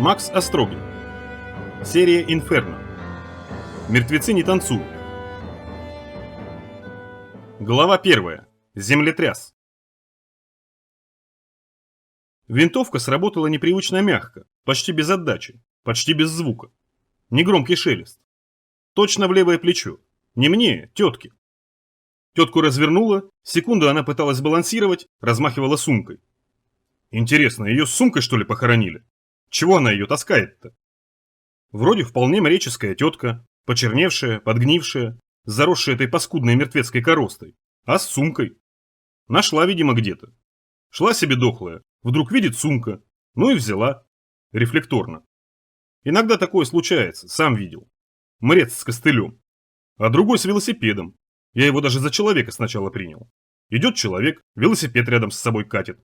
Макс Острогин. Серия «Инферно». Мертвецы не танцуют. Глава 1. Землетряс. Винтовка сработала непривычно мягко, почти без отдачи, почти без звука. Негромкий шелест. Точно в левое плечо. Не мне, тетке. Тетку развернула, секунду она пыталась балансировать, размахивала сумкой. Интересно, ее с сумкой что ли похоронили? Чего она ее таскает-то? Вроде вполне мореческая тетка, почерневшая, подгнившая, заросшая этой паскудной мертвецкой коростой. А с сумкой? Нашла, видимо, где-то. Шла себе дохлая, вдруг видит сумка, ну и взяла. Рефлекторно. Иногда такое случается, сам видел. Мрец с костылем. А другой с велосипедом. Я его даже за человека сначала принял. Идет человек, велосипед рядом с собой катит.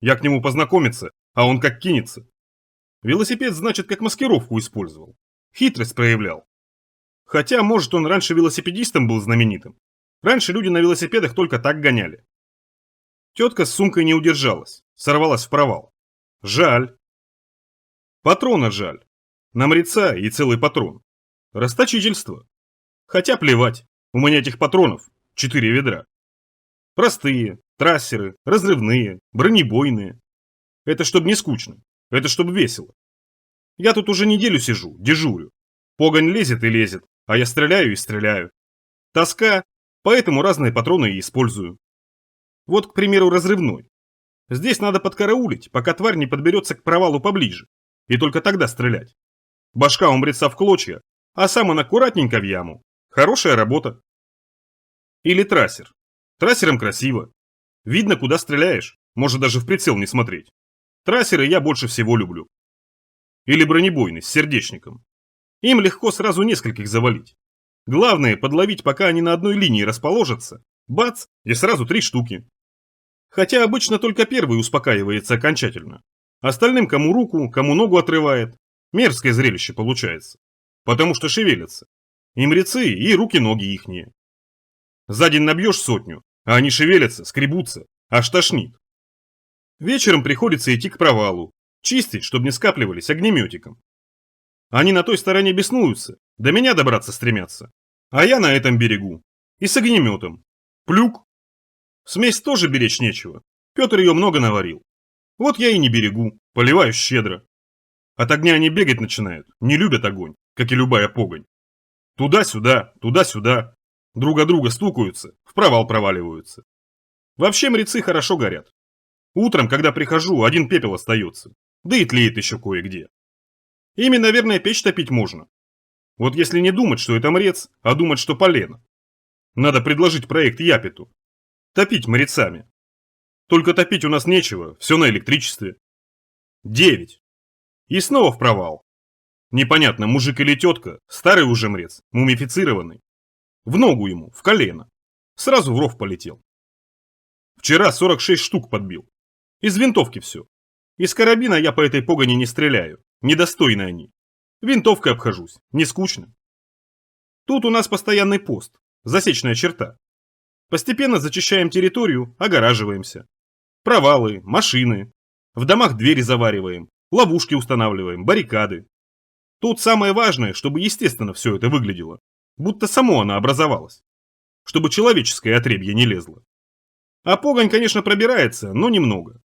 Я к нему познакомиться, а он как кинется. Велосипед, значит, как маскировку использовал. Хитрость проявлял. Хотя, может, он раньше велосипедистом был знаменитым. Раньше люди на велосипедах только так гоняли. Тетка с сумкой не удержалась, сорвалась в провал. Жаль. Патрона жаль. На мреца и целый патрон. Расточительство. Хотя плевать, у меня этих патронов 4 ведра. Простые, трассеры, разрывные, бронебойные. Это чтоб не скучно, это чтоб весело. Я тут уже неделю сижу, дежурю. Погонь лезет и лезет, а я стреляю и стреляю. Тоска, поэтому разные патроны и использую. Вот, к примеру, разрывной. Здесь надо подкараулить, пока тварь не подберется к провалу поближе, и только тогда стрелять. Башка умрется в клочья, а сам он аккуратненько в яму. Хорошая работа. Или трассер. Трассером красиво. Видно, куда стреляешь, может даже в прицел не смотреть. Трассеры я больше всего люблю. Или бронебойный с сердечником. Им легко сразу нескольких завалить. Главное подловить, пока они на одной линии расположатся. Бац, и сразу 3 штуки. Хотя обычно только первый успокаивается окончательно. Остальным кому руку, кому ногу отрывает. Мерзкое зрелище получается. Потому что шевелятся. И мрецы, и руки-ноги ихние. За день набьешь 100, а они шевелятся, скребутся, аж тошнит. Вечером приходится идти к провалу, чистить, чтобы не скапливались огнеметиком. Они на той стороне беснуются, до меня добраться стремятся. А я на этом берегу. И с огнеметом. Плюк. Смесь тоже беречь нечего. Петр ее много наварил. Вот я и не берегу, поливаю щедро. От огня они бегать начинают, не любят огонь, как и любая погонь. Туда-сюда, туда-сюда. Друг от друга стукаются, в провал проваливаются. Вообще мрецы хорошо горят. Утром, когда прихожу, один пепел остается. Да и тлеет еще кое-где. Ими, наверное, печь топить можно. Вот если не думать, что это мрец, а думать, что полено. Надо предложить проект Япету. Топить мрецами. Только топить у нас нечего, все на электричестве. 9. И снова в провал. Непонятно, мужик или тетка, старый уже мрец, мумифицированный. В ногу ему, в колено. Сразу в ров полетел. Вчера 46 штук подбил. Из винтовки все. Из карабина я по этой погоне не стреляю. Недостойны они. Винтовкой обхожусь. Не скучно. Тут у нас постоянный пост. Засечная черта. Постепенно зачищаем территорию, огораживаемся. Провалы, машины. В домах двери завариваем. Ловушки устанавливаем, баррикады. Тут самое важное, чтобы естественно все это выглядело. Будто само оно образовалось. Чтобы человеческое отребье не лезло. А погонь, конечно, пробирается, но немного.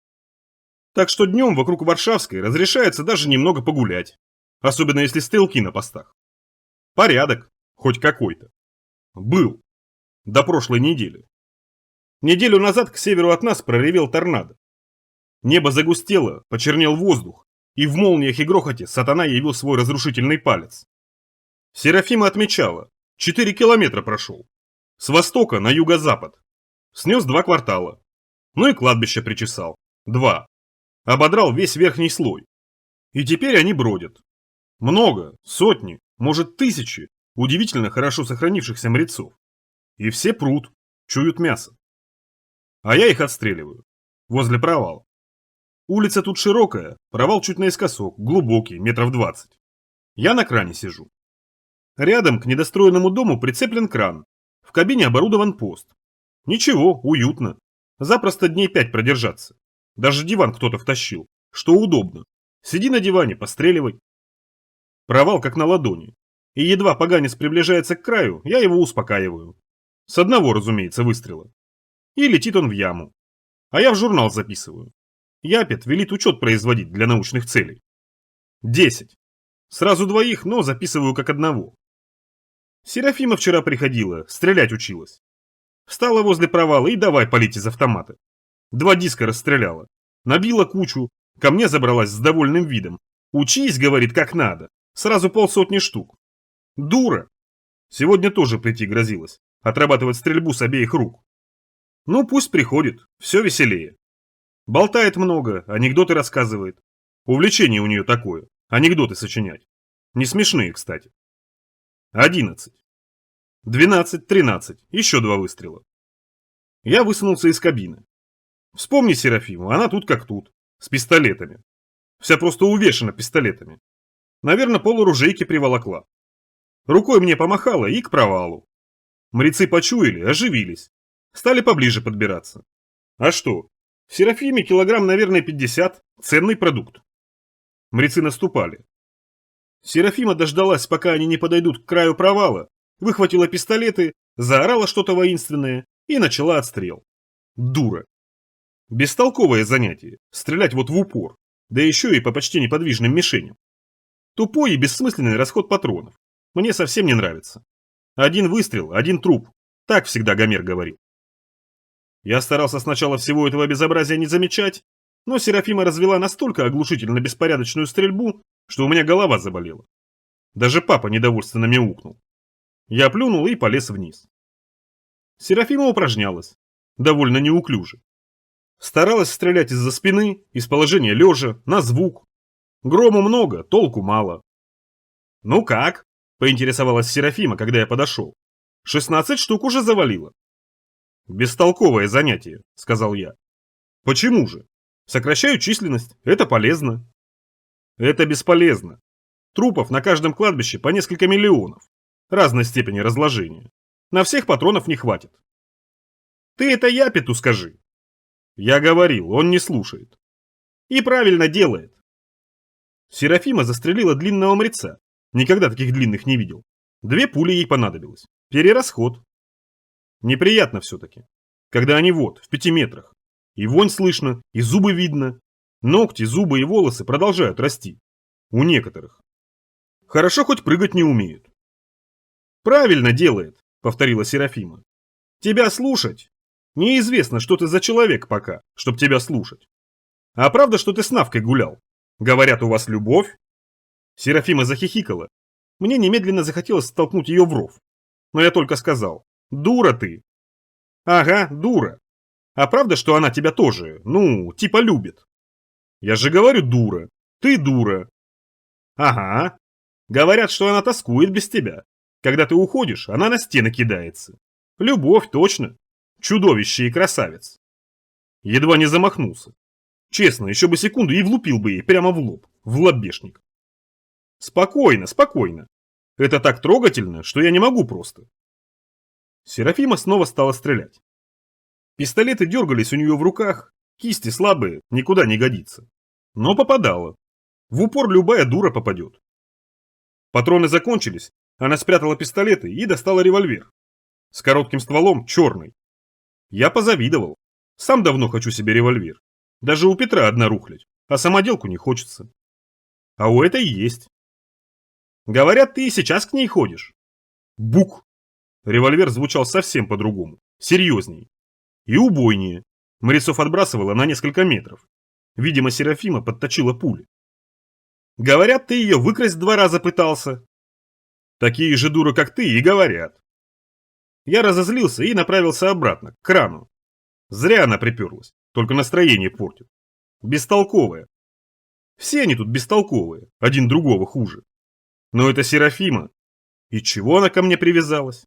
Так что днем вокруг Варшавской разрешается даже немного погулять. Особенно если стрелки на постах. Порядок. Хоть какой-то. Был. До прошлой недели. Неделю назад к северу от нас проревел торнадо. Небо загустело, почернел воздух, и в молниях и грохоте сатана явил свой разрушительный палец. Серафима отмечала, 4 километра прошел. С востока на юго-запад. Снес 2 квартала. Ну и кладбище причесал. 2. Ободрал весь верхний слой. И теперь они бродят. Много, сотни, может тысячи удивительно хорошо сохранившихся мрецов. И все прут, чуют мясо. А я их отстреливаю. Возле провала. Улица тут широкая, провал чуть наискосок, глубокий, метров 20. Я на кране сижу. Рядом к недостроенному дому прицеплен кран. В кабине оборудован пост. Ничего, уютно. Запросто дней 5 продержаться. Даже диван кто-то втащил, что удобно. Сиди на диване, постреливай. Провал как на ладони. И едва поганец приближается к краю, я его успокаиваю. С одного, разумеется, выстрела. И летит он в яму. А я в журнал записываю. Япет велит учет производить для научных целей. 10. Сразу двоих, но записываю как одного. Серафима вчера приходила, стрелять училась. Встала возле провала и давай палить из автомата. 2 диска расстреляла. Набила кучу, ко мне забралась с довольным видом. Учись, говорит, как надо. Сразу 50 штук. Дура. Сегодня тоже прийти грозилась. Отрабатывать стрельбу с обеих рук. Ну, пусть приходит, все веселее. Болтает много, анекдоты рассказывает. Увлечение у нее такое, анекдоты сочинять. Не смешные, кстати. 11. 12, 13, еще 2 выстрела. Я высунулся из кабины. Вспомни Серафиму, она тут как тут, с пистолетами. Вся просто увешана пистолетами. Наверное, полуружейки приволокла. Рукой мне помахала и к провалу. Мрецы почуяли, оживились. Стали поближе подбираться. А что? В Серафиме килограмм, наверное, 50. Ценный продукт. Мрецы наступали. Серафима дождалась, пока они не подойдут к краю провала, выхватила пистолеты, заорала что-то воинственное и начала отстрел. Дура. Бестолковое занятие. Стрелять вот в упор. Да еще и по почти неподвижным мишеням. Тупой и бессмысленный расход патронов. Мне совсем не нравится. Один выстрел, один труп. Так всегда Гомер говорил. Я старался сначала всего этого безобразия не замечать, но Серафима развела настолько оглушительно беспорядочную стрельбу, что у меня голова заболела. Даже папа недовольственно мяукнул. Я плюнул и полез вниз. Серафима упражнялась, довольно неуклюже. Старалась стрелять из-за спины, из положения лежа, на звук. Грому много, толку мало. «Ну как?» – поинтересовалась Серафима, когда я подошел. 16 штук уже завалила. «Бестолковое занятие», – сказал я. «Почему же? Сокращаю численность, это полезно». «Это бесполезно. Трупов на каждом кладбище по несколько миллионов. Разной степени разложения. На всех патронов не хватит». «Ты это Япету скажи». «Я говорил, он не слушает». «И правильно делает». Серафима застрелила длинного мреца. Никогда таких длинных не видел. 2 пули ей понадобилось. Перерасход. Неприятно все-таки. Когда они вот, в 5 метрах. И вонь слышно, и зубы видно. Ногти, зубы и волосы продолжают расти. У некоторых. Хорошо хоть прыгать не умеют. «Правильно делает», — повторила Серафима. «Тебя слушать? Неизвестно, что ты за человек пока, чтоб тебя слушать. А правда, что ты с Навкой гулял? Говорят, у вас любовь?» Серафима захихикала. Мне немедленно захотелось столкнуть ее в ров. Но я только сказал: «Дура ты». «Ага, дура. А правда, что она тебя тоже, ну, типа любит?» «Я же говорю, дура. Ты дура». «Ага. Говорят, что она тоскует без тебя. Когда ты уходишь, она на стены кидается. Любовь, точно. Чудовище и красавец». Едва не замахнулся. Честно, еще бы секунду и влупил бы ей прямо в лоб, в лобешник. «Спокойно, спокойно. Это так трогательно, что я не могу просто». Серафима снова стала стрелять. Пистолеты дергались у нее в руках, кисти слабые, никуда не годится. Но попадала. В упор любая дура попадет. Патроны закончились, она спрятала пистолеты и достала револьвер. С коротким стволом, черный. Я позавидовал. Сам давно хочу себе револьвер. Даже у Петра одна рухлядь, а самоделку не хочется. А у этой есть. Говорят, ты и сейчас к ней ходишь. Бук. Револьвер звучал совсем по-другому, серьезней. И убойнее. Морецов отбрасывала на несколько метров. Видимо, Серафима подточила пули. Говорят, ты ее выкрасть 2 раза пытался. Такие же дуры, как ты, и говорят. Я разозлился и направился обратно, к крану. Зря она приперлась, только настроение портит. Бестолковая. Все они тут бестолковые, один другого хуже. Но это Серафима. И чего она ко мне привязалась?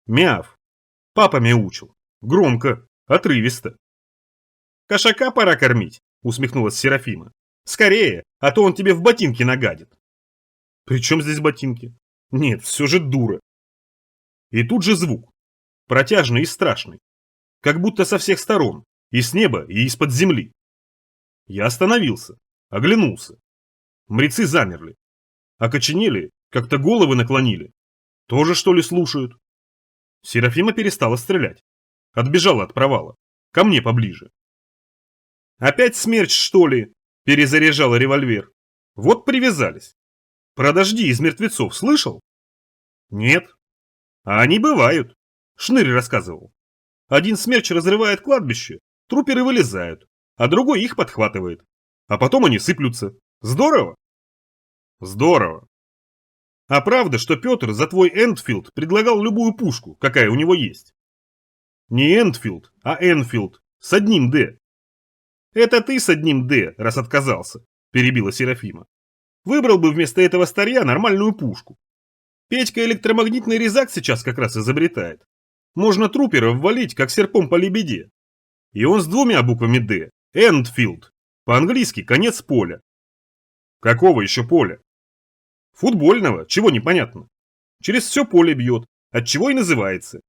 Мяв. Папа мяучил. Громко, отрывисто. «Кошака пора кормить», усмехнулась Серафима. «Скорее, а то он тебе в ботинки нагадит». «При чем здесь ботинки?» «Нет, все же дура». И тут же звук. Протяжный и страшный. Как будто со всех сторон. И с неба, и из-под земли. Я остановился. Оглянулся. Мрецы замерли. Окоченели, как-то головы наклонили. Тоже, что ли, слушают? Серафима перестала стрелять. Отбежала от провала. Ко мне поближе. «Опять смерч, что ли?» – перезаряжала револьвер. «Вот привязались. Про дожди из мертвецов слышал?» «Нет». «А они бывают», – Шнырь рассказывал. Один смерч разрывает кладбище, труперы вылезают, а другой их подхватывает. А потом они сыплются. Здорово? Здорово. А правда, что Петр за твой Энфилд предлагал любую пушку, какая у него есть? Не Энфилд, а Энфилд, с одним «Д». Это ты с одним «Д», раз отказался, перебила Серафима. Выбрал бы вместо этого старья нормальную пушку. Петька электромагнитный резак сейчас как раз изобретает. Можно труперов валить, как серпом по лебеде. И он с двумя буквами «Д». Энфилд. По-английски конец поля. Какого еще поля? Футбольного, чего непонятно. Через все поле бьет, отчего и называется.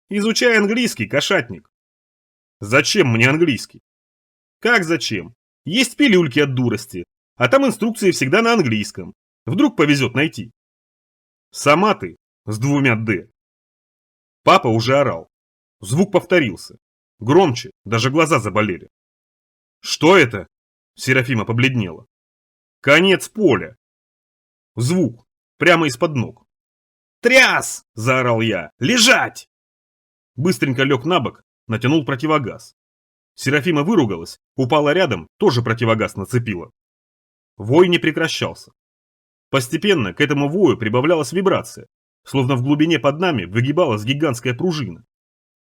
Изучай английский, кошатник. Зачем мне английский? Как зачем? Есть пилюльки от дурости, а там инструкции всегда на английском. Вдруг повезет найти. Сама ты с двумя «Д». Папа уже орал. Звук повторился. Громче, даже глаза заболели. Что это? Серафима побледнела. Конец поля. Звук. Прямо из-под ног. «Тряс!» – заорал я. «Лежать!» Быстренько лег на бок, натянул противогаз. Серафима выругалась, упала рядом, тоже противогаз нацепила. Вой не прекращался. Постепенно к этому вою прибавлялась вибрация, словно в глубине под нами выгибалась гигантская пружина.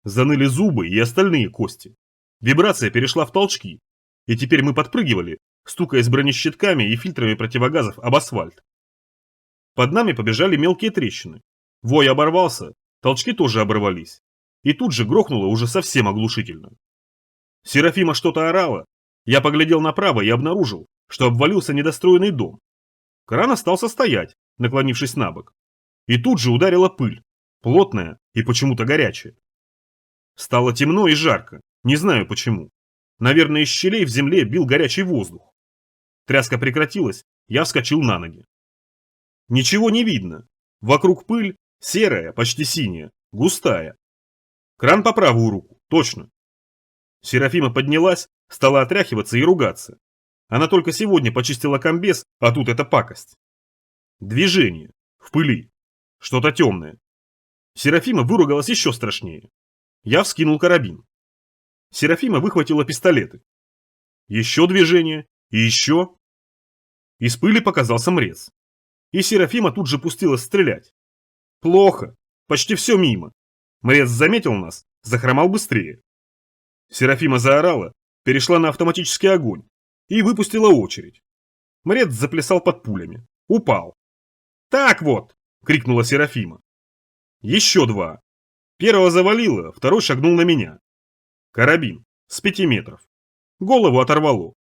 Заныли зубы и остальные кости. Вибрация перешла в толчки, и теперь мы подпрыгивали, стукаясь бронещитками и фильтрами противогазов об асфальт. Под нами побежали мелкие трещины. Вой оборвался, толчки тоже оборвались. И тут же грохнуло уже совсем оглушительно. Серафима что-то орала. Я поглядел направо и обнаружил, что обвалился недостроенный дом. Кран остался стоять, наклонившись на бок. И тут же ударила пыль, плотная и почему-то горячая. Стало темно и жарко, не знаю почему. Наверное, из щелей в земле бил горячий воздух. Тряска прекратилась, я вскочил на ноги. Ничего не видно. Вокруг пыль, серая, почти синяя, густая. Кран по правую руку, точно. Серафима поднялась, стала отряхиваться и ругаться. Она только сегодня почистила комбез, а тут эта пакость. Движение. В пыли. Что-то темное. Серафима выругалась еще страшнее. Я вскинул карабин. Серафима выхватила пистолеты. Еще движение. И еще. Из пыли показался мрез. И Серафима тут же пустилась стрелять. Плохо. Почти все мимо. Мрез заметил нас, захромал быстрее. Серафима заорала, перешла на автоматический огонь и выпустила очередь. Мрез заплясал под пулями. Упал. «Так вот!» — крикнула Серафима. Еще два. Первого завалило, второй шагнул на меня. Карабин. С 5 метров. Голову оторвало.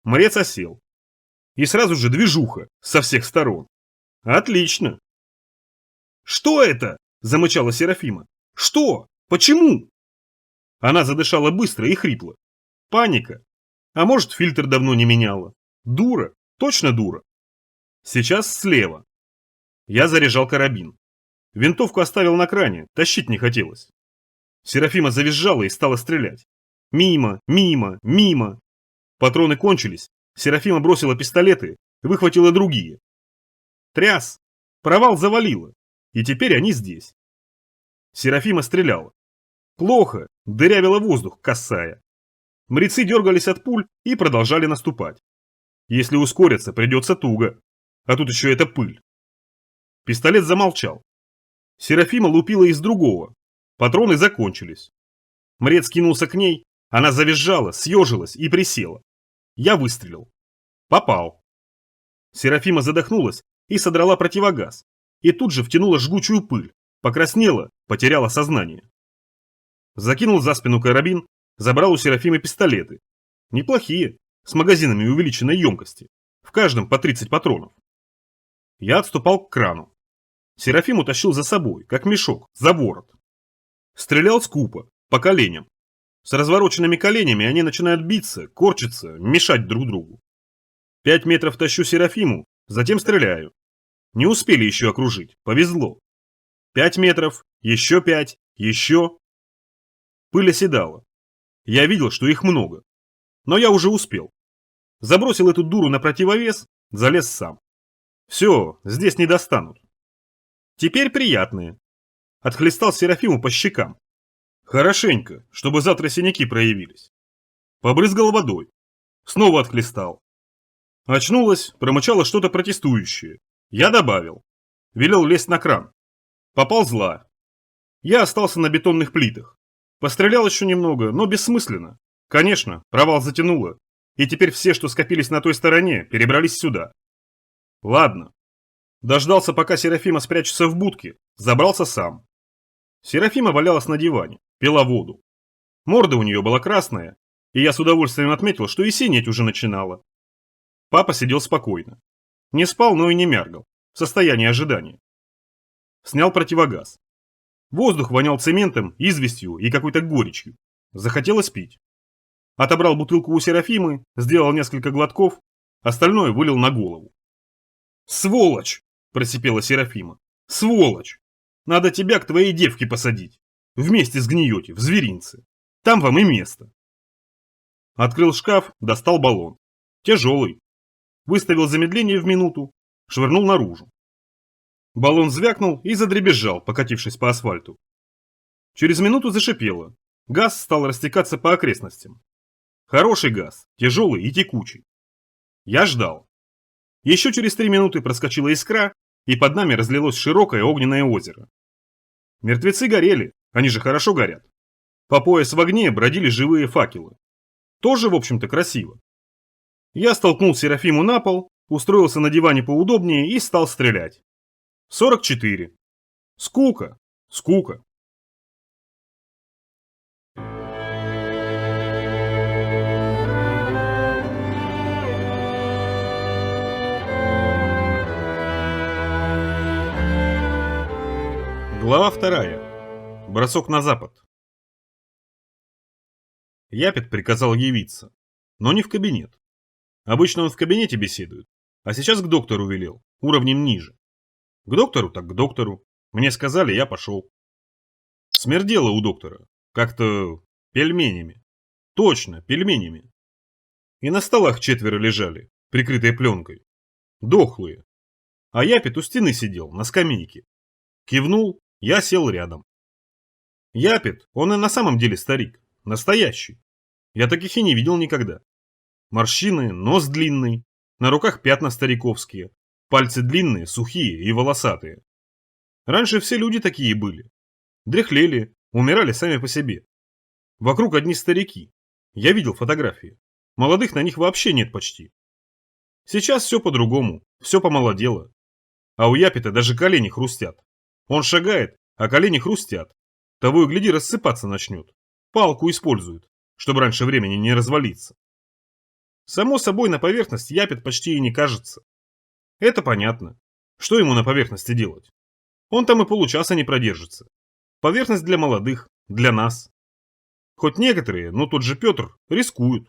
Мрез осел. И сразу же движуха со всех сторон. Отлично. «Что это?» – замычала Серафима. «Что? Почему?» Она задышала быстро и хрипло. Паника. А может, фильтр давно не меняла. Дура. Точно дура. Сейчас слева. Я заряжал карабин. Винтовку оставил на кране, тащить не хотелось. Серафима завизжала и стала стрелять. Мимо, мимо, мимо. Патроны кончились. Серафима бросила пистолеты, выхватила другие. Тряс. Провал завалило. И теперь они здесь. Серафима стреляла. Плохо, дырявила воздух, косая. Мрецы дергались от пуль и продолжали наступать. Если ускориться, придется туго. А тут еще эта пыль. Пистолет замолчал. Серафима лупила из другого. Патроны закончились. Мрец кинулся к ней, она завизжала, съежилась и присела. Я выстрелил. Попал. Серафима задохнулась и содрала противогаз. И тут же втянула жгучую пыль, покраснела, потеряла сознание. Закинул за спину карабин, забрал у Серафимы пистолеты. Неплохие, с магазинами увеличенной емкости. В каждом по 30 патронов. Я отступал к крану. Серафиму тащил за собой, как мешок, за ворот. Стрелял скупо, по коленям. С развороченными коленями они начинают биться, корчиться, мешать друг другу. 5 метров тащу Серафиму, затем стреляю. Не успели еще окружить, повезло. 5 метров, еще 5, еще. Пыль оседала. Я видел, что их много. Но я уже успел. Забросил эту дуру на противовес, залез сам. Все, здесь не достанут. Теперь приятные. Отхлестал Серафиму по щекам. Хорошенько, чтобы завтра синяки проявились. Побрызгал водой. Снова отхлестал. Очнулась, промычала что-то протестующее. Я добавил. Велел лезть на кран. Поползла. Я остался на бетонных плитах. Пострелял еще немного, но бессмысленно. Конечно, провал затянуло. И теперь все, что скопились на той стороне, перебрались сюда. Ладно. Дождался, пока Серафима спрячется в будке. Забрался сам. Серафима валялась на диване, пила воду. Морда у нее была красная, и я с удовольствием отметил, что и синеть уже начинала. Папа сидел спокойно. Не спал, но и не мяргал. В состоянии ожидания. Снял противогаз. Воздух вонял цементом, известью и какой-то горечью. Захотелось пить. Отобрал бутылку у Серафимы, сделал несколько глотков, остальное вылил на голову. «Сволочь!» – просипела Серафима. «Сволочь! Надо тебя к твоей девке посадить. Вместе сгниете, в зверинце. Там вам и место». Открыл шкаф, достал баллон. Тяжелый. Выставил замедление в минуту, швырнул наружу. Баллон звякнул и задребезжал, покатившись по асфальту. Через минуту зашипело. Газ стал растекаться по окрестностям. Хороший газ, тяжелый и текучий. Я ждал. Еще через 3 минуты проскочила искра, и под нами разлилось широкое огненное озеро. Мертвецы горели, они же хорошо горят. По пояс в огне бродили живые факелы. Тоже, в общем-то, красиво. Я столкнул Серафиму на пол, устроился на диване поудобнее и стал стрелять. 44. Скука, скука. Глава 2. Бросок на запад. Япет приказал явиться, но не в кабинет. Обычно он в кабинете беседует, а сейчас к доктору велел, уровнем ниже. К доктору так к доктору. Мне сказали, я пошел. Смердело у доктора. Как-то пельменями. Точно, пельменями. И на столах 4 лежали, прикрытые пленкой. Дохлые. А Япет у стены сидел, на скамейке. Кивнул, я сел рядом. Япет, он и на самом деле старик. Настоящий. Я таких и не видел никогда. Морщины, нос длинный, на руках пятна стариковские, пальцы длинные, сухие и волосатые. Раньше все люди такие были. Дряхлели, умирали сами по себе. Вокруг одни старики. Я видел фотографии. Молодых на них вообще нет почти. Сейчас все по-другому, все помолодело. А у Япета даже колени хрустят. Он шагает, а колени хрустят. Того и гляди, рассыпаться начнет. Палку использует, чтобы раньше времени не развалиться. Само собой, на поверхность Япет почти и не кажется. Это понятно. Что ему на поверхности делать? Он там и получаса не продержится. Поверхность для молодых, для нас. Хоть некоторые, но тот же Петр, рискуют.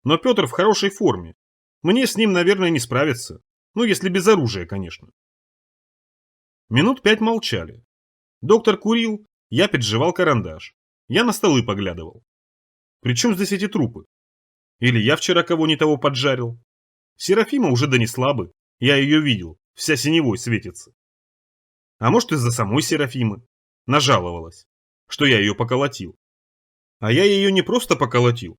Но Петр в хорошей форме. Мне с ним, наверное, не справиться. Ну, если без оружия, конечно. Минут 5 молчали. Доктор курил, Япет жевал карандаш. Я на столы поглядывал. Причем здесь эти трупы? Или я вчера кого не того поджарил? Серафима уже донесла бы. Я ее видел, вся синевой светится. А может, из-за самой Серафимы. Нажаловалась, что я ее поколотил. А я ее не просто поколотил.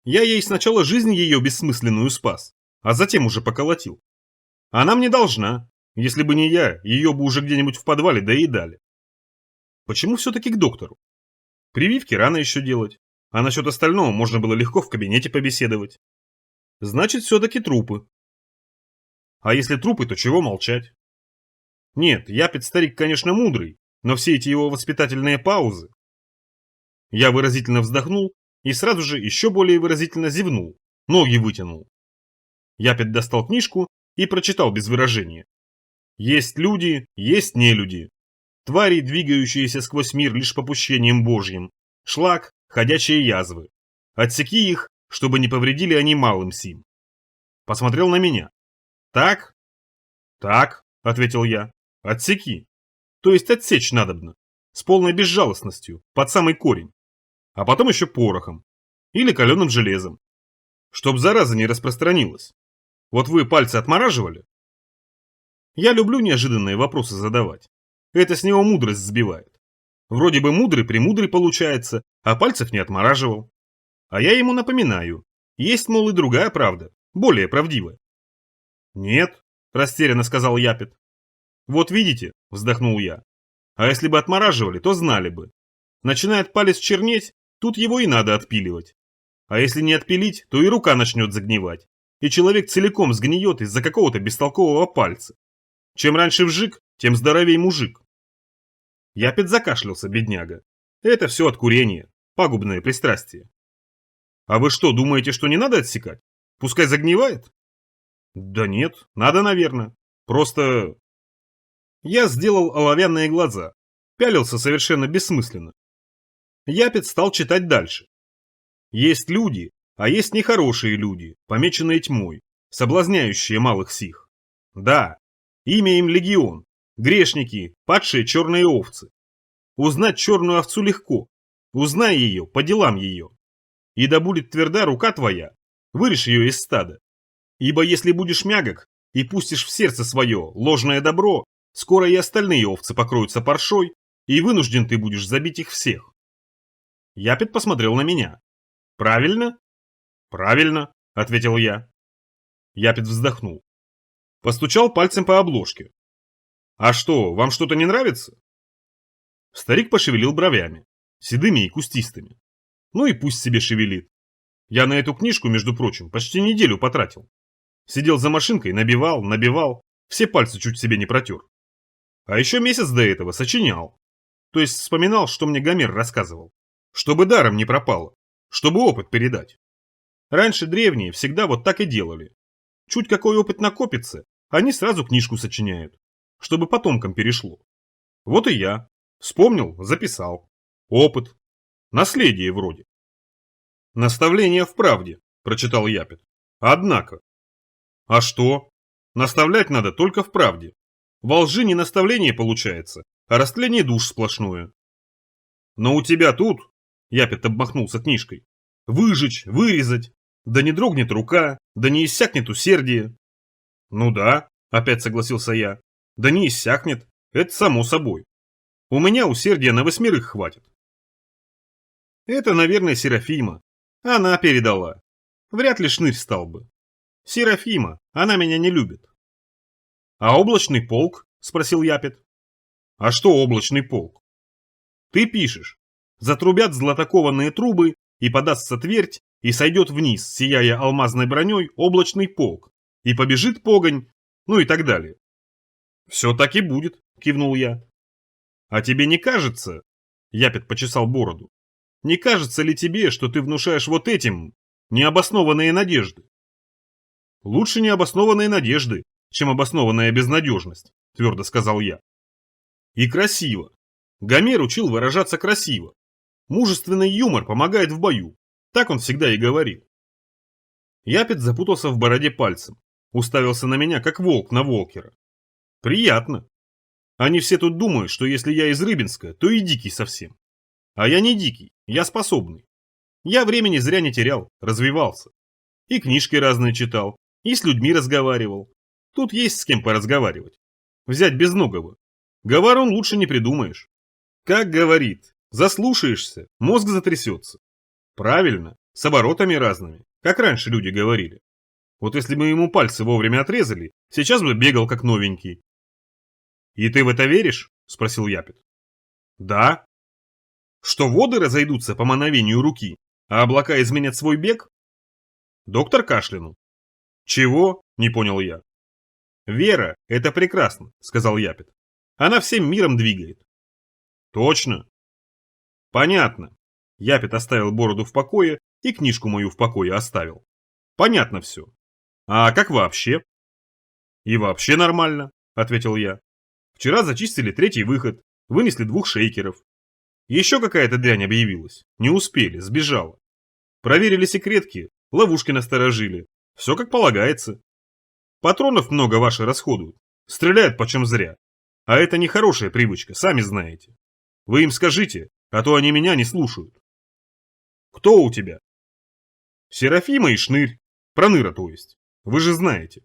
Я ей сначала жизнь ее бессмысленную спас, а затем уже поколотил. Она мне должна. Если бы не я, ее бы уже где-нибудь в подвале доедали. Почему все-таки к доктору? Прививки рано еще делать, а насчет остального можно было легко в кабинете побеседовать. Значит, все-таки трупы. А если трупы, то чего молчать? Нет, Япет старик, конечно, мудрый, но все эти его воспитательные паузы... Я выразительно вздохнул и сразу же еще более выразительно зевнул, ноги вытянул. Япет достал книжку и прочитал без выражения. Есть люди, есть нелюди. Твари, двигающиеся сквозь мир лишь попущением Божьим. Шлак, ходячие язвы. Отсеки их, чтобы не повредили они малым сим. посмотрел на меня. Так? Так, ответил я. Отсеки. То есть отсечь надобно. С полной безжалостностью, под самый корень. А потом еще порохом. Или каленым железом. Чтоб зараза не распространилась. Вот вы пальцы отмораживали? Я люблю неожиданные вопросы задавать. Это с него мудрость сбивает. Вроде бы мудрый-премудрый получается, а пальцев не отмораживал. А я ему напоминаю. Есть, мол, и другая правда, более правдивая. Нет, растерянно сказал Япет. Вот видите, вздохнул я. А если бы отмораживали, то знали бы. Начинает палец чернеть, тут его и надо отпиливать. А если не отпилить, то и рука начнет загнивать. И человек целиком сгниет из-за какого-то бестолкового пальца. Чем раньше вжик, тем здоровей мужик. Япет закашлялся, бедняга. Это все от курения, пагубное пристрастие. А вы что, думаете, что не надо отсекать? Пускай загнивает? Да нет, надо, наверное. Просто... Я сделал оловянные глаза, пялился совершенно бессмысленно. Япет стал читать дальше. Есть люди, а есть нехорошие люди, помеченные тьмой, соблазняющие малых сих. Да, имя им легион, грешники, падшие черные овцы. Узнать черную овцу легко, узнай ее, по делам ее. И да будет тверда рука твоя, вырежь ее из стада. Ибо если будешь мягок и пустишь в сердце свое ложное добро, скоро и остальные овцы покроются паршой, и вынужден ты будешь забить их всех. Япет посмотрел на меня. Правильно? Правильно, ответил я. Япет вздохнул. Постучал пальцем по обложке. А что, вам что-то не нравится? Старик пошевелил бровями, седыми и кустистыми. Ну и пусть себе шевелит. Я на эту книжку, между прочим, почти неделю потратил. Сидел за машинкой, набивал, все пальцы чуть себе не протер. А еще месяц до этого сочинял. То есть вспоминал, что мне Гомер рассказывал. Чтобы даром не пропало, чтобы опыт передать. Раньше древние всегда вот так и делали. Чуть какой опыт накопится, они сразу книжку сочиняют, чтобы потомкам перешло. Вот и я. Вспомнил, записал. Опыт. Наследие вроде. Наставление в правде, прочитал Япет. Однако. А что? Наставлять надо только в правде. Во лжи не наставление получается, а растление душ сплошное. Но у тебя тут, Япет обмахнулся книжкой, выжечь, вырезать, да не дрогнет рука, да не иссякнет усердие. Ну да, опять согласился я, да не иссякнет, это само собой. У меня усердия на 8 хватит. Это, наверное, Серафима. Она передала. Вряд ли шнырь стал бы. Серафима, она меня не любит. А облачный полк? Спросил Япет. А что облачный полк? Ты пишешь. Затрубят златокованные трубы, и подастся твердь, и сойдет вниз, сияя алмазной броней, облачный полк, и побежит погонь, ну и так далее. Все так и будет, кивнул я. А тебе не кажется, Япет почесал бороду, не кажется ли тебе, что ты внушаешь вот этим необоснованные надежды? Лучше необоснованные надежды, чем обоснованная безнадежность, твердо сказал я. И красиво. Гомер учил выражаться красиво. Мужественный юмор помогает в бою. Так он всегда и говорил. Япет запутался в бороде пальцем. Уставился на меня, как волк на волкера. Приятно. Они все тут думают, что если я из Рыбинска, то и дикий совсем. А я не дикий, я способный. Я времени зря не терял, развивался. И книжки разные читал, и с людьми разговаривал. Тут есть с кем поразговаривать. Взять Безногого. Говорон лучше не придумаешь. Как говорит, заслушаешься, мозг затрясется. Правильно, с оборотами разными, как раньше люди говорили. Вот если бы ему пальцы вовремя отрезали, сейчас бы бегал как новенький. И ты в это веришь? Спросил Япет. Да. Что воды разойдутся по мановению руки, а облака изменят свой бег? Доктор кашлянул. Чего? Не понял я. Вера – это прекрасно, сказал Япет. Она всем миром двигает. Точно. Понятно. Япет оставил бороду в покое и книжку мою в покое оставил. Понятно все. А как вообще? И вообще нормально, ответил я. Вчера зачистили 3-й выход, вынесли 2 шейкеров. Еще какая-то дрянь объявилась. Не успели, сбежала. Проверили секретки, ловушки насторожили. Все как полагается. Патронов много ваши расходуют. Стреляют почем зря. А это нехорошая привычка, сами знаете. Вы им скажите, а то они меня не слушают. Кто у тебя? Серафима и Шнырь. Проныра, то есть. Вы же знаете.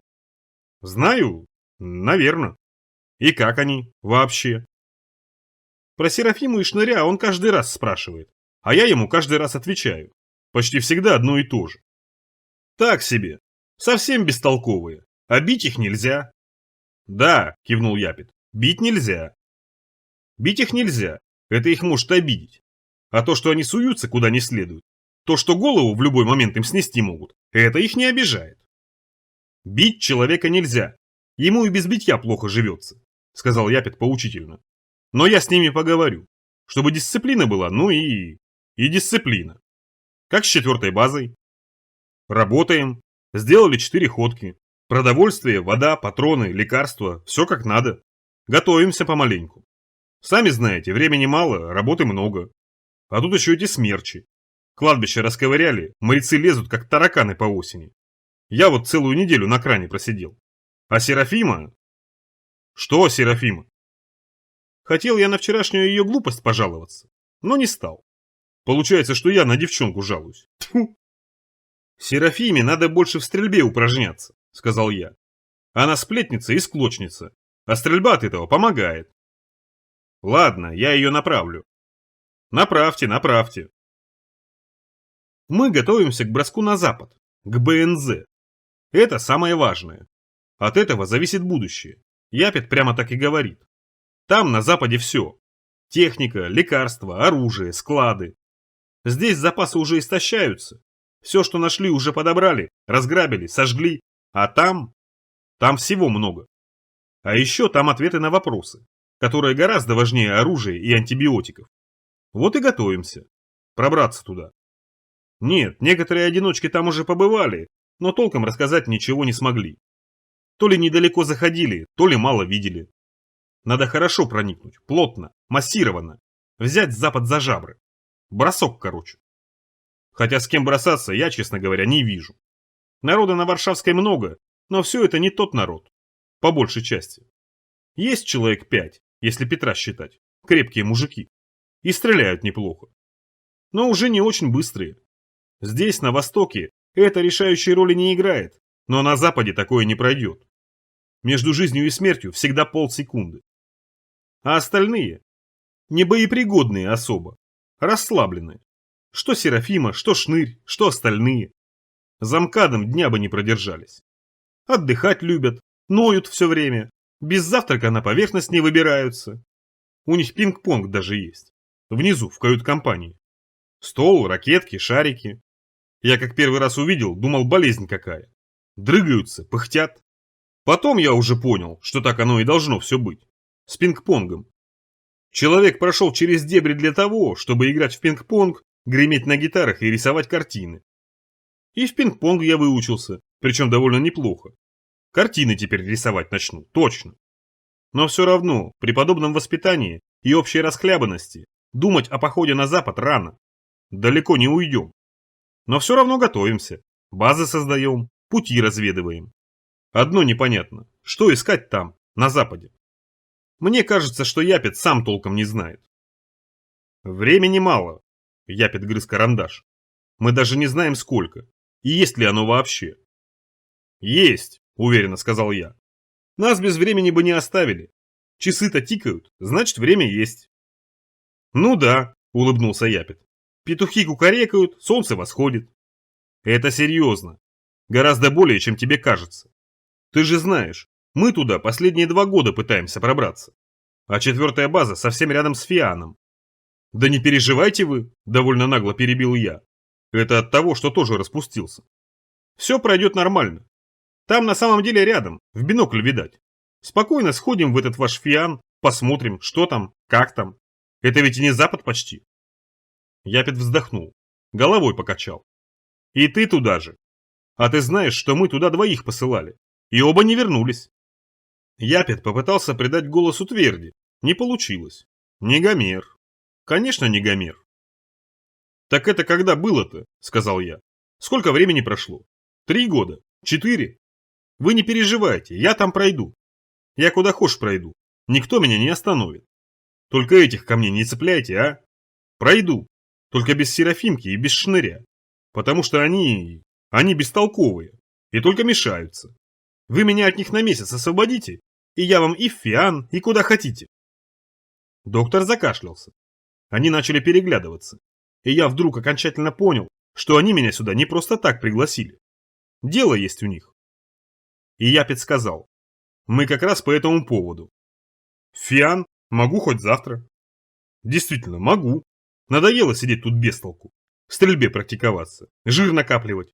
Знаю, наверное. И как они вообще? Про Серафиму и Шныря он каждый раз спрашивает, а я ему каждый раз отвечаю. Почти всегда одно и то же. Так себе. Совсем бестолковые. А бить их нельзя. Да, кивнул Япет. Бить нельзя. Бить их нельзя. Это их может обидеть. А то, что они суются куда не следует, то, что голову в любой момент им снести могут, это их не обижает. Бить человека нельзя. Ему и без битья плохо живется, сказал Япет поучительно. Но я с ними поговорю, чтобы дисциплина была, ну и дисциплина. Как с 4-й базой? Работаем. Сделали 4 ходки. Продовольствие, вода, патроны, лекарства, все как надо. Готовимся помаленьку. Сами знаете, времени мало, работы много. А тут еще эти смерчи. Кладбище расковыряли, моряцы лезут, как тараканы по осени. Я вот целую неделю на кране просидел. А Серафима? Что Серафима? Хотел я на вчерашнюю ее глупость пожаловаться, но не стал. Получается, что я на девчонку жалуюсь. Тьфу. Серафиме надо больше в стрельбе упражняться, сказал я. Она сплетница и склочница, а стрельба от этого помогает. Ладно, я ее направлю. Направьте, направьте. Мы готовимся к броску на запад, к БНЗ. Это самое важное. От этого зависит будущее. Япет прямо так и говорит. Там на западе все. Техника, лекарства, оружие, склады. Здесь запасы уже истощаются. Все, что нашли, уже подобрали, разграбили, сожгли. А там всего много. А еще там ответы на вопросы, которые гораздо важнее оружия и антибиотиков. Вот и готовимся. Пробраться туда. Нет, некоторые одиночки там уже побывали, но толком рассказать ничего не смогли. То ли недалеко заходили, то ли мало видели. Надо хорошо проникнуть, плотно, массированно. Взять запад за жабры. Бросок, короче. Хотя с кем бросаться, я, честно говоря, не вижу. Народа на Варшавской много, но все это не тот народ. По большей части. Есть человек 5, если Петра считать. Крепкие мужики. И стреляют неплохо. Но уже не очень быстрые. Здесь, на Востоке, это решающей роли не играет, но на Западе такое не пройдет. Между жизнью и смертью всегда полсекунды. А остальные? Небоепригодные особо. Расслабленные. Что Серафима, что Шнырь, что остальные. Замкадом дня бы не продержались. Отдыхать любят, ноют все время. Без завтрака на поверхность не выбираются. У них пинг-понг даже есть. Внизу, в кают-компании. Стол, ракетки, шарики. Я как первый раз увидел, думал, болезнь какая. Дрыгаются, пыхтят. Потом я уже понял, что так оно и должно все быть. С пинг-понгом. Человек прошел через дебри для того, чтобы играть в пинг-понг, греметь на гитарах и рисовать картины. И в пинг-понг я выучился, причем довольно неплохо. Картины теперь рисовать начну, точно. Но все равно, при подобном воспитании и общей расхлябанности, думать о походе на запад рано. Далеко не уйдем. Но все равно готовимся, базы создаем, пути разведываем. Одно непонятно, что искать там, на западе. Мне кажется, что Япет сам толком не знает. Времени мало. Япет грыз карандаш. Мы даже не знаем сколько. И есть ли оно вообще. Есть, уверенно сказал я. Нас без времени бы не оставили. Часы-то тикают, значит время есть. Ну да, улыбнулся Япет. Петухи кукарекают, солнце восходит. Это серьезно. Гораздо более, чем тебе кажется. Ты же знаешь, мы туда последние 2 года пытаемся пробраться. А 4-я база совсем рядом с Фианом. Да не переживайте вы, довольно нагло перебил я. Это от того, что тоже распустился. Все пройдет нормально. Там на самом деле рядом, в бинокль видать. Спокойно сходим в этот ваш Фиан, посмотрим, что там, как там. Это ведь и не запад почти. Япет вздохнул, головой покачал. И ты туда же. А ты знаешь, что мы туда 2 посылали. И оба не вернулись. Япет попытался придать голосу тверди. Не получилось. Не Гомер. Конечно, не Гомер. Так это когда было-то, сказал я. Сколько времени прошло? 3 года. 4? Вы не переживайте, я там пройду. Я куда хочешь пройду. Никто меня не остановит. Только этих ко мне не цепляйте, а? Пройду. Только без Серафимки и без Шныря. Потому что они бестолковые. И только мешаются. Вы меня от них на месяц освободите, и я вам и в Фиан, и куда хотите. Доктор закашлялся. Они начали переглядываться. И я вдруг окончательно понял, что они меня сюда не просто так пригласили. Дело есть у них. И Япет сказал: мы как раз по этому поводу. Фиан могу хоть завтра. Действительно, могу. Надоело сидеть тут без толку. В стрельбе практиковаться, жир накапливать.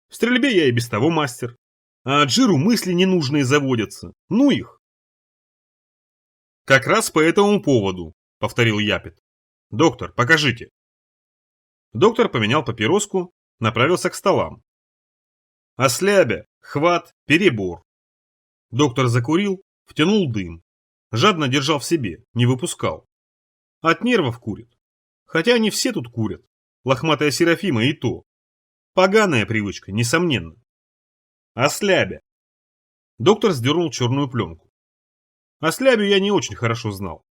В стрельбе я и без того мастер. А от жиру мысли ненужные заводятся. Ну их. Как раз по этому поводу, повторил Япет. Доктор, покажите. Доктор поменял папироску, направился к столам. Ослябя, хват, перебор. Доктор закурил, втянул дым. Жадно держал в себе, не выпускал. От нервов курит. Хотя они все тут курят. Лохматая Серафима и то. Поганая привычка, несомненно. Ослябя. Доктор сдернул черную пленку. Ослябю я не очень хорошо знал.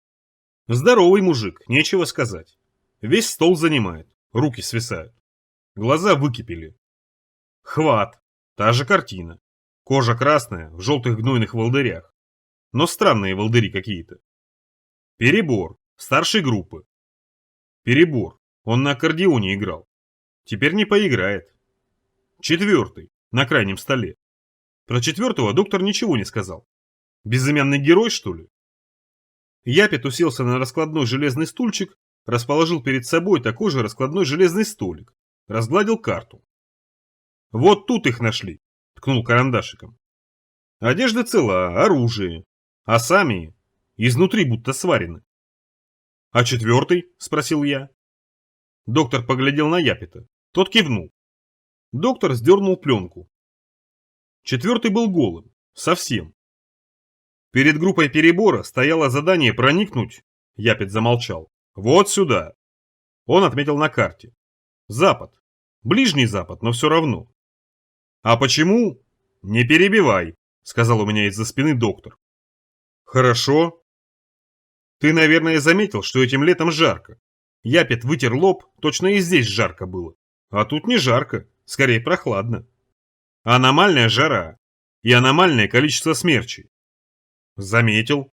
Здоровый мужик, нечего сказать. Весь стол занимает, руки свисают. Глаза выкипели. Хват. Та же картина. Кожа красная, в желтых гнойных волдырях. Но странные волдыри какие-то. Перебор. Старшей группы. Перебор. Он на аккордеоне играл. Теперь не поиграет. Четвертый. На крайнем столе. Про четвертого доктор ничего не сказал. Безымянный герой, что ли? Япет уселся на раскладной железный стульчик, расположил перед собой такой же раскладной железный столик, разгладил карту. Вот тут их нашли, ткнул карандашиком. Одежда цела, оружие, а сами изнутри будто сварены. А четвертый? Спросил я. Доктор поглядел на Япета, тот кивнул. Доктор сдернул пленку. Четвертый был голым, совсем. Перед группой перебора стояло задание проникнуть, Япет замолчал, вот сюда. Он отметил на карте. Запад. Ближний запад, но все равно. А почему? Не перебивай, сказал у меня из-за спины доктор. Хорошо. Ты, наверное, заметил, что этим летом жарко. Япет вытер лоб, точно и здесь жарко было. А тут не жарко, скорее прохладно. Аномальная жара и аномальное количество смерчей. Заметил.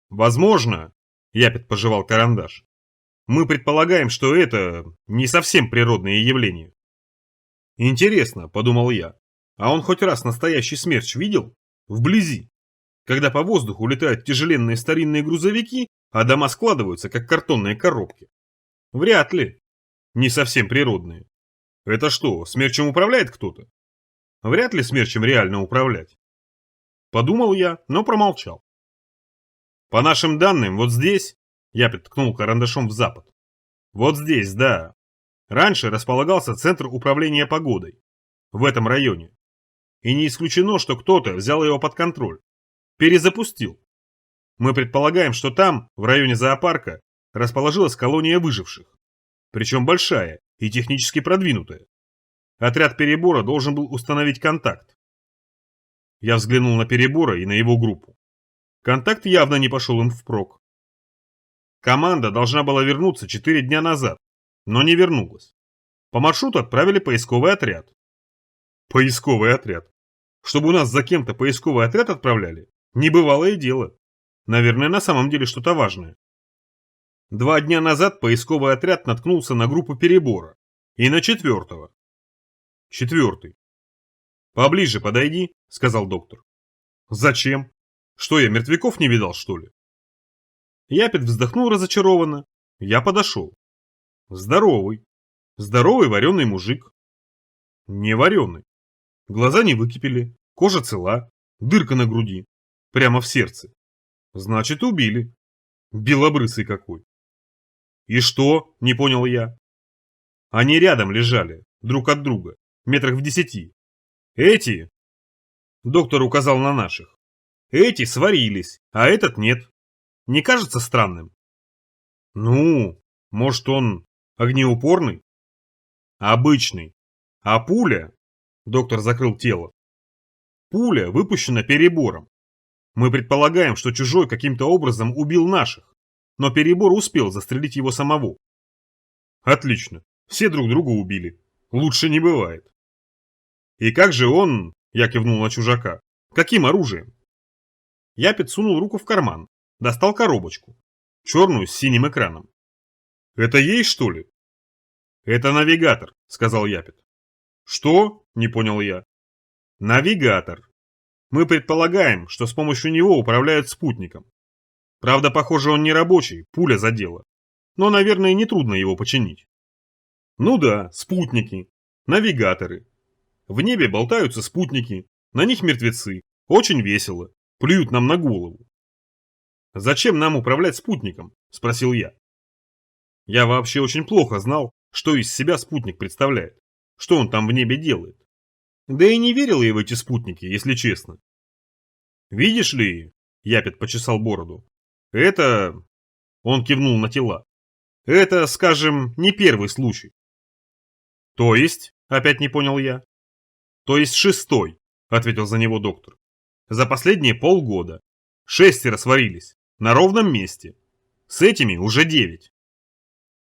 Возможно, Япет пожевал карандаш. Мы предполагаем, что это не совсем природные явления. Интересно, подумал я, а он хоть раз настоящий смерч видел? Вблизи. Когда по воздуху летают тяжеленные старинные грузовики, а дома складываются, как картонные коробки. Вряд ли. Не совсем природные. Это что, смерчем управляет кто-то? Вряд ли смерчем реально управлять. Подумал я, но промолчал. По нашим данным, вот здесь, я ткнул карандашом в запад. Вот здесь, да. Раньше располагался центр управления погодой. В этом районе. И не исключено, что кто-то взял его под контроль. Перезапустил. Мы предполагаем, что там, в районе зоопарка, расположилась колония выживших. Причем большая и технически продвинутая. Отряд перебора должен был установить контакт. Я взглянул на перебора и на его группу. Контакт явно не пошел им впрок. Команда должна была вернуться 4 дня назад, но не вернулась. По маршруту отправили поисковый отряд. Поисковый отряд. Чтобы у нас за кем-то поисковый отряд отправляли? Небывалое дело. Наверное, на самом деле что-то важное. 2 дня назад поисковый отряд наткнулся на группу перебора. И на четвертого. Четвертый. «Поближе подойди», — сказал доктор. «Зачем? Что, я мертвяков не видал, что ли?» Япет вздохнул разочарованно. Я подошел. Здоровый. Здоровый вареный мужик. Не вареный. Глаза не выкипели, кожа цела, дырка на груди. Прямо в сердце. Значит, убили. Белобрысый какой. И что? Не понял я. Они рядом лежали, друг от друга, метрах в 10. Эти... Доктор указал на наших. Эти сварились, а этот нет. Не кажется странным? Ну, может он огнеупорный? Обычный. А пуля... Доктор закрыл тело. Пуля выпущена перебором. Мы предполагаем, что чужой каким-то образом убил наших, но перебор успел застрелить его самого. Отлично, все друг друга убили. Лучше не бывает. И как же он, я кивнул на чужака, каким оружием? Япет сунул руку в карман, достал коробочку, черную с синим экраном. Это ей, что ли? Это навигатор, сказал Япет. Что? Не понял я. Навигатор. Мы предполагаем, что с помощью него управляют спутником. Правда, похоже, он не рабочий, пуля задела. Но, наверное, нетрудно его починить. Ну да, спутники, навигаторы. В небе болтаются спутники, на них мертвецы. Очень весело. Плюют нам на голову. «Зачем нам управлять спутником?» – спросил я. Я вообще очень плохо знал, что из себя спутник представляет, что он там в небе делает. Да и не верил я в эти спутники, если честно. «Видишь ли?» – Япет почесал бороду. «Это...» – он кивнул на тела. «Это, скажем, не первый случай». «То есть?» – опять не понял я. «То есть шестой», – ответил за него доктор. «За последние полгода. 6 сварились. На ровном месте. С этими уже 9.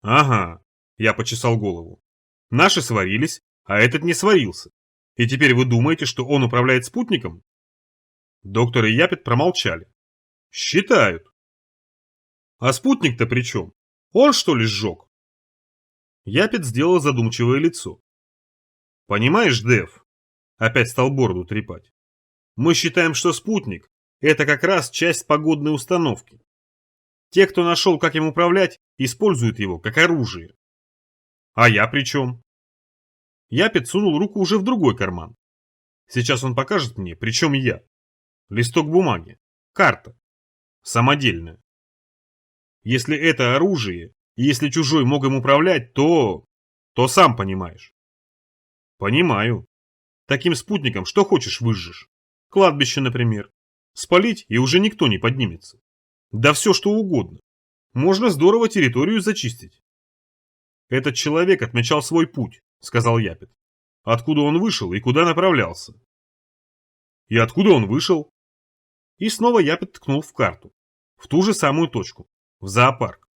Ага, я почесал голову. Наши сварились, а этот не сварился. И теперь вы думаете, что он управляет спутником? Доктор и Япет промолчали. Считают. А спутник-то при чем? Он что ли сжег? Япет сделал задумчивое лицо. Понимаешь, Дэв, опять стал бороду трепать. Мы считаем, что спутник – это как раз часть погодной установки. Те, кто нашел, как им управлять, используют его как оружие. А я при чем? Япет сунул руку уже в другой карман. Сейчас он покажет мне, при чем я. Листок бумаги. Карта. Самодельная. Если это оружие, и если чужой мог им управлять, то сам понимаешь. Понимаю. Таким спутником что хочешь выжжешь. Кладбище, например. Спалить, и уже никто не поднимется. Да все что угодно. Можно здорово территорию зачистить. Этот человек отмечал свой путь, сказал Япет. Откуда он вышел и куда направлялся? И откуда он вышел? И снова Япет ткнул в карту. В ту же самую точку. В зоопарк.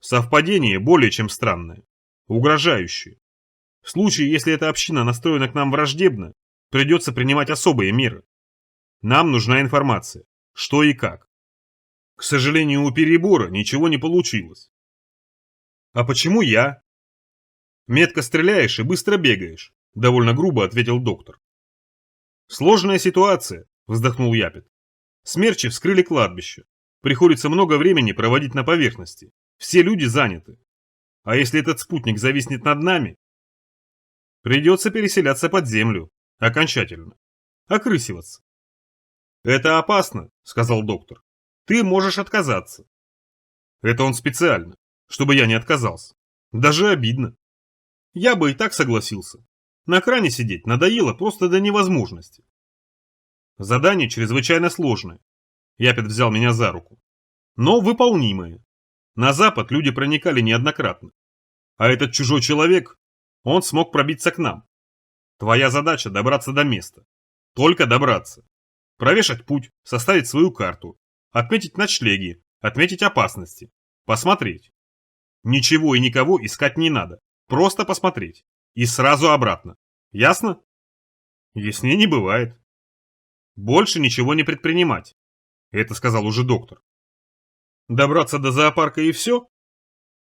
Совпадение более чем странное. Угрожающее. В случае, если эта община настроена к нам враждебно, придется принимать особые меры. Нам нужна информация. Что и как. К сожалению, у перебора ничего не получилось. А почему я? Метко стреляешь и быстро бегаешь, довольно грубо ответил доктор. Сложная ситуация, вздохнул Япет. Смерчи вскрыли кладбище. Приходится много времени проводить на поверхности. Все люди заняты. А если этот спутник зависнет над нами? Придется переселяться под землю. Окончательно. Окрысиваться. Это опасно, сказал доктор. Ты можешь отказаться. Это он специально, чтобы я не отказался. Даже обидно. Я бы и так согласился. На кране сидеть надоело просто до невозможности. Задание чрезвычайно сложное. Япет взял меня за руку. Но выполнимое. На запад люди проникали неоднократно. А этот чужой человек, он смог пробиться к нам. Твоя задача добраться до места. Только добраться. Провешать путь, составить свою карту. Отметить ночлеги, отметить опасности. Посмотреть. Ничего и никого искать не надо. Просто посмотреть. И сразу обратно. Ясно? Яснее не бывает. Больше ничего не предпринимать. Это сказал уже доктор. Добраться до зоопарка и все?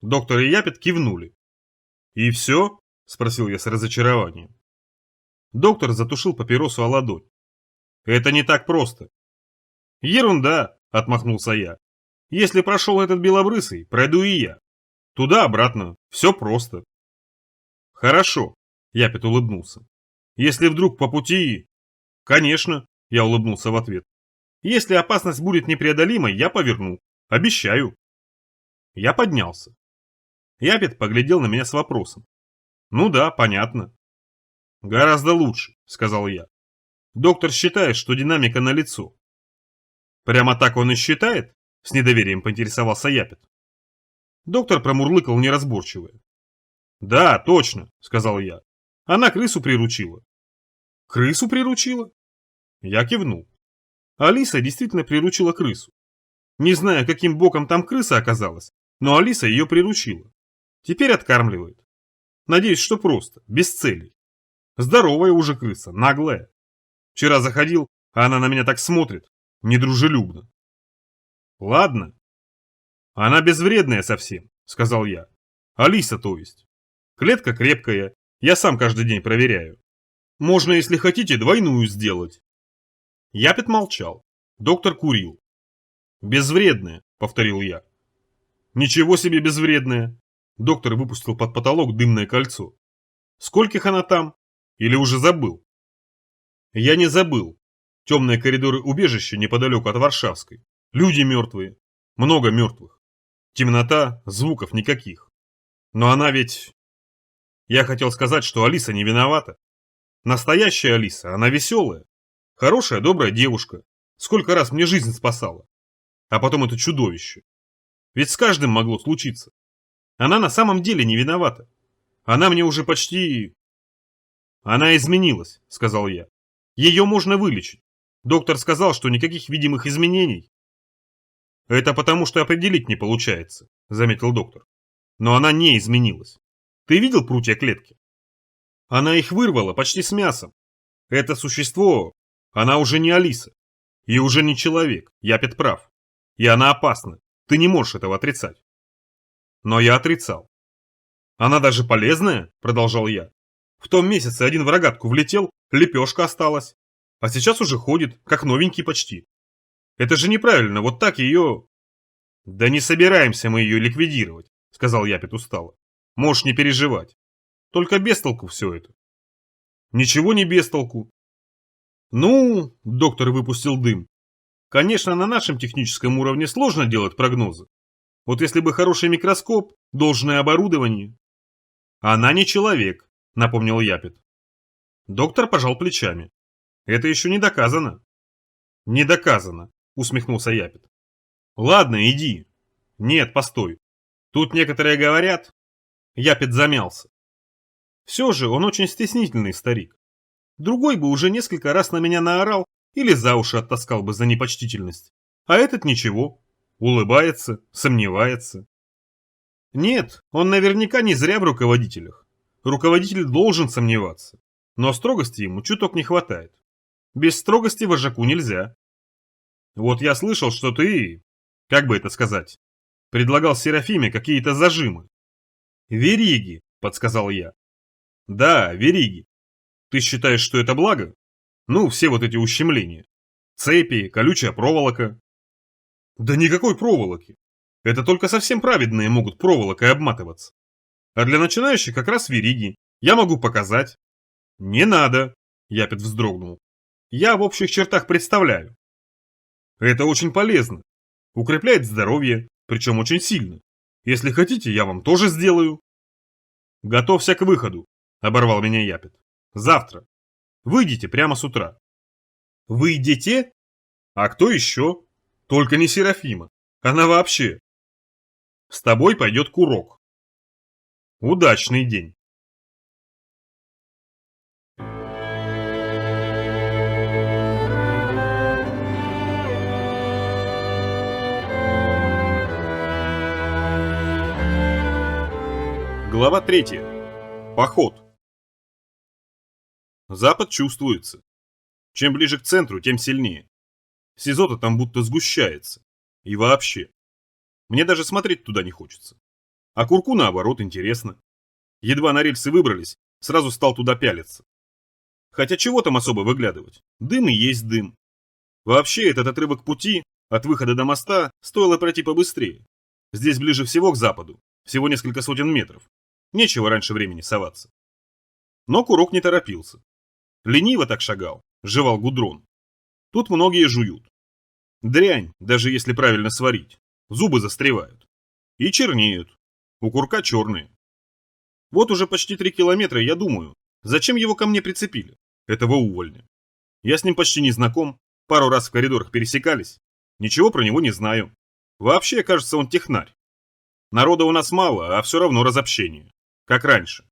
Доктор и Япет кивнули. И все? Спросил я с разочарованием. Доктор затушил папиросу о ладонь. Это не так просто. Ерунда, отмахнулся я. Если прошел этот белобрысый, пройду и я. Туда-обратно, все просто. Хорошо, Япет улыбнулся. Если вдруг по пути... Конечно, я улыбнулся в ответ. Если опасность будет непреодолимой, я поверну. Обещаю. Я поднялся. Япет поглядел на меня с вопросом. Ну да, понятно. Гораздо лучше, сказал я. Доктор считает, что динамика налицо. Прямо так он и считает? С недоверием поинтересовался Япет. Доктор промурлыкал неразборчивое. Да, точно, сказал я. Она крысу приручила. Крысу приручила? Я кивнул. Алиса действительно приручила крысу. Не знаю, каким боком там крыса оказалась, но Алиса ее приручила. Теперь откармливает. Надеюсь, что просто, без целей. Здоровая уже крыса, наглая. Вчера заходил, а она на меня так смотрит, недружелюбно. Ладно. Она безвредная совсем, сказал я. Алиса, то есть. Клетка крепкая, я сам каждый день проверяю. Можно, если хотите, двойную сделать. Япет молчал. Доктор курил. «Безвредная», — повторил я. «Ничего себе безвредная!» Доктор выпустил под потолок дымное кольцо. «Скольких она там? Или уже забыл?» Я не забыл. Темные коридоры убежища неподалеку от Варшавской. Люди мертвые. Много мертвых. Темнота, звуков никаких. Но она ведь... Я хотел сказать, что Алиса не виновата. Настоящая Алиса, она веселая. Хорошая, добрая девушка. Сколько раз мне жизнь спасала. А потом это чудовище. Ведь с каждым могло случиться. Она на самом деле не виновата. Она мне уже почти... Она изменилась, сказал я. Ее можно вылечить. Доктор сказал, что никаких видимых изменений. Это потому, что определить не получается, заметил доктор. Но она не изменилась. Ты видел прутья клетки? Она их вырвала почти с мясом. Это существо, она уже не Алиса. И уже не человек, Япет прав. И она опасна. Ты не можешь этого отрицать. Но я отрицал. Она даже полезная, продолжал я. В том месяце один в рогатку влетел, лепешка осталась. А сейчас уже ходит, как новенький почти. Это же неправильно, вот так ее... Да не собираемся мы ее ликвидировать, сказал Япет устало. Можешь не переживать. Только без толку все это. Ничего не без толку. Ну, доктор выпустил дым. Конечно, на нашем техническом уровне сложно делать прогнозы. Вот если бы хороший микроскоп, должное оборудование. Она не человек, напомнил Япет. Доктор пожал плечами. Это еще не доказано. Не доказано, усмехнулся Япет. Ладно, иди. Нет, постой. Тут некоторые говорят... Япет замялся. Все же он очень стеснительный старик. Другой бы уже несколько раз на меня наорал или за уши оттаскал бы за непочтительность. А этот ничего. Улыбается, сомневается. Нет, он наверняка не зря в руководителях. Руководитель должен сомневаться. Но строгости ему чуток не хватает. Без строгости вожаку нельзя. Вот я слышал, что ты, как бы это сказать, предлагал Серафиме какие-то зажимы. Вериги, подсказал я. Да, вериги. Ты считаешь, что это благо? Ну, все вот эти ущемления. Цепи, колючая проволока. Да никакой проволоки. Это только совсем праведные могут проволокой обматываться. А для начинающих как раз вериги. Я могу показать. Не надо, Япет вздрогнул. Я в общих чертах представляю. Это очень полезно. Укрепляет здоровье, причем очень сильно. Если хотите, я вам тоже сделаю. Готовься к выходу, оборвал меня Япет. Завтра. Выйдите прямо с утра. Выйдете? А кто еще? Только не Серафима. Она вообще. С тобой пойдет Курок. Удачный день. Глава 3. Поход. Запад чувствуется. Чем ближе к центру, тем сильнее. Сизота там будто сгущается. И вообще. Мне даже смотреть туда не хочется. А Курку, наоборот, интересно. Едва на рельсы выбрались, сразу стал туда пялиться. Хотя чего там особо выглядывать? Дым и есть дым. Вообще, этот отрывок пути, от выхода до моста, стоило пройти побыстрее. Здесь ближе всего к западу. Всего несколько сотен метров. Нечего раньше времени соваться. Но Курок не торопился. Лениво так шагал, жевал гудрон. Тут многие жуют. Дрянь, даже если правильно сварить. Зубы застревают. И чернеют. У Курка черные. Вот уже почти 3 километра, я думаю, зачем его ко мне прицепили, этого увольня. Я с ним почти не знаком, пару раз в коридорах пересекались. Ничего про него не знаю. Вообще, кажется, он технарь. Народа у нас мало, а все равно разобщение. Как раньше.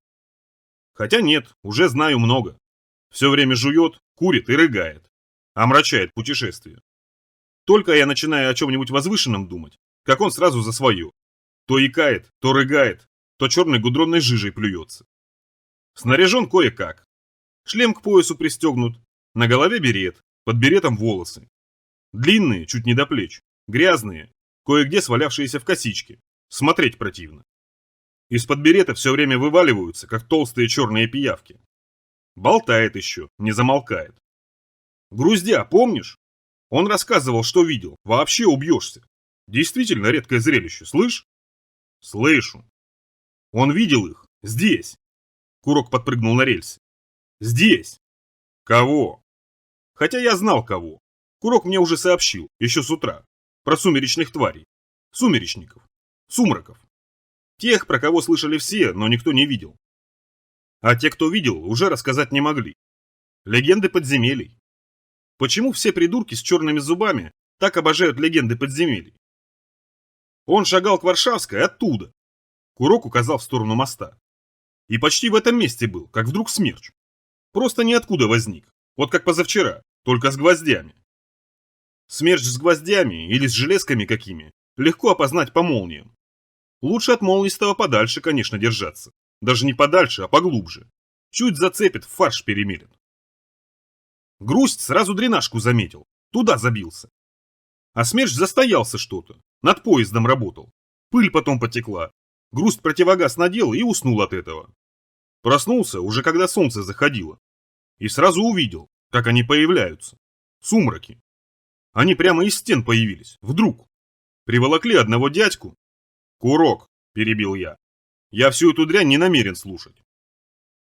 Хотя нет, уже знаю много. Все время жует, курит и рыгает. Омрачает путешествие. Только я начинаю о чем-нибудь возвышенном думать, как он сразу за свое. То икает, то рыгает, то черной гудронной жижей плюется. Снаряжен кое-как. Шлем к поясу пристегнут, на голове берет, под беретом волосы. Длинные, чуть не до плеч, грязные, кое-где свалявшиеся в косички. Смотреть противно. Из-под берета все время вываливаются, как толстые черные пиявки. Болтает еще, не замолкает. Груздя, помнишь? Он рассказывал, что видел. Вообще убьешься. Действительно редкое зрелище, слышь? Слышу. Он видел их. Здесь. Курок подпрыгнул на рельсы. Здесь. Кого? Хотя я знал кого. Курок мне уже сообщил, еще с утра. Про сумеречных тварей. Сумеречников. Сумраков. Тех, про кого слышали все, но никто не видел. А те, кто видел, уже рассказать не могли. Легенды подземелий. Почему все придурки с черными зубами так обожают легенды подземелий? Он шагал к Варшавской оттуда. Курок указал в сторону моста. И почти в этом месте был, как вдруг смерч. Просто ниоткуда возник. Вот как позавчера, только с гвоздями. Смерч с гвоздями или с железками какими легко опознать по молниям. Лучше от молнистого подальше, конечно, держаться. Даже не подальше, а поглубже. Чуть зацепит, в фарш перемелет. Грусть сразу дренажку заметил. Туда забился. А смерч застоялся что-то. Над поездом работал. Пыль потом потекла. Грусть противогаз надел и уснул от этого. Проснулся уже когда солнце заходило. И сразу увидел, как они появляются. Сумраки. Они прямо из стен появились. Вдруг. Приволокли одного дядьку. «Курок», – перебил я. «Я всю эту дрянь не намерен слушать».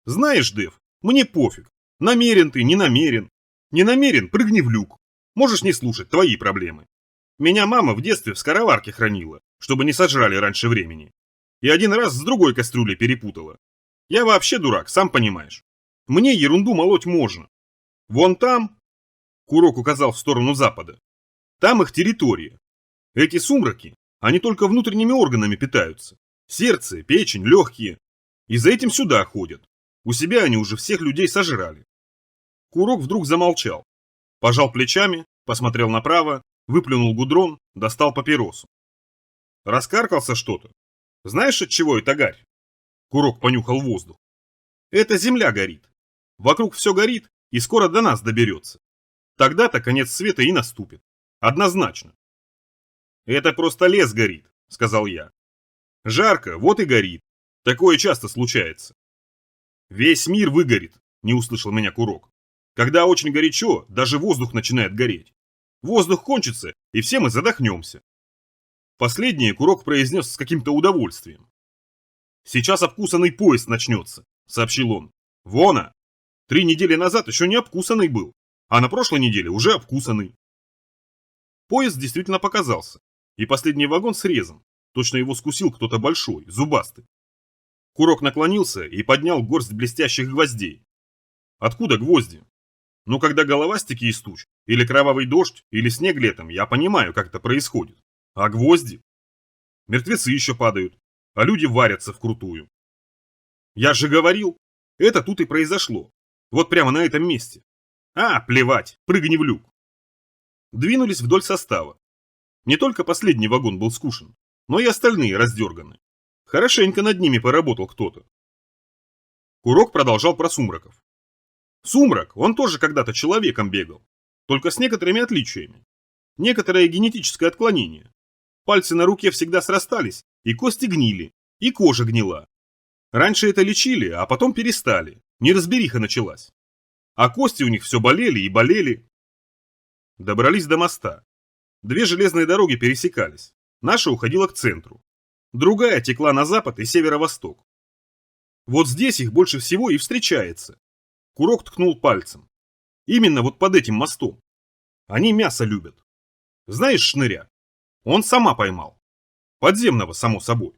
«Знаешь, Дэв, мне пофиг. Намерен ты, не намерен. Не намерен, прыгни в люк. Можешь не слушать, твои проблемы. Меня мама в детстве в скороварке хранила, чтобы не сожрали раньше времени. И один раз с другой кастрюлей перепутала. Я вообще дурак, сам понимаешь. Мне ерунду молоть можно. Вон там...» Курок указал в сторону запада. «Там их территория. Эти сумраки, они только внутренними органами питаются. Сердце, печень, легкие. И за этим сюда ходят. У себя они уже всех людей сожрали». Курок вдруг замолчал. Пожал плечами, посмотрел направо, выплюнул гудрон, достал папиросу. «Раскаркался что-то? Знаешь, от чего это гарь?» Курок понюхал воздух. «Это земля горит. Вокруг все горит и скоро до нас доберется. Тогда-то конец света и наступит. Однозначно». «Это просто лес горит», — сказал я. «Жарко, вот и горит. Такое часто случается». «Весь мир выгорит», — не услышал меня Курок. «Когда очень горячо, даже воздух начинает гореть. Воздух кончится, и все мы задохнемся». Последнее Курок произнес с каким-то удовольствием. «Сейчас обкусанный поезд начнется», — сообщил он. «Вон! 3 недели назад еще не обкусанный был, а на прошлой неделе уже обкусанный». Поезд действительно показался, и последний вагон срезан. Точно его скусил кто-то большой, зубастый. Курок наклонился и поднял горсть блестящих гвоздей. Откуда гвозди? Ну, когда головастики из туч, или кровавый дождь, или снег летом, я понимаю, как это происходит. А гвозди? Мертвецы еще падают, а люди варятся вкрутую. Я же говорил, это тут и произошло. Вот прямо на этом месте. А, плевать, прыгни в люк. Двинулись вдоль состава. Не только последний вагон был скушен, но и остальные раздерганы. Хорошенько над ними поработал кто-то. Курок продолжал про сумраков. Сумрак, он тоже когда-то человеком бегал, только с некоторыми отличиями. Некоторое генетическое отклонение. Пальцы на руке всегда срастались, и кости гнили, и кожа гнила. Раньше это лечили, а потом перестали, неразбериха началась. А кости у них все болели и болели. Добрались до моста. 2 железные дороги пересекались. Наша уходила к центру. Другая текла на запад и северо-восток. Вот здесь их больше всего и встречается. Курок ткнул пальцем. Именно вот под этим мостом. Они мясо любят. Знаешь шныря? Он сама поймал. Подземного, само собой.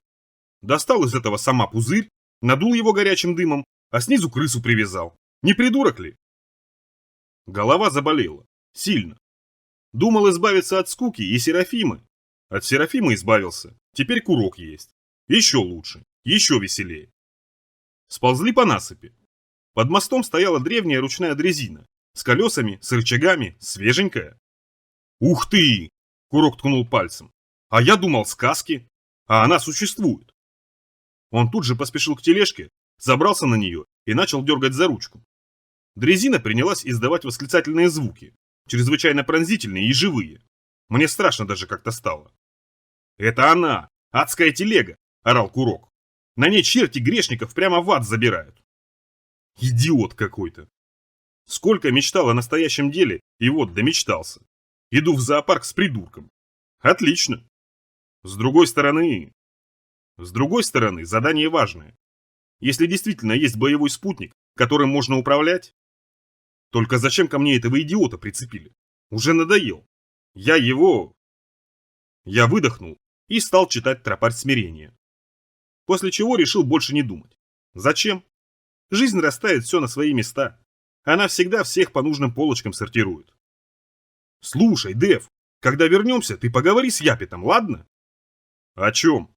Достал из этого сама пузырь, надул его горячим дымом, а снизу крысу привязал. Не придурок ли? Голова заболела. Сильно. Думал избавиться от скуки и Серафимы. От Серафимы избавился. Теперь Курок есть. Еще лучше. Еще веселее. Сползли по насыпи. Под мостом стояла древняя ручная дрезина. С колесами, с рычагами, свеженькая. Ух ты! Курок ткнул пальцем. А я думал, сказки. А она существует. Он тут же поспешил к тележке, забрался на нее и начал дергать за ручку. Дрезина принялась издавать восклицательные звуки, чрезвычайно пронзительные и живые. Мне страшно даже как-то стало. «Это она! Адская телега!» – орал Курок. «На ней черти грешников прямо в ад забирают!» Идиот какой-то! Сколько мечтал о настоящем деле, и вот домечтался. Иду в зоопарк с придурком. Отлично! С другой стороны, задание важное. Если действительно есть боевой спутник, которым можно управлять... Только зачем ко мне этого идиота прицепили? Уже надоел. Я выдохнул и стал читать тропарь смирения. После чего решил больше не думать. Зачем? Жизнь расставит все на свои места. Она всегда всех по нужным полочкам сортирует. Слушай, Дэв, когда вернемся, ты поговори с Япетом, ладно? О чем?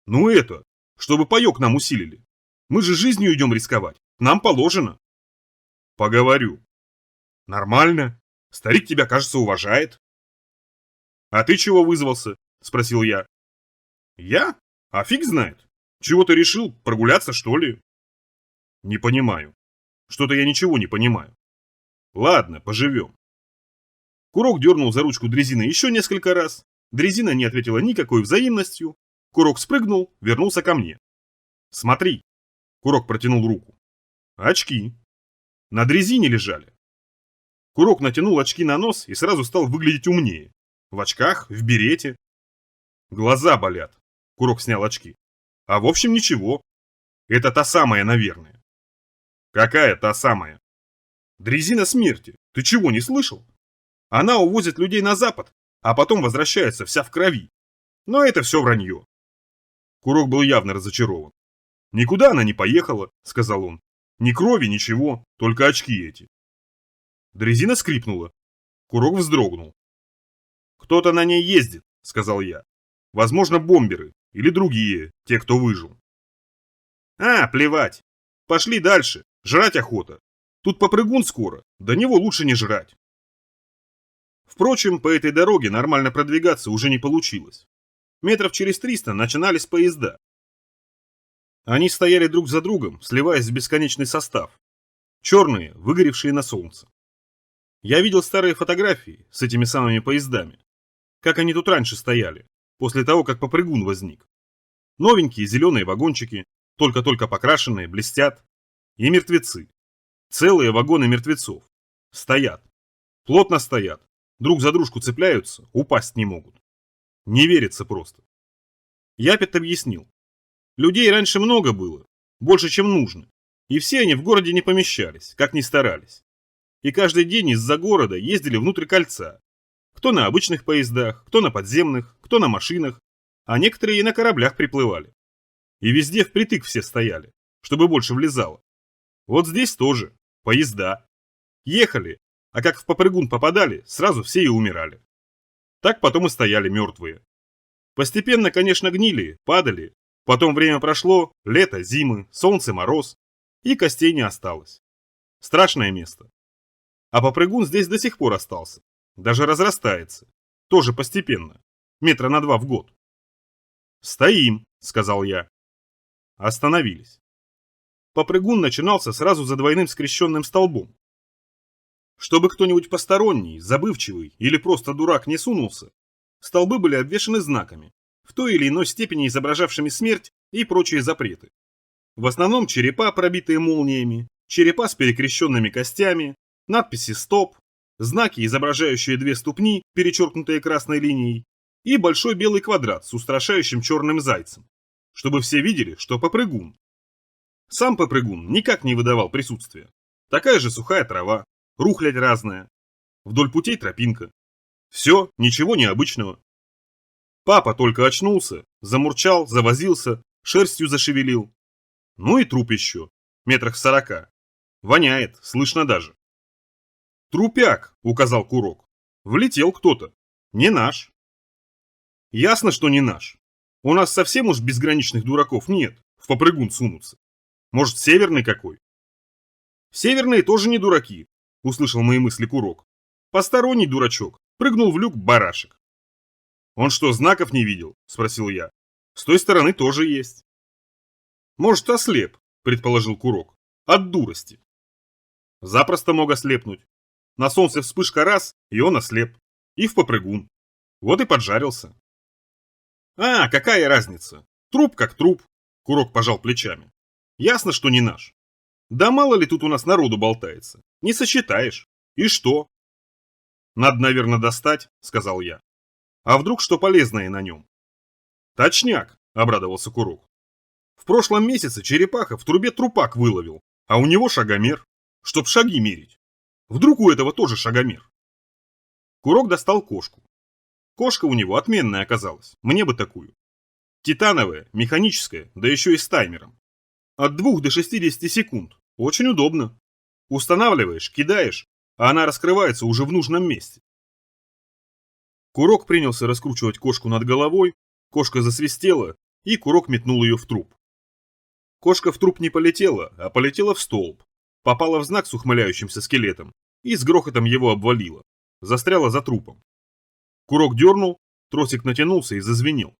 Ну это, чтобы паёк нам усилили. Мы же жизнью идем рисковать. Нам положено. Поговорю. Нормально. Старик тебя, кажется, уважает. А ты чего вызвался? Спросил я. Я? А фиг знает. Чего ты решил? Прогуляться, что ли? Не понимаю. Что-то я ничего не понимаю. Ладно, поживем. Курок дернул за ручку дрезины еще несколько раз. Дрезина не ответила никакой взаимностью. Курок спрыгнул, вернулся ко мне. Смотри. Курок протянул руку. Очки. На дрезине лежали. Курок натянул очки на нос и сразу стал выглядеть умнее. В очках, в берете. Глаза болят. Курок снял очки. А в общем ничего. Это та самая, наверное. Какая та самая? Дрезина смерти. Ты чего, не слышал? Она увозит людей на запад, а потом возвращается вся в крови. Но это все вранье. Курок был явно разочарован. «Никуда она не поехала», — сказал он. «Ни крови, ничего, только очки эти». Дрезина скрипнула. Курок вздрогнул. «Кто-то на ней ездит», — сказал я. «Возможно, бомберы или другие, те, кто выжил». «А, плевать. Пошли дальше, жрать охота. Тут попрыгун скоро, до него лучше не жрать». Впрочем, по этой дороге нормально продвигаться уже не получилось. Метров через 300 начинались поезда. Они стояли друг за другом, сливаясь в бесконечный состав. Черные, выгоревшие на солнце. Я видел старые фотографии с этими самыми поездами. Как они тут раньше стояли, после того, как попрыгун возник. Новенькие зеленые вагончики, только-только покрашенные, блестят. И мертвецы. Целые вагоны мертвецов. Стоят. Плотно стоят. Друг за дружку цепляются, упасть не могут. Не верится просто. Япет объяснил. Людей раньше много было, больше, чем нужно. И все они в городе не помещались, как ни старались. И каждый день из-за города ездили внутрь кольца. Кто на обычных поездах, кто на подземных, кто на машинах, а некоторые и на кораблях приплывали. И везде впритык все стояли, чтобы больше влезало. Вот здесь тоже. Поезда. Ехали, а как в попрыгун попадали, сразу все и умирали. Так потом и стояли мертвые. Постепенно, конечно, гнили, падали. Потом время прошло, лето, зимы, солнце, мороз. И костей не осталось. Страшное место. А попрыгун здесь до сих пор остался. Даже разрастается. Тоже постепенно. Метра на 2 в год. «Стоим», — сказал я. Остановились. Попрыгун начинался сразу за двойным скрещенным столбом. Чтобы кто-нибудь посторонний, забывчивый или просто дурак не сунулся, столбы были обвешаны знаками, в той или иной степени изображавшими смерть и прочие запреты. В основном черепа, пробитые молниями, черепа с перекрещенными костями, надписи «Стоп», знаки, изображающие 2 ступни, перечеркнутые красной линией, и большой белый квадрат с устрашающим черным зайцем, чтобы все видели, что попрыгун. Сам попрыгун никак не выдавал присутствия. Такая же сухая трава, рухлядь разная. Вдоль путей тропинка. Все, ничего необычного. Папа только очнулся, замурчал, завозился, шерстью зашевелил. Ну и труп еще, метрах в 40. Воняет, слышно даже. «Трупяк», — указал Курок. «Влетел кто-то. Не наш». «Ясно, что не наш. У нас совсем уж безграничных дураков нет, в попрыгун сунуться. Может, северный какой?» «Северные тоже не дураки. услышал мои мысли Курок. Посторонний дурачок, прыгнул в люк барашек. Он что, знаков не видел? Спросил я. С той стороны тоже есть. Может, ослеп, предположил Курок. От дурости. Запросто мог ослепнуть. На солнце вспышка раз, и он ослеп. И в попрыгун. Вот и поджарился. А, какая разница? Труп как труп. Курок пожал плечами. Ясно, что не наш. Да мало ли тут у нас народу болтается. Не сосчитаешь. И что? Надо, наверное, достать, сказал я. А вдруг что полезное на нем? Точняк, обрадовался Курок. В прошлом месяце черепаха в трубе трупак выловил, а у него шагомер, чтоб шаги мерить. Вдруг у этого тоже шагомер? Курок достал кошку. Кошка у него отменная оказалась, мне бы такую. Титановая, механическая, да еще и с таймером. От 2 до 60 секунд. Очень удобно. Устанавливаешь, кидаешь, а она раскрывается уже в нужном месте. Курок принялся раскручивать кошку над головой, кошка засвистела, и Курок метнул ее в труп. Кошка в труп не полетела, а полетела в столб, попала в знак с ухмыляющимся скелетом и с грохотом его обвалила, застряла за трупом. Курок дернул, тросик натянулся и зазвенел.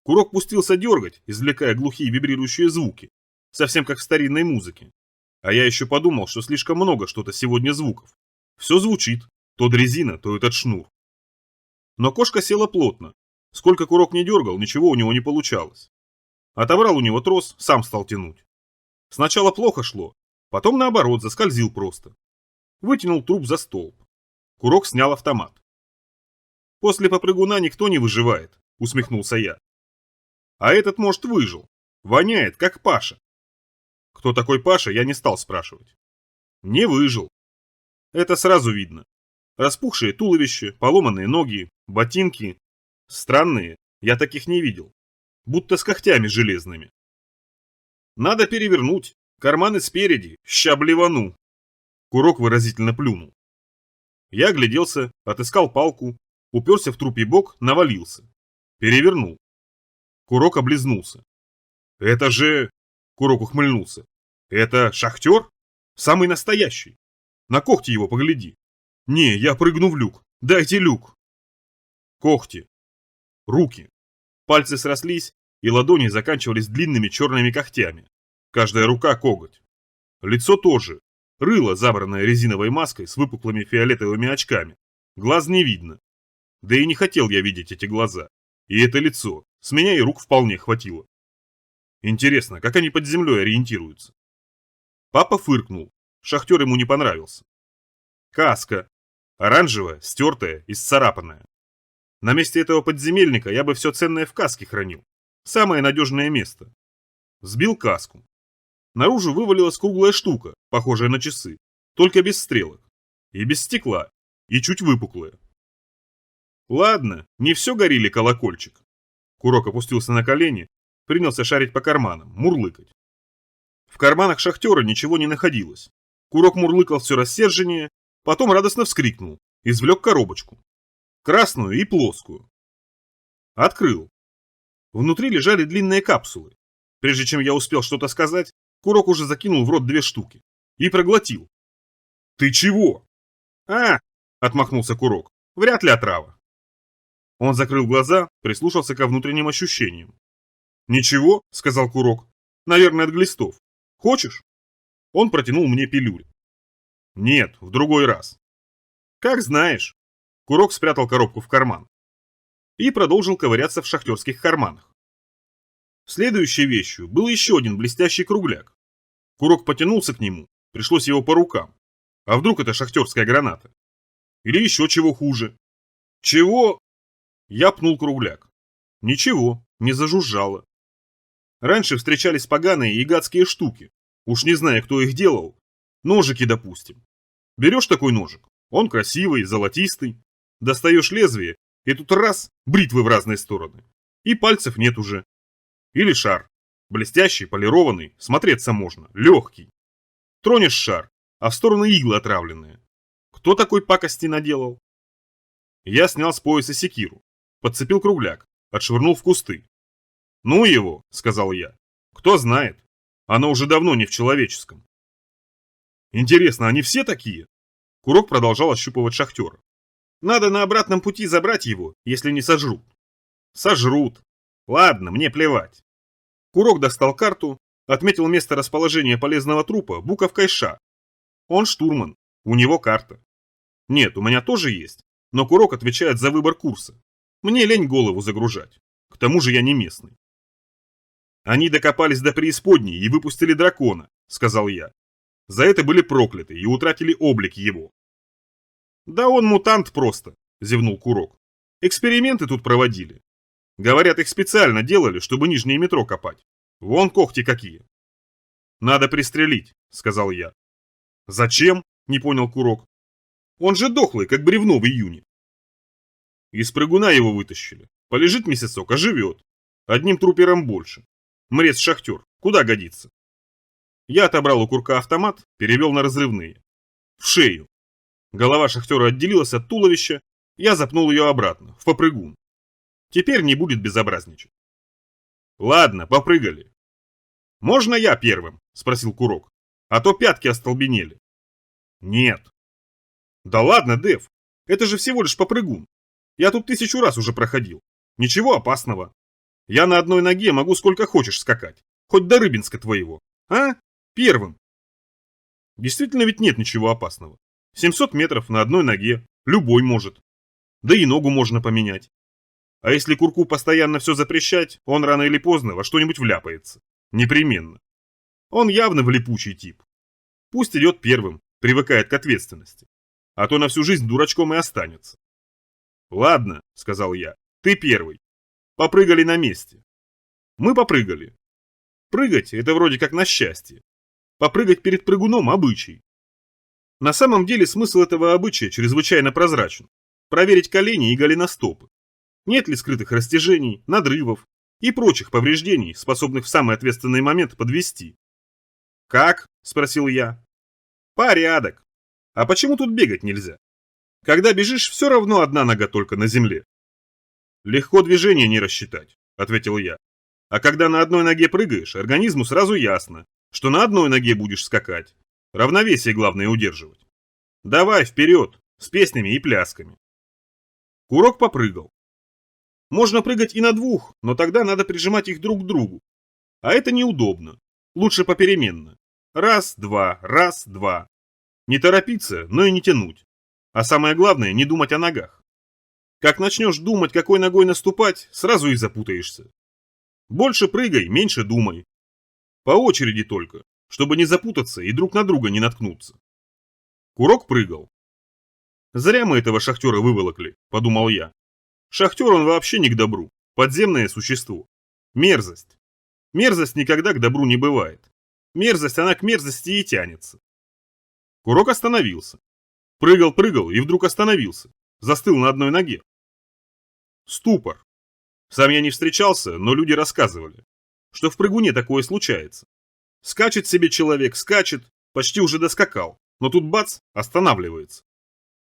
Курок пустился дергать, извлекая глухие вибрирующие звуки, совсем как в старинной музыке. А я еще подумал, что слишком много что-то сегодня звуков. Все звучит, то дрезина, то этот шнур. Но кошка села плотно. Сколько Курок не дергал, ничего у него не получалось. Отобрал у него трос, сам стал тянуть. Сначала плохо шло, потом наоборот заскользил просто. Вытянул труп за столб. Курок снял автомат. После попрыгуна никто не выживает, усмехнулся я. А этот, может, выжил. Воняет, как Паша. Кто такой Паша, я не стал спрашивать. Не выжил. Это сразу видно. Распухшее туловище, поломанные ноги, ботинки. Странные, я таких не видел. Будто с когтями железными. Надо перевернуть. Карманы спереди, ща блевану. Курок выразительно плюнул. Я огляделся, отыскал палку, уперся в трупий бок, навалился. Перевернул. Курок облизнулся. Это же... Курок ухмыльнулся. Это шахтер? Самый настоящий. На когти его погляди. Не, я прыгну в люк. Дайте люк. Когти. Руки. Пальцы срослись, и ладони заканчивались длинными черными когтями. Каждая рука коготь. Лицо тоже. Рыло, забранное резиновой маской с выпуклыми фиолетовыми очками. Глаз не видно. Да и не хотел я видеть эти глаза. И это лицо. С меня и рук вполне хватило. Интересно, как они под землей ориентируются? Папа фыркнул. Шахтер ему не понравился. Каска. Оранжевая, стертая, исцарапанная. На месте этого подземельника я бы все ценное в каске хранил. Самое надежное место. Сбил каску. Наружу вывалилась круглая штука, похожая на часы, только без стрелок. И без стекла. И чуть выпуклая. Ладно, не все горели колокольчик. Курок опустился на колени, принялся шарить по карманам, мурлыкать. В карманах шахтера ничего не находилось. Курок мурлыкал все рассерженнее, потом радостно вскрикнул, извлек коробочку. Красную и плоскую. Открыл. Внутри лежали длинные капсулы. Прежде чем я успел что-то сказать, Курок уже закинул в рот 2 штуки. И проглотил. «Ты чего?» «А!» – отмахнулся Курок. «Вряд ли отрава». Он закрыл глаза, прислушался ко внутренним ощущениям. «Ничего», – сказал Курок. «Наверное, от глистов. Хочешь?» Он протянул мне пилюль. «Нет, в другой раз». «Как знаешь». Курок спрятал коробку в карман. И продолжил ковыряться в шахтерских карманах. Следующей вещью был еще один блестящий кругляк. Курок потянулся к нему, пришлось его по рукам. А вдруг это шахтерская граната? Или еще чего хуже? Чего? Я пнул кругляк. Ничего, не зажужжало. Раньше встречались поганые и гадские штуки. Уж не знаю, кто их делал. Ножики, допустим. Берешь такой ножик, он красивый, золотистый. Достаешь лезвие, и тут раз, бритвы в разные стороны. И пальцев нет уже. Или шар. Блестящий, полированный, смотреться можно, легкий. Тронешь шар, а в сторону иглы отравленные. Кто такой пакости наделал? Я снял с пояса секиру, подцепил кругляк, отшвырнул в кусты. «Ну его», — сказал я. «Кто знает, оно уже давно не в человеческом». «Интересно, они все такие?» Курок продолжал ощупывать шахтера. Надо на обратном пути забрать его, если не сожрут. Сожрут. Ладно, мне плевать. Курок достал карту, отметил место расположения полезного трупа буковкой «Ш». Он штурман, у него карта. Нет, у меня тоже есть, но Курок отвечает за выбор курса. Мне лень голову загружать. К тому же я не местный. Они докопались до преисподней и выпустили дракона, сказал я. За это были прокляты и утратили облик его. Да он мутант просто, зевнул Курок. Эксперименты тут проводили. Говорят, их специально делали, чтобы нижнее метро копать. Вон когти какие. Надо пристрелить, сказал я. Зачем? Не понял Курок. Он же дохлый, как бревно в июне. Из прыгуна его вытащили. Полежит месяцок, оживет. Одним трупером больше. Мрез-шахтер. Куда годится? Я отобрал у Курка автомат, перевел на разрывные. В шею. Голова шахтера отделилась от туловища, я запнул ее обратно, в попрыгун. Теперь не будет безобразничать. Ладно, попрыгали. Можно я первым? Спросил Курок. А то пятки остолбенели. Нет. Да ладно, Дэв, это же всего лишь попрыгун. Я тут 1000 раз уже проходил. Ничего опасного. Я на одной ноге могу сколько хочешь скакать. Хоть до Рыбинска твоего. А? Первым. Действительно ведь нет ничего опасного. 700 метров на одной ноге. Любой может. Да и ногу можно поменять. А если Курку постоянно все запрещать, он рано или поздно во что-нибудь вляпается. Непременно. Он явно влипучий тип. Пусть идет первым, привыкает к ответственности. А то на всю жизнь дурачком и останется. Ладно, сказал я, ты первый. Попрыгали на месте. Мы попрыгали. Прыгать – это вроде как на счастье. Попрыгать перед прыгуном – обычай. На самом деле смысл этого обычая чрезвычайно прозрачен. Проверить колени и голеностопы. Нет ли скрытых растяжений, надрывов и прочих повреждений, способных в самый ответственный момент подвести. «Как?» – спросил я. «Порядок. А почему тут бегать нельзя? Когда бежишь, все равно одна нога только на земле». «Легко движение не рассчитать», – ответил я. «А когда на одной ноге прыгаешь, организму сразу ясно, что на одной ноге будешь скакать. Равновесие главное удерживать. Давай вперед, с песнями и плясками». Курок попрыгал. Можно прыгать и на двух, но тогда надо прижимать их друг к другу. А это неудобно. Лучше попеременно. Раз, два, раз, два. Не торопиться, но и не тянуть. А самое главное, не думать о ногах. Как начнешь думать, какой ногой наступать, сразу и запутаешься. Больше прыгай, меньше думай. По очереди только, чтобы не запутаться и друг на друга не наткнуться. Курок прыгал. Зря мы этого шахтера выволокли, подумал я. Шахтер он вообще не к добру, подземное существо. Мерзость. Мерзость никогда к добру не бывает. Мерзость, она к мерзости и тянется. Курок остановился. Прыгал и вдруг остановился. Застыл на одной ноге. Ступор. Сам я не встречался, но люди рассказывали, что в прыгуне такое случается. Скачет себе человек, скачет, почти уже доскакал, но тут бац, останавливается.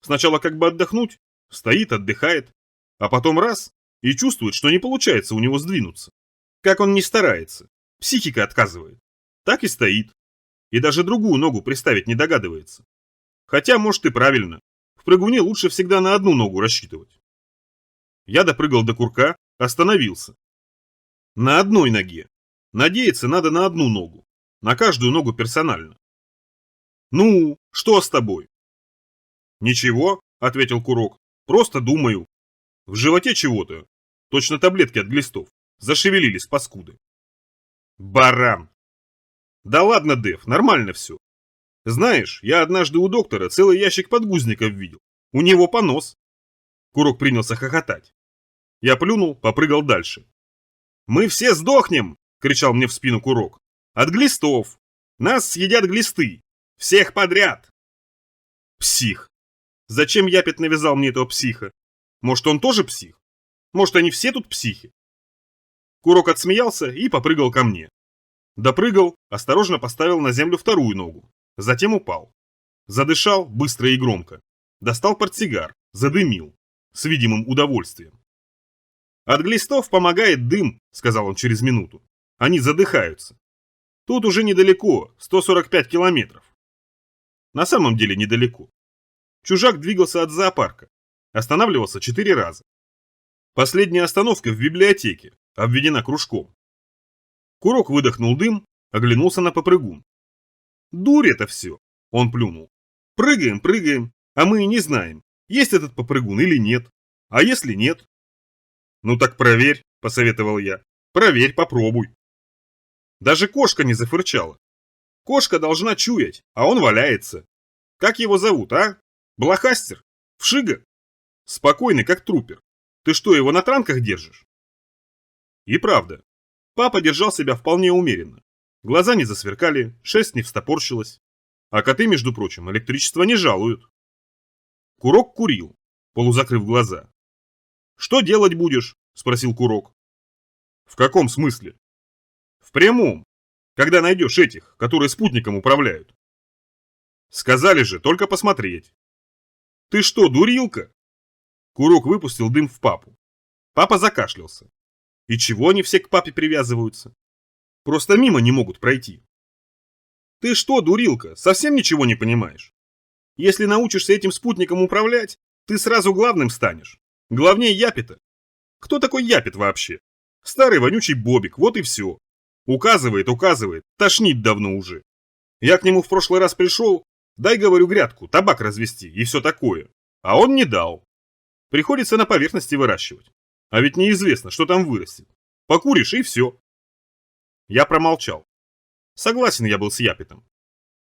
Сначала как бы отдохнуть, стоит, отдыхает, а потом раз, и чувствует, что не получается у него сдвинуться. Как он не старается, психика отказывает. Так и стоит. И даже другую ногу приставить не догадывается. Хотя, может, и правильно. В прыгуне лучше всегда на одну ногу рассчитывать. Я допрыгал до Курка, остановился. На одной ноге. Надеяться надо на одну ногу. На каждую ногу персонально. «Ну, что с тобой?» «Ничего», — ответил Курок. «Просто думаю. В животе чего-то. Точно таблетки от глистов. Зашевелились паскуды». «Баран!» «Да ладно, Дэв, нормально все. Знаешь, я однажды у доктора целый ящик подгузников видел. У него понос». Курок принялся хохотать. Я плюнул, попрыгал дальше. «Мы все сдохнем!» — кричал мне в спину Курок. «От глистов! Нас съедят глисты! Всех подряд!» Псих! Зачем Япет навязал мне этого психа? Может, он тоже псих? Может, они все тут психи? Курок отсмеялся и попрыгал ко мне. Допрыгал, осторожно поставил на землю вторую ногу. Затем упал. Задышал быстро и громко. Достал портсигар, задымил. С видимым удовольствием. «От глистов помогает дым», — сказал он через минуту. «Они задыхаются. Тут уже недалеко, 145 километров». На самом деле недалеко. Чужак двигался от зоопарка. Останавливался 4 раза. Последняя остановка в библиотеке, обведена кружком. Курок выдохнул дым, оглянулся на попрыгун. «Дурь это все!» – он плюнул. «Прыгаем, прыгаем, а мы и не знаем, есть этот попрыгун или нет. А если нет?» «Ну так проверь», – посоветовал я. «Проверь, попробуй». Даже кошка не зафырчала. Кошка должна чуять, а он валяется. Как его зовут, а? Блохастер? Вшига? Спокойный, как трупер. Ты что, его на транках держишь? И правда. Папа держал себя вполне умеренно. Глаза не засверкали, шерсть не встопорщилась. А коты, между прочим, электричество не жалуют. Курок курил, полузакрыв глаза. «Что делать будешь?» – спросил Курок. «В каком смысле?» «В прямом. Когда найдешь этих, которые спутником управляют». «Сказали же, только посмотреть». «Ты что, дурилка?» Курок выпустил дым в папу. Папа закашлялся. И чего они все к папе привязываются? Просто мимо не могут пройти. «Ты что, дурилка, совсем ничего не понимаешь? Если научишься этим спутником управлять, ты сразу главным станешь. Главнее Япита. Кто такой Япит вообще? Старый вонючий Бобик, вот и все. Указывает, тошнит давно уже. Я к нему в прошлый раз пришел, дай, говорю, грядку, табак развести и все такое. А он не дал. Приходится на поверхности выращивать. А ведь неизвестно, что там вырастет. Покуришь и все». Я промолчал. Согласен я был с Япитом.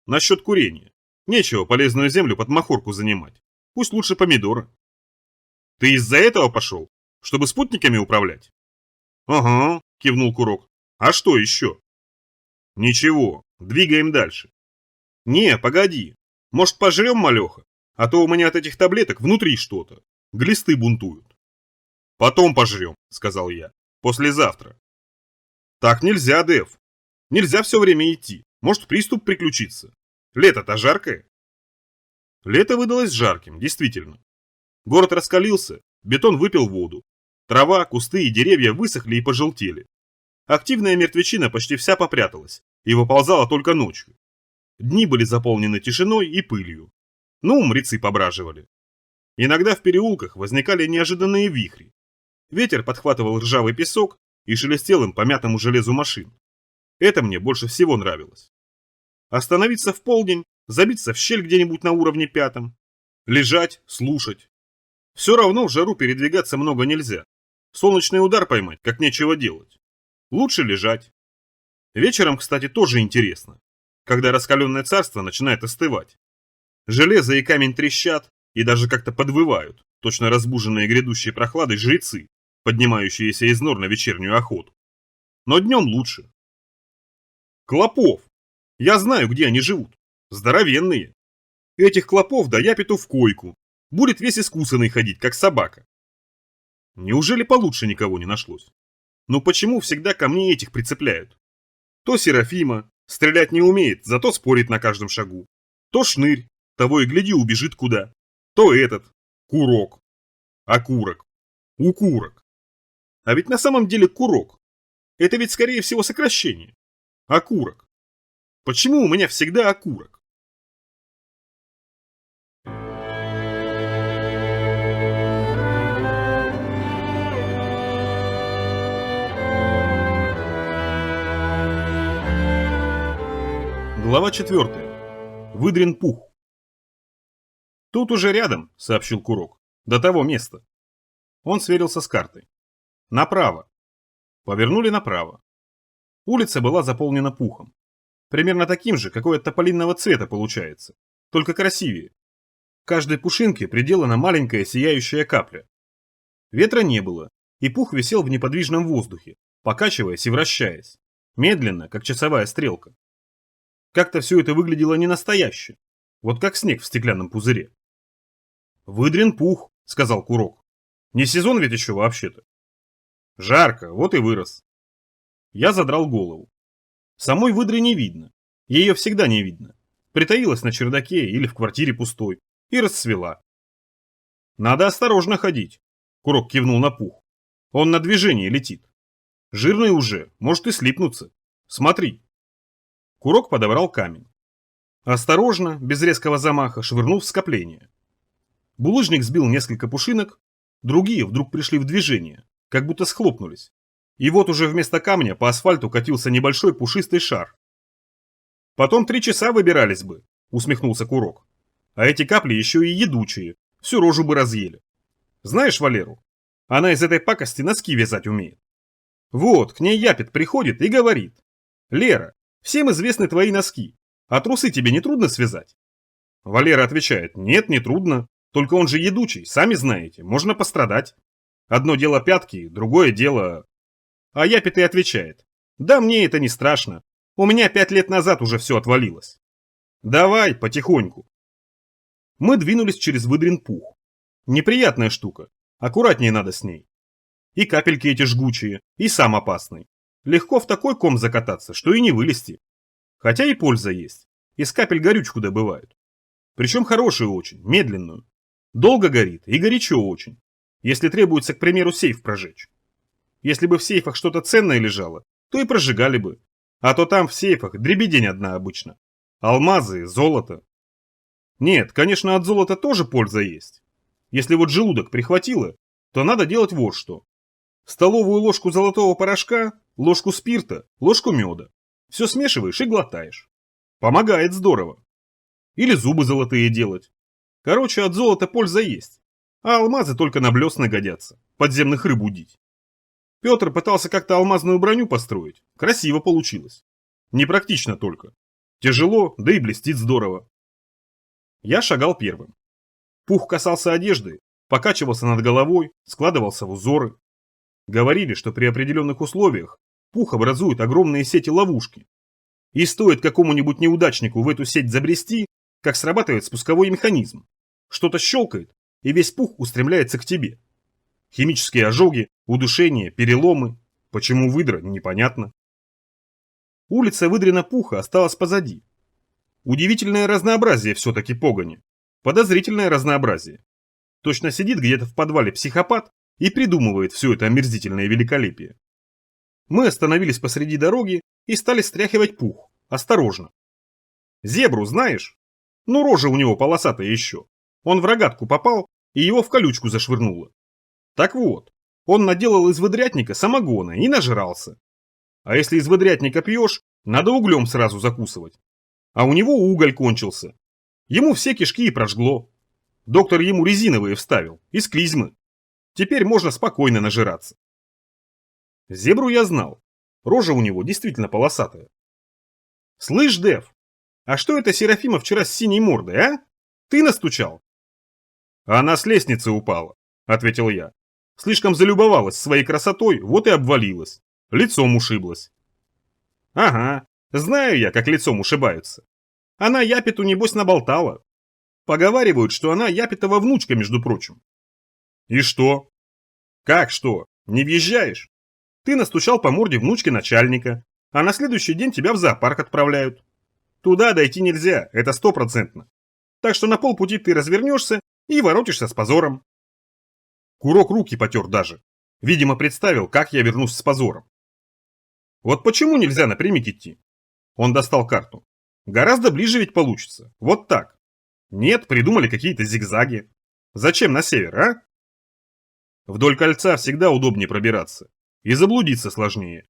Насчет курения. Нечего полезную землю под махорку занимать. Пусть лучше помидоры. Ты из-за этого пошел? Чтобы спутниками управлять? Ага, кивнул Курок. А что еще? Ничего, двигаем дальше. Не, погоди. Может, пожрем, малеха? А то у меня от этих таблеток внутри что-то. Глисты бунтуют. Потом пожрем, сказал я. Послезавтра. Так нельзя, Дэв. Нельзя все время идти. Может, приступ приключится. Лето-то жаркое. Лето выдалось жарким, действительно. Город раскалился, бетон выпил воду. Трава, кусты и деревья высохли и пожелтели. Активная мертвечина почти вся попряталась и выползала только ночью. Дни были заполнены тишиной и пылью. Ну, мрецы пображивали. Иногда в переулках возникали неожиданные вихри. Ветер подхватывал ржавый песок и шелестел им по мятому железу машин. Это мне больше всего нравилось. Остановиться в полдень, забиться в щель где-нибудь на уровне 5, лежать, слушать. Все равно в жару передвигаться много нельзя. Солнечный удар поймать, как нечего делать. Лучше лежать. Вечером, кстати, тоже интересно, когда раскаленное царство начинает остывать. Железо и камень трещат и даже как-то подвывают, точно разбуженные грядущей прохладой жрецы, поднимающиеся из нор на вечернюю охоту. Но днем лучше. Клопов. Я знаю, где они живут. Здоровенные. Этих клопов да Япиту в койку. Будет весь искусанный ходить, как собака. Неужели получше никого не нашлось? Ну почему всегда ко мне этих прицепляют? То Серафима, стрелять не умеет, зато спорит на каждом шагу. То Шнырь, того и гляди убежит куда. То этот, Курок. Окурок. Укурок. А ведь на самом деле Курок. Это ведь скорее всего сокращение. Окурок. Почему у меня всегда окурок? Глава 4. Выдрин пух. Тут уже рядом, сообщил Курок. До того места. Он сверился с картой. Направо. Повернули направо. Улица была заполнена пухом. Примерно таким же, какой от тополинного цвета получается. Только красивее. К каждой пушинке приделана маленькая сияющая капля. Ветра не было, и пух висел в неподвижном воздухе, покачиваясь и вращаясь. Медленно, как часовая стрелка. Как-то все это выглядело не настояще. Вот как снег в стеклянном пузыре. «Выдрин пух», — сказал Курок. «Не сезон ведь еще вообще-то». «Жарко, вот и вырос». Я задрал голову. Самой выдры не видно. Ее всегда не видно. Притаилась на чердаке или в квартире пустой. И расцвела. «Надо осторожно ходить», — Курок кивнул на пух. «Он на движении летит. Жирный уже, может и слипнуться. Смотри». Курок подобрал камень. Осторожно, без резкого замаха, швырнул в скопление. Булыжник сбил несколько пушинок, другие вдруг пришли в движение, как будто схлопнулись. И вот уже вместо камня по асфальту катился небольшой пушистый шар. «Потом 3 часа выбирались бы», — усмехнулся Курок. «А эти капли еще и едучие, всю рожу бы разъели. Знаешь Валеру? Она из этой пакости носки вязать умеет. Вот, к ней Япет приходит и говорит: Лера, всем известны твои носки, а трусы тебе не трудно связать?» Валера отвечает: «Нет, не трудно, только он же едучий, сами знаете, можно пострадать. Одно дело пятки, другое дело...» А Япет и отвечает: «Да мне это не страшно, у меня 5 лет назад уже все отвалилось. Давай, потихоньку». Мы двинулись через выдрин пух. Неприятная штука, аккуратнее надо с ней. И капельки эти жгучие, и сам опасный. Легко в такой ком закататься, что и не вылезти. Хотя и польза есть. Из капель горючку добывают. Причем хорошую очень, медленную. Долго горит и горячо очень. Если требуется, к примеру, сейф прожечь. Если бы в сейфах что-то ценное лежало, то и прожигали бы. А то там в сейфах дребедень одна обычно. Алмазы, золото. Нет, конечно, от золота тоже польза есть. Если вот желудок прихватило, то надо делать вот что. Столовую ложку золотого порошка, ложку спирта, ложку меда. Все смешиваешь и глотаешь. Помогает здорово. Или зубы золотые делать. Короче, от золота польза есть. А алмазы только на блесны годятся. Подземных рыб удить. Петр пытался как-то алмазную броню построить. Красиво получилось. Непрактично только. Тяжело, да и блестит здорово. Я шагал первым. Пух касался одежды, покачивался над головой, складывался в узоры. Говорили, что при определенных условиях пух образует огромные сети-ловушки. И стоит какому-нибудь неудачнику в эту сеть забрести, как срабатывает спусковой механизм. Что-то щелкает, и весь пух устремляется к тебе. Химические ожоги, удушения, переломы. Почему выдра, непонятно. Улица выдрена пуха осталась позади. Удивительное разнообразие все-таки погони. Подозрительное разнообразие. Точно сидит где-то в подвале психопат и придумывает все это омерзительное великолепие. Мы остановились посреди дороги и стали стряхивать пух. Осторожно. Зебру знаешь? Ну, рожа у него полосатая еще. Он в рогатку попал, и его в колючку зашвырнуло. Так вот, он наделал из выдрятника самогона и нажрался. А если из выдрятника пьешь, надо углем сразу закусывать. А у него уголь кончился. Ему все кишки и прожгло. Доктор ему резиновые вставил, из клизмы. Теперь можно спокойно нажираться. Зебру я знал. Рожа у него действительно полосатая. Слышь, Дэв, а что это Серафима вчера с синей мордой, а? Ты настучал? Она с лестницы упала, ответил я. Слишком залюбовалась своей красотой, вот и обвалилась. Лицом ушиблась. Ага, знаю я, как лицом ушибаются. Она Япету, небось, наболтала. Поговаривают, что она Япетова внучка, между прочим. И что? Как что? Не въезжаешь? Ты настучал по морде внучки начальника, а на следующий день тебя в зоопарк отправляют. Туда дойти нельзя, это 100%. Так что на полпути ты развернешься и воротишься с позором. Курок руки потер даже. Видимо, представил, как я вернусь с позором. Вот почему нельзя напрямик идти? Он достал карту. Гораздо ближе ведь получится. Вот так. Нет, придумали какие-то зигзаги. Зачем на север, а? Вдоль кольца всегда удобнее пробираться. И заблудиться сложнее.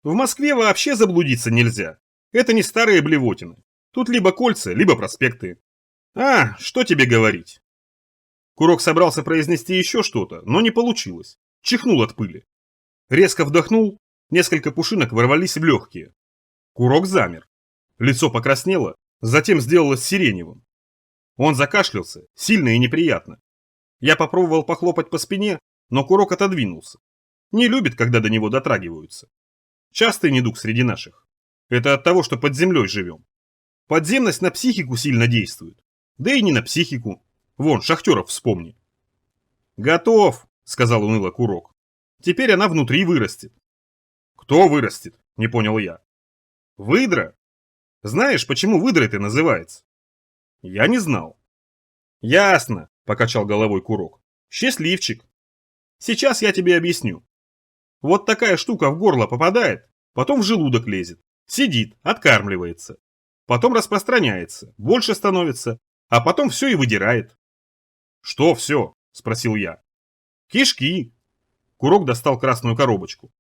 В Москве вообще заблудиться нельзя. Это не старые блевотины. Тут либо кольца, либо проспекты. А, что тебе говорить? Курок собрался произнести еще что-то, но не получилось. Чихнул от пыли. Резко вдохнул, несколько пушинок ворвались в легкие. Курок замер. Лицо покраснело, затем сделалось сиреневым. Он закашлялся, сильно и неприятно. Я попробовал похлопать по спине, но Курок отодвинулся. Не любит, когда до него дотрагиваются. Частый недуг среди наших. Это от того, что под землей живем. Подземность на психику сильно действует. Да и не на психику. Вон, шахтеров вспомни. «Готов», — сказал уныло Курок. «Теперь она внутри вырастет». «Кто вырастет?» — не понял я. «Выдра. Знаешь, почему выдрой это называется?» Я не знал. «Ясно», — покачал головой Курок. «Счастливчик. Сейчас я тебе объясню. Вот такая штука в горло попадает, потом в желудок лезет, сидит, откармливается. Потом распространяется, больше становится, а потом все и выдирает. Что все? Спросил я. Кишки. Курок достал красную коробочку.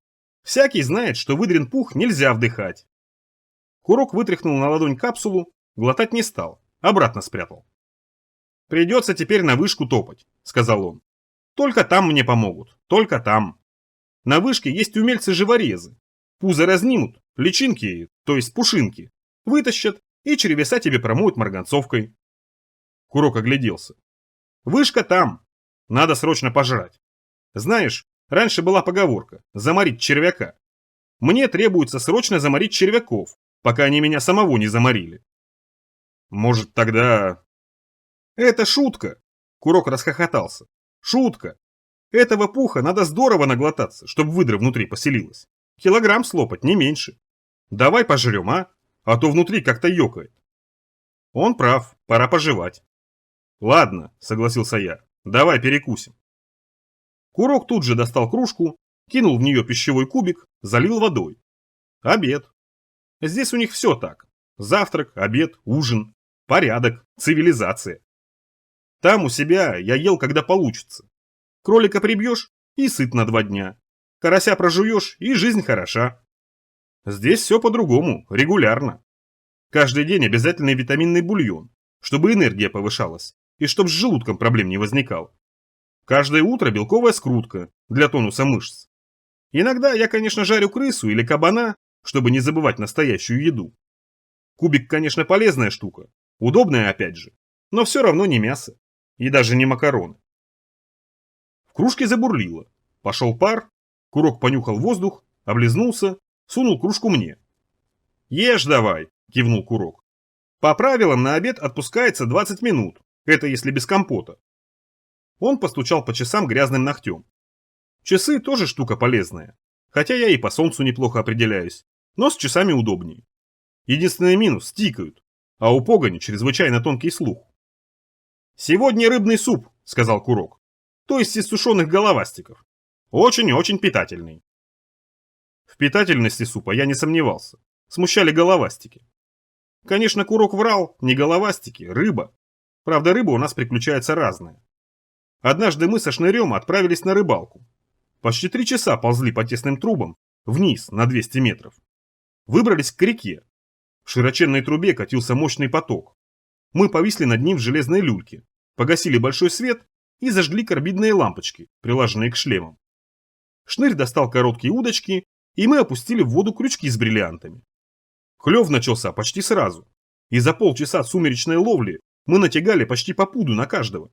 Всякий знает, что выдрен пух нельзя вдыхать. Курок вытряхнул на ладонь капсулу, глотать не стал, обратно спрятал. «Придется теперь на вышку топать», — сказал он. «Только там мне помогут, только там. На вышке есть умельцы-живорезы. Пузо разнимут, личинки, то есть пушинки, вытащат и червеса тебе промоют марганцовкой». Курок огляделся. «Вышка там. Надо срочно пожрать. Знаешь, раньше была поговорка «заморить червяка». Мне требуется срочно заморить червяков, пока они меня самого не заморили». «Может, тогда...» «Это шутка!» Курок расхохотался. «Шутка! Этого пуха надо здорово наглотаться, чтобы выдра внутри поселилась. Килограмм слопать, не меньше. Давай пожрем, а? А то внутри как-то ёкает». Он прав, пора пожевать. «Ладно», — согласился я, — «давай перекусим». Курок тут же достал кружку, кинул в нее пищевой кубик, залил водой. Обед. Здесь у них все так. Завтрак, обед, ужин. Порядок, цивилизация. Там у себя я ел, когда получится. Кролика прибьешь и сыт на 2 дня. Карася прожуешь и жизнь хороша. Здесь все по-другому, регулярно. Каждый день обязательный витаминный бульон, чтобы энергия повышалась и чтобы с желудком проблем не возникало. Каждое утро белковая скрутка для тонуса мышц. Иногда я, конечно, жарю крысу или кабана, чтобы не забывать настоящую еду. Кубик, конечно, полезная штука, удобная опять же, но все равно не мясо и даже не макароны. В кружке забурлило, пошел пар, Курок понюхал воздух, облизнулся, сунул кружку мне. «Ешь давай», – кивнул Курок. «По правилам на обед отпускается 20 минут, это если без компота». Он постучал по часам грязным ногтем. Часы тоже штука полезная, хотя я и по солнцу неплохо определяюсь, но с часами удобнее. Единственный минус – тикают, а у погони чрезвычайно тонкий слух. «Сегодня рыбный суп», – сказал Курок, – «то есть из сушеных головастиков. Очень-очень питательный». В питательности супа я не сомневался, смущали головастики. Конечно, Курок врал, не головастики, рыба. Правда, рыба у нас приключается разная. Однажды мы со Шнырем отправились на рыбалку. Почти 3 часа ползли по тесным трубам, вниз, на 200 метров. Выбрались к реке. В широченной трубе катился мощный поток. Мы повисли над ним в железной люльке, погасили большой свет и зажгли карбидные лампочки, прилаженные к шлемам. Шнырь достал короткие удочки, и мы опустили в воду крючки с бриллиантами. Клев начался почти сразу, и за полчаса сумеречной ловли мы натягали почти по пуду на каждого.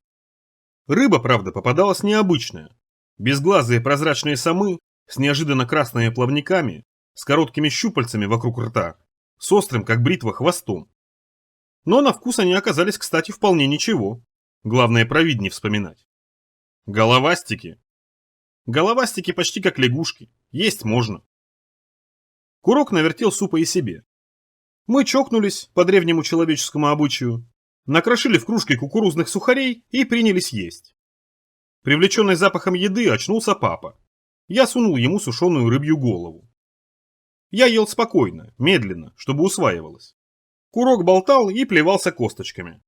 Рыба, правда, попадалась необычная. Безглазые прозрачные самы с неожиданно красными плавниками, с короткими щупальцами вокруг рта, с острым, как бритва, хвостом. Но на вкус они оказались, кстати, вполне ничего. Главное, про вид не вспоминать. Головастики. Головастики почти как лягушки. Есть можно. Курок навертел супа и себе. Мы чокнулись по древнему человеческому обычаю, накрошили в кружке кукурузных сухарей и принялись есть. Привлеченный запахом еды очнулся папа. Я сунул ему сушеную рыбью голову. Я ел спокойно, медленно, чтобы усваивалось. Курок болтал и плевался косточками.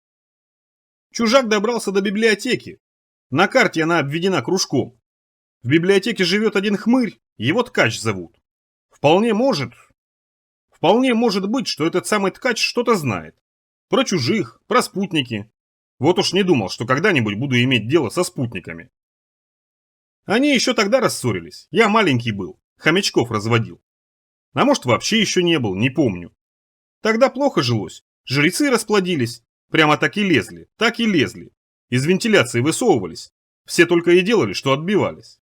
Чужак добрался до библиотеки. На карте она обведена кружком. В библиотеке живет один хмырь, его Ткач зовут. Вполне может быть, что этот самый Ткач что-то знает. Про чужих, про спутники. Вот уж не думал, что когда-нибудь буду иметь дело со спутниками. Они еще тогда рассорились. Я маленький был, хомячков разводил. А может, вообще еще не был, не помню. Тогда плохо жилось. Жрецы расплодились. Прямо так и лезли, так и лезли. Из вентиляции высовывались. Все только и делали, что отбивались.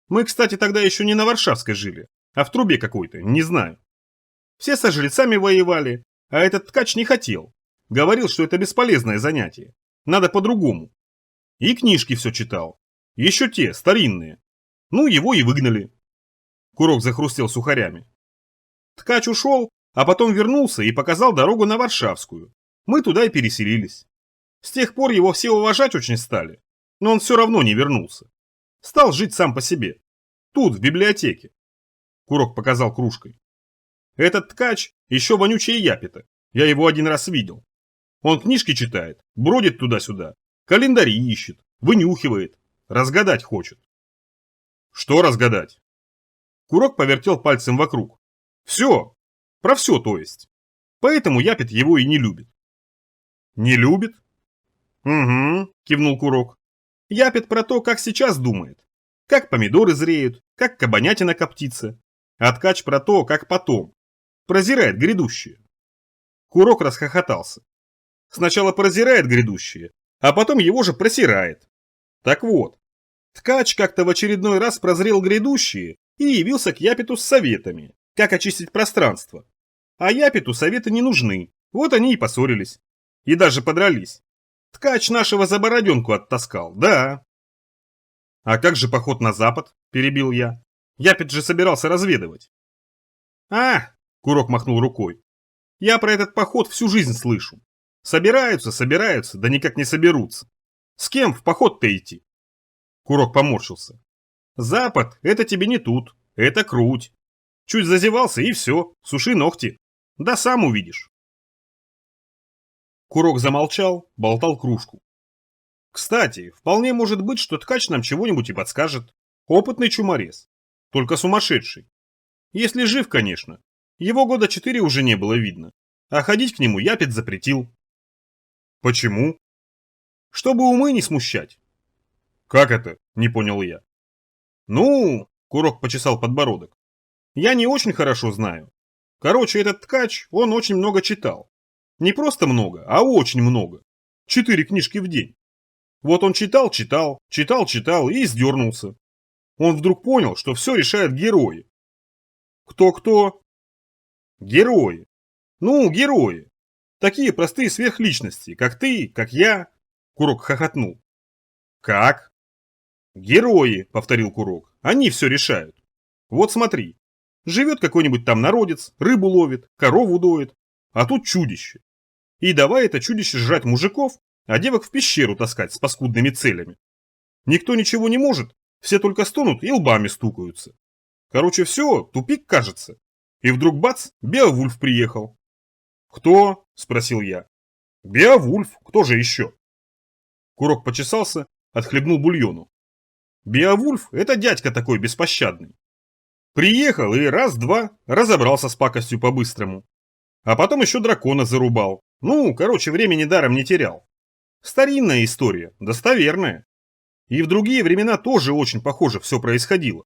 Мы, кстати, тогда еще не на Варшавской жили, а в трубе какой-то, не знаю. Все со жрецами воевали, а этот Ткач не хотел. Говорил, что это бесполезное занятие. Надо по-другому. И книжки все читал. Еще те, старинные. Ну, его и выгнали. Курок захрустел сухарями. Ткач ушел, а потом вернулся и показал дорогу на Варшавскую. Мы туда и переселились. С тех пор его все уважать очень стали. Но он все равно не вернулся. Стал жить сам по себе. Тут, в библиотеке. Курок показал кружкой. Этот Ткач еще вонючее япита. Я его один раз видел. Он книжки читает, бродит туда-сюда, календари ищет, Вынюхивает. Разгадать хочет. Что разгадать? Курок повертел пальцем вокруг. Все. Про все, то есть. Поэтому Япет его и не любит. Не любит? Угу, кивнул Курок. Япет про то, как сейчас думает. Как помидоры зреют, как кабанятина коптится. А ткач про то, как потом. Прозирает грядущее. Курок расхохотался. Сначала прозирает грядущее, а потом его же просирает. Так вот, ткач как-то в очередной раз прозрел грядущее и явился к Япету с советами, как очистить пространство. А Япету советы не нужны, вот они и поссорились. И даже подрались. Ткач нашего за бороденку оттаскал, да. А как же поход на запад, перебил я. Япет же собирался разведывать. А, Курок махнул рукой. Я про этот поход всю жизнь слышу. Собираются, да никак не соберутся. С кем в поход-то идти? Курок поморщился. Запад – это тебе не тут, это круть. Чуть зазевался и все, суши ногти. Да сам увидишь. Курок замолчал, болтал кружку. Кстати, вполне может быть, что ткач нам чего-нибудь и подскажет. Опытный чуморез. Только сумасшедший. Если жив, конечно. Его года 4 уже не было видно. А ходить к нему Япет запретил. Почему? Чтобы умы не смущать. Как это? Не понял я. Ну, Курок почесал подбородок. Я не очень хорошо знаю. Короче, этот ткач, он очень много читал. Не просто много, а очень много. 4 книжки в день. Вот он читал и сдернулся. Он вдруг понял, что все решают герои. Кто-кто? Герои. Ну, герои. Такие простые сверхличности, как ты, как я. Курок хохотнул. Как? Герои, повторил Курок. Они все решают. Вот смотри. Живет какой-нибудь там народец, рыбу ловит, корову доит. А тут чудище. И давай это чудище жрать мужиков, а девок в пещеру таскать с паскудными целями. Никто ничего не может, все только стонут и лбами стукаются. Короче, все, тупик кажется. И вдруг бац, Беовульф приехал. «Кто?» – спросил я. «Беовульф, кто же еще?» Курок почесался, отхлебнул бульону. «Беовульф – это дядька такой беспощадный. Приехал и раз-два разобрался с пакостью по-быстрому. А потом еще дракона зарубал. Ну, короче, времени даром не терял. Старинная история, достоверная. И в другие времена тоже очень похоже все происходило.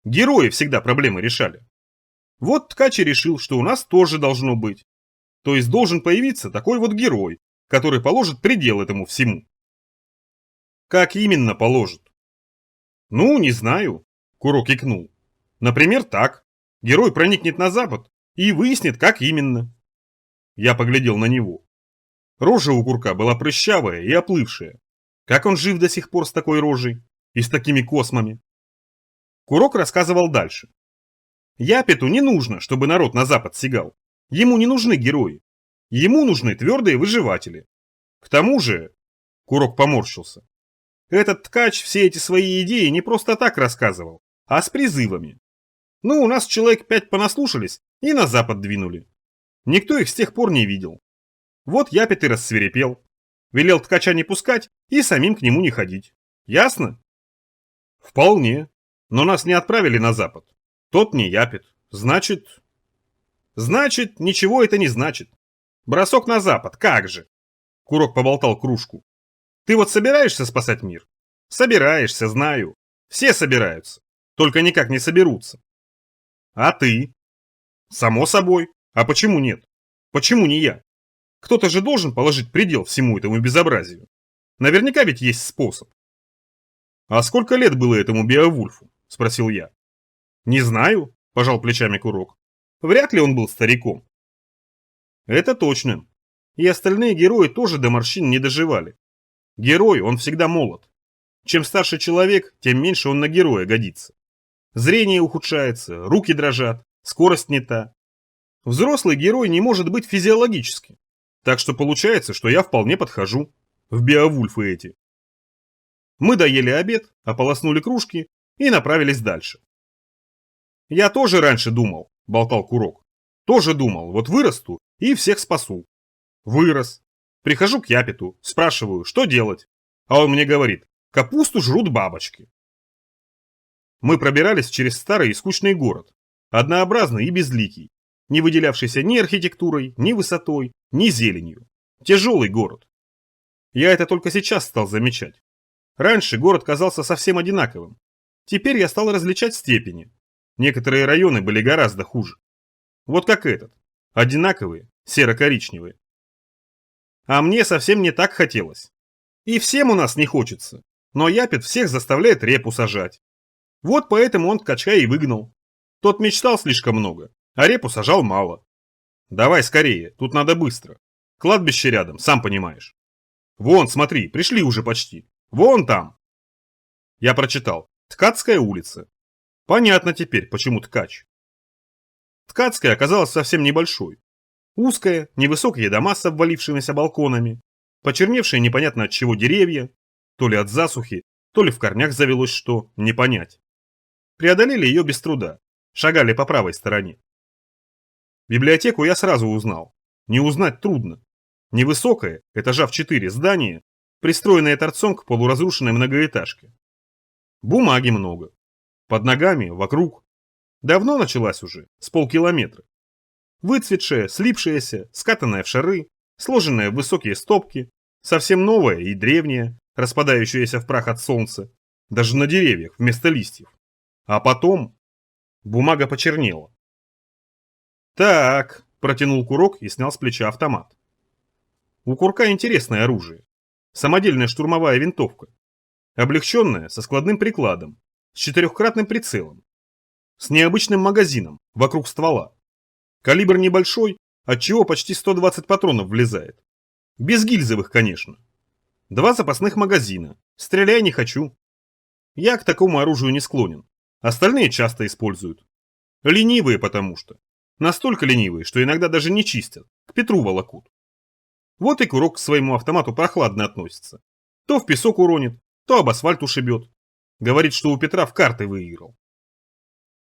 Герои всегда проблемы решали. Вот ткач и решил, что у нас тоже должно быть. То есть должен появиться такой вот герой, который положит предел этому всему. Как именно положит? Ну, не знаю, Курок икнул. Например, так. Герой проникнет на запад и выяснит, как именно. Я поглядел на него. Рожа у Курка была прыщавая и оплывшая. Как он жив до сих пор с такой рожей и с такими космами? Курок рассказывал дальше. Япету не нужно, чтобы народ на запад сигал. Ему не нужны герои. Ему нужны твердые выживатели. К тому же... Курок поморщился. Этот ткач все эти свои идеи не просто так рассказывал, а с призывами. Ну, у нас человек 5 понаслушались и на запад двинули. Никто их с тех пор не видел. Вот Япет и рассвирепел. Велел ткача не пускать и самим к нему не ходить. Ясно? Вполне. Но нас не отправили на запад. Тот не Япет. Значит... Значит, ничего это не значит. Бросок на запад, как же? Курок поболтал кружку. Ты вот собираешься спасать мир? Собираешься, знаю. Все собираются. Только никак не соберутся. А ты? Само собой. А почему нет? Почему не я? Кто-то же должен положить предел всему этому безобразию. Наверняка ведь есть способ. А сколько лет было этому Беовульфу? Спросил я. Не знаю, пожал плечами Курок. Вряд ли он был стариком. Это точно. И остальные герои тоже до морщин не доживали. Герой, он всегда молод. Чем старше человек, тем меньше он на героя годится. Зрение ухудшается, руки дрожат, скорость не та. Взрослый герой не может быть физиологически. Так что получается, что я вполне подхожу в Беовульфы эти. Мы доели обед, ополоснули кружки и направились дальше. Я тоже раньше думал, болтал Курок. Тоже думал, вот вырасту и всех спасу. Вырос. Прихожу к Япету, спрашиваю, что делать. А он мне говорит, Капусту жрут бабочки. Мы пробирались через старый и скучный город, однообразный и безликий, не выделявшийся ни архитектурой, ни высотой, ни зеленью. Тяжелый город. Я это только сейчас стал замечать. Раньше город казался совсем одинаковым. Теперь я стал различать степени. Некоторые районы были гораздо хуже. Вот как этот. Одинаковые, серо-коричневые. А мне совсем не так хотелось. И всем у нас не хочется. Но Япет всех заставляет репу сажать. Вот поэтому он ткача и выгнал. Тот мечтал слишком много, а репу сажал мало. Давай скорее, тут надо быстро. Кладбище рядом, сам понимаешь. Вон, смотри, пришли уже почти. Вон там. Я прочитал. Ткацкая улица. Понятно теперь, почему ткач. Ткацкая оказалась совсем небольшой. Узкая, невысокие дома с обвалившимися балконами, почерневшие непонятно от чего деревья, то ли от засухи, то ли в корнях завелось что, не понять. Преодолели ее без труда, шагали по правой стороне. Библиотеку я сразу узнал. Не узнать трудно. Невысокое, этажа в 4 здание, пристроенное торцом к полуразрушенной многоэтажке. Бумаги много. Под ногами, вокруг. Давно началась уже, с полкилометра. Выцветшая, слипшаяся, скатанная в шары, сложенная в высокие стопки, совсем новая и древняя, распадающаяся в прах от солнца, даже на деревьях вместо листьев. А потом бумага почернела. «Так», – протянул Курок и снял с плеча автомат. У Курка интересное оружие. Самодельная штурмовая винтовка. Облегченная, со складным прикладом, с четырехкратным прицелом. С необычным магазином, вокруг ствола. Калибр небольшой, отчего почти 120 патронов влезает. Без гильзовых, конечно. 2 запасных магазина. Стреляй не хочу. Я к такому оружию не склонен. Остальные часто используют. Ленивые потому что. Настолько ленивые, что иногда даже не чистят. К Петру волокут. Вот и Курок к своему автомату прохладно относится. То в песок уронит, то об асфальт ушибет. Говорит, что у Петра в карты выиграл.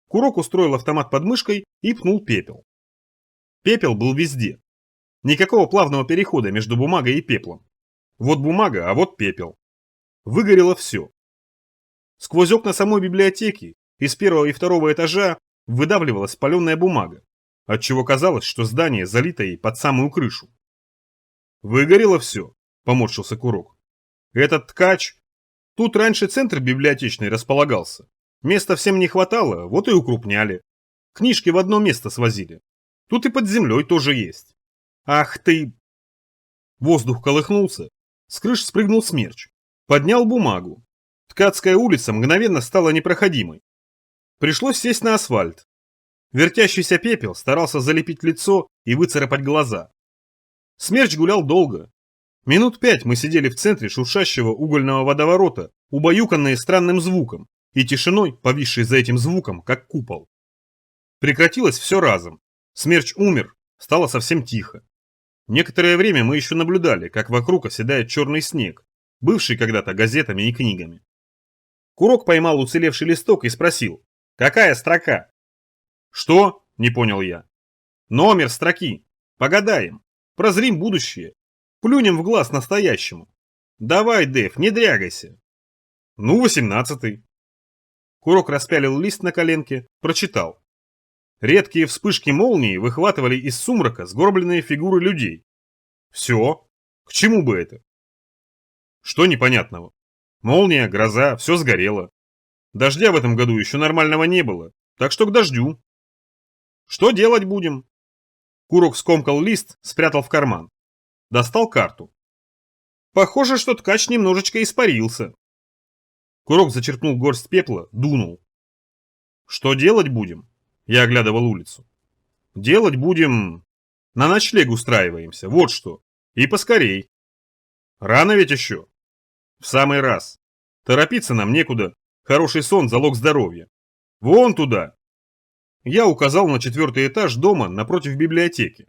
Курок устроил автомат под мышкой и пнул пепел. Пепел был везде. Никакого плавного перехода между бумагой и пеплом. Вот бумага, а вот пепел. Выгорело все. Сквозь окна самой библиотеки из первого и второго этажа выдавливалась спаленная бумага, отчего казалось, что здание залито ей под самую крышу. «Выгорело все», – поморщился Курок. «Этот ткач... Тут раньше центр библиотечный располагался. Места всем не хватало, вот и укрупняли. Книжки в одно место свозили. Тут и под землей тоже есть. Ах ты...» Воздух колыхнулся, с крыш спрыгнул смерч. Поднял бумагу. Ткацкая улица мгновенно стала непроходимой. Пришлось сесть на асфальт. Вертящийся пепел старался залепить лицо и выцарапать глаза. Смерч гулял долго. Минут 5 мы сидели в центре шуршащего угольного водоворота, убаюканные странным звуком и тишиной, повисшей за этим звуком, как купол. Прекратилось все разом. Смерч умер, стало совсем тихо. Некоторое время мы еще наблюдали, как вокруг оседает черный снег, бывший когда-то газетами и книгами. Курок поймал уцелевший листок и спросил: «Какая строка?» «Что?» – не понял я. «Номер строки. Погадаем. Прозрим будущее. Плюнем в глаз настоящему. Давай, Дэв, не дрягайся». «Ну, 18-й». Курок распялил лист на коленке, прочитал. Редкие вспышки молнии выхватывали из сумрака сгорбленные фигуры людей. Все. К чему бы это? Что непонятного? Молния, гроза, все сгорело. Дождя в этом году еще нормального не было, так что к дождю. Что делать будем? Курок скомкал лист, спрятал в карман. Достал карту. Похоже, что ткач немножечко испарился. Курок зачерпнул горсть пепла, дунул. Что делать будем? Я оглядывал улицу. Делать будем... На ночлег устраиваемся, вот что. И поскорей. Рано ведь еще. В самый раз. Торопиться нам некуда. Хороший сон – залог здоровья. Вон туда. Я указал на 4-й этаж дома напротив библиотеки.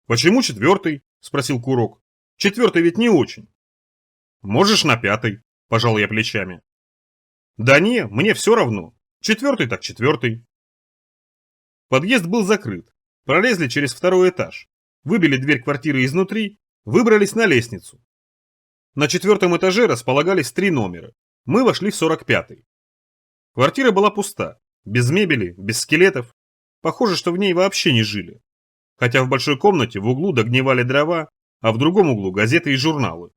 Почему 4-й? Спросил Курок. 4-й ведь не очень. Можешь на 5-й, пожал я плечами. Да не, мне все равно. 4-й так 4-й. Подъезд был закрыт. Пролезли через 2-й этаж. Выбили дверь квартиры изнутри, выбрались на лестницу. На 4-м этаже располагались 3 номера. Мы вошли в 45-й. Квартира была пуста, без мебели, без скелетов. Похоже, что в ней вообще не жили. Хотя в большой комнате в углу догнивали дрова, а в другом углу газеты и журналы.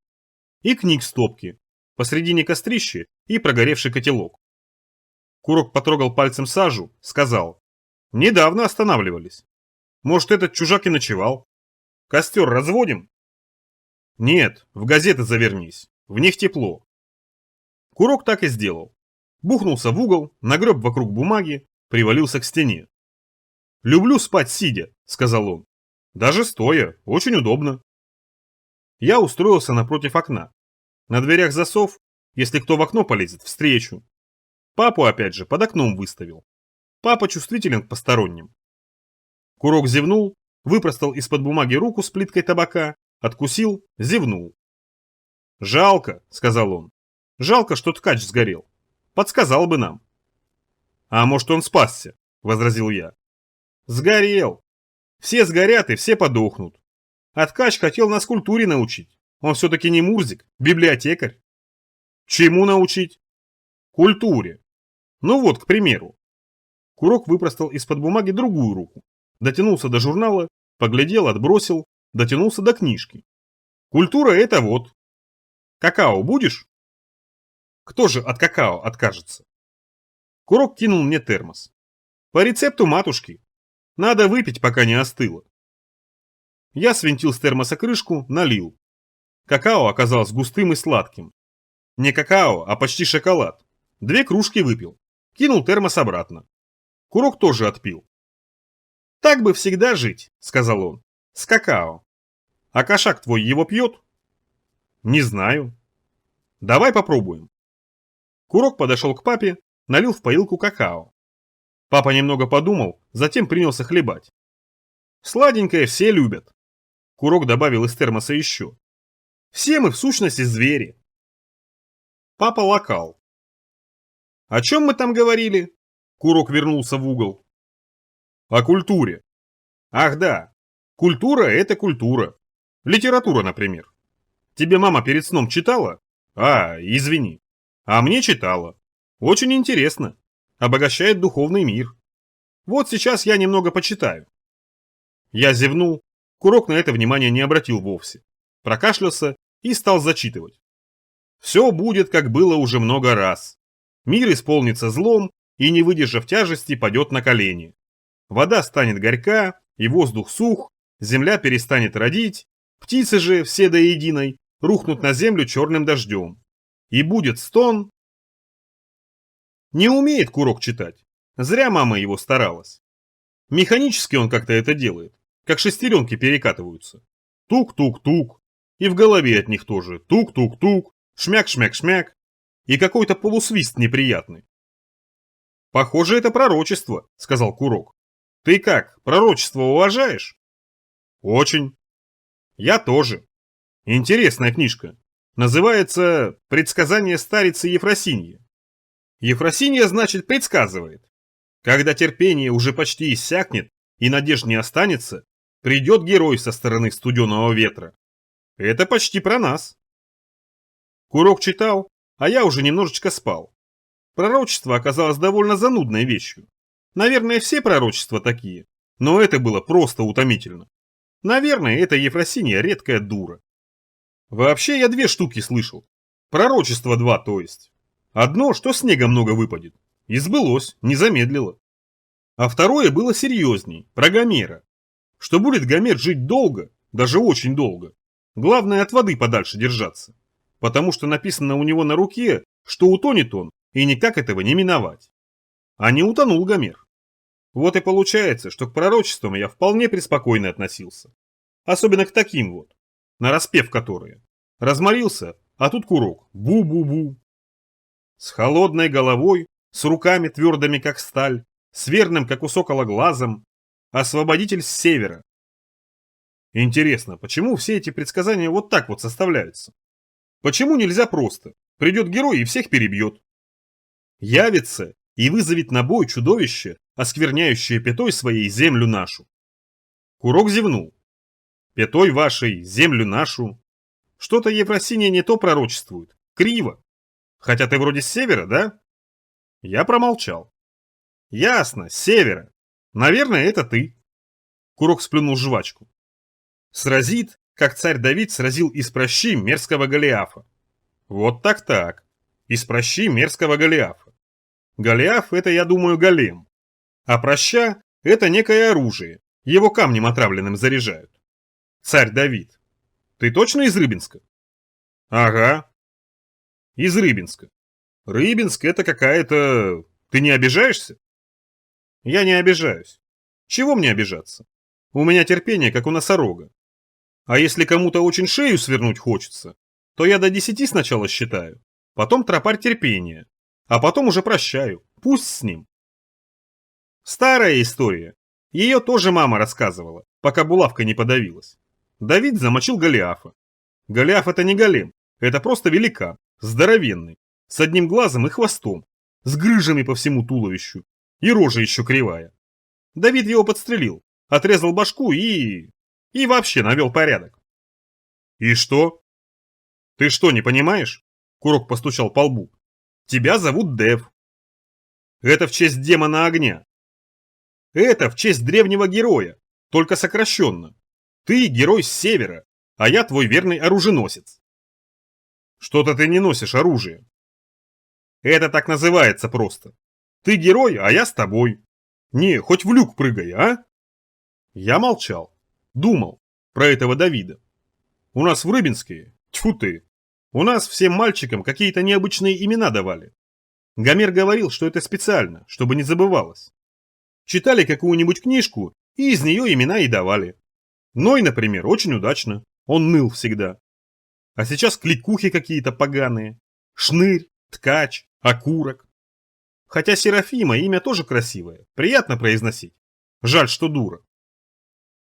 И книг стопки, посредине кострище и прогоревший котелок. Курок потрогал пальцем сажу, сказал: «Недавно останавливались. Может, этот чужак и ночевал? Костер разводим?» «Нет, в газеты завернись, в них тепло». Курок так и сделал. Бухнулся в угол, нагреб вокруг бумаги, привалился к стене. «Люблю спать сидя», — сказал он. «Даже стоя, очень удобно». Я устроился напротив окна. На дверях засов, если кто в окно полезет, встречу. Папу опять же под окном выставил. Папа чувствителен к посторонним. Курок зевнул, выпростал из-под бумаги руку с плиткой табака, откусил, зевнул. «Жалко», — сказал он. «Жалко, что ткач сгорел. Подсказал бы нам». «А может, он спасся?» — возразил я. «Сгорел. Все сгорят и все подохнут. А ткач хотел нас культуре научить. Он все-таки не Мурзик, библиотекарь». «Чему научить?» «Культуре. Ну вот, к примеру». Курок выпростал из-под бумаги другую руку, дотянулся до журнала, поглядел, отбросил, дотянулся до книжки. «Культура — это вот. Какао будешь?» Кто же от какао откажется? Курок кинул мне термос. «По рецепту матушки. Надо выпить, пока не остыло». Я свинтил с термоса крышку, налил. Какао оказалось густым и сладким. Не какао, а почти шоколад. 2 кружки выпил. Кинул термос обратно. Курок тоже отпил. «Так бы всегда жить», — сказал он. «С какао. А кошак твой его пьет?» «Не знаю». «Давай попробуем». Курок подошел к папе, налил в поилку какао. Папа немного подумал, затем принялся хлебать. «Сладенькое все любят». Курок добавил из термоса еще. «Все мы в сущности звери». Папа лакал. «О чем мы там говорили?» Курок вернулся в угол. «О культуре». «Ах да, культура — это культура. Литература, например. Тебе мама перед сном читала? А, извини. А мне читала. Очень интересно. Обогащает духовный мир. Вот сейчас я немного почитаю». Я зевнул. Курок на это внимание не обратил вовсе. Прокашлялся и стал зачитывать. «Все будет, как было уже много раз. Мир исполнится злом и, не выдержав тяжести, падет на колени. Вода станет горька, и воздух сух, земля перестанет родить, птицы же, все до единой, рухнут на землю черным дождем. И будет стон». Не умеет Курок читать. Зря мама его старалась. Механически он как-то это делает, как шестеренки перекатываются. Тук-тук-тук. И в голове от них тоже тук-тук-тук, шмяк-шмяк-шмяк. И какой-то полусвист неприятный. «Похоже, это пророчество», — сказал Курок. «Ты как, пророчество уважаешь?» «Очень». «Я тоже. Интересная книжка. Называется «Предсказание старицы Ефросиньи». Ефросинья, значит, предсказывает. Когда терпение уже почти иссякнет и надежд не останется, придет герой со стороны студеного ветра. Это почти про нас. Курок читал, а я уже немножечко спал. Пророчество оказалось довольно занудной вещью. Наверное, все пророчества такие, но это было просто утомительно. Наверное, эта Ефросинья редкая дура. Вообще я 2 штуки слышал. Пророчество 2, то есть. Одно, что снега много выпадет. И сбылось, не замедлило. А второе было серьезней, про Гомера. Что будет Гомер жить долго, даже очень долго. Главное, от воды подальше держаться. Потому что написано у него на руке, что утонет он, и никак этого не миновать. А не утонул Гомер. Вот и получается, что к пророчествам я вполне преспокойно относился. Особенно к таким вот, нараспев которые. Разморился, а тут Курок. Бу-бу-бу. С холодной головой, с руками твердыми как сталь, с верным как у сокола глазом. Освободитель с севера. Интересно, почему все эти предсказания вот так вот составляются? Почему нельзя просто? Придет герой и всех перебьет. Явится и вызовет на бой чудовище, оскверняющее пятой своей землю нашу. Курок зевнул. Пятой вашей землю нашу. Что-то Ефросинья не то пророчествует. Криво. Хотя ты вроде с севера, да? Я промолчал. Ясно, с севера. Наверное, это ты. Курок сплюнул жвачку. Сразит, как царь Давид сразил из пращи мерзкого Голиафа. Вот так-так. Из пращи мерзкого Голиафа. Голиаф — это, я думаю, голем. А праща — это некое оружие. Его камнем отравленным заряжают. Царь Давид. Ты точно из Рыбинска? Ага. Из Рыбинска. Рыбинск — это какая-то... Ты не обижаешься? Я не обижаюсь. Чего мне обижаться? У меня терпение, как у носорога. А если кому-то очень шею свернуть хочется, то я до 10 сначала считаю, потом тропарь терпения, а потом уже прощаю, пусть с ним. Старая история. Ее тоже мама рассказывала, пока булавка не подавилась. Давид замочил Голиафа. Голиаф — это не голем, это просто великан, здоровенный, с одним глазом и хвостом, с грыжами по всему туловищу, и рожа еще кривая. Давид его подстрелил, отрезал башку и вообще навел порядок. И что? Ты что, не понимаешь? Курок постучал по лбу. Тебя зовут Дев. Это в честь демона огня. Это в честь древнего героя, только сокращенно. Ты герой с севера, а я твой верный оруженосец. Что-то ты не носишь оружие. Это так называется просто. Ты герой, а я с тобой. Не, хоть в люк прыгай, а? Я молчал. Думал про этого Давида. У нас в Рыбинске, тьфу ты, у нас всем мальчикам какие-то необычные имена давали. Гомер говорил, что это специально, чтобы не забывалось. Читали какую-нибудь книжку, и из нее имена и давали. Ной, например, очень удачно, он ныл всегда. А сейчас кликухи какие-то поганые. Шнырь, ткач, окурок. Хотя Серафима имя тоже красивое, приятно произносить. Жаль, что дура.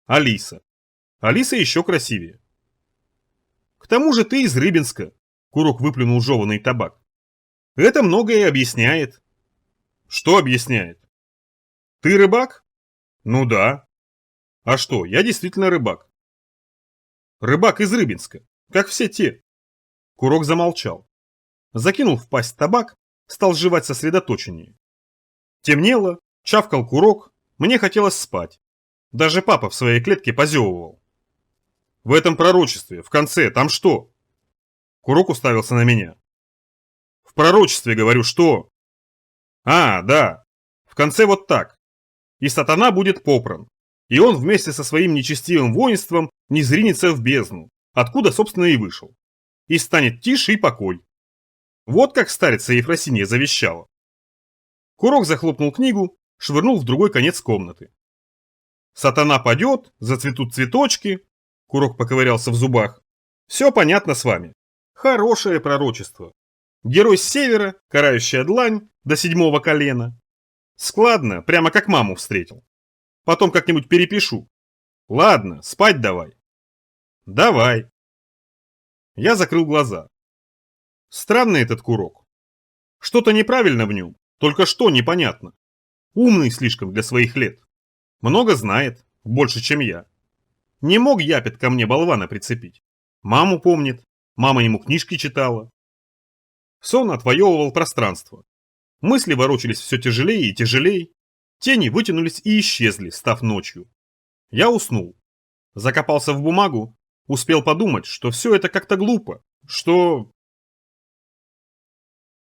Алиса. Алиса еще красивее. К тому же ты из Рыбинска. Курок выплюнул жеванный табак. Это многое объясняет. Что объясняет? Ты рыбак? Ну да. А что, я действительно рыбак. Рыбак из Рыбинска, как все те. Курок замолчал. Закинул в пасть табак, стал жевать сосредоточеннее. Темнело, чавкал курок, мне хотелось спать. Даже папа в своей клетке позевывал. В этом пророчестве, в конце, там что? Курок уставился на меня. В пророчестве, говорю, что? А, да, в конце вот так. И сатана будет попран. И он вместе со своим нечестивым воинством не зринется в бездну, откуда, собственно, и вышел. И станет тише и покой. Вот как старица Ефросинья завещала. Курок захлопнул книгу, швырнул в другой конец комнаты. Сатана падет, зацветут цветочки. Курок поковырялся в зубах. Все понятно с вами. Хорошее пророчество. Герой с севера, карающая длань до 7-го колена. Складно, прямо как маму встретил. Потом как-нибудь перепишу. Ладно, спать давай. Давай. Я закрыл глаза. Странный этот курок. Что-то неправильно в нем, только что непонятно. Умный слишком для своих лет. Много знает, больше, чем я. Не мог Япет ко мне болвана прицепить. Маму помнит, мама ему книжки читала. Сон отвоевывал пространство. Мысли ворочались все тяжелее и тяжелее. Тени вытянулись и исчезли, став ночью. Я уснул. Закопался в бумагу, успел подумать, что все это как-то глупо, что...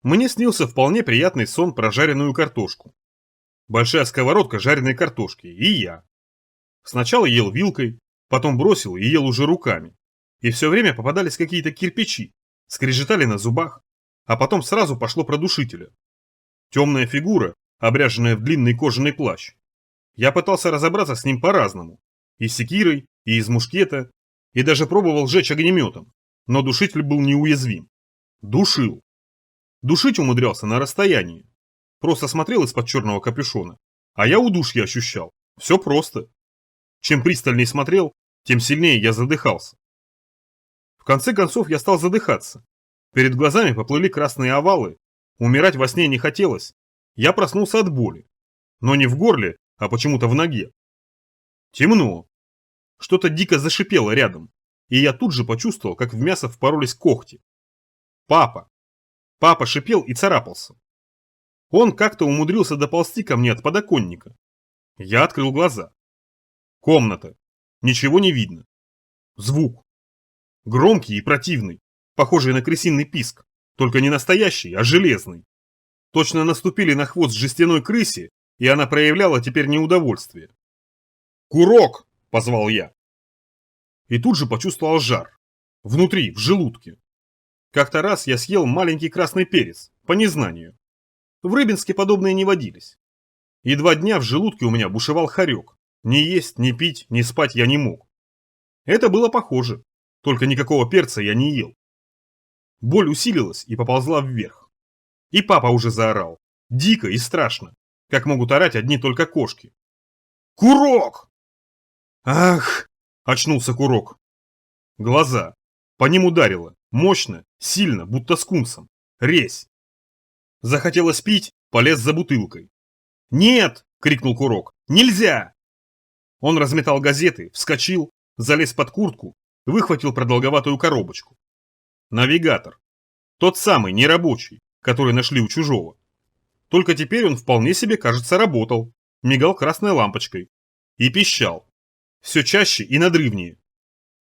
Мне снился вполне приятный сон про жареную картошку. Большая сковородка жареной картошки, и я. Сначала ел вилкой, потом бросил и ел уже руками. И все время попадались какие-то кирпичи, скрежетали на зубах, а потом сразу пошло про душителя. Темная фигура, обряженная в длинный кожаный плащ. Я пытался разобраться с ним по-разному. И с секирой, и из мушкета, и даже пробовал сжечь огнеметом. Но душитель был неуязвим. Душил. Душить умудрялся на расстоянии. Просто смотрел из-под черного капюшона, а я удушье ощущал. Все просто. Чем пристальнее смотрел, тем сильнее я задыхался. В конце концов я стал задыхаться. Перед глазами поплыли красные овалы. Умирать во сне не хотелось. Я проснулся от боли. Но не в горле, а почему-то в ноге. Темно. Что-то дико зашипело рядом. и я тут же почувствовал, как в мясо впоролись когти. Папа! Папа шипел и царапался. Он как-то умудрился доползти ко мне от подоконника. Я открыл глаза. Комната. Ничего не видно. Звук. Громкий и противный, похожий на крысиный писк, только не настоящий, а железный. Точно наступили на хвост жестяной крысе, и она проявляла теперь неудовольствие. «Курок!» – позвал я. И тут же почувствовал жар. Внутри, в желудке. Как-то раз я съел маленький красный перец, по незнанию. В Рыбинске подобные не водились. И 2 дня в желудке у меня бушевал хорек. Ни есть, ни пить, ни спать я не мог. Это было похоже, только никакого перца я не ел. Боль усилилась и поползла вверх. И папа уже заорал. Дико и страшно, как могут орать одни только кошки. «Курок!» «Ах!» – очнулся Курок. Глаза. По ним ударило. Мощно, сильно, будто скунсом. Резь. Захотелось пить, полез за бутылкой. «Нет!» – крикнул Курок. «Нельзя!» Он разметал газеты, вскочил, залез под куртку, выхватил продолговатую коробочку. Навигатор. Тот самый, нерабочий, который нашли у чужого. Только теперь он вполне себе, кажется, работал. Мигал красной лампочкой. И пищал. Все чаще и надрывнее.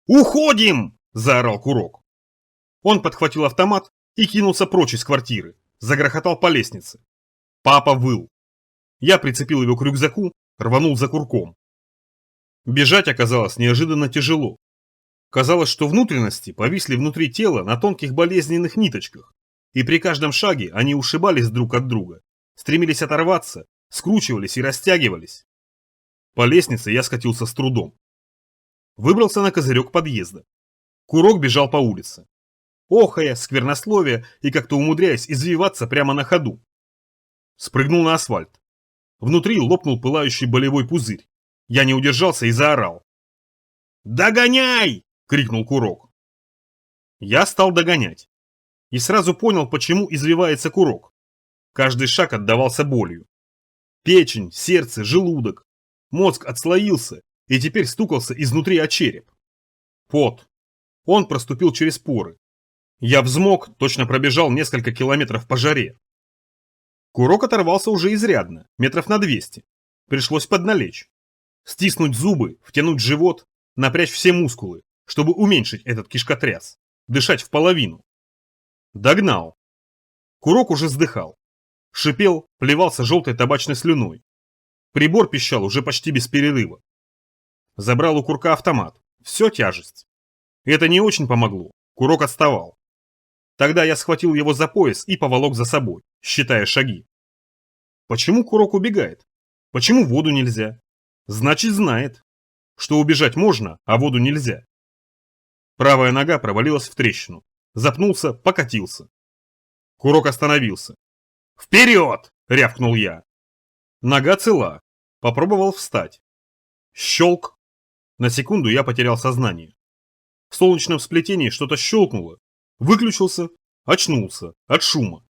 «Уходим!» – заорал Курок. Он подхватил автомат и кинулся прочь из квартиры. Загрохотал по лестнице. Папа выл. Я прицепил его к рюкзаку, рванул за курком. Бежать оказалось неожиданно тяжело. Казалось, что внутренности повисли внутри тела на тонких болезненных ниточках, и при каждом шаге они ушибались друг от друга, стремились оторваться, скручивались и растягивались. По лестнице я скатился с трудом. Выбрался на козырек подъезда. Курок бежал по улице. Охая, сквернословия и как-то умудряясь извиваться прямо на ходу. Спрыгнул на асфальт. Внутри лопнул пылающий болевой пузырь. Я не удержался и заорал. «Догоняй!» – крикнул Курок. Я стал догонять. И сразу понял, почему извивается Курок. Каждый шаг отдавался болью. Печень, сердце, желудок. Мозг отслоился и теперь стукался изнутри о череп. Пот. Он проступил через поры. Я взмок, точно пробежал несколько километров по жаре. Курок оторвался уже изрядно, метров на 200. Пришлось подналечь. Стиснуть зубы, втянуть живот, напрячь все мускулы, чтобы уменьшить этот кишкотряс. Дышать в половину. Догнал. Курок уже вздыхал. Шипел, плевался желтой табачной слюной. Прибор пищал уже почти без перерыва. Забрал у Курка автомат. Все тяжесть. Это не очень помогло. Курок отставал. Тогда я схватил его за пояс и поволок за собой, считая шаги. Почему Курок убегает? Почему воду нельзя? Значит, знает, что убежать можно, а воду нельзя. Правая нога провалилась в трещину. Запнулся, покатился. Курок остановился. «Вперед!» – рявкнул я. Нога цела. Попробовал встать. Щелк. На секунду я потерял сознание. В солнечном сплетении что-то щелкнуло. Выключился, очнулся от шума.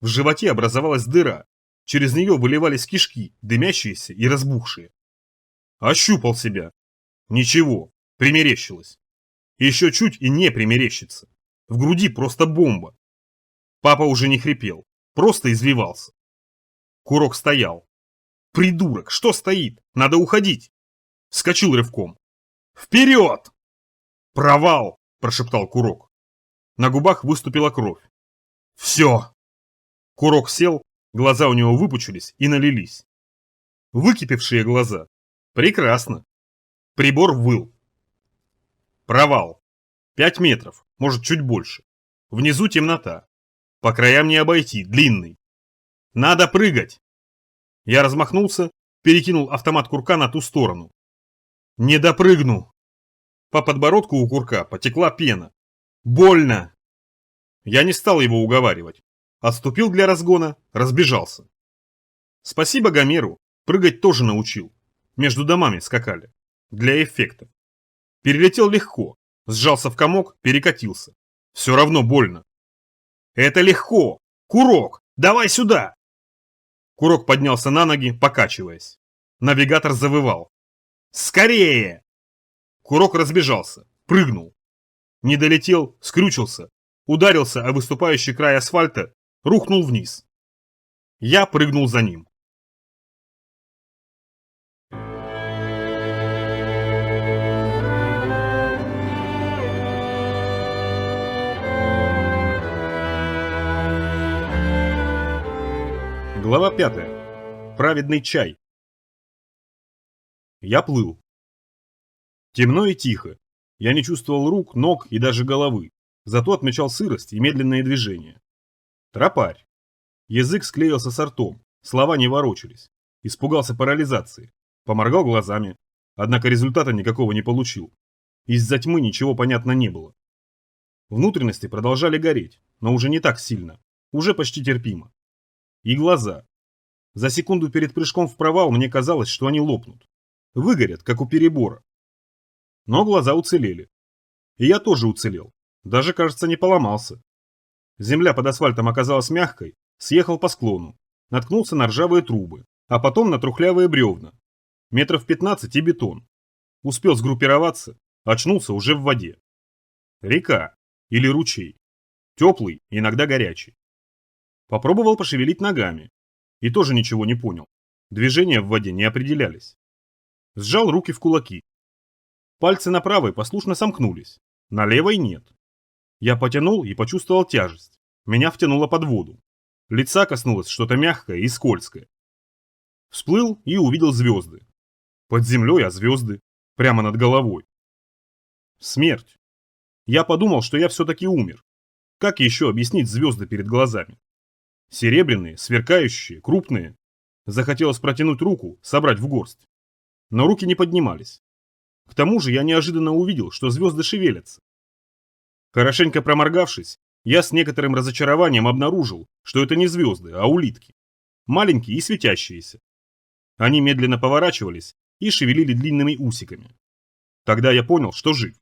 В животе образовалась дыра. Через нее выливались кишки, дымящиеся и разбухшие. Ощупал себя. Ничего, примерещилось. Еще чуть и не примерещится. В груди просто бомба. Папа уже не хрипел, просто извивался. Курок стоял. Придурок, что стоит? Надо уходить. Вскочил рывком. Вперед! Провал, прошептал Курок. На губах выступила кровь. Все. Курок сел, глаза у него выпучились и налились. Выкипевшие глаза. Прекрасно. Прибор выл. Провал. 5 метров, может чуть больше. Внизу темнота. По краям не обойти, длинный. Надо прыгать. Я размахнулся, перекинул автомат Курка на ту сторону. Не допрыгну. По подбородку у Курка потекла пена. Больно. Я не стал его уговаривать. Отступил для разгона, разбежался. Спасибо Гомеру, прыгать тоже научил. Между домами скакали. Для эффекта. Перелетел легко. Сжался в комок, перекатился. Все равно больно. Это легко. Курок, давай сюда. Курок поднялся на ноги, покачиваясь. Навигатор завывал. Скорее! Курок разбежался, прыгнул. Не долетел, скрючился, ударился о выступающий край асфальта, рухнул вниз. Я прыгнул за ним. Глава 5. Праведный чай. Я плыл. Темно и тихо. Я не чувствовал рук, ног и даже головы, зато отмечал сырость и медленные движения. Тропарь. Язык склеился с ртом, слова не ворочались. Испугался парализации. Поморгал глазами, однако результата никакого не получил. Из-за тьмы ничего понятно не было. Внутренности продолжали гореть, но уже не так сильно, уже почти терпимо. И глаза. За секунду перед прыжком в провал мне казалось, что они лопнут. Выгорят, как у перебора. Но глаза уцелели. И я тоже уцелел. Даже, кажется, не поломался. Земля под асфальтом оказалась мягкой, съехал по склону, наткнулся на ржавые трубы, а потом на трухлявые бревна. Метров 15 и бетон. Успел сгруппироваться, очнулся уже в воде. Река или ручей. Теплый, иногда горячий. Попробовал пошевелить ногами. И тоже ничего не понял. Движения в воде не определялись. Сжал руки в кулаки. Пальцы на правой послушно сомкнулись, на левой нет. Я потянул и почувствовал тяжесть. Меня втянуло под воду. Лица коснулось что-то мягкое и скользкое. Всплыл и увидел звезды. Под землей, а звезды. Прямо над головой. Смерть. Я подумал, что я все-таки умер. Как еще объяснить звезды перед глазами? Серебряные, сверкающие, крупные. Захотелось протянуть руку, собрать в горсть. Но руки не поднимались. К тому же я неожиданно увидел, что звезды шевелятся. Хорошенько проморгавшись, я с некоторым разочарованием обнаружил, что это не звезды, а улитки. Маленькие и светящиеся. Они медленно поворачивались и шевелили длинными усиками. Тогда я понял, что жив.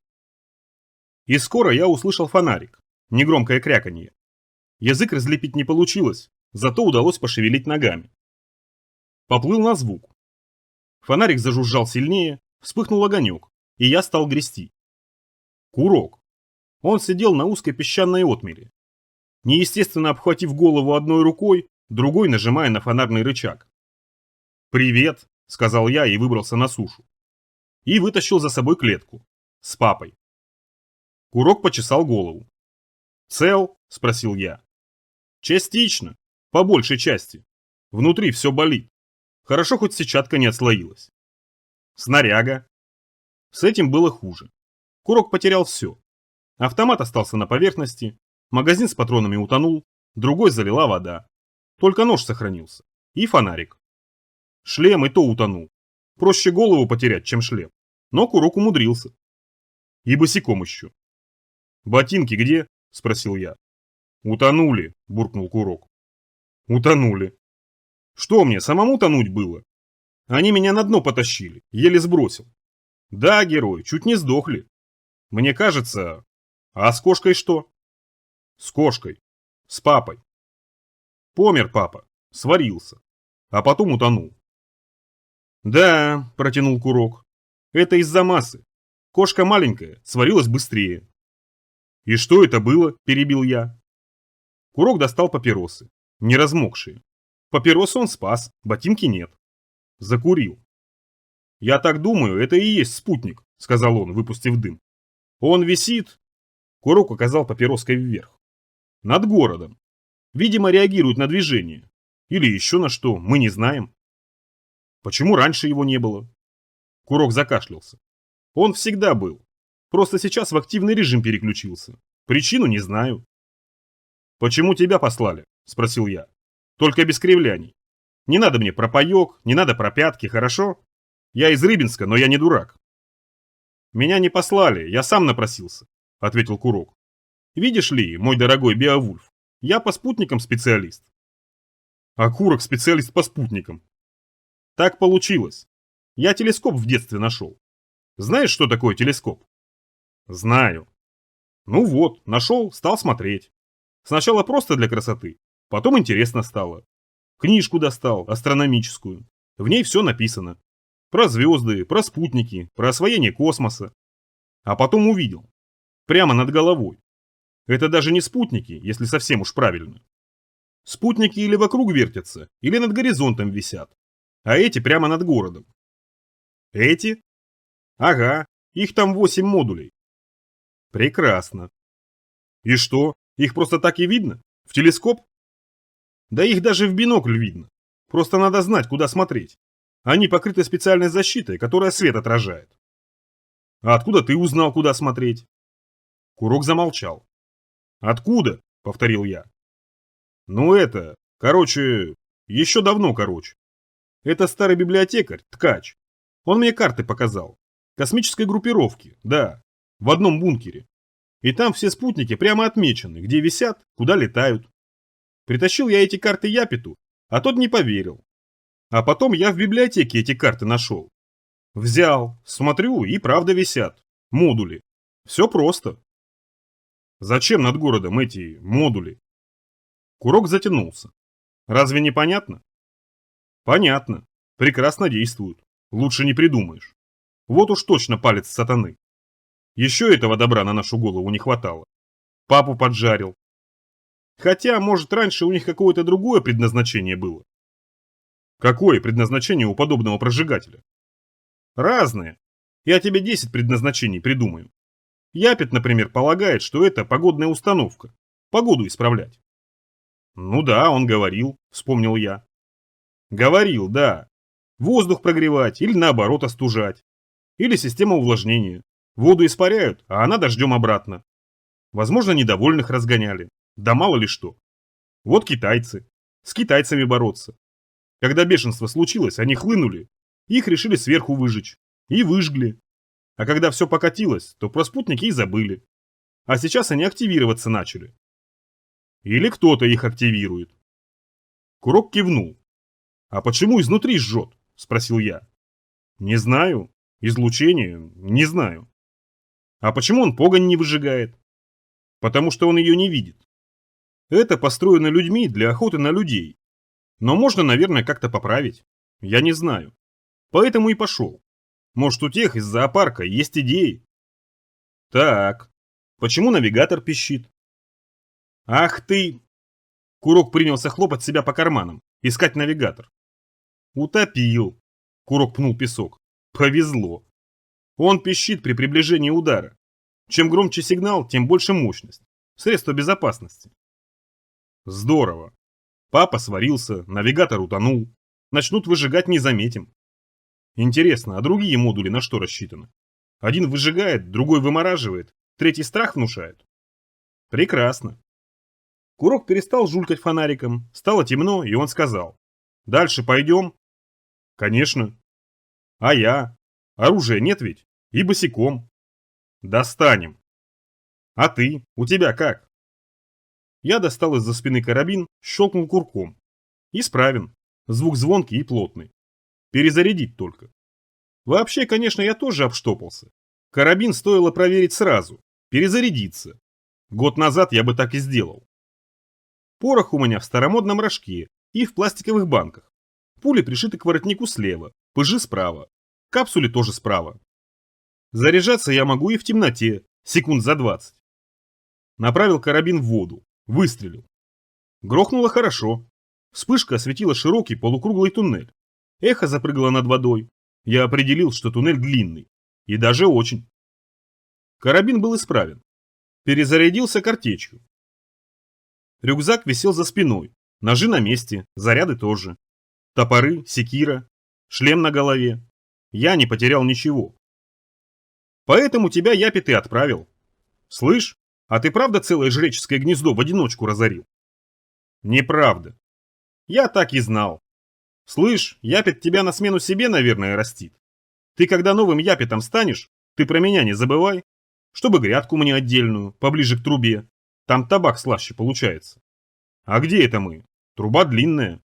И скоро я услышал фонарик, негромкое кряканье. Язык разлепить не получилось, зато удалось пошевелить ногами. Поплыл на звук. Фонарик зажужжал сильнее, вспыхнул огонек, и я стал грести. Курок. Он сидел на узкой песчаной отмели. Неестественно обхватив голову одной рукой, другой нажимая на фонарный рычаг. «Привет», — сказал я и выбрался на сушу. И вытащил за собой клетку. С папой. Курок почесал голову. «Цел?» — спросил я. «Частично. По большей части. Внутри все болит. Хорошо, хоть сетчатка не отслоилась. Снаряга». С этим было хуже. Курок потерял все. Автомат остался на поверхности, магазин с патронами утонул, другой залила вода. Только нож сохранился. И фонарик. Шлем и то утонул. Проще голову потерять, чем шлем. Но Курок умудрился. И босиком еще. «Ботинки где?» – спросил я. «Утонули», – буркнул Курок. «Утонули. Что мне, самому тонуть было? Они меня на дно потащили, еле сбросил. Да, герой, чуть не сдохли. Мне кажется... А с кошкой что?» «С кошкой. С папой. Помер папа. Сварился. А потом утонул». «Да», – протянул Курок. «Это из-за массы. Кошка маленькая, сварилась быстрее». «И что это было?» – перебил я. Курок достал папиросы, не размокшие. Папиросы он спас, ботинки нет. Закурил. «Я так думаю, это и есть спутник», – сказал он, выпустив дым. «Он висит...» Курок указал папироской вверх. «Над городом. Видимо, реагирует на движение. Или еще на что, мы не знаем». «Почему раньше его не было?» Курок закашлялся. «Он всегда был. Просто сейчас в активный режим переключился. Причину не знаю». «Почему тебя послали?» – спросил я. «Только без кривляний. Не надо мне про паёк, не надо про пятки, хорошо? Я из Рыбинска, но я не дурак». «Меня не послали, я сам напросился», – ответил Курок. «Видишь ли, мой дорогой Беовульф, я по спутникам специалист». «А Курок специалист по спутникам». «Так получилось. Я телескоп в детстве нашел. Знаешь, что такое телескоп?» «Знаю». «Ну вот, нашел, стал смотреть. Сначала просто для красоты, потом интересно стало. Книжку достал, астрономическую. В ней все написано. Про звезды, про спутники, про освоение космоса. А потом увидел. Прямо над головой. Это даже не спутники, если совсем уж правильно. Спутники или вокруг вертятся, или над горизонтом висят. А эти прямо над городом. Эти? Ага, их там 8 модулей. Прекрасно. И что, их просто так и видно? В телескоп? Да их даже в бинокль видно. Просто надо знать, куда смотреть. Они покрыты специальной защитой, которая свет отражает. А откуда ты узнал, куда смотреть? Курок замолчал. Откуда? Повторил я. Ну это, короче, еще давно короче. Это старый библиотекарь, ткач. Он мне карты показал. Космической группировки, да, в одном бункере. И там все спутники прямо отмечены, где висят, куда летают. Притащил я эти карты Япету, а тот не поверил. А потом я в библиотеке эти карты нашел. Взял, смотрю, и правда висят. Модули. Все просто. Зачем над городом эти модули? Курок затянулся. Разве не понятно? Понятно. Прекрасно действуют. Лучше не придумаешь. Вот уж точно палец сатаны. Еще этого добра на нашу голову не хватало. Папу поджарил. Хотя, может, раньше у них какое-то другое предназначение было. Какое предназначение у подобного прожигателя? Разные. Я тебе 10 предназначений придумаю. Япет, например, полагает, что это погодная установка. Погоду исправлять. Ну да, он говорил, вспомнил я. Говорил, да. Воздух прогревать или наоборот остужать. Или система увлажнения. Воду испаряют, а она дождем обратно. Возможно, недовольных разгоняли. Да мало ли что. Вот китайцы. С китайцами бороться. Когда бешенство случилось, они хлынули. Их решили сверху выжечь. И выжгли. А когда все покатилось, то про спутники и забыли. А сейчас они активироваться начали. Или кто-то их активирует. Курок кивнул. «А почему изнутри жжет?» – спросил я. «Не знаю. Излучение? Не знаю». «А почему он погонь не выжигает?» «Потому что он ее не видит. Это построено людьми для охоты на людей. Но можно, наверное, как-то поправить. Я не знаю. Поэтому и пошел. Может, у тех из зоопарка есть идеи?» «Так. Почему навигатор пищит?» «Ах ты!» Курок принялся хлопать себя по карманам, искать навигатор. «Утопил!» Курок пнул песок. «Повезло!» Он пищит при приближении удара. Чем громче сигнал, тем больше мощность. Средство безопасности. Здорово. Папа сварился, навигатор утонул. Начнут выжигать, не заметим. Интересно, а другие модули на что рассчитаны? Один выжигает, другой вымораживает, третий страх внушает. Прекрасно. Курок перестал жулькать фонариком, стало темно, и он сказал. Дальше пойдем? Конечно. А я? Оружия нет ведь? И босиком. Достанем. А ты? У тебя как? Я достал из-за спины карабин, щелкнул курком. Исправен. Звук звонкий и плотный. Перезарядить только. Вообще, конечно, я тоже обштопался. Карабин стоило проверить сразу. Перезарядиться. Год назад я бы так и сделал. Порох у меня в старомодном рожке и в пластиковых банках. Пули пришиты к воротнику слева, пыжи справа. Капсули тоже справа. Заряжаться я могу и в темноте, секунд за 20. Направил карабин в воду, выстрелил. Грохнуло хорошо. Вспышка осветила широкий полукруглый туннель. Эхо запрыгало над водой. Я определил, что туннель длинный. И даже очень. Карабин был исправен. Перезарядился картечью. Рюкзак висел за спиной. Ножи на месте, заряды тоже. Топоры, секира, шлем на голове. Я не потерял ничего. Поэтому тебя Япет и отправил. Слышь, а ты правда целое жреческое гнездо в одиночку разорил? Неправда. Я так и знал. Слышь, Япет тебя на смену себе, наверное, растит. Ты когда новым Япетом станешь, ты про меня не забывай. Чтобы грядку мне отдельную, поближе к трубе. Там табак слаще получается. А где это мы? Труба длинная.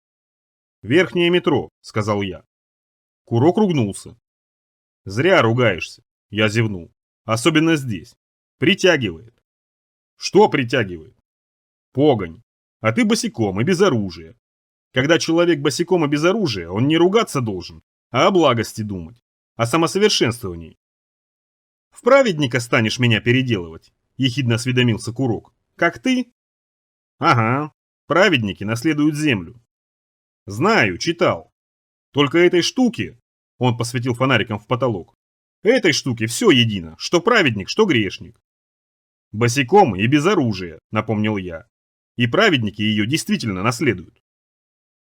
Верхнее метро, сказал я. Курок ругнулся. Зря ругаешься, я зевнул. Особенно здесь. Притягивает. Что притягивает? Погонь. А ты босиком и без оружия. Когда человек босиком и без оружия, он не ругаться должен, а о благости думать, о самосовершенствовании. В праведника станешь меня переделывать? ехидно осведомился Курок. Как ты? Ага, праведники наследуют землю. Знаю, читал. Только этой штуке, он посветил фонариком в потолок, этой штуке все едино, что праведник, что грешник. Босиком и без оружия, напомнил я. И праведники ее действительно наследуют.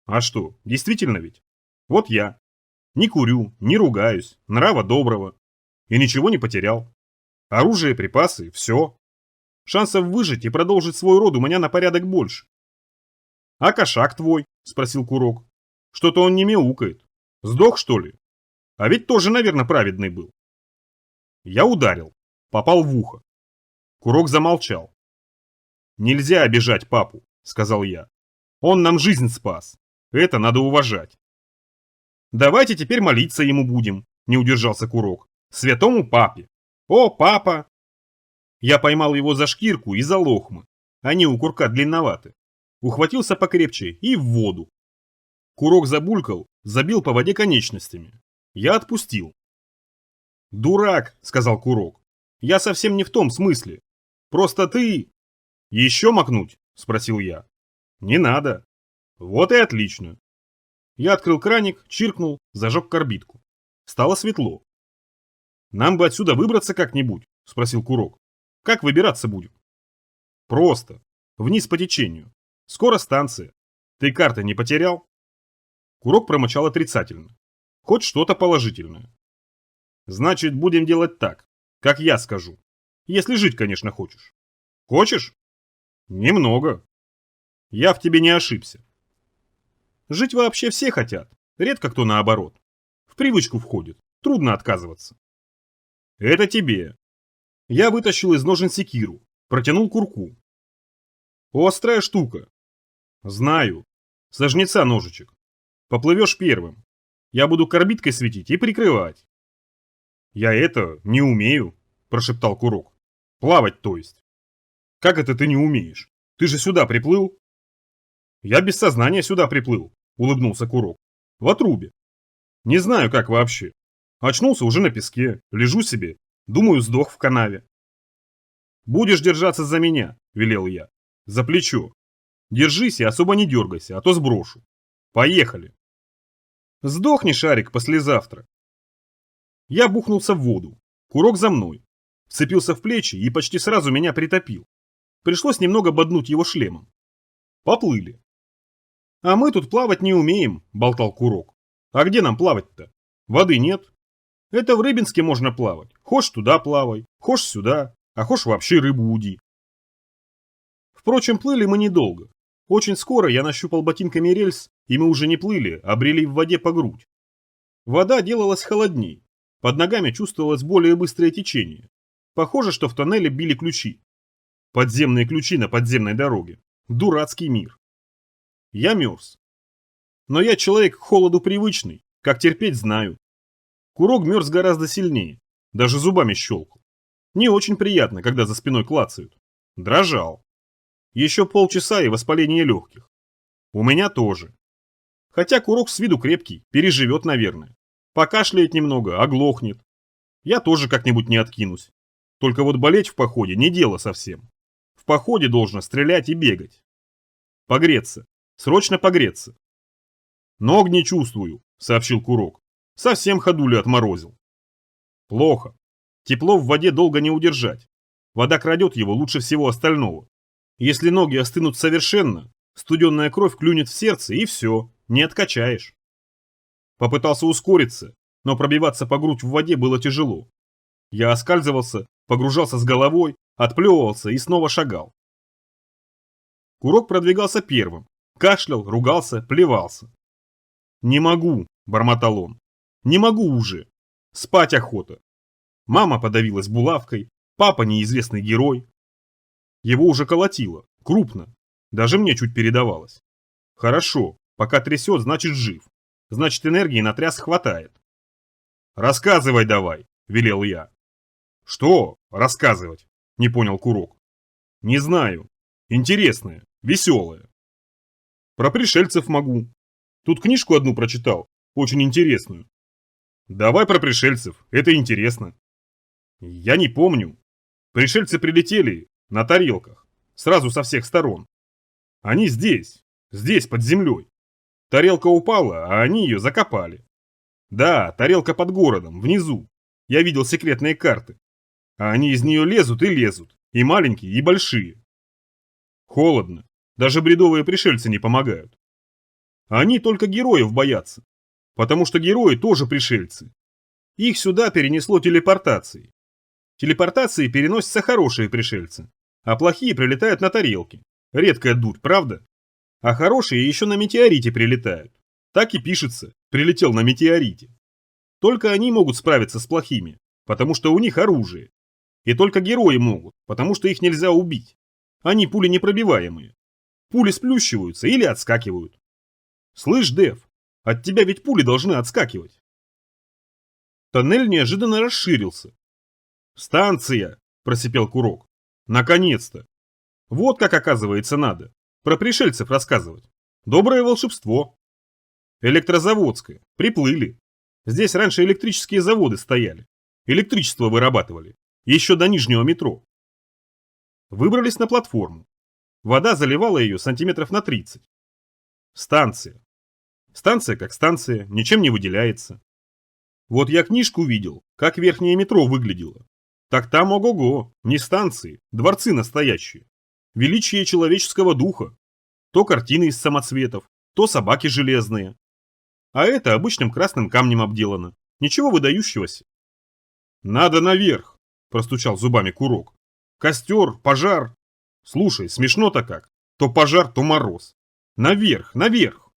А что, действительно ведь? Вот я. Не курю, не ругаюсь, нрава доброго. И ничего не потерял. Оружие, припасы, все. Шансов выжить и продолжить свой род у меня на порядок больше. А кошак твой? Спросил Курок. Что-то он не мяукает. Сдох, что ли? А ведь тоже, наверное, праведный был. Я ударил. Попал в ухо. Курок замолчал. «Нельзя обижать папу», — сказал я. «Он нам жизнь спас. Это надо уважать». «Давайте теперь молиться ему будем», — не удержался Курок. «Святому папе». «О, папа!» Я поймал его за шкирку и за лохмы. Они у Курка длинноваты. Ухватился покрепче и в воду. Курок забулькал, забил по воде конечностями. Я отпустил. «Дурак», — сказал Курок. «Я совсем не в том смысле. Просто ты...» «Еще макнуть?» – спросил я. «Не надо». «Вот и отлично». Я открыл краник, чиркнул, зажег карбидку. Стало светло. «Нам бы отсюда выбраться как-нибудь?» – спросил Курок. «Как выбираться будем?» «Просто. Вниз по течению. Скоро станция. Ты карты не потерял?» Курок промычал отрицательно. Хоть что-то положительное. «Значит, будем делать так, как я скажу. Если жить, конечно, хочешь». «Хочешь?» «Немного. Я в тебе не ошибся. Жить вообще все хотят, редко кто наоборот. В привычку входит, трудно отказываться». «Это тебе». Я вытащил из ножен секиру, протянул Курку. «Острая штука». «Знаю. Со жнеца ножичек. Поплывешь первым. Я буду карбидкой светить и прикрывать». «Я это не умею», – прошептал Курок. «Плавать, то есть». «Как это ты не умеешь? Ты же сюда приплыл?» «Я без сознания сюда приплыл», – улыбнулся Курок. «В отрубе. Не знаю, как вообще. Очнулся уже на песке, лежу себе, думаю, сдох в канаве». «Будешь держаться за меня», – велел я. «За плечо. Держись и особо не дергайся, а то сброшу. Поехали». «Сдохни, Шарик, послезавтра». Я бухнулся в воду. Курок за мной. Вцепился в плечи и почти сразу меня притопил. Пришлось немного боднуть его шлемом. Поплыли. «А мы тут плавать не умеем», – болтал Курок. «А где нам плавать-то? Воды нет. Это в Рыбинске можно плавать. Хошь туда плавай, хошь сюда, а хошь вообще рыбу уди». Впрочем, плыли мы недолго. Очень скоро я нащупал ботинками рельс, и мы уже не плыли, а брели в воде по грудь. Вода делалась холодней. Под ногами чувствовалось более быстрое течение. Похоже, что в тоннеле били ключи. Подземные ключи на подземной дороге. Дурацкий мир. Я мерз. Но я человек к холоду привычный, как терпеть знаю. Курок мерз гораздо сильнее, даже зубами щелкал. Не очень приятно, когда за спиной клацают. Дрожал. Еще полчаса и воспаление легких. У меня тоже. Хотя Курок с виду крепкий, переживет, наверное. Покашляет немного, оглохнет. Я тоже как-нибудь не откинусь. Только вот болеть в походе не дело совсем. В походе должно стрелять и бегать. Погреться. Срочно погреться. «Ног не чувствую», — сообщил Курок. «Совсем ходули отморозил». «Плохо. Тепло в воде долго не удержать. Вода крадет его лучше всего остального. Если ноги остынут совершенно, студенная кровь клюнет в сердце и все, не откачаешь». Попытался ускориться, но пробиваться по грудь в воде было тяжело. Я оскальзывался, погружался с головой, отплевывался и снова шагал. Курок продвигался первым, кашлял, ругался, плевался. «Не могу», – бормотал он, – «не могу уже. Спать охота. Мама подавилась булавкой, папа неизвестный герой». Его уже колотило, крупно, даже мне чуть передавалось. Хорошо, пока трясет, значит жив, значит энергии на тряс хватает. «Рассказывай давай», – велел я. «Что рассказывать?» – не понял Курок. «Не знаю. Интересное, веселое. Про пришельцев могу. Тут книжку одну прочитал, очень интересную». «Давай про пришельцев, это интересно». «Я не помню». Пришельцы прилетели на тарелках, сразу со всех сторон. Они здесь, под землей. Тарелка упала, а они ее закопали. Да, тарелка под городом, внизу. Я видел секретные карты. А они из нее лезут, и маленькие, и большие. Холодно. Даже бредовые пришельцы не помогают. Они только героев боятся. Потому что герои тоже пришельцы. Их сюда перенесло телепортацией. Телепортацией переносятся хорошие пришельцы, а плохие прилетают на тарелке. Редкая дурь, правда? А хорошие еще на метеорите прилетают. Так и пишется, прилетел на метеорите. Только они могут справиться с плохими, потому что у них оружие. И только герои могут, потому что их нельзя убить. Они пули непробиваемые. Пули сплющиваются или отскакивают. Слышь, Дэв, от тебя ведь пули должны отскакивать. Тоннель неожиданно расширился. «Станция!» – просипел Курок. «Наконец-то! Вот как, оказывается, надо. Про пришельцев рассказывать. Доброе волшебство. Электрозаводское. Приплыли. Здесь раньше электрические заводы стояли. Электричество вырабатывали. Еще до нижнего метро. Выбрались на платформу. Вода заливала ее сантиметров на 30. Станция. Станция как станция, ничем не выделяется. Вот я книжку видел, как верхнее метро выглядело. Так там ого-го, не станции, дворцы настоящие. Величие человеческого духа. То картины из самоцветов, то собаки железные. А это обычным красным камнем обделано. Ничего выдающегося. «Надо наверх», – простучал зубами Курок. «Костер, пожар. Слушай, смешно-то как. То пожар, то мороз. Наверх, наверх».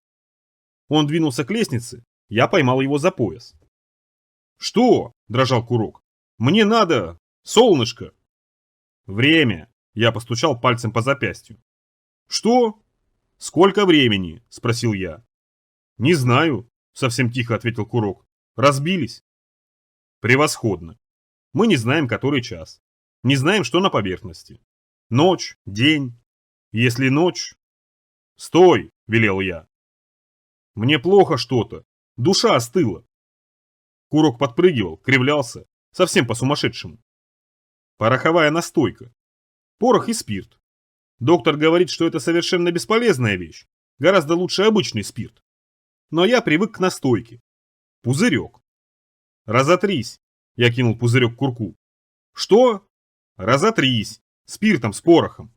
Он двинулся к лестнице, я поймал его за пояс. «Что?» – дрожал Курок. «Мне надо... солнышко!» «Время!» – я постучал пальцем по запястью. «Что?» «Сколько времени?» – спросил я. «Не знаю», – совсем тихо ответил Курок. «Разбились?» «Превосходно. Мы не знаем, который час. Не знаем, что на поверхности. Ночь, день. Если ночь...» «Стой!» – велел я. «Мне плохо что-то. Душа остыла». Курок подпрыгивал, кривлялся, совсем по-сумасшедшему. Пороховая настойка. Порох и спирт. Доктор говорит, что это совершенно бесполезная вещь. Гораздо лучше обычный спирт. Но я привык к настойке. Пузырек. Разотрись. Я кинул пузырек Курку. Что? Разотрись. Спиртом с порохом.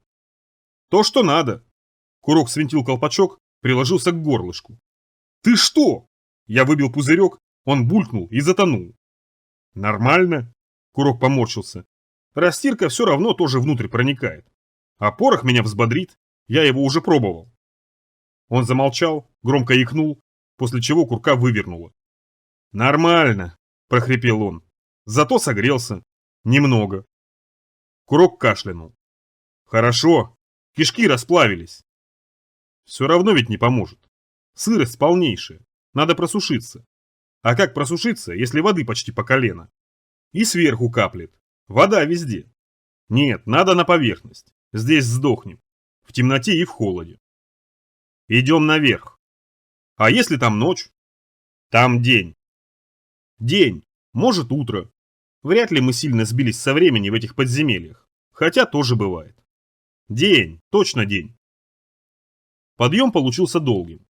То, что надо. Курок свинтил колпачок, приложился к горлышку. Ты что? Я выбил пузырек, он булькнул и затонул. Нормально. Курок поморщился. Растирка все равно тоже внутрь проникает. А порох меня взбодрит, я его уже пробовал. Он замолчал, громко икнул, после чего Курка вывернуло. Нормально, прохрипел он. Зато согрелся. Немного. Курок кашлянул. Хорошо, кишки расплавились. Все равно ведь не поможет. Сырость полнейшая, надо просушиться. А как просушиться, если воды почти по колено? И сверху каплет. Вода везде. Нет, надо на поверхность. Здесь сдохнем. В темноте и в холоде. Идем наверх. А если там ночь? Там день. День. Может, утро. Вряд ли мы сильно сбились со времени в этих подземельях. Хотя тоже бывает. День. Точно день. Подъем получился долгим.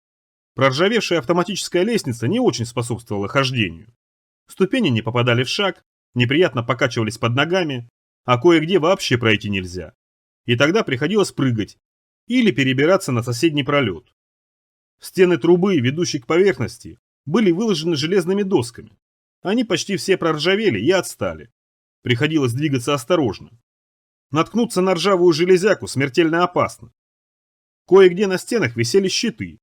Проржавевшая автоматическая лестница не очень способствовала хождению. Ступени не попадали в шаг, неприятно покачивались под ногами, а кое-где вообще пройти нельзя. И тогда приходилось прыгать или перебираться на соседний пролет. Стены трубы, ведущей к поверхности, были выложены железными досками. Они почти все проржавели и отстали. Приходилось двигаться осторожно. Наткнуться на ржавую железяку смертельно опасно. Кое-где на стенах висели щиты.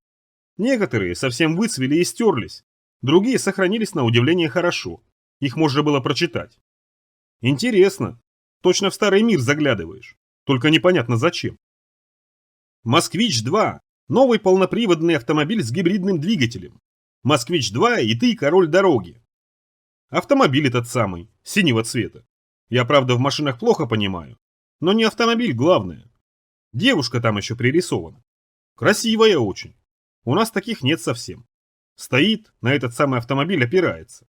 Некоторые совсем выцвели и стерлись, другие сохранились на удивление хорошо. Их можно было прочитать. Интересно. Точно в старый мир заглядываешь. Только непонятно зачем. «Москвич-2» – новый полноприводный автомобиль с гибридным двигателем. «Москвич-2» и ты король дороги. Автомобиль этот самый, синего цвета. Я, правда, в машинах плохо понимаю. Но не автомобиль главное. Девушка там еще пририсована. Красивая очень. У нас таких нет совсем. Стоит, на этот самый автомобиль опирается.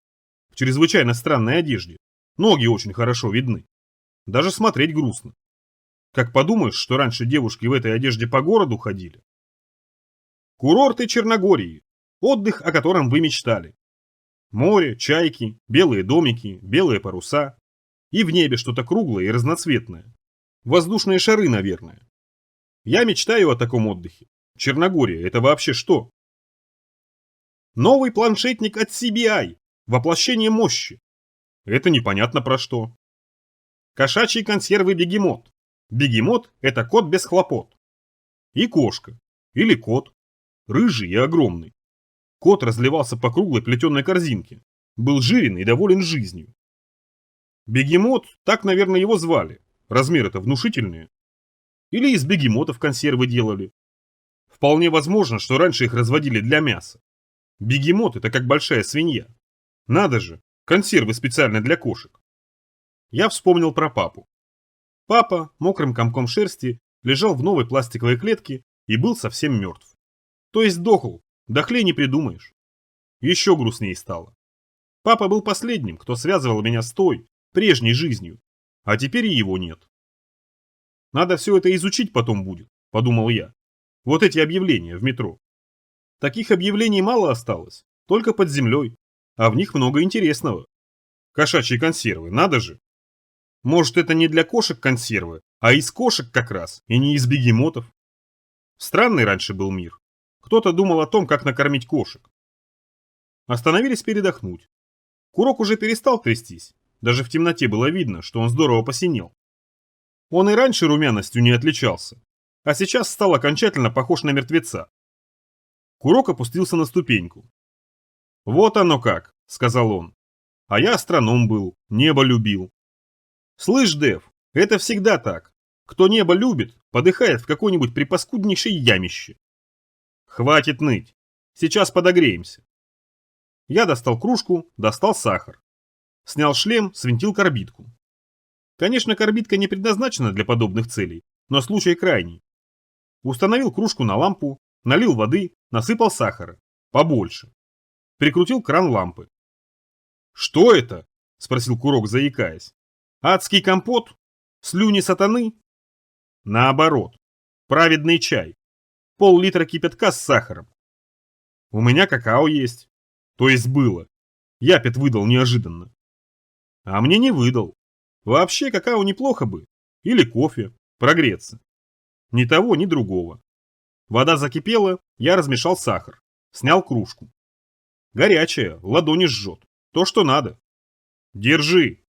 В чрезвычайно странной одежде. Ноги очень хорошо видны. Даже смотреть грустно. Как подумаешь, что раньше девушки в этой одежде по городу ходили. Курорты Черногории. Отдых, о котором вы мечтали. Море, чайки, белые домики, белые паруса. И в небе что-то круглое и разноцветное. Воздушные шары, наверное. Я мечтаю о таком отдыхе. Черногория – это вообще что? Новый планшетник от CBI. Воплощение мощи. Это непонятно про что. Кошачьи консервы бегемот. Бегемот – это кот без хлопот. И кошка. Или кот. Рыжий и огромный. Кот разливался по круглой плетеной корзинке. Был жирен и доволен жизнью. Бегемот, так, наверное, его звали. Размеры-то внушительные. Или из бегемотов консервы делали. Вполне возможно, что раньше их разводили для мяса. Бегемот – это как большая свинья. Надо же, консервы специально для кошек. Я вспомнил про папу. Папа, мокрым комком шерсти, лежал в новой пластиковой клетке и был совсем мертв. То есть дохл, дохлей не придумаешь. Еще грустнее стало. Папа был последним, кто связывал меня с той, прежней жизнью, а теперь и его нет. Надо все это изучить потом будет, подумал я. Вот эти объявления в метро. Таких объявлений мало осталось, только под землей, а в них много интересного. Кошачьи консервы, надо же. Может, это не для кошек консервы, а из кошек как раз, и не из бегемотов. Странный раньше был мир. Кто-то думал о том, как накормить кошек. Остановились передохнуть. Курок уже перестал трястись. Даже в темноте было видно, что он здорово посинел. Он и раньше румяностью не отличался, а сейчас стал окончательно похож на мертвеца. Курок опустился на ступеньку. «Вот оно как», — сказал он. «А я астроном был, небо любил». «Слышь, Дэв, это всегда так. Кто небо любит, подыхает в какой-нибудь припаскуднейшей ямище». «Хватит ныть. Сейчас подогреемся». Я достал кружку, достал сахар. Снял шлем, свинтил карбидку. Конечно, карбидка не предназначена для подобных целей, но случай крайний. Установил кружку на лампу, налил воды, насыпал сахара. Побольше. Прикрутил кран лампы. «Что это?» – спросил Курок, заикаясь. «Адский компот? Слюни сатаны?» «Наоборот. Праведный чай. Пол-литра кипятка с сахаром. У меня какао есть. То есть было. Япет выдал неожиданно. А мне не выдал. Вообще какао неплохо бы. Или кофе. Прогреться. Ни того, ни другого. Вода закипела, я размешал сахар. Снял кружку. Горячая, ладони жжет. То, что надо. Держи.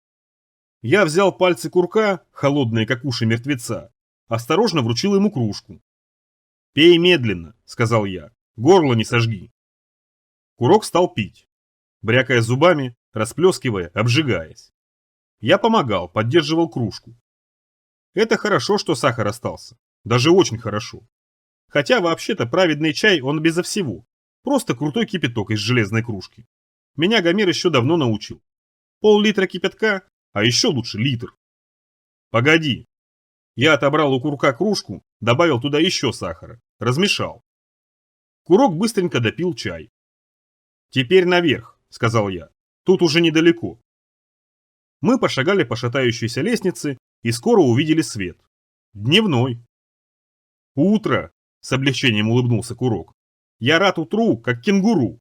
Я взял пальцы Курка, холодные как уши мертвеца, осторожно вручил ему кружку. «Пей медленно», — сказал я. «Горло не сожги». Курок стал пить, брякая зубами, расплескивая, обжигаясь. Я помогал, поддерживал кружку. Это хорошо, что сахар остался. Даже очень хорошо. Хотя вообще-то праведный чай он безо всего. Просто крутой кипяток из железной кружки. Меня Гомер еще давно научил. Пол-литра кипятка, а еще лучше литр. Погоди. Я отобрал у Курка кружку, добавил туда еще сахара, размешал. Курок быстренько допил чай. «Теперь наверх», — сказал я. «Тут уже недалеко». Мы пошагали по шатающейся лестнице и скоро увидели свет. Дневной. «Утро!» — с облегчением улыбнулся Курок. «Я рад утру, как кенгуру».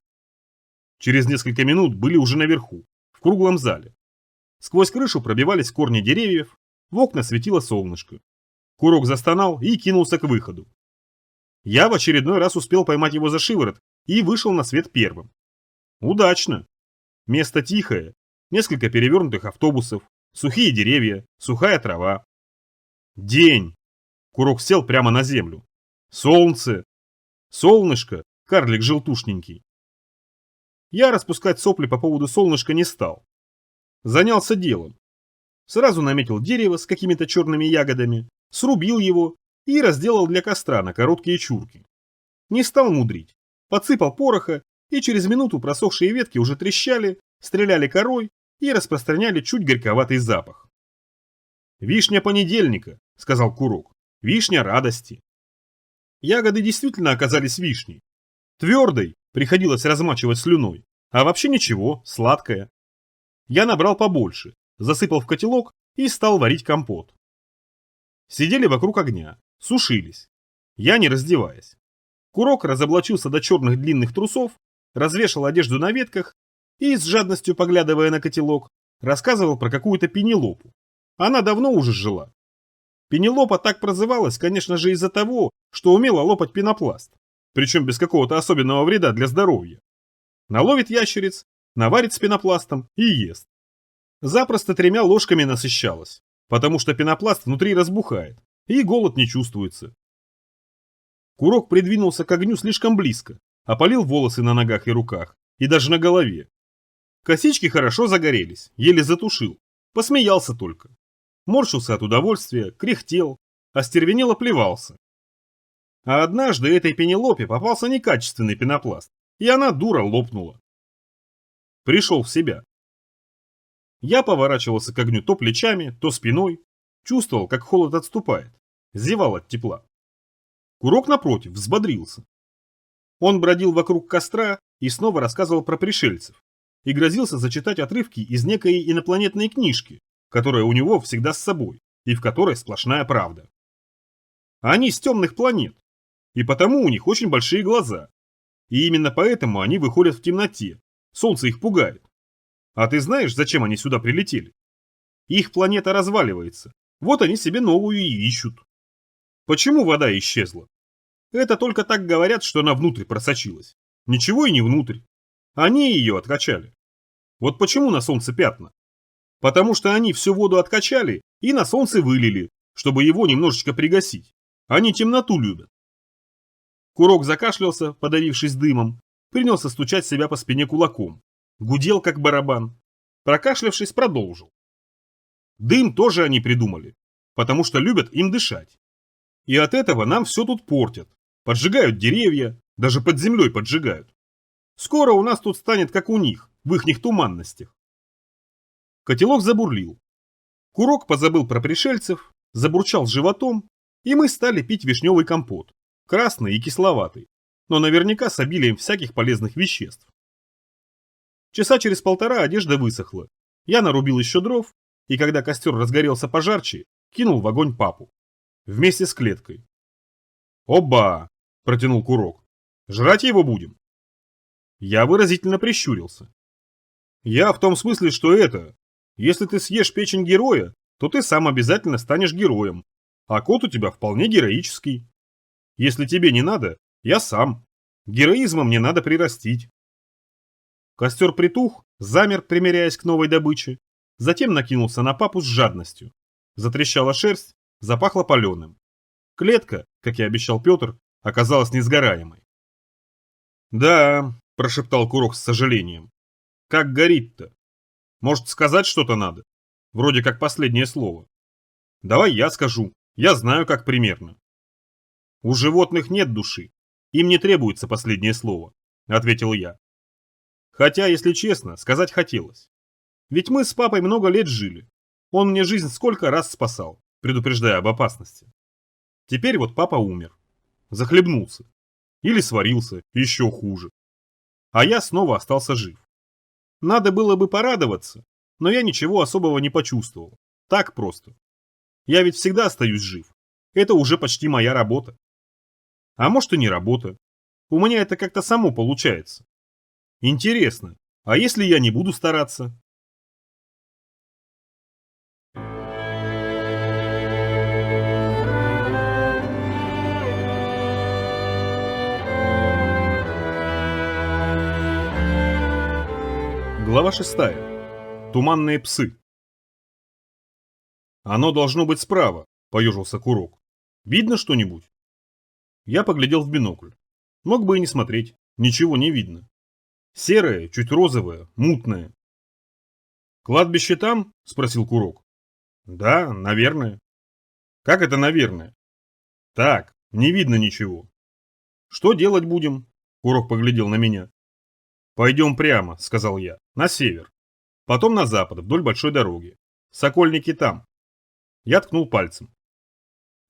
Через несколько минут были уже наверху, в круглом зале. Сквозь крышу пробивались корни деревьев, в окна светило солнышко. Курок застонал и кинулся к выходу. Я в очередной раз успел поймать его за шиворот и вышел на свет первым. Удачно. Место тихое, несколько перевернутых автобусов, сухие деревья, сухая трава. День. Курок сел прямо на землю. Солнце. Солнышко, карлик желтушненький. Я распускать сопли по поводу солнышка не стал. Занялся делом. Сразу наметил дерево с какими-то черными ягодами, срубил его и разделал для костра на короткие чурки. Не стал мудрить. Подсыпал пороха, и через минуту просохшие ветки уже трещали, стреляли корой и распространяли чуть горьковатый запах. «Вишня понедельника», — сказал Курок. «Вишня радости». Ягоды действительно оказались вишней. Твердой, приходилось размачивать слюной, а вообще ничего, сладкая. Я набрал побольше, засыпал в котелок и стал варить компот. Сидели вокруг огня, сушились. Я не раздеваясь. Курок разоблачился до черных длинных трусов, развешал одежду на ветках и, с жадностью поглядывая на котелок, рассказывал про какую-то Пенелопу. Она давно уже жила. Пенелопа так прозывалась, конечно же, из-за того, что умела лопать пенопласт, причем без какого-то особенного вреда для здоровья. Наловит ящериц, наварит с пенопластом и ест. Запросто 3 ложками насыщалась, потому что пенопласт внутри разбухает, и голод не чувствуется. Курок придвинулся к огню слишком близко, опалил волосы на ногах и руках, и даже на голове. Косички хорошо загорелись, еле затушил, посмеялся только. Морщился от удовольствия, кряхтел, остервенело плевался. А однажды этой Пенелопе попался некачественный пенопласт, и она, дура, лопнула. Пришел в себя. Я поворачивался к огню то плечами, то спиной, чувствовал, как холод отступает, зевал от тепла. Курок, напротив, взбодрился. Он бродил вокруг костра и снова рассказывал про пришельцев и грозился зачитать отрывки из некой инопланетной книжки, которая у него всегда с собой и в которой сплошная правда. Они с темных планет, и потому у них очень большие глаза. И именно поэтому они выходят в темноте, солнце их пугает. А ты знаешь, зачем они сюда прилетели? Их планета разваливается, вот они себе новую и ищут. Почему вода исчезла? Это только так говорят, что она внутрь просочилась. Ничего и не внутрь. Они ее откачали. Вот почему на солнце пятна? Потому что они всю воду откачали и на солнце вылили, чтобы его немножечко пригасить. Они темноту любят. Курок закашлялся, подавившись дымом, принялся стучать себя по спине кулаком. Гудел, как барабан. Прокашлявшись, продолжил. Дым тоже они придумали, потому что любят им дышать. И от этого нам все тут портят. Поджигают деревья, даже под землей поджигают. Скоро у нас тут станет как у них, в ихних туманностях. Котелок забурлил. Курок позабыл про пришельцев, забурчал животом, и мы стали пить вишневый компот, красный и кисловатый, но наверняка с обилием всяких полезных веществ. Часа через 1,5 одежда высохла. Я нарубил еще дров, и когда костер разгорелся пожарче, кинул в огонь папу. Вместе с клеткой. «Оба!» – протянул Курок. «Жрать его будем?» Я выразительно прищурился. «Я в том смысле, что это... Если ты съешь печень героя, то ты сам обязательно станешь героем, а кот у тебя вполне героический. Если тебе не надо, я сам. Героизма мне надо прирастить». Костер притух, замер, примиряясь к новой добыче, затем накинулся на папу с жадностью. Затрещала шерсть, запахло паленым. Клетка, как и обещал Петр, оказалась несгораемой. «Да», – прошептал Курок с сожалением, – «как горит-то? Может, сказать что-то надо? Вроде как последнее слово. Давай я скажу, я знаю, как примерно». «У животных нет души, им не требуется последнее слово», – ответил я. Хотя, если честно, сказать хотелось. Ведь мы с папой много лет жили. Он мне жизнь сколько раз спасал, предупреждая об опасности. Теперь вот папа умер. Захлебнулся. Или сварился, еще хуже. А я снова остался жив. Надо было бы порадоваться, но я ничего особого не почувствовал. Так просто. Я ведь всегда остаюсь жив. Это уже почти моя работа. А может и не работа. У меня это как-то само получается. Интересно, а если я не буду стараться? Глава 6. Туманные псы. Оно должно быть справа, поежился Курок. Видно что-нибудь? Я поглядел в бинокль. Мог бы и не смотреть, ничего не видно. Серое, чуть розовое, мутное. «Кладбище там?» – спросил Курок. «Да, наверное». «Как это наверное?» «Так, не видно ничего». «Что делать будем?» – Курок поглядел на меня. «Пойдем прямо», – сказал я, – «на север. Потом на запад, вдоль большой дороги. Сокольники там». Я ткнул пальцем.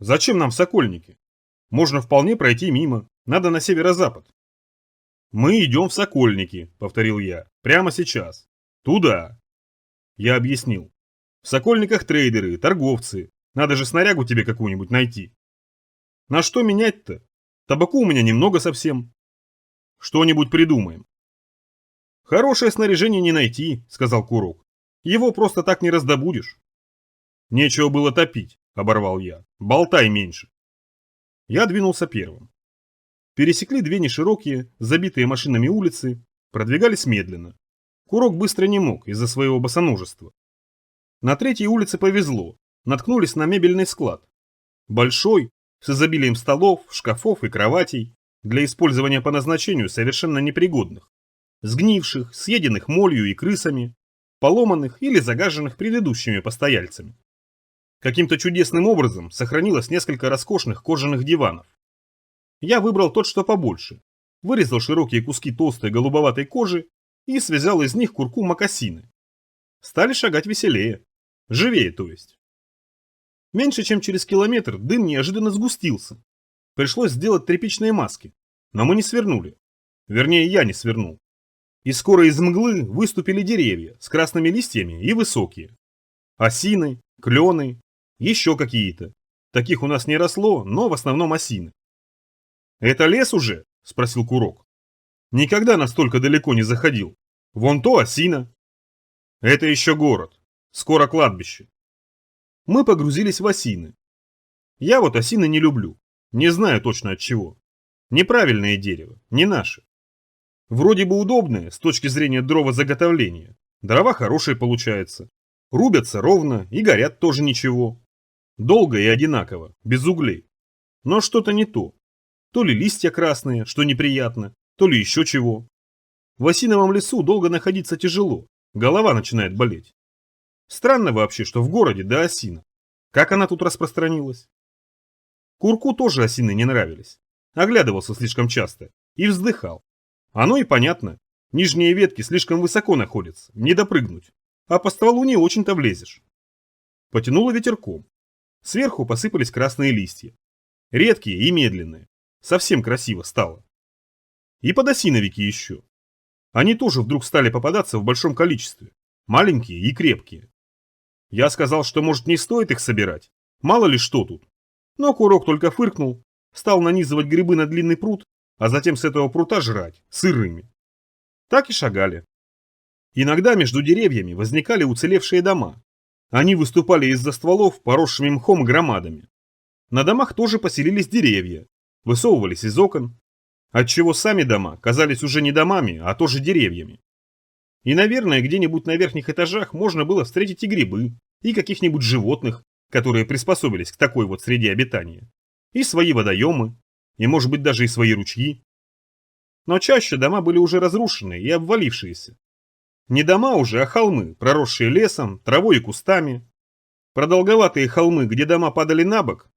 «Зачем нам Сокольники? Можно вполне пройти мимо, надо на северо-запад». «Мы идем в Сокольники», — повторил я, — «прямо сейчас. Туда». Я объяснил. В В Сокольниках трейдеры, торговцы. Надо же снарягу тебе какую-нибудь найти. На что менять-то? Табаку у меня немного совсем. Что-нибудь придумаем. Хорошее снаряжение не найти, сказал Курок. Его просто так не раздобудешь. Нечего было топить, оборвал я. Болтай меньше. Я двинулся первым. Пересекли две неширокие, забитые машинами улицы, продвигались медленно. Курок быстро не мог из-за своего босоножества. На третьей улице повезло, наткнулись на мебельный склад. Большой, с изобилием столов, шкафов и кроватей, для использования по назначению совершенно непригодных, сгнивших, съеденных молью и крысами, поломанных или загаженных предыдущими постояльцами. Каким-то чудесным образом сохранилось несколько роскошных кожаных диванов. Я выбрал тот, что побольше, вырезал широкие куски толстой голубоватой кожи и связал из них курку мокасины. Стали шагать веселее. Живее, то есть. Меньше чем через километр дым неожиданно сгустился. Пришлось сделать тряпичные маски, но мы не свернули. Вернее, я не свернул. И скоро из мглы выступили деревья с красными листьями и высокие. Осины, клены, еще какие-то. Таких у нас не росло, но в основном осины. «Это лес уже?» – спросил Курок. «Никогда настолько далеко не заходил. Вон то осина». «Это еще город. Скоро кладбище». Мы погрузились в осины. Я вот осины не люблю. Не знаю точно от чего. Неправильное дерево, не наше. Вроде бы удобное с точки зрения дровозаготовления. Дрова хорошие получаются. Рубятся ровно и горят тоже ничего. Долго и одинаково, без углей. Но что-то не то. То ли листья красные, что неприятно, то ли еще чего. В осиновом лесу долго находиться тяжело, голова начинает болеть. Странно вообще, что в городе да осина. Как она тут распространилась? Курку тоже осины не нравились. Оглядывался слишком часто и вздыхал. Оно и понятно. Нижние ветки слишком высоко находятся, не допрыгнуть. А по стволу не очень-то влезешь. Потянуло ветерком. Сверху посыпались красные листья. Редкие и медленные. Совсем красиво стало. И подосиновики еще. Они тоже вдруг стали попадаться в большом количестве. Маленькие и крепкие. Я сказал, что может не стоит их собирать. Мало ли что тут. Но Курок только фыркнул, стал нанизывать грибы на длинный прут, а затем с этого прута жрать, сырыми. Так и шагали. Иногда между деревьями возникали уцелевшие дома. Они выступали из-за стволов, поросшими мхом громадами. На домах тоже поселились деревья, высовывались из окон, отчего сами дома казались уже не домами, а тоже деревьями. И, наверное, где-нибудь на верхних этажах можно было встретить и грибы, и каких-нибудь животных, которые приспособились к такой вот среде обитания, и свои водоемы, и, может быть, даже и свои ручьи. Но чаще дома были уже разрушенные и обвалившиеся. Не дома уже, а холмы, проросшие лесом, травой и кустами. Продолговатые холмы, где дома падали на бок,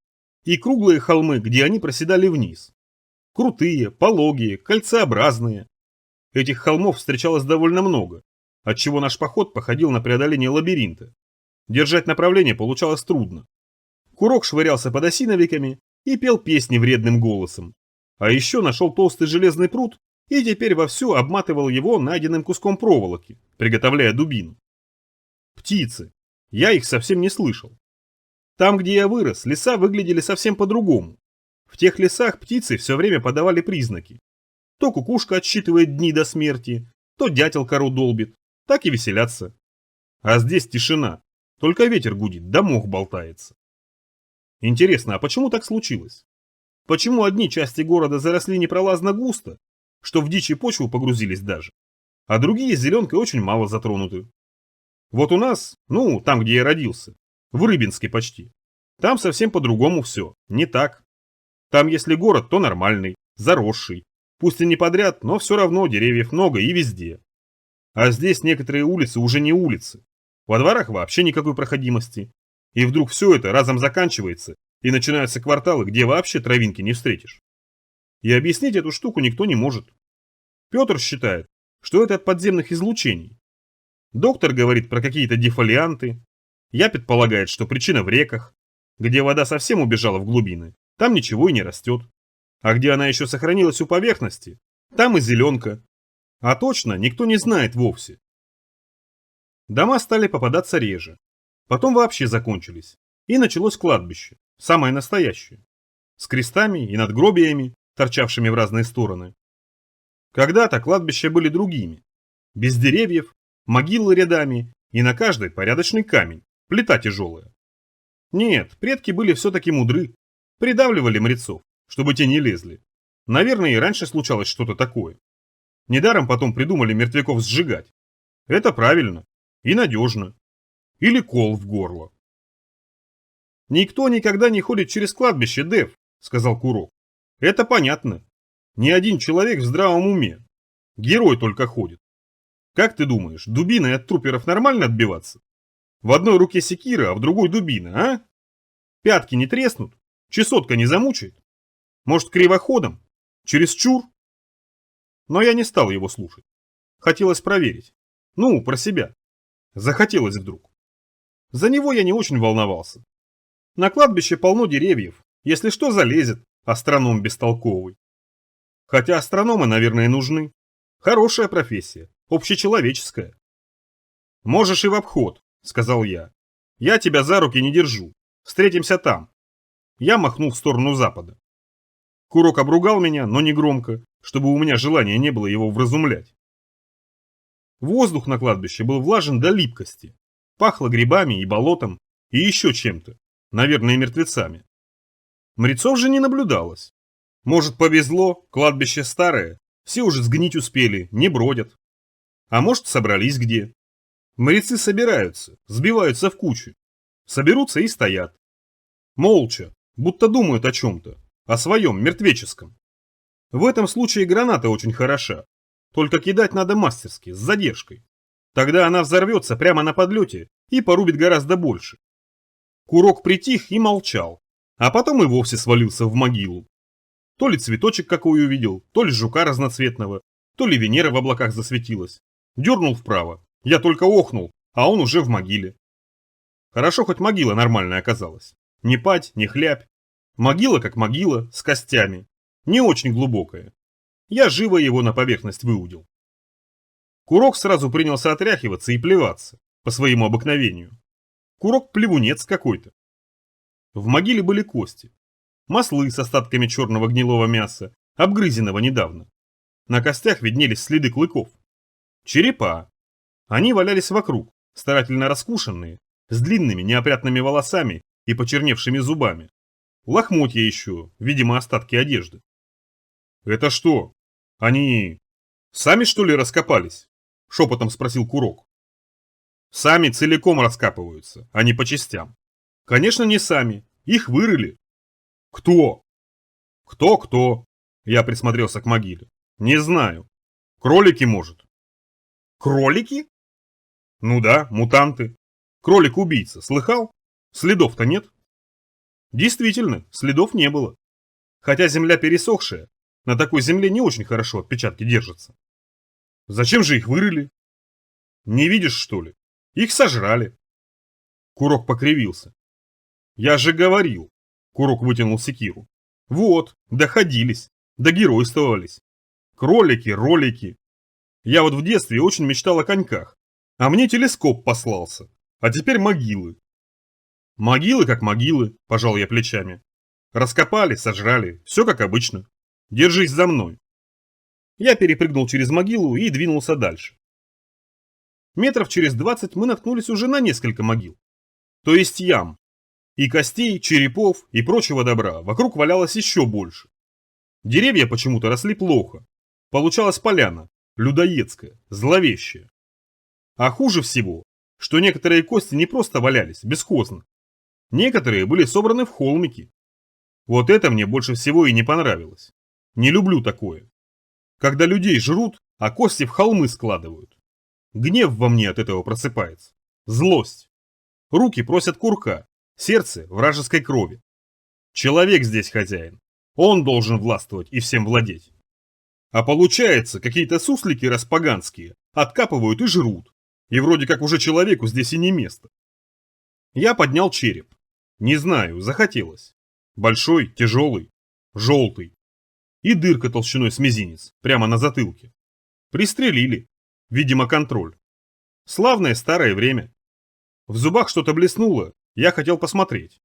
и круглые холмы, где они проседали вниз. Крутые, пологие, кольцеобразные. Этих холмов встречалось довольно много, отчего наш поход походил на преодоление лабиринта. Держать направление получалось трудно. Курок швырялся подосиновиками и пел песни вредным голосом. А еще нашел толстый железный прут и теперь вовсю обматывал его найденным куском проволоки, приготовляя дубину. Птицы. Я их совсем не слышал. Там, где я вырос, леса выглядели совсем по-другому. В тех лесах птицы все время подавали признаки. То кукушка отсчитывает дни до смерти, то дятел кору долбит, так и веселятся. А здесь тишина, только ветер гудит, да мох болтается. Интересно, а почему так случилось? Почему одни части города заросли непролазно густо, что в дичь и почву погрузились даже, а другие зеленкой очень мало затронуты? Вот у нас, там, где я родился, в Рыбинске почти, там совсем по-другому все, не так. Там если город, то нормальный, заросший, пусть и не подряд, но все равно деревьев много и везде. А здесь некоторые улицы уже не улицы, во дворах вообще никакой проходимости. И вдруг все это разом заканчивается, и начинаются кварталы, где вообще травинки не встретишь. И объяснить эту штуку никто не может. Петр считает, что это от подземных излучений. Доктор говорит про какие-то дефолианты. Япет полагает, что причина в реках. Где вода совсем убежала в глубины, там ничего и не растет. А где она еще сохранилась у поверхности, там и зеленка. А точно никто не знает вовсе. Дома стали попадаться реже. Потом вообще закончились. И началось кладбище, самое настоящее. С крестами и надгробиями, торчавшими в разные стороны. Когда-то кладбища были другими. Без деревьев, могилы рядами и на каждой порядочный камень, плита тяжелая. Нет, предки были все-таки мудры. Придавливали мрецов, чтобы те не лезли. Наверное, и раньше случалось что-то такое. Недаром потом придумали мертвяков сжигать. Это правильно и надежно. Или кол в горло. «Никто никогда не ходит через кладбище, Дэв», — сказал Курок. «Это понятно. Ни один человек в здравом уме. Герой только ходит. Как ты думаешь, дубиной от труперов нормально отбиваться? В одной руке секира, а в другой дубина, а? Пятки не треснут? Чесотка не замучает? Может, кривоходом? Чересчур?» Но я не стал его слушать. Хотелось проверить. Ну, про себя. Захотелось вдруг. За него я не очень волновался. На кладбище полно деревьев. Если что, залезет. Астроном бестолковый. Хотя астрономы, наверное, нужны. Хорошая профессия. Общечеловеческая. «Можешь и в обход», — сказал я. «Я тебя за руки не держу. Встретимся там». Я махнул в сторону запада. Курок обругал меня, но не громко, чтобы у меня желания не было его вразумлять. Воздух на кладбище был влажен до липкости. Пахло грибами и болотом, и еще чем-то, наверное, мертвецами. Мрецов же не наблюдалось. Может, повезло, кладбище старое, все уже сгнить успели, не бродят. А может, собрались где. Мрецы собираются, сбиваются в кучу. Соберутся и стоят. Молча, будто думают о чем-то, о своем, мертвеческом. В этом случае граната очень хороша. Только кидать надо мастерски, с задержкой. Тогда она взорвется прямо на подлете и порубит гораздо больше. Курок притих и молчал, а потом и вовсе свалился в могилу. То ли цветочек какой увидел, то ли жука разноцветного, то ли Венера в облаках засветилась. Дернул вправо, я только охнул, а он уже в могиле. Хорошо, хоть могила нормальная оказалась. Не пать, не хлябь. Могила как могила, с костями. Не очень глубокая. Я живо его на поверхность выудил. Курок сразу принялся отряхиваться и плеваться, по своему обыкновению. Курок плевунец какой-то. В могиле были кости. Маслы с остатками черного гнилого мяса, обгрызенного недавно. На костях виднелись следы клыков. Черепа. Они валялись вокруг, старательно раскушенные, с длинными неопрятными волосами и почерневшими зубами. Лохмотья еще, видимо, остатки одежды. «Это что? Они сами, что ли, раскопались?» — шепотом спросил Курок. «Сами целиком раскапываются, а не по частям. Конечно, не сами. Их вырыли». «Кто?» «Кто-кто?» — я присмотрелся к могиле. «Не знаю. Кролики, может». «Кролики?» «Ну да, мутанты. Кролик-убийца, слыхал? Следов-то нет». Действительно, следов не было. Хотя земля пересохшая, на такой земле не очень хорошо отпечатки держатся. Зачем же их вырыли? Не видишь, что ли? Их сожрали. Курок покривился. Я же говорил. Курок вытянул секиру. Вот, доходились, догеройствовались. Кролики, ролики. Я вот в детстве очень мечтал о коньках, а мне телескоп послался, а теперь могилы. Могилы как могилы, пожал я плечами. Раскопали, сожрали, все как обычно. Держись за мной. Я перепрыгнул через могилу и двинулся дальше. Метров через 20 мы наткнулись уже на несколько могил. То есть ям. И костей, черепов и прочего добра вокруг валялось еще больше. Деревья почему-то росли плохо. Получалась поляна, людоедская, зловещая. А хуже всего, что некоторые кости не просто валялись, бесхозно. Некоторые были собраны в холмики. Вот это мне больше всего и не понравилось. Не люблю такое. Когда людей жрут, а кости в холмы складывают. Гнев во мне от этого просыпается. Злость. Руки просят курка, сердце вражеской крови. Человек здесь хозяин. Он должен властвовать и всем владеть. А получается, какие-то суслики распоганские откапывают и жрут. И вроде как уже человеку здесь и не место. Я поднял череп. Не знаю, захотелось. Большой, тяжелый, желтый. И дырка толщиной с мизинец, прямо на затылке. Пристрелили. Видимо, контроль. Славное старое время. В зубах что-то блеснуло, я хотел посмотреть.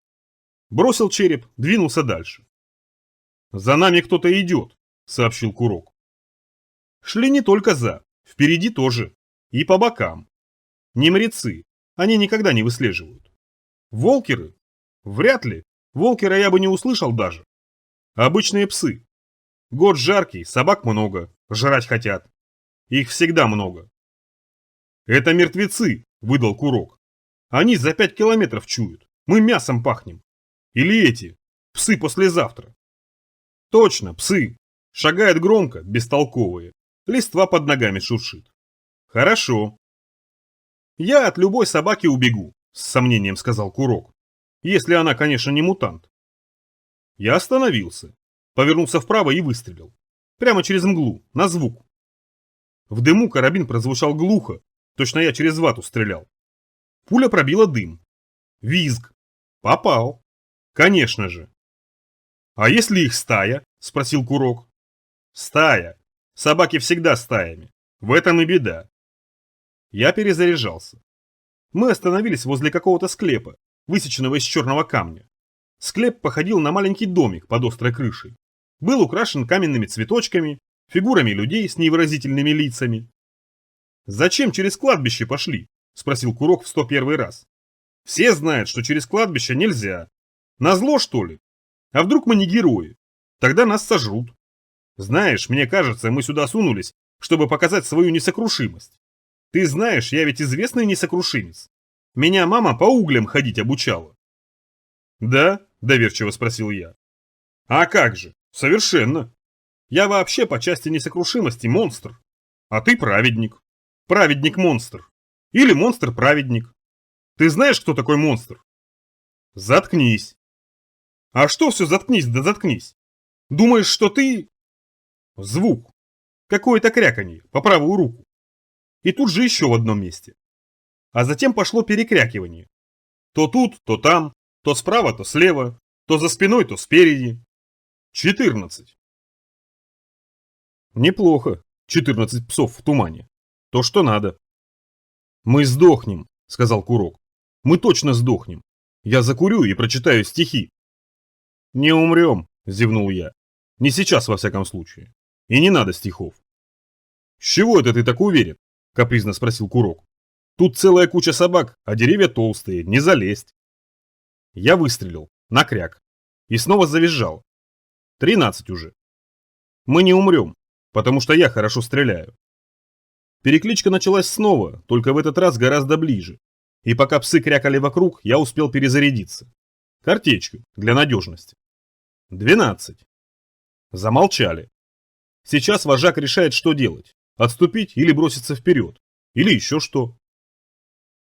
Бросил череп, двинулся дальше. «За нами кто-то идет», — сообщил Курок. Шли не только за, впереди тоже. И по бокам. Не мрецы, они никогда не выслеживают. Волкеры? Вряд ли. Волкера я бы не услышал даже. Обычные псы. Год жаркий, собак много, жрать хотят. Их всегда много. Это мертвецы, выдал Курок. Они за 5 километров чуют. Мы мясом пахнем. Или эти, псы послезавтра. Точно, псы. Шагают громко, бестолковые. Листва под ногами шуршит. Хорошо. Я от любой собаки убегу, с сомнением сказал Курок. Если она, конечно, не мутант. Я остановился. Повернулся вправо и выстрелил. Прямо через мглу, на звук. В дыму карабин прозвучал глухо, точно я через вату стрелял. Пуля пробила дым. Визг. Попал. Конечно же. А если их стая? Спросил Курок. Стая. Собаки всегда стаями. В этом и беда. Я перезаряжался. Мы остановились возле какого-то склепа, высеченного из черного камня. Склеп походил на маленький домик под острой крышей. Был украшен каменными цветочками, фигурами людей с невыразительными лицами. «Зачем через кладбище пошли?» – спросил Курок в 101 раз. «Все знают, что через кладбище нельзя. Назло, что ли? А вдруг мы не герои? Тогда нас сожрут. Знаешь, мне кажется, мы сюда сунулись, чтобы показать свою несокрушимость. Ты знаешь, я ведь известный несокрушимец. Меня мама по углям ходить обучала». «Да?» – доверчиво спросил я. «А как же? Совершенно. Я вообще по части несокрушимости монстр. А ты праведник. Праведник-монстр. Или монстр-праведник. Ты знаешь, кто такой монстр?» «Заткнись». «А что все заткнись да заткнись? Думаешь, что ты...» Звук. Какое-то кряканье по правую руку. И тут же еще в одном месте. А затем пошло перекрякивание. То тут, то там, то справа, то слева, то за спиной, то спереди. 14. Неплохо. 14 псов в тумане. То, что надо. Мы сдохнем, сказал Курок. Мы точно сдохнем. Я закурю и прочитаю стихи. Не умрем, зевнул я. Не сейчас, во всяком случае. И не надо стихов. С чего это ты так уверен? Капризно спросил Курок. Тут целая куча собак, а деревья толстые, не залезть. Я выстрелил, на кряк. И снова завизжал. 13 уже. Мы не умрем, потому что я хорошо стреляю. Перекличка началась снова, только в этот раз гораздо ближе. И пока псы крякали вокруг, я успел перезарядиться. Картечью, для надежности. 12. Замолчали. Сейчас вожак решает, что делать. Отступить или броситься вперед. Или еще что.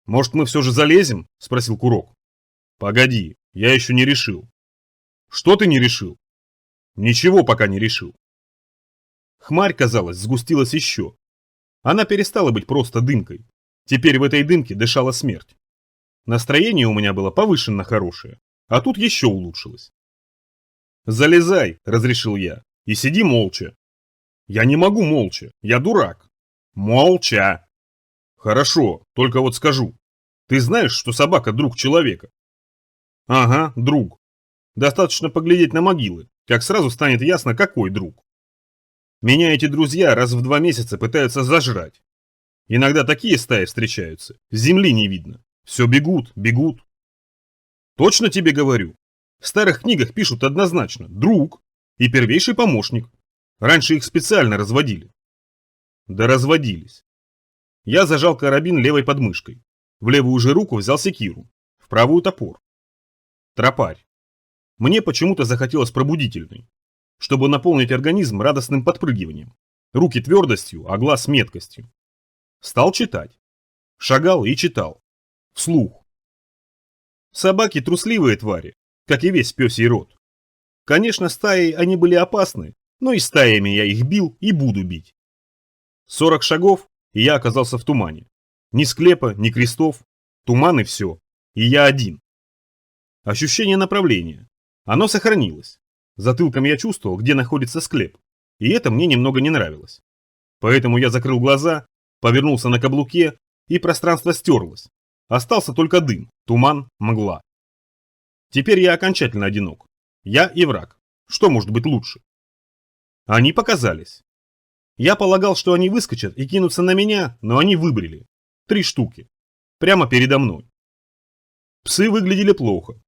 «Может, мы все же залезем?» – спросил Курок. «Погоди, я еще не решил». «Что ты не решил?» «Ничего пока не решил». Хмарь, казалось, сгустилась еще. Она перестала быть просто дымкой. Теперь в этой дымке дышала смерть. Настроение у меня было повышенно хорошее, а тут еще улучшилось. «Залезай», – разрешил я, – «и сиди молча». «Я не могу молча, я дурак». «Молча». «Хорошо, только вот скажу. Ты знаешь, что собака друг человека?» «Ага, друг. Достаточно поглядеть на могилы, как сразу станет ясно, какой друг. Меня эти друзья раз в 2 месяца пытаются зажрать. Иногда такие стаи встречаются, земли не видно. Все бегут, бегут. Точно тебе говорю. В старых книгах пишут однозначно «друг» и «первейший помощник». Раньше их специально разводили. Да разводились. Я зажал карабин левой подмышкой. В левую же руку взял секиру, в правую топор. Тропарь. Мне почему-то захотелось пробудительной, чтобы наполнить организм радостным подпрыгиванием, руки твердостью, а глаз меткостью. Стал читать. Шагал и читал. Вслух. Собаки трусливые твари, как и весь пёсий род. Конечно, стаей они были опасны, но и стаями я их бил и буду бить. 40 шагов, и я оказался в тумане. Ни склепа, ни крестов, туман и все. И я один. Ощущение направления. Оно сохранилось. Затылком я чувствовал, где находится склеп. И это мне немного не нравилось. Поэтому я закрыл глаза, повернулся на каблуке, и пространство стерлось. Остался только дым, туман, мгла. Теперь я окончательно одинок. Я и враг. Что может быть лучше? Они показались. Я полагал, что они выскочат и кинутся на меня, но они выбрели. 3 штуки. Прямо передо мной. Псы выглядели плохо.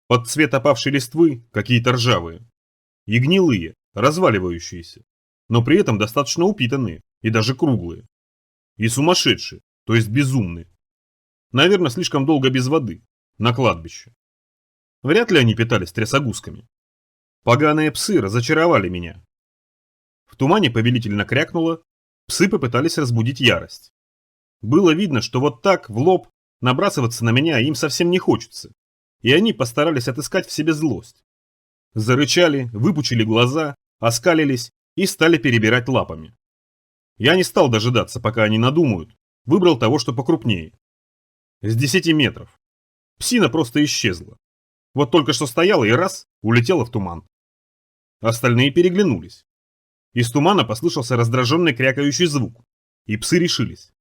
Под цвет опавшей листвы какие-то ржавые. И гнилые, разваливающиеся. Но при этом достаточно упитанные и даже круглые. И сумасшедшие, то есть безумные. Наверное, слишком долго без воды. На кладбище. Вряд ли они питались трясогузками. Поганые псы разочаровали меня. В тумане повелительно крякнуло, псы попытались разбудить ярость. Было видно, что вот так, в лоб, набрасываться на меня им совсем не хочется, и они постарались отыскать в себе злость. Зарычали, выпучили глаза, оскалились и стали перебирать лапами. Я не стал дожидаться, пока они надумают, выбрал того, что покрупнее. С 10 метров. Псина просто исчезла. Вот только что стояла и раз, улетела в туман. Остальные переглянулись. Из тумана послышался раздраженный крякающий звук, и псы решились.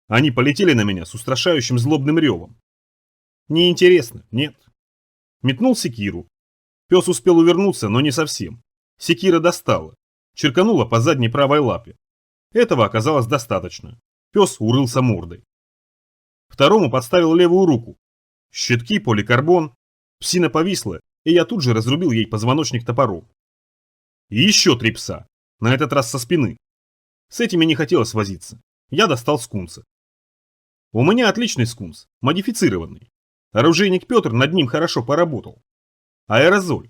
Они полетели на меня с устрашающим злобным ревом. Неинтересно, нет. Метнул секиру. Пес успел увернуться, но не совсем. Секира достала, черканула по задней правой лапе. Этого оказалось достаточно. Пес урылся мордой. Второму подставил левую руку. Щитки, поликарбон. Псина повисла, и я тут же разрубил ей позвоночник топором. И еще 3 пса, на этот раз со спины. С этими не хотелось возиться. Я достал скунса. У меня отличный скунс, модифицированный. Оружейник Петр над ним хорошо поработал. Аэрозоль.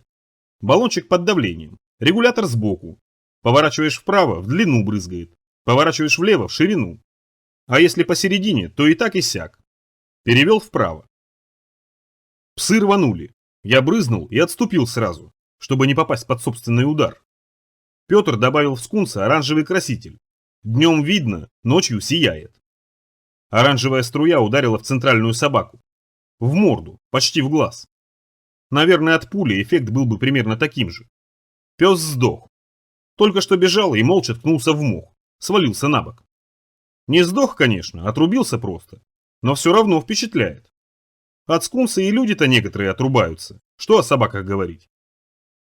Баллончик под давлением. Регулятор сбоку. Поворачиваешь вправо, в длину брызгает. Поворачиваешь влево, в ширину. А если посередине, то и так и сяк. Перевел вправо. Псы рванули. Я брызнул и отступил сразу, чтобы не попасть под собственный удар. Петр добавил в скунса оранжевый краситель. Днем видно, ночью сияет. Оранжевая струя ударила в центральную собаку. В морду, почти в глаз. Наверное, от пули эффект был бы примерно таким же. Пес сдох. Только что бежал и молча ткнулся в мох. Свалился на бок. Не сдох, конечно, отрубился просто. Но все равно впечатляет. От скунса и люди-то некоторые отрубаются. Что о собаках говорить?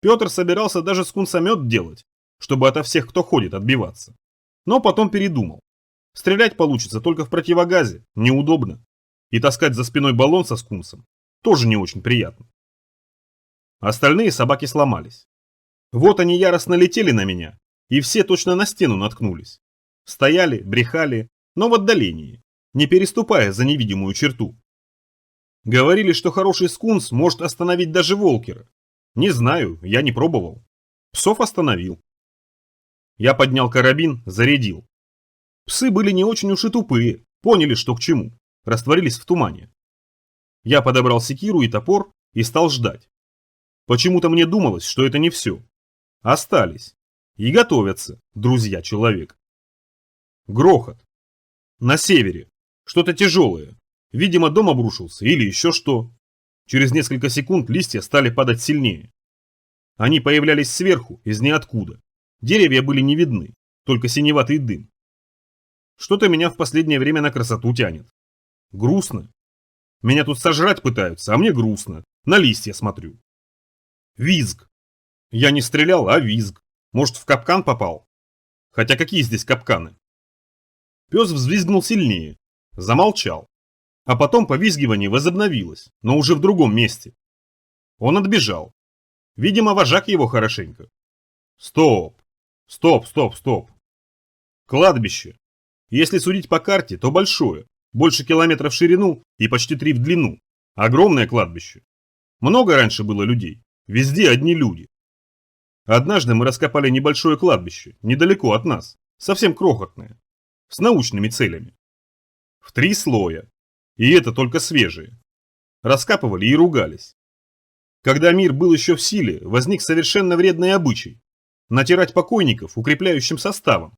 Петр собирался даже скунсомет делать, чтобы ото всех, кто ходит, отбиваться. Но потом передумал. Стрелять получится только в противогазе, неудобно. И таскать за спиной баллон со скунсом тоже не очень приятно. Остальные собаки сломались. Вот они яростно летели на меня, и все точно на стену наткнулись. Стояли, брехали, но в отдалении, не переступая за невидимую черту. Говорили, что хороший скунс может остановить даже волкера. Не знаю, я не пробовал. Псов остановил. Я поднял карабин, зарядил. Псы были не очень уж и тупые, поняли, что к чему, растворились в тумане. Я подобрал секиру и топор и стал ждать. Почему-то мне думалось, что это не все. Остались. И готовятся, друзья человек. Грохот. На севере. Что-то тяжелое. Видимо, дом обрушился или еще что. Через несколько секунд листья стали падать сильнее. Они появлялись сверху, из ниоткуда. Деревья были не видны, только синеватый дым. Что-то меня в последнее время на красоту тянет. Грустно. Меня тут сожрать пытаются, а мне грустно. На листья смотрю. Визг. Я не стрелял, а визг. Может, в капкан попал? Хотя какие здесь капканы? Пес взвизгнул сильнее. Замолчал. А потом повизгивание возобновилось, но уже в другом месте. Он отбежал. Видимо, вожак его хорошенько. Стоп. Стоп, стоп, стоп. Кладбище. Если судить по карте, то большое. Больше километра в ширину и почти 3 в длину. Огромное кладбище. Много раньше было людей. Везде одни люди. Однажды мы раскопали небольшое кладбище, недалеко от нас. Совсем крохотное. С научными целями. В 3 слоя. И это только свежие. Раскапывали и ругались. Когда мир был еще в силе, возник совершенно вредный обычай. Натирать покойников укрепляющим составом.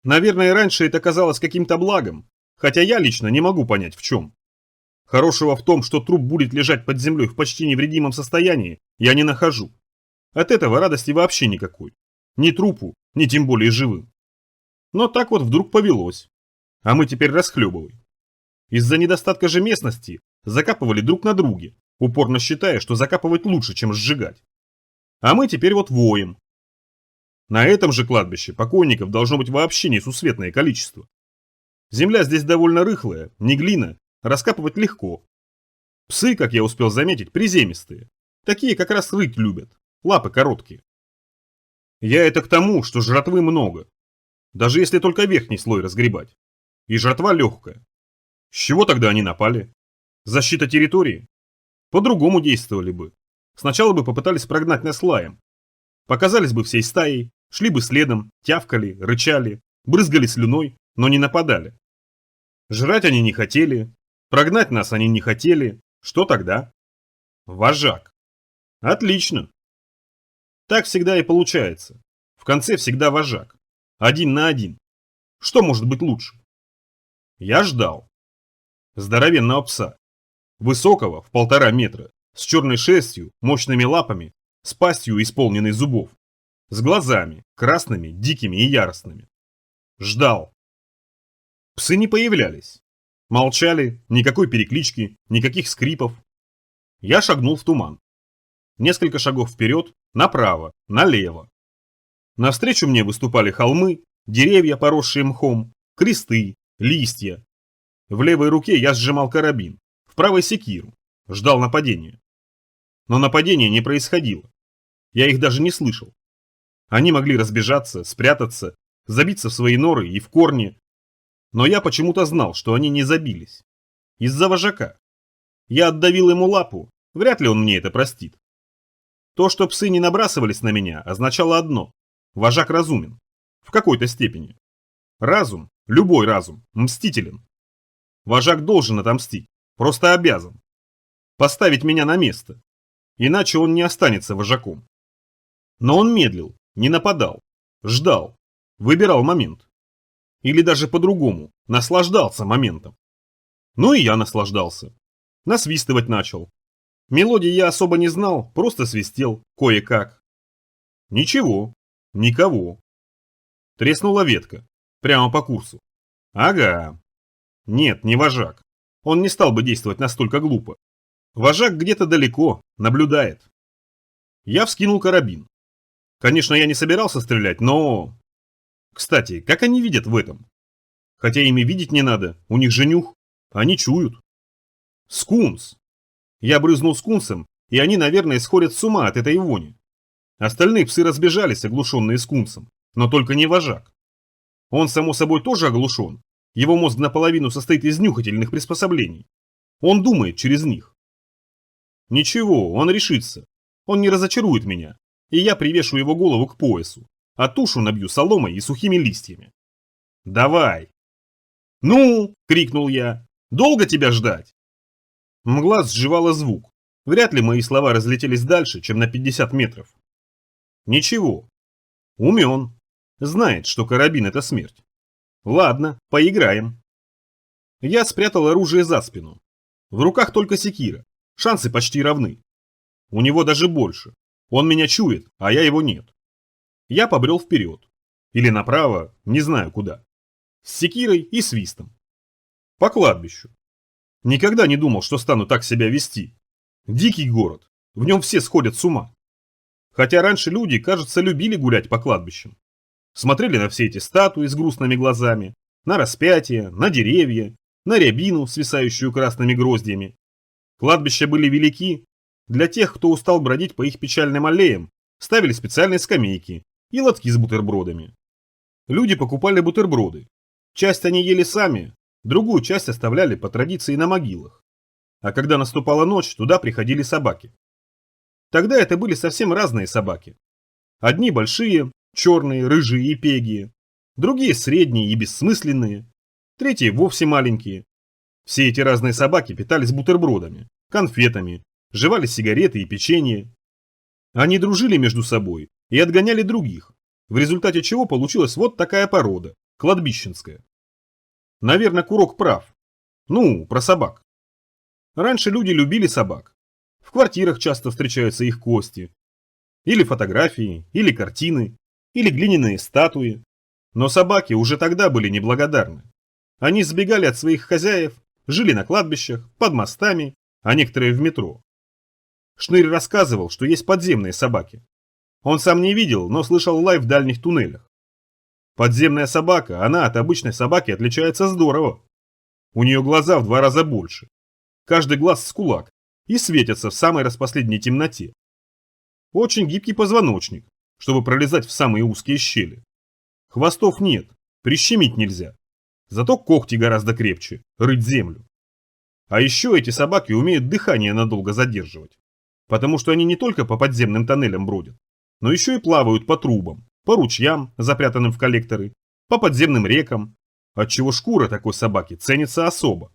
Наверное, раньше это казалось каким-то благом, хотя я лично не могу понять в чем. Хорошего в том, что труп будет лежать под землей в почти невредимом состоянии, я не нахожу. От этого радости вообще никакой. Ни трупу, ни тем более живым. Но так вот вдруг повелось. А мы теперь расхлебываем. Из-за недостатка же местности закапывали друг на друге, упорно считая, что закапывать лучше, чем сжигать. А мы теперь вот воем. На этом же кладбище покойников должно быть вообще несусветное количество. Земля здесь довольно рыхлая, не глина, раскапывать легко. Псы, как я успел заметить, приземистые. Такие как раз рыть любят, лапы короткие. Я это к тому, что жратвы много. Даже если только верхний слой разгребать. И жратва легкая. С чего тогда они напали? Защита территории? По-другому действовали бы. Сначала бы попытались прогнать нас лаем. Показались бы всей стаей, шли бы следом, тявкали, рычали, брызгали слюной, но не нападали. Жрать они не хотели, прогнать нас они не хотели. Что тогда? Вожак. Отлично. Так всегда и получается. В конце всегда вожак. Один на один. Что может быть лучше? Я ждал. Здоровенного пса. Высокого, в 1,5 метра, с черной шерстью, мощными лапами, с пастью, исполненной зубов. С глазами, красными, дикими и яростными. Ждал. Псы не появлялись. Молчали, никакой переклички, никаких скрипов. Я шагнул в туман. Несколько шагов вперед, направо, налево. Навстречу мне выступали холмы, деревья, поросшие мхом, кресты, листья. В левой руке я сжимал карабин, в правой секиру, ждал нападения. Но нападения не происходило. Я их даже не слышал. Они могли разбежаться, спрятаться, забиться в свои норы и в корни. Но я почему-то знал, что они не забились. Из-за вожака. Я отдавил ему лапу, вряд ли он мне это простит. То, что псы не набрасывались на меня, означало одно. Вожак разумен. В какой-то степени. Разум, любой разум, мстителен. Вожак должен отомстить, просто обязан. Поставить меня на место. Иначе он не останется вожаком. Но он медлил, не нападал, ждал, выбирал момент. Или даже по-другому, наслаждался моментом. Ну и я наслаждался. Насвистывать начал. Мелодии я особо не знал, просто свистел, кое-как. Ничего, никого. Треснула ветка, прямо по курсу. Ага. Нет, не вожак. Он не стал бы действовать настолько глупо. Вожак где-то далеко, наблюдает. Я вскинул карабин. Конечно, я не собирался стрелять, но... Кстати, как они видят в этом? Хотя им и видеть не надо, у них же нюх. Они чуют. Скунс. Я брызнул скунсом, и они, наверное, сходят с ума от этой вони. Остальные псы разбежались, оглушенные скунсом, но только не вожак. Он, само собой, тоже оглушен. Его мозг наполовину состоит из нюхательных приспособлений. Он думает через них. Ничего, он решится. Он не разочарует меня, и я привешу его голову к поясу, а тушу набью соломой и сухими листьями. Давай. Ну, крикнул я, долго тебя ждать? Мгла сживала звук. Вряд ли мои слова разлетелись дальше, чем на 50 метров. Ничего. Умен. Знает, что карабин — это смерть. Ладно, поиграем. Я спрятал оружие за спину. В руках только секира. Шансы почти равны. У него даже больше. Он меня чует, а я его нет. Я побрел вперед. Или направо, не знаю куда. С секирой и свистом. По кладбищу. Никогда не думал, что стану так себя вести. Дикий город. В нем все сходят с ума. Хотя раньше люди, кажется, любили гулять по кладбищам. Смотрели на все эти статуи с грустными глазами, на распятие, на деревья, на рябину, свисающую красными гроздьями. Кладбища были велики. Для тех, кто устал бродить по их печальным аллеям, ставили специальные скамейки и лотки с бутербродами. Люди покупали бутерброды. Часть они ели сами, другую часть оставляли по традиции на могилах. А когда наступала ночь, туда приходили собаки. Тогда это были совсем разные собаки. Одни большие, черные, рыжие и пегие, другие средние и бессмысленные, третьи вовсе маленькие. Все эти разные собаки питались бутербродами, конфетами, жевали сигареты и печенье. Они дружили между собой и отгоняли других, в результате чего получилась вот такая порода, кладбищенская. Наверное, Курок прав. Ну, про собак. Раньше люди любили собак. В квартирах часто встречаются их кости. Или фотографии, или картины, или глиняные статуи. Но собаки уже тогда были неблагодарны. Они сбегали от своих хозяев, Жили на кладбищах, под мостами, а некоторые в метро. Шнырь рассказывал, что есть подземные собаки. Он сам не видел, но слышал лай в дальних туннелях. Подземная собака, она от обычной собаки отличается здорово. У нее глаза в 2 раза больше. Каждый глаз с кулак и светятся в самой распоследней темноте. Очень гибкий позвоночник, чтобы пролезать в самые узкие щели. Хвостов нет, прищемить нельзя. Зато когти гораздо крепче, рыть землю. А еще эти собаки умеют дыхание надолго задерживать. Потому что они не только по подземным тоннелям бродят, но еще и плавают по трубам, по ручьям, запрятанным в коллекторы, по подземным рекам, отчего шкура такой собаки ценится особо.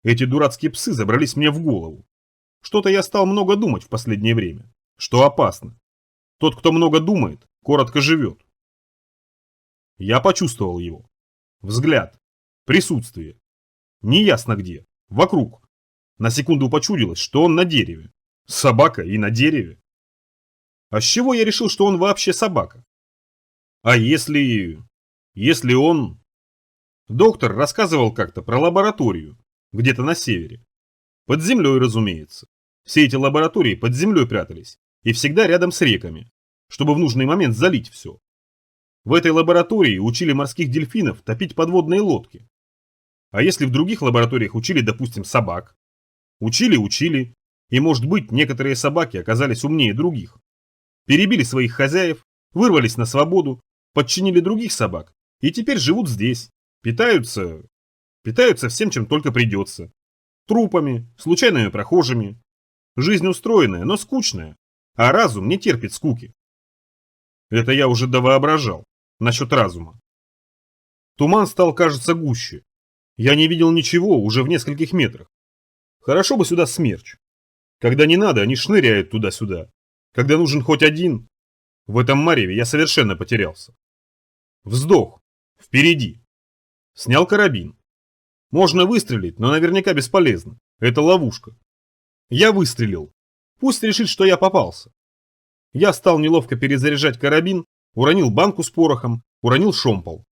Эти дурацкие псы забрались мне в голову. Что-то я стал много думать в последнее время, что опасно. Тот, кто много думает, коротко живет. Я почувствовал его. Взгляд, присутствие. Неясно где, вокруг. На секунду почудилось, что он на дереве. Собака и на дереве. А с чего я решил, что он вообще собака? А если он... Доктор рассказывал как-то про лабораторию, где-то на севере. Под землей, разумеется. Все эти лаборатории под землей прятались, и всегда рядом с реками, чтобы в нужный момент залить все. В этой лаборатории учили морских дельфинов топить подводные лодки. А если в других лабораториях учили, допустим, собак? Учили, и, может быть, некоторые собаки оказались умнее других. Перебили своих хозяев, вырвались на свободу, подчинили других собак, и теперь живут здесь, питаются всем, чем только придется. Трупами, случайными прохожими. Жизнь устроенная, но скучная, а разум не терпит скуки. Это я уже довоображал, насчет разума. Туман стал, кажется, гуще. Я не видел ничего уже в нескольких метрах. Хорошо бы сюда смерч. Когда не надо, они шныряют туда-сюда. Когда нужен хоть один. В этом мареве я совершенно потерялся. Вздох. Впереди. Снял карабин. Можно выстрелить, но наверняка бесполезно. Это ловушка. Я выстрелил. Пусть решит, что я попался. Я стал неловко перезаряжать карабин, уронил банку с порохом, уронил шомпол.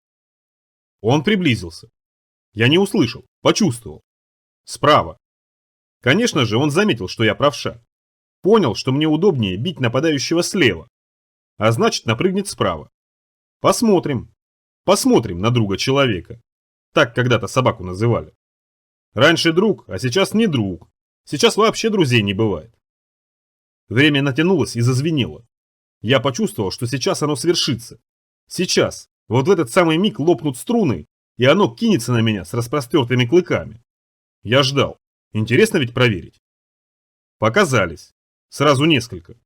Он приблизился. Я не услышал, почувствовал. Справа. Конечно же, он заметил, что я правша. Понял, что мне удобнее бить нападающего слева, а значит напрыгнет справа. Посмотрим. Посмотрим на друга человека. Так когда-то собаку называли. Раньше друг, а сейчас не друг. Сейчас вообще друзей не бывает. Время натянулось и зазвенело. Я почувствовал, что сейчас оно свершится. Сейчас, вот в этот самый миг лопнут струны, и оно кинется на меня с распростертыми клыками. Я ждал. Интересно ведь проверить. Показались. Сразу несколько.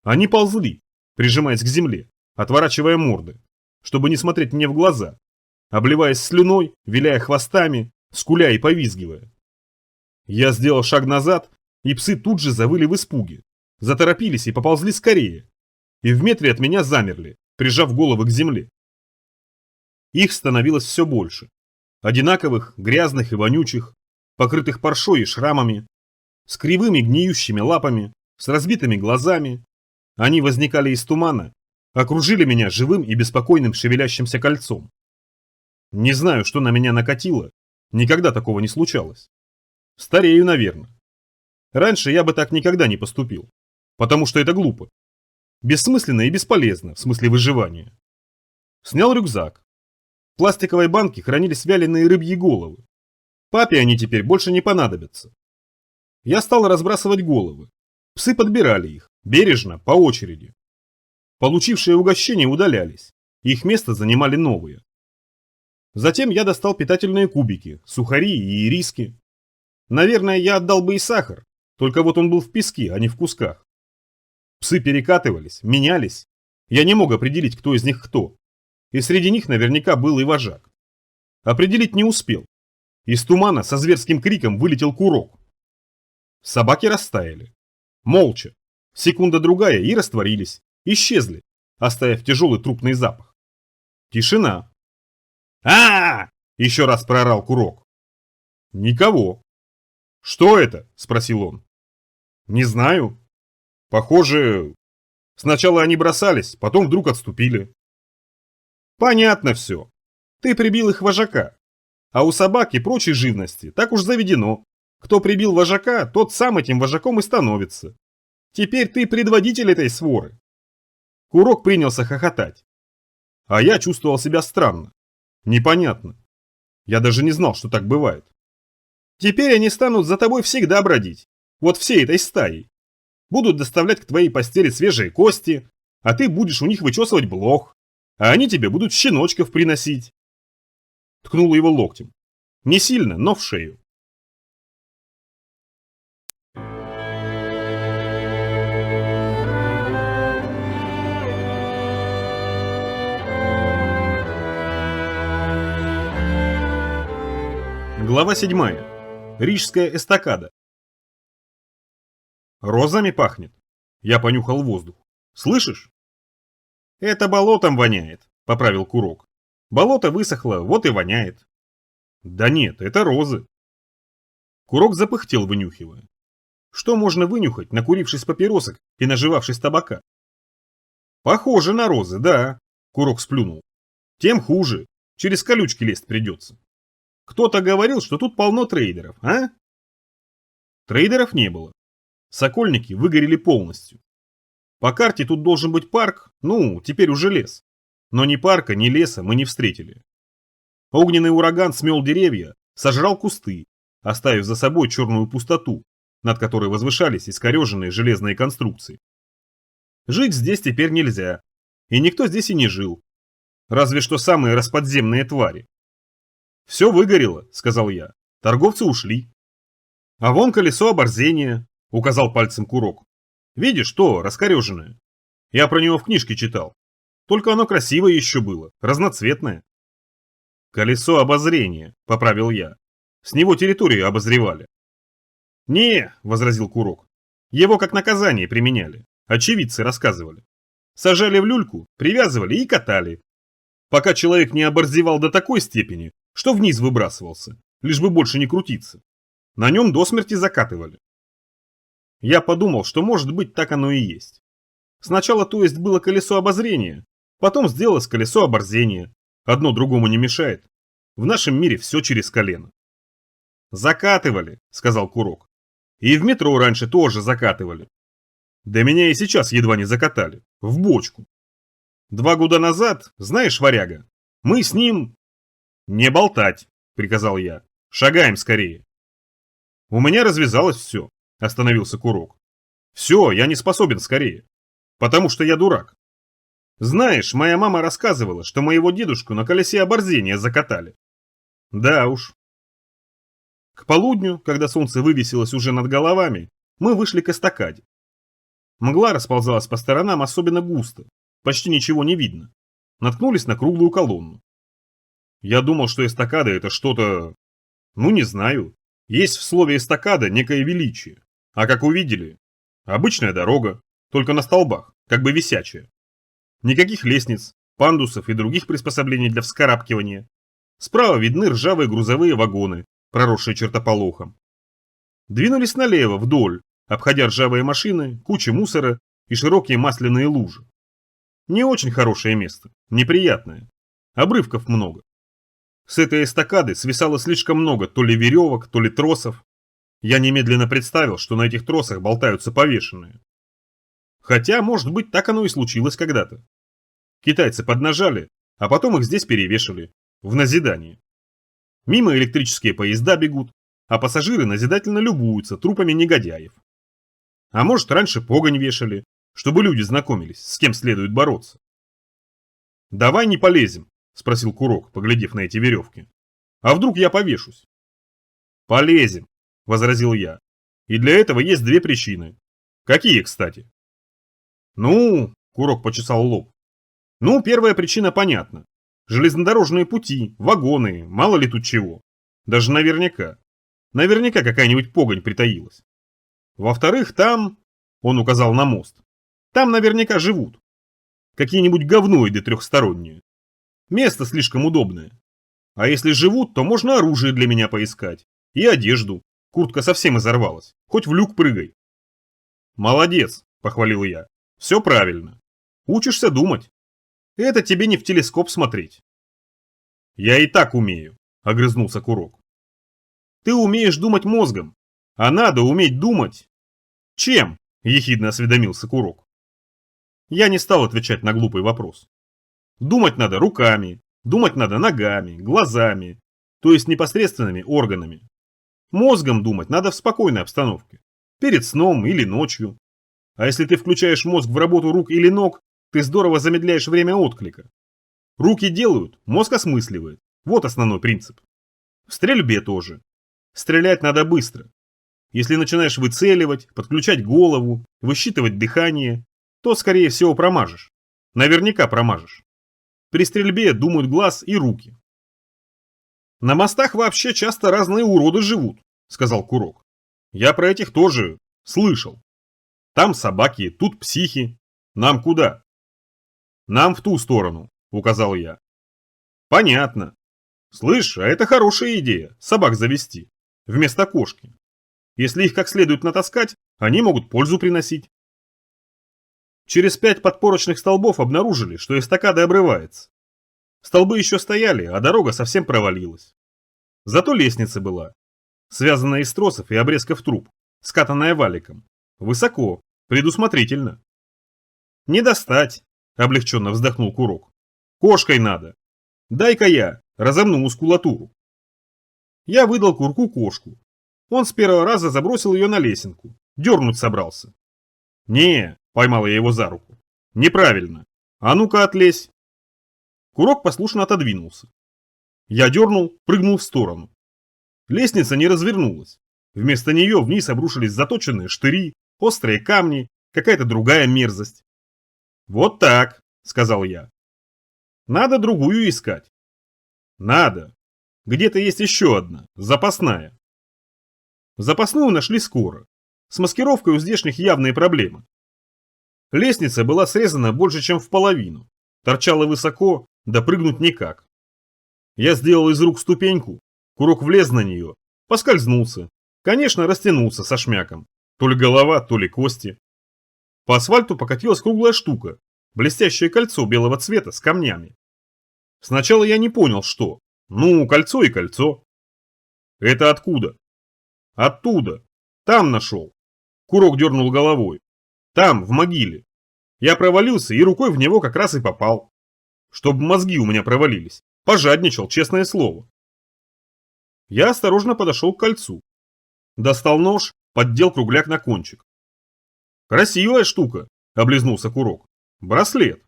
Они ползли, прижимаясь к земле, отворачивая морды, чтобы не смотреть мне в глаза, обливаясь слюной, виляя хвостами, скуля и повизгивая. Я сделал шаг назад, и псы тут же завыли в испуге, заторопились и поползли скорее, и в метре от меня замерли, прижав головы к земле. Их становилось все больше. Одинаковых, грязных и вонючих, покрытых паршой и шрамами, с кривыми гниющими лапами, с разбитыми глазами. Они возникали из тумана, окружили меня живым и беспокойным шевелящимся кольцом. Не знаю, что на меня накатило, никогда такого не случалось. Старею, наверное. Раньше я бы так никогда не поступил, потому что это глупо. Бессмысленно и бесполезно, в смысле выживания. Снял рюкзак. В пластиковой банке хранились вяленые рыбьи головы. Папе они теперь больше не понадобятся. Я стал разбрасывать головы. Псы подбирали их, бережно, по очереди. Получившие угощения удалялись, их место занимали новые. Затем я достал питательные кубики, сухари и ириски. Наверное, я отдал бы и сахар, только вот он был в песке, а не в кусках. Псы перекатывались, менялись. Я не мог определить, кто из них кто. И среди них наверняка был и вожак. Определить не успел. Из тумана со зверским криком вылетел курок. Собаки растаяли. Молча. Секунда-другая и растворились. Исчезли, оставив тяжелый трупный запах. Тишина. А, еще раз проорал курок. Никого. Что это? Спросил он. Не знаю. Похоже, сначала они бросались, потом вдруг отступили. Понятно все. Ты прибил их вожака. А у собак и прочей живности так уж заведено. Кто прибил вожака, тот сам этим вожаком и становится. Теперь ты предводитель этой своры. Курок принялся хохотать. А я чувствовал себя странно. Непонятно. Я даже не знал, что так бывает. Теперь они станут за тобой всегда бродить. Вот всей этой стаей. Будут доставлять к твоей постели свежие кости, а ты будешь у них вычесывать блох. А они тебе будут щеночков приносить. Ткнул его локтем. Не сильно, но в шею. Глава 7. Рижская эстакада. Розами пахнет. Я понюхал воздух. Слышишь? Это болотом воняет, поправил Курок. Болото высохло, вот и воняет. Да нет, это розы. Курок запыхтел, вынюхивая. Что можно вынюхать, накурившись папиросок и наживавшись табака? Похоже на розы, да. Курок сплюнул. Тем хуже. Через колючки лезть придется. Кто-то говорил, что тут полно трейдеров, а? Трейдеров не было. Сокольники выгорели полностью. По карте тут должен быть парк, ну, теперь уже лес. Но ни парка, ни леса мы не встретили. Огненный ураган смел деревья, сожрал кусты, оставив за собой черную пустоту, над которой возвышались искореженные железные конструкции. Жить здесь теперь нельзя, и никто здесь и не жил. Разве что самые расподземные твари. «Все выгорело», — сказал я. «Торговцы ушли». «А вон колесо оборзения», — указал пальцем Курок. «Видишь, то, раскореженное. Я про него в книжке читал. Только оно красивое еще было, разноцветное». «Колесо обозрения», — поправил я. «С него территорию обозревали». «Не», — возразил Курок. «Его как наказание применяли. Очевидцы рассказывали. Сажали в люльку, привязывали и катали. Пока человек не оборзевал до такой степени, что вниз выбрасывался, лишь бы больше не крутиться. На нем до смерти закатывали». Я подумал, что может быть так оно и есть. Сначала, то есть, было колесо обозрения, потом сделалось колесо оборзения. Одно другому не мешает. В нашем мире все через колено. «Закатывали», — сказал Курок. «И в метро раньше тоже закатывали. Да меня и сейчас едва не закатали. В бочку. 2 года назад, знаешь, варяга, мы с ним...» «Не болтать», — приказал я. «Шагаем скорее». «У меня развязалось все», — остановился Курок. «Все, я не способен скорее. Потому что я дурак. Знаешь, моя мама рассказывала, что моего дедушку на колесе оборзения закатали». «Да уж». К полудню, когда солнце вывесилось уже над головами, мы вышли к эстакаде. Мгла расползалась по сторонам особенно густо, почти ничего не видно. Наткнулись на круглую колонну. Я думал, что эстакада это что-то... Ну, не знаю. Есть в слове эстакада некое величие. А как увидели? Обычная дорога, только на столбах, как бы висячая. Никаких лестниц, пандусов и других приспособлений для вскарабкивания. Справа видны ржавые грузовые вагоны, проросшие чертополохом. Двинулись налево, вдоль, обходя ржавые машины, кучи мусора и широкие масляные лужи. Не очень хорошее место, неприятное. Обрывков много. С этой эстакады свисало слишком много то ли веревок, то ли тросов. Я немедленно представил, что на этих тросах болтаются повешенные. Хотя, может быть, так оно и случилось когда-то. Китайцы поднажали, а потом их здесь перевешали, в назидание. Мимо электрические поезда бегут, а пассажиры назидательно любуются трупами негодяев. А может, раньше погонь вешали, чтобы люди знакомились, с кем следует бороться. «Давай не полезем», — спросил Курок, поглядев на эти веревки. «А вдруг я повешусь?» «Полезем», — возразил я. «И для этого есть 2 причины. Какие, кстати?» «Ну», — Курок почесал лоб. «Ну, первая причина понятна. Железнодорожные пути, вагоны, мало ли тут чего. Даже наверняка. Наверняка какая-нибудь погонь притаилась. Во-вторых, там...» — он указал на мост. «Там наверняка живут. Какие-нибудь говноиды трехсторонние. Место слишком удобное. А если живут, то можно оружие для меня поискать. И одежду. Куртка совсем изорвалась. Хоть в люк прыгай». «Молодец», — похвалил я. «Все правильно. Учишься думать. Это тебе не в телескоп смотреть». «Я и так умею», огрызнулся Курок. Ты умеешь думать мозгом, а надо уметь думать. Чем? Ехидно осведомился Курок. Я не стал отвечать на глупый вопрос. Думать надо руками, думать надо ногами, глазами, то есть непосредственными органами. Мозгом думать надо в спокойной обстановке, перед сном или ночью. А если ты включаешь мозг в работу рук или ног, ты здорово замедляешь время отклика. Руки делают, мозг осмысливает. Вот основной принцип. В стрельбе тоже. Стрелять надо быстро. Если начинаешь выцеливать, подключать голову, высчитывать дыхание, то, скорее всего, промажешь. Наверняка промажешь. При стрельбе думают глаз и руки. На мостах вообще часто разные уроды живут, сказал Курок. Я про этих тоже слышал. Там собаки, тут психи. Нам куда? Нам в ту сторону, указал я. Понятно. Слышь, а это хорошая идея, собак завести. Вместо кошки. Если их как следует натаскать, они могут пользу приносить. Через 5 подпорочных столбов обнаружили, что эстакада обрывается. Столбы еще стояли, а дорога совсем провалилась. Зато лестница была, связанная из тросов и обрезков труб, скатанная валиком. Высоко, предусмотрительно. Не достать, облегченно вздохнул Курок. Кошкой надо. Дай-ка я разомну мускулатуру. Я выдал Курку кошку. Он с первого раза забросил ее на лесенку. Дернуть собрался. Не, поймал я его за руку. Неправильно. А ну-ка отлезь. Курок послушно отодвинулся. Я дернул, прыгнул в сторону. Лестница не развернулась. Вместо нее вниз обрушились заточенные штыри, острые камни, какая-то другая мерзость. Вот так, сказал я. Надо другую искать. Надо. Где-то есть еще одна, запасная. Запасную нашли скоро. С маскировкой у здешних явные проблемы. Лестница была срезана больше, чем в половину. Торчала высоко, допрыгнуть никак. Я сделал из рук ступеньку, Курок влез на нее, поскользнулся. Конечно, растянулся со шмяком. То ли голова, то ли кости. По асфальту покатилась круглая штука, блестящее кольцо белого цвета с камнями. Сначала я не понял, что. Ну, кольцо и кольцо. Это откуда? Оттуда. Там нашел. Курок дернул головой. Там, в могиле. Я провалился и рукой в него как раз и попал. Чтоб мозги у меня провалились. Пожадничал, честное слово. Я осторожно подошел к кольцу. Достал нож, поддел кругляк на кончик. Красивая штука, облизнулся Курок. Браслет.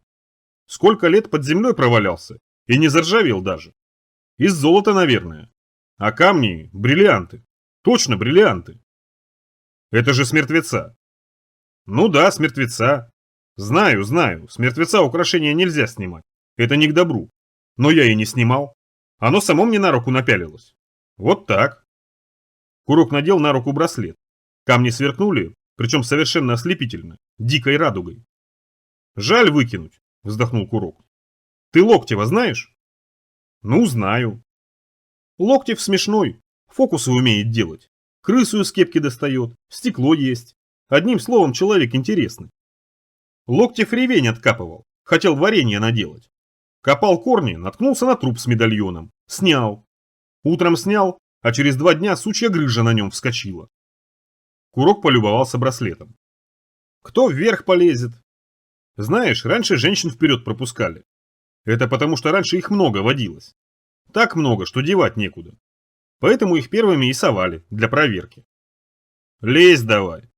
Сколько лет под землей провалялся. И не заржавел даже. Из золота, наверное. А камни – бриллианты. Точно бриллианты. Это же с мертвеца. Ну да, с мертвеца. Знаю, с мертвеца украшения нельзя снимать. Это не к добру. Но я и не снимал. Оно само мне на руку напялилось. Вот так. Курок надел на руку браслет. Камни сверкнули, причем совершенно ослепительно, дикой радугой. Жаль выкинуть, вздохнул Курок. Ты Локтева знаешь? Ну, знаю. Локтев смешной, фокусы умеет делать. Крысу из кепки достает, стекло есть. Одним словом, человек интересный. Локтев ревень откапывал, хотел варенье наделать. Копал корни, наткнулся на труп с медальоном. Снял. Утром снял, а через 2 дня сучья грыжа на нем вскочила. Курок полюбовался браслетом. Кто вверх полезет? Знаешь, раньше женщин вперед пропускали. Это потому, что раньше их много водилось. Так много, что девать некуда. Поэтому их первыми и совали, для проверки. Лезь давай.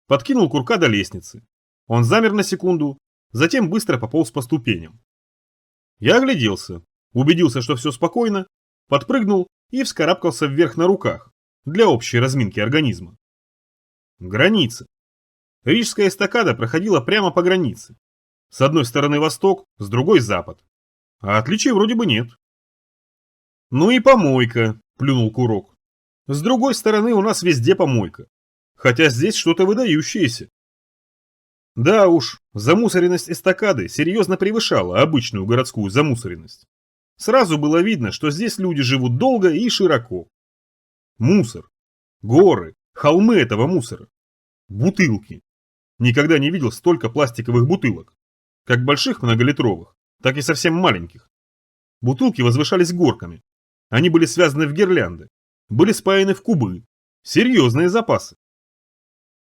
Подкинул Курка до лестницы. Он замер на секунду, затем быстро пополз по ступеням. Я огляделся, убедился, что все спокойно, подпрыгнул и вскарабкался вверх на руках, для общей разминки организма. Граница. Рижская эстакада проходила прямо по границе. С одной стороны восток, с другой запад. А отличий вроде бы нет. Ну и помойка, плюнул Курок. С другой стороны у нас везде помойка. Хотя здесь что-то выдающееся. Да уж, замусоренность эстакады серьезно превышала обычную городскую замусоренность. Сразу было видно, что здесь люди живут долго и широко. Мусор. Горы, холмы этого мусора. Бутылки. Никогда не видел столько пластиковых бутылок. Как больших многолитровых, так и совсем маленьких. Бутылки возвышались горками. Они были связаны в гирлянды, были спаяны в кубы. Серьезные запасы.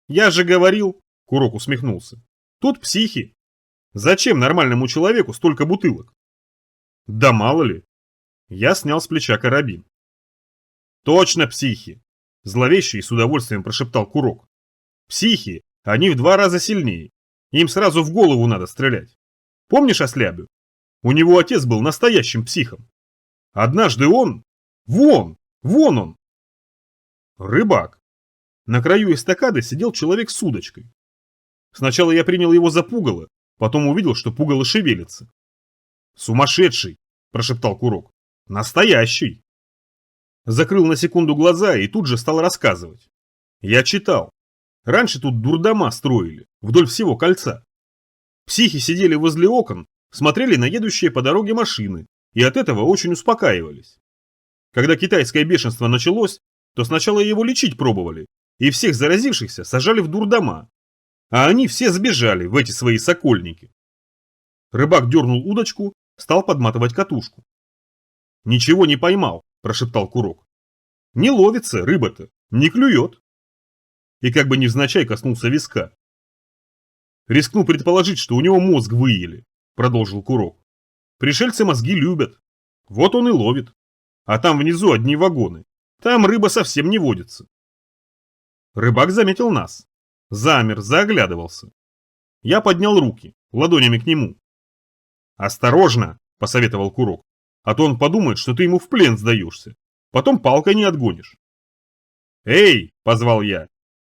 Я же говорил, Курок усмехнулся, тут психи. Зачем нормальному человеку столько бутылок? Да мало ли. Я снял с плеча карабин. Точно психи, зловеще и с удовольствием прошептал Курок. Психи, они в 2 раза сильнее. Им сразу в голову надо стрелять. Помнишь Ослябю? У него отец был настоящим психом. Однажды он... Вон он! Рыбак. На краю эстакады сидел человек с удочкой. Сначала я принял его за пугало, потом увидел, что пугало шевелится. «Сумасшедший!» – прошептал Курок. «Настоящий!» Закрыл на секунду глаза и тут же стал рассказывать. Я читал. Раньше тут дурдома строили, вдоль всего кольца. Психи сидели возле окон, смотрели на едущие по дороге машины и от этого очень успокаивались. Когда китайское бешенство началось, то сначала его лечить пробовали, и всех заразившихся сажали в дурдома, а они все сбежали в эти свои сокольники. Рыбак дернул удочку, стал подматывать катушку. «Ничего не поймал», – прошептал Курок. «Не ловится рыба-то, не клюет». И как бы невзначай коснулся виска. «Рискну предположить, что у него мозг выели», – продолжил Курок. «Пришельцы мозги любят. Вот он и ловит. А там внизу одни вагоны. Там рыба совсем не водится». Рыбак заметил нас. Замер, заоглядывался. Я поднял руки, ладонями к нему. «Осторожно!» – посоветовал Курок. «А то он подумает, что ты ему в плен сдаешься. Потом палкой не отгонишь». «Эй!» – позвал я.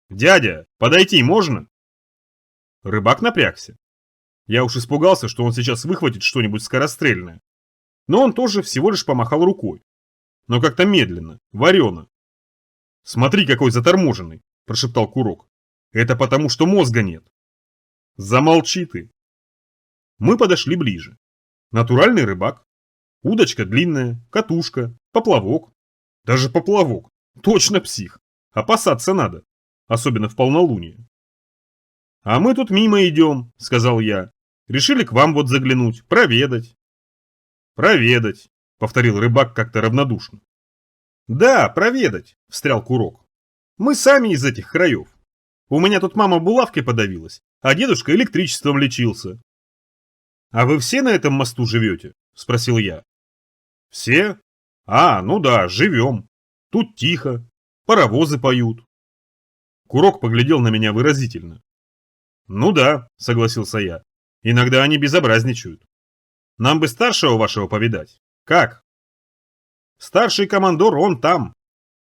«Дядя, подойти можно?» Рыбак напрягся. Я уж испугался, что он сейчас выхватит что-нибудь скорострельное. Но он тоже всего лишь помахал рукой. Но как-то медленно, варено. «Смотри, какой заторможенный!» – прошептал Курок. «Это потому, что мозга нет». «Замолчи ты!» Мы подошли ближе. Натуральный рыбак. Удочка длинная, катушка, поплавок. Даже поплавок. Точно псих. Опасаться надо. Особенно в полнолуние. «А мы тут мимо идем», — сказал я. «Решили к вам вот заглянуть, проведать». «Проведать», — повторил рыбак как-то равнодушно. «Да, проведать», — встрял Курок. «Мы сами из этих краев. У меня тут мама булавкой подавилась, а дедушка электричеством лечился». «А вы все на этом мосту живете?» – спросил я. «Все? А, ну да, живем. Тут тихо, паровозы поют». Курок поглядел на меня выразительно. «Ну да», – согласился я, – «иногда они безобразничают. Нам бы старшего вашего повидать. Как?» «Старший командор, он там».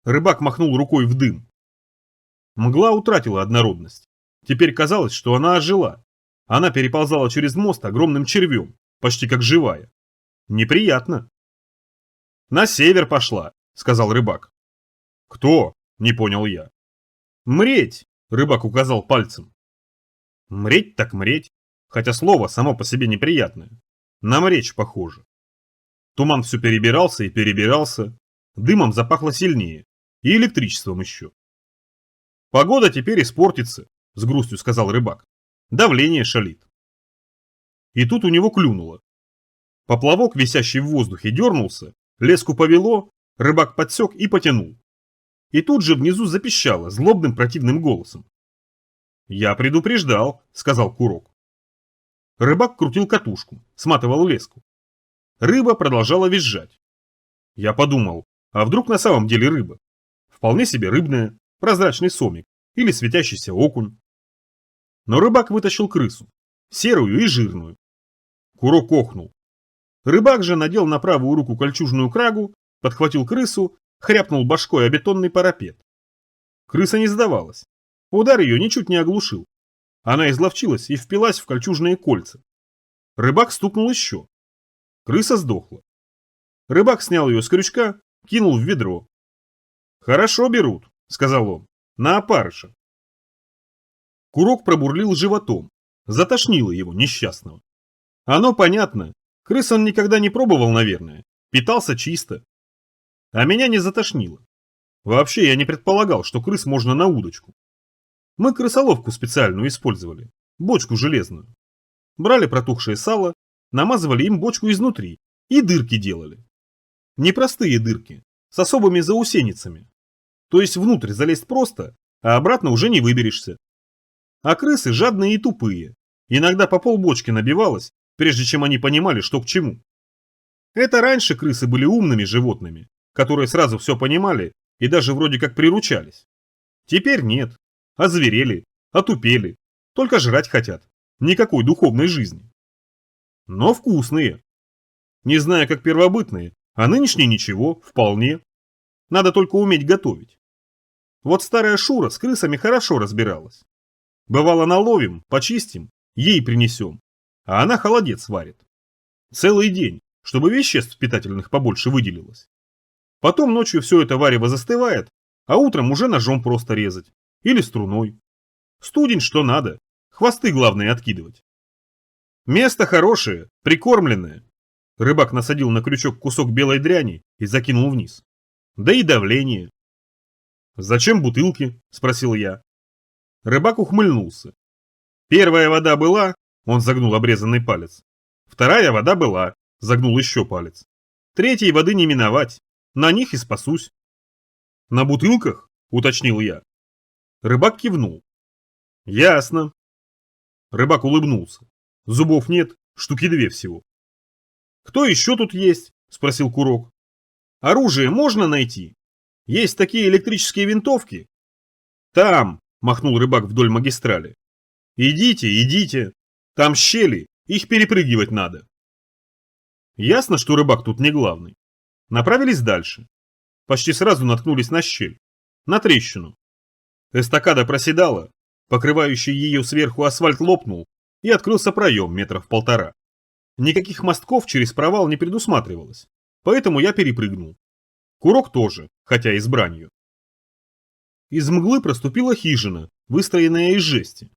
Рыбак махнул рукой в дым. Мгла утратила однородность. Теперь казалось, что она ожила. Она переползала через мост огромным червем, почти как живая. Неприятно. «На север пошла», — сказал рыбак. «Кто?» — не понял я. «Мреть», — рыбак указал пальцем. «Мреть так мреть», хотя слово само по себе неприятное. На мречь похоже. Туман все перебирался и перебирался, дымом запахло сильнее, и электричеством еще. «Погода теперь испортится», — с грустью сказал рыбак. «Давление шалит». И тут у него клюнуло. Поплавок, висящий в воздухе, дернулся, леску повело, рыбак подсек и потянул. И тут же внизу запищало злобным противным голосом. «Я предупреждал», — сказал Курок. Рыбак крутил катушку, сматывал леску. Рыба продолжала визжать. Я подумал, а вдруг на самом деле рыба? Вполне себе рыбная, прозрачный сомик или светящийся окунь. Но рыбак вытащил крысу, серую и жирную. Курок охнул. Рыбак же надел на правую руку кольчужную крагу, подхватил крысу, хряпнул башкой о бетонный парапет. Крыса не сдавалась. Удар ее ничуть не оглушил. Она изловчилась и впилась в кольчужные кольца. Рыбак стукнул еще. Крыса сдохла. Рыбак снял ее с крючка, кинул в ведро. «Хорошо берут», — сказал он, — «на опарыша». Курок пробурлил животом, затошнило его несчастного. Оно понятно, крыс он никогда не пробовал, наверное, питался чисто. А меня не затошнило. Вообще я не предполагал, что крыс можно на удочку. Мы крысоловку специальную использовали, бочку железную. Брали протухшее сало, намазывали им бочку изнутри и дырки делали. Непростые дырки, с особыми заусеницами. То есть внутрь залезть просто, а обратно уже не выберешься. А крысы жадные и тупые. Иногда по полбочки набивалось, прежде чем они понимали, что к чему. Это раньше крысы были умными животными, которые сразу все понимали и даже вроде как приручались. Теперь нет. Озверели, отупели, только жрать хотят. Никакой духовной жизни. Но вкусные. Не знаю, как первобытные, а нынешние ничего, вполне. Надо только уметь готовить. Вот старая Шура с крысами хорошо разбиралась. Бывало наловим, почистим, ей принесем, а она холодец варит. Целый день, чтобы веществ питательных побольше выделилось. Потом ночью все это варево застывает, а утром уже ножом просто резать. Или струной. Студень что надо, хвосты главное откидывать. Место хорошее, прикормленное. Рыбак насадил на крючок кусок белой дряни и закинул вниз. Да и давление. «Зачем бутылки?» – спросил я. Рыбак ухмыльнулся. Первая вода была, он загнул обрезанный палец. Вторая вода была, загнул еще палец. Третьей воды не миновать, на них и спасусь. На бутылках? Уточнил я. Рыбак кивнул. Ясно. Рыбак улыбнулся. Зубов нет, штуки две всего. Кто еще тут есть? Спросил Курок. Оружие можно найти? Есть такие электрические винтовки? Там, махнул рыбак вдоль магистрали. Идите, идите. Там щели, их перепрыгивать надо. Ясно, что рыбак тут не главный. Направились дальше. Почти сразу наткнулись на щель. На трещину. Эстакада проседала, покрывающий ее сверху асфальт лопнул, и открылся проем метров полтора. Никаких мостков через провал не предусматривалось, поэтому я перепрыгнул. Курок тоже, хотя и с бранью. Из мглы проступила хижина, выстроенная из жести.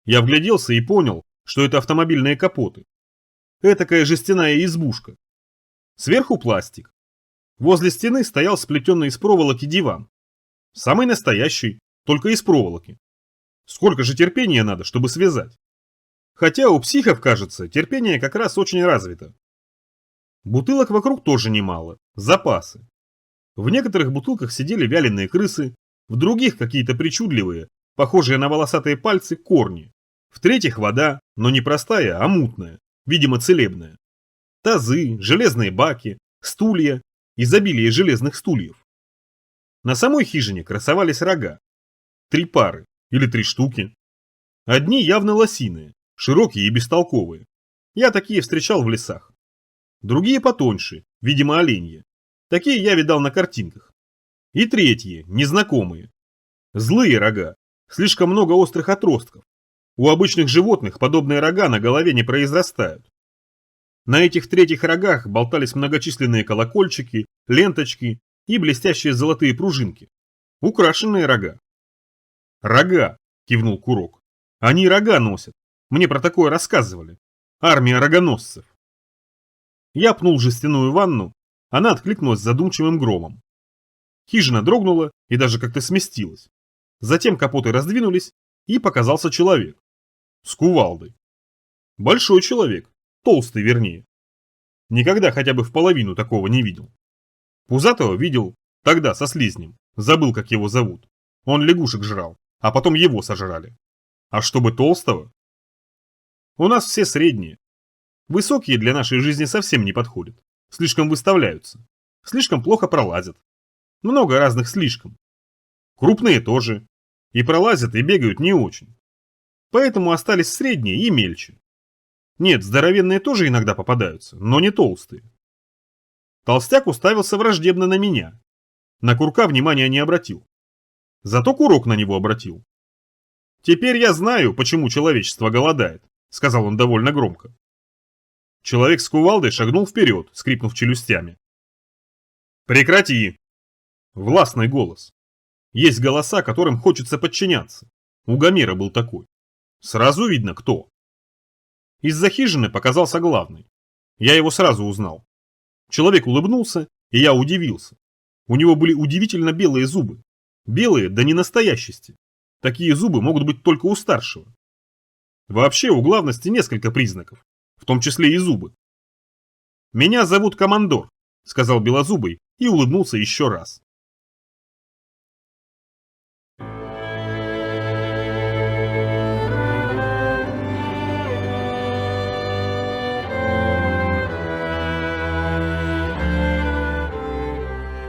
Я вгляделся и понял, что это автомобильные капоты. Этакая жестяная избушка. Сверху пластик. Возле стены стоял сплетенный из проволоки диван. Самый настоящий, только из проволоки. Сколько же терпения надо, чтобы связать? Хотя у психов, кажется, терпение как раз очень развито. Бутылок вокруг тоже немало, запасы. В некоторых бутылках сидели вяленые крысы, в других какие-то причудливые, похожие на волосатые пальцы, корни. В третьих вода, но не простая, а мутная, видимо целебная. Тазы, железные баки, стулья, изобилие железных стульев. На самой хижине красовались рога. 3 пары, или 3 штуки. Одни явно лосиные, широкие и бестолковые. Я такие встречал в лесах. Другие потоньше, видимо оленьи. Такие я видал на картинках. И третьи, незнакомые. Злые рога, слишком много острых отростков. У обычных животных подобные рога на голове не произрастают. На этих третьих рогах болтались многочисленные колокольчики, ленточки и блестящие золотые пружинки. Украшенные рога. «Рога!» – кивнул Курок. «Они рога носят. Мне про такое рассказывали. Армия рогоносцев». Я пнул жестяную ванну, она откликнулась задумчивым громом. Хижина дрогнула и даже как-то сместилась. Затем капоты раздвинулись, и показался человек. С кувалдой. Большой человек, толстый вернее. Никогда хотя бы в половину такого не видел. Пузатого видел, тогда со слизнем, забыл, как его зовут. Он лягушек жрал, а потом его сожрали. А чтобы толстого? У нас все средние. Высокие для нашей жизни совсем не подходят. Слишком выставляются. Слишком плохо пролазят. Много разных слишком. Крупные тоже. И пролазят, и бегают не очень. Поэтому остались средние и мельче. Нет, здоровенные тоже иногда попадаются, но не толстые. Толстяк уставился враждебно на меня. На Курка внимания не обратил. Зато Курок на него обратил. «Теперь я знаю, почему человечество голодает», — сказал он довольно громко. Человек с кувалдой шагнул вперед, скрипнув челюстями. «Прекрати!» Властный голос. Есть голоса, которым хочется подчиняться. У Гомера был такой. Сразу видно, кто. Из-за хижины показался главный. Я его сразу узнал. Человек улыбнулся, и я удивился. У него были удивительно белые зубы. Белые до ненастоящести. Такие зубы могут быть только у старшего. Вообще у главности несколько признаков, в том числе и зубы. «Меня зовут Командор», сказал Белозубый и улыбнулся еще раз.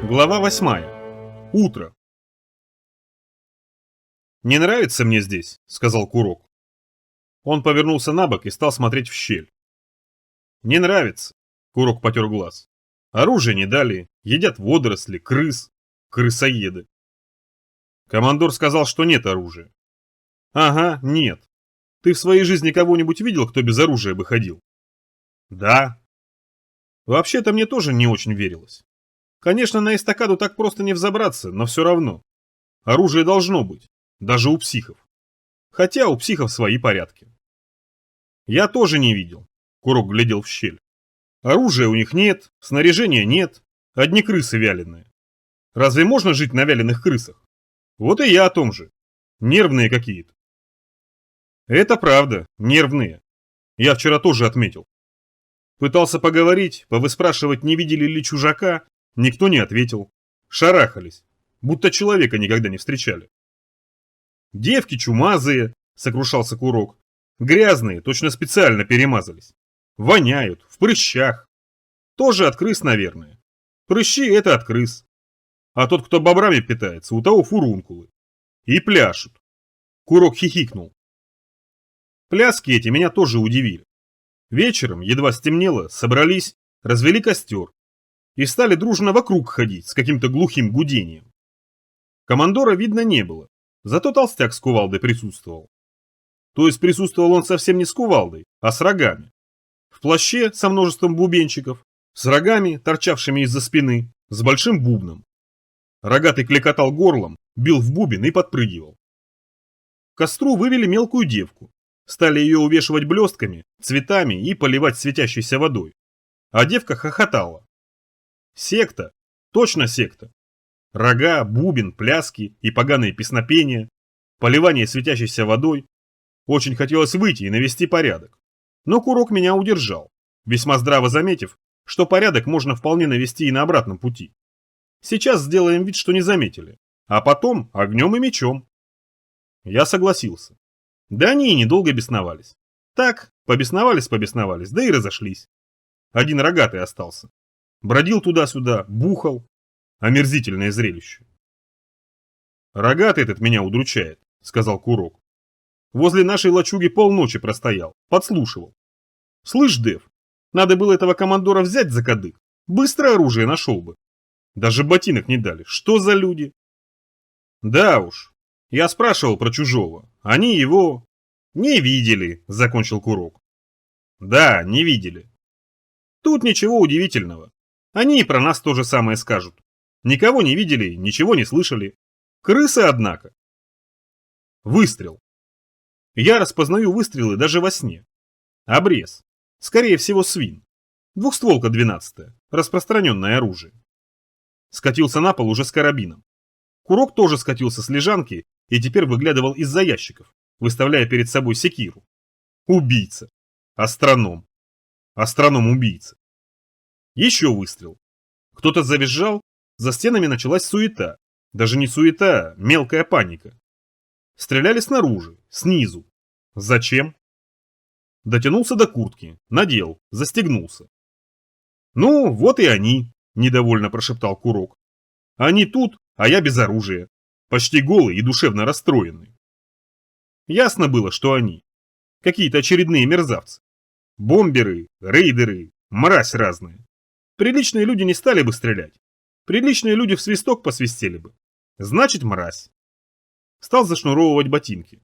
Глава 8. Утро. «Не нравится мне здесь», — сказал Курок. Он повернулся на бок и стал смотреть в щель. «Не нравится», — Курок потер глаз. «Оружие не дали, едят водоросли, крыс, крысоеды». Командор сказал, что нет оружия. «Ага, нет. Ты в своей жизни кого-нибудь видел, кто без оружия бы ходил?» «Да». Вообще-то мне тоже не очень верилось. Конечно, на эстакаду так просто не взобраться, но все равно. Оружие должно быть, даже у психов. Хотя у психов свои порядки. Я тоже не видел. Курок глядел в щель. Оружия у них нет, снаряжения нет, одни крысы вяленые. Разве можно жить на вяленых крысах? Вот и я о том же. Нервные какие-то. Это правда, нервные. Я вчера тоже отметил. Пытался поговорить, повыспрашивать, не видели ли чужака, никто не ответил. Шарахались, будто человека никогда не встречали. Девки чумазые, сокрушался Курок. Грязные, точно специально перемазались. Воняют, в прыщах. Тоже от крыс, наверное. Прыщи — это от крыс. А тот, кто бобрами питается, у того фурункулы. И пляшут. Курок хихикнул. Пляски эти меня тоже удивили. Вечером, едва стемнело, собрались, развели костер и стали дружно вокруг ходить с каким-то глухим гудением. Командора видно не было, зато толстяк с кувалдой присутствовал. То есть присутствовал он совсем не с кувалдой, а с рогами. В плаще со множеством бубенчиков, с рогами, торчавшими из-за спины, с большим бубном. Рогатый клекотал горлом, бил в бубен и подпрыгивал. К костру вывели мелкую девку, стали ее увешивать блестками, цветами и поливать светящейся водой. А девка хохотала. Секта, точно секта. Рога, бубен, пляски и поганые песнопения, поливание светящейся водой. Очень хотелось выйти и навести порядок. Но Курок меня удержал, весьма здраво заметив, что порядок можно вполне навести и на обратном пути. Сейчас сделаем вид, что не заметили, а потом огнем и мечом. Я согласился. Да они и недолго бесновались. Так, побесновались, да и разошлись. Один рогатый остался. Бродил туда-сюда, бухал. Омерзительное зрелище. «Рогатый этот меня удручает», — сказал Курок. «Возле нашей лачуги полночи простоял, подслушивал. Слышь, Дев, надо было этого командора взять за кадык. Быстро оружие нашел бы. Даже ботинок не дали. Что за люди?» «Да уж. Я спрашивал про чужого. Они его не видели», — закончил Курок. «Да, не видели. Тут ничего удивительного. Они и про нас то же самое скажут. Никого не видели, ничего не слышали. Крысы, однако». Выстрел. Я распознаю выстрелы даже во сне. Обрез. Скорее всего, свин. Двухстволка 12-я. Распространенное оружие. Скатился на пол уже с карабином. Курок тоже скатился с лежанки и теперь выглядывал из-за ящиков, выставляя перед собой секиру. Убийца. Астроном. Астроном-убийца. Еще выстрел. Кто-то завизжал, за стенами началась суета. Даже не суета, мелкая паника. Стреляли снаружи, снизу. Зачем? Дотянулся до куртки, надел, застегнулся. «Ну, вот и они», – недовольно прошептал Курок. «Они тут, а я без оружия, почти голый и душевно расстроенный». Ясно было, что они. Какие-то очередные мерзавцы. Бомберы, рейдеры, мразь разные. Приличные люди не стали бы стрелять. Приличные люди в свисток посвистели бы. Значит, мразь. Стал зашнуровывать ботинки.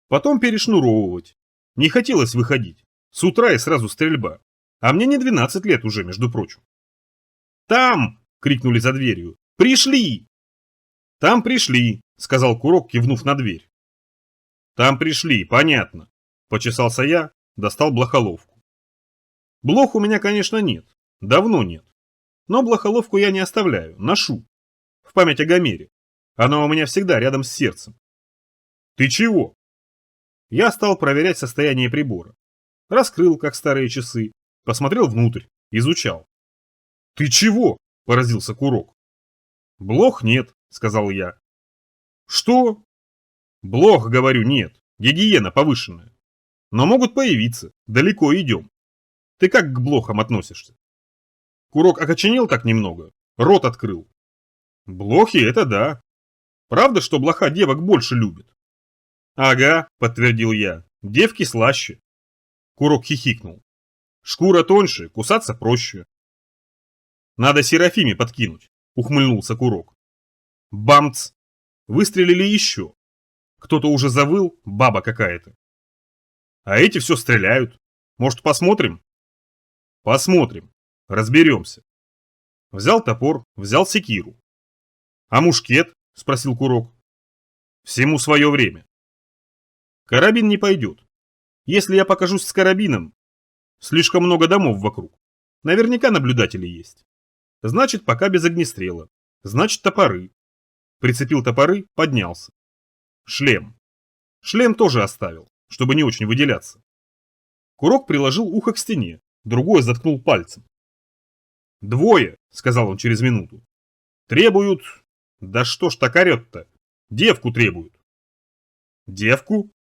Потом перешнуровывать. Не хотелось выходить. С утра и сразу стрельба. А мне не 12 лет уже, между прочим. «Там!» — крикнули за дверью. «Пришли!» «Там пришли!» — сказал Курок, кивнув на дверь. «Там пришли, понятно». Почесался я, достал блохоловку. Блох у меня, конечно, нет. Давно нет. Но блохоловку я не оставляю, ношу. В память о Гомере. Она у меня всегда рядом с сердцем. «Ты чего?» Я стал проверять состояние прибора. Раскрыл, как старые часы. Посмотрел внутрь, изучал. Ты чего? Поразился Курок. Блох нет, сказал я. Что? Блох, говорю, нет. Гигиена повышенная. Но могут появиться. Далеко идем. Ты как к блохам относишься? Курок окоченел так немного. Рот открыл. Блохи это да. Правда, что блоха девок больше любит? Ага, подтвердил я. Девки слаще. Курок хихикнул. Шкура тоньше, кусаться проще. Надо Серафиме подкинуть, ухмыльнулся Курок. Бамц! Выстрелили еще. Кто-то уже завыл, баба какая-то. А эти все стреляют. Может, посмотрим? Посмотрим. Разберемся. Взял топор, взял секиру. А мушкет? Спросил Курок. Всему свое время. Карабин не пойдет. Если я покажусь с карабином, слишком много домов вокруг. Наверняка наблюдатели есть. Значит, пока без огнестрела. Значит, топоры. Прицепил топоры, поднялся. Шлем. Шлем тоже оставил, чтобы не очень выделяться. Курок приложил ухо к стене, другое заткнул пальцем. «Двое», — сказал он через минуту. «Требуют... Да что ж так орет-то? Девку требуют». «Девку?»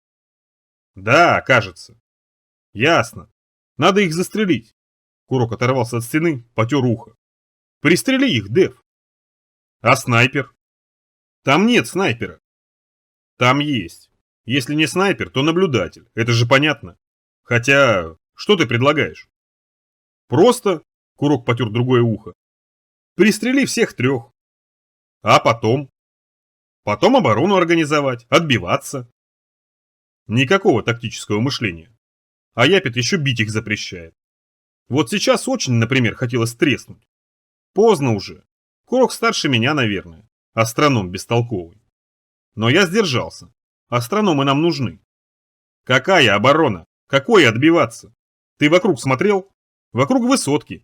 «Да, кажется». «Ясно. Надо их застрелить». Курок оторвался от стены, потер ухо. «Пристрели их, Дев». «А снайпер?» «Там нет снайпера». «Там есть. Если не снайпер, то наблюдатель. Это же понятно. Хотя, что ты предлагаешь?» «Просто...» — Курок потер другое ухо. «Пристрели всех трех». «А потом?» «Потом оборону организовать, отбиваться». Никакого тактического мышления. А Япет еще бить их запрещает. Вот сейчас очень, например, хотелось треснуть. Поздно уже. Курок старше меня, наверное. Астроном бестолковый. Но я сдержался. Астрономы нам нужны. Какая оборона? Какое отбиваться? Ты вокруг смотрел? Вокруг высотки.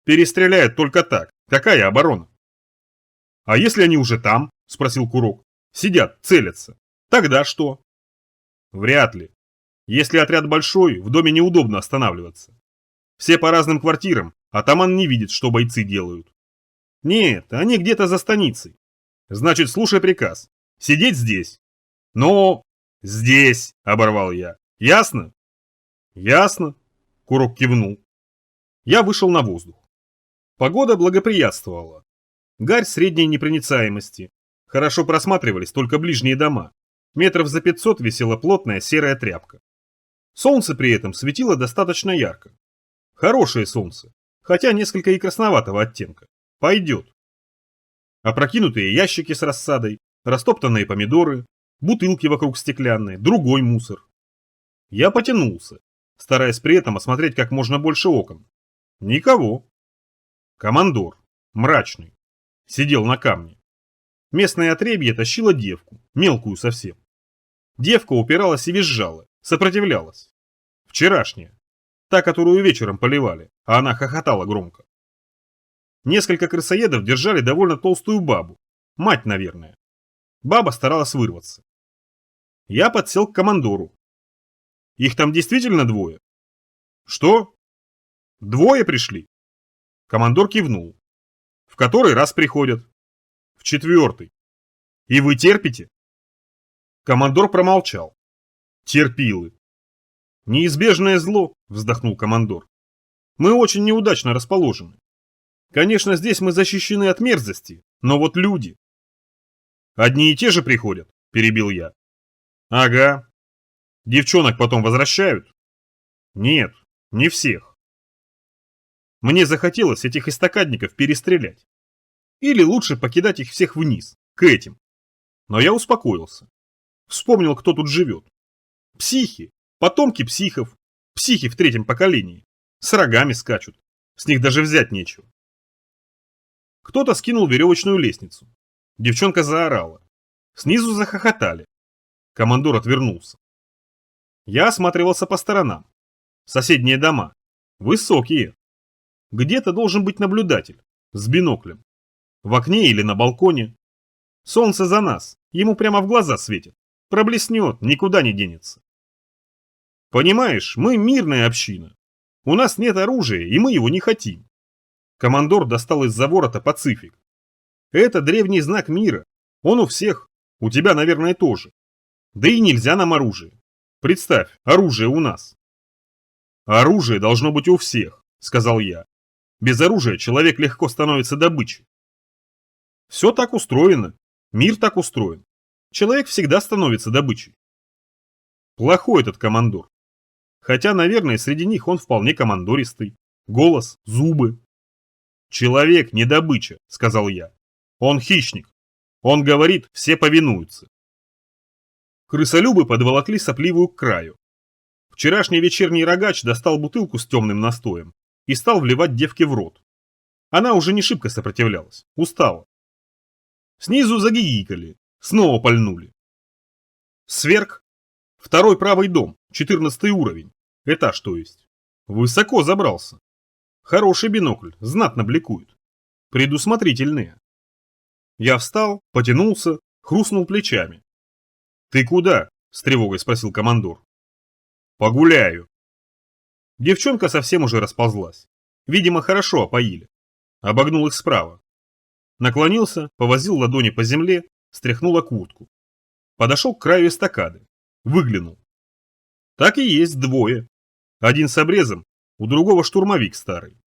Перестреляют только так. Какая оборона? А если они уже там? Спросил Курок. Сидят, целятся. Тогда что? Вряд ли. Если отряд большой, в доме неудобно останавливаться. Все по разным квартирам, атаман не видит, что бойцы делают. Нет, они где-то за станицей. Значит, слушай приказ. Сидеть здесь. Но... Здесь, оборвал я. Ясно? Ясно. Курок кивнул. Я вышел на воздух. Погода благоприятствовала. Гарь средней непроницаемости. Хорошо просматривались только ближние дома. Метров за 500 висела плотная серая тряпка. Солнце при этом светило достаточно ярко. Хорошее солнце, хотя несколько и красноватого оттенка. Пойдет. Опрокинутые ящики с рассадой, растоптанные помидоры, бутылки вокруг стеклянные, другой мусор. Я потянулся, стараясь при этом осмотреть как можно больше окон. Никого. Командор, мрачный, сидел на камне. Местное отребье тащило девку, мелкую совсем. Девка упиралась и визжала, сопротивлялась. Вчерашняя. Та, которую вечером поливали, а она хохотала громко. Несколько крысоедов держали довольно толстую бабу. Мать, наверное. Баба старалась вырваться. Я подсел к командору. Их там действительно двое? Что? Двое пришли? Командор кивнул. В который раз приходят? В четвертый. И вы терпите? Командор промолчал. Терпилы. Неизбежное зло, вздохнул командор. Мы очень неудачно расположены. Конечно, здесь мы защищены от мерзости, но вот люди. Одни и те же приходят, перебил я. Ага. Девчонок потом возвращают? Нет, не всех. Мне захотелось этих эстакадников перестрелять. Или лучше покидать их всех вниз, к этим. Но я успокоился. Вспомнил, кто тут живет. Психи, потомки психов, психи в третьем поколении. С рогами скачут, с них даже взять нечего. Кто-то скинул веревочную лестницу. Девчонка заорала. Снизу захохотали. Командор отвернулся. Я осматривался по сторонам. Соседние дома. Высокие. Где-то должен быть наблюдатель. С биноклем. В окне или на балконе. Солнце за нас. Ему прямо в глаза светит. Проблеснет, никуда не денется. Понимаешь, мы мирная община. У нас нет оружия, и мы его не хотим. Командор достал из-за ворота пацифик. Это древний знак мира. Он у всех. У тебя, наверное, тоже. Да и нельзя нам оружие. Представь, оружие у нас. Оружие должно быть у всех, сказал я. Без оружия человек легко становится добычей. Все так устроено. Мир так устроен. Человек всегда становится добычей. Плохой этот командор. Хотя, наверное, среди них он вполне командористый. Голос, зубы. Человек не добыча, сказал я. Он хищник. Он говорит, все повинуются. Крысолюбы подволокли сопливую к краю. Вчерашний вечерний рогач достал бутылку с темным настоем и стал вливать девке в рот. Она уже не шибко сопротивлялась, устала. Снизу загигикали, снова пальнули. Сверг. Второй правый дом, 14 уровень. Этаж, то есть. Высоко забрался. Хороший бинокль, знатно бликует. Предусмотрительные. Я встал, потянулся, хрустнул плечами. «Ты куда?» – с тревогой спросил командор. «Погуляю». Девчонка совсем уже расползлась. Видимо, хорошо опоили. Обогнул их справа. Наклонился, повозил ладони по земле, стряхнула куртку. Подошел к краю эстакады. Выглянул. Так и есть двое. Один с обрезом, у другого штурмовик старый.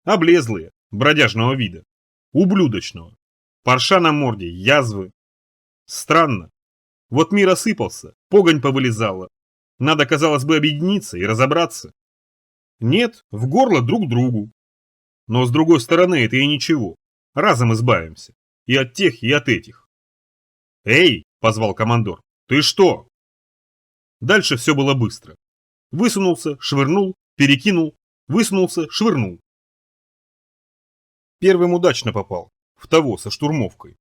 Облезлые, бродяжного вида. Ублюдочного. Парша на морде, язвы. Странно. Вот мир осыпался, погонь повылезала. Надо, казалось бы, объединиться и разобраться. Нет, в горло друг другу. Но с другой стороны, это и ничего. Разом избавимся. И от тех, и от этих. «Эй!» – позвал командор. «Ты что?» Дальше все было быстро. Высунулся, швырнул, перекинул, высунулся, швырнул. Первым удачно попал. В того, со штурмовкой.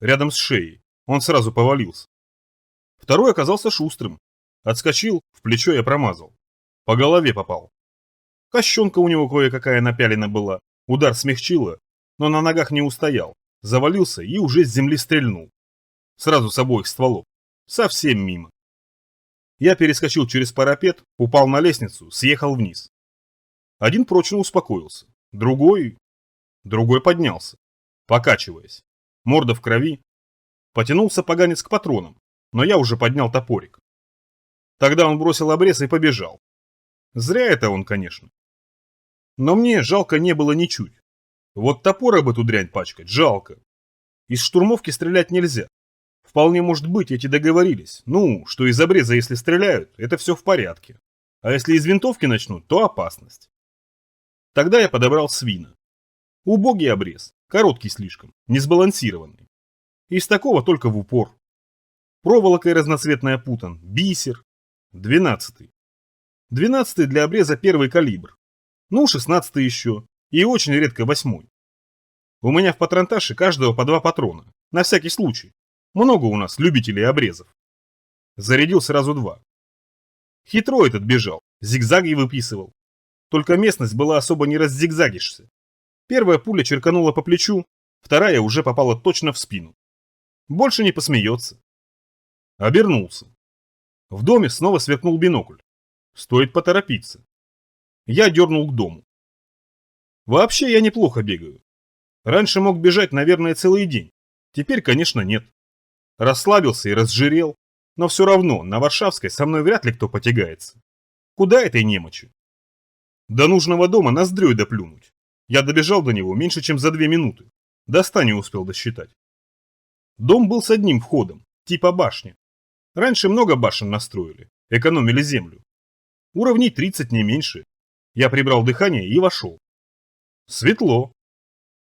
Рядом с шеей. Он сразу повалился. Второй оказался шустрым. Отскочил, в плечо я промазал. По голове попал. Кощенка у него кое-какая напялена была. Удар смягчила, но на ногах не устоял. Завалился и уже с земли стрельнул. Сразу с обоих стволов. Совсем мимо. Я перескочил через парапет, упал на лестницу, съехал вниз. Один прочно успокоился. Другой поднялся, покачиваясь. Морда в крови. Потянулся поганец к патронам, но я уже поднял топорик. Тогда он бросил обрез и побежал. Зря это он, конечно. Но мне жалко не было ничуть. Вот топор об эту дрянь пачкать жалко. Из штурмовки стрелять нельзя. Вполне может быть, эти договорились. Ну, что из обреза, если стреляют, это все в порядке. А если из винтовки начнут, то опасность. Тогда я подобрал свина. Убогий обрез, короткий слишком, несбалансированный. Из такого только в упор. Проволокой разноцветной опутан, бисер. 12-й. 12-й для обреза первый калибр. Ну, 16-й еще. И очень редко 8-й. У меня в патронташе каждого по 2 патрона. На всякий случай. Много у нас любителей обрезов. Зарядил сразу 2. Хитро этот бежал, зигзаги выписывал. Только местность была особо не раззигзагишься. Первая пуля черканула по плечу, вторая уже попала точно в спину. Больше не посмеется. Обернулся. В доме снова сверкнул бинокль. Стоит поторопиться. Я дернул к дому. Вообще я неплохо бегаю. Раньше мог бежать, наверное, целый день. Теперь, конечно, нет. Расслабился и разжирел. Но все равно на Варшавской со мной вряд ли кто потягается. Куда этой немочи? До нужного дома ноздрёй доплюнуть. Я добежал до него меньше, чем за 2 минуты. До 100 не успел досчитать. Дом был с одним входом, типа башни. Раньше много башен настроили, экономили землю. Уровней 30 не меньше. Я прибрал дыхание и вошел. Светло.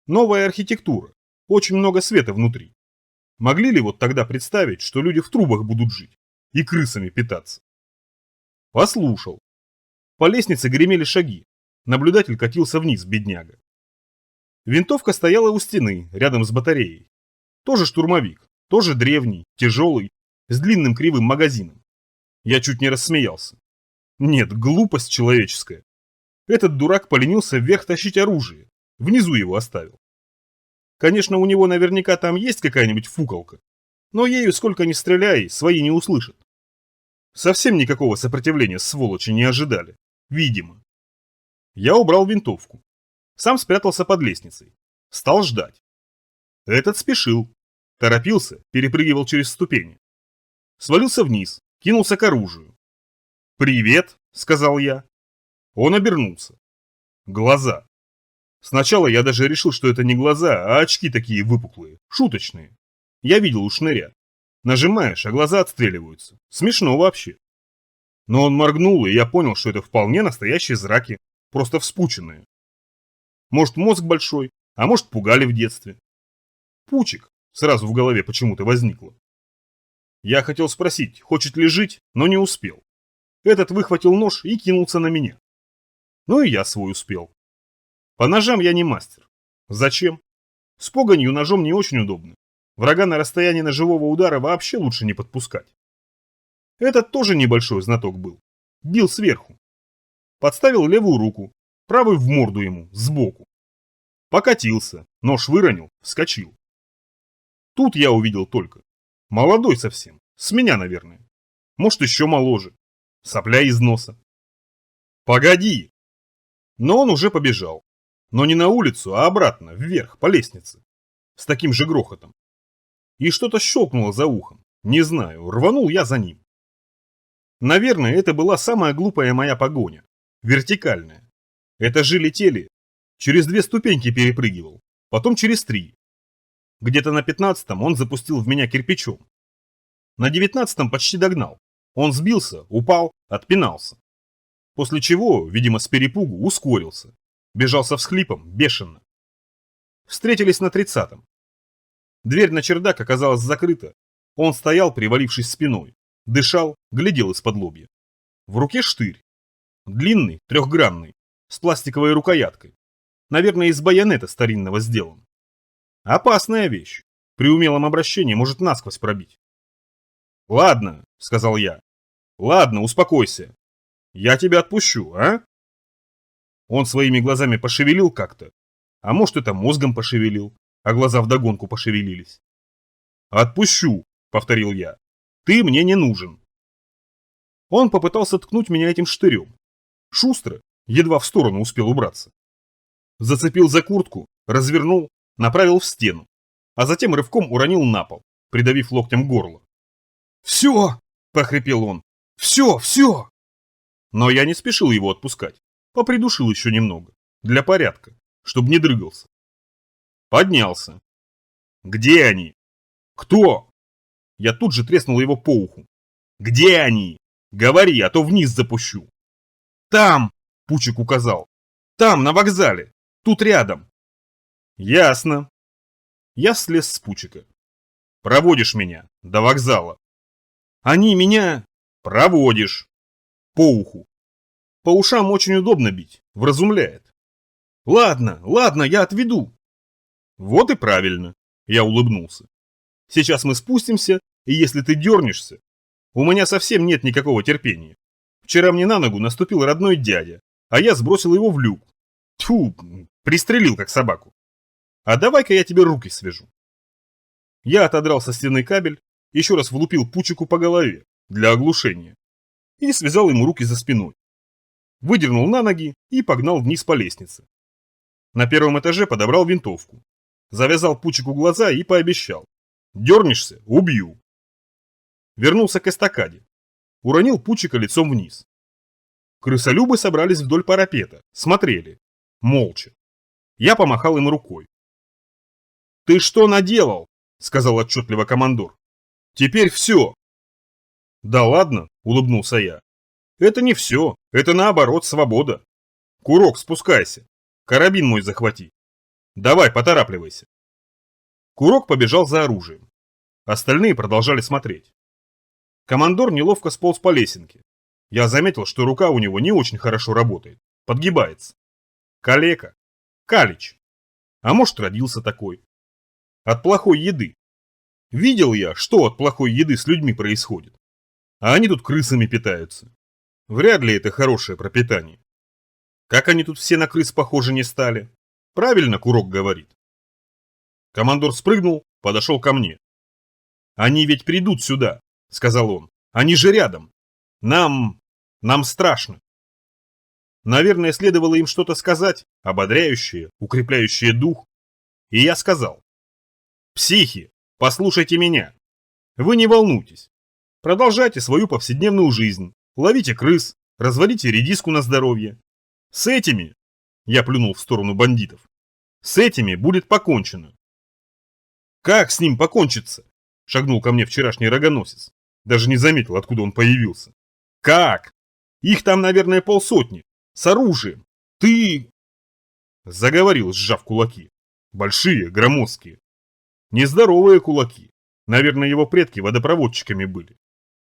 Новая архитектура. Очень много света внутри. Могли ли вот тогда представить, что люди в трубах будут жить и крысами питаться? Послушал. По лестнице гремели шаги. Наблюдатель катился вниз, бедняга. Винтовка стояла у стены, рядом с батареей. Тоже штурмовик, тоже древний, тяжелый, с длинным кривым магазином. Я чуть не рассмеялся. Нет, глупость человеческая. Этот дурак поленился вверх тащить оружие, внизу его оставил. Конечно, у него наверняка там есть какая-нибудь фукалка, но ею сколько ни стреляй, свои не услышат. Совсем никакого сопротивления сволочи не ожидали, видимо. Я убрал винтовку. Сам спрятался под лестницей. Стал ждать. Этот спешил. Торопился, перепрыгивал через ступени. Свалился вниз, кинулся к оружию. «Привет», — сказал я. Он обернулся. Глаза. Сначала я даже решил, что это не глаза, а очки такие выпуклые, шуточные. Я видел у шныря. Нажимаешь, а глаза отстреливаются. Смешно вообще. Но он моргнул, и я понял, что это вполне настоящие зраки, просто вспученные. Может, мозг большой, а может, пугали в детстве. Пучик сразу в голове почему-то возникло. Я хотел спросить, хочет ли жить, но не успел. Этот выхватил нож и кинулся на меня. Ну и я свой успел. По ножам я не мастер. Зачем? С погонью ножом не очень удобно. Врага на расстоянии ножевого удара вообще лучше не подпускать. Этот тоже небольшой знаток был. Бил сверху. Подставил левую руку, правую в морду ему, сбоку. Покатился, нож выронил, вскочил. Тут я увидел только. Молодой совсем, с меня, наверное. Может, еще моложе. Сопля из носа. Погоди! Но он уже побежал. Но не на улицу, а обратно, вверх, по лестнице. С таким же грохотом. И что-то щелкнуло за ухом. Не знаю, рванул я за ним. Наверное, это была самая глупая моя погоня. Вертикальная. Этажи летели. Через 2 ступеньки перепрыгивал. Потом через 3. Где-то на 15-м он запустил в меня кирпичом. На 19-м почти догнал. Он сбился, упал, отпинался. После чего, видимо с перепугу, ускорился. Бежал со всхлипом, бешено. Встретились на 30-м. Дверь на чердак оказалась закрыта. Он стоял, привалившись спиной. Дышал, глядел из-под лобья. В руке штырь. Длинный, трехгранный, с пластиковой рукояткой. Наверное, из байонета старинного сделан. Опасная вещь. При умелом обращении может насквозь пробить. «Ладно», — сказал я. «Ладно, успокойся. Я тебя отпущу, а?» Он своими глазами пошевелил как-то. А может, это мозгом пошевелил, а глаза вдогонку пошевелились. «Отпущу», — повторил я. «Ты мне не нужен». Он попытался ткнуть меня этим штырем. Шустро, едва в сторону успел убраться. Зацепил за куртку, развернул, направил в стену, а затем рывком уронил на пол, придавив локтем горло. «Все!» – прохрипел он. «Все, все!» Но я не спешил его отпускать. Попридушил еще немного. Для порядка. Чтобы не дрыгался. Поднялся. «Где они?» «Кто?» Я тут же треснул его по уху. «Где они? Говори, а то вниз запущу». «Там!» – Пучик указал. «Там, на вокзале. Тут рядом». «Ясно». Я слез с Пучика. «Проводишь меня до вокзала». «Они меня...» «Проводишь». По уху. По ушам очень удобно бить, вразумляет. «Ладно, ладно, я отведу». «Вот и правильно», – я улыбнулся. «Сейчас мы спустимся, и если ты дернешься...» У меня совсем нет никакого терпения. Вчера мне на ногу наступил родной дядя, а я сбросил его в люк. Тьфу, пристрелил как собаку. А давай-ка я тебе руки свяжу. Я отодрал со стены кабель, еще раз влупил Пучику по голове, для оглушения, и связал ему руки за спиной. Выдернул на ноги и погнал вниз по лестнице. На 1-м этаже подобрал винтовку. Завязал Пучику глаза и пообещал. Дернешься – убью. Вернулся к эстакаде. Уронил Пучика лицом вниз. Крысолюбы собрались вдоль парапета, смотрели. Молча. Я помахал им рукой. «Ты что наделал?» – сказал отчетливо командор. «Теперь все». «Да ладно», – улыбнулся я. «Это не все, это наоборот свобода. Курок, спускайся. Карабин мой захвати. Давай, поторапливайся». Курок побежал за оружием. Остальные продолжали смотреть. Командор неловко сполз по лесенке. Я заметил, что рука у него не очень хорошо работает. Подгибается. Калека. Калич. А может, родился такой. От плохой еды. Видел я, что от плохой еды с людьми происходит. А они тут крысами питаются. Вряд ли это хорошее пропитание. Как они тут все на крыс похожи не стали. Правильно Курок говорит. Командор спрыгнул, подошел ко мне. «Они ведь придут сюда», — сказал он. «Они же рядом. Нам страшно». Наверное, следовало им что-то сказать, ободряющее, укрепляющее дух. И я сказал: «Психи, послушайте меня. Вы не волнуйтесь. Продолжайте свою повседневную жизнь, ловите крыс, разводите редиску на здоровье. С этими, я плюнул в сторону бандитов, с этими будет покончено». «Как с ним покончится?» — шагнул ко мне вчерашний рогоносец. Даже не заметил, откуда он появился. «Как? Их там, наверное, полсотни. С оружием. Ты...» Заговорил, сжав кулаки. Большие, громоздкие. Нездоровые кулаки. Наверное, его предки водопроводчиками были.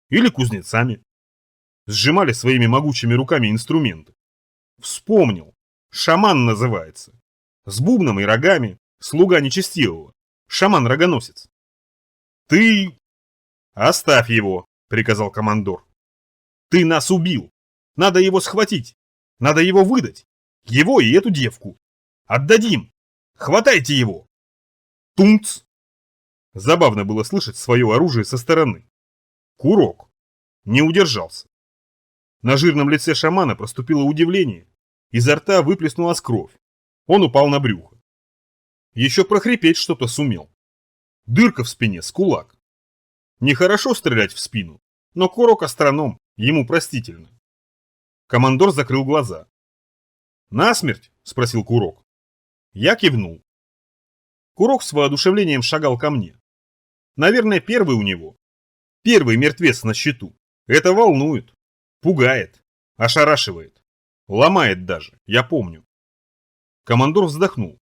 Или кузнецами. Сжимали своими могучими руками инструменты. Вспомнил. Шаман называется. С бубном и рогами. Слуга нечестивого. Шаман-рогоносец. «Ты...» «Оставь его», — приказал командор. «Ты нас убил. Надо его схватить. Надо его выдать. Его и эту девку. Отдадим. Хватайте его!» Тумц! Забавно было слышать свое оружие со стороны. Курок. Не удержался. На жирном лице шамана проступило удивление. Изо рта выплеснулась кровь. Он упал на брюхо. Еще прохрипеть что-то сумел. Дырка в спине с кулак. Нехорошо стрелять в спину, но Курок астроном, ему простительно. Командор закрыл глаза. «Насмерть?» – спросил Курок. Я кивнул. Курок с воодушевлением шагал ко мне. Наверное, первый у него. Первый мертвец на счету. Это волнует, пугает, ошарашивает, ломает даже, я помню. Командор вздохнул.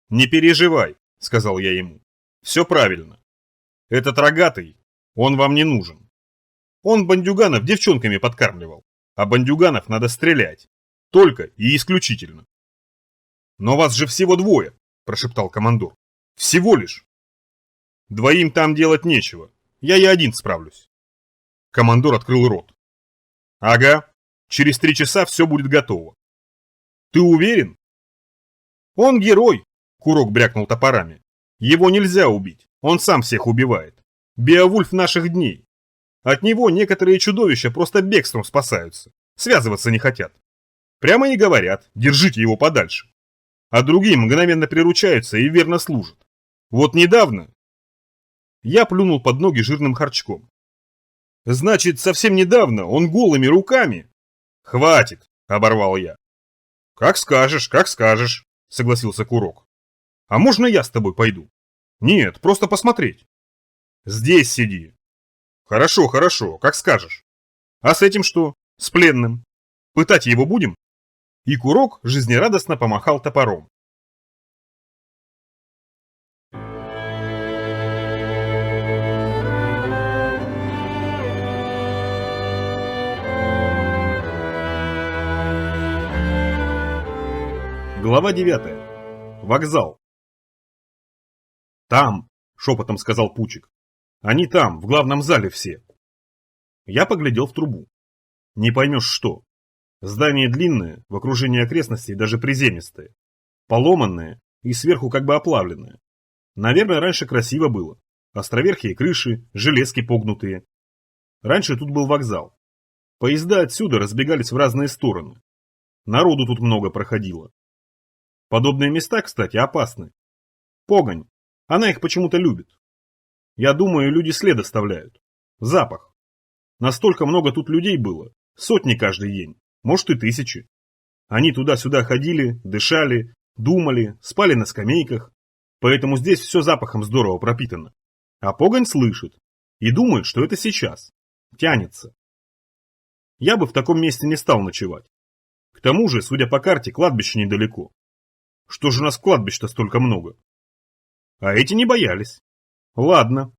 «Не переживай», — сказал я ему. «Все правильно. Этот рогатый, он вам не нужен. Он бандюганов девчонками подкармливал, а бандюганов надо стрелять. Только и исключительно». «Но вас же всего двое», — прошептал командор. «Всего лишь». «Двоим там делать нечего. Я и один справлюсь». Командор открыл рот. «Ага, через 3 часа все будет готово». «Ты уверен?» «Он герой», — Курок брякнул топорами. «Его нельзя убить, он сам всех убивает. Беовульф наших дней. От него некоторые чудовища просто бегством спасаются, связываться не хотят. Прямо и говорят, держите его подальше. А другие мгновенно приручаются и верно служат. Вот недавно...» Я плюнул под ноги жирным харчком. «Значит, совсем недавно он голыми руками...» «Хватит!» — оборвал я. Как скажешь», — согласился Курок. «А можно я с тобой пойду?» «Нет, просто посмотреть». «Здесь сиди». «Хорошо, хорошо, как скажешь. А с этим что? С пленным? Пытать его будем?» И Курок жизнерадостно помахал топором. Глава 9. Вокзал. «Там», — шепотом сказал Пучик. «Они там, в главном зале все». Я поглядел в трубу. Не поймешь что. Здание длинное, в окружении окрестностей даже приземистое. Поломанное и сверху как бы оплавленное. Наверное, раньше красиво было. Островерхие крыши, железки погнутые. Раньше тут был вокзал. Поезда отсюда разбегались в разные стороны. Народу тут много проходило. Подобные места, кстати, опасны. Погонь. Она их почему-то любит. Я думаю, люди след оставляют. Запах. Настолько много тут людей было. Сотни каждый день. Может и тысячи. Они туда-сюда ходили, дышали, думали, спали на скамейках. Поэтому здесь все запахом здорово пропитано. А погонь слышит. И думает, что это сейчас. Тянется. Я бы в таком месте не стал ночевать. К тому же, судя по карте, кладбище недалеко. Что же у нас кладбищ-то столько много? А эти не боялись. Ладно.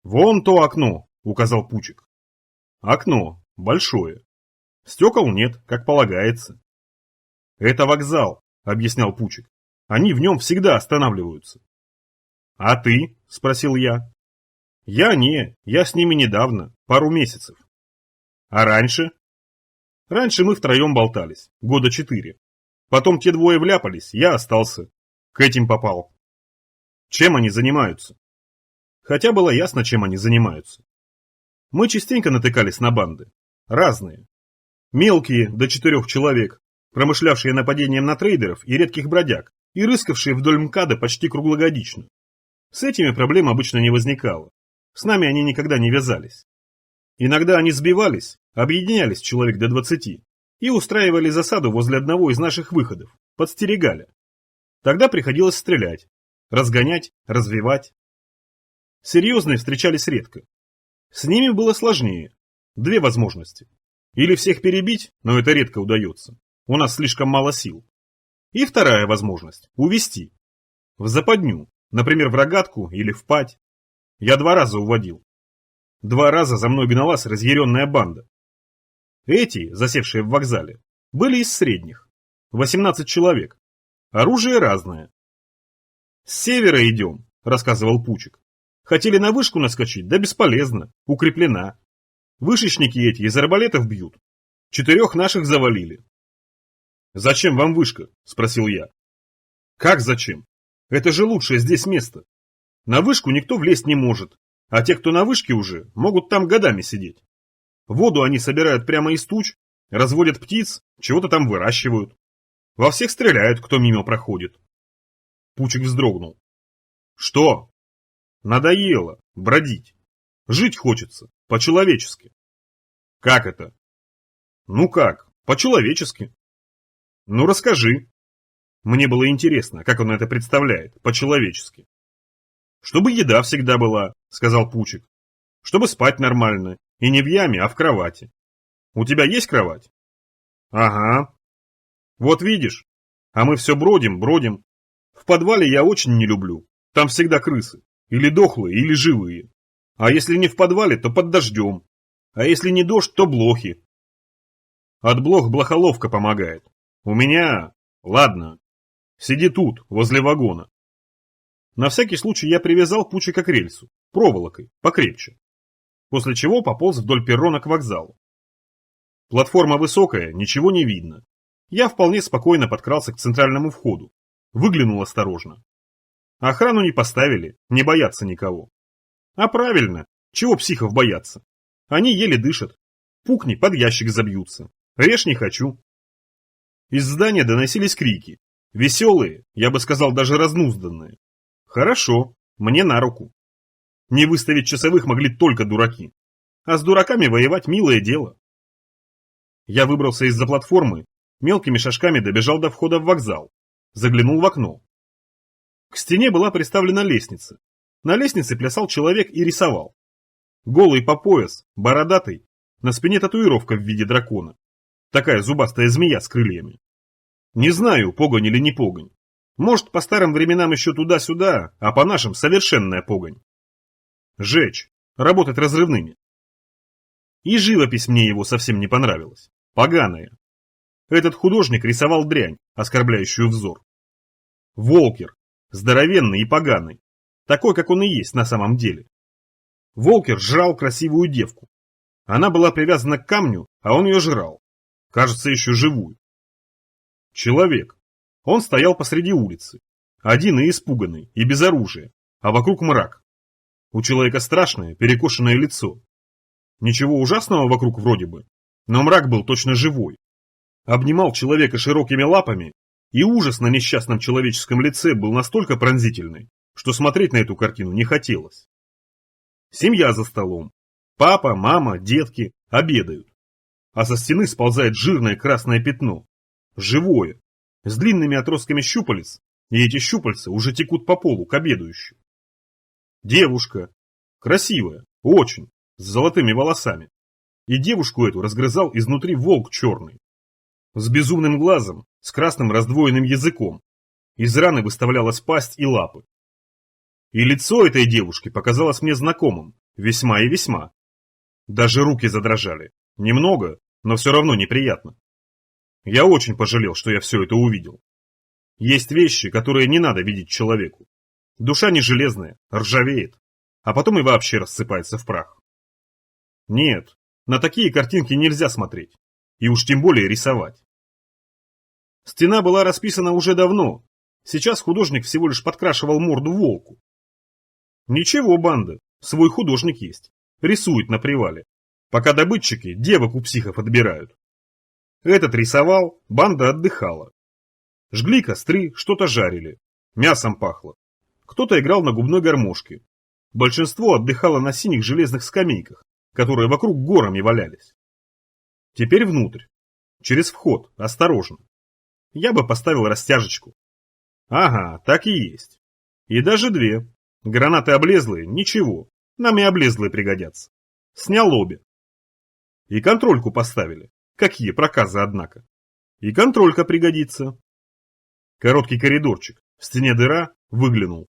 Вон то окно, указал Пучик. Окно, большое. Стекол нет, как полагается. Это вокзал, объяснял Пучик. Они в нем всегда останавливаются. А ты? Спросил я. Я с ними недавно, пару месяцев. А раньше? Раньше мы втроем болтались, 4 года. Потом те двое вляпались, я остался. К этим попал. Чем они занимаются? Хотя было ясно, чем они занимаются. Мы частенько натыкались на банды. Разные. Мелкие, до 4 человек, промышлявшие нападением на трейдеров и редких бродяг, и рыскавшие вдоль МКАДа почти круглогодично. С этими проблем обычно не возникало. С нами они никогда не вязались. Иногда они сбивались, объединялись человек до 20 и устраивали засаду возле одного из наших выходов, подстерегали. Тогда приходилось стрелять, разгонять, развивать. Серьезные встречались редко. С ними было сложнее. Две возможности. Или всех перебить, но это редко удается. У нас слишком мало сил. И вторая возможность – увести. В западню, например, в рогатку или в пать. Я 2 раза уводил. 2 раза за мной гналась разъяренная банда. Эти, засевшие в вокзале, были из средних. 18 человек. Оружие разное. «С севера идем», – рассказывал Пучик. «Хотели на вышку наскочить, да бесполезно, укреплена. Вышечники эти из арбалетов бьют. 4 наших завалили». «Зачем вам вышка?» – спросил я. «Как зачем? Это же лучшее здесь место. На вышку никто влезть не может, а те, кто на вышке уже, могут там годами сидеть. Воду они собирают прямо из туч, разводят птиц, чего-то там выращивают. Во всех стреляют, кто мимо проходит». Пучик вздрогнул. «Что?» «Надоело бродить. Жить хочется, по-человечески». «Как это?» «Ну как, по-человечески». «Ну расскажи». Мне было интересно, как он это представляет, по-человечески. «Чтобы еда всегда была», — сказал Пучик. «Чтобы спать нормально, и не в яме, а в кровати. У тебя есть кровать?» «Ага». «Вот видишь, а мы все бродим, бродим. В подвале я очень не люблю, там всегда крысы, или дохлые, или живые. А если не в подвале, то под дождем, а если не дождь, то блохи. От блох блохоловка помогает. У меня... Ладно, сиди тут, возле вагона». На всякий случай я привязал Пучика к рельсу, проволокой, покрепче. После чего пополз вдоль перрона к вокзалу. Платформа высокая, ничего не видно. Я вполне спокойно подкрался к центральному входу. Выглянул осторожно. Охрану не поставили, не боятся никого. А правильно, чего психов бояться? Они еле дышат. Пукни, под ящик забьются. Режь не хочу. Из здания доносились крики. Веселые, я бы сказал, даже разнузданные. Хорошо, мне на руку. Не выставить часовых могли только дураки. А с дураками воевать милое дело. Я выбрался из-за платформы, мелкими шажками добежал до входа в вокзал. Заглянул в окно. К стене была приставлена лестница. На лестнице плясал человек и рисовал. Голый по пояс, бородатый, на спине татуировка в виде дракона. Такая зубастая змея с крыльями. Не знаю, погонь или не погонь. Может, по старым временам еще туда-сюда, а по нашим совершенная погонь. Жечь, работать разрывными. И живопись мне его совсем не понравилась. Поганая. Этот художник рисовал дрянь, оскорбляющую взор. Волкер, здоровенный и поганый. Такой, как он и есть на самом деле. Волкер жрал красивую девку. Она была привязана к камню, а он ее жрал. Кажется, еще живую. Человек. Он стоял посреди улицы. Один и испуганный, и без оружия, а вокруг мрак. У человека страшное, перекошенное лицо. Ничего ужасного вокруг вроде бы, но мрак был точно живой. Обнимал человека широкими лапами, и ужас на несчастном человеческом лице был настолько пронзительный, что смотреть на эту картину не хотелось. Семья за столом. Папа, мама, детки обедают. А со стены сползает жирное красное пятно. Живое. С длинными отростками щупалец, и эти щупальца уже текут по полу к обедающим. Девушка. Красивая, очень, с золотыми волосами. И девушку эту разгрызал изнутри волк черный. С безумным глазом, с красным раздвоенным языком. Из раны выставлялась пасть и лапы. И лицо этой девушки показалось мне знакомым, весьма и весьма. Даже руки задрожали. Немного, но все равно неприятно. Я очень пожалел, что я все это увидел. Есть вещи, которые не надо видеть человеку. Душа не железная, ржавеет, а потом и вообще рассыпается в прах. Нет, на такие картинки нельзя смотреть, и уж тем более рисовать. Стена была расписана уже давно, сейчас художник всего лишь подкрашивал морду волку. Ничего, банда, свой художник есть, рисует на привале, пока добытчики девок у психов отбирают. Этот рисовал, банда отдыхала. Жгли костры, что-то жарили. Мясом пахло. Кто-то играл на губной гармошке. Большинство отдыхало на синих железных скамейках, которые вокруг горами валялись. Теперь внутрь. Через вход, осторожно. Я бы поставил растяжечку. Ага, так и есть. И даже две. Гранаты облезлые, ничего. Нам и облезлые пригодятся. Снял обе. И контрольку поставили. Какие проказы, однако. И контролька пригодится. Короткий коридорчик. В стене дыра, выглянул.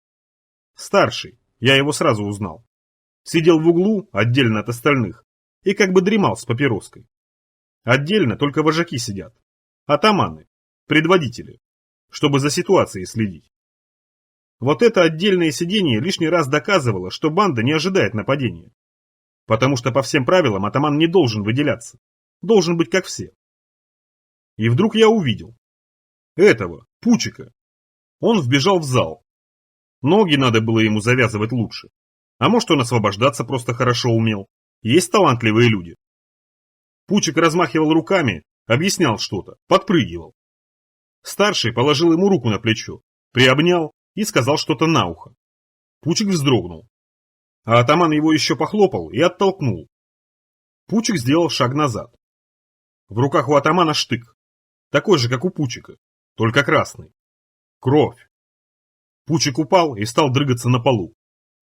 Старший, я его сразу узнал. Сидел в углу, отдельно от остальных, и как бы дремал с папироской. Отдельно только вожаки сидят. Атаманы, предводители, чтобы за ситуацией следить. Вот это отдельное сидение лишний раз доказывало, что банда не ожидает нападения. Потому что по всем правилам атаман не должен выделяться. Должен быть как все. И вдруг я увидел. Этого, Пучика. Он вбежал в зал. Ноги надо было ему завязывать лучше. А может, он освобождаться просто хорошо умел. Есть талантливые люди. Пучик размахивал руками, объяснял что-то, подпрыгивал. Старший положил ему руку на плечо, приобнял и сказал что-то на ухо. Пучик вздрогнул. А атаман его еще похлопал и оттолкнул. Пучик сделал шаг назад. В руках у атамана штык. Такой же, как у Пучика, только красный. Кровь. Пучик упал и стал дрыгаться на полу.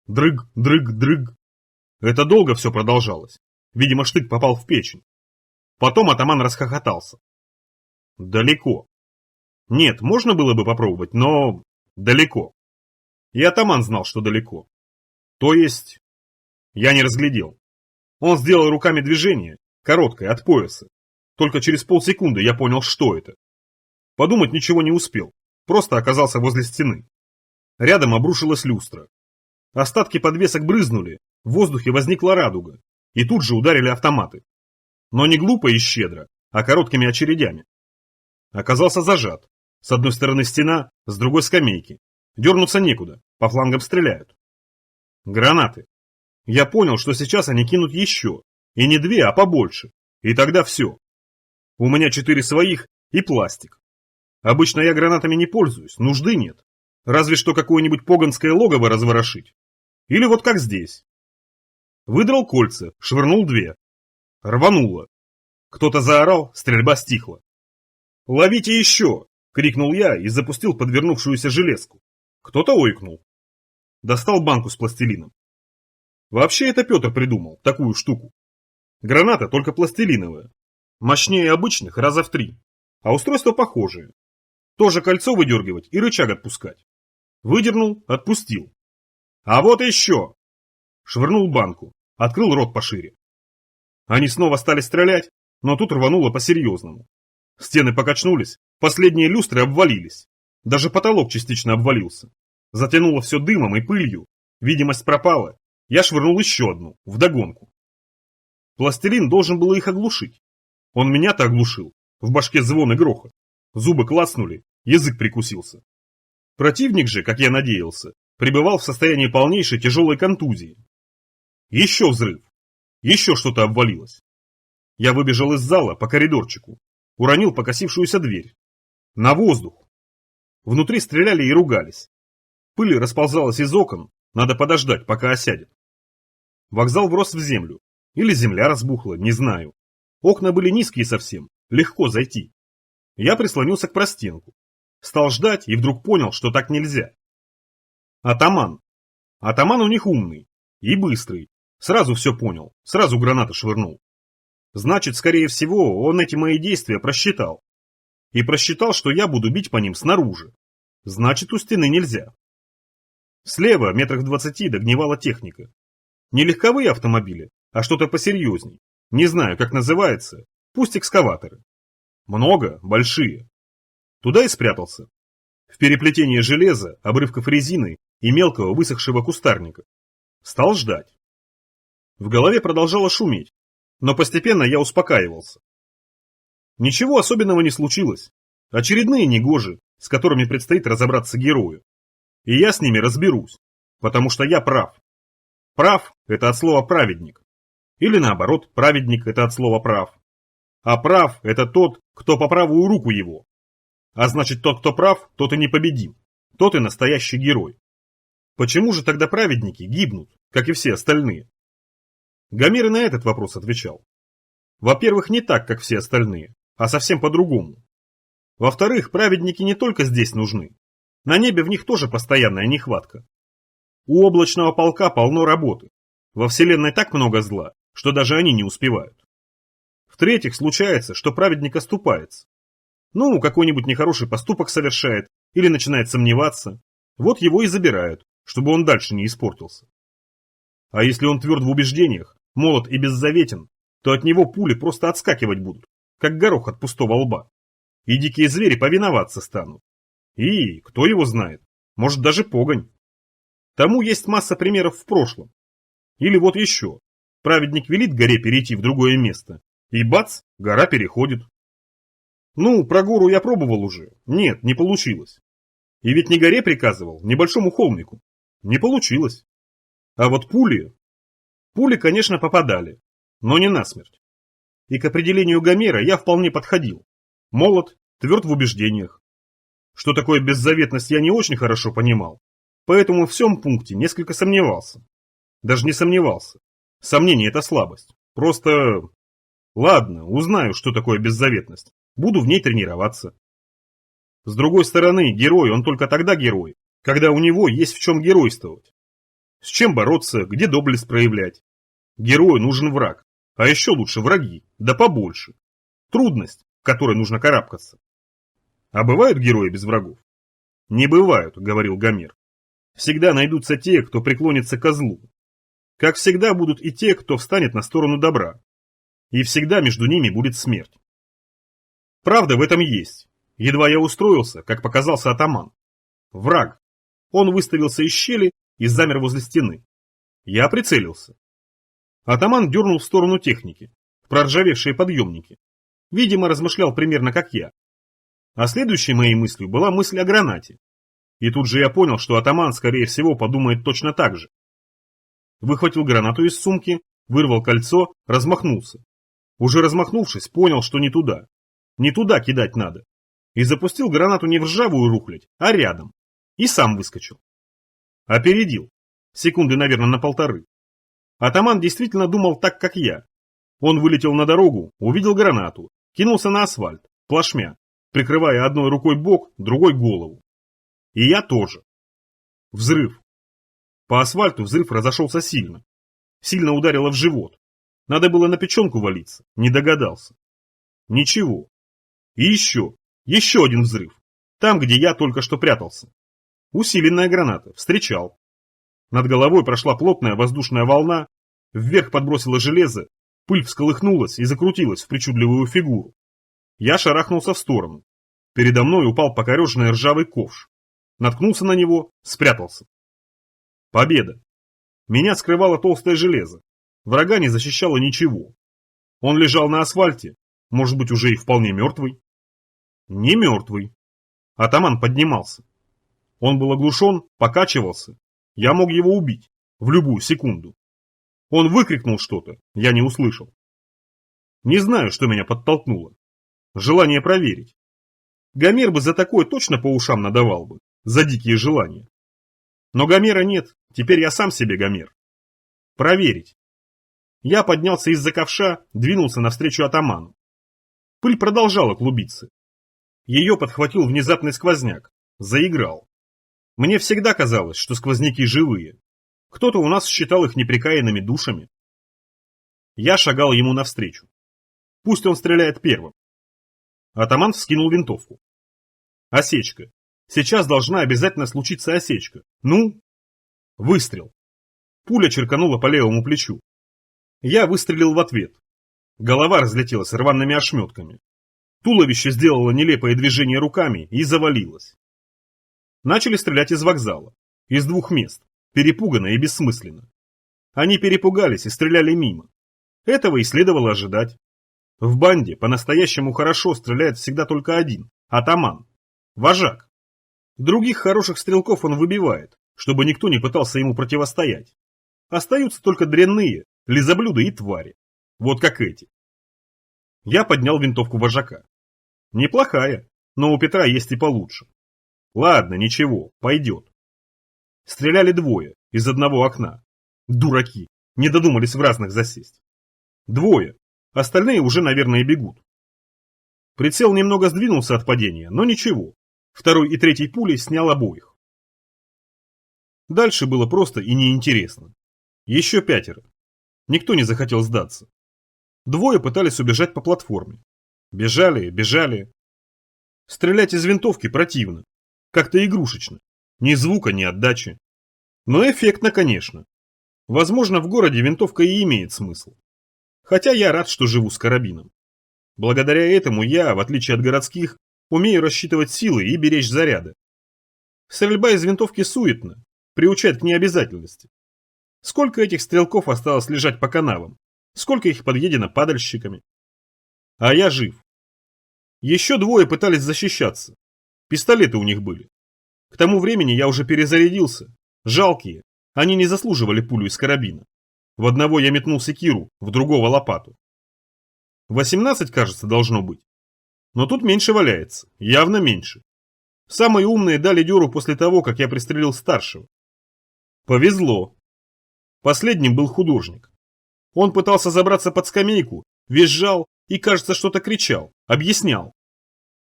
Дрыг, дрыг, дрыг. Это долго все продолжалось. Видимо, штык попал в печень. Потом атаман расхохотался. Далеко. Нет, можно было бы попробовать, но далеко. И атаман знал, что далеко. То есть... Я не разглядел. Он сделал руками движение, короткое, от пояса. Только через полсекунды я понял, что это. Подумать ничего не успел. Просто оказался возле стены. Рядом обрушилась люстра. Остатки подвесок брызнули, в воздухе возникла радуга. И тут же ударили автоматы. Но не глупо и щедро, а короткими очередями. Оказался зажат. С одной стороны стена, с другой скамейки. Дернуться некуда, по флангам стреляют. Гранаты. Я понял, что сейчас они кинут еще. И не две, а побольше. И тогда все. У меня 4 своих и пластик. Обычно я гранатами не пользуюсь, нужды нет. Разве что какое-нибудь поганское логово разворошить. Или вот как здесь. Выдрал кольца, швырнул 2. Рвануло. Кто-то заорал, стрельба стихла. «Ловите еще!» — крикнул я и запустил подвернувшуюся железку. Кто-то ойкнул. Достал банку с пластилином. Вообще это Петр придумал, такую штуку. Граната только пластилиновая. Мощнее обычных раза в 3. А устройство похожее. Тоже кольцо выдергивать и рычаг отпускать. Выдернул, отпустил. А вот еще! Швырнул банку, открыл рот пошире. Они снова стали стрелять, но тут рвануло по-серьезному. Стены покачнулись, последние люстры обвалились. Даже потолок частично обвалился. Затянуло все дымом и пылью. Видимость пропала. Я швырнул еще одну, вдогонку. Пластилин должен был их оглушить. Он меня-то оглушил. В башке звон и грохот. Зубы клацнули, язык прикусился. Противник же, как я надеялся, пребывал в состоянии полнейшей тяжелой контузии. Еще взрыв. Еще что-то обвалилось. Я выбежал из зала по коридорчику. Уронил покосившуюся дверь. На воздух. Внутри стреляли и ругались. Пыль расползалась из окон, надо подождать, пока осядет. Вокзал врос в землю. Или земля разбухла, не знаю. Окна были низкие совсем, легко зайти. Я прислонился к простенку. Стал ждать и вдруг понял, что так нельзя. Атаман. Атаман у них умный и быстрый. Сразу все понял, сразу гранаты швырнул. Значит, скорее всего, он эти мои действия просчитал. И просчитал, что я буду бить по ним снаружи. Значит, у стены нельзя. Слева, метрах в 20, догнивала техника. Не легковые автомобили, а что-то посерьезней. Не знаю, как называется. Пусть экскаваторы. Много, большие. Туда и спрятался. В переплетение железа, обрывков резины и мелкого высохшего кустарника. Стал ждать. В голове продолжало шуметь, но постепенно я успокаивался. Ничего особенного не случилось. Очередные негожи, с которыми предстоит разобраться герою. И я с ними разберусь, потому что я прав. Прав – это от слова праведник. Или наоборот, праведник – это от слова прав. А прав – это тот, кто по правую руку его. А значит, тот, кто прав, тот и непобедим. Тот и настоящий герой. Почему же тогда праведники гибнут, как и все остальные? Гомер и на этот вопрос отвечал. Во-первых, не так, как все остальные, а совсем по-другому. Во-вторых, праведники не только здесь нужны. На небе в них тоже постоянная нехватка. У облачного полка полно работы. Во вселенной так много зла, что даже они не успевают. В-третьих, случается, что праведник оступается. Ну, какой-нибудь нехороший поступок совершает или начинает сомневаться. Вот его и забирают, чтобы он дальше не испортился. А если он тверд в убеждениях, молод и беззаветен, то от него пули просто отскакивать будут, как горох от пустого лба. И дикие звери повиноваться станут. И, кто его знает, может даже погонь. Тому есть масса примеров в прошлом. Или вот еще. Праведник велит горе перейти в другое место, и бац, гора переходит. Ну, про гору я пробовал уже. Нет, не получилось. И ведь не горе приказывал, небольшому холмику. Не получилось. А вот пули... Пули, конечно, попадали, но не насмерть. И к определению Гомера я вполне подходил. Молод, тверд в убеждениях. Что такое беззаветность, я не очень хорошо понимал, поэтому в всем пункте несколько сомневался. Даже не сомневался. Сомнение – это слабость. Просто... Ладно, узнаю, что такое беззаветность. Буду в ней тренироваться. С другой стороны, герой, он только тогда герой, когда у него есть в чем геройствовать. С чем бороться, где доблесть проявлять. Герою нужен враг, а еще лучше враги, да побольше. Трудность, в которой нужно карабкаться. А бывают герои без врагов? Не бывают, говорил Гомер. Всегда найдутся те, кто преклонится ко злу. Как всегда будут и те, кто встанет на сторону добра. И всегда между ними будет смерть. Правда в этом есть. Едва я устроился, как показался атаман. Враг. Он выставился из щели и замер возле стены. Я прицелился. Атаман дернул в сторону техники, в проржавевшие подъемники. Видимо, размышлял примерно как я. А следующей моей мыслью была мысль о гранате. И тут же я понял, что атаман, скорее всего, подумает точно так же. Выхватил гранату из сумки, вырвал кольцо, размахнулся. Уже размахнувшись, понял, что не туда. Не туда кидать надо. И запустил гранату не в ржавую рухлядь, а рядом. И сам выскочил. Опередил. Секунды, наверное, на полторы. Атаман действительно думал так, как я. Он вылетел на дорогу, увидел гранату, кинулся на асфальт, плашмя, прикрывая одной рукой бок, другой голову. И я тоже. Взрыв. По асфальту взрыв разошелся сильно. Сильно ударило в живот. Надо было на печенку валиться, не догадался. Ничего. И еще один взрыв. Там, где я только что прятался. Усиленная граната, встречал. Над головой прошла плотная воздушная волна, вверх подбросила железо, пыль всколыхнулась и закрутилась в причудливую фигуру. Я шарахнулся в сторону. Передо мной упал покореженный ржавый ковш. Наткнулся на него, спрятался. Победа. Меня скрывало толстое железо. Врага не защищало ничего. Он лежал на асфальте, может быть, уже и вполне мертвый. Не мертвый. Атаман поднимался. Он был оглушен, покачивался. Я мог его убить. В любую секунду. Он выкрикнул что-то, я не услышал. Не знаю, что меня подтолкнуло. Желание проверить. Гомер бы за такое точно по ушам надавал бы. За дикие желания. Но Гомера нет, теперь я сам себе Гомер. Проверить. Я поднялся из-за ковша, двинулся навстречу атаману. Пыль продолжала клубиться. Ее подхватил внезапный сквозняк. Заиграл. Мне всегда казалось, что сквозняки живые. Кто-то у нас считал их непрекаянными душами. Я шагал ему навстречу. Пусть он стреляет первым. Атаман вскинул винтовку. Осечка. Сейчас должна обязательно случиться осечка. Ну? Выстрел. Пуля черканула по левому плечу. Я выстрелил в ответ. Голова разлетелась рваными ошметками. Туловище сделало нелепое движение руками и завалилось. Начали стрелять из вокзала. Из двух мест. Перепуганно и бессмысленно. Они перепугались и стреляли мимо. Этого и следовало ожидать. В банде по-настоящему хорошо стреляет всегда только один – атаман. Вожак. Других хороших стрелков он выбивает, чтобы никто не пытался ему противостоять. Остаются только дрянные, лизоблюды и твари. Вот как эти. Я поднял винтовку вожака. Неплохая, но у Петра есть и получше. Ладно, ничего, пойдет. Стреляли двое из одного окна. Дураки, не додумались в разных засесть. Двое, остальные уже, наверное, бегут. Прицел немного сдвинулся от падения, но ничего. Второй и третий пули снял обоих. Дальше было просто и неинтересно. Еще 5. Никто не захотел сдаться. Двое пытались убежать по платформе. Бежали, бежали. Стрелять из винтовки противно. Как-то игрушечно. Ни звука, ни отдачи. Но эффектно, конечно. Возможно, в городе винтовка и имеет смысл. Хотя я рад, что живу с карабином. Благодаря этому я, в отличие от городских, умею рассчитывать силы и беречь заряды. Стрельба из винтовки суетна, приучает к необязательности. Сколько этих стрелков осталось лежать по канавам? Сколько их подъедено падальщиками? А я жив. Еще двое пытались защищаться. Пистолеты у них были. К тому времени я уже перезарядился. Жалкие. Они не заслуживали пулю из карабина. В одного я метнул секиру, в другого лопату. 18, кажется, должно быть. Но тут меньше валяется. Явно меньше. Самые умные дали дёру после того, как я пристрелил старшего. Повезло. Последним был художник. Он пытался забраться под скамейку, визжал и, кажется, что-то кричал, объяснял.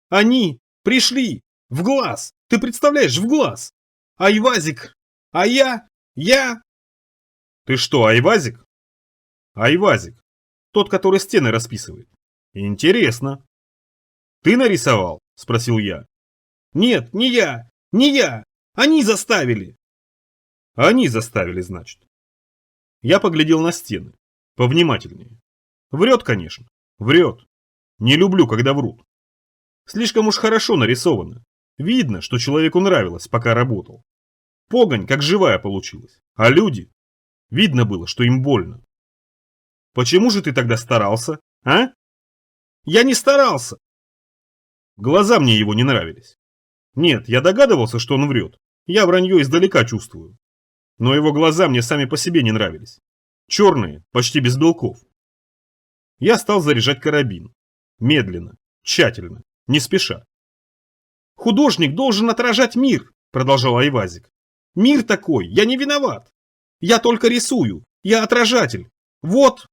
Они пришли! В глаз! Ты представляешь, в глаз! Айвазик! А я... Ты что, Айвазик? Айвазик. Тот, который стены расписывает. Интересно. Ты нарисовал? Спросил я. Нет, не я! Не я! Они заставили! Они заставили, значит. Я поглядел на стены. Повнимательнее. Врет, конечно. Врет. Не люблю, когда врут. Слишком уж хорошо нарисовано. Видно, что человеку нравилось, пока работал. Погонь, как живая получилась. А люди? Видно было, что им больно. Почему же ты тогда старался, а? Я не старался. Глаза мне его не нравились. Нет, я догадывался, что он врет. Я вранье издалека чувствую. Но его глаза мне сами по себе не нравились. Черные, почти без белков. Я стал заряжать карабин. Медленно, тщательно, не спеша. «Художник должен отражать мир», — продолжал Айвазик. «Мир такой, я не виноват. Я только рисую, я отражатель. Вот».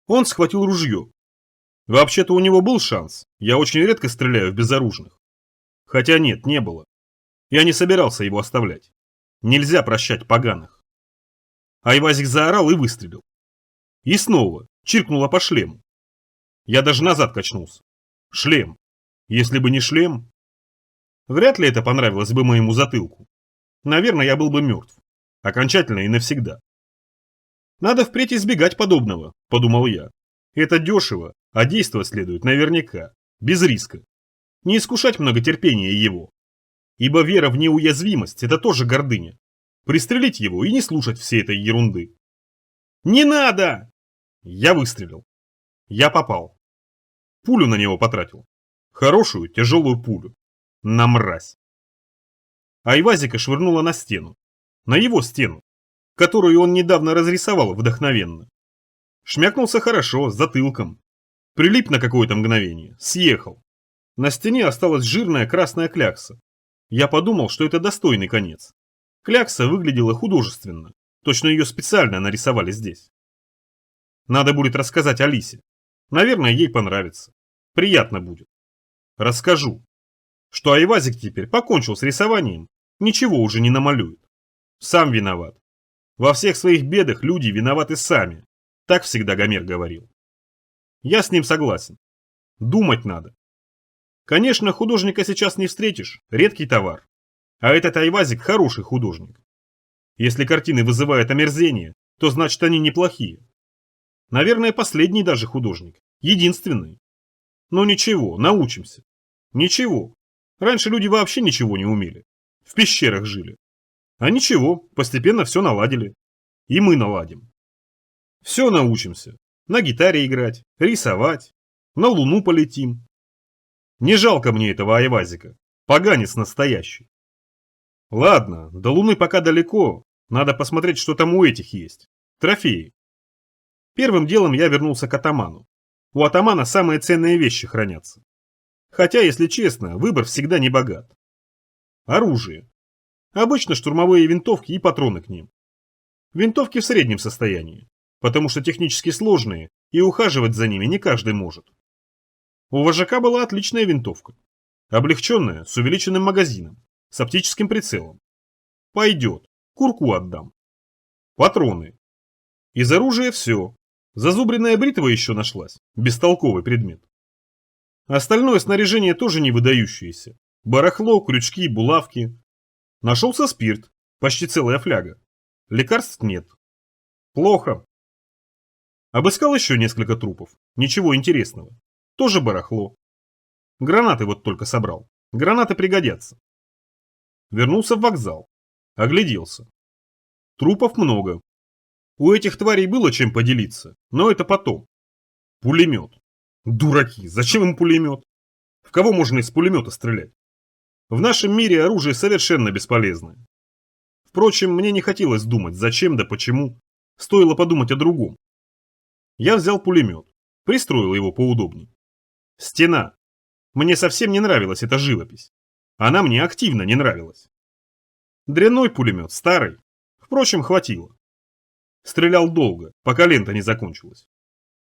Он схватил ружье. Вообще-то у него был шанс. Я очень редко стреляю в безоружных. Хотя нет, не было. Я не собирался его оставлять. Нельзя прощать поганых. Айвазик заорал и выстрелил. И снова чиркнуло по шлему. Я даже назад качнулся. Шлем. Если бы не шлем... Вряд ли это понравилось бы моему затылку. Наверное, я был бы мертв. Окончательно и навсегда. Надо впредь избегать подобного, подумал я. Это дешево, а действовать следует наверняка, без риска. Не искушать много терпения его. Ибо вера в неуязвимость – это тоже гордыня. Пристрелить его и не слушать всей этой ерунды. «Не надо!» Я выстрелил. Я попал. Пулю на него потратил. Хорошую, тяжелую пулю. На мразь. Айвазика швырнула на стену. На его стену, которую он недавно разрисовал вдохновенно. Шмякнулся хорошо, с затылком. Прилип на какое-то мгновение, съехал. На стене осталась жирная красная клякса. Я подумал, что это достойный конец. Клякса выглядела художественно. Точно ее специально нарисовали здесь. Надо будет рассказать Алисе. Наверное, ей понравится. Приятно будет. Расскажу. Что Айвазик теперь покончил с рисованием, ничего уже не намалюет. Сам виноват. Во всех своих бедах люди виноваты сами. Так всегда Гомер говорил. Я с ним согласен. Думать надо. Конечно, художника сейчас не встретишь, редкий товар. А этот Айвазик хороший художник. Если картины вызывают омерзение, то значит они неплохие. Наверное, последний даже художник. Единственный. Но ничего, научимся. Ничего. Раньше люди вообще ничего не умели. В пещерах жили. А ничего, постепенно все наладили. И мы наладим. Все научимся. На гитаре играть, рисовать. На Луну полетим. Не жалко мне этого Айвазика. Поганец настоящий. Ладно, до Луны пока далеко. Надо посмотреть, что там у этих есть. Трофеи. Первым делом я вернулся к атаману. У атамана самые ценные вещи хранятся. Хотя, если честно, выбор всегда не богат. Оружие. Обычно штурмовые винтовки и патроны к ним. Винтовки в среднем состоянии, потому что технически сложные, и ухаживать за ними не каждый может. У вожака была отличная винтовка. Облегченная, с увеличенным магазином, с оптическим прицелом. Пойдет, курку отдам. Патроны. Из оружия все. Зазубренная бритва еще нашлась, бестолковый предмет. Остальное снаряжение тоже не выдающееся. Барахло, крючки, булавки. Нашелся спирт, почти целая фляга. Лекарств нет. Плохо. Обыскал еще несколько трупов. Ничего интересного. Тоже барахло. Гранаты вот только собрал. Гранаты пригодятся. Вернулся в вокзал. Огляделся. Трупов много. У этих тварей было чем поделиться, но это потом. Пулемет. Дураки, зачем им пулемет? В кого можно из пулемета стрелять? В нашем мире оружие совершенно бесполезное. Впрочем, мне не хотелось думать, зачем да почему. Стоило подумать о другом. Я взял пулемет, пристроил его поудобнее. Стена. Мне совсем не нравилась эта живопись. Она мне активно не нравилась. Дрянной пулемет, старый. Впрочем, хватило. Стрелял долго, пока лента не закончилась.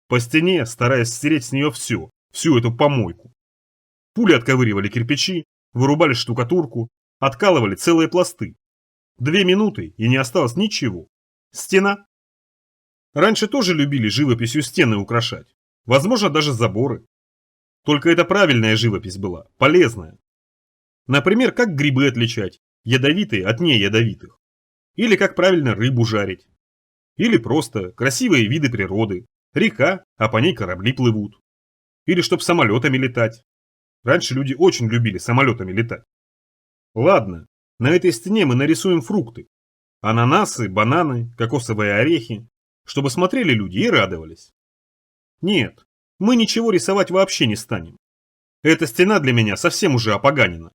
По стене, стараясь стереть с нее всю эту помойку. Пули отковыривали кирпичи, вырубали штукатурку, откалывали целые пласты. 2 минуты, и не осталось ничего. Стена. Раньше тоже любили живописью стены украшать. Возможно, даже заборы. Только это правильная живопись была, полезная. Например, как грибы отличать, ядовитые от неядовитых. Или как правильно рыбу жарить. Или просто красивые виды природы. Река, а по ней корабли плывут. Или чтоб самолетами летать. Раньше люди очень любили самолетами летать. Ладно, на этой стене мы нарисуем фрукты. Ананасы, бананы, кокосовые орехи. Чтобы смотрели люди и радовались. Нет, мы ничего рисовать вообще не станем. Эта стена для меня совсем уже опоганена.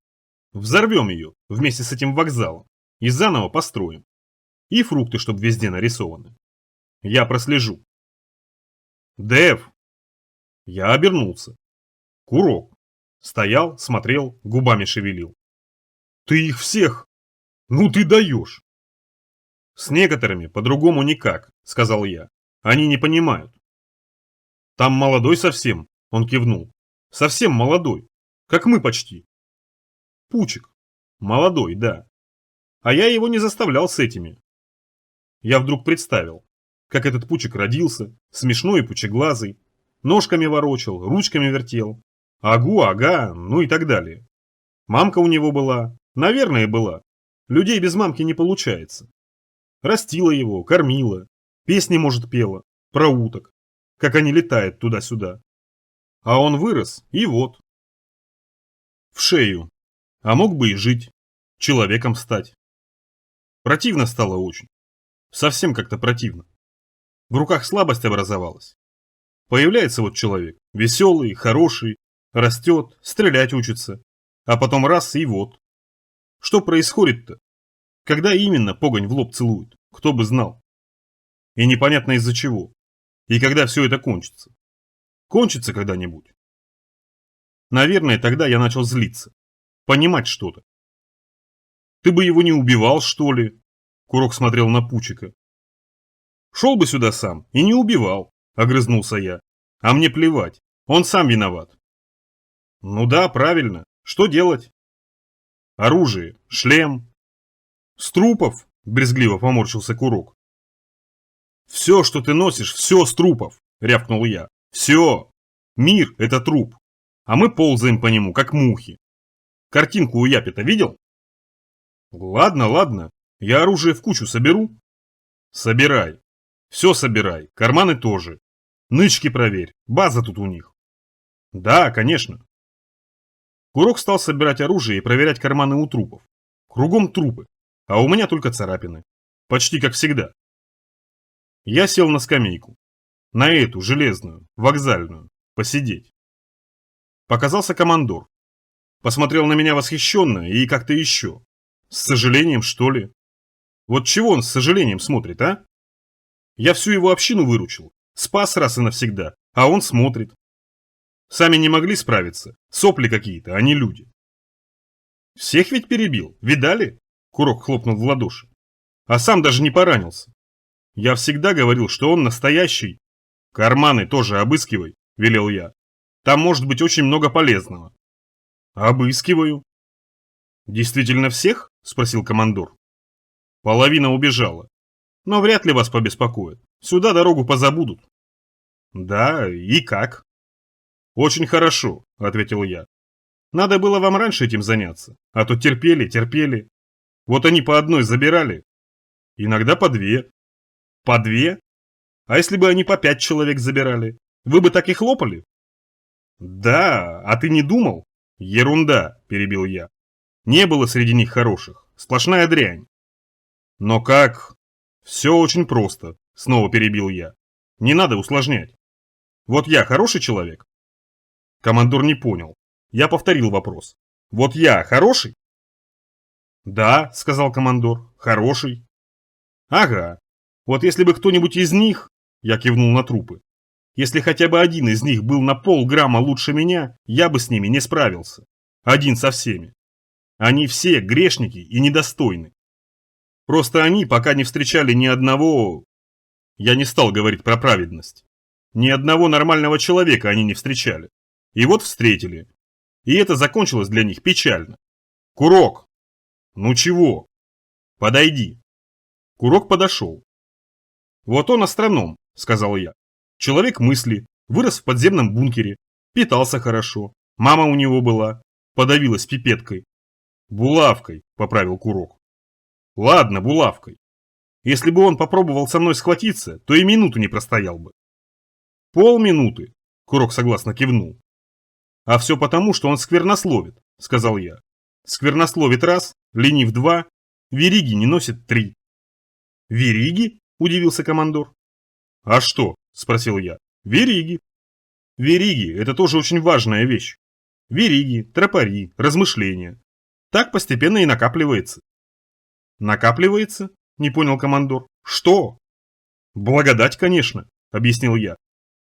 Взорвем ее вместе с этим вокзалом и заново построим. И фрукты, чтобы везде нарисованы. Я прослежу. Дэв! Я обернулся. Курок. Стоял, смотрел, губами шевелил. Ты их всех? Ну ты даешь! С некоторыми по-другому никак, сказал я. Они не понимают. Там молодой совсем, он кивнул. Совсем молодой. Как мы почти. Пучик. Молодой, да. А я его не заставлял с этими. Я вдруг представил, как этот Пучик родился, смешной и пучеглазый, ножками ворочал, ручками вертел. Агу, ага, ну и так далее. Мамка у него была, наверное, была. Людей без мамки не получается. Растила его, кормила, песни, может, пела, про уток, как они летают туда-сюда. А он вырос, и вот. В шею. А мог бы и жить, человеком стать. Противно стало очень. Совсем как-то противно. В руках слабость образовалась. Появляется вот человек, веселый, хороший, растет, стрелять учится. А потом раз и вот. Что происходит-то? Когда именно погонь в лоб целует? Кто бы знал. И непонятно из-за чего. И когда все это кончится. Кончится когда-нибудь. Наверное, тогда я начал злиться. Понимать что-то. Ты бы его не убивал, что ли? Курок смотрел на Пучика. Шел бы сюда сам и не убивал, огрызнулся я. А мне плевать, он сам виноват. Ну да, правильно. Что делать? Оружие, шлем. С трупов, брезгливо поморщился Курок. Все, что ты носишь, все с трупов, рявкнул я. Все. Мир – это труп. А мы ползаем по нему, как мухи. Картинку у Япета видел? Ладно, ладно. Я оружие в кучу соберу? Собирай. Все собирай, карманы тоже. Нычки проверь, база тут у них. Да, конечно. Курок стал собирать оружие и проверять карманы у трупов. Кругом трупы, а у меня только царапины. Почти как всегда. Я сел на скамейку. На эту, железную, вокзальную, посидеть. Показался командор. Посмотрел на меня восхищенно и как-то еще. С сожалением, что ли? Вот чего он с сожалением смотрит, а? Я всю его общину выручил, спас раз и навсегда, а он смотрит. Сами не могли справиться. Сопли какие-то, а не люди. Всех ведь перебил, видали? Курок хлопнул в ладоши. А сам даже не поранился. Я всегда говорил, что он настоящий. Карманы тоже обыскивай, велел я. Там может быть очень много полезного. Обыскиваю. Действительно всех? Спросил командор. Половина убежала. Но вряд ли вас побеспокоят. Сюда дорогу позабудут. Да, и как? Очень хорошо, ответил я. Надо было вам раньше этим заняться, а то терпели. Вот они по одной забирали. Иногда по две. По две? А если бы они по 5 человек забирали? Вы бы так и хлопали? Да, а ты не думал? Ерунда, перебил я. Не было среди них хороших. Сплошная дрянь. Но как? Все очень просто, снова перебил я. Не надо усложнять. Вот я хороший человек? Командор не понял. Я повторил вопрос. Вот я хороший? Да, сказал командор, хороший. Ага. Вот если бы кто-нибудь из них, я кивнул на трупы, если хотя бы один из них был на полграмма лучше меня, я бы с ними не справился. Один со всеми. Они все грешники и недостойны. Просто они пока не встречали ни одного... Я не стал говорить про праведность. Ни одного нормального человека они не встречали. И вот встретили. И это закончилось для них печально. Курок! Ну чего? Подойди. Курок подошел. Вот он астроном, сказал я. Человек мысли, вырос в подземном бункере, питался хорошо, мама у него была, подавилась пипеткой. Булавкой, поправил Курок. Ладно, булавкой. Если бы он попробовал со мной схватиться, то и минуту не простоял бы. Полминуты, Курок согласно кивнул. А все потому, что он сквернословит, сказал я. Сквернословит раз, ленив два, вериги не носит три. Вериги? Удивился командор. А что? Спросил я. Вериги. Вериги – это тоже очень важная вещь. Вериги, тропари, размышления. Так постепенно и накапливается. Накапливается? Не понял командор. Что? Благодать, конечно, объяснил я.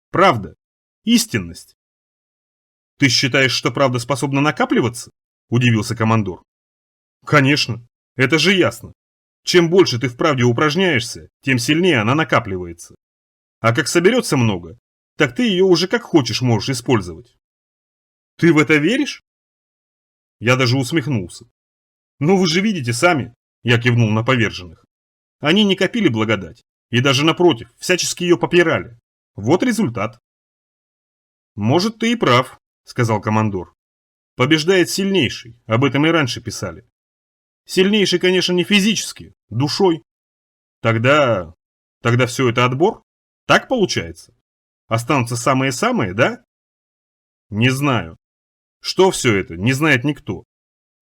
Правда. Истинность. Ты считаешь, что правда способна накапливаться? Удивился командор. Конечно. Это же ясно. Чем больше ты в правде упражняешься, тем сильнее она накапливается. А как соберется много, так ты ее уже как хочешь можешь использовать. Ты в это веришь? Я даже усмехнулся. Ну вы же видите сами, я кивнул на поверженных. Они не копили благодать, и даже напротив, всячески ее попирали. Вот результат. Может, ты и прав, сказал командор. Побеждает сильнейший, об этом и раньше писали. Сильнейший, конечно, не физически, душой. Тогда все это отбор? Так получается? Останутся самые-самые, да? Не знаю. Что все это, не знает никто.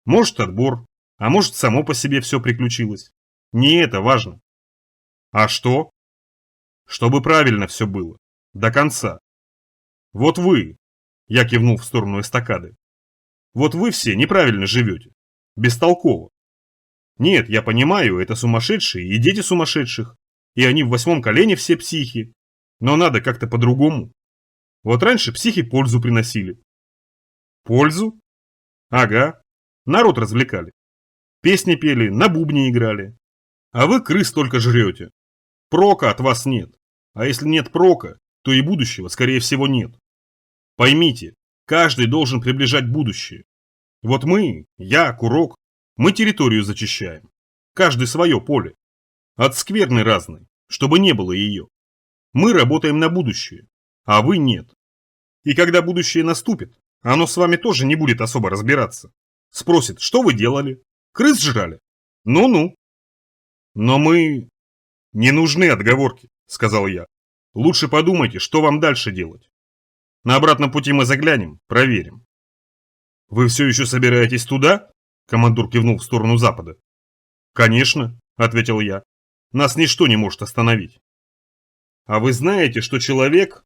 Может отбор, а может само по себе все приключилось. Не это важно. А что? Чтобы правильно все было. До конца. Вот вы, я кивнул в сторону эстакады. Вот вы все неправильно живете. Бестолково. Нет, я понимаю, это сумасшедшие и дети сумасшедших. И они в 8 колене все психи. Но надо как-то по-другому. Вот раньше психи пользу приносили. Пользу? Ага. Народ развлекали. Песни пели, на бубне играли. А вы крыс только жрете. Прока от вас нет. А если нет прока, то и будущего, скорее всего, нет. Поймите, каждый должен приближать будущее. Вот мы, я, Курок, мы территорию зачищаем. Каждый свое поле. От скверны разной, чтобы не было ее. Мы работаем на будущее, а вы нет. И когда будущее наступит, оно с вами тоже не будет особо разбираться. Спросит, что вы делали? Крыс жрали? Ну-ну. Но мы... Не нужны отговорки, сказал я. Лучше подумайте, что вам дальше делать. На обратном пути мы заглянем, проверим. Вы все еще собираетесь туда? Командор кивнул в сторону запада. Конечно, ответил я. Нас ничто не может остановить. А вы знаете, что человек...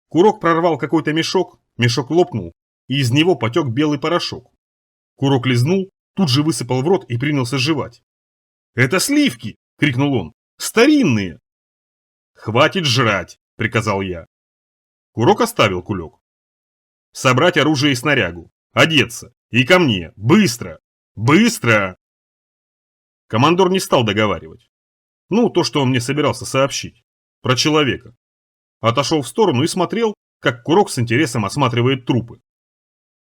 Курок прорвал какой-то мешок, мешок лопнул, и из него потек белый порошок. Курок лизнул, тут же высыпал в рот и принялся жевать. «Это сливки!» – крикнул он. «Старинные!» «Хватит жрать!» – приказал я. Курок оставил кулек, Собрать оружие и снарягу. Одеться. И ко мне. Быстро! Быстро!» Командор не стал договаривать. Ну, то, что он мне собирался сообщить. Про человека. Отошел в сторону и смотрел, как Курок с интересом осматривает трупы.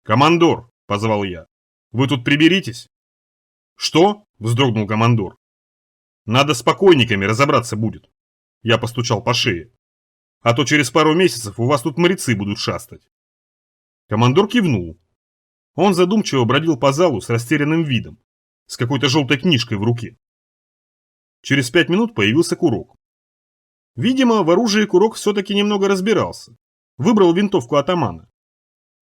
«Командор!» – позвал я. «Вы тут приберитесь?» «Что?» – вздрогнул командор. «Надо с покойниками разобраться будет». Я постучал по шее. «А то через пару месяцев у вас тут моряцы будут шастать». Командор кивнул. Он задумчиво бродил по залу с растерянным видом, с какой-то желтой книжкой в руке. Через 5 минут появился Курок. Видимо, в оружии Курок все-таки немного разбирался. Выбрал винтовку атамана.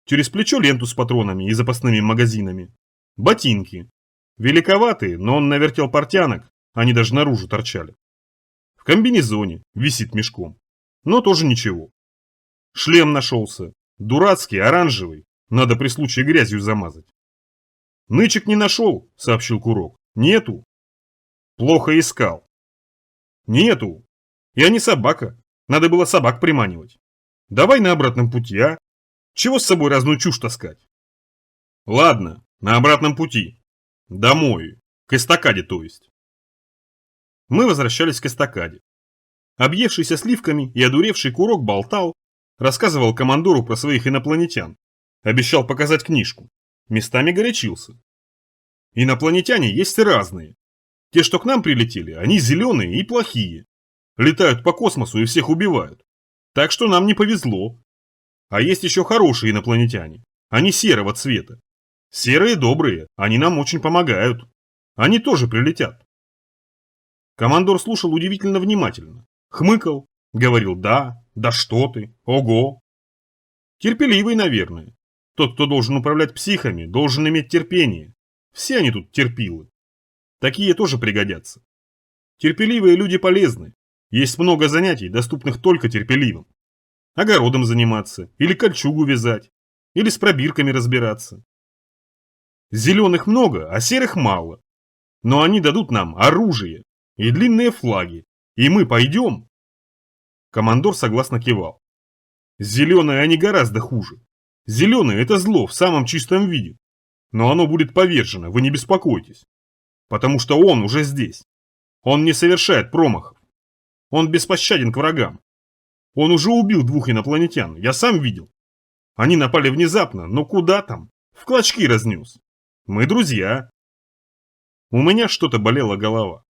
Через плечо ленту с патронами и запасными магазинами. Ботинки. Великоватые, но он навертел портянок, они даже наружу торчали. В комбинезоне, висит мешком. Но тоже ничего. Шлем нашелся. Дурацкий, оранжевый. Надо при случае грязью замазать. «Нычек не нашел», — сообщил Курок. «Нету». «Плохо искал». «Нету. Я не собака. Надо было собак приманивать. Давай на обратном пути, а? Чего с собой разную чушь таскать?» «Ладно, на обратном пути. Домой. К эстакаде, то есть». Мы возвращались к эстакаде. Объевшийся сливками и одуревший Курок болтал, рассказывал командору про своих инопланетян. Обещал показать книжку. Местами горячился. Инопланетяне есть разные. Те, что к нам прилетели, они зеленые и плохие. Летают по космосу и всех убивают. Так что нам не повезло. А есть еще хорошие инопланетяне. Они серого цвета. Серые добрые, они нам очень помогают. Они тоже прилетят. Командор слушал удивительно внимательно. Хмыкал, говорил «да», «да что ты», «ого». Терпеливый, наверное. Тот, кто должен управлять психами, должен иметь терпение. Все они тут терпилы. Такие тоже пригодятся. Терпеливые люди полезны. Есть много занятий, доступных только терпеливым. Огородом заниматься, или кольчугу вязать, или с пробирками разбираться. Зеленых много, а серых мало. Но они дадут нам оружие и длинные флаги, и мы пойдем. Командор согласно кивал. Зеленые они гораздо хуже. Зеленые это зло в самом чистом виде. Но оно будет повержено, вы не беспокойтесь. Потому что он уже здесь. Он не совершает промахов. Он беспощаден к врагам. Он уже убил 2 инопланетян, я сам видел. Они напали внезапно, но куда там? В клочки разнес. Мы друзья. У меня что-то болела голова.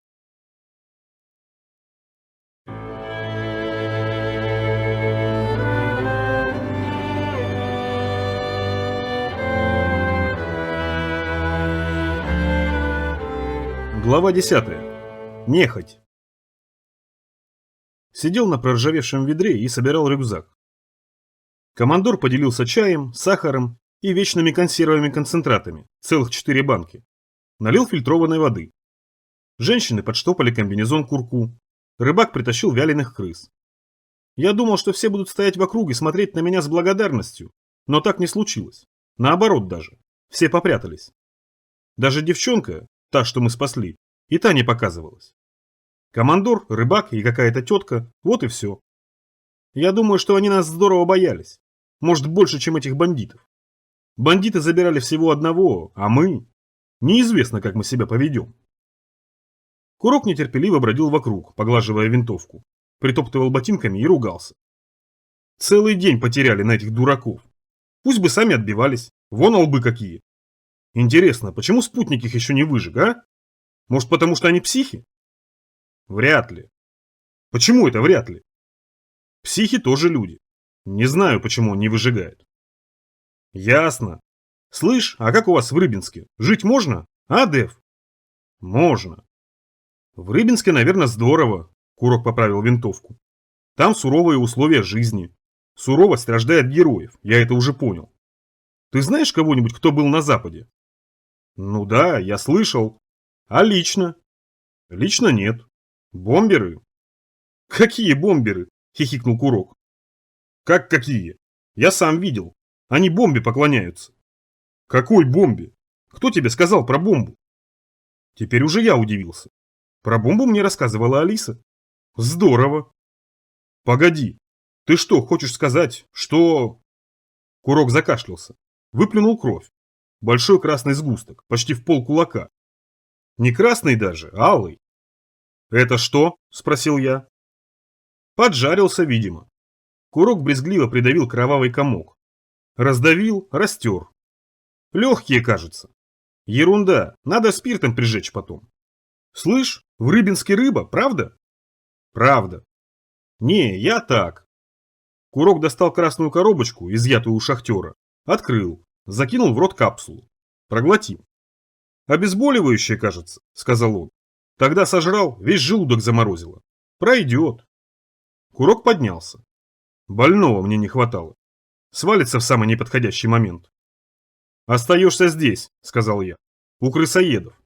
Глава 10. Нехоть. Сидел на проржавевшем ведре и собирал рюкзак. Командор поделился чаем, сахаром и вечными консервами-концентратами, целых 4 банки. Налил фильтрованной воды. Женщины подштопали комбинезон курку. Рыбак притащил вяленых крыс. Я думал, что все будут стоять вокруг и смотреть на меня с благодарностью, но так не случилось. Наоборот даже. Все попрятались. Даже девчонка, та, что мы спасли, и та не показывалась. Командор, рыбак и какая-то тетка, вот и все. Я думаю, что они нас здорово боялись. Может, больше, чем этих бандитов. Бандиты забирали всего одного, а мы... Неизвестно, как мы себя поведем. Курок нетерпеливо бродил вокруг, поглаживая винтовку, притоптывал ботинками и ругался. Целый день потеряли на этих дураков. Пусть бы сами отбивались, вон лбы какие. Интересно, почему спутник их еще не выжег, а? Может, потому что они психи? Вряд ли. Почему это вряд ли? Психи тоже люди. Не знаю, почему он не выжигает. Ясно. Слышь, а как у вас в Рыбинске? Жить можно? А, Дэв? Можно. В Рыбинске, наверное, здорово. Курок поправил винтовку. Там суровые условия жизни. Суровость рождает героев, я это уже понял. Ты знаешь кого-нибудь, кто был на Западе? Ну да, я слышал. А лично? Лично нет. Бомберы? Какие бомберы? Хихикнул Курок. Как какие? Я сам видел. Они бомбе поклоняются. Какой бомбе? Кто тебе сказал про бомбу? Теперь уже я удивился. Про бомбу мне рассказывала Алиса. Здорово. Погоди. Ты что, хочешь сказать, что... Курок закашлялся. Выплюнул кровь. Большой красный сгусток, почти в полкулака. Не красный даже, а алый. «Это что?» – спросил я. Поджарился, видимо. Курок брезгливо придавил кровавый комок. Раздавил, растер. Легкие, кажется. Ерунда, надо спиртом прижечь потом. Слышь, в Рыбинске рыба, правда? Правда. Не, я так. Курок достал красную коробочку, изъятую у шахтера, открыл, закинул в рот капсулу. Проглотил. Обезболивающее, кажется, сказал он. Тогда сожрал, весь желудок заморозило. Пройдет. Курок поднялся. Больного мне не хватало. Свалится в самый неподходящий момент. «Остаешься здесь», — сказал я, — «у крысоедов».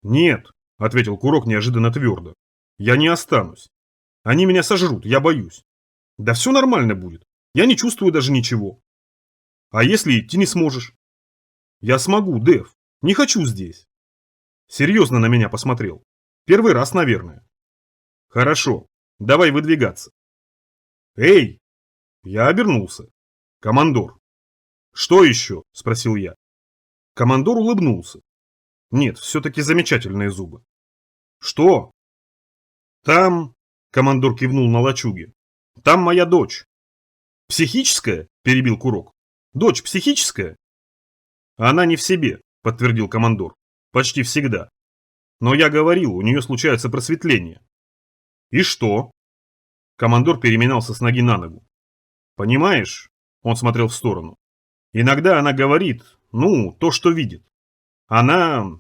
«Нет», — ответил Курок неожиданно твердо, — «я не останусь. Они меня сожрут, я боюсь. Да все нормально будет, я не чувствую даже ничего. А если идти не сможешь?» «Я смогу, Дэв, не хочу здесь». Серьезно на меня посмотрел. Первый раз, наверное. «Хорошо, давай выдвигаться». «Эй!» Я обернулся. «Командор». «Что еще?» – спросил я. Командор улыбнулся. Нет, все-таки замечательные зубы. «Что?» «Там...» – командор кивнул на лачуге. «Там моя дочь». «Психическая?» – перебил Курок. «Дочь психическая?» «Она не в себе», – подтвердил командор. «Почти всегда. Но я говорил, у нее случаются просветления». «И что?» Командор переминался с ноги на ногу. «Понимаешь?» – он смотрел в сторону. «Иногда она говорит, ну, то, что видит. Она...»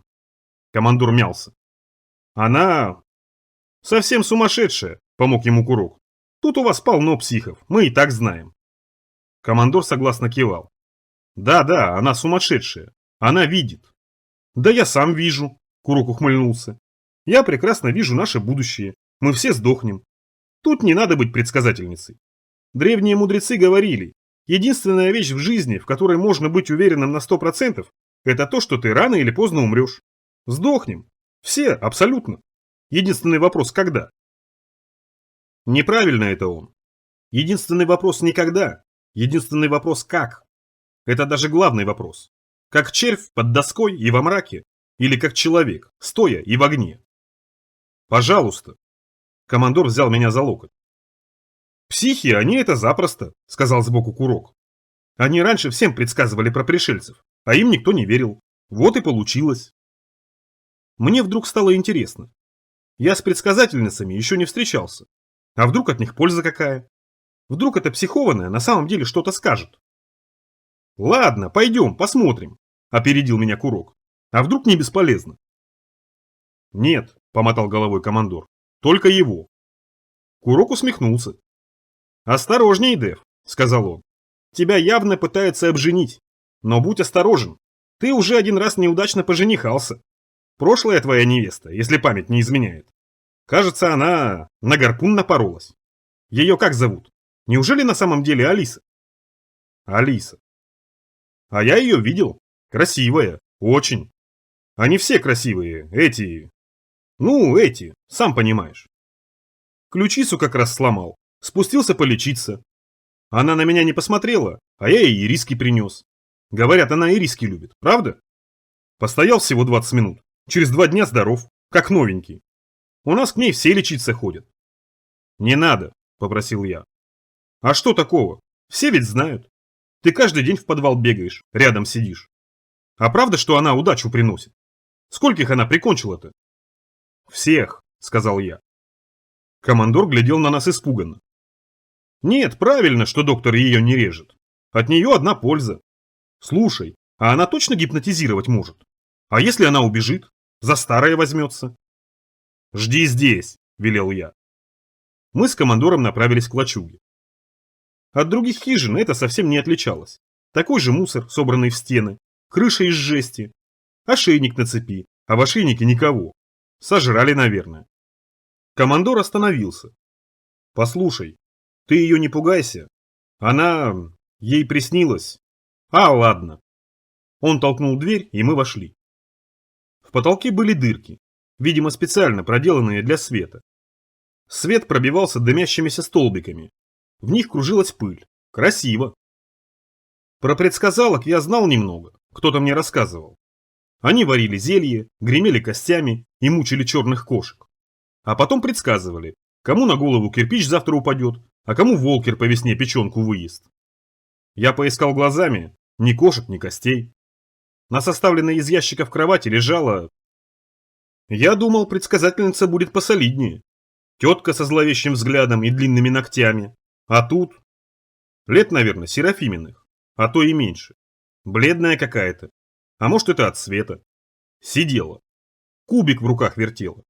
Командор мялся. «Она... совсем сумасшедшая», – помог ему Курок. «Тут у вас полно психов, мы и так знаем». Командор согласно кивал. «Да, она сумасшедшая. Она видит». «Да я сам вижу», – Курок ухмыльнулся. «Я прекрасно вижу наше будущее. Мы все сдохнем. Тут не надо быть предсказательницей. Древние мудрецы говорили, единственная вещь в жизни, в которой можно быть уверенным на 100%, это то, что ты рано или поздно умрешь. Сдохнем. Все, абсолютно. Единственный вопрос – когда?» Неправильно это он. Единственный вопрос не когда. Единственный вопрос – как. Это даже главный вопрос. Как червь под доской и во мраке, или как человек, стоя и в огне. «Пожалуйста». Командор взял меня за локоть. «Психи, они это запросто», — сказал сбоку Курок. «Они раньше всем предсказывали про пришельцев, а им никто не верил. Вот и получилось». Мне вдруг стало интересно. Я с предсказательницами еще не встречался. А вдруг от них польза какая? Вдруг эта психованная на самом деле что-то скажет? «Ладно, пойдем, посмотрим», — опередил меня Курок. «А вдруг не бесполезно?» «Нет», — помотал головой командор, — «только его». Курок усмехнулся. «Осторожней, Дэв», — сказал он. «Тебя явно пытаются обженить. Но будь осторожен. Ты уже один раз неудачно поженихался. Прошлая твоя невеста, если память не изменяет. Кажется, она на гарпун напоролась. Ее как зовут? Неужели на самом деле Алиса?» «Алиса». «А я ее видел. Красивая. Очень. Они все красивые. Эти... ну, эти, сам понимаешь. Ключицу как раз сломал. Спустился полечиться. Она на меня не посмотрела, а я ей ириски принес. Говорят, она ириски любит, правда? Постоял всего 20 минут. Через 2 дня здоров, как новенький. У нас к ней все лечиться ходят». «Не надо», — попросил я. «А что такого? Все ведь знают. Ты каждый день в подвал бегаешь, рядом сидишь. А правда, что она удачу приносит? Скольких она прикончила-то?» «Всех», — сказал я. Командор глядел на нас испуганно. «Нет, правильно, что доктор ее не режет. От нее одна польза. Слушай, а она точно гипнотизировать может? А если она убежит? За старое возьмется?» «Жди здесь», — велел я. Мы с командором направились к лачуге. От других хижин это совсем не отличалось. Такой же мусор, собранный в стены, крыша из жести, ошейник на цепи, а в ошейнике никого. Сожрали, наверное. Командор остановился. «Послушай, ты ее не пугайся. Она... ей приснилось. А, ладно». Он толкнул дверь, и мы вошли. В потолке были дырки, видимо, специально проделанные для света. Свет пробивался дымящимися столбиками. В них кружилась пыль. Красиво. Про предсказалок я знал немного, кто-то мне рассказывал. Они варили зелье, гремели костями и мучили черных кошек. А потом предсказывали, кому на голову кирпич завтра упадет, а кому волкер по весне печенку выест. Я поискал глазами, ни кошек, ни костей. На составленной из ящиков кровати лежала... Я думал, предсказательница будет посолиднее. Тетка со зловещим взглядом и длинными ногтями. А тут... Лет, наверное, Серафиминых, а то и меньше. Бледная какая-то. А может, это от света. Сидела. Кубик в руках вертела.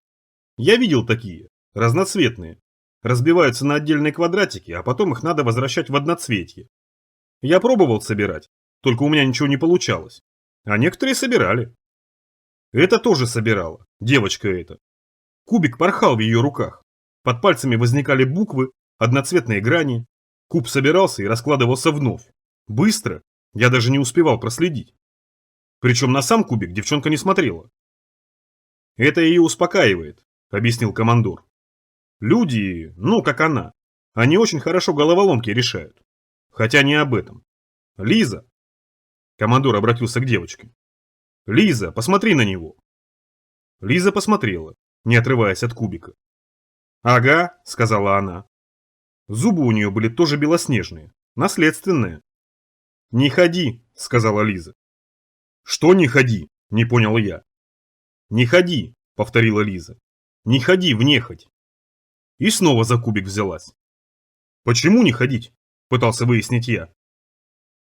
Я видел такие, разноцветные. Разбиваются на отдельные квадратики, а потом их надо возвращать в одноцветье. Я пробовал собирать, только у меня ничего не получалось. А некоторые собирали. Это тоже собирала, девочка эта. Кубик порхал в ее руках. Под пальцами возникали буквы, одноцветные грани. Куб собирался и раскладывался вновь. Быстро, я даже не успевал проследить. Причем на сам кубик девчонка не смотрела. «Это ее успокаивает», — объяснил командор. «Люди, ну, как она, они очень хорошо головоломки решают. Хотя не об этом. Лиза», — командор обратился к девочке. «Лиза, посмотри на него». Лиза посмотрела, не отрываясь от кубика. «Ага», — сказала она. Зубы у нее были тоже белоснежные, наследственные. «Не ходи», — сказала Лиза. «Что не ходи?» – не понял я. «Не ходи», – повторила Лиза. «Не ходи внехоть». И снова за кубик взялась. «Почему не ходить?» – пытался выяснить я.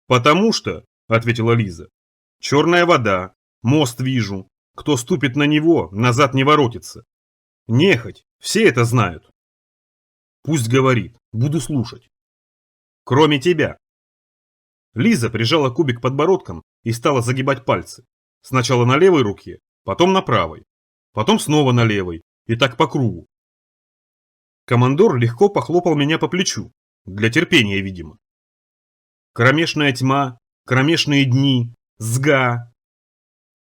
«Потому что», – ответила Лиза, – «черная вода, мост вижу, кто ступит на него, назад не воротится. Нехоть, все это знают». «Пусть говорит, буду слушать». «Кроме тебя». Лиза прижала кубик подбородком и стала загибать пальцы. Сначала на левой руке, потом на правой, потом снова на левой, и так по кругу. Командор легко похлопал меня по плечу, для терпения, видимо. Кромешная тьма, кромешные дни, сга.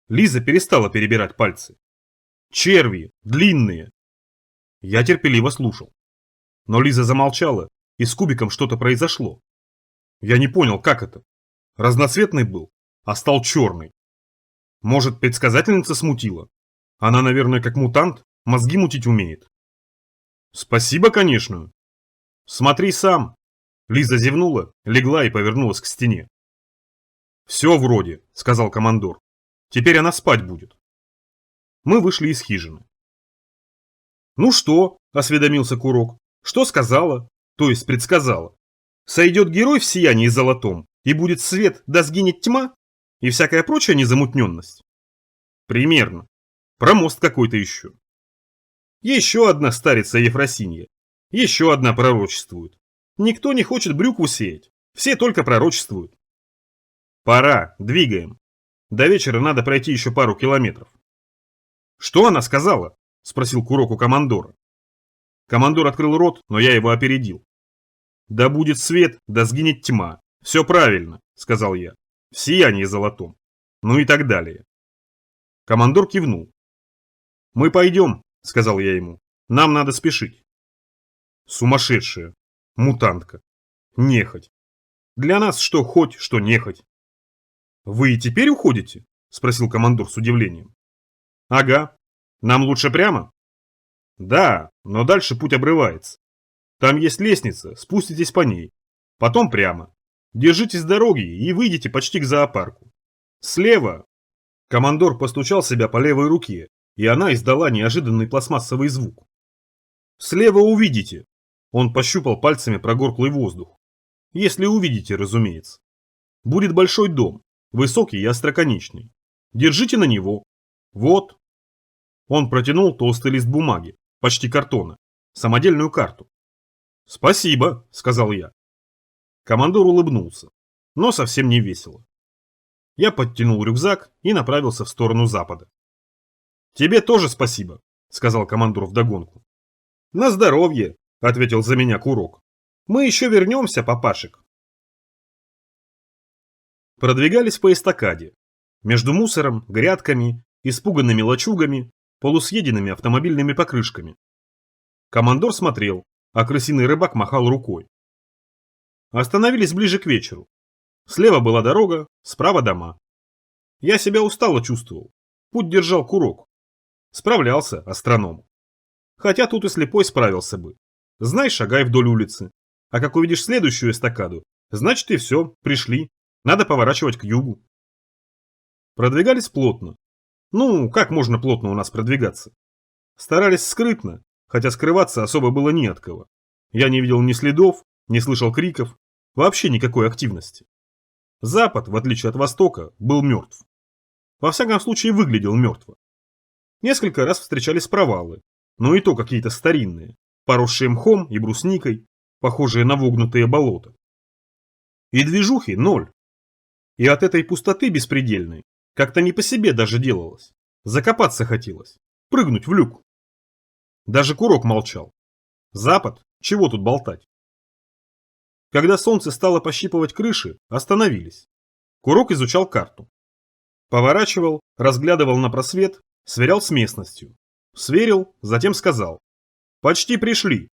Лиза перестала перебирать пальцы. Черви, длинные. Я терпеливо слушал. Но Лиза замолчала, и с кубиком что-то произошло. Я не понял, как это. Разноцветный был, а стал черный. Может, предсказательница смутила? Она, наверное, как мутант, мозги мутить умеет. Спасибо, конечно. Смотри сам. Лиза зевнула, легла и повернулась к стене. Все вроде, сказал командор. Теперь она спать будет. Мы вышли из хижины. Ну что, осведомился Курок, что сказала, то есть предсказала? Сойдет герой в сиянии золотом, и будет свет, да сгинет тьма, и всякая прочая незамутненность? Примерно. Про мост какой-то еще. Еще одна старица Ефросинья. Еще одна пророчествует. Никто не хочет брюкву сеять, все только пророчествуют. Пора, двигаем. До вечера надо пройти еще пару километров. Что она сказала? Спросил Курок у командора. Командор открыл рот, но я его опередил. «Да будет свет, да сгинет тьма. Все правильно», — сказал я. «В сиянии золотом». Ну и так далее. Командор кивнул. «Мы пойдем», — сказал я ему. «Нам надо спешить». Сумасшедшая. Мутантка. Нехоть. Для нас что хоть, что нехоть. «Вы и теперь уходите?» — спросил командор с удивлением. «Ага. Нам лучше прямо?» «Да, но дальше путь обрывается. Там есть лестница, спуститесь по ней. Потом прямо. Держитесь дороги и выйдете почти к зоопарку. Слева...» Командор постучал себя по левой руке, и она издала неожиданный пластмассовый звук. «Слева увидите». Он пощупал пальцами прогорклый воздух. «Если увидите, разумеется. Будет большой дом, высокий и остроконечный. Держите на него. Вот». Он протянул толстый лист бумаги, почти картона, самодельную карту. «Спасибо», — сказал я. Командор улыбнулся, но совсем не весело. Я подтянул рюкзак и направился в сторону запада. «Тебе тоже спасибо», — сказал командор вдогонку. «На здоровье», — ответил за меня Курок. «Мы еще вернемся, папашек». Продвигались по эстакаде. Между мусором, грядками, испуганными лачугами, полусъеденными автомобильными покрышками. Командор смотрел, а крысиный рыбак махал рукой. Остановились ближе к вечеру. Слева была дорога, справа дома. Я себя устало чувствовал. Путь держал Курок. Справлялся астроном. Хотя тут и слепой справился бы. Знай, шагай вдоль улицы. А как увидишь следующую эстакаду, значит и все, пришли. Надо поворачивать к югу. Продвигались плотно. Ну, как можно плотно у нас продвигаться? Старались скрытно, хотя скрываться особо было не от кого. Я не видел ни следов, не слышал криков, вообще никакой активности. Запад, в отличие от Востока, был мертв. Во всяком случае, выглядел мертво. Несколько раз встречались провалы, но и то какие-то старинные, поросшие мхом и брусникой, похожие на вогнутые болота. И движухи ноль. И от этой пустоты беспредельной как-то не по себе даже делалось. Закопаться хотелось, прыгнуть в люк. Даже Курок молчал. Запад, чего тут болтать? Когда солнце стало пощипывать крыши, остановились. Курок изучал карту. Поворачивал, разглядывал на просвет, сверял с местностью. Сверил, затем сказал. Почти пришли.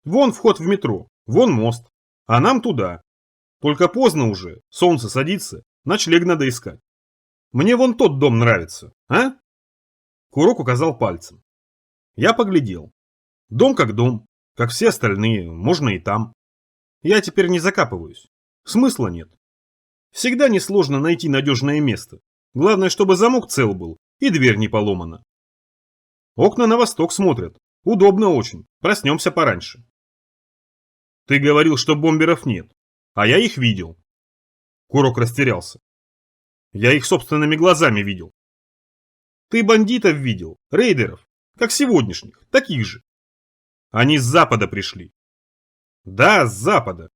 Вон вход в метро, вон мост. А нам туда. Только поздно уже, солнце садится, ночлег надо искать. Мне вон тот дом нравится, а? Курок указал пальцем. Я поглядел. Дом как дом, как все остальные, можно и там. Я теперь не закапываюсь. Смысла нет. Всегда несложно найти надежное место. Главное, чтобы замок цел был и дверь не поломана. Окна на восток смотрят. Удобно очень. Проснемся пораньше. Ты говорил, что бомберов нет. А я их видел. Курок растерялся. Я их собственными глазами видел. Ты бандитов видел, рейдеров, как сегодняшних, таких же. Они с запада пришли. Да, с запада.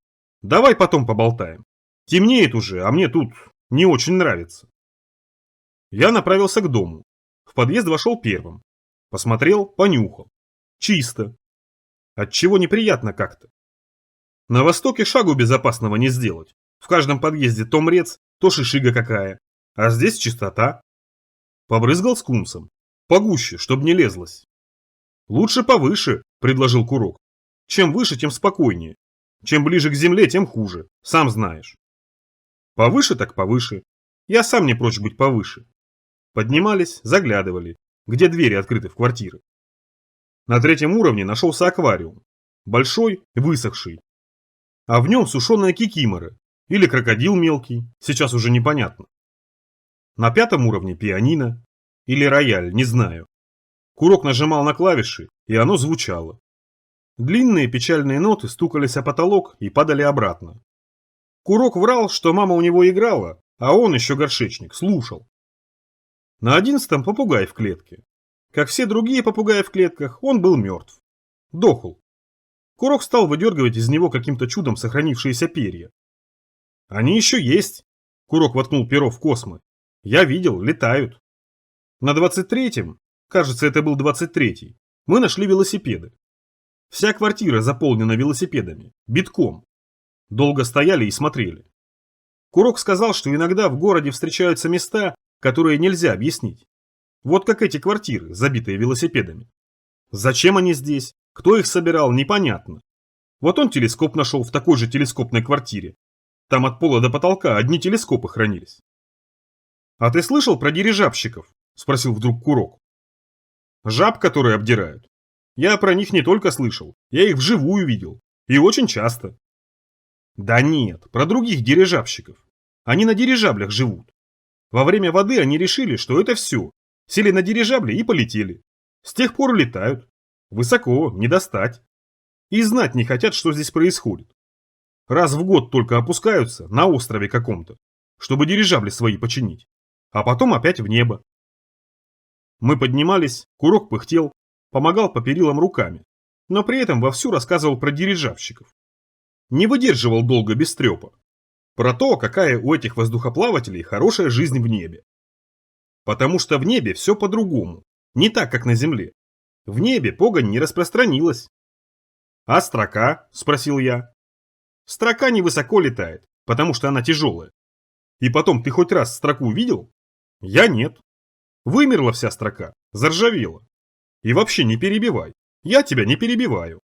Давай потом поболтаем. Темнеет уже, а мне тут не очень нравится. Я направился к дому. В подъезд вошел первым. Посмотрел, понюхал. Чисто. Отчего неприятно как-то. На востоке шагу безопасного не сделать. В каждом подъезде то мрец, то шишига какая. А здесь чистота. Побрызгал скунсом. Погуще, чтоб не лезлось. Лучше повыше, предложил Курок. Чем выше, тем спокойнее. Чем ближе к земле, тем хуже. Сам знаешь. Повыше так повыше. Я сам не прочь быть повыше. Поднимались, заглядывали, где двери открыты в квартиры. На третьем уровне нашелся аквариум. Большой, высохший. А в нем сушеные кикиморы. Или крокодил мелкий, сейчас уже непонятно. На пятом уровне пианино. Или рояль, не знаю. Курок нажимал на клавиши, и оно звучало. Длинные печальные ноты стукались о потолок и падали обратно. Курок врал, что мама у него играла, а он, еще горшечник, слушал. На 11-м попугай в клетке. Как все другие попугаи в клетках, он был мертв. Дохл. Курок стал выдергивать из него каким-то чудом сохранившиеся перья. Они еще есть. Курок воткнул перо в космы. Я видел, летают. На 23-м, кажется, это был 23-й, мы нашли велосипеды. Вся квартира заполнена велосипедами, битком. Долго стояли и смотрели. Курок сказал, что иногда в городе встречаются места, которые нельзя объяснить. Вот как эти квартиры, забитые велосипедами. Зачем они здесь, кто их собирал, непонятно. Вот он телескоп нашел в такой же телескопной квартире. Там от пола до потолка одни телескопы хранились. «А ты слышал про дирижабщиков?» – спросил вдруг Курок. «Жаб, которые обдирают. Я про них не только слышал, я их вживую видел. И очень часто». «Да нет, про других дирижабщиков. Они на дирижаблях живут. Во время воды они решили, что это все. Сели на дирижабли и полетели. С тех пор летают. Высоко, не достать. И знать не хотят, что здесь происходит. Раз в год только опускаются на острове каком-то, чтобы дирижабли свои починить. А потом опять в небо. Мы поднимались, Курок пыхтел, помогал по перилам руками, но при этом вовсю рассказывал про дирижабщиков. Не выдерживал долго без трепа. Про то, какая у этих воздухоплавателей хорошая жизнь в небе. Потому что в небе все по-другому, не так, как на земле. В небе погонь не распространилась. «А строка?» – спросил я. «Строка невысоко летает, потому что она тяжелая. И потом, ты хоть раз строку видел?» «Я нет. Вымерла вся строка, заржавела. И вообще не перебивай, я тебя не перебиваю».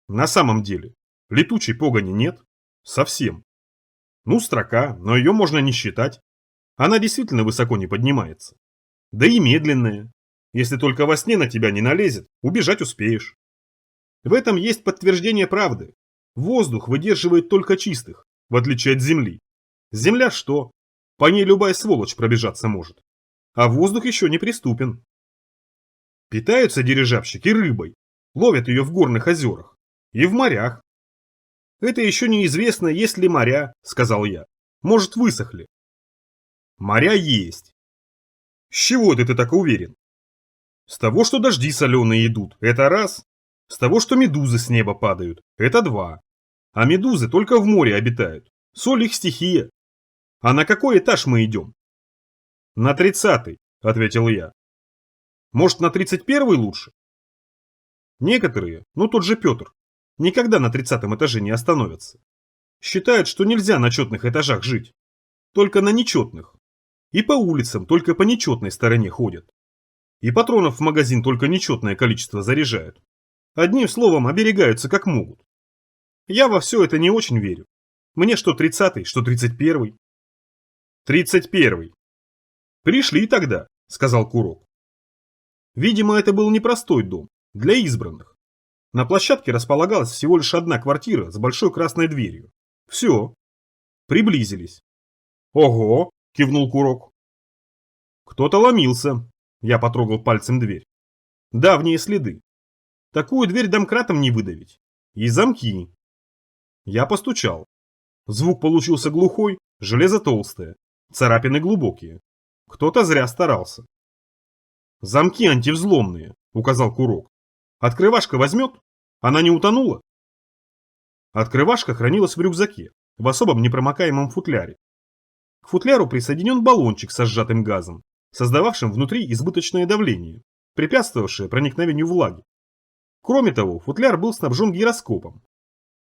На самом деле, летучей погони нет. Совсем. Ну, строка, но ее можно не считать. Она действительно высоко не поднимается. Да и медленная. Если только во сне на тебя не налезет, убежать успеешь. В этом есть подтверждение правды. Воздух выдерживает только чистых, в отличие от земли. Земля что? По ней любая сволочь пробежаться может. А воздух еще не преступен. Питаются дирижабщики рыбой, ловят ее в горных озерах и в морях. Это еще неизвестно, есть ли моря, сказал я. Может, высохли. Моря есть. С чего ты так уверен? С того, что дожди соленые идут, это раз. С того, что медузы с неба падают, это два. А медузы только в море обитают. Соль их стихия. А на какой этаж мы идем? На 30-й, ответил я. Может, на 31-й лучше? Некоторые, ну тот же Петр, никогда на 30-м этаже не остановятся. Считают, что нельзя на четных этажах жить. Только на нечетных. И по улицам только по нечетной стороне ходят. И патронов в магазин только нечетное количество заряжают. Одним словом, оберегаются как могут. Я во все это не очень верю. Мне что 30-й, что 31-й. 31-й. Пришли тогда, сказал Курок. Видимо, это был непростой дом, для избранных. На площадке располагалась всего лишь одна квартира с большой красной дверью. Все. Приблизились. Ого, кивнул Курок. Кто-то ломился. Я потрогал пальцем дверь. Давние следы. Такую дверь домкратом не выдавить. И замки. Я постучал. Звук получился глухой, железо толстое, царапины глубокие. Кто-то зря старался. Замки антивзломные, указал Курок. Открывашка возьмет? Она не утонула? Открывашка хранилась в рюкзаке, в особом непромокаемом футляре. К футляру присоединен баллончик со сжатым газом, создававшим внутри избыточное давление, препятствовавшее проникновению влаги. Кроме того, футляр был снабжен гироскопом.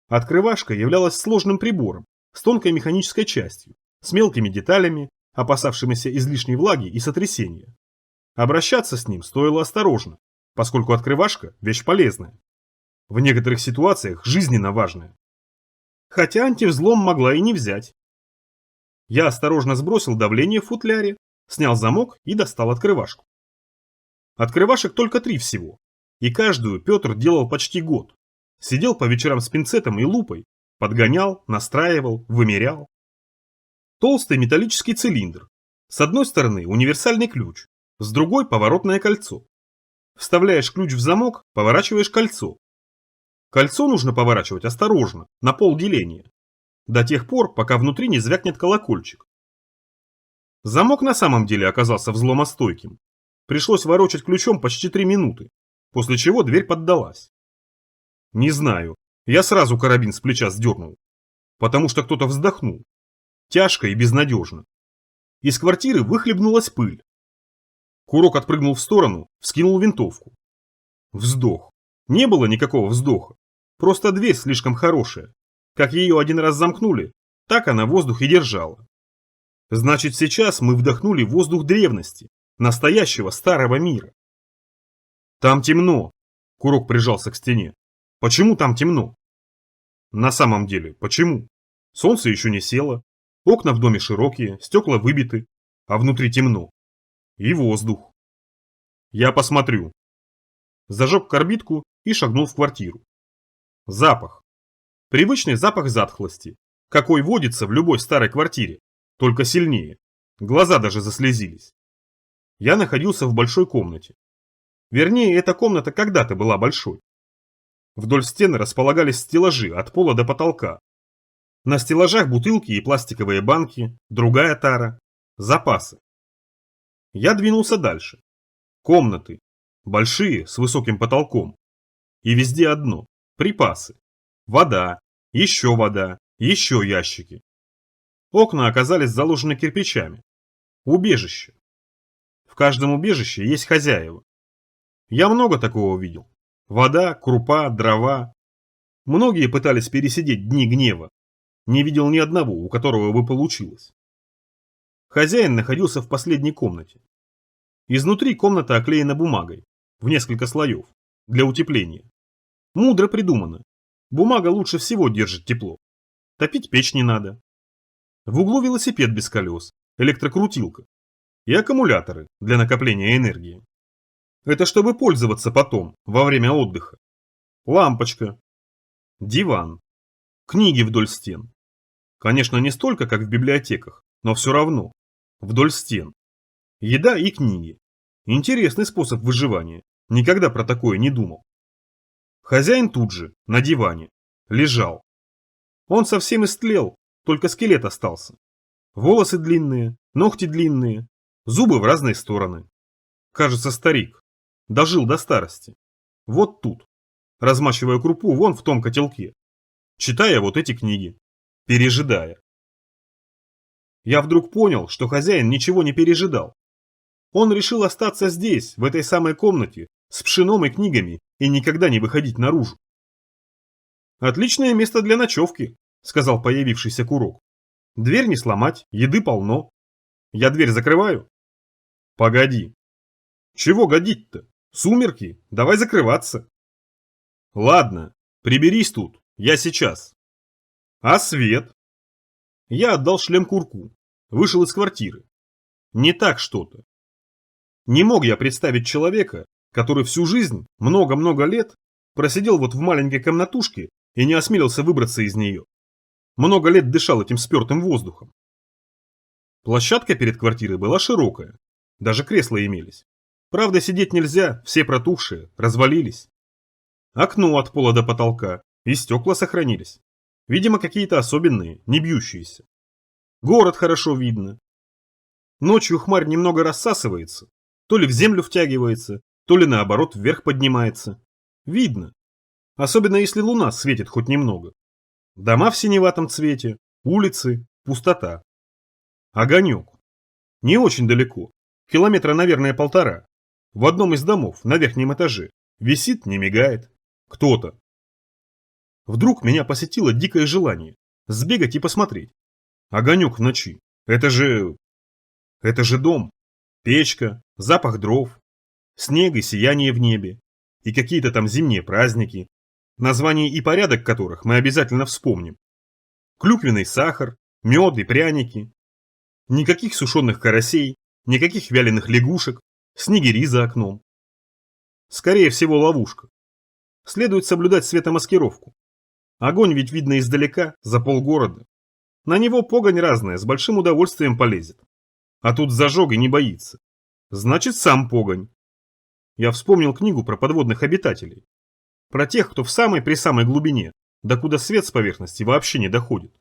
Открывашка являлась сложным прибором с тонкой механической частью, с мелкими деталями, опасавшимися излишней влаги и сотрясения. Обращаться с ним стоило осторожно, поскольку открывашка – вещь полезная. В некоторых ситуациях жизненно важная. Хотя антивзлом могла и не взять. Я осторожно сбросил давление в футляре, снял замок и достал открывашку. Открывашек только 3 всего, и каждую Петр делал почти год. Сидел по вечерам с пинцетом и лупой, подгонял, настраивал, вымерял. Толстый металлический цилиндр. С одной стороны универсальный ключ, с другой поворотное кольцо. Вставляешь ключ в замок, поворачиваешь кольцо. Кольцо нужно поворачивать осторожно, на полделения. До тех пор, пока внутри не звякнет колокольчик. Замок на самом деле оказался взломостойким. Пришлось ворочать ключом почти 3 минуты, после чего дверь поддалась. Не знаю, я сразу карабин с плеча сдернул, потому что кто-то вздохнул. Тяжко и безнадежно. Из квартиры выхлебнулась пыль. Курок отпрыгнул в сторону, вскинул винтовку. Вздох. Не было никакого вздоха. Просто дверь слишком хорошая. Как ее один раз замкнули, так она воздух и держала. Значит, сейчас мы вдохнули воздух древности, настоящего старого мира. Там темно. Курок прижался к стене. Почему там темно? На самом деле, почему? Солнце еще не село, окна в доме широкие, стекла выбиты, а внутри темно. И воздух. Я посмотрю. Зажег карбидку и шагнул в квартиру. Запах. Привычный запах затхлости, какой водится в любой старой квартире, только сильнее. Глаза даже заслезились. Я находился в большой комнате. Вернее, эта комната когда-то была большой. Вдоль стены располагались стеллажи от пола до потолка. На стеллажах бутылки и пластиковые банки, другая тара, запасы. Я двинулся дальше. Комнаты. Большие, с высоким потолком. И везде одно. Припасы. Вода. Еще вода. Еще ящики. Окна оказались заложены кирпичами. Убежище. В каждом убежище есть хозяева. Я много такого видел. Вода, крупа, дрова. Многие пытались пересидеть дни гнева. Не видел ни одного, у которого бы получилось. Хозяин находился в последней комнате. Изнутри комната оклеена бумагой, в несколько слоев, для утепления. Мудро придумано. Бумага лучше всего держит тепло. Топить печь не надо. В углу велосипед без колес, электрокрутилка и аккумуляторы для накопления энергии. Это чтобы пользоваться потом, во время отдыха. Лампочка, диван, книги вдоль стен. Конечно, не столько, как в библиотеках, но все равно. Вдоль стен. Еда и книги. Интересный способ выживания. Никогда про такое не думал. Хозяин тут же, на диване, лежал. Он совсем истлел, только скелет остался. Волосы длинные, ногти длинные, зубы в разные стороны. Кажется, старик. Дожил до старости. Вот тут, размачивая крупу вон в том котелке, читая вот эти книги, пережидая. Я вдруг понял, что хозяин ничего не пережидал. Он решил остаться здесь, в этой самой комнате, с пшеном и книгами, и никогда не выходить наружу. «Отличное место для ночевки», — сказал появившийся Курок. «Дверь не сломать, еды полно. Я дверь закрываю?» «Погоди». «Чего годить-то? Сумерки, давай закрываться». «Ладно, приберись тут, я сейчас». «А свет?» Я отдал шлем Курку, вышел из квартиры. Не так что-то. Не мог я представить человека, который всю жизнь, много-много лет, просидел вот в маленькой комнатушке и не осмелился выбраться из нее. Много лет дышал этим спертым воздухом. Площадка перед квартирой была широкая, даже кресла имелись. Правда, сидеть нельзя, все протухшие, развалились. Окно от пола до потолка, и стекла сохранились. Видимо, какие-то особенные, не бьющиеся. Город хорошо видно. Ночью хмарь немного рассасывается, то ли в землю втягивается, то ли наоборот вверх поднимается. Видно. Особенно если луна светит хоть немного. Дома в синеватом цвете, улицы, пустота. Огонек. Не очень далеко, километра, наверное, 1,5. В одном из домов, на верхнем этаже, висит, не мигает. Кто-то. Вдруг меня посетило дикое желание сбегать и посмотреть. Огонек в ночи. Это же дом. Печка, запах дров, снег и сияние в небе. И какие-то там зимние праздники, названия и порядок которых мы обязательно вспомним. Клюквенный сахар, мед и пряники. Никаких сушеных карасей, никаких вяленых лягушек, снегири за окном. Скорее всего, ловушка. Следует соблюдать светомаскировку. Огонь ведь видно издалека, за полгорода. На него погонь разная, с большим удовольствием полезет. А тут зажег и не боится. Значит, сам погонь. Я вспомнил книгу про подводных обитателей. Про тех, кто в самой самой глубине, докуда свет с поверхности вообще не доходит.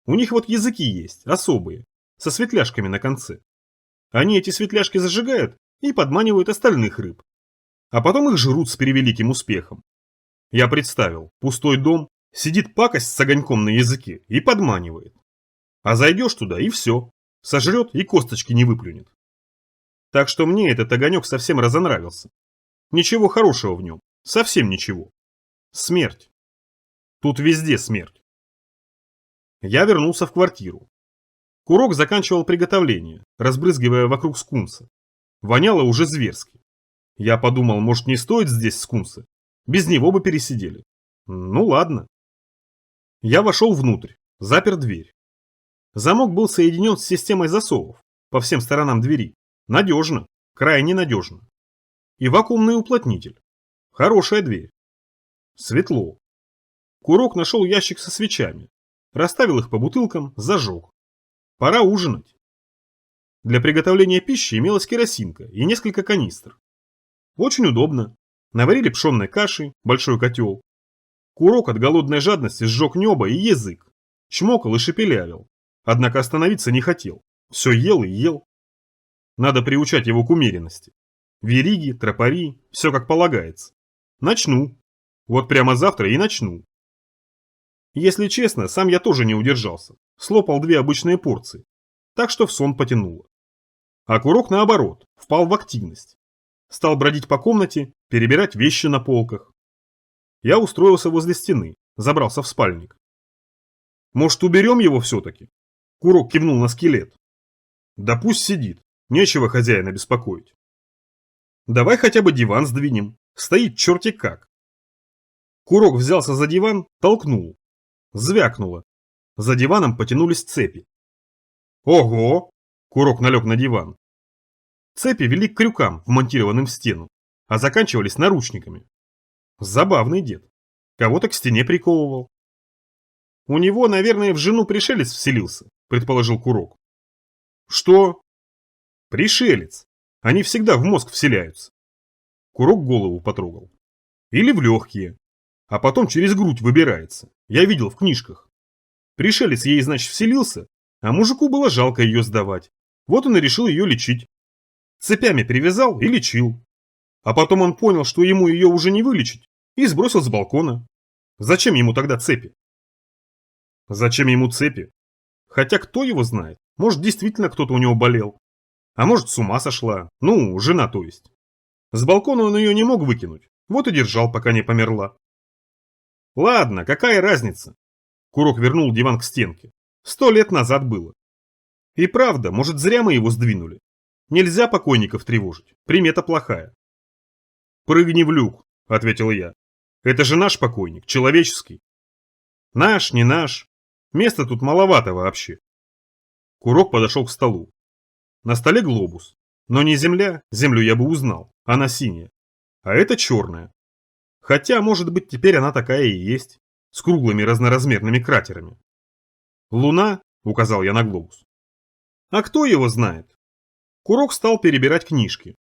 У них вот языки есть, особые, со светляшками на конце. Они эти светляшки зажигают и подманивают остальных рыб. А потом их жрут с превеликим успехом. Я представил, пустой дом, сидит пакость с огоньком на языке и подманивает. А зайдешь туда и все, сожрет и косточки не выплюнет. Так что мне этот огонек совсем разонравился. Ничего хорошего в нем, совсем ничего. Смерть. Тут везде смерть. Я вернулся в квартиру. Курок заканчивал приготовление, разбрызгивая вокруг скунса. Воняло уже зверски. Я подумал, может, не стоит здесь скунса? Без него бы пересидели. Ну ладно. Я вошел внутрь, запер дверь. Замок был соединен с системой засовов по всем сторонам двери. Надежно, крайне надежно. И вакуумный уплотнитель. Хорошая дверь. Светло. Курок нашел ящик со свечами. Расставил их по бутылкам, зажег. Пора ужинать. Для приготовления пищи имелась керосинка и несколько канистр. Очень удобно. Наварили пшенной каши, большой котел. Курок от голодной жадности сжег небо и язык. Чмокал и шепелявил. Однако остановиться не хотел. Все ел и ел. Надо приучать его к умеренности. Вериги, тропари, все как полагается. Начну. Вот прямо завтра и начну. Если честно, сам я тоже не удержался. Слопал 2 обычные порции. Так что в сон потянуло. А Курок, наоборот, впал в активность. Стал бродить по комнате, перебирать вещи на полках. Я устроился возле стены, забрался в спальник. Может, уберем его все-таки? Курок кивнул на скелет. Да пусть сидит, нечего хозяина беспокоить. Давай хотя бы диван сдвинем, стоит черти как. Курок взялся за диван, толкнул. Звякнуло. За диваном потянулись цепи. Ого! Курок налег на диван. Цепи вели к крюкам, вмонтированным в стену, а заканчивались наручниками. Забавный дед. Кого-то к стене приковывал. У него, наверное, в жену пришелец вселился, предположил Курок. Что? Пришелец. Они всегда в мозг вселяются. Курок голову потрогал. Или в легкие. А потом через грудь выбирается. Я видел в книжках. Пришелец ей, значит, вселился, а мужику было жалко ее сдавать. Вот он и решил ее лечить. Цепями привязал и лечил. А потом он понял, что ему ее уже не вылечить, и сбросил с балкона. Зачем ему тогда цепи? Зачем ему цепи? Хотя кто его знает, может действительно кто-то у него болел. А может с ума сошла, ну, жена то есть. С балкона он ее не мог выкинуть, вот и держал, пока не померла. Ладно, какая разница? Курок вернул диван к стенке. 100 лет назад было. И правда, может зря мы его сдвинули. Нельзя покойников тревожить, примета плохая. Прыгни в люк, ответил я. Это же наш покойник, человеческий. Наш, не наш. Места тут маловато вообще. Курок подошел к столу. На столе глобус. Но не земля, землю я бы узнал, она синяя. А это черная. Хотя, может быть, теперь она такая и есть, с круглыми разноразмерными кратерами. Луна, указал я на глобус. А кто его знает? Курок стал перебирать книжки.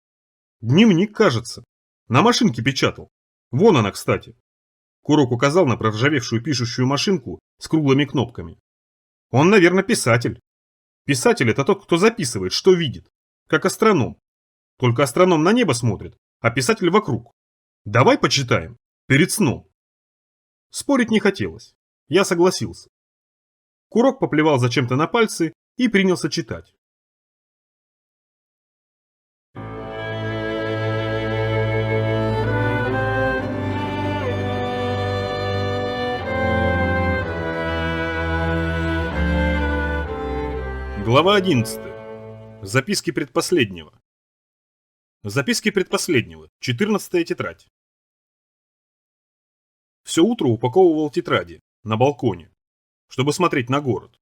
Дневник, кажется. На машинке печатал. Вон она, кстати. Курок указал на проржавевшую пишущую машинку с круглыми кнопками. Он, наверное, писатель. Писатель – это тот, кто записывает, что видит. Как астроном. Только астроном на небо смотрит, а писатель вокруг. Давай почитаем. Перед сном. Спорить не хотелось. Я согласился. Курок поплевал зачем-то на пальцы и принялся читать. Глава 11. Записки предпоследнего. Записки предпоследнего. 14-я тетрадь. Все утро упаковывал тетради на балконе, чтобы смотреть на город.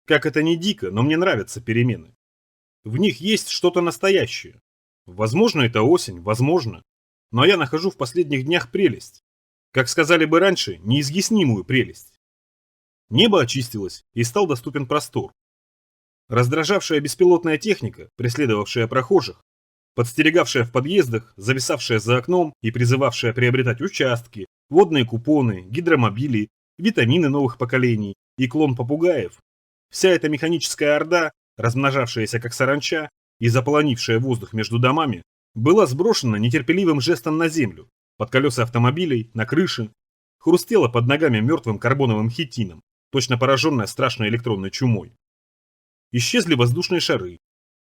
Как это ни дико, но мне нравятся перемены. В них есть что-то настоящее. Возможно, это осень, возможно. Но я нахожу в последних днях прелесть. Как сказали бы раньше, неизъяснимую прелесть. Небо очистилось и стал доступен простор. Раздражавшая беспилотная техника, преследовавшая прохожих, подстерегавшая в подъездах, зависавшая за окном и призывавшая приобретать участки, водные купоны, гидромобили, витамины новых поколений и клон попугаев, вся эта механическая орда, размножавшаяся как саранча и заполонившая воздух между домами, была сброшена нетерпеливым жестом на землю, под колеса автомобилей, на крыши, хрустела под ногами мертвым карбоновым хитином, точно пораженная страшной электронной чумой. Исчезли воздушные шары,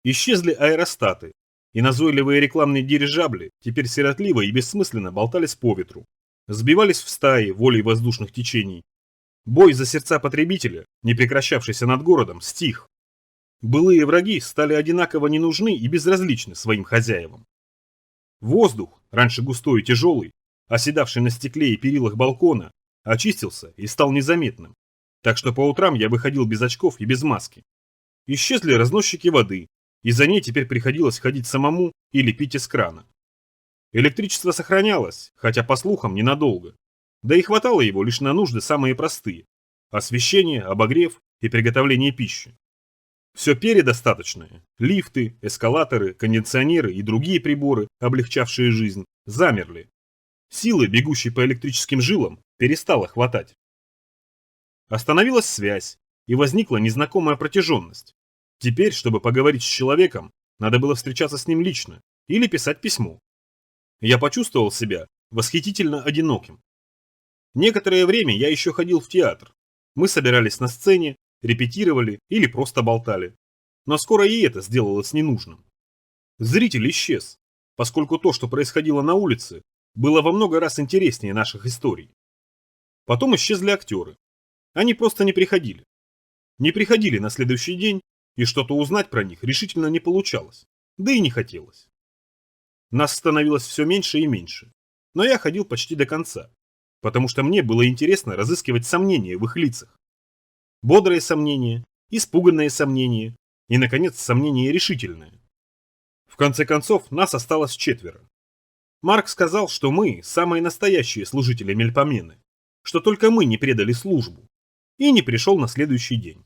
исчезли аэростаты, и назойливые рекламные дирижабли теперь сиротливо и бессмысленно болтались по ветру, сбивались в стаи волей воздушных течений. Бой за сердца потребителя, не прекращавшийся над городом, стих. Былые враги стали одинаково не нужны и безразличны своим хозяевам. Воздух, раньше густой и тяжелый, оседавший на стекле и перилах балкона, очистился и стал незаметным, так что по утрам я выходил без очков и без маски. Исчезли разносчики воды, и за ней теперь приходилось ходить самому или пить из крана. Электричество сохранялось, хотя по слухам ненадолго, да и хватало его лишь на нужды самые простые – освещение, обогрев и приготовление пищи. Все передостаточное – лифты, эскалаторы, кондиционеры и другие приборы, облегчавшие жизнь, замерли. Силы, бегущей по электрическим жилам, перестало хватать. Остановилась связь, и возникла незнакомая протяженность. Теперь, чтобы поговорить с человеком, надо было встречаться с ним лично или писать письмо. Я почувствовал себя восхитительно одиноким. Некоторое время я еще ходил в театр. Мы собирались на сцене, репетировали или просто болтали. Но скоро и это сделалось ненужным. Зритель исчез, поскольку то, что происходило на улице, было во много раз интереснее наших историй. Потом исчезли актеры. Они просто не приходили. Не приходили на следующий день, и что-то узнать про них решительно не получалось, да и не хотелось. Нас становилось все меньше и меньше, но я ходил почти до конца, потому что мне было интересно разыскивать сомнения в их лицах. Бодрые сомнения испуганное сомнение и, наконец, сомнение решительное. В конце концов, нас осталось 4. Марк сказал, что мы самые настоящие служители Мельпомены, что только мы не предали службу, и не пришел на следующий день.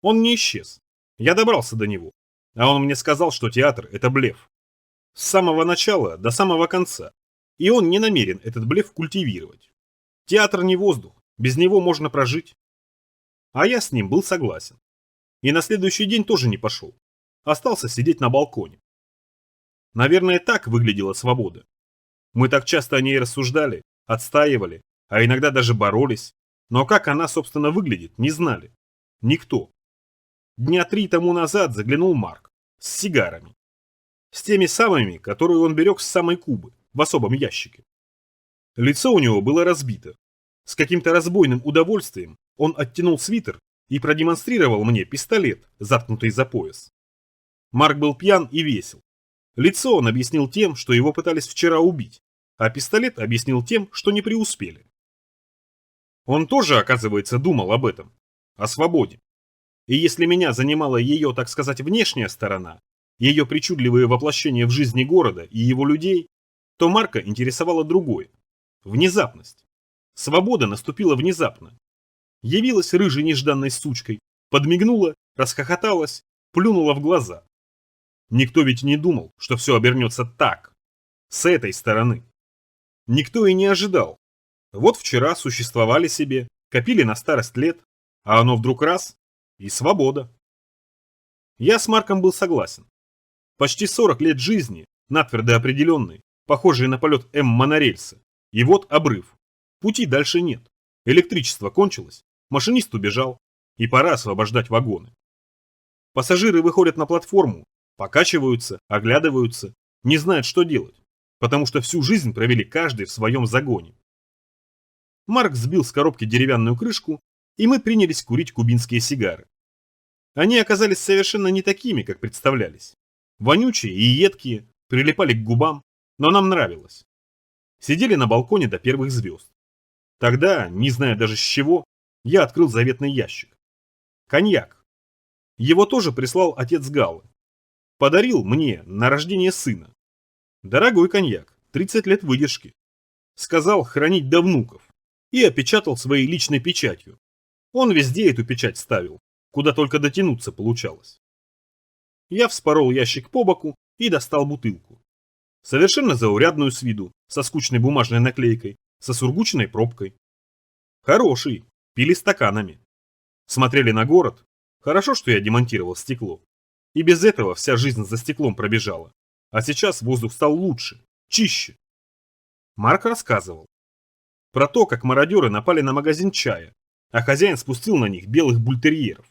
Он не исчез. Я добрался до него, а он мне сказал, что театр – это блеф. С самого начала до самого конца, и он не намерен этот блеф культивировать. Театр не воздух, без него можно прожить. А я с ним был согласен. И на следующий день тоже не пошел. Остался сидеть на балконе. Наверное, так выглядела свобода. Мы так часто о ней рассуждали, отстаивали, а иногда даже боролись. Но как она, собственно, выглядит, не знали. Никто. Дня 3 тому назад заглянул Марк. С сигарами. С теми самыми, которые он берег с самой Кубы, в особом ящике. Лицо у него было разбито. С каким-то разбойным удовольствием он оттянул свитер и продемонстрировал мне пистолет, заткнутый за пояс. Марк был пьян и весел. Лицо он объяснил тем, что его пытались вчера убить, а пистолет объяснил тем, что не преуспели. Он тоже, оказывается, думал об этом, о свободе. И если меня занимала ее, так сказать, внешняя сторона, ее причудливые воплощения в жизни города и его людей, то Марка интересовало другое – внезапность. Свобода наступила внезапно. Явилась рыжей нежданной сучкой, подмигнула, расхохоталась, плюнула в глаза. Никто ведь не думал, что все обернется так, с этой стороны. Никто и не ожидал. Вот вчера существовали себе, копили на старость лет, а оно вдруг раз – и свобода. Я с Марком был согласен. Почти 40 лет жизни, натвердо определенные, похожие на полет М-монорельса. И вот обрыв. Пути дальше нет. Электричество кончилось, машинист убежал, и пора освобождать вагоны. Пассажиры выходят на платформу, покачиваются, оглядываются, не знают, что делать, потому что всю жизнь провели каждый в своем загоне. Марк сбил с коробки деревянную крышку, и мы принялись курить кубинские сигары. Они оказались совершенно не такими, как представлялись. Вонючие и едкие, прилипали к губам, но нам нравилось. Сидели на балконе до первых звезд. Тогда, не зная даже с чего, я открыл заветный ящик. Коньяк. Его тоже прислал отец Галлы. Подарил мне на рождение сына. Дорогой коньяк, 30 лет выдержки. Сказал хранить до внуков. И опечатал своей личной печатью. Он везде эту печать ставил, куда только дотянуться получалось. Я вспорол ящик по боку и достал бутылку. Совершенно заурядную с виду, со скучной бумажной наклейкой, со сургучной пробкой. Хороший, пили стаканами. Смотрели на город. Хорошо, что я демонтировал стекло. И без этого вся жизнь за стеклом пробежала. А сейчас воздух стал лучше, чище. Марк рассказывал. Про то, как мародеры напали на магазин чая, а хозяин спустил на них белых бультерьеров.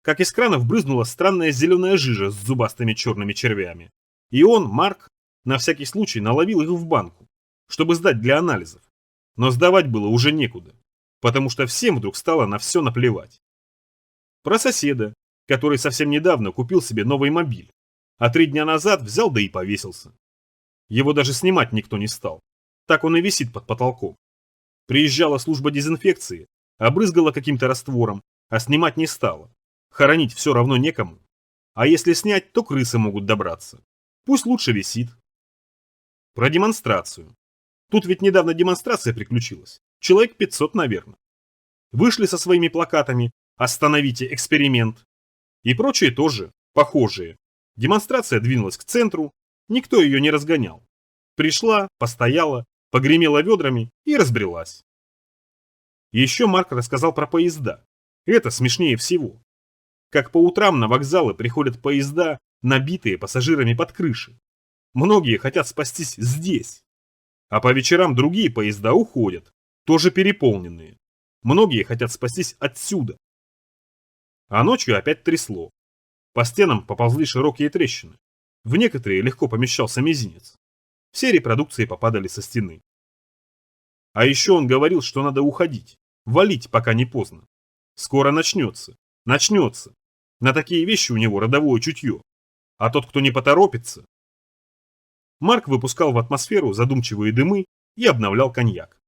Как из кранов брызнула странная зеленая жижа с зубастыми черными червями. И он, Марк, на всякий случай наловил их в банку, чтобы сдать для анализов. Но сдавать было уже некуда, потому что всем вдруг стало на все наплевать. Про соседа, который совсем недавно купил себе новый мобиль, а 3 дня назад взял да и повесился. Его даже снимать никто не стал, так он и висит под потолком. Приезжала служба дезинфекции, обрызгала каким-то раствором, а снимать не стала. Хоронить все равно некому. А если снять, то крысы могут добраться. Пусть лучше висит. Про демонстрацию. Тут ведь недавно демонстрация приключилась. Человек 500, наверное. Вышли со своими плакатами «Остановите эксперимент». И прочие тоже, похожие. Демонстрация двинулась к центру, никто ее не разгонял. Пришла, постояла, погремела ведрами и разбрелась. Еще Марк рассказал про поезда. Это смешнее всего. Как по утрам на вокзалы приходят поезда, набитые пассажирами под крыши. Многие хотят спастись здесь. А по вечерам другие поезда уходят, тоже переполненные. Многие хотят спастись отсюда. А ночью опять трясло. По стенам поползли широкие трещины. В некоторые легко помещался мизинец. Все репродукции попадали со стены. А еще он говорил, что надо уходить, валить, пока не поздно. Скоро начнется. Начнется. На такие вещи у него родовое чутье. А тот, кто не поторопится... Марк выпускал в атмосферу задумчивые дымы и обновлял коньяк.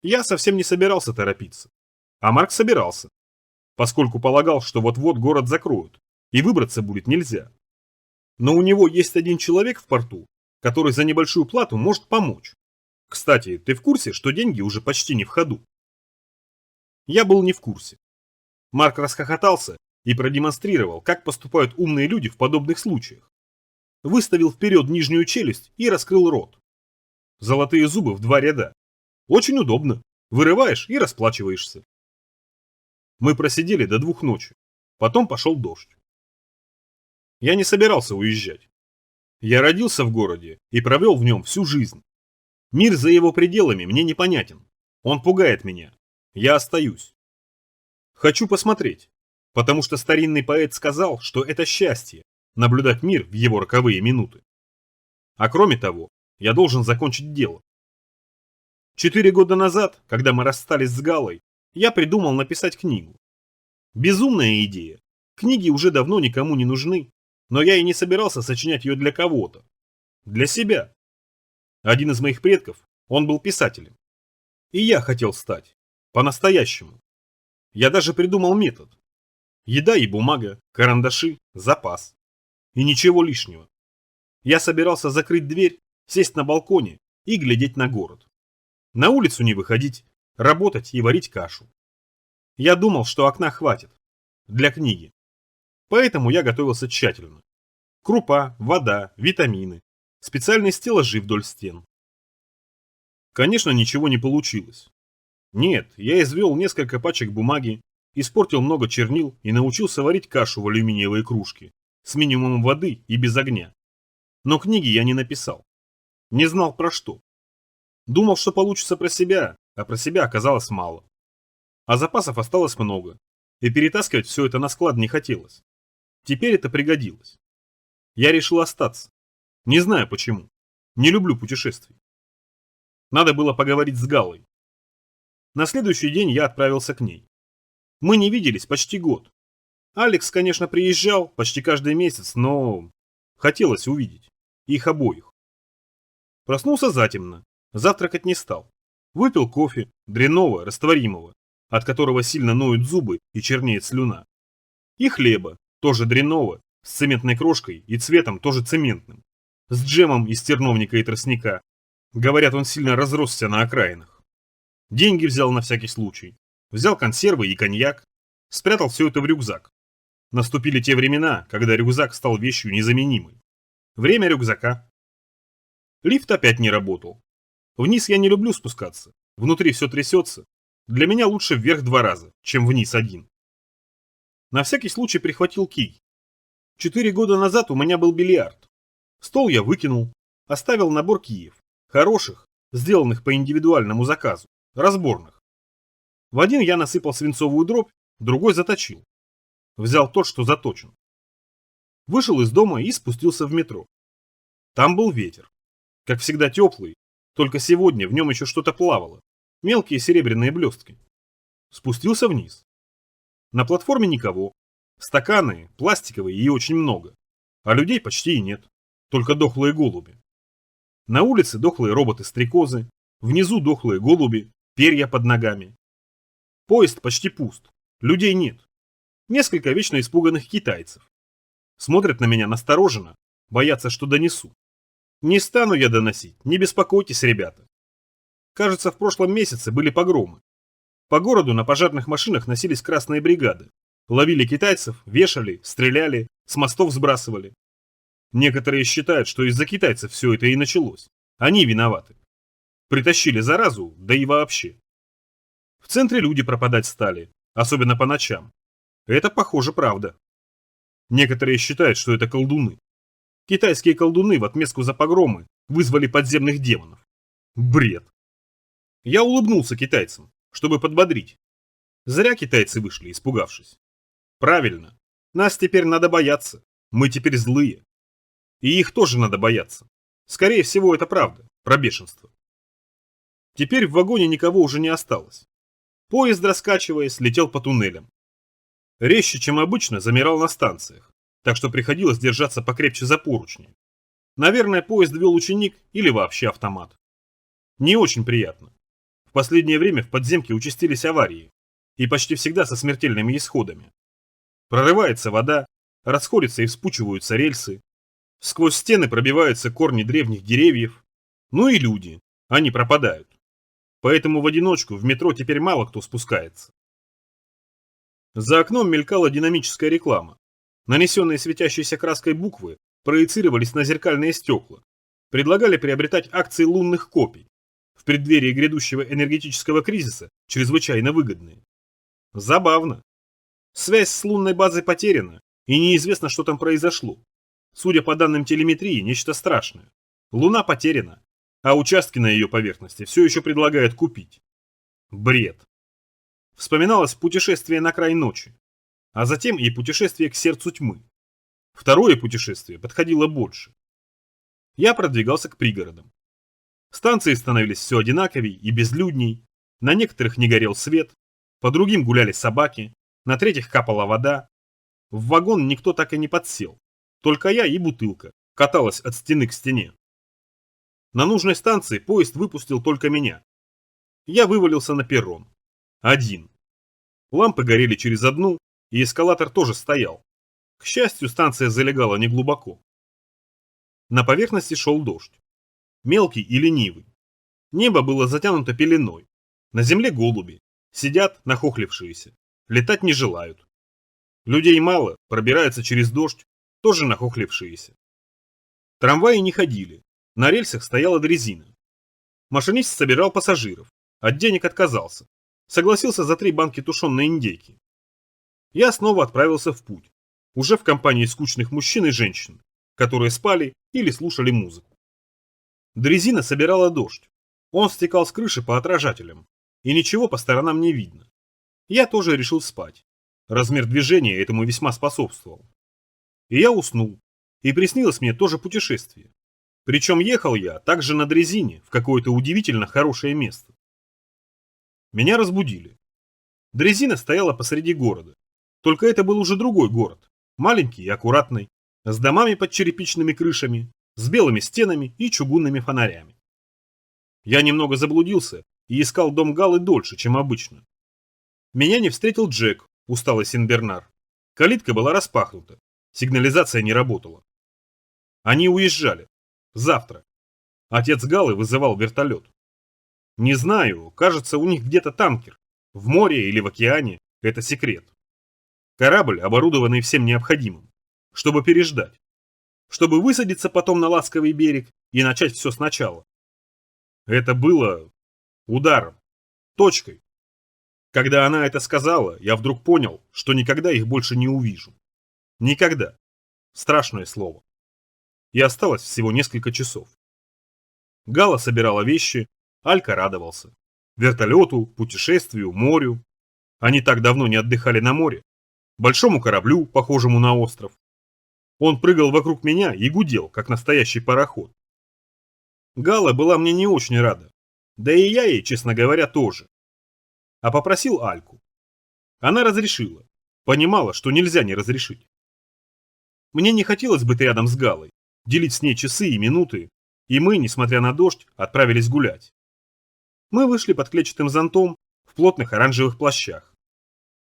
Я совсем не собирался торопиться. А Марк собирался. поскольку полагал, что вот-вот город закроют, и выбраться будет нельзя. Но у него есть один человек в порту, который за небольшую плату может помочь. Кстати, ты в курсе, что деньги уже почти не в ходу? Я был не в курсе. Марк расхохотался и продемонстрировал, как поступают умные люди в подобных случаях. Выставил вперед нижнюю челюсть и раскрыл рот. Золотые зубы в 2 ряда. Очень удобно. Вырываешь и расплачиваешься. Мы просидели до 2 ночи. Потом пошел дождь. Я не собирался уезжать. Я родился в городе и провел в нем всю жизнь. Мир за его пределами мне непонятен. Он пугает меня. Я остаюсь. Хочу посмотреть, потому что старинный поэт сказал, что это счастье – наблюдать мир в его роковые минуты. А кроме того, я должен закончить дело. 4 года назад, когда мы расстались с Галой, я придумал написать книгу. Безумная идея. Книги уже давно никому не нужны, но я и не собирался сочинять ее для кого-то. Для себя. Один из моих предков, он был писателем. И я хотел стать. По-настоящему. Я даже придумал метод. Еда и бумага, карандаши, запас. И ничего лишнего. Я собирался закрыть дверь, сесть на балконе и глядеть на город. На улицу не выходить, работать и варить кашу. Я думал, что окна хватит. Для книги. Поэтому я готовился тщательно. Крупа, вода, витамины. Специальные стеллажи вдоль стен. Конечно, ничего не получилось. Нет, я извел несколько пачек бумаги, испортил много чернил и научился варить кашу в алюминиевой кружке, с минимумом воды и без огня. Но книги я не написал. Не знал про что. Думал, что получится про себя, а про себя оказалось мало. А запасов осталось много, и перетаскивать все это на склад не хотелось. Теперь это пригодилось. Я решил остаться. Не знаю почему. Не люблю путешествий. Надо было поговорить с Галой. На следующий день я отправился к ней. Мы не виделись почти год. Алекс, конечно, приезжал почти каждый месяц, но хотелось увидеть. Их обоих. Проснулся затемно. Завтракать не стал. Выпил кофе, дрянного, растворимого, от которого сильно ноют зубы и чернеет слюна. И хлеба, тоже дрянного, с цементной крошкой и цветом тоже цементным. С джемом из терновника и тростника. Говорят, он сильно разросся на окраинах. Деньги взял на всякий случай. Взял консервы и коньяк. Спрятал все это в рюкзак. Наступили те времена, когда рюкзак стал вещью незаменимой. Время рюкзака. Лифт опять не работал. Вниз я не люблю спускаться. Внутри все трясется. Для меня лучше вверх 2 раза, чем вниз 1. На всякий случай прихватил кий. 4 года назад у меня был бильярд. Стол я выкинул. Оставил набор киев. Хороших, сделанных по индивидуальному заказу. Разборных. В один я насыпал свинцовую дробь, другой заточил. Взял тот, что заточен. Вышел из дома и спустился в метро. Там был ветер. Как всегда теплый, только сегодня в нем еще что-то плавало. Мелкие серебряные блестки. Спустился вниз. На платформе никого. Стаканы, пластиковые и очень много. А людей почти и нет. Только дохлые голуби. На улице дохлые роботы-стрекозы. Внизу дохлые голуби, перья под ногами. Поезд почти пуст. Людей нет. Несколько вечно испуганных китайцев. Смотрят на меня настороженно, боятся, что донесу. Не стану я доносить, не беспокойтесь, ребята. Кажется, в прошлом месяце были погромы. По городу на пожарных машинах носились красные бригады. Ловили китайцев, вешали, стреляли, с мостов сбрасывали. Некоторые считают, что из-за китайцев все это и началось. Они виноваты. Притащили заразу, да и вообще. В центре люди пропадать стали, особенно по ночам. Это, похоже, правда. Некоторые считают, что это колдуны. Китайские колдуны в отместку за погромы вызвали подземных демонов. Бред. Я улыбнулся китайцам, чтобы подбодрить. Зря китайцы вышли, испугавшись. Правильно. Нас теперь надо бояться. Мы теперь злые. И их тоже надо бояться. Скорее всего, это правда. Про бешенство. Теперь в вагоне никого уже не осталось. Поезд, раскачиваясь, летел по туннелям. Резче, чем обычно, замирал на станциях, так что приходилось держаться покрепче за поручни. Наверное, поезд вел ученик или вообще автомат. Не очень приятно. В последнее время в подземке участились аварии. и почти всегда со смертельными исходами. Прорывается вода, расходятся и вспучиваются рельсы, сквозь стены пробиваются корни древних деревьев, ну и люди, они пропадают. Поэтому в одиночку в метро теперь мало кто спускается. За окном мелькала динамическая реклама. Нанесенные светящейся краской буквы проецировались на зеркальные стекла. Предлагали приобретать акции лунных копий. В преддверии грядущего энергетического кризиса чрезвычайно выгодные. Забавно. Связь с лунной базой потеряна, и неизвестно, что там произошло. Судя по данным телеметрии, нечто страшное. Луна потеряна, а участки на ее поверхности все еще предлагают купить. Бред. Вспоминалось путешествие на край ночи, а затем и путешествие к сердцу тьмы. Второе путешествие подходило больше. Я продвигался к пригородам. Станции становились все одинаковей и безлюдней, на некоторых не горел свет, по другим гуляли собаки, на третьих капала вода. В вагон никто так и не подсел, только я и бутылка каталась от стены к стене. На нужной станции поезд выпустил только меня. Я вывалился на перрон. Один. Лампы горели через одну, и эскалатор тоже стоял. К счастью, станция залегала неглубоко. На поверхности шел дождь. Мелкий и ленивый. Небо было затянуто пеленой. На земле голуби. Сидят нахохлившиеся. Летать не желают. Людей мало, пробираются через дождь, тоже нахохлившиеся. Трамваи не ходили. На рельсах стояла дрезина. Машинист собирал пассажиров. От денег отказался. Согласился за 3 банки тушеной индейки. Я снова отправился в путь. Уже в компании скучных мужчин и женщин, которые спали или слушали музыку. Дрезина собирала дождь. Он стекал с крыши по отражателям. И ничего по сторонам не видно. Я тоже решил спать. Размер движения этому весьма способствовал. И я уснул. И приснилось мне тоже путешествие. Причем ехал я также на дрезине в какое-то удивительно хорошее место. Меня разбудили. Дрезина стояла посреди города. Только это был уже другой город. Маленький и аккуратный. С домами под черепичными крышами. С белыми стенами и чугунными фонарями. Я немного заблудился и искал дом Галы дольше, чем обычно. Меня не встретил Джек, усталый Сен-Бернар. Калитка была распахнута. Сигнализация не работала. Они уезжали. Завтра. Отец Галы вызывал вертолет. Не знаю, кажется, у них где-то танкер. В море или в океане. Это секрет. Корабль, оборудованный всем необходимым. Чтобы переждать. Чтобы высадиться потом на ласковый берег и начать все сначала. Это было ударом. Точкой. Когда она это сказала, я вдруг понял, что никогда их больше не увижу. Никогда. Страшное слово. И осталось всего несколько часов. Гала собирала вещи, Алька радовался. Вертолету, путешествию, морю. Они так давно не отдыхали на море. Большому кораблю, похожему на остров. Он прыгал вокруг меня и гудел, как настоящий пароход. Гала была мне не очень рада. Да и я ей, честно говоря, тоже. А попросил Альку. Она разрешила. Понимала, что нельзя не разрешить. Мне не хотелось быть рядом с Галой, делить с ней часы и минуты, и мы, несмотря на дождь, отправились гулять. Мы вышли под клетчатым зонтом в плотных оранжевых плащах.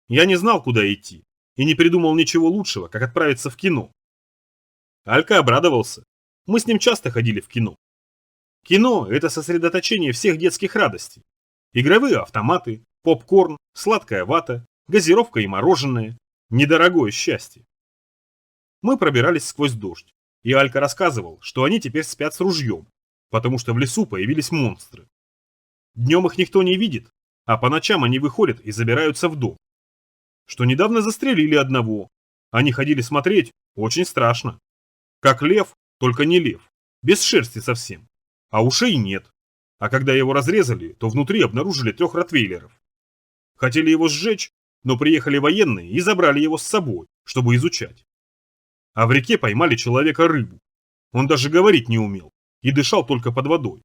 Я не знал, куда идти, и не придумал ничего лучшего, как отправиться в кино. Алька обрадовался. Мы с ним часто ходили в кино. Кино – это сосредоточение всех детских радостей. Игровые автоматы, попкорн, сладкая вата, газировка и мороженое. Недорогое счастье. Мы пробирались сквозь дождь, и Алька рассказывал, что они теперь спят с ружьем, потому что в лесу появились монстры. Днем их никто не видит, а по ночам они выходят и забираются в дом. Что недавно застрелили одного. Они ходили смотреть, очень страшно. Как лев, только не лев, без шерсти совсем, а ушей нет. А когда его разрезали, то внутри обнаружили 3 ротвейлеров. Хотели его сжечь, но приехали военные и забрали его с собой, чтобы изучать. А в реке поймали человека-рыбу. Он даже говорить не умел и дышал только под водой.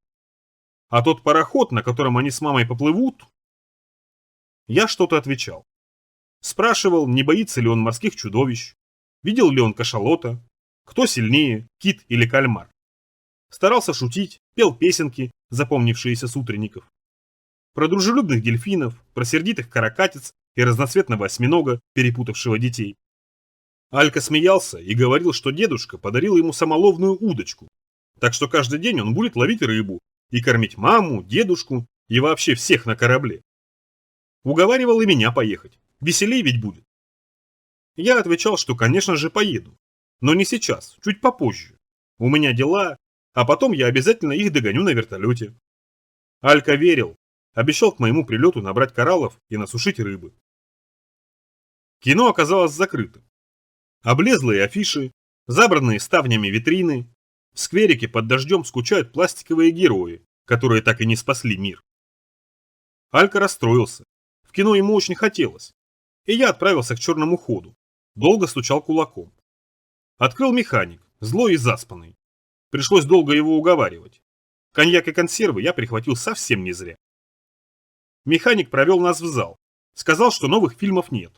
А тот пароход, на котором они с мамой поплывут... Я что-то отвечал. Спрашивал, не боится ли он морских чудовищ, видел ли он кашалота, кто сильнее, кит или кальмар. Старался шутить, пел песенки, запомнившиеся с утренников. Про дружелюбных дельфинов, про сердитых каракатиц и разноцветного осьминога, перепутавшего детей. Алька смеялся и говорил, что дедушка подарил ему самоловную удочку, так что каждый день он будет ловить рыбу и кормить маму, дедушку и вообще всех на корабле. Уговаривал и меня поехать, веселей ведь будет. Я отвечал, что, конечно же, поеду, но не сейчас, чуть попозже. У меня дела, а потом я обязательно их догоню на вертолете. Алька верил, обещал к моему прилету набрать кораллов и насушить рыбы. Кино оказалось закрытым. Облезлые афиши, забранные ставнями витрины. В скверике под дождем скучают пластиковые герои, которые так и не спасли мир. Алька расстроился. В кино ему очень хотелось. И я отправился к черному ходу. Долго стучал кулаком. Открыл механик, злой и заспанный. Пришлось долго его уговаривать. Коньяк и консервы я прихватил совсем не зря. Механик провел нас в зал. Сказал, что новых фильмов нет.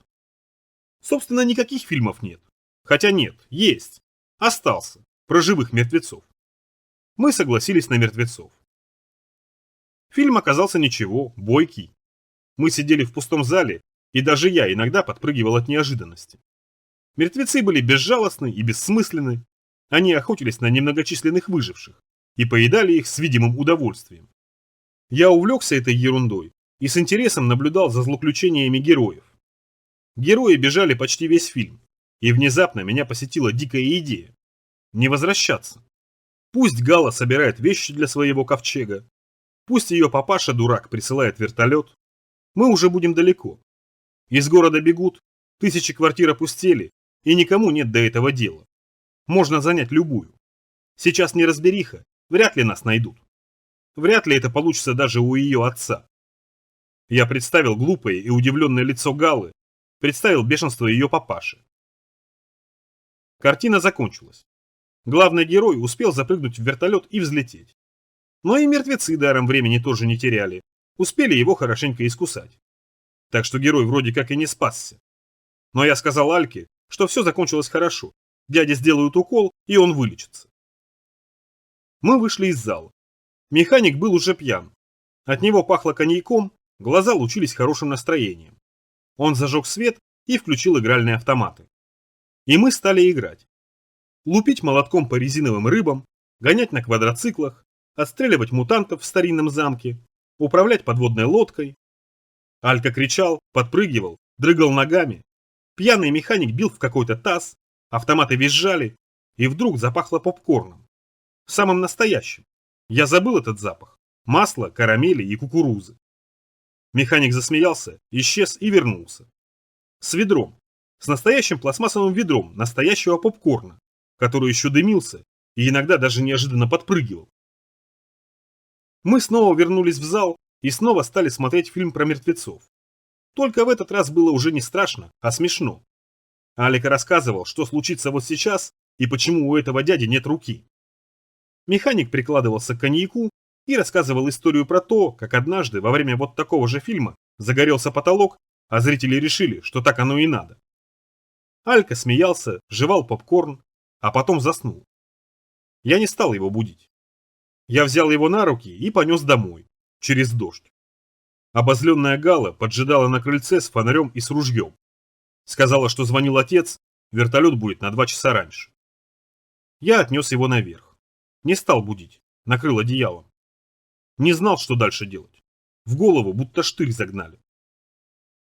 Собственно, никаких фильмов нет. Хотя нет, есть. Остался. Про живых мертвецов. Мы согласились на мертвецов. Фильм оказался ничего, бойкий. Мы сидели в пустом зале, и даже я иногда подпрыгивал от неожиданности. Мертвецы были безжалостны и бессмысленны. Они охотились на немногочисленных выживших и поедали их с видимым удовольствием. Я увлекся этой ерундой и с интересом наблюдал за злоключениями героев. Герои бежали почти весь фильм, и внезапно меня посетила дикая идея. Не возвращаться. Пусть Гала собирает вещи для своего ковчега, пусть ее папаша-дурак присылает вертолет. Мы уже будем далеко. Из города бегут, тысячи квартир опустели, и никому нет до этого дела. Можно занять любую. Сейчас неразбериха, вряд ли нас найдут. Вряд ли это получится даже у ее отца. Я представил глупое и удивленное лицо Галы, представил бешенство ее папаши. Картина закончилась. Главный герой успел запрыгнуть в вертолет и взлететь. Но и мертвецы даром времени тоже не теряли, успели его хорошенько искусать. Так что герой вроде как и не спасся. Но я сказал Альке, что все закончилось хорошо. Дяде сделают укол, и он вылечится. Мы вышли из зала. Механик был уже пьян. От него пахло коньяком, глаза лучились хорошим настроением. Он зажег свет и включил игральные автоматы. И мы стали играть. Лупить молотком по резиновым рыбам, гонять на квадроциклах, отстреливать мутантов в старинном замке, управлять подводной лодкой. Алька кричал, подпрыгивал, дрыгал ногами. Пьяный механик бил в какой-то таз, автоматы визжали, и вдруг запахло попкорном. Самым настоящим. Я забыл этот запах. Масла, карамели и кукурузы. Механик засмеялся, исчез и вернулся. С ведром. С настоящим пластмассовым ведром настоящего попкорна, который еще дымился и иногда даже неожиданно подпрыгивал. Мы снова вернулись в зал и снова стали смотреть фильм про мертвецов. Только в этот раз было уже не страшно, а смешно. Алик рассказывал, что случится вот сейчас и почему у этого дяди нет руки. Механик прикладывался к коньяку и рассказывал историю про то, как однажды во время вот такого же фильма загорелся потолок, а зрители решили, что так оно и надо. Алька смеялся, жевал попкорн, а потом заснул. Я не стал его будить. Я взял его на руки и понес домой, через дождь. Обозленная Гала поджидала на крыльце с фонарем и с ружьем. Сказала, что звонил отец, вертолет будет на 2 часа раньше. Я отнес его наверх. Не стал будить, накрыл одеялом. Не знал, что дальше делать. В голову будто штырь загнали.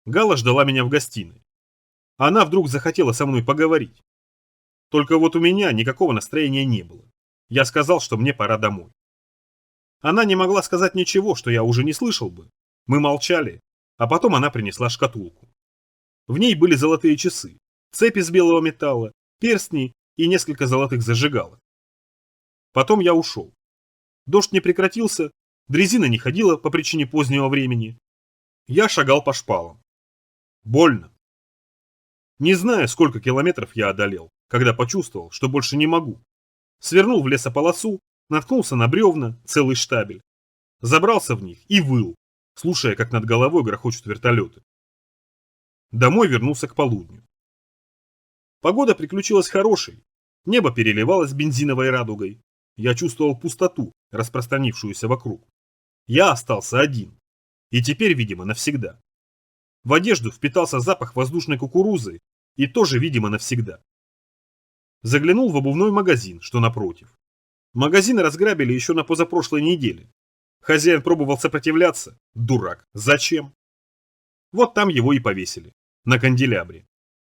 Гала ждала меня в гостиной. Она вдруг захотела со мной поговорить. Только вот у меня никакого настроения не было. Я сказал, что мне пора домой. Она не могла сказать ничего, что я уже не слышал бы. Мы молчали, а потом она принесла шкатулку. В ней были золотые часы, цепь из белого металла, перстни и несколько золотых зажигалок. Потом я ушел. Дождь не прекратился, дрезина не ходила по причине позднего времени. Я шагал по шпалам. Больно. Не знаю, сколько километров я одолел, когда почувствовал, что больше не могу. Свернул в лесополосу, наткнулся на бревна, целый штабель. Забрался в них и выл, слушая, как над головой грохочут вертолеты. Домой вернулся к полудню. Погода приключилась хорошей. Небо переливалось бензиновой радугой. Я чувствовал пустоту, распространившуюся вокруг. Я остался один. И теперь, видимо, навсегда. В одежду впитался запах воздушной кукурузы и тоже, видимо, навсегда. Заглянул в обувной магазин, что напротив. Магазин разграбили еще на позапрошлой неделе. Хозяин пробовал сопротивляться. Дурак. Зачем? Вот там его и повесили. На канделябре.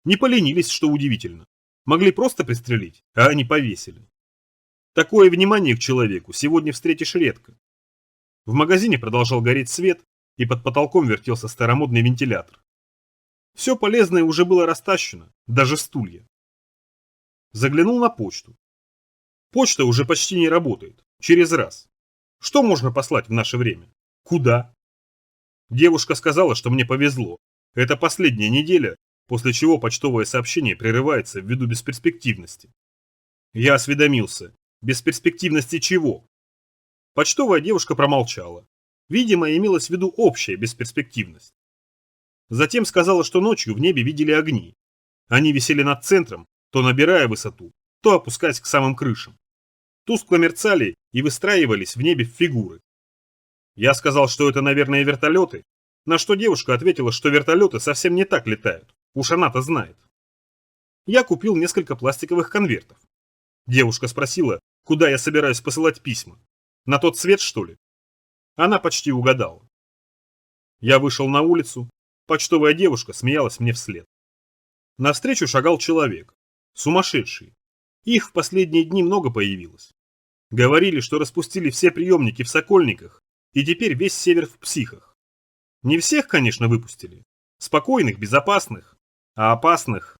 Не поленились, что удивительно. Могли просто пристрелить, а они повесили. Такое внимание к человеку сегодня встретишь редко. В магазине продолжал гореть свет, и под потолком вертелся старомодный вентилятор. Все полезное уже было растащено, даже стулья. Заглянул на почту. Почта уже почти не работает, через раз. Что можно послать в наше время? Куда? Девушка сказала, что мне повезло. Это последняя неделя, после чего почтовое сообщение прерывается ввиду бесперспективности. Я осведомился. Бесперспективности чего? Почтовая девушка промолчала. Видимо, имелась в виду общая бесперспективность. Затем сказала, что ночью в небе видели огни. Они висели над центром, то набирая высоту, то опускаясь к самым крышам. Тускло мерцали и выстраивались в небе в фигуры. Я сказал, что это, наверное, вертолеты, на что девушка ответила, что вертолеты совсем не так летают, уж она-то знает. Я купил несколько пластиковых конвертов. Девушка спросила, куда я собираюсь посылать письма. На тот свет, что ли? Она почти угадала. Я вышел на улицу, почтовая девушка смеялась мне вслед. Навстречу шагал человек. Сумасшедший. Их в последние дни много появилось. Говорили, что распустили все приемники в Сокольниках, и теперь весь север в психах. Не всех, конечно, выпустили. Спокойных, безопасных. А опасных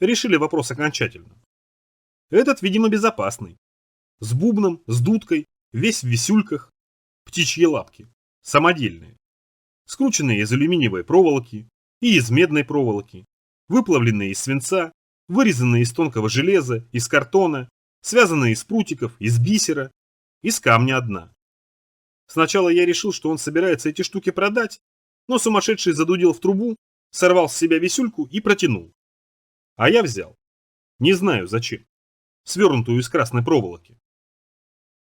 решили вопрос окончательно. Этот, видимо, безопасный. С бубном, с дудкой, весь в висюльках. Птичьи лапки. Самодельные. Скрученные из алюминиевой проволоки и из медной проволоки. Выплавленные из свинца, вырезанные из тонкого железа, из картона, связанные из прутиков, из бисера, из камня одна. Сначала я решил, что он собирается эти штуки продать, но сумасшедший задудел в трубу, сорвал с себя висюльку и протянул. А я взял. Не знаю зачем. Свернутую из красной проволоки.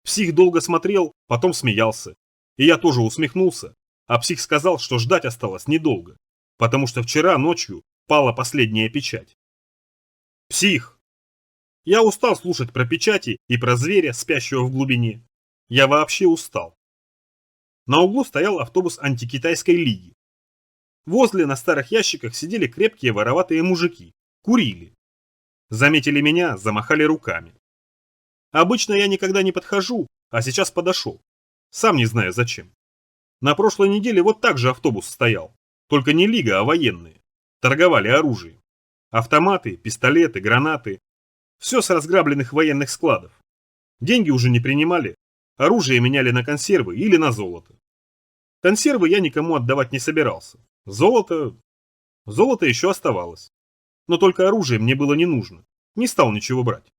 Псих долго смотрел, потом смеялся. И я тоже усмехнулся, а псих сказал, что ждать осталось недолго, потому что вчера ночью пала последняя печать. Псих! Я устал слушать про печати и про зверя, спящего в глубине. Я вообще устал. На углу стоял автобус антикитайской лиги. Возле на старых ящиках сидели крепкие вороватые мужики. Курили. Заметили меня, замахали руками. Обычно я никогда не подхожу, а сейчас подошел. Сам не знаю зачем. На прошлой неделе вот так же автобус стоял. Только не лига, а военные. Торговали оружием. Автоматы, пистолеты, гранаты. Все с разграбленных военных складов. Деньги уже не принимали. Оружие меняли на консервы или на золото. Консервы я никому отдавать не собирался. Золото еще оставалось. Но только оружие мне было не нужно. Не стал ничего брать.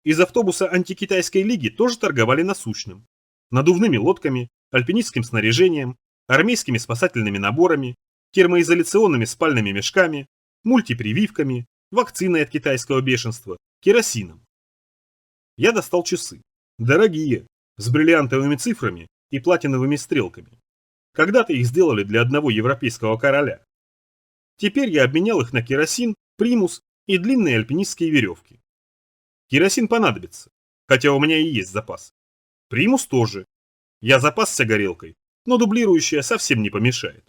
Из автобуса антикитайской лиги тоже торговали насущным. Надувными лодками, альпинистским снаряжением, армейскими спасательными наборами, термоизоляционными спальными мешками, мультипрививками, вакциной от китайского бешенства, керосином. Я достал часы. Дорогие, с бриллиантовыми цифрами и платиновыми стрелками. Когда-то их сделали для одного европейского короля. Теперь я обменял их на керосин, примус и длинные альпинистские веревки. Керосин понадобится, хотя у меня и есть запас. Примус тоже. Я запасся горелкой, но дублирующая совсем не помешает.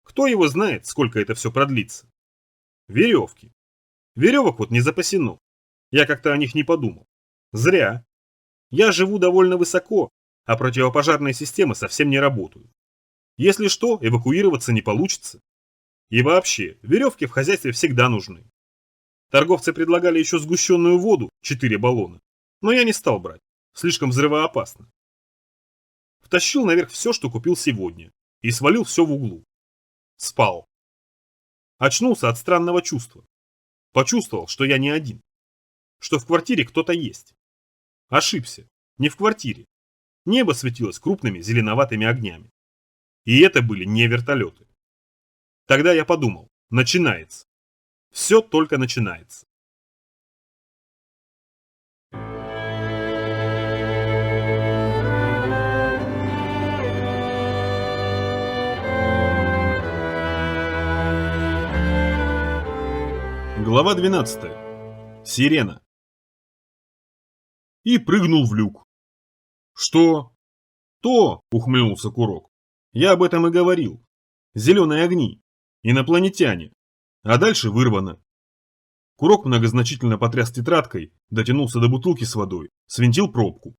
Кто его знает, сколько это все продлится. Веревки. Веревок вот не запасено. Я как-то о них не подумал. Зря. Я живу довольно высоко, а противопожарные системы совсем не работают. Если что, эвакуироваться не получится. И вообще, веревки в хозяйстве всегда нужны. Торговцы предлагали еще сгущенную воду, 4 баллона, но я не стал брать, слишком взрывоопасно. Втащил наверх все, что купил сегодня, и свалил все в углу. Спал. Очнулся от странного чувства. Почувствовал, что я не один. Что в квартире кто-то есть. Ошибся. Не в квартире. Небо светилось крупными зеленоватыми огнями. И это были не вертолеты. Тогда я подумал, начинается. Все только начинается. Глава 12. Сирена. И прыгнул в люк. Что? То, ухмыльнулся Курок. Я об этом и говорил. Зеленые огни. Инопланетяне. А дальше вырвано. Курок многозначительно потряс тетрадкой, дотянулся до бутылки с водой, свинтил пробку.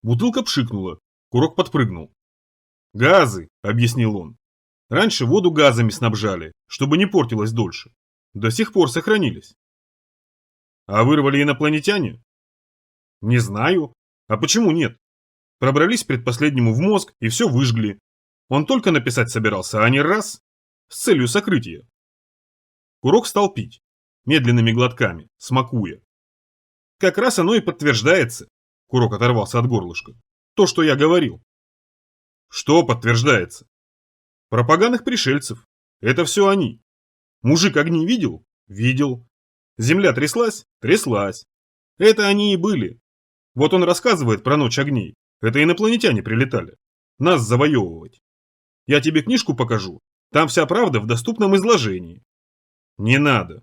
Бутылка пшикнула. Курок подпрыгнул. «Газы», — объяснил он. «Раньше воду газами снабжали, чтобы не портилось дольше. До сих пор сохранились». «А вырвали инопланетяне?» «Не знаю. А почему нет? Пробрались предпоследнему в мозг и все выжгли. Он только написать собирался, а не раз. С целью сокрытия». Курок стал пить. Медленными глотками, смакуя. «Как раз оно и подтверждается», — Курок оторвался от горлышка. «То, что я говорил». «Что подтверждается?» «Про поганых пришельцев. Это все они. Мужик огни видел? Видел. Земля тряслась? Тряслась. Это они и были. Вот он рассказывает про ночь огней. Это инопланетяне прилетали. Нас завоевывать. Я тебе книжку покажу. Там вся правда в доступном изложении». «Не надо».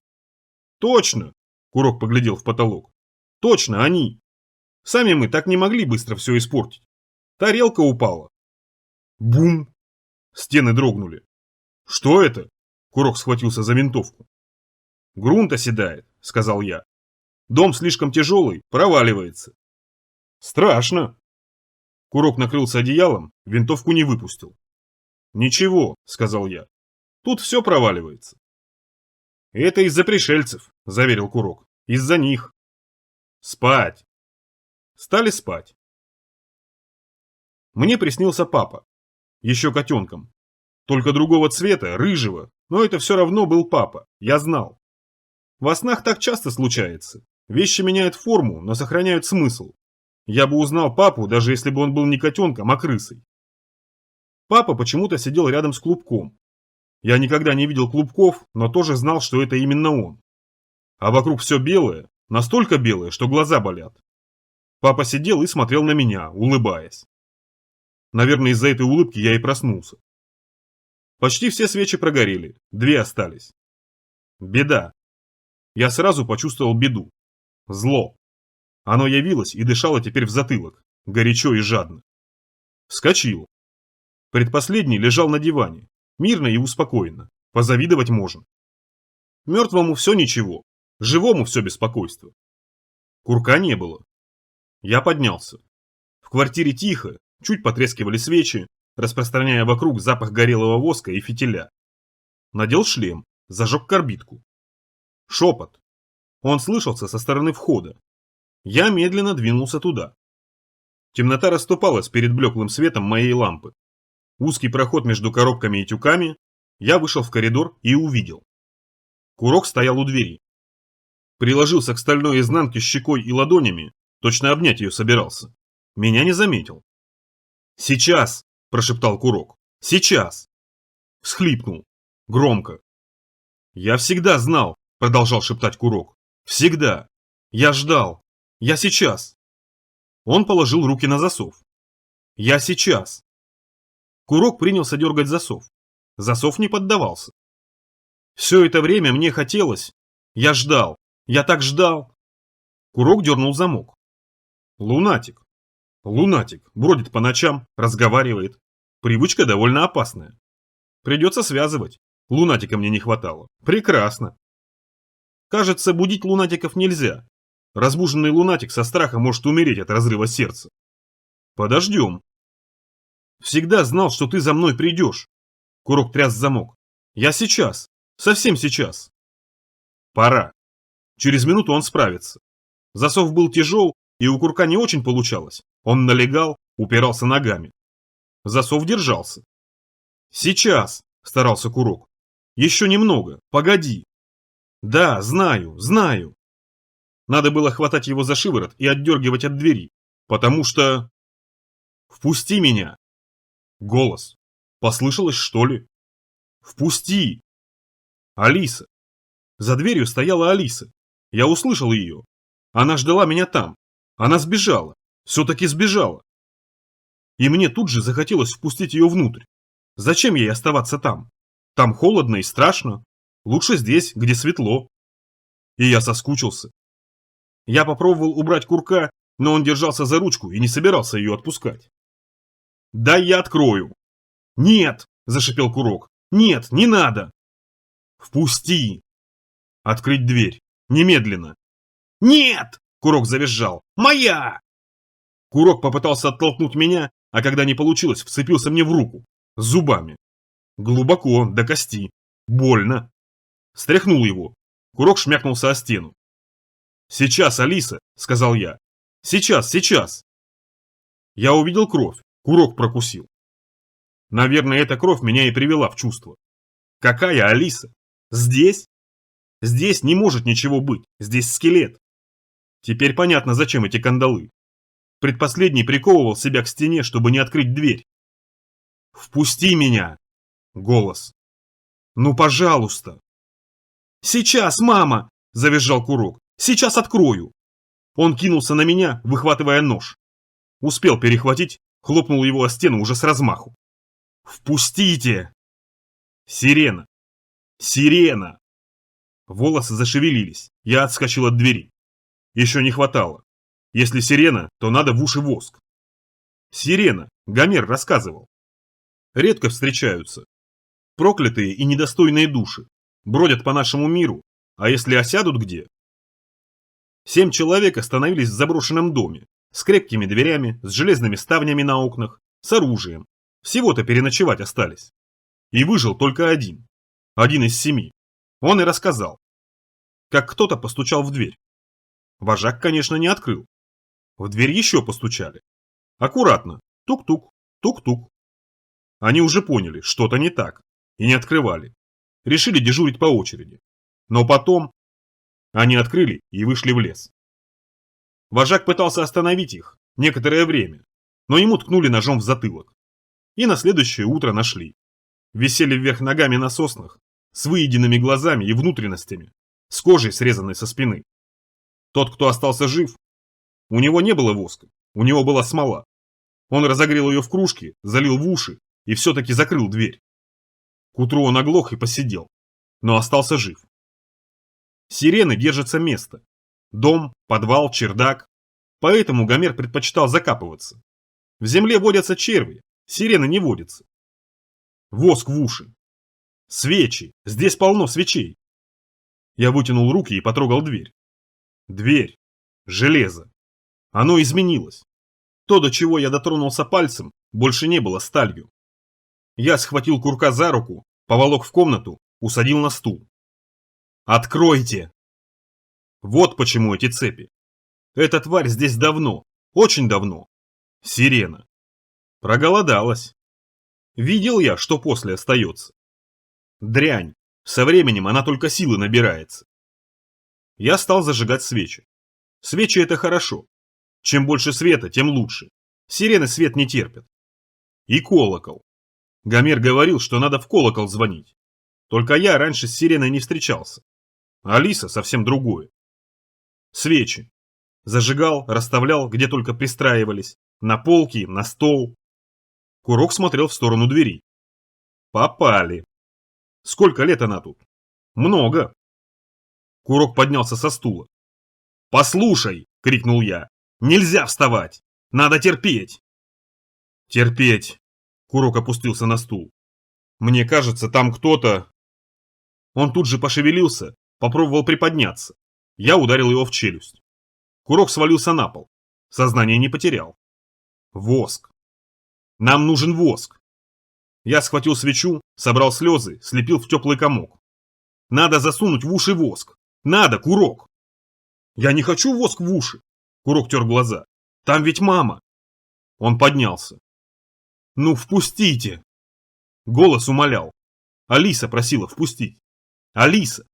«Точно!» – Курок поглядел в потолок. «Точно, они! Сами мы так не могли быстро все испортить. Тарелка упала». Бум! Стены дрогнули. «Что это?» – Курок схватился за винтовку. «Грунт оседает», – сказал я. «Дом слишком тяжелый, проваливается». «Страшно!» Курок накрылся одеялом, винтовку не выпустил. «Ничего», – сказал я. «Тут все проваливается». «Это из-за пришельцев», – заверил Курок. «Из-за них». «Спать». Стали спать. Мне приснился папа. Еще котенком. Только другого цвета, рыжего, но это все равно был папа, я знал. Во снах так часто случается. Вещи меняют форму, но сохраняют смысл. Я бы узнал папу, даже если бы он был не котенком, а крысой. Папа почему-то сидел рядом с клубком. Я никогда не видел клубков, но тоже знал, что это именно он. А вокруг все белое, настолько белое, что глаза болят. Папа сидел и смотрел на меня, улыбаясь. Наверное, из-за этой улыбки я и проснулся. Почти все свечи прогорели, 2 остались. Беда. Я сразу почувствовал беду. Зло. Оно явилось и дышало теперь в затылок, горячо и жадно. Вскочил. Предпоследний лежал на диване. Мирно и успокоенно. Позавидовать можно. Мертвому все ничего. Живому все беспокойство. Курка не было. Я поднялся. В квартире тихо, чуть потрескивали свечи, распространяя вокруг запах горелого воска и фитиля. Надел шлем, зажег карбидку. Шепот. Он слышался со стороны входа. Я медленно двинулся туда. Темнота расступалась перед блеклым светом моей лампы. Узкий проход между коробками и тюками. Я вышел в коридор и увидел. Курок стоял у двери. Приложился к стальной изнанке щекой и ладонями, точно обнять ее собирался. Меня не заметил. «Сейчас!» – прошептал Курок. «Сейчас!» Всхлипнул. Громко. «Я всегда знал!» – продолжал шептать Курок. «Всегда! Я ждал! Я сейчас!» Он положил руки на засов. «Я сейчас!» Курок принялся дергать засов. Засов не поддавался. Все это время мне хотелось. Я ждал. Я так ждал. Курок дернул замок. Лунатик. Лунатик. Бродит по ночам, разговаривает. Привычка довольно опасная. Придется связывать. Лунатика мне не хватало. Прекрасно. Кажется, будить лунатиков нельзя. Разбуженный лунатик со страха может умереть от разрыва сердца. Подождем. Всегда знал, что ты за мной придешь. Курок тряс замок. Я сейчас. Совсем сейчас. Пора. Через минуту он справится. Засов был тяжел, и у Курка не очень получалось. Он налегал, упирался ногами. Засов держался. Сейчас, старался Курок. Еще немного, погоди. Да, знаю, знаю. Надо было хватать его за шиворот и отдергивать от двери, потому что... Впусти меня. Голос. Послышалось, что ли? Впусти. Алиса. За дверью стояла Алиса. Я услышал ее. Она ждала меня там. Она сбежала. Все-таки сбежала. И мне тут же захотелось впустить ее внутрь. Зачем ей оставаться там? Там холодно и страшно. Лучше здесь, где светло. И я соскучился. Я попробовал убрать Курка, но он держался за ручку и не собирался ее отпускать. «Да я открою!» «Нет!» – зашипел Курок. «Нет, не надо!» «Впусти!» «Открыть дверь! Немедленно!» «Нет!» – Курок завизжал. «Моя!» Курок попытался оттолкнуть меня, а когда не получилось, вцепился мне в руку. Зубами. Глубоко, до кости. Больно. Стряхнул его. Курок шмякнулся о стену. «Сейчас, Алиса!» – сказал я. «Сейчас, сейчас!» Я увидел кровь. Курок прокусил. Наверное, эта кровь меня и привела в чувство. Какая Алиса? Здесь? Здесь не может ничего быть. Здесь скелет. Теперь понятно, зачем эти кандалы. Предпоследний приковывал себя к стене, чтобы не открыть дверь. «Впусти меня!» Голос. «Ну, пожалуйста!» «Сейчас, мама!» – завизжал Курок. «Сейчас открою!» Он кинулся на меня, выхватывая нож. Успел перехватить, хлопнул его о стену уже с размаху. «Впустите!» Сирена! Сирена! Волосы зашевелились, я отскочил от двери. Еще не хватало. Если сирена, то надо в уши воск. Сирена, Гомер рассказывал. Редко встречаются. Проклятые и недостойные души. Бродят по нашему миру, а если осядут где? 7 человек остановились в заброшенном доме, с крепкими дверями, с железными ставнями на окнах, с оружием. Всего-то переночевать остались. И выжил только один. Один из 7. Он и рассказал. Как кто-то постучал в дверь. Вожак, конечно, не открыл. В дверь еще постучали. Аккуратно. Тук-тук, тук-тук. Они уже поняли, что-то не так. И не открывали. Решили дежурить по очереди. Но потом... Они открыли и вышли в лес. Вожак пытался остановить их некоторое время, но ему ткнули ножом в затылок. И на следующее утро нашли. Висели вверх ногами на соснах, с выеденными глазами и внутренностями, с кожей, срезанной со спины. Тот, кто остался жив, у него не было воска, у него была смола. Он разогрел ее в кружке, залил в уши и все-таки закрыл дверь. К утру он оглох и посидел, но остался жив. Сирены держатся места. Дом, подвал, чердак. Поэтому Гомер предпочитал закапываться. В земле водятся черви, сирены не водятся. Воск в уши. Свечи, здесь полно свечей. Я вытянул руки и потрогал дверь. Дверь. Железо. Оно изменилось. То, до чего я дотронулся пальцем, больше не было сталью. Я схватил Курка за руку, поволок в комнату, усадил на стул. «Откройте!» Вот почему эти цепи. Эта тварь здесь давно, очень давно. Сирена. Проголодалась. Видел я, что после остается. Дрянь. Со временем она только силы набирается. Я стал зажигать свечи. Свечи это хорошо. Чем больше света, тем лучше. Сирены свет не терпят. И колокол. Гомер говорил, что надо в колокол звонить. Только я раньше с сиреной не встречался. Алиса совсем другое. Свечи. Зажигал, расставлял, где только пристраивались. На полки, на стол. Курок смотрел в сторону двери. Попали. Сколько лет она тут? Много. Курок поднялся со стула. «Послушай!» — крикнул я. «Нельзя вставать! Надо терпеть!» «Терпеть!» — Курок опустился на стул. «Мне кажется, там кто-то...» Он тут же пошевелился, попробовал приподняться. Я ударил его в челюсть. Курок свалился на пол. Сознание не потерял. Воск. Нам нужен воск. Я схватил свечу, собрал слезы, слепил в теплый комок. Надо засунуть в уши воск. Надо, Курок. Я не хочу воск в уши. Курок тер глаза. Там ведь мама. Он поднялся. Ну, впустите. Голос умолял. Алиса просила впустить. Алиса.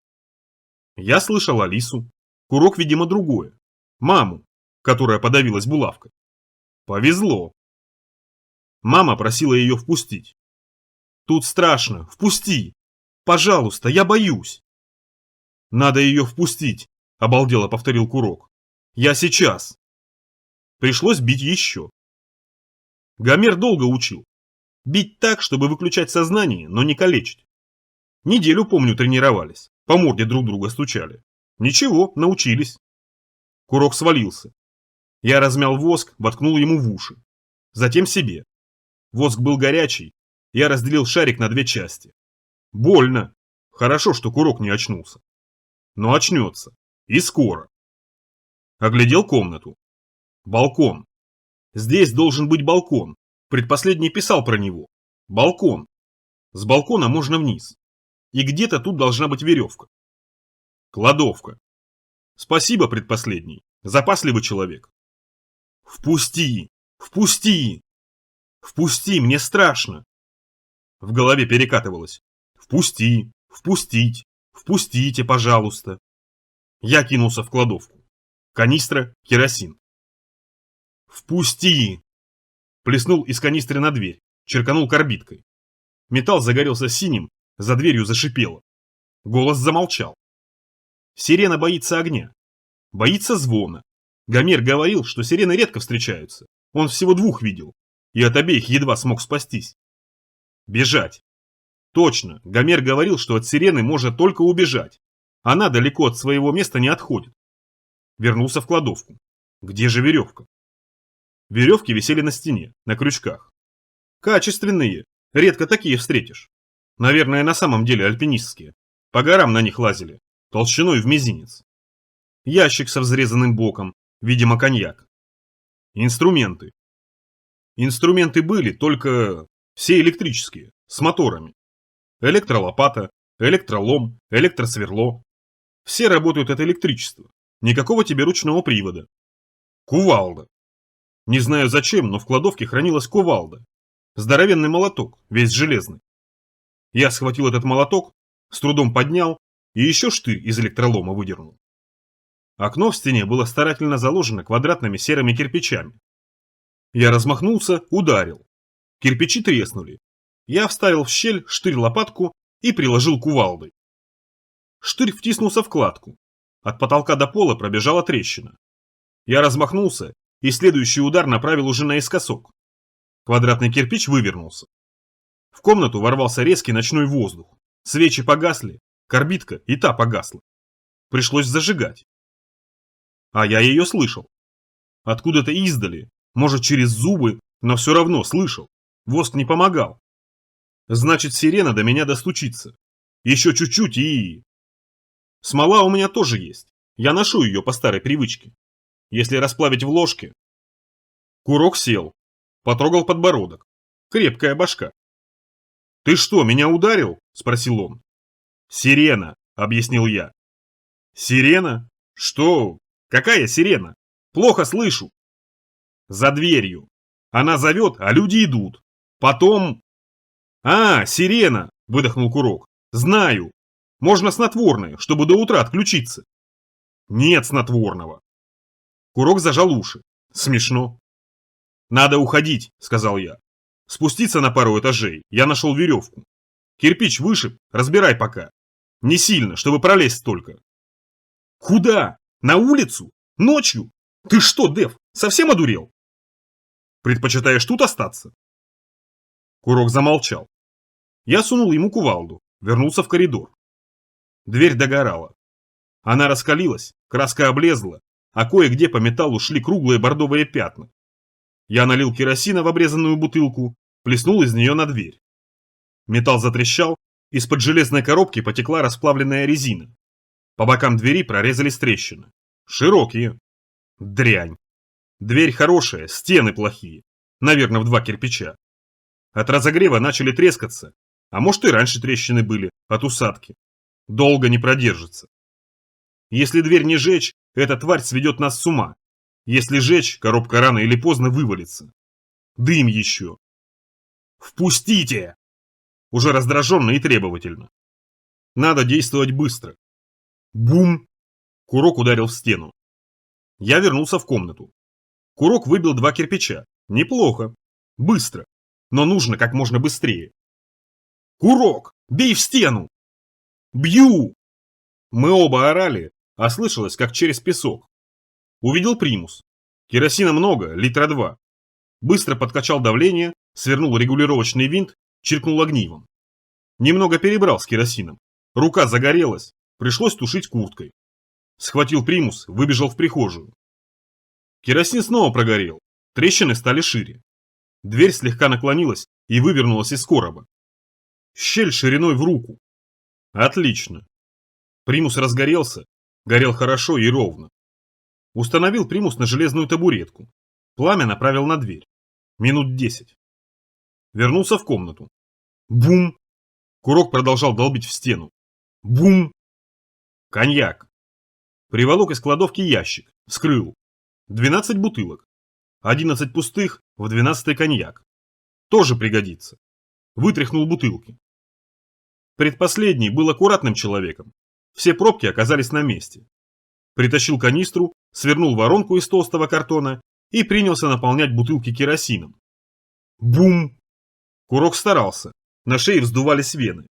Я слышал Алису. Курок, видимо, другое. Маму, которая подавилась булавкой. Повезло. Мама просила ее впустить. Тут страшно, впусти. Пожалуйста, я боюсь. Надо ее впустить, обалдело повторил Курок. Я сейчас. Пришлось бить еще. Гомер долго учил. Бить так, чтобы выключать сознание, но не калечить. Неделю, помню, тренировались. По морде друг друга стучали. Ничего, научились. Курок свалился. Я размял воск, воткнул ему в уши. Затем себе. Воск был горячий. Я разделил шарик на две части. Больно. Хорошо, что курок не очнулся. Но очнется. И скоро. Оглядел комнату. Балкон. Здесь должен быть балкон. Предпоследний писал про него. Балкон. С балкона можно вниз. И где-то тут должна быть веревка. Кладовка. Спасибо, предпоследний. Запасливый человек. Впусти! Впусти! Впусти, мне страшно. В голове перекатывалось. Впусти, впустить, впустите, пожалуйста. Я кинулся в кладовку. Канистра, керосин. Впусти! Плеснул из канистры на дверь, черканул карбидкой. Металл загорелся синим, за дверью зашипело. Голос замолчал. Сирена боится огня. Боится звона. Гомер говорил, что сирены редко встречаются. Он всего двух видел. И от обеих едва смог спастись. Бежать. Точно, Гомер говорил, что от сирены можно только убежать. Она далеко от своего места не отходит. Вернулся в кладовку. Где же веревка? Веревки висели на стене, на крючках. Качественные. Редко такие встретишь. Наверное, на самом деле альпинистские. По горам на них лазили. Толщиной в мизинец. Ящик со взрезанным боком. Видимо, коньяк. Инструменты. Инструменты были, только все электрические, с моторами. Электролопата, электролом, электросверло. Все работают от электричества. Никакого тебе ручного привода. Кувалда. Не знаю зачем, но в кладовке хранилась кувалда. Здоровенный молоток, весь железный. Я схватил этот молоток, с трудом поднял и еще штырь из электролома выдернул. Окно в стене было старательно заложено квадратными серыми кирпичами. Я размахнулся, ударил. Кирпичи треснули. Я вставил в щель штырь-лопатку и приложил кувалдой. Штырь втиснулся в кладку. От потолка до пола пробежала трещина. Я размахнулся и следующий удар направил уже наискосок. Квадратный кирпич вывернулся. В комнату ворвался резкий ночной воздух. Свечи погасли, карбидка и та погасла. Пришлось зажигать. А я ее слышал. Откуда-то издали, может через зубы, но все равно слышал. Воск не помогал. Значит, сирена до меня достучится. Еще чуть-чуть и... Смола у меня тоже есть. Я ношу ее по старой привычке. Если расплавить в ложке... Курок сел. Потрогал подбородок. Крепкая башка. «Ты что, меня ударил?» – спросил он. «Сирена», – объяснил я. «Сирена? Что? Какая сирена? Плохо слышу». «За дверью. Она зовет, а люди идут. Потом...» «А, сирена!» – выдохнул Курок. «Знаю. Можно снотворное, чтобы до утра отключиться». «Нет снотворного». Курок зажал уши. Смешно. «Надо уходить», – сказал я. «Спуститься на пару этажей. Я нашел веревку. Кирпич вышиб, разбирай пока. Не сильно, чтобы пролезть только». «Куда? На улицу? Ночью? Ты что, Дэв, совсем одурел?» «Предпочитаешь тут остаться?» Курок замолчал. Я сунул ему кувалду, вернулся в коридор. Дверь догорала. Она раскалилась, краска облезла, а кое-где по металлу шли круглые бордовые пятна. Я налил керосина в обрезанную бутылку, плеснул из нее на дверь. Металл затрещал, из-под железной коробки потекла расплавленная резина. По бокам двери прорезались трещины. Широкие. Дрянь. Дверь хорошая, стены плохие. Наверное, в 2 кирпича. От разогрева начали трескаться, а может и раньше трещины были, от усадки. Долго не продержится. Если дверь не жечь, эта тварь сведет нас с ума. Если жечь, коробка рано или поздно вывалится. Дым еще. «Впустите!» Уже раздраженно и требовательно. Надо действовать быстро. Бум! Курок ударил в стену. Я вернулся в комнату. Курок выбил 2 кирпича. Неплохо. Быстро. Но нужно как можно быстрее. «Курок! Бей в стену!» «Бью!» Мы оба орали, а слышалось, как через песок. Увидел примус. Керосина много, литра 2. Быстро подкачал давление, свернул регулировочный винт, чиркнул огнивом. Немного перебрал с керосином. Рука загорелась, пришлось тушить курткой. Схватил примус, выбежал в прихожую. Керосин снова прогорел. Трещины стали шире. Дверь слегка наклонилась и вывернулась из короба. Щель шириной в руку. Отлично. Примус разгорелся, горел хорошо и ровно. Установил примус на железную табуретку. Пламя направил на дверь. Минут 10. Вернулся в комнату. Бум! Курок продолжал долбить в стену. Бум! Коньяк. Приволок из кладовки ящик. Вскрыл. 12 бутылок. 11 пустых, в 12-й коньяк. Тоже пригодится. Вытряхнул бутылки. Предпоследний был аккуратным человеком. Все пробки оказались на месте. Притащил канистру, свернул воронку из толстого картона и принялся наполнять бутылки керосином. Бум! Курок старался. На шее вздувались вены.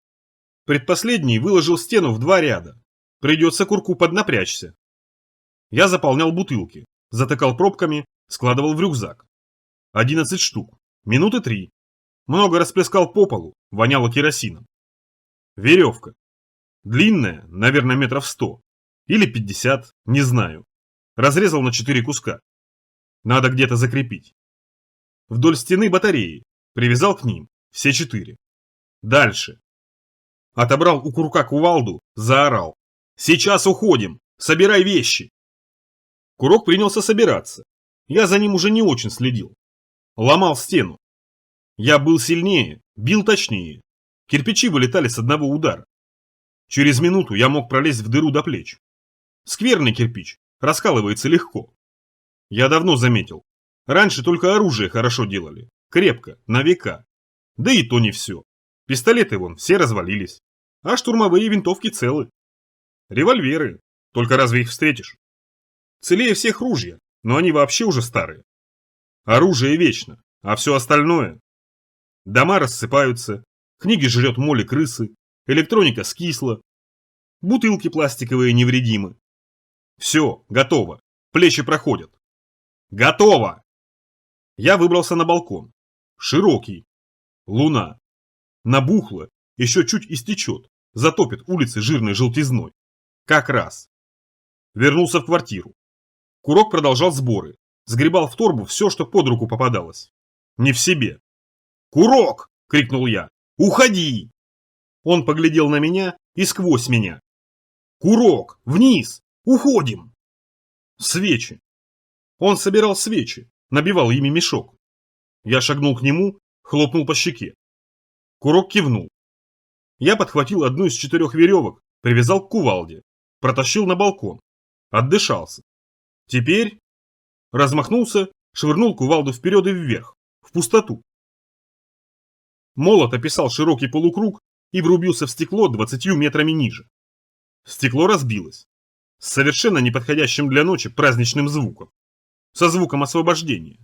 Предпоследний выложил стену в 2 ряда. Придется курку поднапрячься. Я заполнял бутылки, затыкал пробками, складывал в рюкзак. 11 штук. Минуты 3. Много расплескал по полу, воняло керосином. Веревка. Длинная, наверное, метров 100. Или 50, не знаю. Разрезал на 4 куска. Надо где-то закрепить. Вдоль стены батареи. Привязал к ним. Все 4. Дальше. Отобрал у курка кувалду, заорал. «Сейчас уходим! Собирай вещи!» Курок принялся собираться. Я за ним уже не очень следил. Ломал стену. Я был сильнее, бил точнее. Кирпичи вылетали с одного удара. Через минуту я мог пролезть в дыру до плеч. Скверный кирпич, раскалывается легко. Я давно заметил. Раньше только оружие хорошо делали. Крепко, на века. Да и то не все. Пистолеты вон все развалились. А штурмовые винтовки целы. Револьверы. Только разве их встретишь? Целее всех ружья, но они вообще уже старые. Оружие вечно, а все остальное... Дома рассыпаются, книги жрет моли крысы, электроника скисла, бутылки пластиковые невредимы. Все, готово, плечи проходят. Готово! Я выбрался на балкон. Широкий. Луна. Набухла, еще чуть истечет, затопит улицы жирной желтизной. Как раз. Вернулся в квартиру. Курок продолжал сборы. Сгребал в торбу все, что под руку попадалось. Не в себе. «Курок!» — крикнул я. «Уходи!» Он поглядел на меня и сквозь меня. «Курок! Вниз! Уходим!» Свечи. Он собирал свечи, набивал ими мешок. Я шагнул к нему, хлопнул по щеке. Курок кивнул. Я подхватил одну из 4 веревок, привязал к кувалде, протащил на балкон. Отдышался. Теперь... Размахнулся, швырнул кувалду вперед и вверх, в пустоту. Молот описал широкий полукруг и врубился в стекло 20 метрами ниже. Стекло разбилось. С совершенно неподходящим для ночи праздничным звуком. Со звуком освобождения.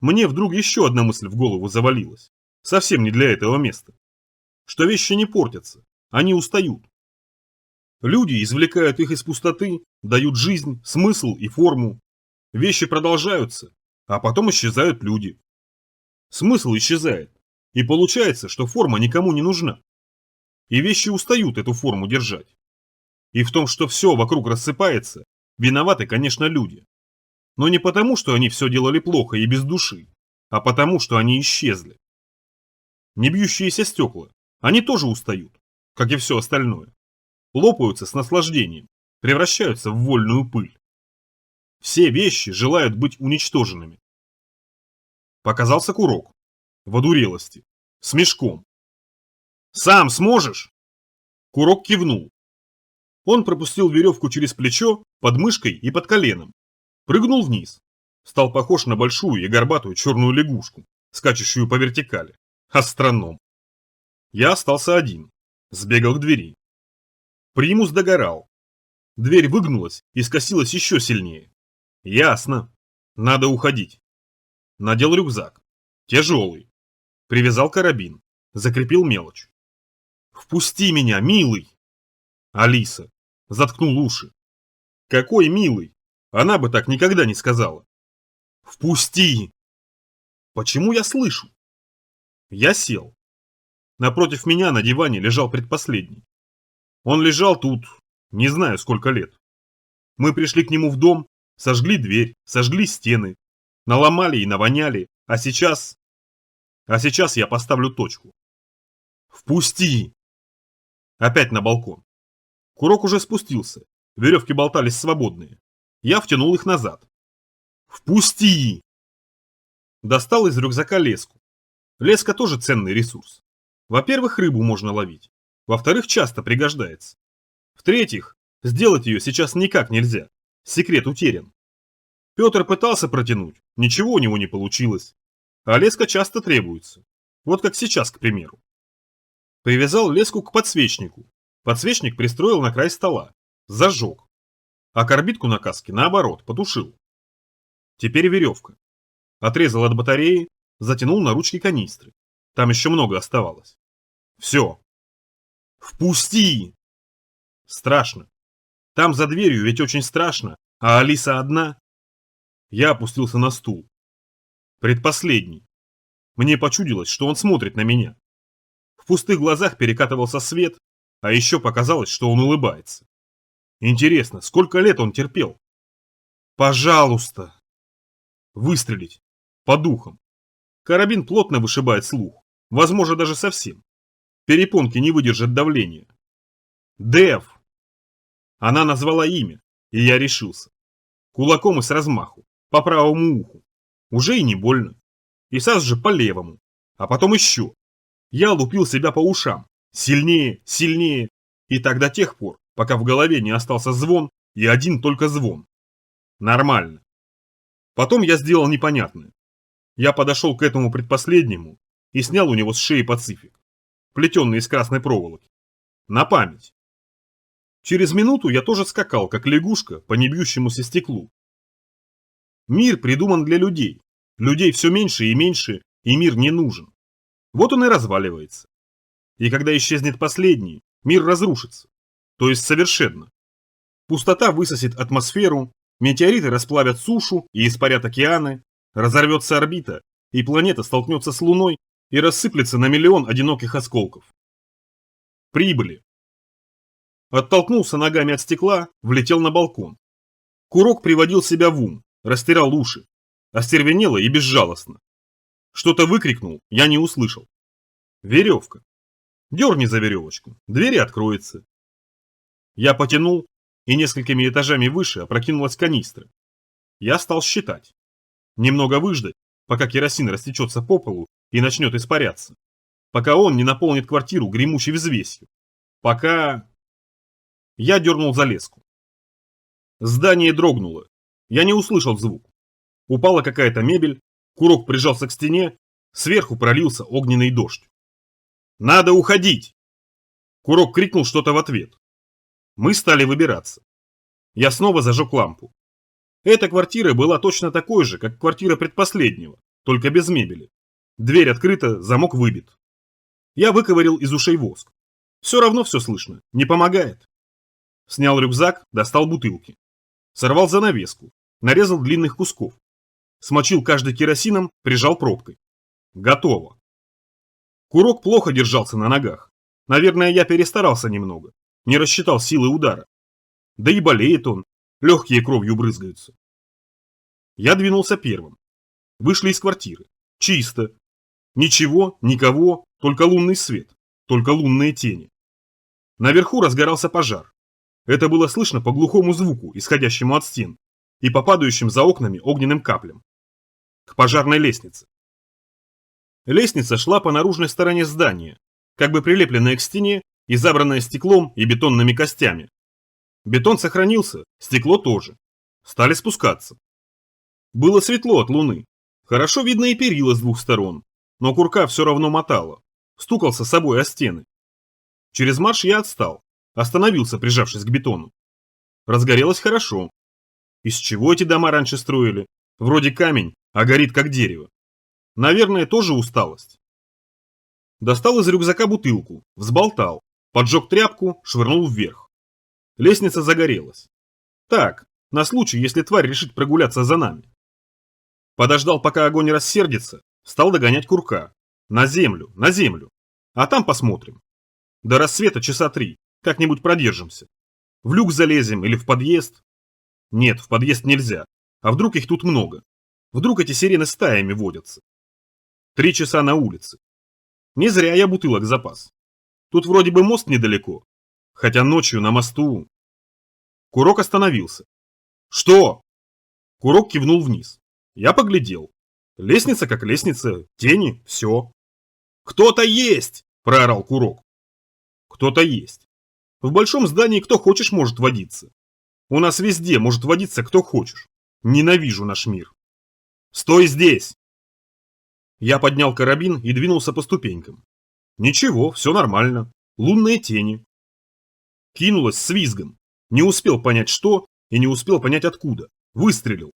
Мне вдруг еще одна мысль в голову завалилась. Совсем не для этого места. Что вещи не портятся, они устают. Люди извлекают их из пустоты, дают жизнь, смысл и форму. Вещи продолжаются, а потом исчезают люди. Смысл исчезает, и получается, что форма никому не нужна. И вещи устают эту форму держать. И в том, что все вокруг рассыпается, виноваты, конечно, люди. Но не потому, что они все делали плохо и без души, а потому, что они исчезли. Не бьющиеся стекла, они тоже устают, как и все остальное. Лопаются с наслаждением, превращаются в вольную пыль. Все вещи желают быть уничтоженными. Показался курок. В одурелости. С мешком. «Сам сможешь?» Курок кивнул. Он пропустил веревку через плечо, под мышкой и под коленом. Прыгнул вниз. Стал похож на большую и горбатую черную лягушку, скачущую по вертикали. Астроном. Я остался один. Сбегал к двери. Примус догорал. Дверь выгнулась и скосилась еще сильнее. Ясно. Надо уходить. Надел рюкзак. Тяжелый. Привязал карабин. Закрепил мелочь. «Впусти меня, милый!» Алиса. Заткнул уши. «Какой милый? Она бы так никогда не сказала». «Впусти!» Почему я слышу? Я сел. Напротив меня на диване лежал предпоследний. Он лежал тут, не знаю сколько лет. Мы пришли к нему в дом, сожгли дверь, сожгли стены, наломали и навоняли, а сейчас... А сейчас я поставлю точку. Впусти! Опять на балкон. Курок уже спустился, веревки болтались свободные. Я втянул их назад. Впусти! Достал из рюкзака леску. Леска тоже ценный ресурс. Во-первых, рыбу можно ловить. Во-вторых, часто пригождается. В-третьих, сделать ее сейчас никак нельзя. Секрет утерян. Петр пытался протянуть, ничего у него не получилось. А леска часто требуется. Вот как сейчас, к примеру. Привязал леску к подсвечнику. Подсвечник пристроил на край стола. Зажег. А карбидку на каске, наоборот, потушил. Теперь веревка. Отрезал от батареи, затянул на ручки канистры. Там еще много оставалось. Все. Впусти! Страшно. Там за дверью ведь очень страшно, а Алиса одна. Я опустился на стул. Предпоследний. Мне почудилось, что он смотрит на меня. В пустых глазах перекатывался свет, а еще показалось, что он улыбается. Интересно, сколько лет он терпел? Пожалуйста. Выстрелить. По духам. Карабин плотно вышибает слух. Возможно, даже совсем. Перепонки не выдержат давления. Дэв. Она назвала имя, и я решился. Кулаком и с размаху. По правому уху. Уже и не больно. И сразу же по левому. А потом еще. Я лупил себя по ушам. Сильнее, сильнее. И так до тех пор, пока в голове не остался звон, и один только звон. Нормально. Потом я сделал непонятное. Я подошел к этому предпоследнему и снял у него с шеи пацифик, плетенный из красной проволоки. На память. Через минуту я тоже скакал, как лягушка, по небьющемуся стеклу. Мир придуман для людей. Людей все меньше и меньше, и мир не нужен. Вот он и разваливается. И когда исчезнет последний, мир разрушится. То есть совершенно. Пустота высосет атмосферу, метеориты расплавят сушу и испарят океаны, разорвется орбита, и планета столкнется с Луной и рассыплется на миллион одиноких осколков. Прибыли. Оттолкнулся ногами от стекла, влетел на балкон. Курок приводил себя в ум, растирал уши, остервенело и безжалостно. Что-то выкрикнул, я не услышал. Веревка. Дерни за веревочку, дверь откроется. Я потянул, и несколькими этажами выше опрокинулась канистра. Я стал считать. Немного выждать, пока керосин растечется по полу и начнет испаряться. Пока он не наполнит квартиру гремучей взвесью. Пока... Я дернул за леску. Здание дрогнуло. Я не услышал звук. Упала какая-то мебель, курок прижался к стене, сверху пролился огненный дождь. «Надо уходить!» Курок крикнул что-то в ответ. Мы стали выбираться. Я снова зажег лампу. Эта квартира была точно такой же, как квартира предпоследнего, только без мебели. Дверь открыта, замок выбит. Я выковырял из ушей воск. Все равно все слышно, не помогает. Снял рюкзак, достал бутылки. Сорвал занавеску, нарезал длинных кусков. Смочил каждый керосином, прижал пробкой. Готово. Курок плохо держался на ногах. Наверное, я перестарался немного. Не рассчитал силы удара. Да и болеет он. Легкие кровью брызгаются. Я двинулся первым. Вышли из квартиры. Чисто. Ничего, никого, только лунный свет. Только лунные тени. Наверху разгорался пожар. Это было слышно по глухому звуку, исходящему от стен, и по падающим за окнами огненным каплям. К пожарной лестнице. Лестница шла по наружной стороне здания, как бы прилепленная к стене и забранная стеклом и бетонными костями. Бетон сохранился, стекло тоже. Стали спускаться. Было светло от луны. Хорошо видно и перила с двух сторон, но курка все равно мотало. Стукался с собой о стены. Через марш я отстал, остановился, прижавшись к бетону. Разгорелось хорошо. Из чего эти дома раньше строили? Вроде камень, а горит как дерево. Наверное, тоже усталость. Достал из рюкзака бутылку, взболтал, поджег тряпку, швырнул вверх. Лестница загорелась. Так, на случай, если тварь решит прогуляться за нами. Подождал, пока огонь рассердится, стал догонять курка. На землю, на землю. А там посмотрим. До рассвета часа 3, как-нибудь продержимся. В люк залезем или в подъезд. Нет, в подъезд нельзя. А вдруг их тут много? Вдруг эти сирены стаями водятся? 3 часа на улице. Не зря я бутылок запас. Тут вроде бы мост недалеко. Хотя ночью на мосту... Курок остановился. Что? Курок кивнул вниз. Я поглядел. Лестница как лестница, тени, все. «Кто-то есть!» – проорал Курок. Кто-то есть. В большом здании кто хочешь может водиться. У нас везде может водиться кто хочешь. Ненавижу наш мир. Стой здесь! Я поднял карабин и двинулся по ступенькам. Ничего, все нормально. Лунные тени. Кинулась с визгом. Не успел понять что и не успел понять откуда. Выстрелил.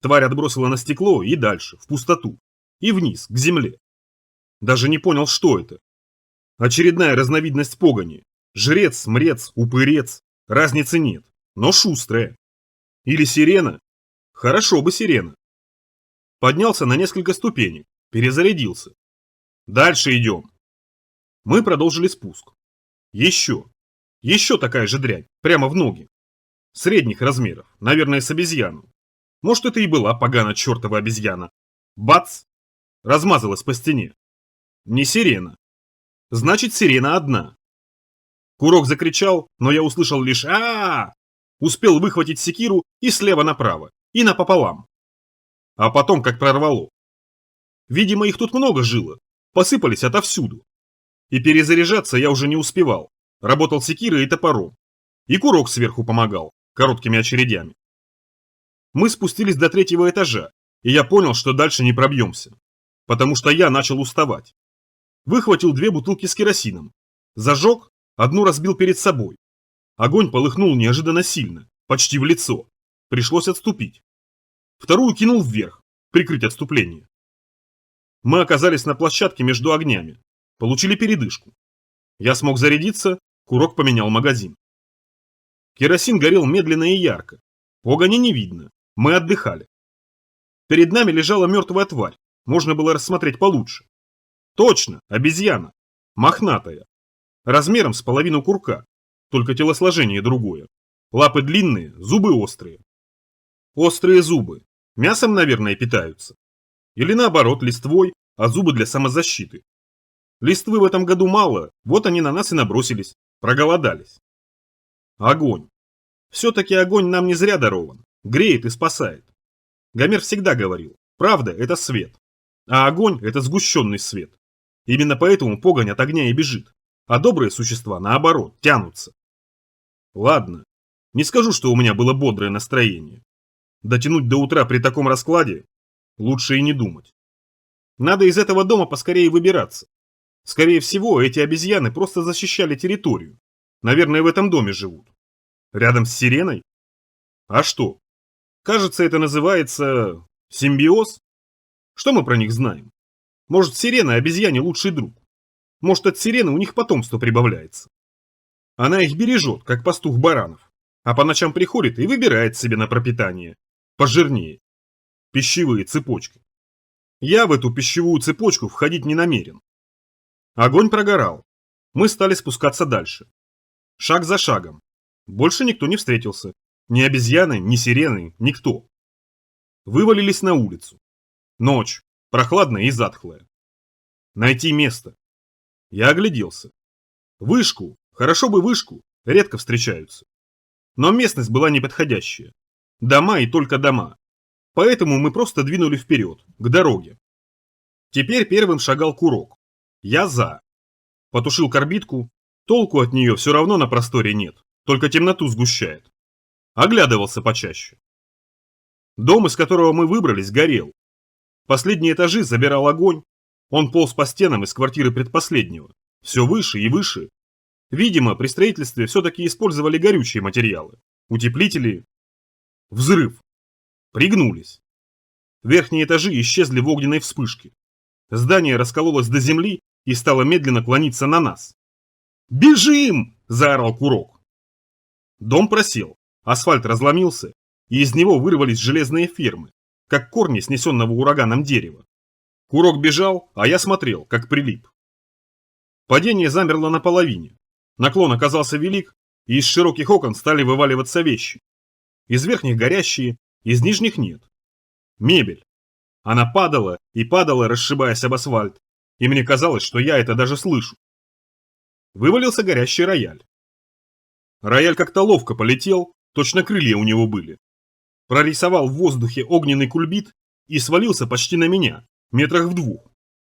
Тварь отбросила на стекло и дальше, в пустоту. И вниз, к земле. Даже не понял, что это. Очередная разновидность погони. Жрец, мрец, упырец. Разницы нет, но шустрая. Или сирена. Хорошо бы сирена. Поднялся на несколько ступенек, перезарядился. Дальше идем. Мы продолжили спуск. Еще. Еще такая же дрянь, прямо в ноги. Средних размеров, наверное, с обезьяну. Может, это и была погана чертова обезьяна. Бац! Размазалась по стене. Не сирена. Значит, сирена одна. Курок закричал, но я услышал лишь а Успел выхватить секиру и слева направо, и напополам. А потом как прорвало. Видимо, их тут много жило, посыпались отовсюду. И перезаряжаться я уже не успевал, работал секирой и топором. И Курок сверху помогал, короткими очередями. Мы спустились до 3-го этажа, и я понял, что дальше не пробьемся. Потому что я начал уставать. Выхватил 2 бутылки с керосином. Зажег, одну разбил перед собой. Огонь полыхнул неожиданно сильно, почти в лицо. Пришлось отступить. Вторую кинул вверх, прикрыть отступление. Мы оказались на площадке между огнями. Получили передышку. Я смог зарядиться, Курок поменял магазин. Керосин горел медленно и ярко. Погони не видно. Мы отдыхали. Перед нами лежала мертвая тварь. Можно было рассмотреть получше. Точно, обезьяна. Мохнатая. Размером с половину курка. Только телосложение другое. Лапы длинные, зубы острые. Острые зубы. Мясом, наверное, питаются. Или наоборот, листвой, а зубы для самозащиты. Листвы в этом году мало, вот они на нас и набросились. Проголодались. Огонь. Все-таки огонь нам не зря дарован. Греет и спасает. Гомер всегда говорил, правда – это свет. А огонь – это сгущенный свет. Именно поэтому погонь от огня и бежит. А добрые существа, наоборот, тянутся. Ладно, не скажу, что у меня было бодрое настроение. Дотянуть до утра при таком раскладе лучше и не думать. Надо из этого дома поскорее выбираться. Скорее всего, эти обезьяны просто защищали территорию. Наверное, в этом доме живут. Рядом с сиреной? А что? Кажется, это называется симбиоз. Что мы про них знаем? Может, сирена обезьяне лучший друг? Может, от сирены у них потомство прибавляется? Она их бережет, как пастух баранов. А по ночам приходит и выбирает себе на пропитание. Пожирнее. Пищевые цепочки. Я в эту пищевую цепочку входить не намерен. Огонь прогорал. Мы стали спускаться дальше. Шаг за шагом. Больше никто не встретился. Ни обезьяны, ни сирены, никто. Вывалились на улицу. Ночь. Прохладная и затхлая. Найти место. Я огляделся. Вышку. Хорошо бы вышку. Редко встречаются. Но местность была неподходящая. Дома и только дома. Поэтому мы просто двинули вперед, к дороге. Теперь первым шагал Курок. Я за. Потушил карбидку. Толку от нее все равно на просторе нет. Только темноту сгущает. Оглядывался почаще. Дом, из которого мы выбрались, горел. Последние этажи забирал огонь. Он полз по стенам из квартиры предпоследнего. Все выше и выше. Видимо, при строительстве все-таки использовали горючие материалы. Утеплители. Взрыв. Пригнулись. Верхние этажи исчезли в огненной вспышке. Здание раскололось до земли и стало медленно клониться на нас. «Бежим!» – заорал Курок. Дом просел, асфальт разломился, и из него вырвались железные фермы, как корни снесенного ураганом дерева. Курок бежал, а я смотрел, как прилип. Падение замерло наполовине. Наклон оказался велик, и из широких окон стали вываливаться вещи. Из верхних горящие, из нижних нет. Мебель. Она падала и падала, расшибаясь об асфальт, и мне казалось, что я это даже слышу. Вывалился горящий рояль. Рояль как-то ловко полетел, точно крылья у него были. Прорисовал в воздухе огненный кульбит и свалился почти на меня, метрах в 2.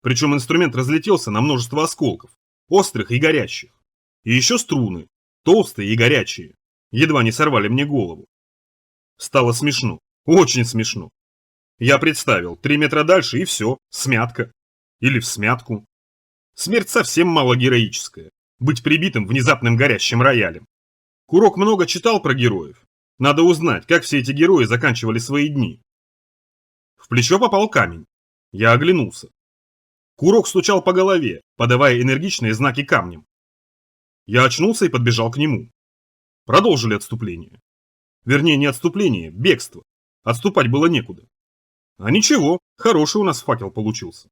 Причем инструмент разлетелся на множество осколков, острых и горящих. И еще струны, толстые и горячие, едва не сорвали мне голову. Стало смешно, очень смешно. Я представил, 3 метра дальше и все, смятка. Или в смятку. Смерть совсем мало героическая, быть прибитым внезапным горящим роялем. Курок много читал про героев. Надо узнать, как все эти герои заканчивали свои дни. В плечо попал камень. Я оглянулся. Курок стучал по голове, подавая энергичные знаки камнем. Я очнулся и подбежал к нему. Продолжили отступление. Вернее, не отступление, бегство. Отступать было некуда. А ничего, хороший у нас факел получился.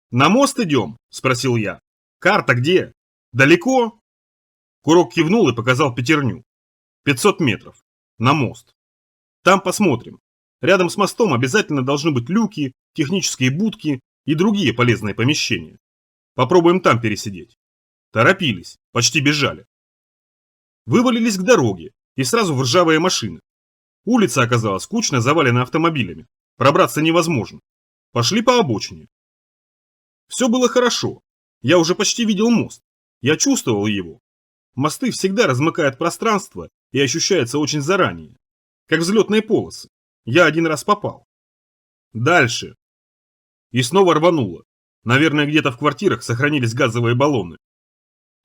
«На мост идем?» – спросил я. «Карта где? Далеко?» Курок кивнул и показал пятерню. 500 метров. На мост. Там посмотрим. Рядом с мостом обязательно должны быть люки, технические будки и другие полезные помещения. Попробуем там пересидеть. Торопились, почти бежали. Вывалились к дороге и сразу в ржавые машины. Улица оказалась скучно завалена автомобилями. Пробраться невозможно. Пошли по обочине. Все было хорошо. Я уже почти видел мост. Я чувствовал его. Мосты всегда размыкают пространство и ощущаются очень заранее. Как взлетные полосы. Я один раз попал. Дальше. И снова рвануло. Наверное, где-то в квартирах сохранились газовые баллоны.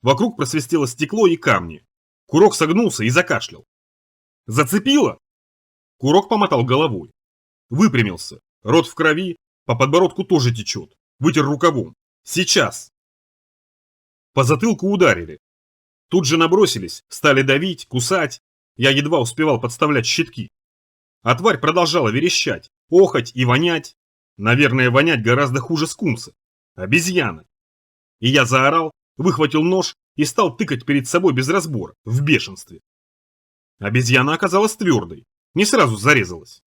Вокруг просвистело стекло и камни. Курок согнулся и закашлял. «Зацепило?» Курок помотал головой. Выпрямился. Рот в крови, по подбородку тоже течет. Вытер рукавом. «Сейчас!» По затылку ударили. Тут же набросились, стали давить, кусать. Я едва успевал подставлять щитки. А тварь продолжала верещать, охать и вонять. Наверное, вонять гораздо хуже скунса. Обезьяна. И я заорал, выхватил нож и стал тыкать перед собой без разбора, в бешенстве. Обезьяна оказалась твердой, не сразу зарезалась.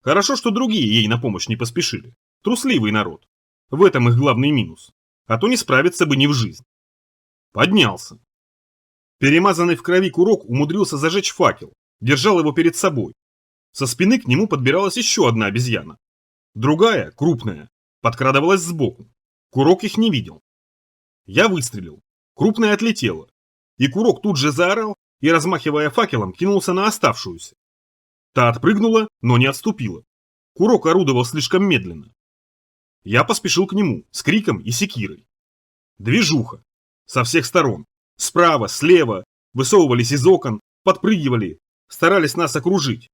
Хорошо, что другие ей на помощь не поспешили. Трусливый народ. В этом их главный минус. А то не справиться бы ни в жизнь. Поднялся. Перемазанный в крови курок умудрился зажечь факел, держал его перед собой. Со спины к нему подбиралась еще одна обезьяна. Другая, крупная, подкрадывалась сбоку. Курок их не видел. Я выстрелил. Крупная отлетела. И курок тут же заорал и, размахивая факелом, кинулся на оставшуюся. Та отпрыгнула, но не отступила. Курок орудовал слишком медленно. Я поспешил к нему с криком и секирой. Движуха. Со всех сторон. Справа, слева. Высовывались из окон, подпрыгивали, старались нас окружить.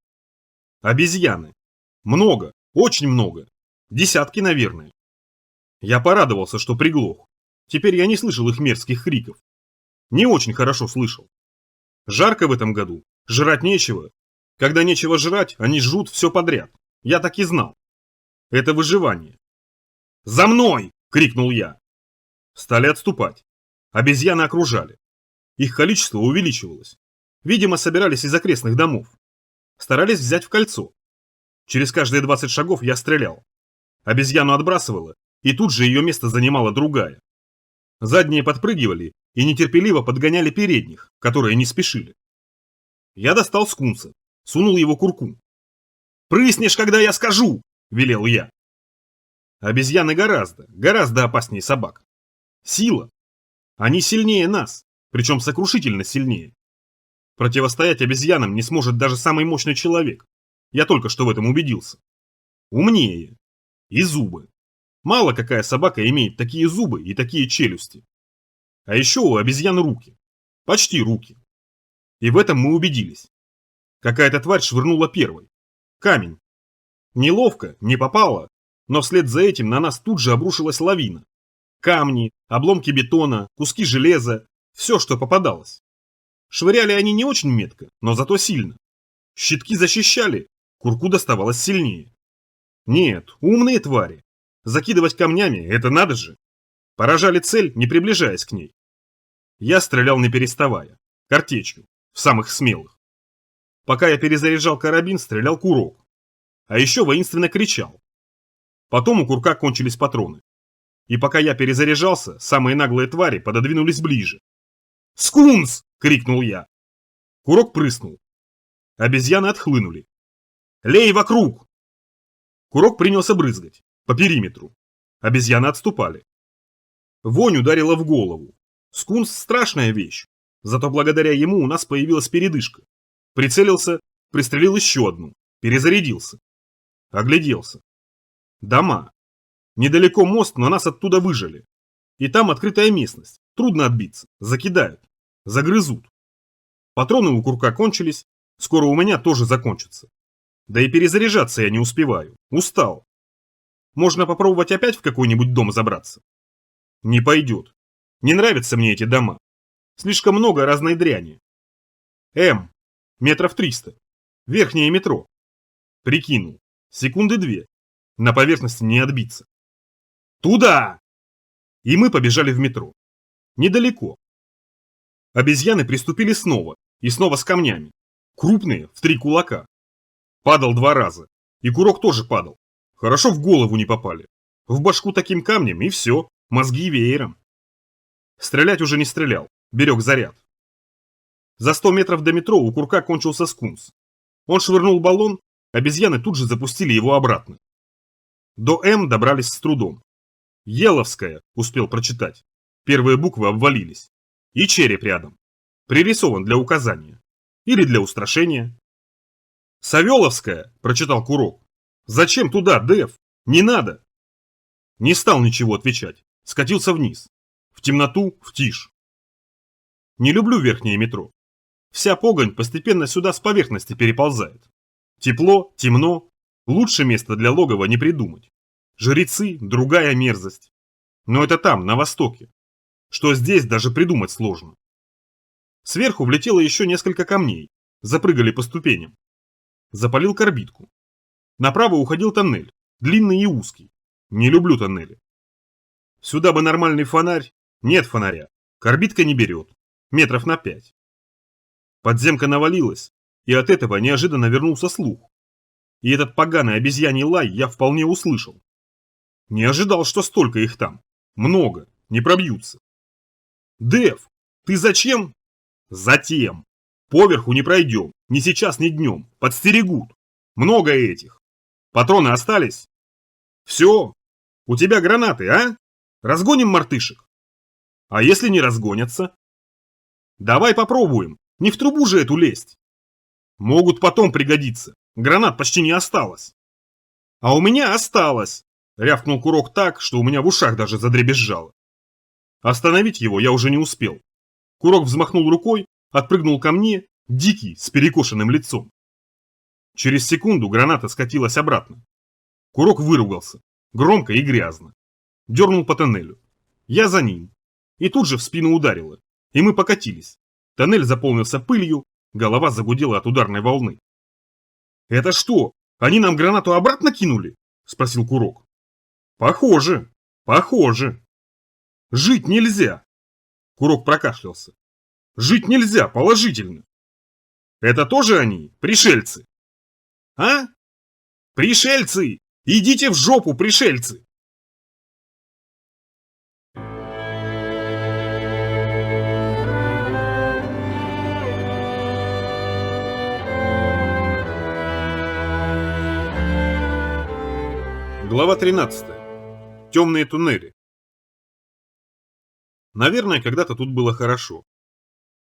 Обезьяны. Много, очень много. Десятки, наверное. Я порадовался, что приглох. Теперь я не слышал их мерзких криков. Не очень хорошо слышал. Жарко в этом году, жрать нечего. Когда нечего жрать, они жрут все подряд. Я так и знал. Это выживание. «За мной!» – крикнул я. Стали отступать. Обезьяны окружали. Их количество увеличивалось. Видимо, собирались из окрестных домов. Старались взять в кольцо. Через каждые 20 шагов я стрелял. Обезьяну отбрасывало, и тут же ее место занимала другая. Задние подпрыгивали и нетерпеливо подгоняли передних, которые не спешили. Я достал скунса, сунул его курку. «Прыснешь, когда я скажу!» – велел я. Обезьяны гораздо опаснее собак. Сила. Они сильнее нас, причем сокрушительно сильнее. Противостоять обезьянам не сможет даже самый мощный человек. Я только что в этом убедился. Умнее. И зубы. Мало какая собака имеет такие зубы и такие челюсти. А еще у обезьян руки. Почти руки. И в этом мы убедились. Какая-то тварь швырнула первой. Камень. Неловко, не попала, но вслед за этим на нас тут же обрушилась лавина. Камни, обломки бетона, куски железа, все, что попадалось. Швыряли они не очень метко, но зато сильно. Щитки защищали, курку доставалось сильнее. Нет, умные твари. Закидывать камнями – это надо же. Поражали цель, не приближаясь к ней. Я стрелял не переставая, картечью, в самых смелых. Пока я перезаряжал карабин, стрелял Курок. А еще воинственно кричал. Потом у Курка кончились патроны. И пока я перезаряжался, самые наглые твари пододвинулись ближе. «Скунс!» — крикнул я. Курок прыснул. Обезьяны отхлынули. «Лей вокруг!» Курок принялся брызгать. По периметру. Обезьяны отступали. Вонь ударила в голову. Скунс — страшная вещь. Зато благодаря ему у нас появилась передышка. Прицелился, пристрелил еще одну. Перезарядился. Огляделся. Дома. Недалеко мост, но нас оттуда выжили. И там открытая местность. Трудно отбиться. Закидают. Загрызут. Патроны у Курка кончились. Скоро у меня тоже закончатся. Да и перезаряжаться я не успеваю. Устал. Можно попробовать опять в какой-нибудь дом забраться? Не пойдет. Не нравятся мне эти дома. Слишком много разной дряни. Метров 300. Верхнее метро. Прикинул. Секунды 2. На поверхности не отбиться. Туда! И мы побежали в метро. Недалеко. Обезьяны приступили снова. И снова с камнями. Крупные, в 3 кулака. Падал 2 раза. И Курок тоже падал. Хорошо в голову не попали. В башку таким камнем и все. Мозги веером. Стрелять уже не стрелял. Берег заряд. За 100 метров до метро у Курка кончился скунс. Он швырнул баллон, обезьяны тут же запустили его обратно. До М добрались с трудом. Еловская, успел прочитать. Первые буквы обвалились. И череп рядом. Пририсован для указания. Или для устрашения. Савеловская, прочитал Курок. Зачем туда, Дэв? Не надо. Не стал ничего отвечать. Скатился вниз. В темноту, в тишь. Не люблю верхнее метро. Вся погонь постепенно сюда с поверхности переползает. Тепло, темно. Лучше места для логова не придумать. Жрецы – другая мерзость. Но это там, на востоке. Что здесь даже придумать сложно. Сверху влетело еще несколько камней. Запрыгали по ступеням. Запалил карбидку. Направо уходил тоннель. Длинный и узкий. Не люблю тоннели. Сюда бы нормальный фонарь. Нет фонаря. Карбидка не берет. Метров на 5. Подземка навалилась, и от этого неожиданно вернулся слух. И этот поганый обезьяний лай я вполне услышал. Не ожидал, что столько их там. Много. Не пробьются. Дэв, ты зачем? Затем. Поверху не пройдем. Ни сейчас, ни днем. Подстерегут. Много этих. Патроны остались? Все. У тебя гранаты, а? Разгоним мартышек? А если не разгонятся? Давай попробуем. Не в трубу же эту лезть. Могут потом пригодиться. Гранат почти не осталось. А у меня осталось. Рявкнул Курок так, что у меня в ушах даже задребезжало. Остановить его я уже не успел. Курок взмахнул рукой, отпрыгнул ко мне, дикий, с перекошенным лицом. Через секунду граната скатилась обратно. Курок выругался, громко и грязно. Дернул по тоннелю. Я за ним. И тут же в спину ударило. И мы покатились. Тоннель заполнился пылью, голова загудела от ударной волны. «Это что, они нам гранату обратно кинули?» – спросил Курок. «Похоже, похоже. Жить нельзя!» Курок прокашлялся. «Жить нельзя, положительно!» «Это тоже они, пришельцы?» «А? Пришельцы! Идите в жопу, пришельцы!» Глава 13. Темные туннели. Наверное, когда-то тут было хорошо.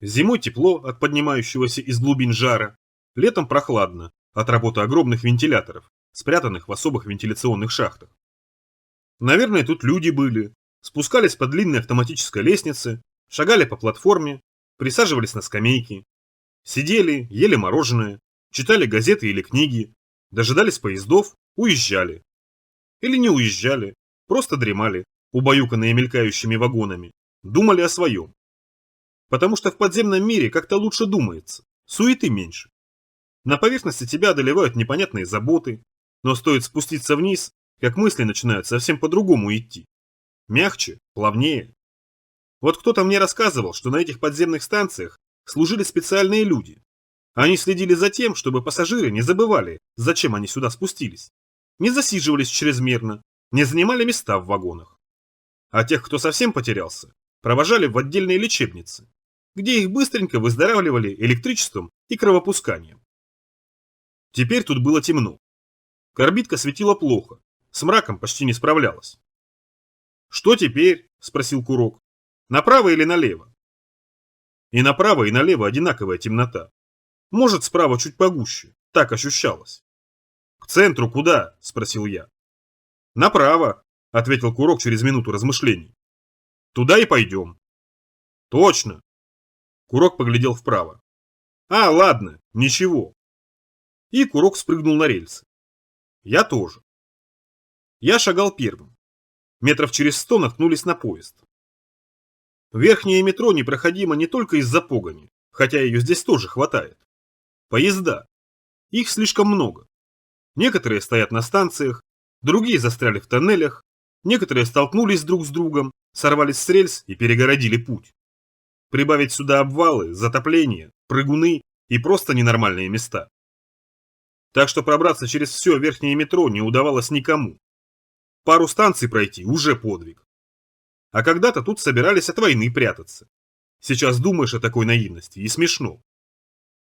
Зимой тепло от поднимающегося из глубин жара, летом прохладно от работы огромных вентиляторов, спрятанных в особых вентиляционных шахтах. Наверное, тут люди были, спускались по длинной автоматической лестнице, шагали по платформе, присаживались на скамейки, сидели, ели мороженое, читали газеты или книги, дожидались поездов, уезжали. Или не уезжали, просто дремали, убаюканные мелькающими вагонами, думали о своем. Потому что в подземном мире как-то лучше думается, суеты меньше. На поверхности тебя одолевают непонятные заботы, но стоит спуститься вниз, как мысли начинают совсем по-другому идти. Мягче, плавнее. Вот кто-то мне рассказывал, что на этих подземных станциях служили специальные люди. Они следили за тем, чтобы пассажиры не забывали, зачем они сюда спустились, не засиживались чрезмерно, не занимали места в вагонах. А тех, кто совсем потерялся, провожали в отдельные лечебницы, где их быстренько выздоравливали электричеством и кровопусканием. Теперь тут было темно. Орбитка светила плохо, с мраком почти не справлялась. «Что теперь?» – спросил Курок. «Направо или налево?» И направо, и налево одинаковая темнота. Может, справа чуть погуще, так ощущалось. «К центру куда?» – спросил я. «Направо», – ответил Курок через минуту размышлений. «Туда и пойдем». «Точно». Курок поглядел вправо. «А, ладно, ничего». И Курок спрыгнул на рельсы. Я тоже. Я шагал первым. Метров через 100 наткнулись на поезд. Верхнее метро непроходимо не только из-за погони, хотя ее здесь тоже хватает. Поезда. Их слишком много. Некоторые стоят на станциях, другие застряли в тоннелях, некоторые столкнулись друг с другом, сорвались с рельс и перегородили путь. Прибавить сюда обвалы, затопления, прыгуны и просто ненормальные места. Так что пробраться через все верхнее метро не удавалось никому. Пару станций пройти уже подвиг. А когда-то тут собирались от войны прятаться. Сейчас думаешь о такой наивности и смешно.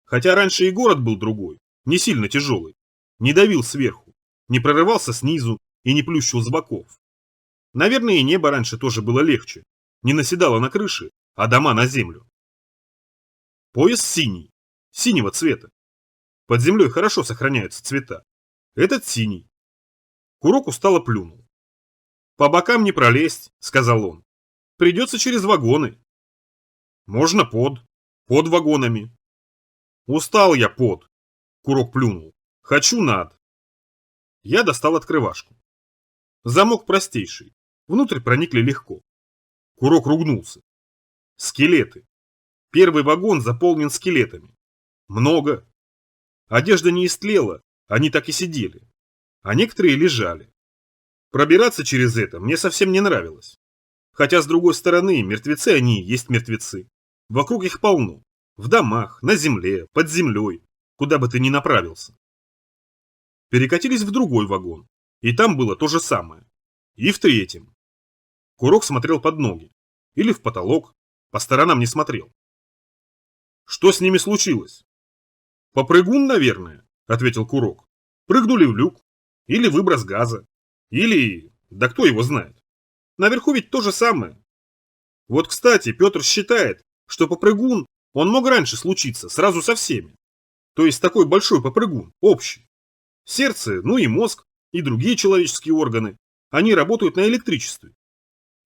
Хотя раньше и город был другой, не сильно тяжелый, не давил сверху, не прорывался снизу и не плющил с боков. Наверное, и небо раньше тоже было легче, не наседало на крыши, а дома на землю. Пояс синий, синего цвета. Под землей хорошо сохраняются цвета. Этот синий. Курок устало плюнул. «По бокам не пролезть», — сказал он. «Придется через вагоны». «Можно под вагонами». «Устал я под», — Курок плюнул. «Хочу над». Я достал открывашку. Замок простейший. Внутрь проникли легко. Курок ругнулся. Скелеты. Первый вагон заполнен скелетами. Много. Одежда не истлела, они так и сидели. А некоторые лежали. Пробираться через это мне совсем не нравилось. Хотя, с другой стороны, мертвецы они и есть мертвецы. Вокруг их полно. В домах, на земле, под землей, куда бы ты ни направился. Перекатились в другой вагон. И там было то же самое. И в третьем. Курок смотрел под ноги. Или в потолок. По сторонам не смотрел. Что с ними случилось? «Попрыгун, наверное», — ответил Курок. «Прыгнули в люк. Или выброс газа. Или... да кто его знает. Наверху ведь то же самое. Вот, кстати, Петр считает, что попрыгун, он мог раньше случиться, сразу со всеми. То есть такой большой попрыгун, общий. Сердце, ну и мозг, и другие человеческие органы, они работают на электричестве.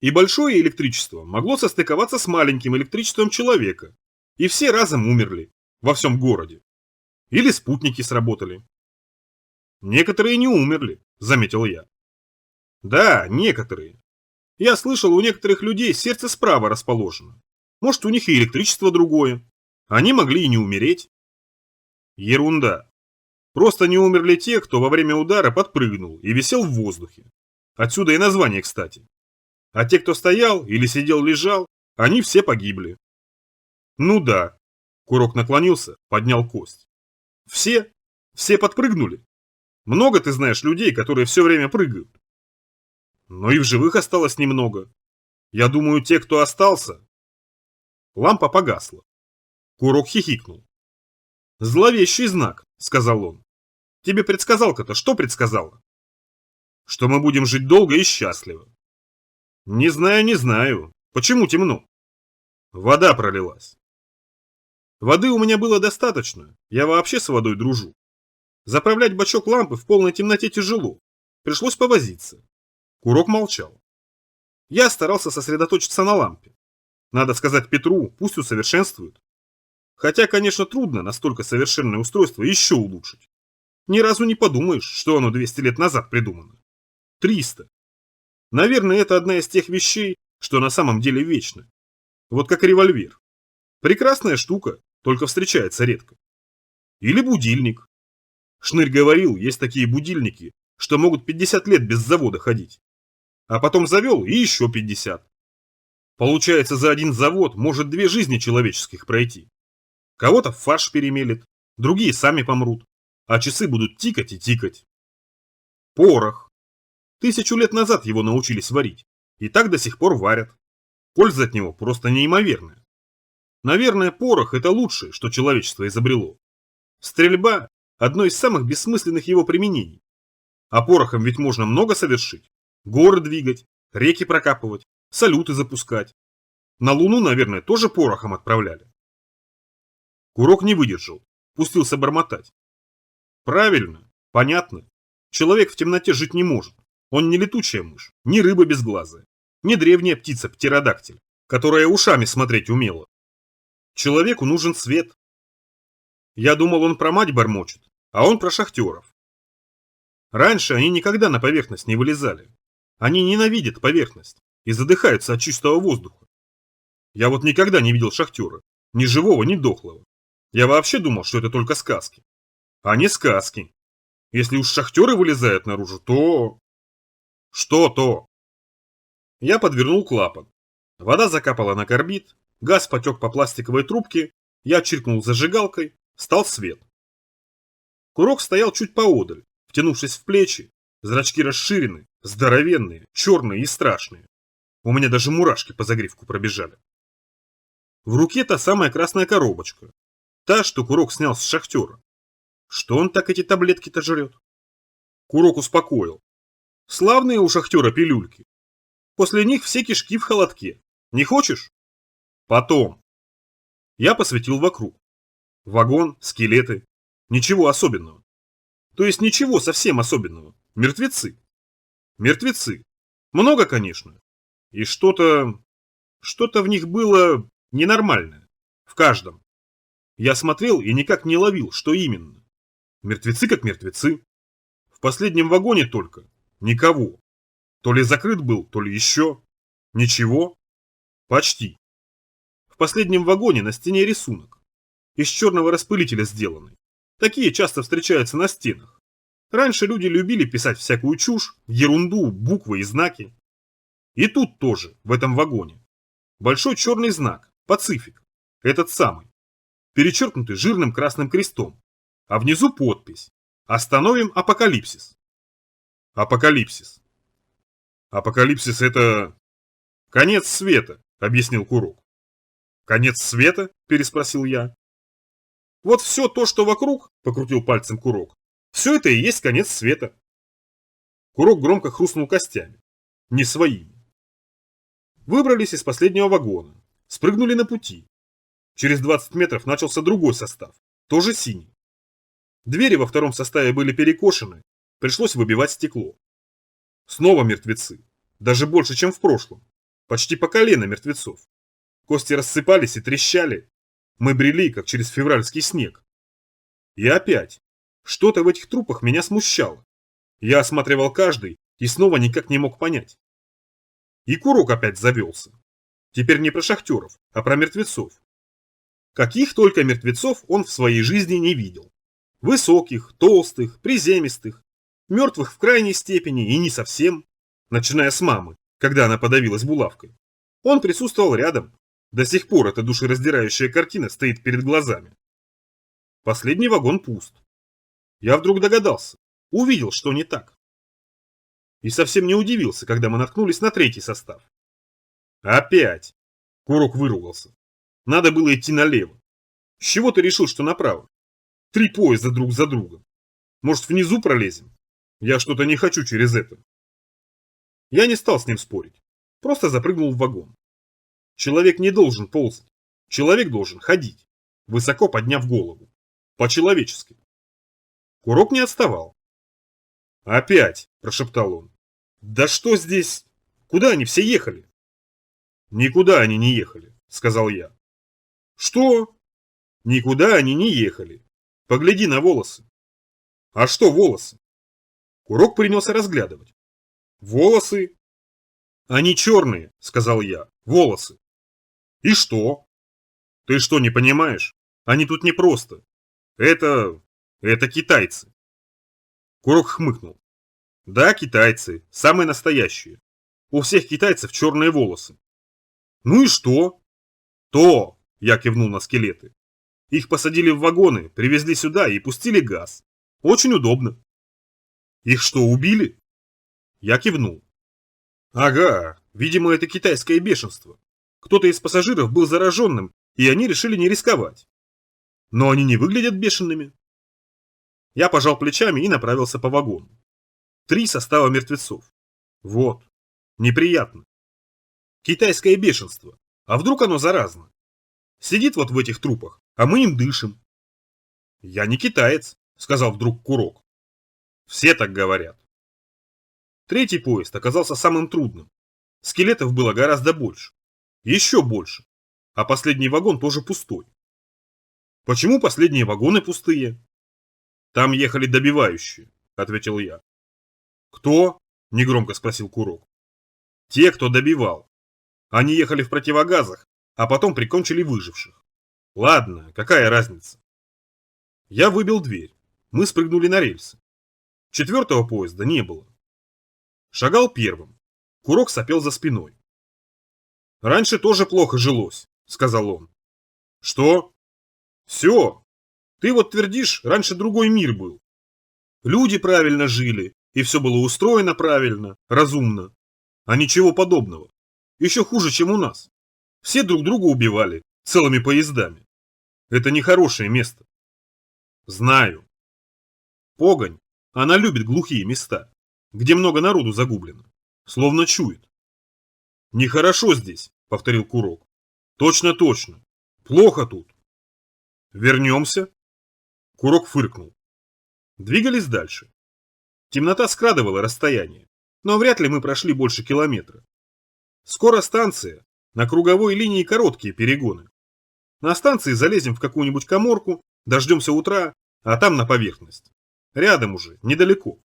И большое электричество могло состыковаться с маленьким электричеством человека. И все разом умерли. Во всем городе. Или спутники сработали. Некоторые не умерли, заметил я. Да, некоторые. Я слышал, у некоторых людей сердце справа расположено. Может, у них и электричество другое. Они могли и не умереть. Ерунда. Просто не умерли те, кто во время удара подпрыгнул и висел в воздухе. Отсюда и название, кстати. А те, кто стоял или сидел-лежал, они все погибли. Ну да. Курок наклонился, поднял кость. Все? Все подпрыгнули? Много ты знаешь людей, которые все время прыгают? Но и в живых осталось немного. Я думаю, те, кто остался... Лампа погасла. Курок хихикнул. «Зловещий знак», — сказал он. «Тебе предсказалка-то что предсказала?» «Что мы будем жить долго и счастливо». «Не знаю, не знаю. Почему темно?» «Вода пролилась». «Воды у меня было достаточно. Я вообще с водой дружу. Заправлять бачок лампы в полной темноте тяжело. Пришлось повозиться». Курок молчал. Я старался сосредоточиться на лампе. Надо сказать Петру, пусть усовершенствует. Хотя, конечно, трудно настолько совершенное устройство еще улучшить. Ни разу не подумаешь, что оно 200 лет назад придумано. 300. Наверное, это одна из тех вещей, что на самом деле вечно. Вот как револьвер. Прекрасная штука, только встречается редко. Или будильник. Шнырь говорил, есть такие будильники, что могут 50 лет без завода ходить. А потом завел и еще 50. Получается, за один завод может 2 жизни человеческих пройти. Кого-то в фарш перемелет, другие сами помрут, а часы будут тикать и тикать. Порох. 1000 лет назад его научились варить, и так до сих пор варят. Польза от него просто неимоверная. Наверное, порох – это лучшее, что человечество изобрело. Стрельба – одно из самых бессмысленных его применений. А порохом ведь можно много совершить. Горы двигать, реки прокапывать, салюты запускать. На Луну, наверное, тоже порохом отправляли. Курок не выдержал, пустился бормотать. Правильно, понятно. Человек в темноте жить не может. Он не летучая мышь, не рыба безглазая, не древняя птица-птеродактиль, которая ушами смотреть умела. Человеку нужен свет. Я думал, он про мать бормочет, а он про шахтеров. Раньше они никогда на поверхность не вылезали. Они ненавидят поверхность и задыхаются от чистого воздуха. Я вот никогда не видел шахтера, ни живого, ни дохлого. Я вообще думал, что это только сказки. А не сказки. Если уж шахтеры вылезают наружу, то... Что то? Я подвернул клапан. Вода закапала на карбид, газ потек по пластиковой трубке, я чиркнул зажигалкой, стал свет. Курок стоял чуть поодаль, втянувшись в плечи, зрачки расширены, здоровенные, черные и страшные. У меня даже мурашки по загривку пробежали. В руке та самая красная коробочка, та, что Курок снял с шахтера. Что он так эти таблетки-то жрет? Курок успокоил. Славные у шахтера пилюльки. После них все кишки в холодке. Не хочешь? Потом. Я посветил вокруг. Вагон, скелеты. Ничего особенного. То есть ничего совсем особенного. Мертвецы. Мертвецы. Много, конечно. И что-то в них было ненормальное. В каждом. Я смотрел и никак не ловил, что именно. Мертвецы как мертвецы. В последнем вагоне только. Никого. То ли закрыт был, то ли еще. Ничего. Почти. В последнем вагоне на стене рисунок. Из черного распылителя сделанный. Такие часто встречаются на стенах. Раньше люди любили писать всякую чушь, ерунду, буквы и знаки. И тут тоже, в этом вагоне. Большой черный знак, Пацифик. Этот самый. Перечеркнутый жирным красным крестом. А внизу подпись. Остановим апокалипсис. Апокалипсис. Апокалипсис это... Конец света, объяснил Курок. Конец света? Переспросил я. Вот все то, что вокруг, покрутил пальцем Курок, все это и есть конец света. Курок громко хрустнул костями. Не своими. Выбрались из последнего вагона. Спрыгнули на пути. Через 20 метров начался другой состав. Тоже синий. Двери во втором составе были перекошены. Пришлось выбивать стекло. Снова мертвецы. Даже больше, чем в прошлом. Почти по колено мертвецов. Кости рассыпались и трещали. Мы брели, как через февральский снег. И опять. Что-то в этих трупах меня смущало. Я осматривал каждый и снова никак не мог понять. И Курок опять завелся. Теперь не про шахтеров, а про мертвецов. Каких только мертвецов он в своей жизни не видел. Высоких, толстых, приземистых, мертвых в крайней степени и не совсем, начиная с мамы, когда она подавилась булавкой. Он присутствовал рядом. До сих пор эта душераздирающая картина стоит перед глазами. Последний вагон пуст. Я вдруг догадался, увидел, что не так. И совсем не удивился, когда мы наткнулись на третий состав. Опять! Курок выругался. Надо было идти налево. С чего ты решил, что направо? 3 поезда друг за другом. Может, внизу пролезем? Я что-то не хочу через это. Я не стал с ним спорить. Просто запрыгнул в вагон. Человек не должен ползать. Человек должен ходить, высоко подняв голову. По-человечески. Курок не отставал. «Опять!» – прошептал он. «Да что здесь? Куда они все ехали?» «Никуда они не ехали», – сказал я. «Что?» «Никуда они не ехали. Погляди на волосы». «А что волосы?» Курок принялся разглядывать. «Волосы?» «Они черные», – сказал я. «Волосы». «И что?» «Ты что, не понимаешь? Они тут не просто. Это китайцы». Курок хмыкнул. «Да, китайцы, самые настоящие. У всех китайцев черные волосы». «Ну и что?» «То!» – я кивнул на скелеты. Их посадили в вагоны, привезли сюда и пустили газ. Очень удобно. Их что, убили? Я кивнул. Ага, видимо, это китайское бешенство. Кто-то из пассажиров был зараженным, и они решили не рисковать. Но они не выглядят бешеными. Я пожал плечами и направился по вагону. 3 состава мертвецов. Вот. Неприятно. Китайское бешенство. А вдруг оно заразно? Сидит вот в этих трупах, а мы им дышим. Я не китаец, сказал вдруг Курок. Все так говорят. 3-й поезд оказался самым трудным. Скелетов было гораздо больше. Еще больше. А последний вагон тоже пустой. Почему последние вагоны пустые? Там ехали добивающие, ответил я. Кто? Негромко спросил Курок. Те, кто добивал. Они ехали в противогазах, а потом прикончили выживших. Ладно, какая разница? Я выбил дверь. Мы спрыгнули на рельсы. 4-го поезда не было. Шагал первым. Курок сопел за спиной. Раньше тоже плохо жилось, сказал он. Что? Все. Ты вот твердишь, раньше другой мир был. Люди правильно жили, и все было устроено правильно, разумно. А ничего подобного. Еще хуже, чем у нас. Все друг друга убивали, целыми поездами. Это нехорошее место. Знаю. Погонь, она любит глухие места, где много народу загублено. Словно чует. Нехорошо здесь, повторил Курок. Точно, точно. Плохо тут. Вернемся? Курок фыркнул. Двигались дальше. Темнота скрадывала расстояние, но вряд ли мы прошли больше километра. Скоро станция, на круговой линии короткие перегоны. На станции залезем в какую-нибудь каморку, дождемся утра, а там на поверхность. Рядом уже, недалеко.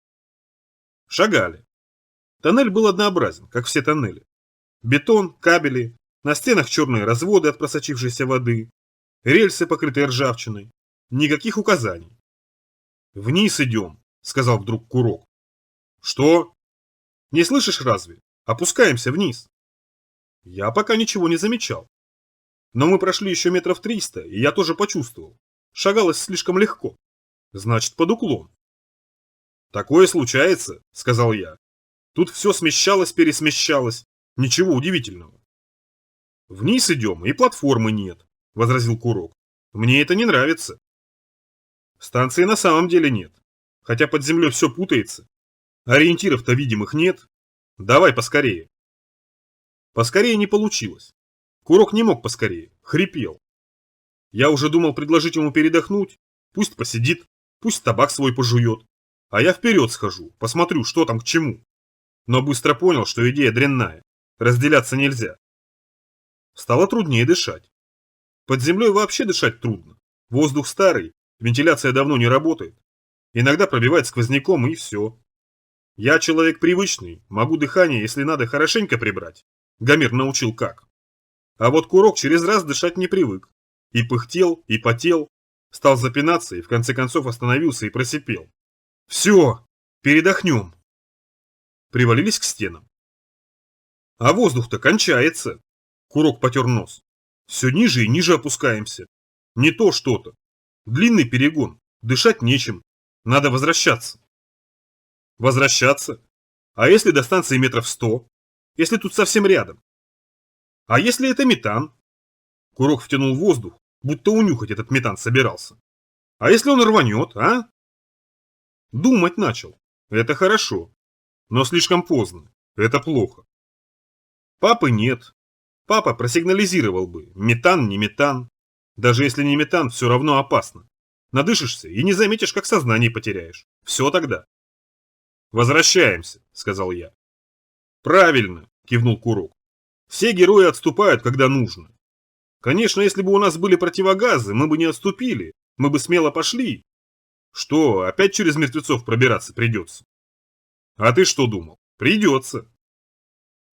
Шагали. Тоннель был однообразен, как все тоннели. Бетон, кабели, на стенах черные разводы от просочившейся воды, рельсы, покрытые ржавчиной. Никаких указаний. «Вниз идем», — сказал вдруг Курок. «Что? Не слышишь разве? Опускаемся вниз». Я пока ничего не замечал. Но мы прошли еще метров 300, и я тоже почувствовал. Шагалось слишком легко. Значит, под уклон. «Такое случается», — сказал я. «Тут все смещалось-пересмещалось. Ничего удивительного». «Вниз идем, и платформы нет», — возразил Курок. «Мне это не нравится». Станции на самом деле нет. Хотя под землей все путается. Ориентиров-то видимых нет. Давай поскорее. Поскорее не получилось. Курок не мог поскорее, хрипел. Я уже думал предложить ему передохнуть. Пусть посидит, пусть табак свой пожует. А я вперед схожу, посмотрю, что там к чему. Но быстро понял, что идея дрянная. Разделяться нельзя. Стало труднее дышать. Под землей вообще дышать трудно. Воздух старый, вентиляция давно не работает. Иногда пробивает сквозняком, и все. Я человек привычный, могу дыхание, если надо, хорошенько прибрать. Гомер научил как. А вот Курок через раз дышать не привык. И пыхтел, и потел, стал запинаться и в конце концов остановился и просипел. «Все, передохнем». Привалились к стенам. А воздух-то кончается. Курок потер нос. Все ниже и ниже опускаемся. Не то что-то. Длинный перегон, дышать нечем. Надо возвращаться. Возвращаться? А если до станции метров 100? Если тут совсем рядом? А если это метан? Курок втянул воздух, будто унюхать этот метан собирался. А если он рванет, а? Думать начал. Это хорошо. Но слишком поздно. Это плохо. Папы нет. Папа просигнализировал бы. Метан, не метан. Даже если не метан, все равно опасно. Надышишься и не заметишь, как сознание потеряешь. Все тогда. «Возвращаемся», — сказал я. «Правильно», — кивнул Курок. «Все герои отступают, когда нужно. Конечно, если бы у нас были противогазы, мы бы не отступили, мы бы смело пошли. Что, опять через мертвецов пробираться придется? А ты что думал? Придется».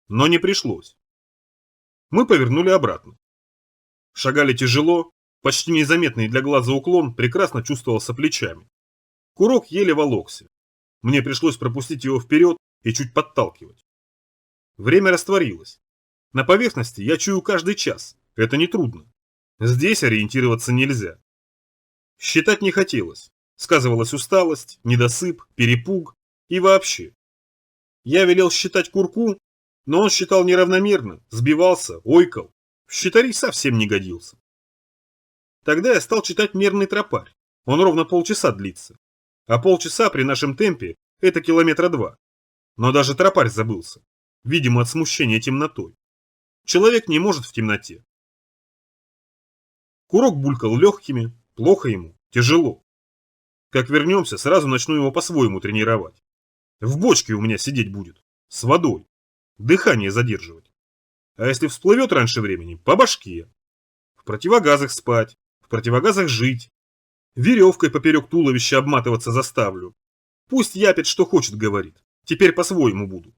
Но не пришлось. Мы повернули обратно. Шагали тяжело, почти незаметный для глаза уклон прекрасно чувствовался плечами. Курок еле волокся. Мне пришлось пропустить его вперед и чуть подталкивать. Время растворилось. На поверхности я чую каждый час. Это нетрудно. Здесь ориентироваться нельзя. Считать не хотелось. Сказывалась усталость, недосып, перепуг и вообще. Я велел считать Курку, но он считал неравномерно, сбивался, ойкал. В счетари совсем не годился. Тогда я стал читать мерный тропарь. Он ровно полчаса длится. А полчаса при нашем темпе – это километра 2. Но даже тропарь забылся. Видимо, от смущения темнотой. Человек не может в темноте. Курок булькал легкими, плохо ему, тяжело. Как вернемся, сразу начну его по-своему тренировать. В бочке у меня сидеть будет, с водой, дыхание задерживать. А если всплывет раньше времени, по башке. В противогазах спать, в противогазах жить. Веревкой поперек туловища обматываться заставлю. Пусть япит, что хочет, говорит. Теперь по-своему буду.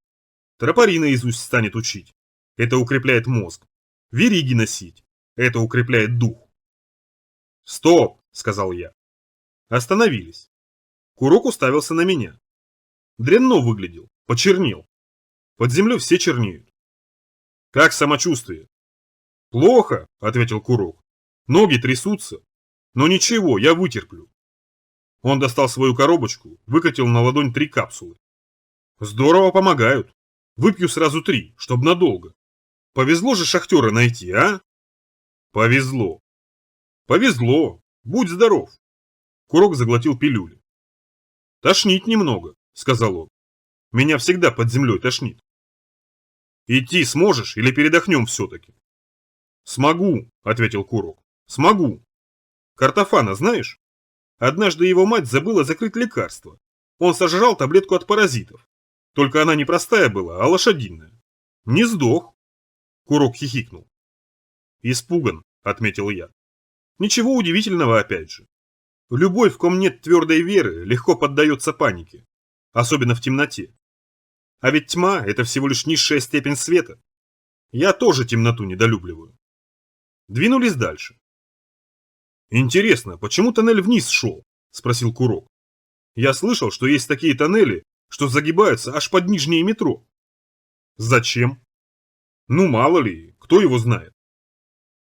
Тропари наизусть станет учить. Это укрепляет мозг. Вериги носить. Это укрепляет дух. «Стоп!» – сказал я. Остановились. Курок уставился на меня. Дрянно выглядел, почернел. Под землей все чернеют. «Как самочувствие?» «Плохо», – ответил Курок. «Ноги трясутся. Но ничего, я вытерплю». Он достал свою коробочку, выкатил на ладонь 3 капсулы. «Здорово помогают. Выпью сразу 3, чтоб надолго. Повезло же шахтера найти, а?» «Повезло». «Повезло. Будь здоров». Курок заглотил пилюли. «Тошнит немного», — сказал он. «Меня всегда под землей тошнит». «Идти сможешь или передохнем все-таки?» «Смогу», — ответил Курок. «Смогу. Картофана знаешь? Однажды его мать забыла закрыть лекарство. Он сожрал таблетку от паразитов. Только она не простая была, а лошадиная. Не сдох». Курок хихикнул. «Испуган», — отметил я. «Ничего удивительного опять же. Любой, в ком нет твердой веры, легко поддается панике. Особенно в темноте. А ведь тьма – это всего лишь низшая степень света. Я тоже темноту недолюбливаю». Двинулись дальше. «Интересно, почему тоннель вниз шел?» – спросил Курок. «Я слышал, что есть такие тоннели, что загибаются аж под нижнее метро». «Зачем?» «Ну, мало ли, кто его знает».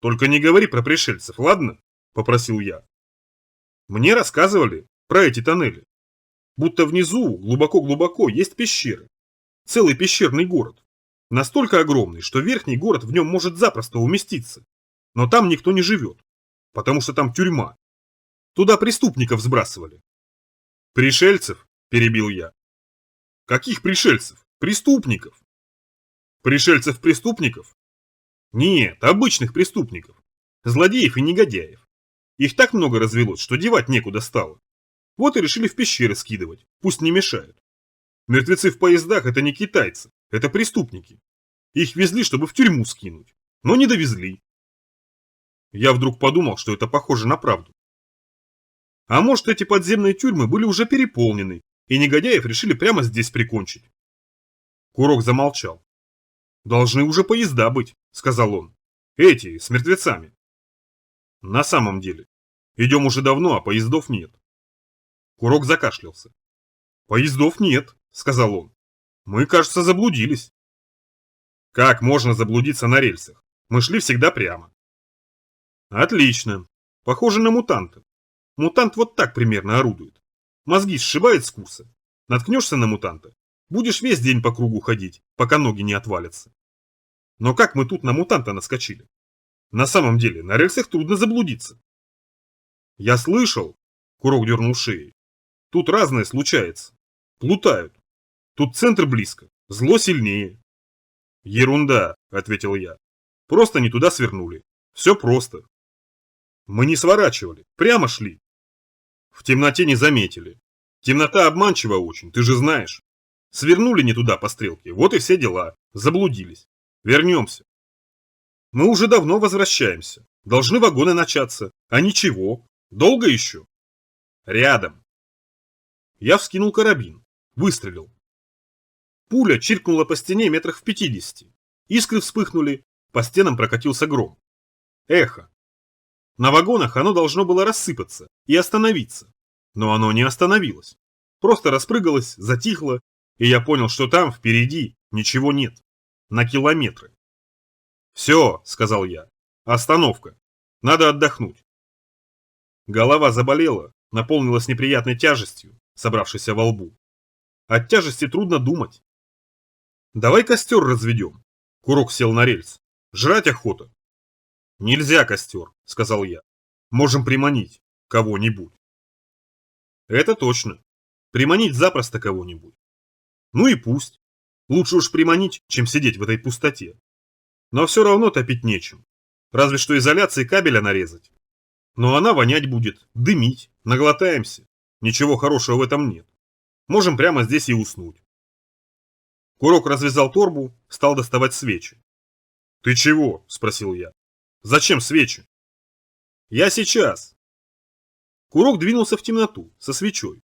«Только не говори про пришельцев, ладно?» – попросил я. Мне рассказывали про эти тоннели. Будто внизу, глубоко-глубоко, есть пещеры. Целый пещерный город. Настолько огромный, что верхний город в нем может запросто уместиться. Но там никто не живет. Потому что там тюрьма. Туда преступников сбрасывали. «Пришельцев?» – перебил я. «Каких пришельцев? Преступников». «Пришельцев-преступников?» «Нет, обычных преступников. Злодеев и негодяев. Их так много развелось, что девать некуда стало. Вот и решили в пещеры скидывать, пусть не мешают. Мертвецы в поездах – это не китайцы, это преступники. Их везли, чтобы в тюрьму скинуть, но не довезли». Я вдруг подумал, что это похоже на правду. А может, эти подземные тюрьмы были уже переполнены, и негодяев решили прямо здесь прикончить. Курок замолчал. «Должны уже поезда быть», – сказал он. «Эти, с мертвецами». «На самом деле. Идем уже давно, а поездов нет». Курок закашлялся. «Поездов нет», — сказал он. «Мы, кажется, заблудились». «Как можно заблудиться на рельсах? Мы шли всегда прямо». «Отлично. Похоже на мутанта. Мутант вот так примерно орудует. Мозги сшибает с курса. Наткнешься на мутанта, будешь весь день по кругу ходить, пока ноги не отвалятся. Но как мы тут на мутанта наскочили? На самом деле, на рельсах трудно заблудиться». «Я слышал», — Курок дернул шеей, — «тут разное случается. Плутают. Тут центр близко, зло сильнее». «Ерунда», — ответил я. «Просто не туда свернули. Все просто». «Мы не сворачивали, прямо шли». «В темноте не заметили. Темнота обманчива очень, ты же знаешь. Свернули не туда по стрелке, вот и все дела. Заблудились. Вернемся». «Мы уже давно возвращаемся. Должны вагоны начаться. А ничего. Долго еще?» «Рядом». Я вскинул карабин. Выстрелил. Пуля чиркнула по стене метрах в 50. Искры вспыхнули, по стенам прокатился гром. Эхо. На вагонах оно должно было рассыпаться и остановиться. Но оно не остановилось. Просто распрыгалось, затихло, и я понял, что там, впереди, ничего нет. На километры. «Все», — сказал я, — «остановка. Надо отдохнуть». Голова заболела, наполнилась неприятной тяжестью, собравшейся во лбу. От тяжести трудно думать. «Давай костер разведем». Курок сел на рельс. «Жрать охота». «Нельзя костер», — сказал я. «Можем приманить кого-нибудь». «Это точно. Приманить запросто кого-нибудь. Ну и пусть. Лучше уж приманить, чем сидеть в этой пустоте. Но все равно топить нечем. Разве что изоляции кабеля нарезать. Но она вонять будет, дымить, наглотаемся. Ничего хорошего в этом нет. Можем прямо здесь и уснуть». Курок развязал торбу, стал доставать свечи. «Ты чего?» – спросил я. «Зачем свечи?» «Я сейчас». Курок двинулся в темноту, со свечой.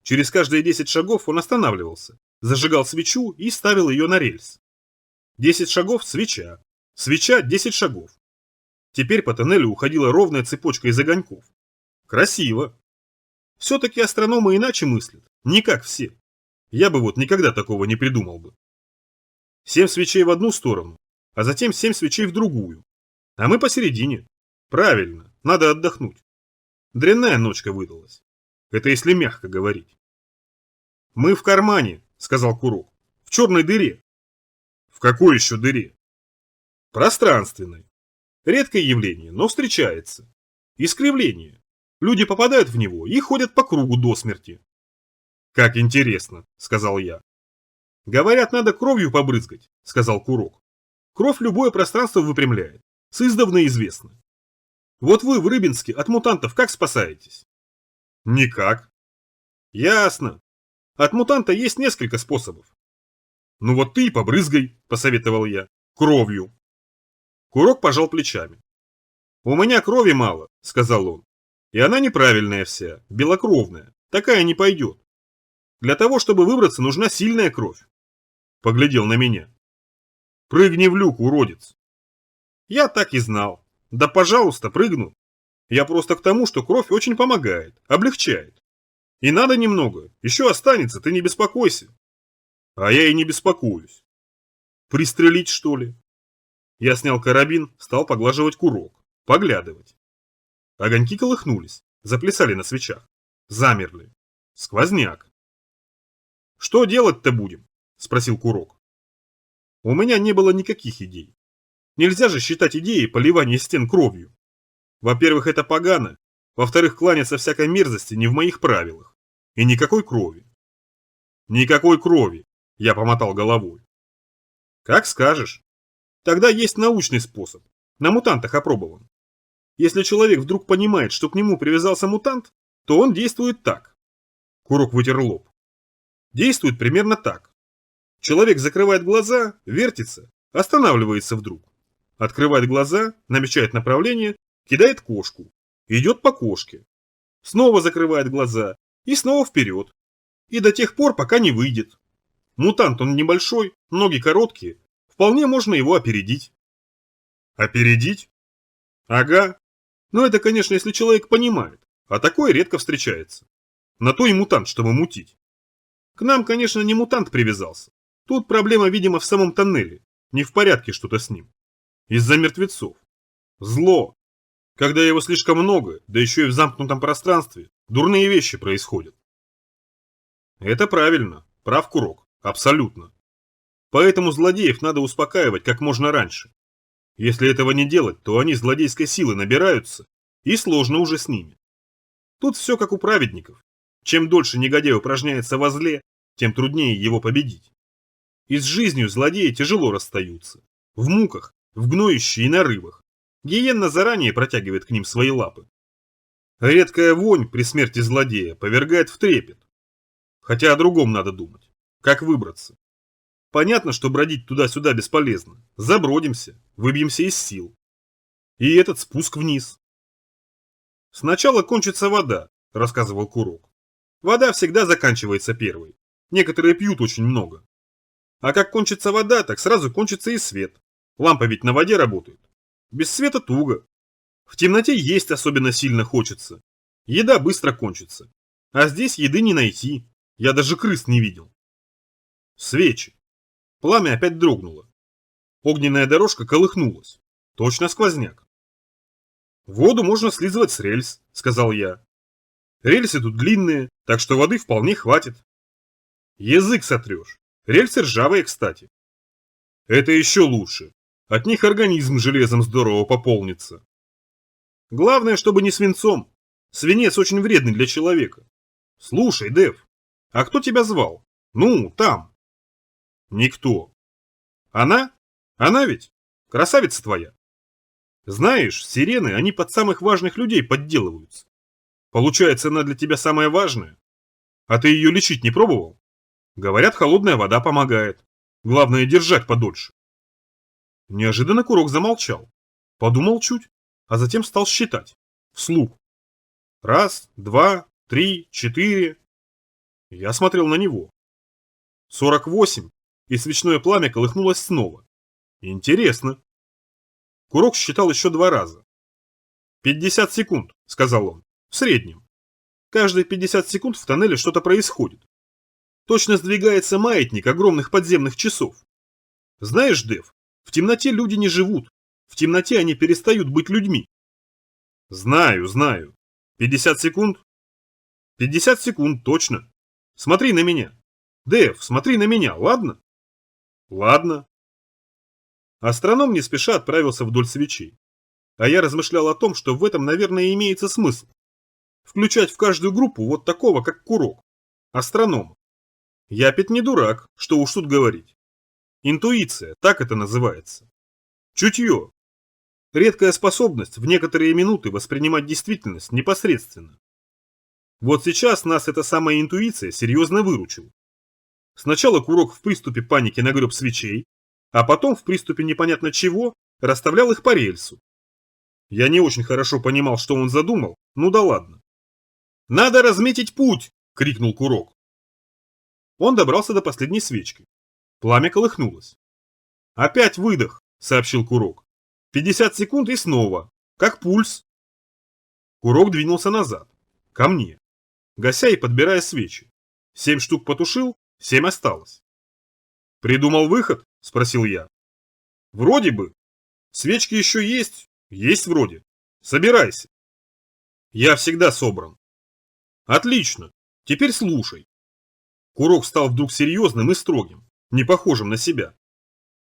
Через каждые 10 шагов он останавливался, зажигал свечу и ставил ее на рельс. 10 шагов – свеча. Свеча – 10 шагов. Теперь по тоннелю уходила ровная цепочка из огоньков. Красиво. Все-таки астрономы иначе мыслят, не как все. Я бы вот никогда такого не придумал бы. 7 свечей в одну сторону, а затем 7 свечей в другую. А мы посередине. Правильно, надо отдохнуть. Дрянная ночка выдалась. Это если мягко говорить. «Мы в кармане», — сказал Курок. «В черной дыре». «В какой еще дыре?» «Пространственной. Редкое явление, но встречается. Искривление. Люди попадают в него и ходят по кругу до смерти». «Как интересно», — сказал я. «Говорят, надо кровью побрызгать», — сказал Курок. «Кровь любое пространство выпрямляет. Сыздавна известно. Вот вы в Рыбинске от мутантов как спасаетесь?» «Никак». «Ясно. От мутанта есть несколько способов». «Ну вот ты и побрызгай», — посоветовал я. «Кровью». Курок пожал плечами. «У меня крови мало», — сказал он. «И она неправильная вся, белокровная. Такая не пойдет. Для того, чтобы выбраться, нужна сильная кровь». Поглядел на меня. «Прыгни в люк, уродец». Я так и знал. Да пожалуйста, прыгну. Я просто к тому, что кровь очень помогает, облегчает. И надо немного, еще останется, ты не беспокойся. А я и не беспокоюсь. Пристрелить, что ли? Я снял карабин, стал поглаживать курок, поглядывать. Огоньки колыхнулись, заплясали на свечах. Замерли. Сквозняк. «Что делать-то будем?» – спросил Курок. У меня не было никаких идей. Нельзя же считать идеей поливание стен кровью. Во-первых, это погано. Во-вторых, кланяться всякой мерзости не в моих правилах. И никакой крови. Никакой крови, я помотал головой. Как скажешь. Тогда есть научный способ. На мутантах опробован. Если человек вдруг понимает, что к нему привязался мутант, то он действует так. Курок вытер лоб. Действует примерно так. Человек закрывает глаза, вертится, останавливается вдруг. Открывает глаза, намечает направление, кидает кошку. Идет по кошке. Снова закрывает глаза и снова вперед. И до тех пор, пока не выйдет. Мутант он небольшой, ноги короткие. Вполне можно его опередить. Опередить? Ага. Но это, конечно, если человек понимает. А такое редко встречается. На то и мутант, чтобы мутить. К нам, конечно, не мутант привязался. Тут проблема, видимо, в самом тоннеле. Не в порядке что-то с ним. Из-за мертвецов. Зло. Когда его слишком много, да еще и в замкнутом пространстве, дурные вещи происходят. Это правильно. Прав Курок. Абсолютно. Поэтому злодеев надо успокаивать как можно раньше. Если этого не делать, то они злодейской силы набираются, и сложно уже с ними. Тут все как у праведников. Чем дольше негодяй упражняется во зле, тем труднее его победить. И с жизнью злодеи тяжело расстаются. В муках, в гноище и нарывах. Гиенна заранее протягивает к ним свои лапы. Редкая вонь при смерти злодея повергает в трепет. Хотя о другом надо думать. Как выбраться? Понятно, что бродить туда-сюда бесполезно. Забродимся, выбьемся из сил. И этот спуск вниз. Сначала кончится вода, рассказывал Курок. Вода всегда заканчивается первой. Некоторые пьют очень много. А как кончится вода, так сразу кончится и свет. Лампа ведь на воде работает. Без света туго. В темноте есть особенно сильно хочется. Еда быстро кончится. А здесь еды не найти. Я даже крыс не видел. Свечи. Пламя опять дрогнуло. Огненная дорожка колыхнулась. Точно сквозняк. Воду можно слизывать с рельс, сказал я. Рельсы тут длинные, так что воды вполне хватит. Язык сотрешь. Рельсы ржавые, кстати. Это еще лучше. От них организм железом здорово пополнится. Главное, чтобы не свинцом. Свинец очень вредный для человека. Слушай, Дэв, а кто тебя звал? Ну, там. Никто. Она? Она ведь? Красавица твоя. Знаешь, сирены, они под самых важных людей подделываются. Получается, она для тебя самая важная? А ты ее лечить не пробовал? Говорят, холодная вода помогает. Главное, держать подольше. Неожиданно Курок замолчал. Подумал чуть, а затем стал считать. Вслух. Раз, два, три, четыре. Я смотрел на него. 48, и свечное пламя колыхнулось снова. Интересно. Курок считал еще 2 раза. 50 секунд, сказал он, в среднем. Каждые 50 секунд в тоннеле что-то происходит. Точно сдвигается маятник огромных подземных часов. Знаешь, Дэв, в темноте люди не живут. В темноте они перестают быть людьми. Знаю, знаю. 50 секунд? 50 секунд, точно. Смотри на меня. Дэв, смотри на меня, ладно? Ладно. Астроном не спеша отправился вдоль свечей. А я размышлял о том, что в этом, наверное, имеется смысл. Включать в каждую группу вот такого, как Курок. Астронома. Я опять не дурак, что уж тут говорить. Интуиция, так это называется. Чутье. Редкая способность в некоторые минуты воспринимать действительность непосредственно. Вот сейчас нас эта самая интуиция серьезно выручила. Сначала Курок в приступе паники нагреб свечей, а потом в приступе непонятно чего расставлял их по рельсу. Я не очень хорошо понимал, что он задумал, ну да ладно. «Надо разметить путь!» — крикнул Курок. Он добрался до последней свечки. Пламя колыхнулось. «Опять выдох!» — сообщил Курок. 50 секунд и снова. Как пульс. Курок двинулся назад. Ко мне. Гася и подбирая свечи. 7 штук потушил, 7 осталось. «Придумал выход?» – спросил я. «Вроде бы. Свечки еще есть? Есть вроде. Собирайся». «Я всегда собран». «Отлично. Теперь слушай». Курок стал вдруг серьезным и строгим, не похожим на себя.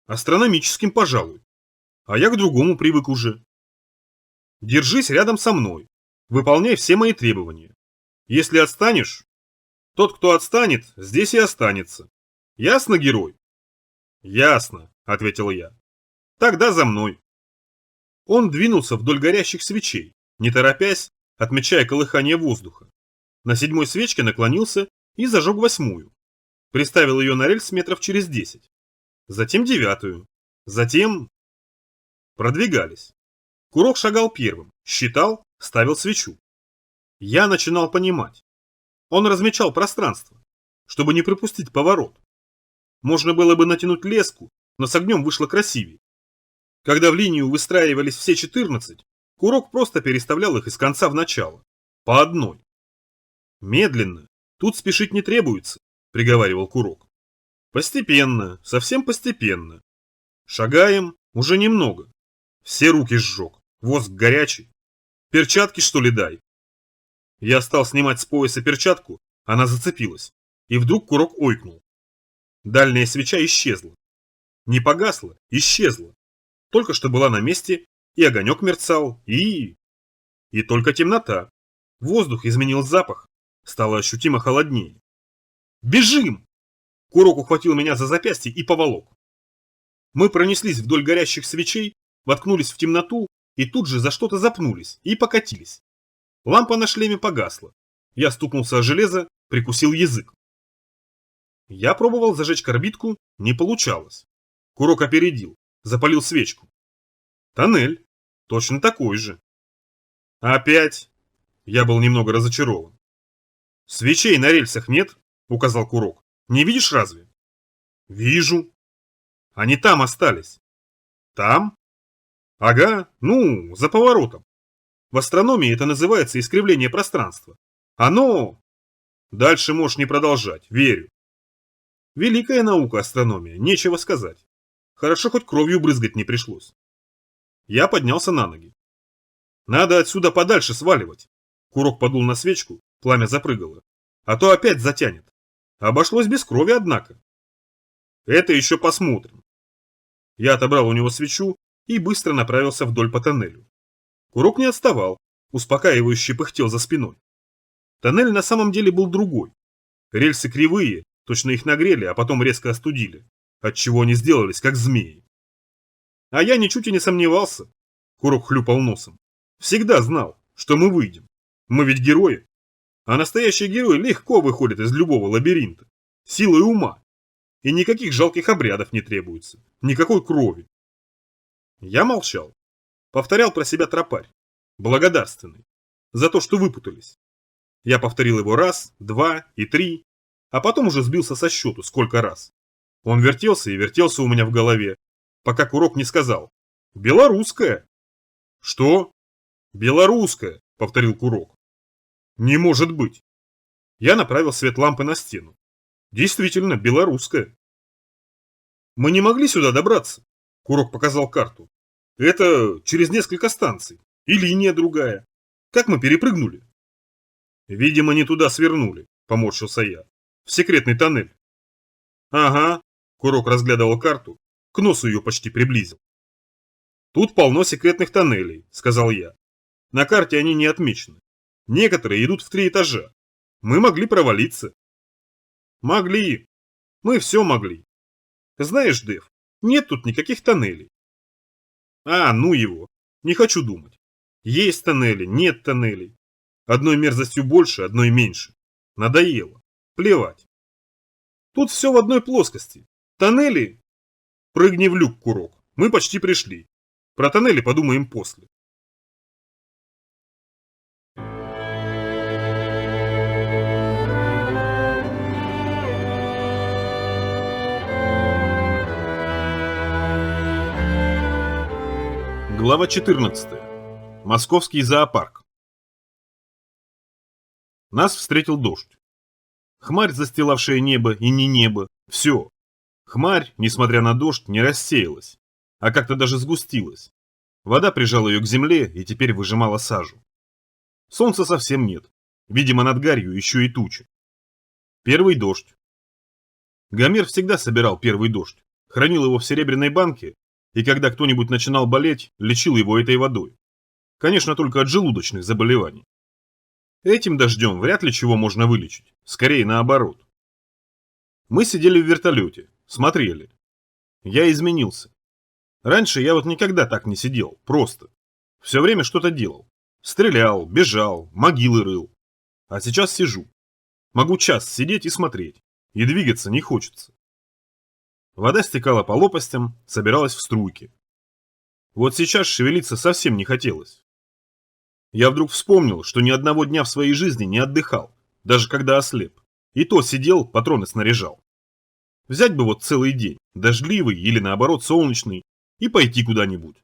Астрономическим, пожалуй. А я к другому привык уже. Держись рядом со мной. Выполняй все мои требования. Если отстанешь, тот, кто отстанет, здесь и останется. Ясно, герой? Ясно, ответил я. Тогда за мной. Он двинулся вдоль горящих свечей, не торопясь, отмечая колыхание воздуха. На 7-й свечке наклонился и зажег 8-ю. Приставил ее на рельс метров через 10. Затем 9-ю. Затем... Продвигались. Курок шагал первым, считал, ставил свечу. Я начинал понимать. Он размечал пространство, чтобы не пропустить поворот. Можно было бы натянуть леску, но с огнем вышло красивее. Когда в линию выстраивались все 14, Курок просто переставлял их из конца в начало. По одной. Медленно. Тут спешить не требуется, приговаривал Курок. Постепенно, совсем постепенно. Шагаем, уже немного. Все руки сжег, воск горячий. Перчатки, что ли, дай? Я стал снимать с пояса перчатку, она зацепилась. И вдруг Курок ойкнул. Дальняя свеча исчезла. Не погасла, исчезла. Только что была на месте, и огонек мерцал, и только темнота. Воздух изменил запах, стало ощутимо холоднее. «Бежим!» Курок ухватил меня за запястье и поволок. Мы пронеслись вдоль горящих свечей, воткнулись в темноту и тут же за что-то запнулись и покатились. Лампа на шлеме погасла. Я стукнулся о железо, прикусил язык. Я пробовал зажечь карбидку, не получалось. Курок опередил, запалил свечку. Тоннель. Точно такой же. Опять. Я был немного разочарован. Свечей на рельсах нет, указал Курок. Не видишь разве? Вижу. Они там остались. Там? Ага, ну, за поворотом. В астрономии это называется искривление пространства. Оно... Дальше можешь не продолжать, верю. Великая наука астрономия, нечего сказать. Хорошо, хоть кровью брызгать не пришлось. Я поднялся на ноги. Надо отсюда подальше сваливать. Курок подул на свечку, пламя запрыгало. А то опять затянет. Обошлось без крови, однако. Это еще посмотрим. Я отобрал у него свечу и быстро направился вдоль по тоннелю. Курок не отставал, успокаивающе пыхтел за спиной. Тоннель на самом деле был другой. Рельсы кривые, точно их нагрели, а потом резко остудили, отчего они сделались как змеи. А я ничуть и не сомневался. Курок хлюпал носом. Всегда знал, что мы выйдем. Мы ведь герои. А настоящий герой легко выходит из любого лабиринта. Силой ума. И никаких жалких обрядов не требуется. Никакой крови. Я молчал. Повторял про себя тропарь. Благодарственный. За то, что выпутались. Я повторил его раз, два и три. А потом уже сбился со счету, сколько раз. Он вертелся и вертелся у меня в голове, пока Курок не сказал: «Белорусская». «Что?» «Белорусская», — повторил Курок. «Не может быть». Я направил свет лампы на стену. Действительно, белорусская. «Мы не могли сюда добраться», — Курок показал карту. «Это через несколько станций. И линия другая. Как мы перепрыгнули?» «Видимо, не туда свернули», — поморщился я. «В секретный тоннель». «Ага», — Курок разглядывал карту, к носу ее почти приблизил. «Тут полно секретных тоннелей», — сказал я. «На карте они не отмечены. Некоторые идут в 3 этажа. Мы могли провалиться». «Могли. Мы все могли. Знаешь, Дэв, нет тут никаких тоннелей». «А, ну его. Не хочу думать. Есть тоннели, нет тоннелей. Одной мерзостью больше, одной меньше. Надоело. Плевать. Тут все в одной плоскости. Тоннели...» «Прыгни в люк, Курок. Мы почти пришли. Про тоннели подумаем после». Глава 14. Московский зоопарк. Нас встретил дождь. Хмарь, застилавшая небо и не небо, все. Хмарь, несмотря на дождь, не рассеялась, а как-то даже сгустилась. Вода прижала ее к земле и теперь выжимала сажу. Солнца совсем нет. Видимо, над гарью еще и тучи. Первый дождь. Гомер всегда собирал первый дождь, хранил его в серебряной банке, и когда кто-нибудь начинал болеть, лечил его этой водой. Конечно, только от желудочных заболеваний. Этим дождем вряд ли чего можно вылечить, скорее наоборот. Мы сидели в вертолете, смотрели. Я изменился. Раньше я вот никогда так не сидел, просто. Все время что-то делал. Стрелял, бежал, могилы рыл. А сейчас сижу. Могу час сидеть и смотреть, и двигаться не хочется. Вода стекала по лопастям, собиралась в струйки. Вот сейчас шевелиться совсем не хотелось. Я вдруг вспомнил, что ни одного дня в своей жизни не отдыхал, даже когда ослеп. И то сидел, патроны снаряжал. Взять бы вот целый день, дождливый или наоборот солнечный, и пойти куда-нибудь.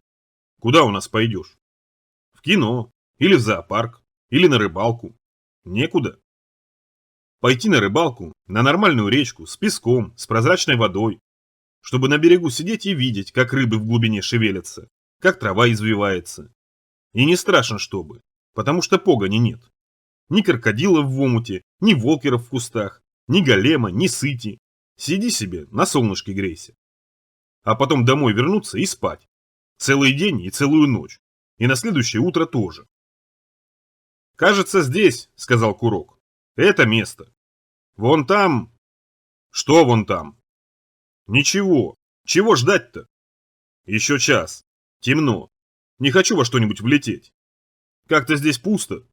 Куда у нас пойдешь? В кино, или в зоопарк, или на рыбалку. Некуда. Пойти на рыбалку, на нормальную речку, с песком, с прозрачной водой, чтобы на берегу сидеть и видеть, как рыбы в глубине шевелятся, как трава извивается. И не страшно, чтобы, потому что погони нет. Ни крокодилов в омуте, ни волкеров в кустах, ни голема, ни сыти. Сиди себе, на солнышке грейся. А потом домой вернуться и спать. Целый день и целую ночь. И на следующее утро тоже. «Кажется, здесь», — сказал Курок. «Это место. Вон там...» «Что вон там?» «Ничего. Чего ждать-то?» «Еще час. Темно. Не хочу во что-нибудь влететь. Как-то здесь пусто.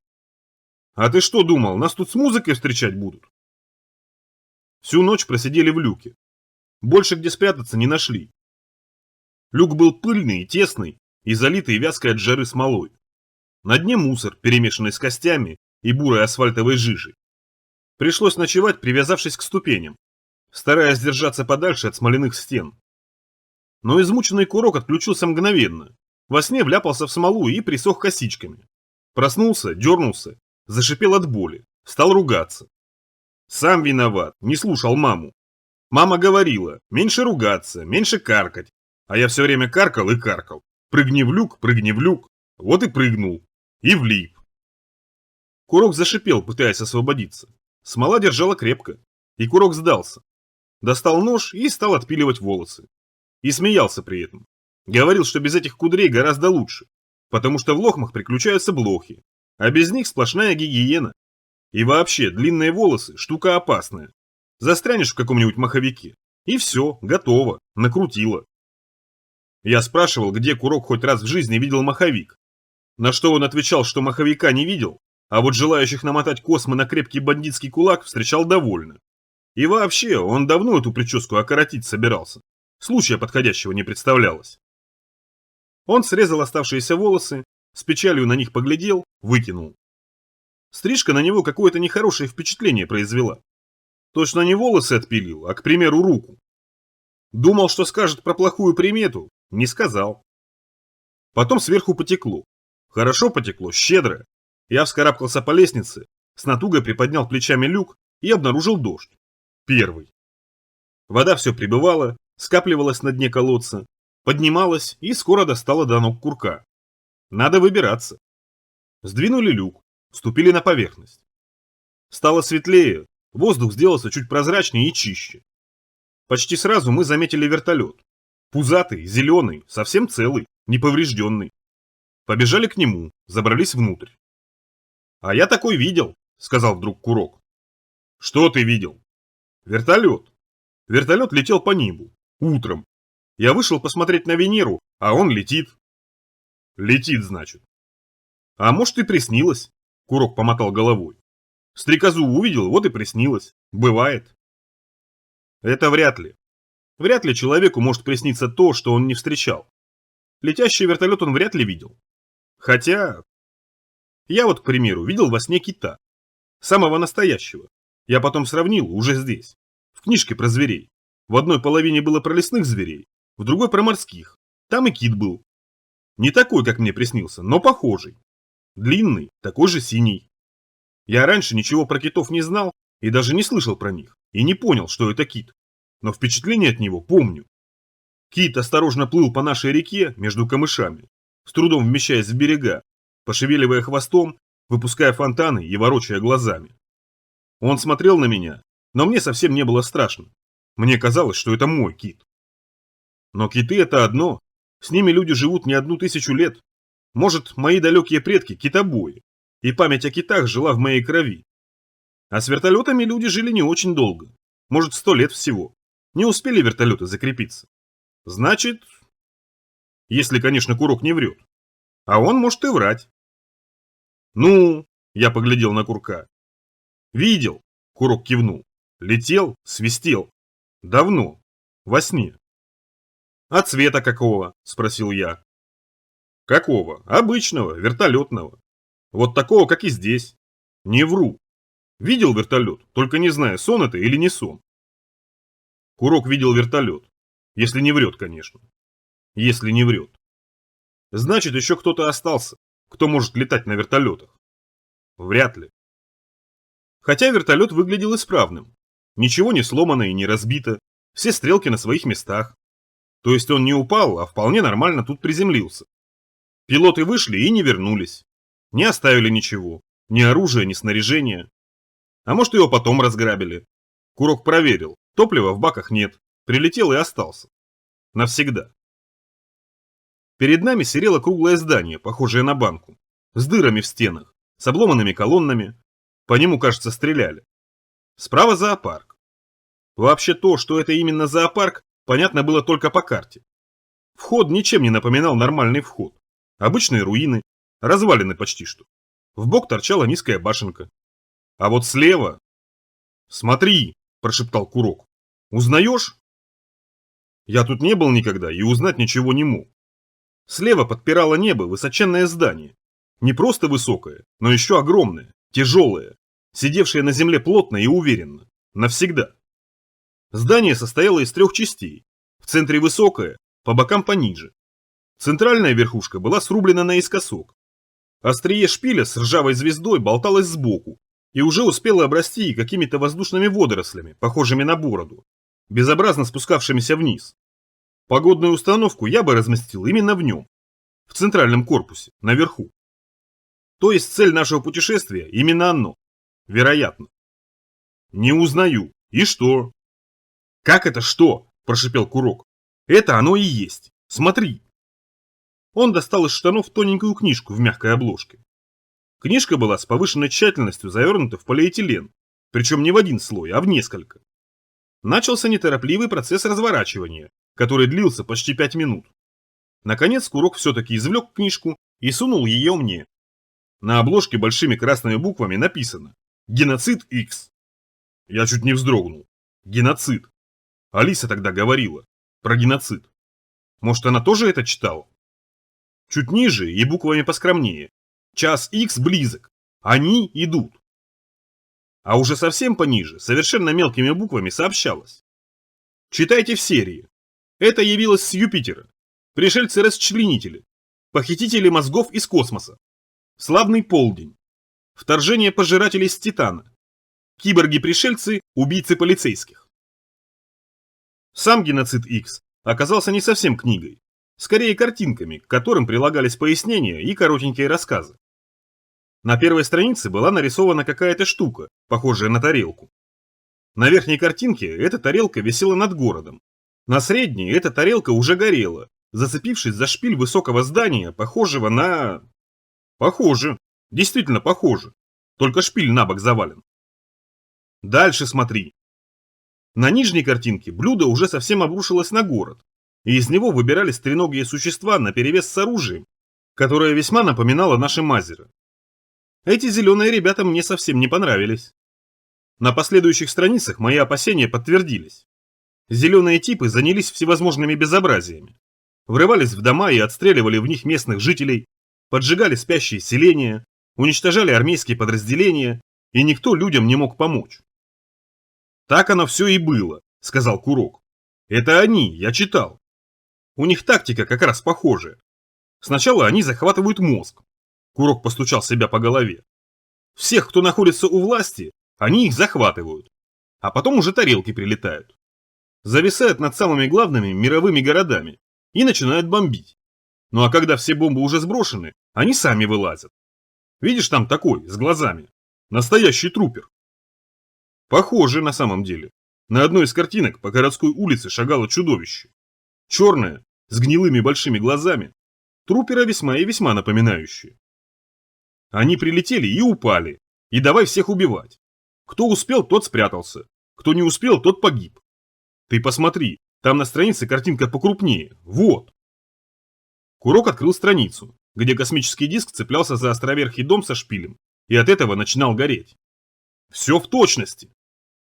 А ты что думал, нас тут с музыкой встречать будут?» Всю ночь просидели в люке. Больше где спрятаться не нашли. Люк был пыльный и тесный, и залитый вязкой от жары смолой. На дне мусор, перемешанный с костями и бурой асфальтовой жижей. Пришлось ночевать, привязавшись к ступеням, стараясь держаться подальше от смоляных стен. Но измученный Курок отключился мгновенно. Во сне вляпался в смолу и присох косичками. Проснулся, дернулся, зашипел от боли, стал ругаться. Сам виноват, не слушал маму. Мама говорила, меньше ругаться, меньше каркать. А я все время каркал и каркал. Прыгни в люк, вот и прыгнул. И влип. Курок зашипел, пытаясь освободиться. Смола держала крепко, и Курок сдался. Достал нож и стал отпиливать волосы. И смеялся при этом. Говорил, что без этих кудрей гораздо лучше, потому что в лохмах приключаются блохи, а без них сплошная гигиена. И вообще, длинные волосы – штука опасная. Застрянешь в каком-нибудь маховике, и все, готово, накрутило. Я спрашивал, где Курок хоть раз в жизни видел маховик. На что он отвечал, что маховика не видел, а вот желающих намотать космы на крепкий бандитский кулак встречал довольно. И вообще, он давно эту прическу окоротить собирался. Случая подходящего не представлялось. Он срезал оставшиеся волосы, с печалью на них поглядел, выкинул. Стрижка на него какое-то нехорошее впечатление произвела. Точно не волосы отпилил, а, к примеру, руку. Думал, что скажет про плохую примету, не сказал. Потом сверху потекло. Хорошо потекло, щедро. Я вскарабкался по лестнице, с натугой приподнял плечами люк и обнаружил дождь. Первый. Вода все прибывала, скапливалась на дне колодца, поднималась и скоро достала до ног Курка. Надо выбираться. Сдвинули люк, ступили на поверхность. Стало светлее, воздух сделался чуть прозрачнее и чище. Почти сразу мы заметили вертолет. Пузатый, зеленый, совсем целый, неповрежденный. Побежали к нему, забрались внутрь. «А я такой видел», — сказал вдруг Курок. «Что ты видел?» «Вертолет. Вертолет летел по небу. Утром. Я вышел посмотреть на Венеру, а он летит». «Летит, значит». «А может, и приснилось», — Курок помотал головой. «Стрекозу увидел, вот и приснилось. Бывает». «Это вряд ли. Вряд ли человеку может присниться то, что он не встречал. Летящий вертолет он вряд ли видел. Хотя... Я вот, к примеру, видел во сне кита. Самого настоящего. Я потом сравнил, уже здесь. В книжке про зверей. В одной половине было про лесных зверей, в другой про морских. Там и кит был. Не такой, как мне приснился, но похожий. Длинный, такой же синий. Я раньше ничего про китов не знал и даже не слышал про них. И не понял, что это кит. Но впечатление от него помню. Кит осторожно плыл по нашей реке между камышами, с трудом вмещаясь в берега, пошевеливая хвостом, выпуская фонтаны и ворочая глазами. Он смотрел на меня, но мне совсем не было страшно. Мне казалось, что это мой кит. Но киты это одно, с ними люди живут не 1000 лет. Может, мои далекие предки китобои, и память о китах жила в моей крови. А с вертолетами люди жили не очень долго, может 100 лет всего. Не успели вертолеты закрепиться. Значит, если, конечно, Курок не врет. А он может и врать. Ну, я поглядел на Курка. Видел, Курок кивнул. Летел, свистел. Давно, во сне. А цвета какого? Спросил я. Какого? Обычного, вертолетного. Вот такого, как и здесь. Не вру. Видел вертолет, только не знаю, сон это или не сон. Курок видел вертолет. Если не врет, конечно. Если не врет. Значит, еще кто-то остался, кто может летать на вертолетах. Вряд ли. Хотя вертолет выглядел исправным. Ничего не сломано и не разбито. Все стрелки на своих местах. То есть он не упал, а вполне нормально тут приземлился. Пилоты вышли и не вернулись. Не оставили ничего. Ни оружия, ни снаряжения. А может, его потом разграбили. Курок проверил. Топлива в баках нет. Прилетел и остался. Навсегда. Перед нами серело круглое здание, похожее на банку. С дырами в стенах, с обломанными колоннами. По нему, кажется, стреляли. Справа зоопарк. Вообще то, что это именно зоопарк, понятно было только по карте. Вход ничем не напоминал нормальный вход. Обычные руины, развалины почти что. Вбок торчала низкая башенка. А вот слева... «Смотри!» – прошептал Курок. «Узнаешь?» Я тут не был никогда и узнать ничего не мог. Слева подпирало небо высоченное здание. Не просто высокое, но еще огромное, тяжелое, сидевшее на земле плотно и уверенно. Навсегда. Здание состояло из 3 частей. В центре высокое, по бокам пониже. Центральная верхушка была срублена наискосок. Острие шпиля с ржавой звездой болталось сбоку и уже успело обрасти какими-то воздушными водорослями, похожими на бороду, безобразно спускавшимися вниз. Погодную установку я бы разместил именно в нем, в центральном корпусе, наверху. То есть цель нашего путешествия именно оно. Вероятно. Не узнаю. И что? Как это что? Прошипел Курок. Это оно и есть. Смотри. Он достал из штанов тоненькую книжку в мягкой обложке. Книжка была с повышенной тщательностью завернута в полиэтилен, причем не в один слой, а в несколько. Начался неторопливый процесс разворачивания, который длился почти 5 минут. Наконец Курок все-таки извлек книжку и сунул ее мне. На обложке большими красными буквами написано «Геноцид X». Я чуть не вздрогнул. Геноцид. Алиса тогда говорила про геноцид. Может, она тоже это читала? Чуть ниже и буквами поскромнее. Час X близок. Они идут. А уже совсем пониже, совершенно мелкими буквами сообщалось. Читайте в серии. Это явилось с Юпитера. Пришельцы-расчленители. Похитители мозгов из космоса. Славный полдень. Вторжение пожирателей с Титана. Киборги-пришельцы, убийцы полицейских. Сам геноцид X оказался не совсем книгой. Скорее картинками, к которым прилагались пояснения и коротенькие рассказы. На первой странице была нарисована какая-то штука, похожая на тарелку. На верхней картинке эта тарелка висела над городом. На средней эта тарелка уже горела, зацепившись за шпиль высокого здания, похожего на... Похоже, действительно похоже, только шпиль набок завален. Дальше смотри. На нижней картинке блюдо уже совсем обрушилось на город, и из него выбирались треногие существа наперевес с оружием, которое весьма напоминало наши мазеры. Эти зеленые ребята мне совсем не понравились. На последующих страницах мои опасения подтвердились. Зеленые типы занялись всевозможными безобразиями. Врывались в дома и отстреливали в них местных жителей, поджигали спящие селения, уничтожали армейские подразделения, и никто людям не мог помочь. Так оно все и было, сказал Курок. Это они, я читал. У них тактика как раз похожая. Сначала они захватывают мозг. Курок постучал себя по голове. Всех, кто находится у власти, они их захватывают. А потом уже тарелки прилетают. Зависают над самыми главными мировыми городами и начинают бомбить. Ну а когда все бомбы уже сброшены, они сами вылазят. Видишь, там такой, с глазами. Настоящий трупер. Похоже на самом деле. На одной из картинок по городской улице шагало чудовище. Черное, с гнилыми большими глазами. Трупера весьма и весьма напоминающие. Они прилетели и упали. И давай всех убивать. Кто успел, тот спрятался. Кто не успел, тот погиб. Ты посмотри, там на странице картинка покрупнее. Вот. Курок открыл страницу, где космический диск цеплялся за островерхий дом со шпилем, и от этого начинал гореть. Все в точности.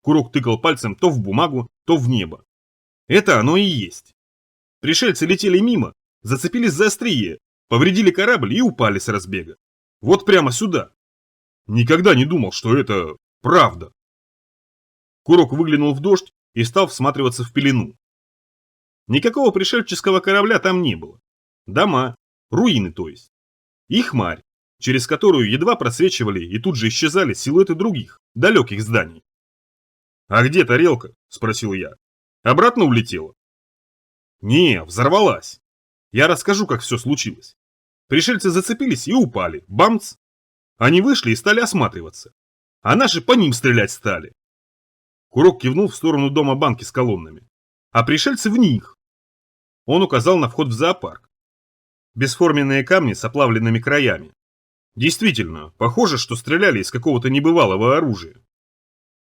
Курок тыкал пальцем то в бумагу, то в небо. Это оно и есть. Пришельцы летели мимо, зацепились за острие, повредили корабль и упали с разбега. Вот прямо сюда. Никогда не думал, что это правда. Курок выглянул в дождь и стал всматриваться в пелену. Никакого пришельческого корабля там не было. Дома, руины то есть. И хмарь, через которую едва просвечивали и тут же исчезали силуэты других, далеких зданий. «А где тарелка?» – спросил я. «Обратно улетела?» «Не, взорвалась. Я расскажу, как все случилось. Пришельцы зацепились и упали. Бамц! Они вышли и стали осматриваться. А наши по ним стрелять стали». Курок кивнул в сторону дома банки с колоннами. «А пришельцы в них». Он указал на вход в зоопарк. Бесформенные камни с оплавленными краями. Действительно, похоже, что стреляли из какого-то небывалого оружия.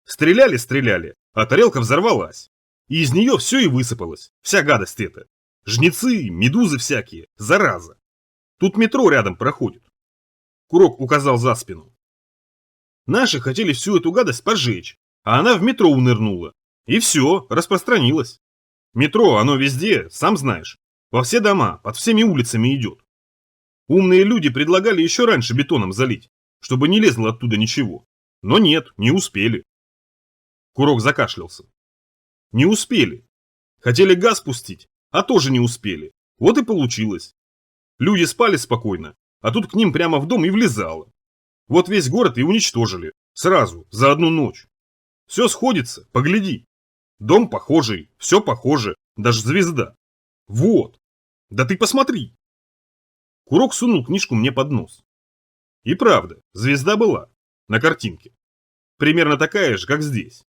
Стреляли, а тарелка взорвалась. И из нее все и высыпалось, вся гадость эта. Жнецы, медузы всякие, зараза. Тут метро рядом проходит. Курок указал за спину. Наши хотели всю эту гадость пожечь, а она в метро унырнула. И все, распространилось. Метро, оно везде, сам знаешь. Во все дома, под всеми улицами идет. Умные люди предлагали еще раньше бетоном залить, чтобы не лезло оттуда ничего. Но нет, не успели. Курок закашлялся. Не успели. Хотели газ пустить, а тоже не успели. Вот и получилось. Люди спали спокойно, а тут к ним прямо в дом и влезало. Вот весь город и уничтожили. Сразу, за одну ночь. Все сходится, погляди. Дом похожий, все похоже, даже звезда. Вот. Да ты посмотри. Курок сунул книжку мне под нос. И правда, звезда была. На картинке. Примерно такая же, как здесь.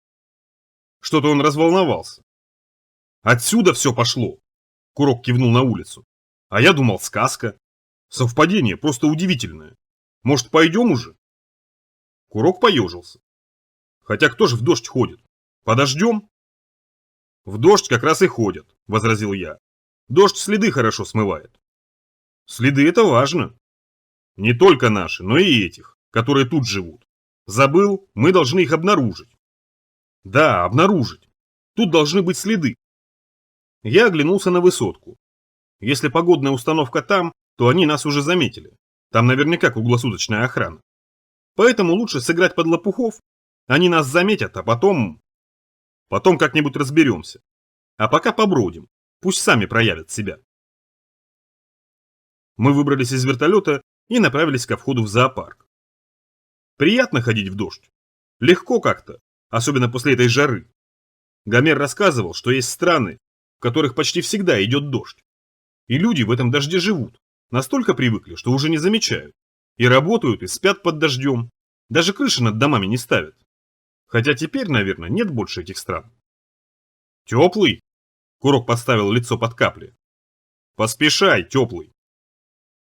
Что-то он разволновался. Отсюда все пошло. Курок кивнул на улицу. А я думал, сказка. Совпадение просто удивительное. Может, пойдем уже? Курок поежился. Хотя кто же в дождь ходит? Подождем? В дождь как раз и ходят, возразил я. Дождь следы хорошо смывает. Следы это важно. Не только наши, но и этих, которые тут живут. Забыл, мы должны их обнаружить. Да, обнаружить. Тут должны быть следы. Я оглянулся на высотку. Если погодная установка там, то они нас уже заметили. Там наверняка круглосуточная охрана. Поэтому лучше сыграть под лопухов. Они нас заметят, а потом... Потом как-нибудь разберемся. А пока побродим. Пусть сами проявят себя. Мы выбрались из вертолета и направились ко входу в зоопарк. Приятно ходить в дождь. Легко как-то, особенно после этой жары. Гомер рассказывал, что есть страны, в которых почти всегда идет дождь. И люди в этом дожде живут. Настолько привыкли, что уже не замечают. И работают, и спят под дождем. Даже крыши над домами не ставят. Хотя теперь, наверное, нет больше этих стран. Теплый? Курок подставил лицо под капли. Поспешай, теплый.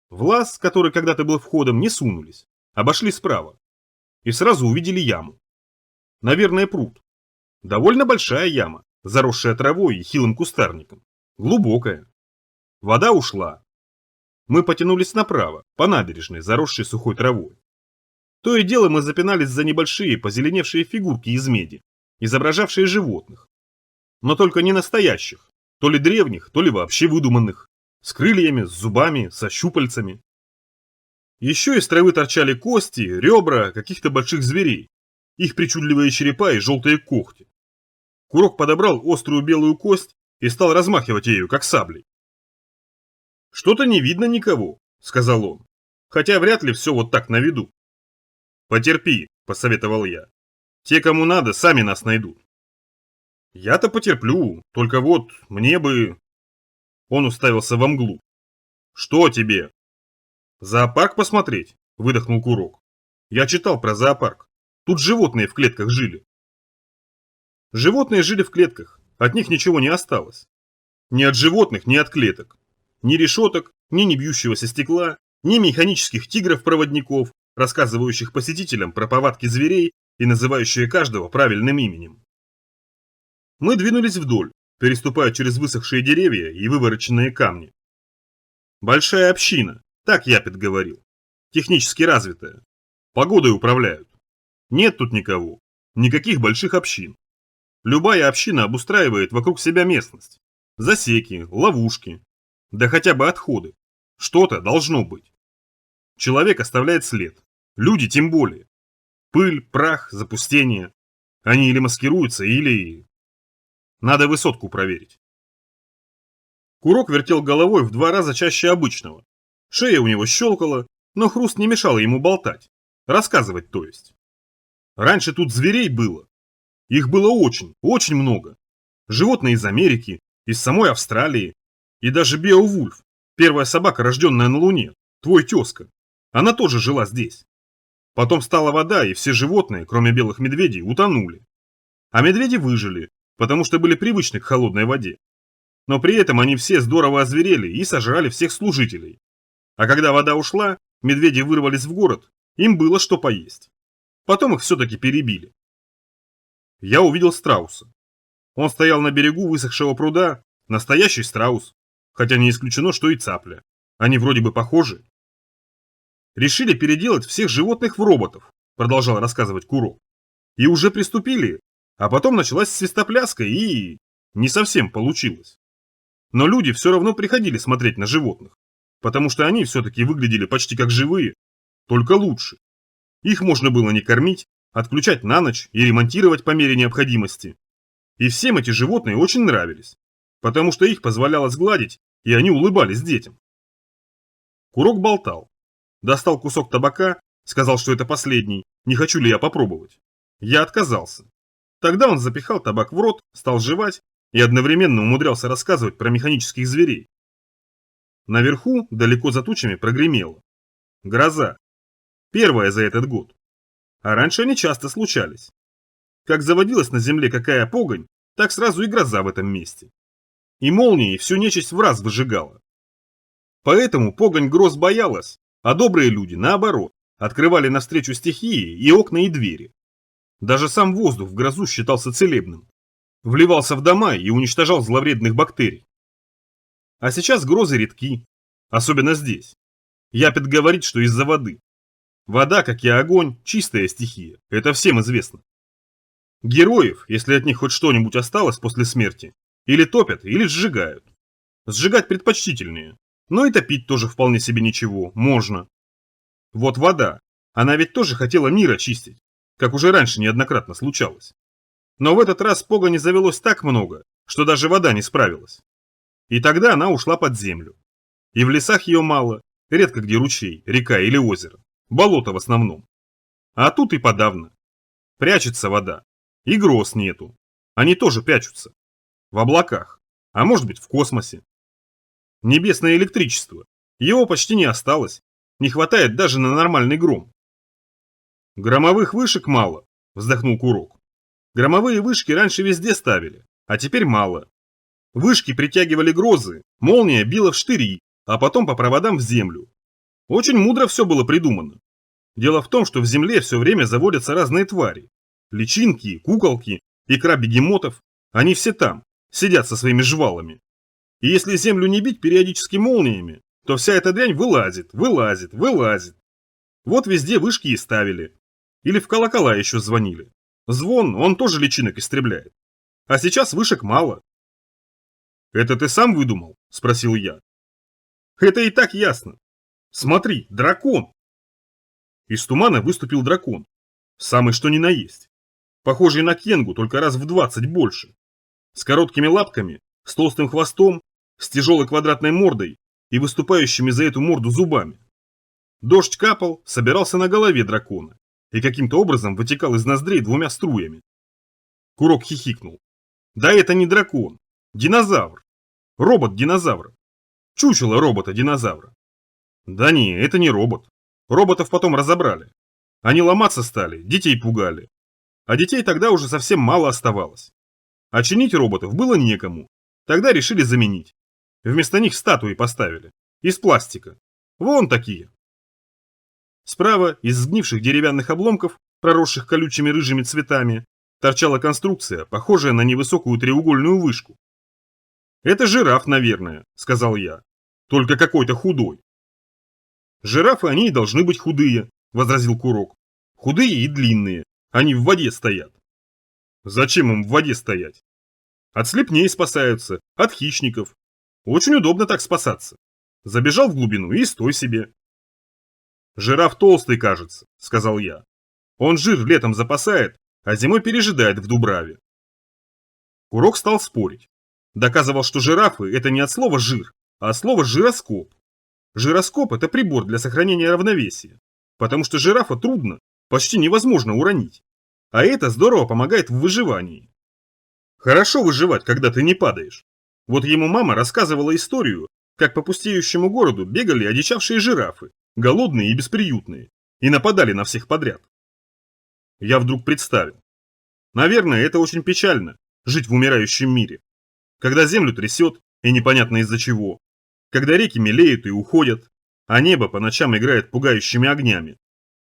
В лаз, который когда-то был входом, не сунулись. Обошли справа. И сразу увидели яму. Наверное, пруд. Довольно большая яма, заросшая травой и хилым кустарником. Глубокая. Вода ушла. Мы потянулись направо, по набережной, заросшей сухой травой. То и дело мы запинались за небольшие позеленевшие фигурки из меди, изображавшие животных. Но только не настоящих, то ли древних, то ли вообще выдуманных, с крыльями, с зубами, со щупальцами. Еще из травы торчали кости, ребра каких-то больших зверей, их причудливые черепа и желтые когти. Курок подобрал острую белую кость и стал размахивать ею, как саблей. «Что-то не видно никого», — сказал он, хотя вряд ли все вот так на виду. «Потерпи», — посоветовал я. «Те, кому надо, сами нас найдут». «Я-то потерплю, только вот мне бы...» Он уставился во мглу. «Что тебе?» «Зоопарк посмотреть?» – выдохнул Курок. «Я читал про зоопарк. Тут животные в клетках жили». Животные жили в клетках, от них ничего не осталось. Ни от животных, ни от клеток. Ни решеток, ни не бьющегося стекла, ни механических тигров-проводников, рассказывающих посетителям про повадки зверей и называющие каждого правильным именем. Мы двинулись вдоль, переступая через высохшие деревья и вывороченные камни. Большая община, так Япет говорил. Технически развитая. Погодой управляют. Нет тут никого. Никаких больших общин. Любая община обустраивает вокруг себя местность. Засеки, ловушки. Да хотя бы отходы. Что-то должно быть. Человек оставляет след. Люди тем более. Пыль, прах, запустение. Они или маскируются, или... Надо высотку проверить. Курок вертел головой в 2 раза чаще обычного. Шея у него щелкала, но хруст не мешал ему болтать. Рассказывать, то есть. Раньше тут зверей было. Их было очень, очень много. Животные из Америки, из самой Австралии. И даже Беовульф, первая собака, рожденная на Луне, твой тезка. Она тоже жила здесь. Потом стала вода, и все животные, кроме белых медведей, утонули. А медведи выжили, потому что были привычны к холодной воде. Но при этом они все здорово озверели и сожрали всех служителей. А когда вода ушла, медведи вырвались в город, им было что поесть. Потом их все-таки перебили. Я увидел страуса. Он стоял на берегу высохшего пруда, настоящий страус, хотя не исключено, что и цапля. Они вроде бы похожи. Решили переделать всех животных в роботов, продолжал рассказывать Курок. И уже приступили, а потом началась свистопляска и... не совсем получилось. Но люди все равно приходили смотреть на животных, потому что они все-таки выглядели почти как живые, только лучше. Их можно было не кормить, отключать на ночь и ремонтировать по мере необходимости. И всем эти животные очень нравились, потому что их позволяло сгладить, и они улыбались детям. Курок болтал. Достал кусок табака, сказал, что это последний, не хочу ли я попробовать. Я отказался. Тогда он запихал табак в рот, стал жевать и одновременно умудрялся рассказывать про механических зверей. Наверху, далеко за тучами, прогремело. Гроза. Первая за этот год. А раньше они часто случались. Как заводилась на земле какая погонь, так сразу и гроза в этом месте. И молнией всю нечисть в раз выжигала. Поэтому погонь гроз боялась, а добрые люди, наоборот, открывали навстречу стихии и окна, и двери. Даже сам воздух в грозу считался целебным. Вливался в дома и уничтожал зловредных бактерий. А сейчас грозы редки, особенно здесь. Япет говорит, что из-за воды. Вода, как и огонь, чистая стихия, это всем известно. Героев, если от них хоть что-нибудь осталось после смерти, или топят, или сжигают. Сжигать предпочтительнее, но и топить тоже вполне себе ничего, можно. Вот вода, она ведь тоже хотела мир очистить, как уже раньше неоднократно случалось. Но в этот раз погони завелось так много, что даже вода не справилась. И тогда она ушла под землю. И в лесах ее мало, редко где ручей, река или озеро, болото в основном. А тут и подавно. Прячется вода, и гроз нету. Они тоже прячутся. В облаках, а может быть в космосе. Небесное электричество, его почти не осталось, не хватает даже на нормальный гром. Громовых вышек мало, вздохнул Курок. Громовые вышки раньше везде ставили, а теперь мало. Вышки притягивали грозы, молния била в штыри, а потом по проводам в землю. Очень мудро все было придумано. Дело в том, что в земле все время заводятся разные твари. Личинки, куколки, икра бегемотов, они все там, сидят со своими жвалами. И если землю не бить периодически молниями, то вся эта дрянь вылазит, вылазит, вылазит. Вот везде вышки и ставили. Или в колокола еще звонили. Звон, он тоже личинок истребляет. А сейчас вышек мало. «Это ты сам выдумал?» – спросил я. «Это и так ясно. Смотри, дракон!» Из тумана выступил дракон. Самый что ни на есть. Похожий на кенгу, только раз в 20 больше. С короткими лапками, с толстым хвостом, с тяжелой квадратной мордой и выступающими за эту морду зубами. Дождь капал, собирался на голове дракона и каким-то образом вытекал из ноздрей двумя струями. Курок хихикнул. Да это не дракон, динозавр. Робот-динозавр. Чучело робота-динозавра. Да не, это не робот. Роботов потом разобрали. Они ломаться стали, детей пугали. А детей тогда уже совсем мало оставалось. А чинить роботов было некому. Тогда решили заменить. Вместо них статуи поставили. Из пластика. Вон такие. Справа, из сгнивших деревянных обломков, проросших колючими рыжими цветами, торчала конструкция, похожая на невысокую треугольную вышку. «Это жираф, наверное», — сказал я. «Только какой-то худой». «Жирафы они и должны быть худые», — возразил Курок. «Худые и длинные. Они в воде стоят». «Зачем им в воде стоять?» «От слепней спасаются, от хищников. Очень удобно так спасаться. Забежал в глубину и стой себе». «Жираф толстый, кажется», — сказал я. «Он жир летом запасает, а зимой пережидает в дубраве». Курок стал спорить. Доказывал, что жирафы – это не от слова «жир», а от слова «жироскоп». Жироскоп – это прибор для сохранения равновесия, потому что жирафа трудно, почти невозможно уронить. А это здорово помогает в выживании. Хорошо выживать, когда ты не падаешь. Вот ему мама рассказывала историю, как по пустеющему городу бегали одичавшие жирафы, голодные и бесприютные, и нападали на всех подряд. Я вдруг представил. Наверное, это очень печально – жить в умирающем мире. Когда землю трясет, и непонятно из-за чего. Когда реки мелеют и уходят, а небо по ночам играет пугающими огнями.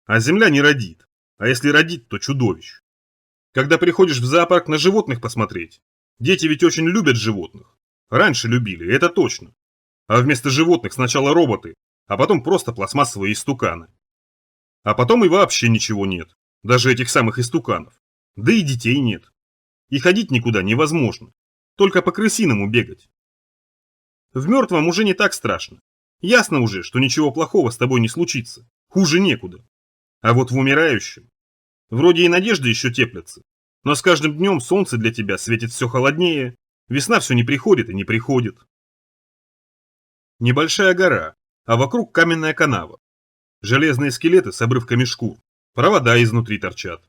А земля не родит, а если родит, то чудовищ. Когда приходишь в зоопарк на животных посмотреть, дети ведь очень любят животных. Раньше любили, это точно. А вместо животных сначала роботы, а потом просто пластмассовые истуканы. А потом и вообще ничего нет, даже этих самых истуканов. Да и детей нет. И ходить никуда невозможно. Только по крысиному бегать. В мертвом уже не так страшно. Ясно уже, что ничего плохого с тобой не случится. Хуже некуда. А вот в умирающем. Вроде и надежды еще теплятся. Но с каждым днем солнце для тебя светит все холоднее. Весна все не приходит и не приходит. Небольшая гора, а вокруг каменная канава. Железные скелеты с обрывками шкур. Провода изнутри торчат.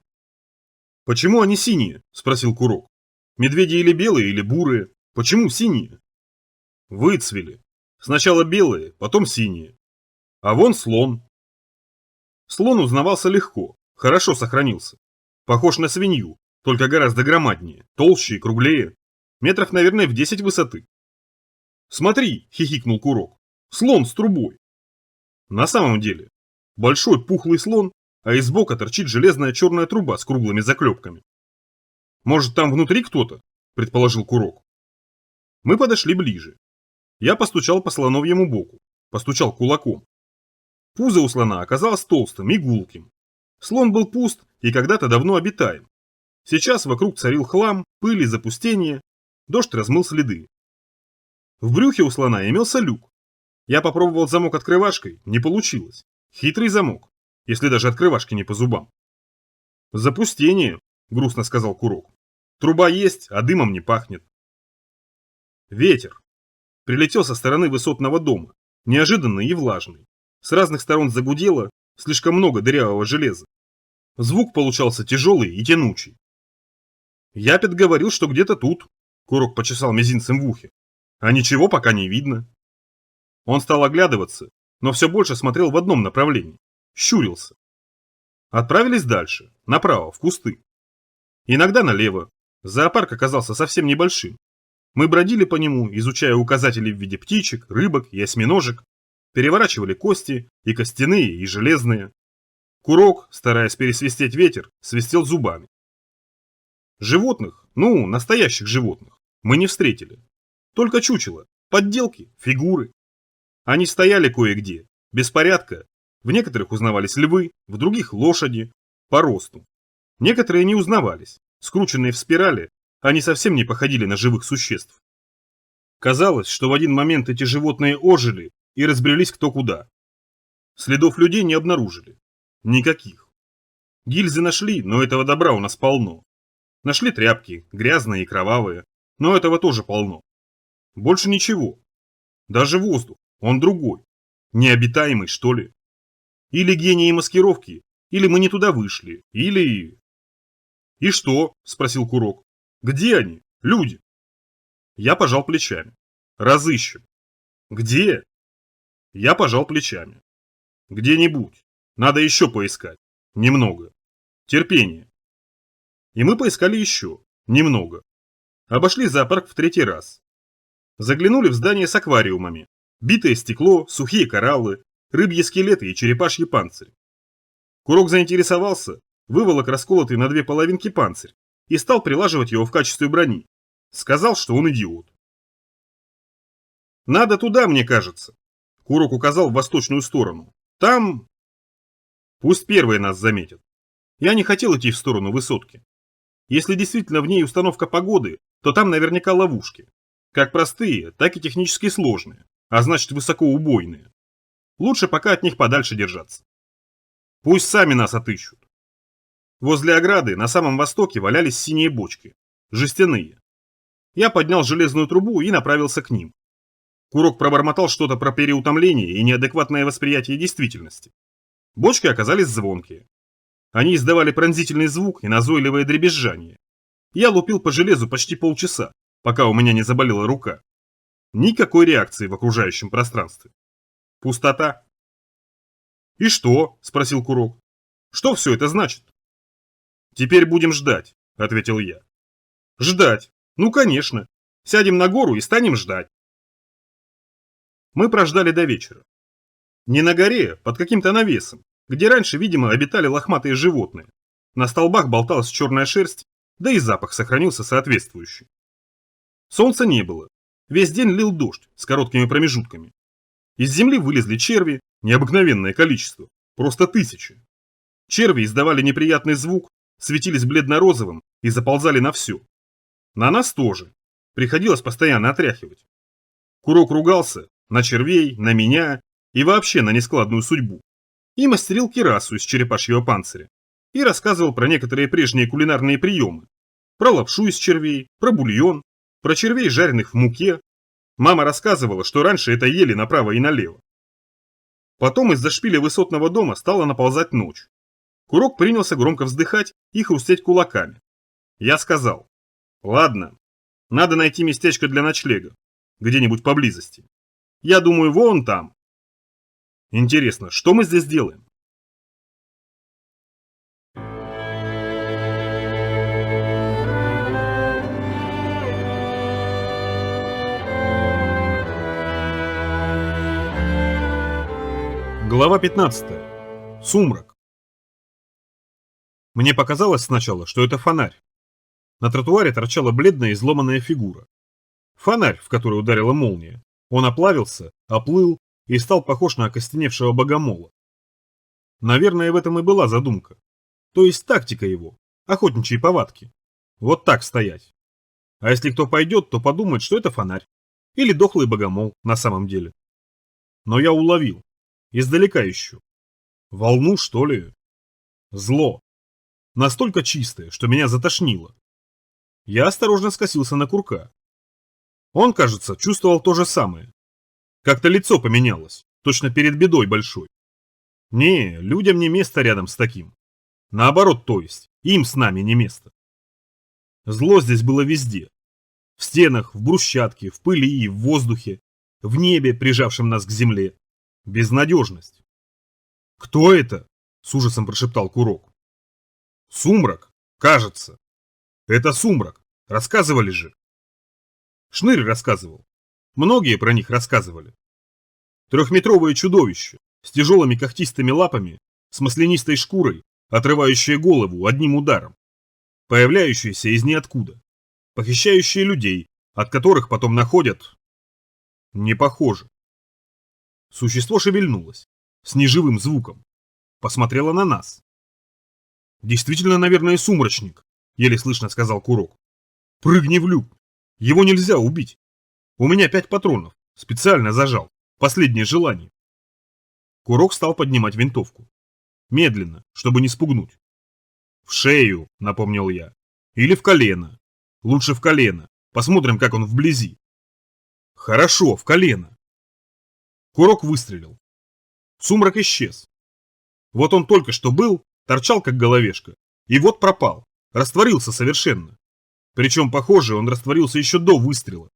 «Почему они синие?» – спросил Курок. «Медведи или белые, или бурые? Почему синие?» «Выцвели. Сначала белые, потом синие. А вон слон». Слон узнавался легко, хорошо сохранился. Похож на свинью, только гораздо громаднее, толще и круглее. Метров, наверное, в 10 высоты. «Смотри!» – хихикнул Курок. «Слон с трубой!» На самом деле, большой пухлый слон, а из бока торчит железная черная труба с круглыми заклепками. «Может, там внутри кто-то?» – предположил Курок. Мы подошли ближе. Я постучал по слоновьему боку, постучал кулаком. Пузо у слона оказалось толстым и гулким. Слон был пуст и когда-то давно обитаем. Сейчас вокруг царил хлам, пыль и запустение. Дождь размыл следы. В брюхе у слона имелся люк. Я попробовал замок открывашкой, не получилось. Хитрый замок, если даже открывашки не по зубам. «Запустение», — грустно сказал Курок. «Труба есть, а дымом не пахнет». Ветер. Прилетел со стороны высотного дома, неожиданный и влажный. С разных сторон загудело, слишком много дырявого железа. Звук получался тяжелый и тянучий. «Япет говорил, что где-то тут», — Курок почесал мизинцем в ухе. «А ничего пока не видно». Он стал оглядываться, но все больше смотрел в одном направлении. Щурился. Отправились дальше, направо, в кусты. Иногда налево. Зоопарк оказался совсем небольшим. Мы бродили по нему, изучая указатели в виде птичек, рыбок и осьминожек, переворачивали кости, и костяные, и железные. Курок, стараясь пересвистеть ветер, свистел зубами. Животных, настоящих животных, мы не встретили. Только чучело, подделки, фигуры. Они стояли кое-где, без порядка. В некоторых узнавались львы, в других лошади, по росту. Некоторые не узнавались, скрученные в спирали, они совсем не походили на живых существ. Казалось, что в один момент эти животные ожили и разбрелись кто куда. Следов людей не обнаружили. Никаких. Гильзы нашли, но этого добра у нас полно. Нашли тряпки, грязные и кровавые, но этого тоже полно. Больше ничего. Даже воздух, он другой. Необитаемый, что ли? Или гении маскировки, или мы не туда вышли, или... «И что?» – спросил Курок. «Где они? Люди?» Я пожал плечами. «Разыщем». «Где?» Я пожал плечами. «Где-нибудь. Надо еще поискать. Немного. Терпение». И мы поискали еще. Немного. Обошли зоопарк в 3-й раз. Заглянули в здание с аквариумами. Битое стекло, сухие кораллы, рыбьи скелеты и черепашьи панцири. Курок заинтересовался, выволок расколотый на 2 половинки панцирь и стал прилаживать его в качестве брони. Сказал, что он идиот. «Надо туда, мне кажется». Курок указал в восточную сторону. «Там...» «Пусть первые нас заметят. Я не хотел идти в сторону высотки. Если действительно в ней установка погоды, то там наверняка ловушки. Как простые, так и технически сложные, а значит высокоубойные. Лучше пока от них подальше держаться. Пусть сами нас отыщут». Возле ограды на самом востоке валялись синие бочки. Жестяные. Я поднял железную трубу и направился к ним. Курок пробормотал что-то про переутомление и неадекватное восприятие действительности. Бочки оказались звонкие. Они издавали пронзительный звук и назойливое дребезжание. Я лупил по железу почти полчаса, пока у меня не заболела рука. Никакой реакции в окружающем пространстве. Пустота. «И что?» – спросил Курок. «Что все это значит?» «Теперь будем ждать», – ответил я. «Ждать? Ну, конечно. Сядем на гору и станем ждать». Мы прождали до вечера. Не на горе, под каким-то навесом, где раньше, видимо, обитали лохматые животные. На столбах болталась черная шерсть, да и запах сохранился соответствующий. Солнца не было. Весь день лил дождь с короткими промежутками. Из земли вылезли черви, необыкновенное количество, просто тысячи. Черви издавали неприятный звук, светились бледно-розовым и заползали на все. На нас тоже. Приходилось постоянно отряхивать. Курок ругался на червей, на меня и вообще на нескладную судьбу. И мастерил кирасу из черепашьего панциря. И рассказывал про некоторые прежние кулинарные приемы. Про лапшу из червей, про бульон, про червей, жареных в муке. Мама рассказывала, что раньше это ели направо и налево. Потом из-за шпиля высотного дома стала наползать ночь. Курок принялся громко вздыхать и хрустеть кулаками. Я сказал: «Ладно, надо найти местечко для ночлега, где-нибудь поблизости. Я думаю, вон там». Интересно, что мы здесь делаем? Глава 15. Сумрак. Мне показалось сначала, что это фонарь. На тротуаре торчала бледная изломанная фигура. Фонарь, в который ударила молния. Он оплавился, оплыл и стал похож на окостеневшего богомола. Наверное, в этом и была задумка. То есть тактика его, охотничьи повадки. Вот так стоять. А если кто пойдет, то подумает, что это фонарь. Или дохлый богомол на самом деле. Но я уловил. Издалека ищу. Волну, что ли? Зло. Настолько чистое, что меня затошнило. Я осторожно скосился на Курка. Он, кажется, чувствовал то же самое. Как-то лицо поменялось, точно перед бедой большой. Не, людям не место рядом с таким. Наоборот, то есть, им с нами не место. Зло здесь было везде. В стенах, в брусчатке, в пыли, в воздухе, в небе, прижавшем нас к земле. Безнадежность. «Кто это?» – с ужасом прошептал Курок. «Сумрак, кажется. Это сумрак. Рассказывали же». Шнырь рассказывал. Многие про них рассказывали. Трехметровое чудовище с тяжелыми когтистыми лапами, с маслянистой шкурой, отрывающее голову одним ударом, появляющееся из ниоткуда, похищающее людей, от которых потом находят... Не похоже. Существо шевельнулось, с неживым звуком, посмотрело на нас. «Действительно, наверное, сумрачник», — еле слышно сказал Курок. «Прыгни в люк. Его нельзя убить. У меня 5 патронов. Специально зажал. Последнее желание». Курок стал поднимать винтовку. Медленно, чтобы не спугнуть. «В шею», — напомнил я. «Или в колено. Лучше в колено. Посмотрим, как он вблизи». «Хорошо, в колено». Курок выстрелил. Сумрак исчез. Вот он только что был, торчал как головешка, и вот пропал, растворился совершенно. Причем, похоже, он растворился еще до выстрела.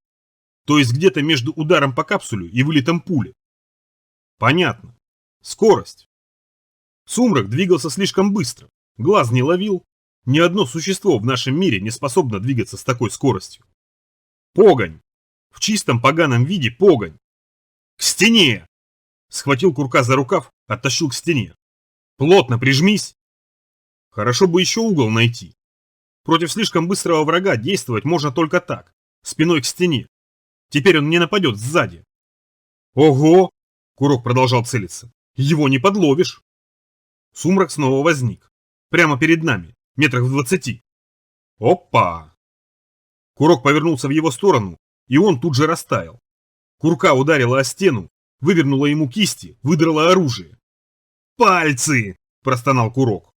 То есть где-то между ударом по капсулю и вылетом пули. Понятно. Скорость. Сумрак двигался слишком быстро, глаз не ловил. Ни одно существо в нашем мире не способно двигаться с такой скоростью. Погонь. В чистом поганом виде погонь. К стене! Схватил Курка за рукав, оттащил к стене. Плотно прижмись. Хорошо бы еще угол найти. Против слишком быстрого врага действовать можно только так, спиной к стене. Теперь он не нападет сзади. Ого! Курок продолжал целиться. Его не подловишь. Сумрак снова возник. Прямо перед нами, метрах в 20. Опа! Курок повернулся в его сторону, и он тут же растаял. Курка ударила о стену, вывернула ему кисти, выдрала оружие. «Пальцы!» – простонал Курок.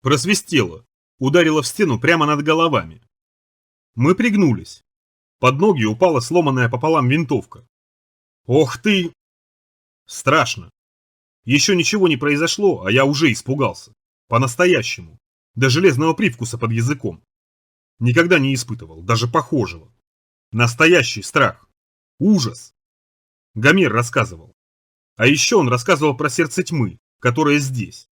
Просвистело, ударило в стену прямо над головами. Мы пригнулись. Под ноги упала сломанная пополам винтовка. «Ох ты!» Страшно. Еще ничего не произошло, а я уже испугался. По-настоящему. До железного привкуса под языком. Никогда не испытывал, даже похожего. Настоящий страх. Ужас. Гомер рассказывал. А еще он рассказывал про сердце тьмы, которое здесь.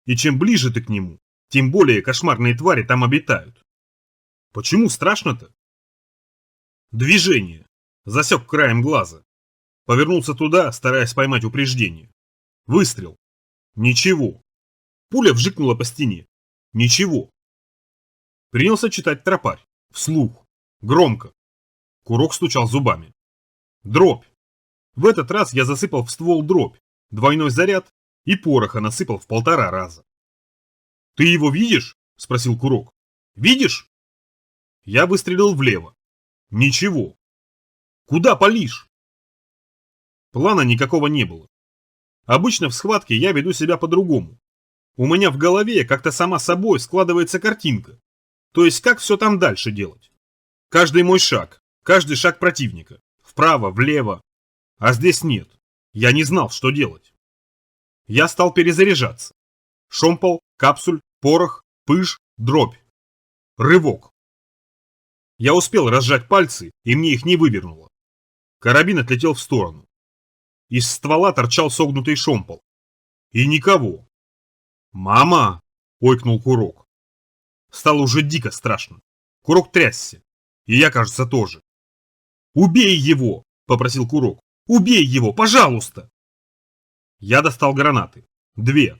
И чем ближе ты к нему, тем более кошмарные твари там обитают. Почему страшно-то? Движение. Засек краем глаза. Повернулся туда, стараясь поймать упреждение. Выстрел. Ничего. Пуля вжикнула по стене. Ничего. Принялся читать тропарь. Вслух. Громко. Курок стучал зубами. Дробь. В этот раз я засыпал в ствол дробь, двойной заряд и пороха насыпал в 1,5 раза. «Ты его видишь?» – спросил Курок. «Видишь?» Я выстрелил влево. Ничего. «Куда палишь?» Плана никакого не было. Обычно в схватке я веду себя по-другому. У меня в голове как-то сама собой складывается картинка. То есть как все там дальше делать. Каждый мой шаг, каждый шаг противника. Вправо, влево. А здесь нет. Я не знал, что делать. Я стал перезаряжаться. Шомпол, капсуль, порох, пыш, дробь. Рывок. Я успел разжать пальцы, и мне их не вывернуло. Карабин отлетел в сторону. Из ствола торчал согнутый шомпол. И никого. «Мама!» – ойкнул Курок. Стало уже дико страшно. Курок трясся. И я, кажется, тоже. «Убей его!» – попросил Курок. «Убей его, пожалуйста!» Я достал гранаты. 2.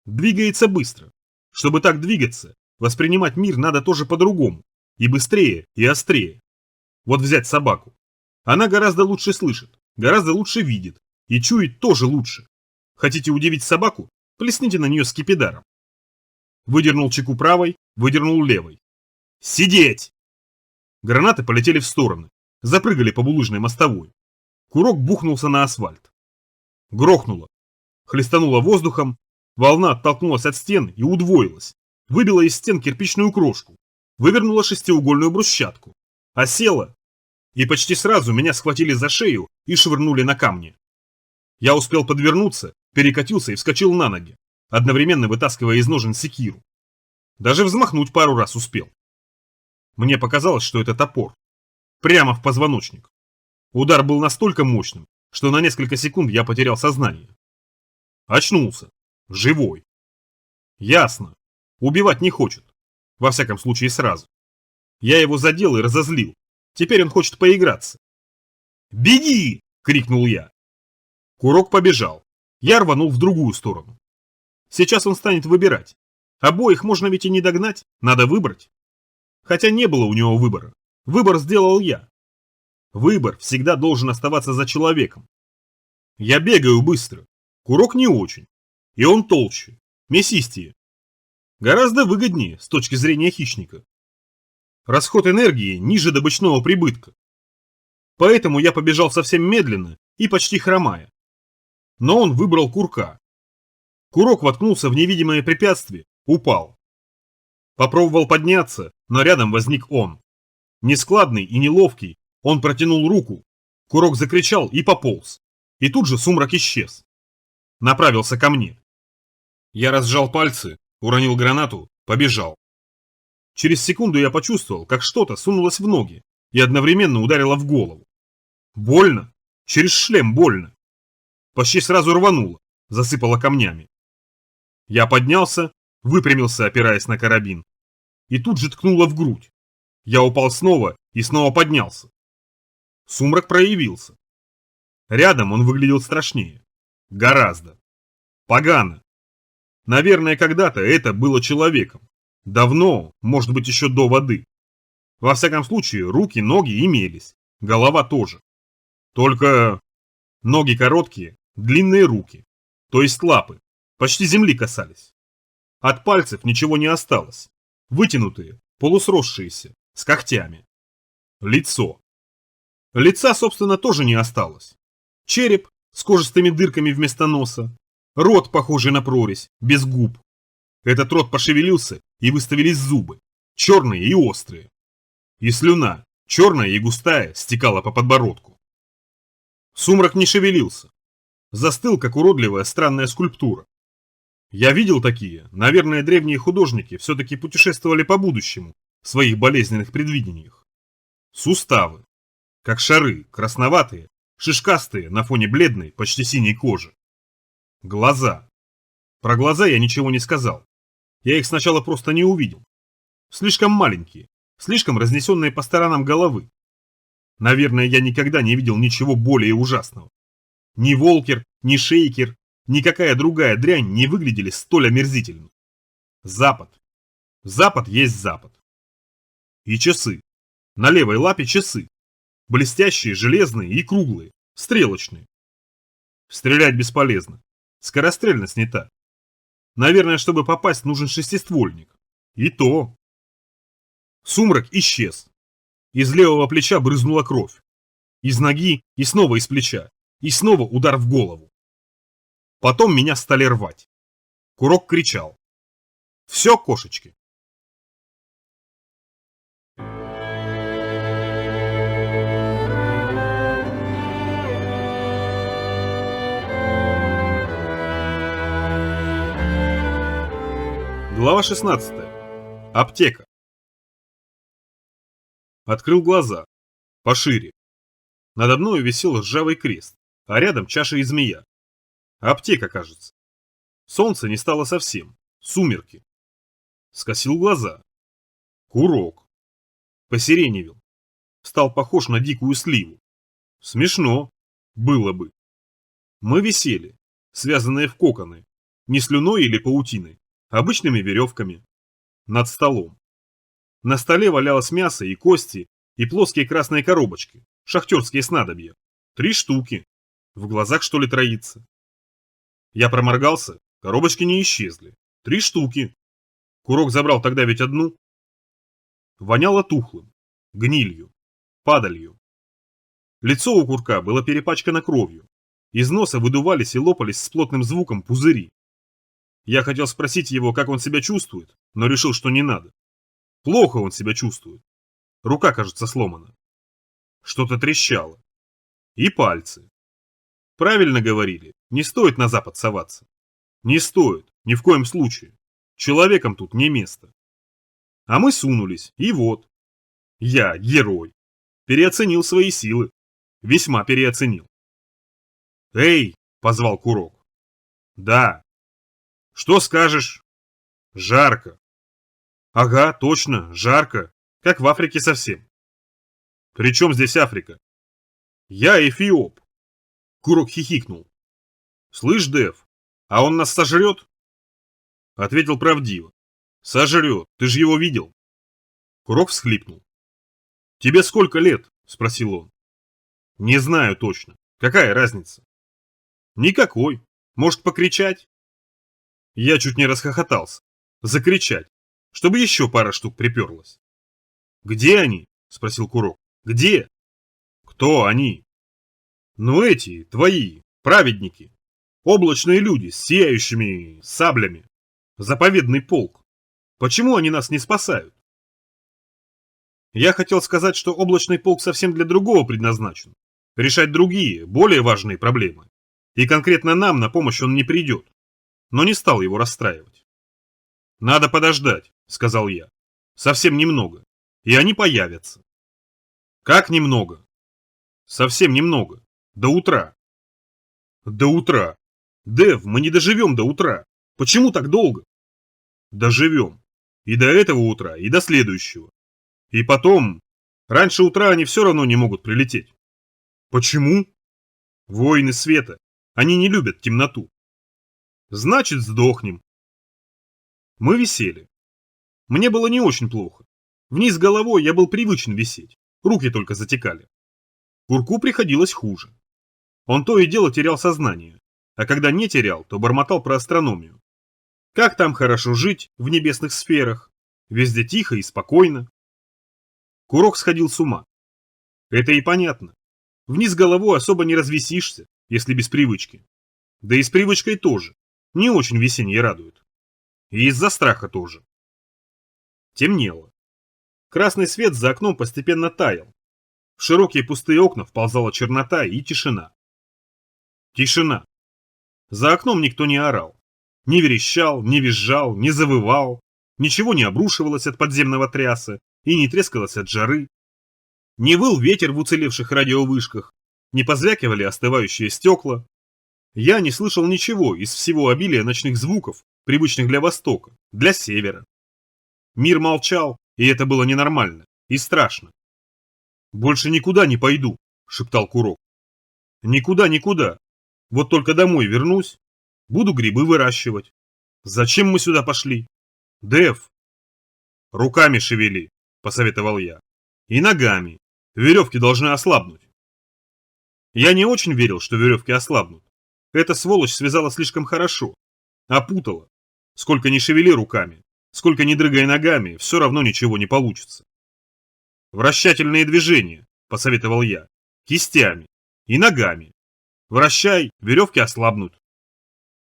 Двигается быстро. Чтобы так двигаться, воспринимать мир надо тоже по-другому. И быстрее, и острее. Вот взять собаку. Она гораздо лучше слышит, гораздо лучше видит. И чует тоже лучше. Хотите удивить собаку? Плесните на нее скипидаром. Выдернул чеку правой, выдернул левой. Сидеть! Гранаты полетели в стороны. Запрыгали по булыжной мостовой. Курок бухнулся на асфальт. Грохнуло. Хлестануло воздухом. Волна оттолкнулась от стен и удвоилась. Выбила из стен кирпичную крошку. Вывернула шестиугольную брусчатку. Осела. И почти сразу меня схватили за шею и швырнули на камни. Я успел подвернуться, перекатился и вскочил на ноги, одновременно вытаскивая из ножен секиру. Даже взмахнуть пару раз успел. Мне показалось, что это топор. Прямо в позвоночник. Удар был настолько мощным, что на несколько секунд я потерял сознание. Очнулся. Живой. Ясно. Убивать не хочет. Во всяком случае сразу. Я его задел и разозлил. Теперь он хочет поиграться. «Беги!» — крикнул я. Курок побежал. Я рванул в другую сторону. Сейчас он станет выбирать. Обоих можно ведь и не догнать, надо выбрать. Хотя не было у него выбора. Выбор сделал я. Выбор всегда должен оставаться за человеком. Я бегаю быстро. Курок не очень. И он толще, мясистее. Гораздо выгоднее с точки зрения хищника. Расход энергии ниже добычного прибытка. Поэтому я побежал совсем медленно и почти хромая. Но он выбрал курка. Курок воткнулся в невидимое препятствие, упал. Попробовал подняться, но рядом возник он. Нескладный и неловкий, он протянул руку. Курок закричал и пополз. И тут же сумрак исчез. Направился ко мне. Я разжал пальцы, уронил гранату, побежал. Через секунду я почувствовал, как что-то сунулось в ноги и одновременно ударило в голову. Больно. Через шлем больно. Почти сразу рвануло, засыпало камнями. Я поднялся, выпрямился, опираясь на карабин. И тут же ткнуло в грудь. Я упал снова и снова поднялся. Сумрак проявился. Рядом он выглядел страшнее. Гораздо. Погано. Наверное, когда-то это было человеком. Давно, может быть, еще до воды. Во всяком случае, руки, ноги имелись. Голова тоже. Только ноги короткие, длинные руки. То есть лапы. Почти земли касались. От пальцев ничего не осталось. Вытянутые, полусросшиеся, с когтями. Лицо. Лица, собственно, тоже не осталось. Череп с кожистыми дырками вместо носа. Рот, похожий на прорезь, без губ. Этот рот пошевелился, и выставились зубы. Черные и острые. И слюна, черная и густая, стекала по подбородку. Сумрак не шевелился. Застыл, как уродливая странная скульптура. Я видел такие, наверное, древние художники все-таки путешествовали по будущему в своих болезненных предвидениях. Суставы. Как шары, красноватые, шишкастые на фоне бледной, почти синей кожи. Глаза. Про глаза я ничего не сказал. Я их сначала просто не увидел. Слишком маленькие, слишком разнесенные по сторонам головы. Наверное, я никогда не видел ничего более ужасного. Ни Волкер, ни Шейкер, никакая другая дрянь не выглядели столь омерзительно. Запад. Запад есть Запад. И часы. На левой лапе часы. Блестящие, железные и круглые, стрелочные. Стрелять бесполезно. Скорострельность не та. Наверное, чтобы попасть, нужен шестиствольник. И то. Сумрак исчез. Из левого плеча брызнула кровь. Из ноги и снова из плеча. И снова удар в голову. Потом меня стали рвать. Курок кричал. Все, кошечки. Глава 16. Аптека. Открыл глаза. Пошире. Надо мною висел ржавый крест, а рядом чаша и змея. Аптека, кажется. Солнца не стало совсем. Сумерки. Скосил глаза. Курок. Посиреневел. Стал похож на дикую сливу. Смешно. Было бы. Мы висели. связанные в коконы, не слюной или паутиной, а обычными веревками, над столом. На столе валялось мясо и кости, и плоские красные коробочки, шахтерские снадобья. 3 штуки. В глазах, что ли, троится? Я проморгался, коробочки не исчезли. 3 штуки. Курок забрал тогда ведь одну. Воняло тухлым, гнилью, падалью. Лицо у Курка было перепачкано кровью. Из носа выдувались и лопались с плотным звуком пузыри. Я хотел спросить его, как он себя чувствует, но решил, что не надо. Плохо он себя чувствует. Рука, кажется, сломана. Что-то трещало. И пальцы. Правильно говорили, не стоит на запад соваться. Не стоит, ни в коем случае. Человеком тут не место. А мы сунулись, и вот. Я, герой. Переоценил свои силы. Весьма переоценил. «Эй!» — позвал Курок. «Да». «Что скажешь?» «Жарко». «Ага, точно, жарко. Как в Африке совсем». «При чем здесь Африка?» «Я эфиоп». Курок хихикнул. «Слышь, Дэв, а он нас сожрет?» Ответил правдиво. «Сожрет, ты же его видел». Курок всхлипнул. «Тебе сколько лет?» — спросил он. «Не знаю точно. Какая разница?» «Никакой. Может, покричать?» Я чуть не расхохотался. Закричать, чтобы еще пара штук приперлась. «Где они?» — спросил Курок. «Где?» «Кто они?» «Ну эти, твои, праведники. Облачные люди с сияющими саблями. Заповедный полк. Почему они нас не спасают?» Я хотел сказать, что облачный полк совсем для другого предназначен. Решать другие, более важные проблемы. И конкретно нам на помощь он не придет. Но не стал его расстраивать. «Надо подождать», — сказал я. «Совсем немного. И они появятся». «Как немного?» «Совсем немного. До утра». «До утра. Дэв, мы не доживем до утра. Почему так долго?» «Доживем. И до этого утра, и до следующего. И потом, раньше утра они все равно не могут прилететь». «Почему?» «Воины света. Они не любят темноту». «Значит, сдохнем». Мы висели. Мне было не очень плохо. Вниз головой я был привычен висеть. Руки только затекали. Курку приходилось хуже. Он то и дело терял сознание. А когда не терял, то бормотал про астрономию. Как там хорошо жить в небесных сферах. Везде тихо и спокойно. Курок сходил с ума. Это и понятно. Вниз головой особо не развесишься, если без привычки. Да и с привычкой тоже. Не очень весеннее радует. И из-за страха тоже. Темнело. Красный свет за окном постепенно таял. В широкие пустые окна вползала чернота и тишина. Тишина. За окном никто не орал. Не верещал, не визжал, не завывал. Ничего не обрушивалось от подземного тряса и не трескалось от жары. Не выл ветер в уцелевших радиовышках, не позвякивали остывающие стекла. Я не слышал ничего из всего обилия ночных звуков, привычных для Востока, для Севера. Мир молчал, и это было ненормально и страшно. «Больше никуда не пойду», — шептал Курок. «Никуда, никуда. Вот только домой вернусь, буду грибы выращивать. Зачем мы сюда пошли? Дэв!» «Руками шевели», — посоветовал я. «И ногами. Веревки должны ослабнуть». Я не очень верил, что веревки ослабнут. Эта сволочь связала слишком хорошо. Опутала. Сколько ни шевели руками, сколько ни дрыгай ногами, все равно ничего не получится. «Вращательные движения», — посоветовал я. «Кистями. И ногами. Вращай, веревки ослабнут».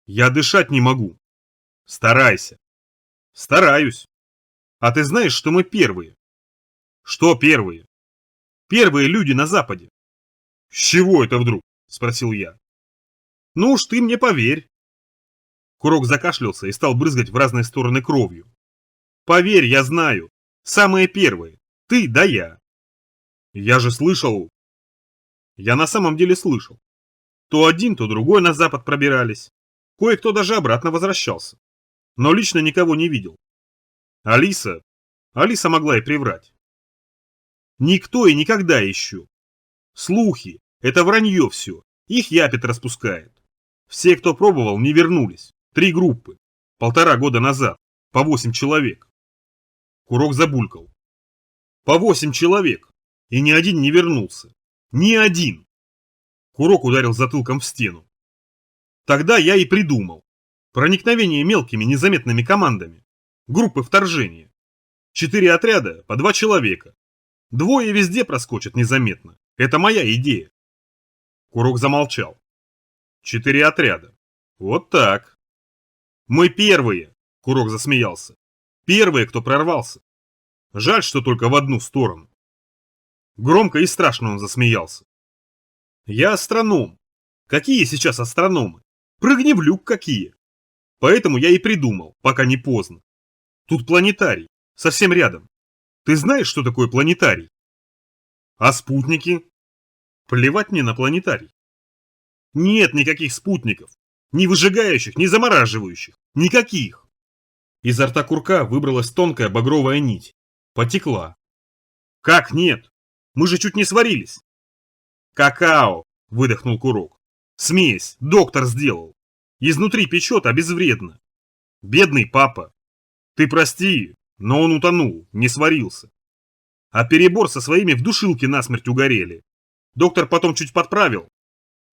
«Я дышать не могу». «Старайся». «Стараюсь». «А ты знаешь, что мы первые?» «Что первые?» «Первые люди на Западе». «С чего это вдруг?» — спросил я. «Ну уж ты мне поверь». Курок закашлялся и стал брызгать в разные стороны кровью. «Поверь, я знаю. Самые первые. Ты да я». «Я же слышал...» Я на самом деле слышал. То один, то другой на запад пробирались. Кое-кто даже обратно возвращался. Но лично никого не видел. Алиса могла и приврать. Никто и никогда еще. Слухи, это вранье все. Их Япет распускает. Все, кто пробовал, не вернулись. 3 группы. 1,5 года назад. По 8 человек. Курок забулькал. По 8 человек. И ни один не вернулся. Ни один. Курок ударил затылком в стену. Тогда я и придумал. Проникновение мелкими незаметными командами. Группы вторжения. 4 отряда по 2 человека. 2 везде проскочат незаметно. Это моя идея. Курок замолчал. 4 отряда. Вот так. Мы первые, Курок засмеялся. Первые, кто прорвался. Жаль, что только в одну сторону. Громко и страшно он засмеялся. Я астроном. Какие сейчас астрономы? Прыгни в люк какие. Поэтому я и придумал, пока не поздно. Тут планетарий, совсем рядом. Ты знаешь, что такое планетарий? А спутники? Плевать мне на планетарий. Нет никаких спутников. Ни выжигающих, ни замораживающих. Никаких. Изо рта Курка выбралась тонкая багровая нить. Потекла. Как нет? Мы же чуть не сварились. Какао, выдохнул Курок. Смесь, доктор сделал. Изнутри печет, а безвредно. Бедный папа. Ты прости, но он утонул, не сварился. А перебор со своими в душилке насмерть угорели. Доктор потом чуть подправил.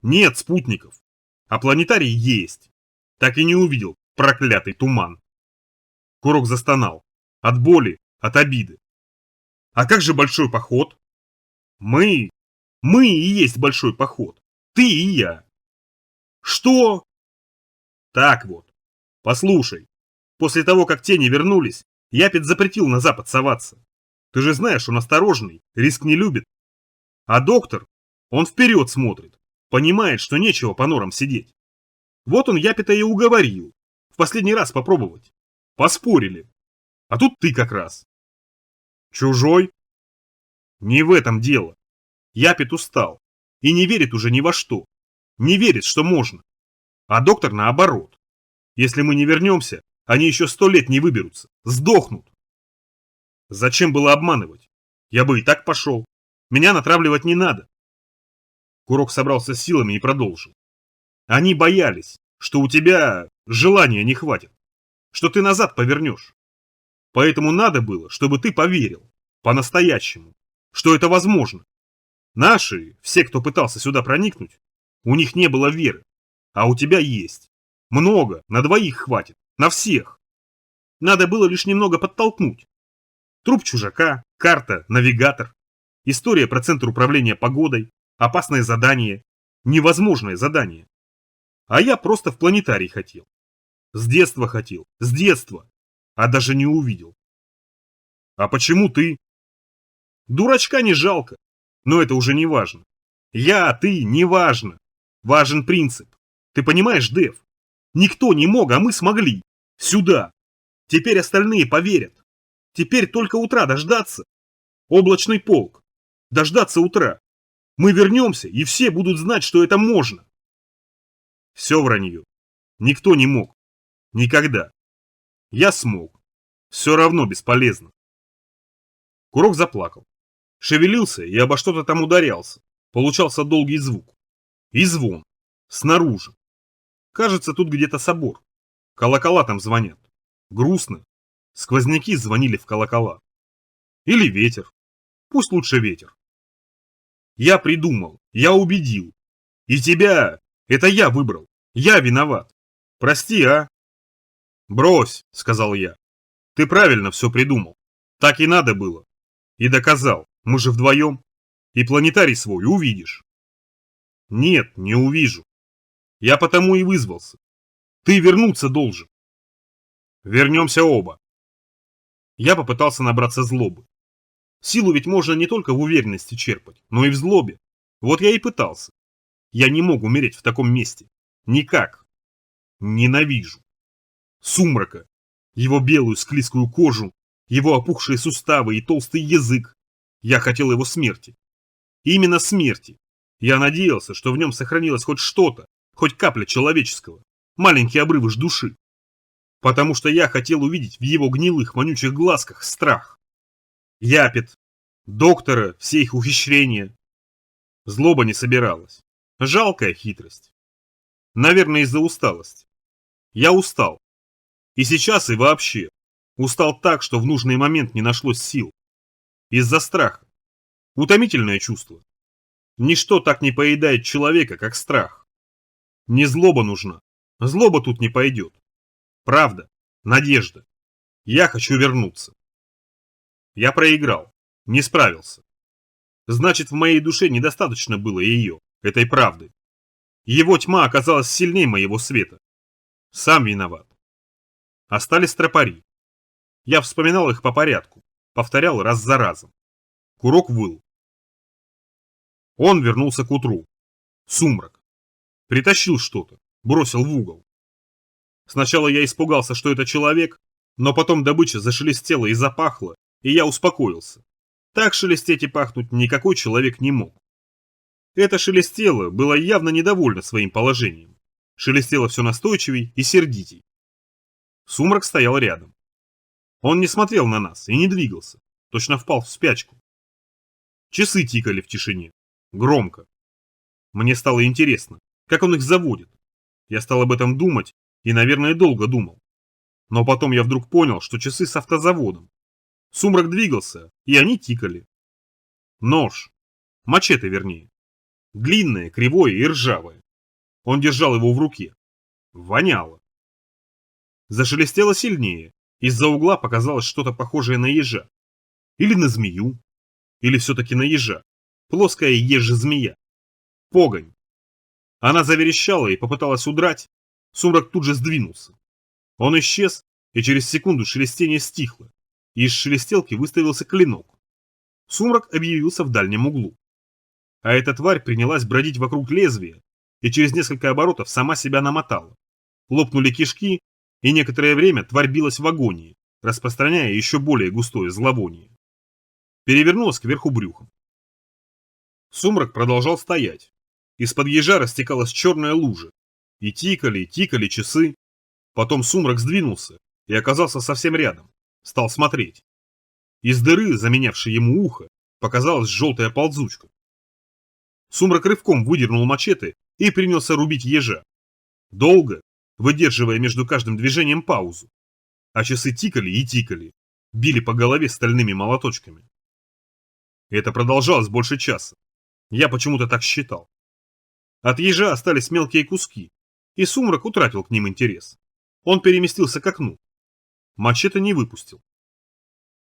Нет спутников. А планетарий есть. Так и не увидел проклятый туман. Курок застонал. От боли, от обиды. А как же большой поход? Мы и есть большой поход. Ты и я. Что? Так вот. Послушай. После того, как тени вернулись, Япет запретил на запад соваться. Ты же знаешь, он осторожный, риск не любит. А доктор, он вперед смотрит. Понимает, что нечего по норам сидеть. Вот он Япета и уговорил. В последний раз попробовать. Поспорили. А тут ты как раз. Чужой? Не в этом дело. Япет устал. И не верит уже ни во что. Не верит, что можно. А доктор наоборот. Если мы не вернемся, они еще 100 лет не выберутся. Сдохнут. Зачем было обманывать? Я бы и так пошел. Меня натравливать не надо. Курок собрался с силами и продолжил. Они боялись, что у тебя желания не хватит, что ты назад повернешь. Поэтому надо было, чтобы ты поверил, по-настоящему, что это возможно. Наши, все, кто пытался сюда проникнуть, у них не было веры, а у тебя есть. Много, на 2 хватит, на всех. Надо было лишь немного подтолкнуть. Труп чужака, карта, навигатор, история про центр управления погодой, опасное задание, невозможное задание. А я просто в планетарий хотел. С детства хотел, с детства. А даже не увидел. А почему ты? Дурачка не жалко, но это уже не важно. Я, ты, не важно. Важен принцип. Ты понимаешь, Дэв? Никто не мог, а мы смогли. Сюда. Теперь остальные поверят. Теперь только утра дождаться. Облачный полк. Дождаться утра. Мы вернемся, и все будут знать, что это можно. Все вранье. Никто не мог. Никогда. Я смог. Все равно бесполезно. Курок заплакал. Шевелился и обо что-то там ударялся. Получался долгий звук. И звон. Снаружи. Кажется, тут где-то собор. Колокола там звонят. Грустно. Сквозняки звонили в колокола. Или ветер. Пусть лучше ветер. Я придумал. Я убедил. И тебя... Это я выбрал. Я виноват. Прости, а? Брось, сказал я. Ты правильно все придумал. Так и надо было. И доказал. Мы же вдвоем. И планетарий свой увидишь. Нет, не увижу. Я потому и вызвался. Ты вернуться должен. Вернемся оба. Я попытался набраться злобы. Силу ведь можно не только в уверенности черпать, но и в злобе. Вот я и пытался. Я не мог умереть в таком месте. Никак. Ненавижу. Сумрака. Его белую склизкую кожу, его опухшие суставы и толстый язык. Я хотел его смерти. Именно смерти. Я надеялся, что в нем сохранилось хоть что-то, хоть капля человеческого, маленький обрывыш души. Потому что я хотел увидеть в его гнилых, вонючих глазках страх. Япет, доктора, все их ухищрения. Злоба не собиралась. Жалкая хитрость. Наверное, из-за усталости. Я устал. И сейчас, и вообще. Устал так, что в нужный момент не нашлось сил. Из-за страха. Утомительное чувство. Ничто так не поедает человека, как страх. Не злоба нужна. Злоба тут не пойдет. Правда. Надежда. Я хочу вернуться. Я проиграл. Не справился. Значит, в моей душе недостаточно было ее, этой правды. Его тьма оказалась сильнее моего света. Сам виноват. Остались тропари. Я вспоминал их по порядку, повторял раз за разом. Курок выл. Он вернулся к утру. Сумрак. Притащил что-то, бросил в угол. Сначала я испугался, что это человек, но потом добыча зашелестела и запахла, и я успокоился. Так шелестеть и пахнуть никакой человек не мог. Это шелестело было явно недовольно своим положением. Шелестело все настойчивей и сердитей. Сумрак стоял рядом. Он не смотрел на нас и не двигался, точно впал в спячку. Часы тикали в тишине. Громко. Мне стало интересно, как он их заводит. Я стал об этом думать и, наверное, долго думал. Но потом я вдруг понял, что часы с автозаводом. Сумрак двигался, и они тикали. Нож. Мачете, вернее. Длинное, кривое и ржавое. Он держал его в руке. Воняло. Зашелестело сильнее. Из-за угла показалось что-то похожее на ежа. Или на змею. Или все-таки на ежа. Плоская ежа-змея. Погонь. Она заверещала и попыталась удрать. Сумрак тут же сдвинулся. Он исчез, и через секунду шелестение стихло. И из шелестелки выставился клинок. Сумрак объявился в дальнем углу. А эта тварь принялась бродить вокруг лезвия, и через несколько оборотов сама себя намотала. Лопнули кишки, и некоторое время тварь билась в агонии, распространяя еще более густое зловоние. Перевернулась кверху брюхом. Сумрак продолжал стоять. Из-под ежа растекалась черная лужа. И тикали часы. Потом сумрак сдвинулся и оказался совсем рядом. Стал смотреть. Из дыры, заменявшей ему ухо, показалась желтая ползучка. Сумрак рывком выдернул мачете и принялся рубить ежа. Долго, выдерживая между каждым движением паузу. А часы тикали и тикали, били по голове стальными молоточками. Это продолжалось больше часа. Я почему-то так считал. От ежа остались мелкие куски, и сумрак утратил к ним интерес. Он переместился к окну. Мачете не выпустил.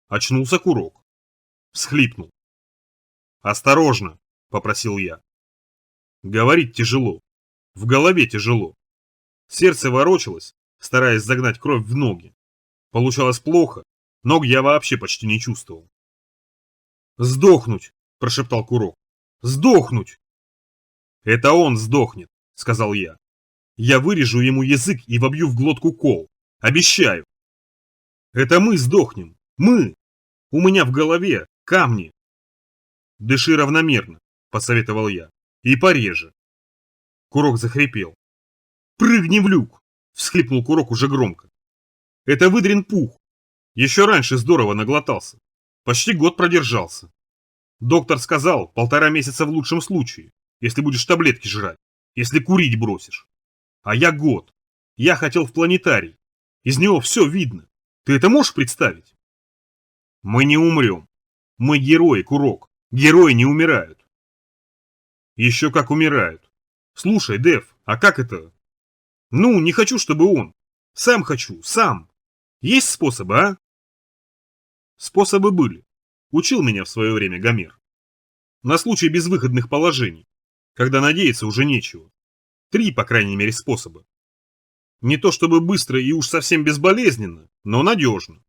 Очнулся курок. Всхлипнул. «Осторожно!» – попросил я. Говорить тяжело. В голове тяжело. Сердце ворочалось, стараясь загнать кровь в ноги. Получалось плохо, ног я вообще почти не чувствовал. «Сдохнуть!» – прошептал курок. «Сдохнуть!» «Это он сдохнет!» – сказал я. «Я вырежу ему язык и вобью в глотку кол. Обещаю!» «Это мы сдохнем! Мы! У меня в голове камни!» «Дыши равномерно!» – посоветовал я. «И пореже!» Курок захрипел. «Прыгни в люк!» – всхлипнул курок уже громко. «Это выдрен пух! Еще раньше здорово наглотался. Почти год продержался. Доктор сказал, 1,5 месяца в лучшем случае, если будешь таблетки жрать, если курить бросишь. А я год. Я хотел в планетарий. Из него все видно. Ты это можешь представить? Мы не умрем. Мы герои, Курок. Герои не умирают. Еще как умирают. Слушай, Дэв, а как это? Ну, не хочу, чтобы он. Сам хочу, сам. Есть способы, а? Способы были. Учил меня в свое время Гомер. На случай безвыходных положений, когда надеяться уже нечего. 3, по крайней мере, способа. Не то чтобы быстро и уж совсем безболезненно, но надежно.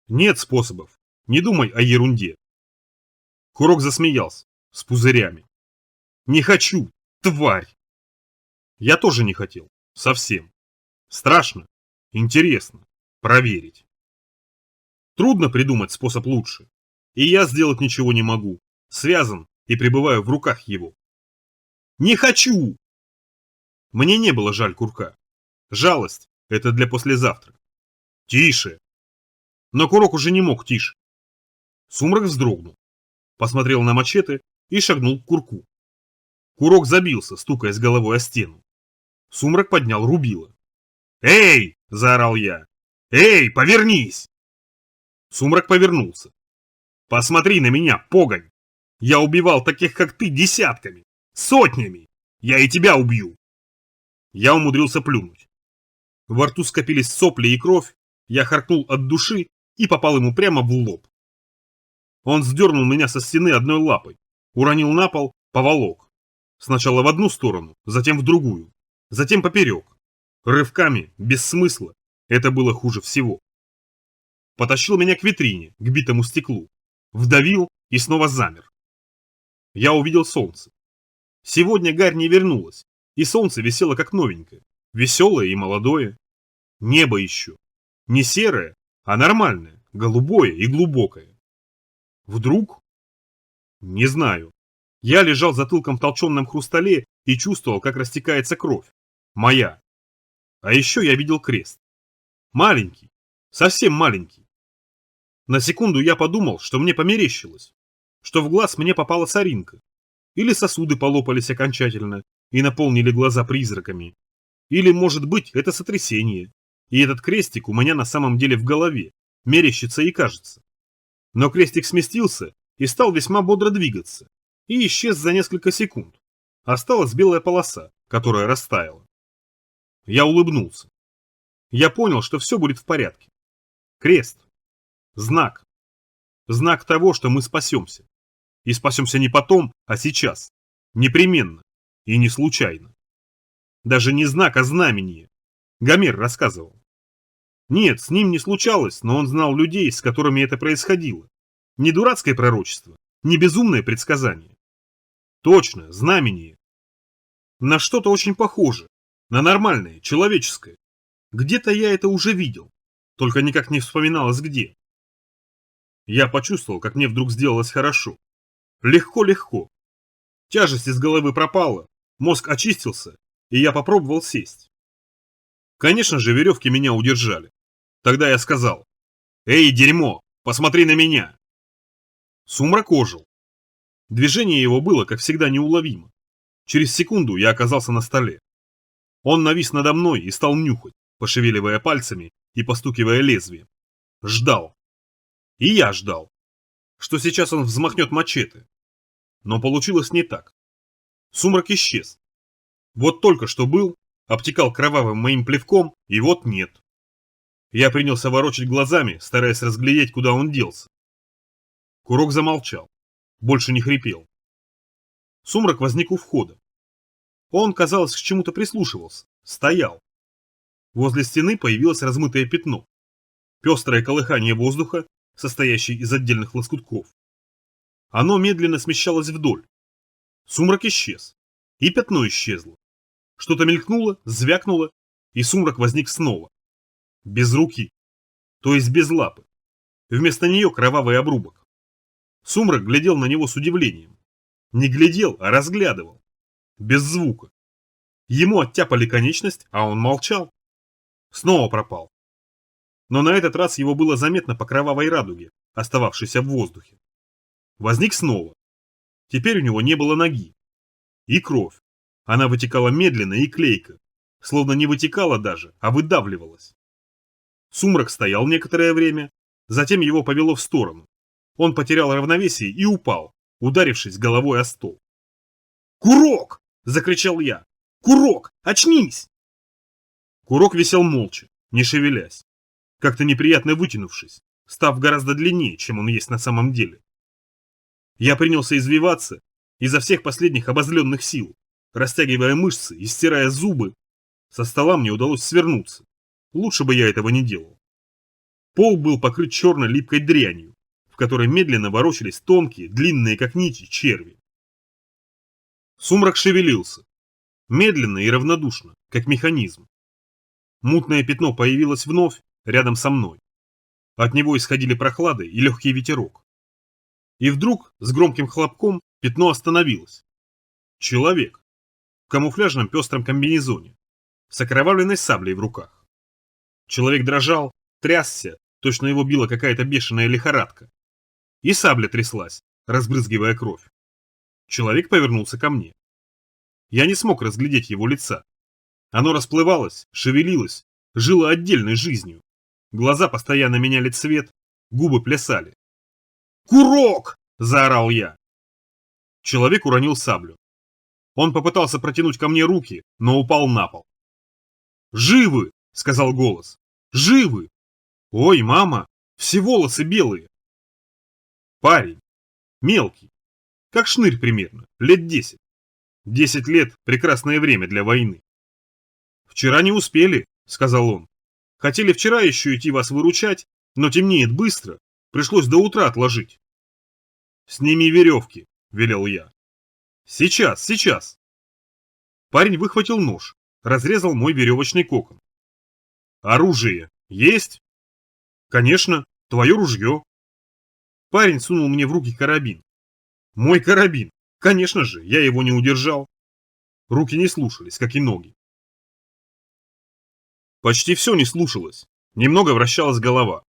Нет способов. Не думай о ерунде. Курок засмеялся, с пузырями. Не хочу, тварь. Я тоже не хотел, совсем. Страшно, интересно, проверить. Трудно придумать способ лучше. И я сделать ничего не могу. Связан и пребываю в руках его. Не хочу! Мне не было жаль Курка. Жалость – это для послезавтра. Тише! Но Курок уже не мог тише. Сумрак вздрогнул, посмотрел на мачете и шагнул к Курку. Курок забился, стукаясь головой о стену. Сумрак поднял рубило. «Эй!» – заорал я. «Эй, повернись!» Сумрак повернулся. «Посмотри на меня, погонь! Я убивал таких, как ты, десятками, сотнями! Я и тебя убью!» Я умудрился плюнуть. Во рту скопились сопли и кровь, я харкнул от души и попал ему прямо в лоб. Он сдернул меня со стены одной лапой, уронил на пол, поволок. Сначала в одну сторону, затем в другую, затем поперек. Рывками, без смысла, это было хуже всего. Потащил меня к витрине, к битому стеклу. Вдавил и снова замер. Я увидел солнце. Сегодня Гарь не вернулась, и солнце висело как новенькое, веселое и молодое. Небо еще. Не серое, а нормальное, голубое и глубокое. Вдруг? Не знаю. Я лежал затылком в толченом хрустале и чувствовал, как растекается кровь. Моя. А еще я видел крест. Маленький. Совсем маленький. На секунду я подумал, что мне померещилось. Что в глаз мне попала соринка. Или сосуды полопались окончательно и наполнили глаза призраками. Или, может быть, это сотрясение. И этот крестик у меня на самом деле в голове. Мерещится и кажется. Но крестик сместился и стал весьма бодро двигаться. И исчез за несколько секунд. Осталась белая полоса, которая растаяла. Я улыбнулся. Я понял, что все будет в порядке. Крест. Знак. Знак того, что мы спасемся. И спасемся не потом, а сейчас. Непременно. И не случайно. Даже не знак, а знамение. Гомер рассказывал. Нет, с ним не случалось, но он знал людей, с которыми это происходило. Не дурацкое пророчество, не безумное предсказание. Точно, знамение. На что-то очень похоже. На нормальное, человеческое. Где-то я это уже видел. Только никак не вспоминалось где. Я почувствовал, как мне вдруг сделалось хорошо. Легко-легко. Тяжесть из головы пропала, мозг очистился, и я попробовал сесть. Конечно же, веревки меня удержали. Тогда я сказал: «Эй, дерьмо, посмотри на меня!» Сумрак ожил. Движение его было, как всегда, неуловимо. Через секунду я оказался на столе. Он навис надо мной и стал нюхать, пошевеливая пальцами и постукивая лезвием. Ждал. И я ждал, что сейчас он взмахнет мачете. Но получилось не так. Сумрак исчез. Вот только что был, обтекал кровавым моим плевком, и вот нет. Я принялся ворочать глазами, стараясь разглядеть, куда он делся. Курок замолчал, больше не хрипел. Сумрак возник у входа. Он, казалось, к чему-то прислушивался, стоял. Возле стены появилось размытое пятно. Пестрое колыхание воздуха, состоящее из отдельных лоскутков. Оно медленно смещалось вдоль. Сумрак исчез. И пятно исчезло. Что-то мелькнуло, звякнуло, и сумрак возник снова. Без руки. То есть без лапы. Вместо нее кровавый обрубок. Сумрак глядел на него с удивлением. Не глядел, а разглядывал. Без звука. Ему оттяпали конечность, а он молчал. Снова пропал. Но на этот раз его было заметно по кровавой радуге, остававшейся в воздухе. Возник снова. Теперь у него не было ноги. И кровь. Она вытекала медленно и клейко, словно не вытекала даже, а выдавливалась. Сумрак стоял некоторое время, затем его повело в сторону. Он потерял равновесие и упал, ударившись головой о стол. «Курок!» – закричал я. «Курок! Очнись!» Курок висел молча, не шевелясь, как-то неприятно вытянувшись, став гораздо длиннее, чем он есть на самом деле. Я принялся извиваться изо всех последних обозленных сил, растягивая мышцы и стирая зубы. Со стола мне удалось свернуться. Лучше бы я этого не делал. Пол был покрыт черной липкой дрянью, в которой медленно ворочались тонкие, длинные как нити, черви. Сумрак шевелился. Медленно и равнодушно, как механизм. Мутное пятно появилось вновь, рядом со мной. От него исходили прохлада и легкий ветерок. И вдруг, с громким хлопком, пятно остановилось. Человек. В камуфляжном пестром комбинезоне. С окровавленной саблей в руках. Человек дрожал, трясся, точно его била какая-то бешеная лихорадка. И сабля тряслась, разбрызгивая кровь. Человек повернулся ко мне. Я не смог разглядеть его лица. Оно расплывалось, шевелилось, жило отдельной жизнью. Глаза постоянно меняли цвет, губы плясали. «Курок!» – заорал я. Человек уронил саблю. Он попытался протянуть ко мне руки, но упал на пол. «Живы!» – сказал голос. «Живы! Ой, мама, все волосы белые!» Парень. Мелкий. Как шнырь примерно, лет 10. 10 лет – прекрасное время для войны. «Вчера не успели», – сказал он. «Хотели вчера еще идти вас выручать, но темнеет быстро, пришлось до утра отложить». «Сними веревки», – велел я. «Сейчас, сейчас». Парень выхватил нож, разрезал мой веревочный кокон. «Оружие есть?» «Конечно, твое ружье». Парень сунул мне в руки карабин. Мой карабин. Конечно же, я его не удержал. Руки не слушались, как и ноги. Почти все не слушалось. Немного вращалась голова.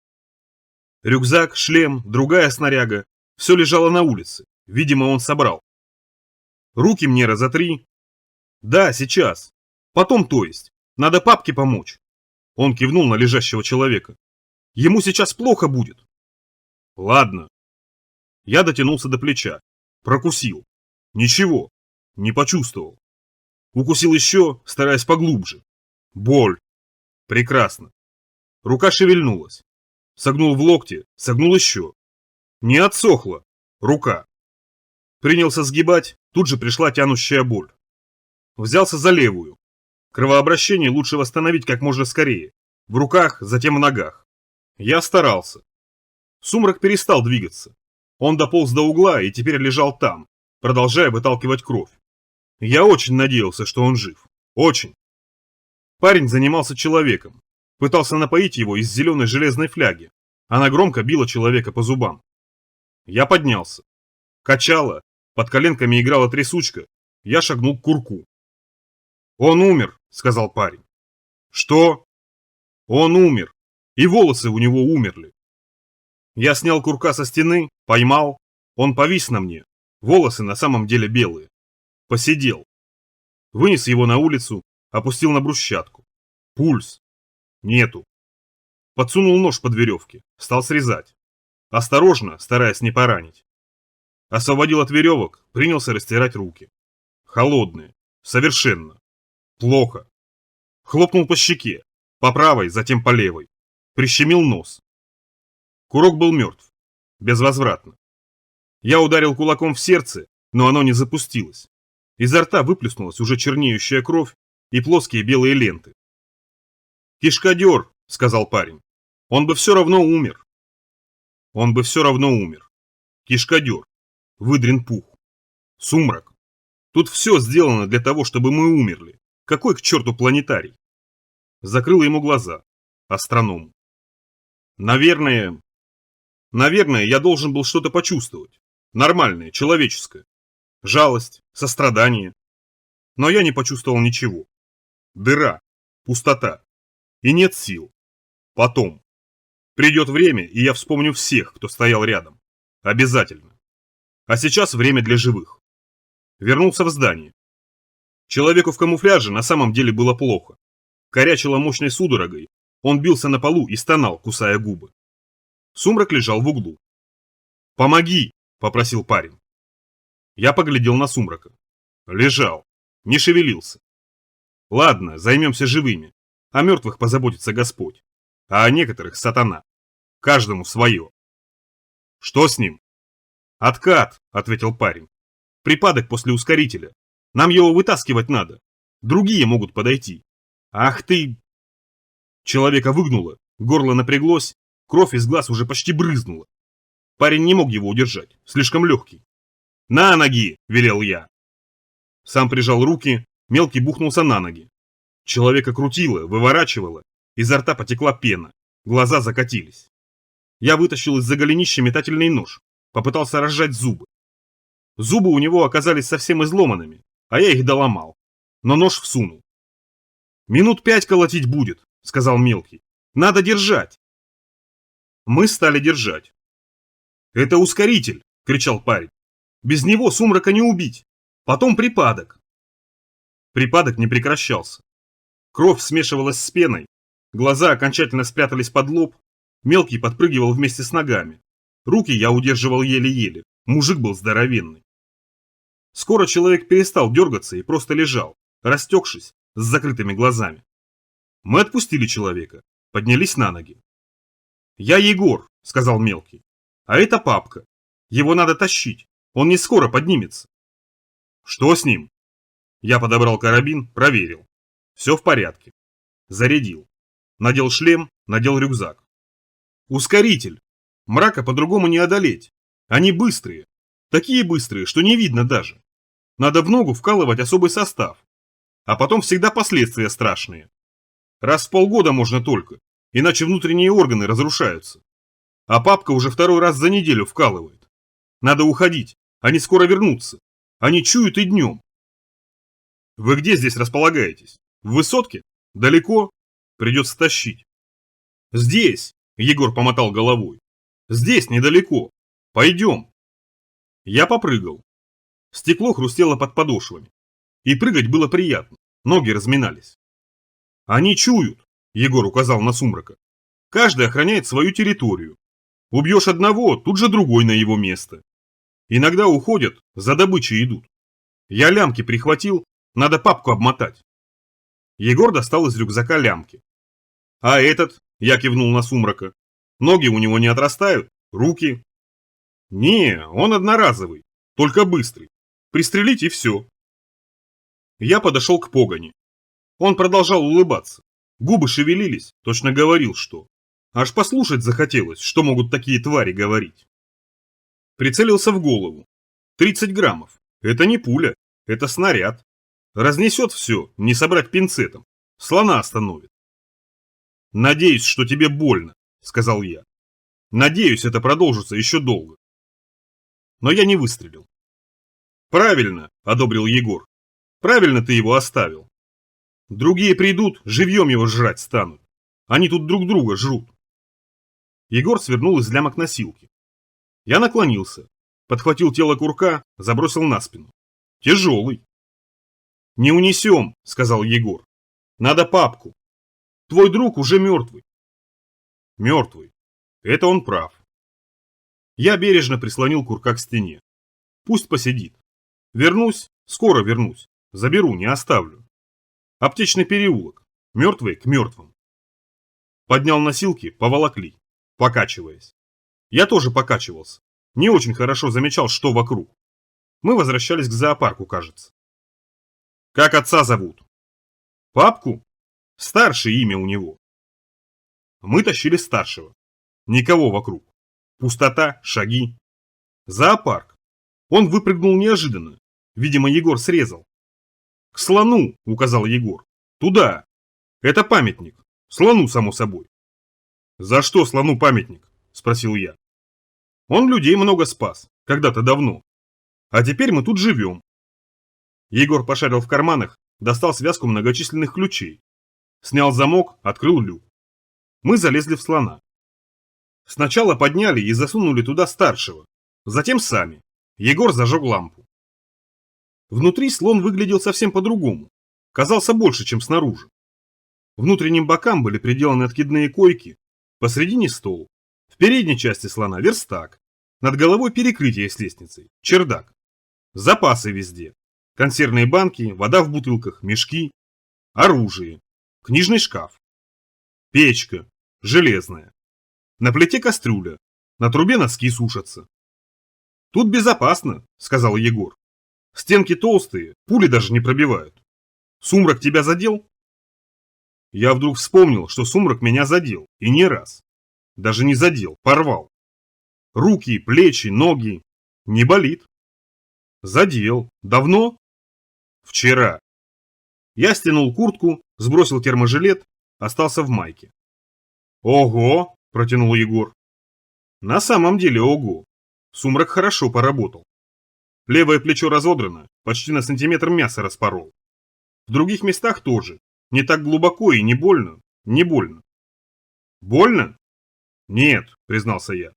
Рюкзак, шлем, другая снаряга. Все лежало на улице. Видимо, он собрал. Руки мне раза 3. Да, сейчас. Потом, то есть. Надо папке помочь. Он кивнул на лежащего человека. Ему сейчас плохо будет. Ладно. Я дотянулся до плеча. Прокусил. Ничего. Не почувствовал. Укусил еще, стараясь поглубже. Боль. Прекрасно. Рука шевельнулась. Согнул в локте, согнул еще. Не отсохла. Рука. Принялся сгибать, тут же пришла тянущая боль. Взялся за левую. Кровообращение лучше восстановить как можно скорее. В руках, затем в ногах. Я старался. Сумрак перестал двигаться. Он дополз до угла и теперь лежал там, продолжая выталкивать кровь. Я очень надеялся, что он жив. Очень. Парень занимался человеком. Пытался напоить его из зеленой железной фляги. Она громко била человека по зубам. Я поднялся. Качало, под коленками играла трясучка. Я шагнул к курку. «Он умер», — сказал парень. «Что?» «Он умер. И волосы у него умерли». Я снял курка со стены, поймал. Он повис на мне. Волосы на самом деле белые. Посидел. Вынес его на улицу, опустил на брусчатку. Пульс. Нету. Подсунул нож под веревки, стал срезать. Осторожно, стараясь не поранить. Освободил от веревок, принялся растирать руки. Холодные. Совершенно. Плохо. Хлопнул по щеке. По правой, затем по левой. Прищемил нос. Курок был мертв. Безвозвратно. Я ударил кулаком в сердце, но оно не запустилось. Изо рта выплеснулась уже чернеющая кровь и плоские белые ленты. «Кишкадер», — сказал парень. «Он бы все равно умер». Он бы все равно умер. Кишкадер. Выдрин пух. Сумрак. Тут все сделано для того, чтобы мы умерли. Какой к черту планетарий? Закрыла ему глаза. Астроном. Наверное, я должен был что-то почувствовать. Нормальное, человеческое. Жалость, сострадание. Но я не почувствовал ничего. Дыра, пустота. И нет сил. Потом. Придет время, и я вспомню всех, кто стоял рядом. Обязательно. А сейчас время для живых. Вернулся в здание. Человеку в камуфляже на самом деле было плохо. Корячило мощной судорогой. Он бился на полу и стонал, кусая губы. Сумрак лежал в углу. «Помоги!» – попросил парень. Я поглядел на Сумрака. Лежал. Не шевелился. Ладно, займемся живыми. О мертвых позаботится Господь. А о некоторых сатана. Каждому свое. Что с ним? Откат, ответил парень. Припадок после ускорителя. Нам его вытаскивать надо. Другие могут подойти. Ах ты... Человека выгнуло, горло напряглось, кровь из глаз уже почти брызнула. Парень не мог его удержать, слишком легкий. «На ноги!» – велел я. Сам прижал руки, мелкий бухнулся на ноги. Человека крутило, выворачивало, изо рта потекла пена, глаза закатились. Я вытащил из-за голенища метательный нож, попытался разжать зубы. Зубы у него оказались совсем изломанными, а я их доломал, но нож всунул. «Минут 5 колотить будет», – сказал мелкий. «Надо держать». Мы стали держать. «Это ускоритель!» – кричал парень. «Без него Сумрака не убить! Потом припадок!» Припадок не прекращался. Кровь смешивалась с пеной, глаза окончательно спрятались под лоб, мелкий подпрыгивал вместе с ногами. Руки я удерживал еле-еле, мужик был здоровенный. Скоро человек перестал дергаться и просто лежал, растекшись, с закрытыми глазами. Мы отпустили человека, поднялись на ноги. «Я Егор», — сказал мелкий, — «а это папка. Его надо тащить, он не скоро поднимется». «Что с ним?» Я подобрал карабин, проверил. Все в порядке. Зарядил. Надел шлем, надел рюкзак. Ускоритель. Мрака по-другому не одолеть. Они быстрые. Такие быстрые, что не видно даже. Надо в ногу вкалывать особый состав. А потом всегда последствия страшные. Раз в полгода можно только, иначе внутренние органы разрушаются. А папка уже второй раз за неделю вкалывает. Надо уходить, они скоро вернутся. Они чуют и днем. Вы где здесь располагаетесь? В высотке? Далеко? Придется тащить. Здесь, Егор помотал головой. Здесь, недалеко. Пойдем. Я попрыгал. Стекло хрустело под подошвами. И прыгать было приятно. Ноги разминались. Они чуют, Егор указал на Сумрака. Каждый охраняет свою территорию. Убьешь одного, тут же другой на его место. Иногда уходят, за добычей идут. Я лямки прихватил, надо папку обмотать. Егор достал из рюкзака лямки. А этот, я кивнул на Сумрака, ноги у него не отрастают, руки. Не, он одноразовый, только быстрый. Пристрелить и все. Я подошел к погоне. Он продолжал улыбаться. Губы шевелились, точно говорил что. Аж послушать захотелось, что могут такие твари говорить. Прицелился в голову. 30 граммов. Это не пуля, это снаряд. Разнесет все, не собрать пинцетом. Слона остановит. «Надеюсь, что тебе больно», — сказал я. «Надеюсь, это продолжится еще долго». Но я не выстрелил. «Правильно», — одобрил Егор. «Правильно ты его оставил. Другие придут, живьем его жрать станут. Они тут друг друга жрут». Егор свернул из лямок носилки. Я наклонился, подхватил тело курка, забросил на спину. Тяжелый. «Не унесем», — сказал Егор. «Надо папку. Твой друг уже мертвый». «Мертвый. Это он прав». Я бережно прислонил курка к стене. Пусть посидит. Вернусь, скоро вернусь. Заберу, не оставлю. Аптечный переулок. Мертвые к мертвым. Поднял носилки, поволокли, покачиваясь. Я тоже покачивался. Не очень хорошо замечал, что вокруг. Мы возвращались к зоопарку, кажется. «Как отца зовут?» «Папку? Старшее имя у него». Мы тащили старшего. Никого вокруг. Пустота, шаги. Зоопарк. Он выпрыгнул неожиданно. Видимо, Егор срезал. «К слону», — указал Егор. «Туда. Это памятник. Слону, само собой». «За что слону памятник?» — спросил я. «Он людей много спас. Когда-то давно. А теперь мы тут живем». Егор пошарил в карманах, достал связку многочисленных ключей. Снял замок, открыл люк. Мы залезли в слона. Сначала подняли и засунули туда старшего. Затем сами. Егор зажег лампу. Внутри слон выглядел совсем по-другому. Казался больше, чем снаружи. Внутренним бокам были приделаны откидные койки. Посредине стол. В передней части слона верстак. Над головой перекрытие с лестницей. Чердак. Запасы везде. Консервные банки, вода в бутылках, мешки. Оружие. Книжный шкаф. Печка. Железная. На плите кастрюля. На трубе носки сушатся. «Тут безопасно», — сказал Егор. «Стенки толстые, пули даже не пробивают. Сумрак тебя задел?» Я вдруг вспомнил, что Сумрак меня задел, и не раз. Даже не задел, порвал. Руки, плечи, ноги. Не болит. Задел. Давно? Вчера. Я стянул куртку, сбросил терможилет, остался в майке. «Ого!» – протянул Егор. «На самом деле ого! Сумрак хорошо поработал. Левое плечо разодрано, почти на сантиметр мяса распорол. В других местах тоже. Не так глубоко и не больно. Не больно». «Больно?» «Нет», – признался я.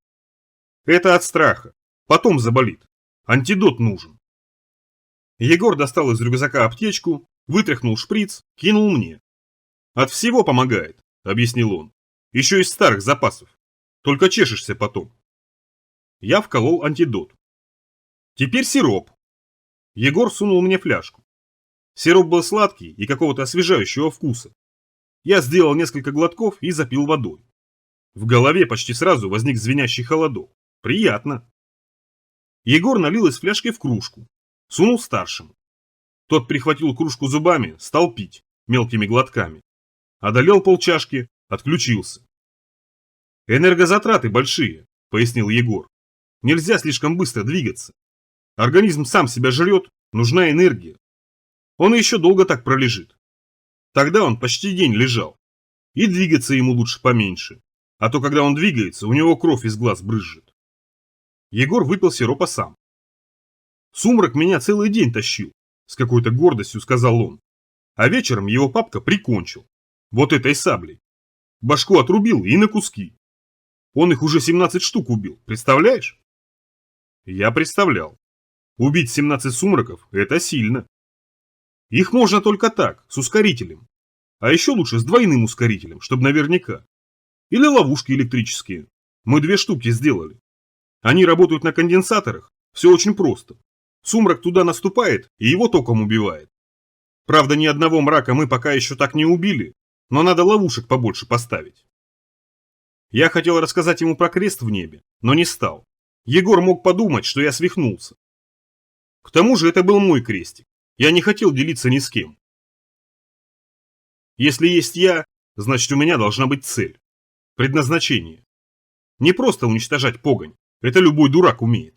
«Это от страха. Потом заболит. Антидот нужен». Егор достал из рюкзака аптечку, вытряхнул шприц, кинул мне. От всего помогает, объяснил он. Еще из старых запасов. Только чешешься потом. Я вколол антидот. Теперь сироп. Егор сунул мне фляжку. Сироп был сладкий и какого-то освежающего вкуса. Я сделал несколько глотков и запил водой. В голове почти сразу возник звенящий холодок. Приятно. Егор налил из фляжки в кружку. Сунул старшему. Тот прихватил кружку зубами, стал пить мелкими глотками. Одолел полчашки, отключился. «Энергозатраты большие», — пояснил Егор. «Нельзя слишком быстро двигаться. Организм сам себя жрет, нужна энергия. Он еще долго так пролежит. Тогда он почти день лежал. И двигаться ему лучше поменьше. А то, когда он двигается, у него кровь из глаз брызжет». Егор выпил сиропа сам. «Сумрак меня целый день тащил», — с какой-то гордостью сказал он. А вечером его папка прикончил. Вот этой саблей. Башку отрубил и на куски. Он их уже 17 штук убил, представляешь? Я представлял. Убить 17 сумраков – это сильно. Их можно только так, с ускорителем. А еще лучше с двойным ускорителем, чтобы наверняка. Или ловушки электрические. Мы 2 штуки сделали. Они работают на конденсаторах, все очень просто. Сумрак туда наступает и его током убивает. Правда, ни одного мрака мы пока еще так не убили, но надо ловушек побольше поставить. Я хотел рассказать ему про крест в небе, но не стал. Егор мог подумать, что я свихнулся. К тому же это был мой крестик. Я не хотел делиться ни с кем. Если есть я, значит у меня должна быть цель. Предназначение. Не просто уничтожать погонь, это любой дурак умеет.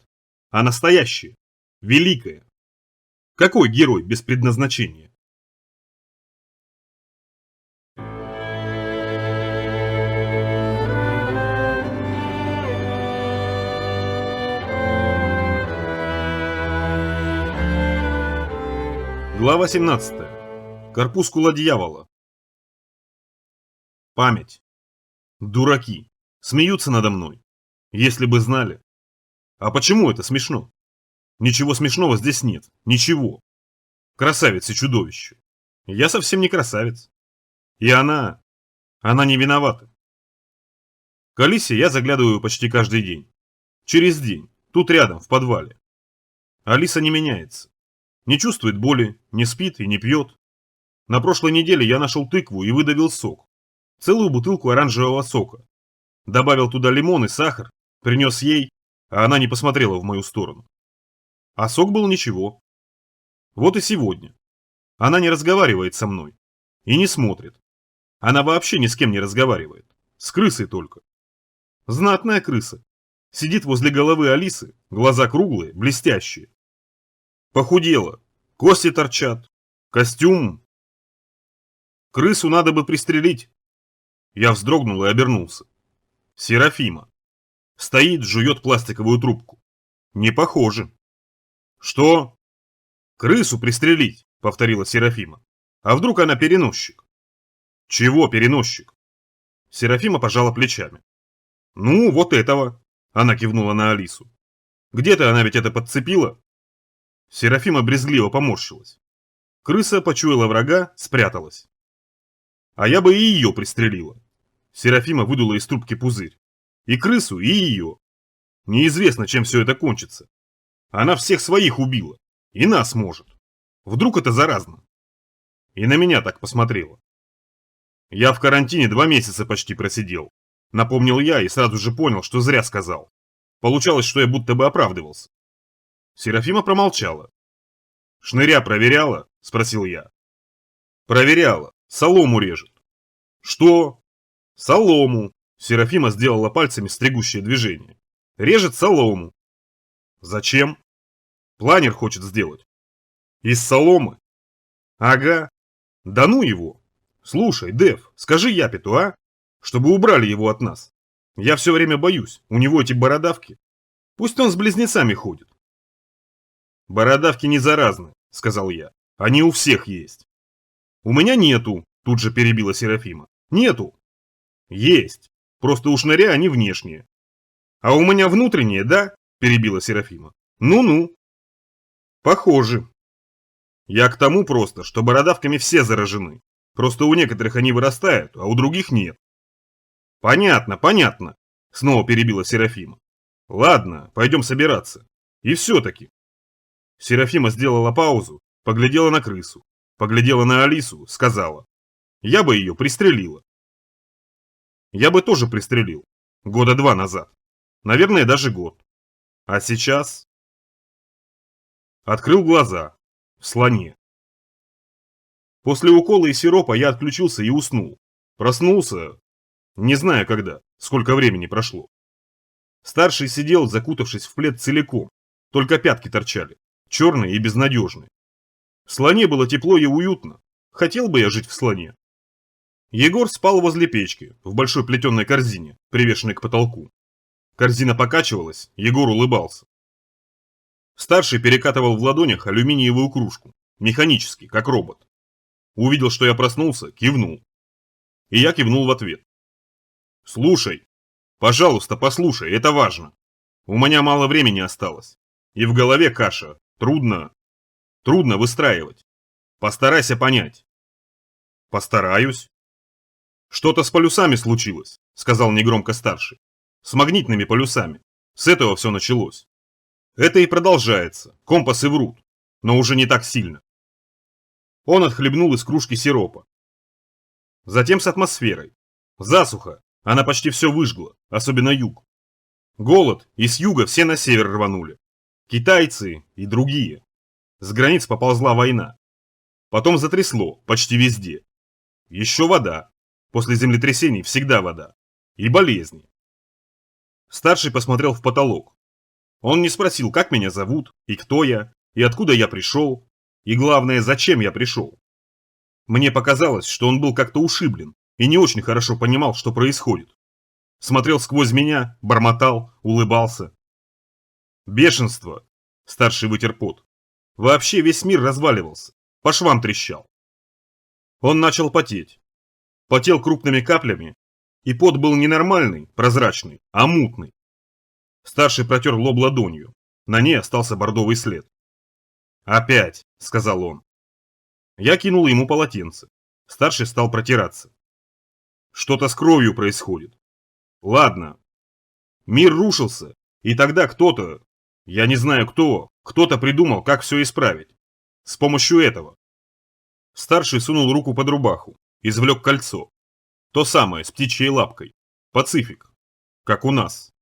А настоящее, великое. Какой герой без предназначения? Глава 17. Корпускула дьявола. Память. Дураки. Смеются надо мной. Если бы знали. А почему это смешно? Ничего смешного здесь нет. Ничего. Красавец и чудовище. Я совсем не красавец. И она не виновата. К Алисе я заглядываю почти каждый день. Через день. Тут рядом, в подвале. Алиса не меняется. Не чувствует боли, не спит и не пьет. На прошлой неделе я нашел тыкву и выдавил сок. Целую бутылку оранжевого сока. Добавил туда лимон и сахар, принес ей, а она не посмотрела в мою сторону. А сок был ничего. Вот и сегодня. Она не разговаривает со мной. И не смотрит. Она вообще ни с кем не разговаривает. С крысой только. Знатная крыса. Сидит возле головы Алисы, глаза круглые, блестящие. Похудела, кости торчат, костюм. Крысу надо бы пристрелить. Я вздрогнул и обернулся. Серафима. Стоит, жует пластиковую трубку. Не похоже. Что? Крысу пристрелить, повторила Серафима. А вдруг она переносчик? Чего переносчик? Серафима пожала плечами. Ну, вот этого. Она кивнула на Алису. Где-то она ведь это подцепила. Серафима брезгливо поморщилась. Крыса почуяла врага, спряталась. А я бы и ее пристрелила. Серафима выдула из трубки пузырь. И крысу, и ее. Неизвестно, чем все это кончится. Она всех своих убила. И нас может. Вдруг это заразно. И на меня так посмотрела. Я в карантине 2 месяца почти просидел. Напомнил я и сразу же понял, что зря сказал. Получалось, что я будто бы оправдывался. Серафима промолчала. «Шныря проверяла?» – спросил я. «Проверяла. Солому режет». «Что?» «Солому». Серафима сделала пальцами стригущее движение. «Режет солому». «Зачем?» «Планер хочет сделать». «Из соломы?» «Ага. Да ну его. Слушай, Дэв, скажи Япету, а? Чтобы убрали его от нас. Я все время боюсь, у него эти бородавки. Пусть он с близнецами ходит». «Бородавки не заразны», — сказал я. «Они у всех есть». «У меня нету», — тут же перебила Серафима. «Нету». «Есть. Просто у шныря они внешние». «А у меня внутренние, да?» — перебила Серафима. «Ну-ну». «Похоже». «Я к тому просто, что бородавками все заражены. Просто у некоторых они вырастают, а у других нет. Понятно, понятно, снова перебила Серафима. Ладно, пойдем собираться. И все-таки. Серафима сделала паузу, поглядела на крысу, поглядела на Алису, сказала. Я бы ее пристрелила. Я бы тоже пристрелил. Года 2 назад. Наверное, даже год. А сейчас... Открыл глаза. В слоне. После укола и сиропа я отключился и уснул. Проснулся, не знаю когда, сколько времени прошло. Старший сидел, закутавшись в плед целиком, только пятки торчали, черные и безнадежные. В слоне было тепло и уютно. Хотел бы я жить в слоне. Егор спал возле печки, в большой плетеной корзине, привешенной к потолку. Корзина покачивалась, Егор улыбался. Старший перекатывал в ладонях алюминиевую кружку, механически, как робот. Увидел, что я проснулся, кивнул. И я кивнул в ответ. «Слушай, пожалуйста, послушай, это важно. У меня мало времени осталось. И в голове каша. Трудно выстраивать. Постарайся понять». «Постараюсь». «Что-то с полюсами случилось», сказал негромко старший. «С магнитными полюсами. С этого все началось. Это и продолжается. Компасы врут. Но уже не так сильно». Он отхлебнул из кружки сиропа. Затем с атмосферой. Засуха. Она почти все выжгла, особенно юг. Голод, и с юга все на север рванули. Китайцы и другие. С границ поползла война. Потом затрясло, почти везде. Еще вода. После землетрясений всегда вода. И болезни. Старший посмотрел в потолок. Он не спросил, как меня зовут, и кто я, и откуда я пришел, и главное, зачем я пришел. Мне показалось, что он был как-то ушиблен и не очень хорошо понимал, что происходит. Смотрел сквозь меня, бормотал, улыбался. Бешенство. Старший вытер пот. Вообще весь мир разваливался, по швам трещал. Он начал потеть. Потел крупными каплями, и пот был не нормальный, прозрачный, а мутный. Старший протер лоб ладонью. На ней остался бордовый след. «Опять», — сказал он. Я кинул ему полотенце. Старший стал протираться. Что-то с кровью происходит. Ладно. Мир рушился, и тогда кто-то, я не знаю кто, кто-то придумал, как все исправить. С помощью этого. Старший сунул руку под рубаху, извлек кольцо. То самое, с птичьей лапкой. Пацифик. Как у нас.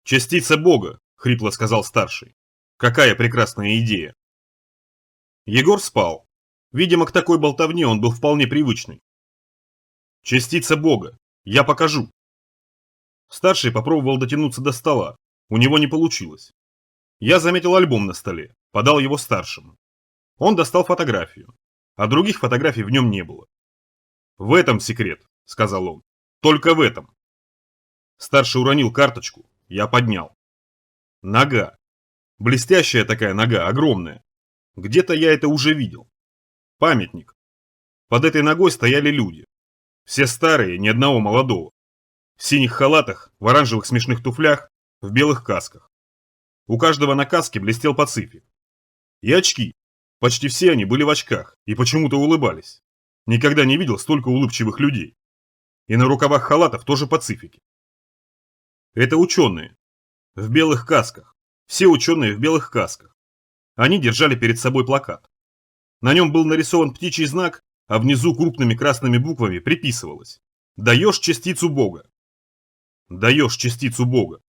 «Частица Бога», — хрипло сказал старший. «Какая прекрасная идея». Егор спал. Видимо, к такой болтовне он был вполне привычный. «Частица Бога. Я покажу». Старший попробовал дотянуться до стола. У него не получилось. Я заметил альбом на столе, подал его старшему. Он достал фотографию, а других фотографий в нем не было. «В этом секрет», — сказал он. «Только в этом». Старший уронил карточку, я поднял. Нога. Блестящая такая нога, огромная. Где-то я это уже видел. Памятник. Под этой ногой стояли люди. Все старые, ни одного молодого. В синих халатах, в оранжевых смешных туфлях, в белых касках. У каждого на каске блестел Пацифик. И очки. Почти все они были в очках и почему-то улыбались. Никогда не видел столько улыбчивых людей. И на рукавах халатов тоже Пацифики. Это ученые. В белых касках. Все ученые в белых касках. Они держали перед собой плакат. На нем был нарисован птичий знак, а внизу крупными красными буквами приписывалось: «Даешь частицу Бога». «Даешь частицу Бога».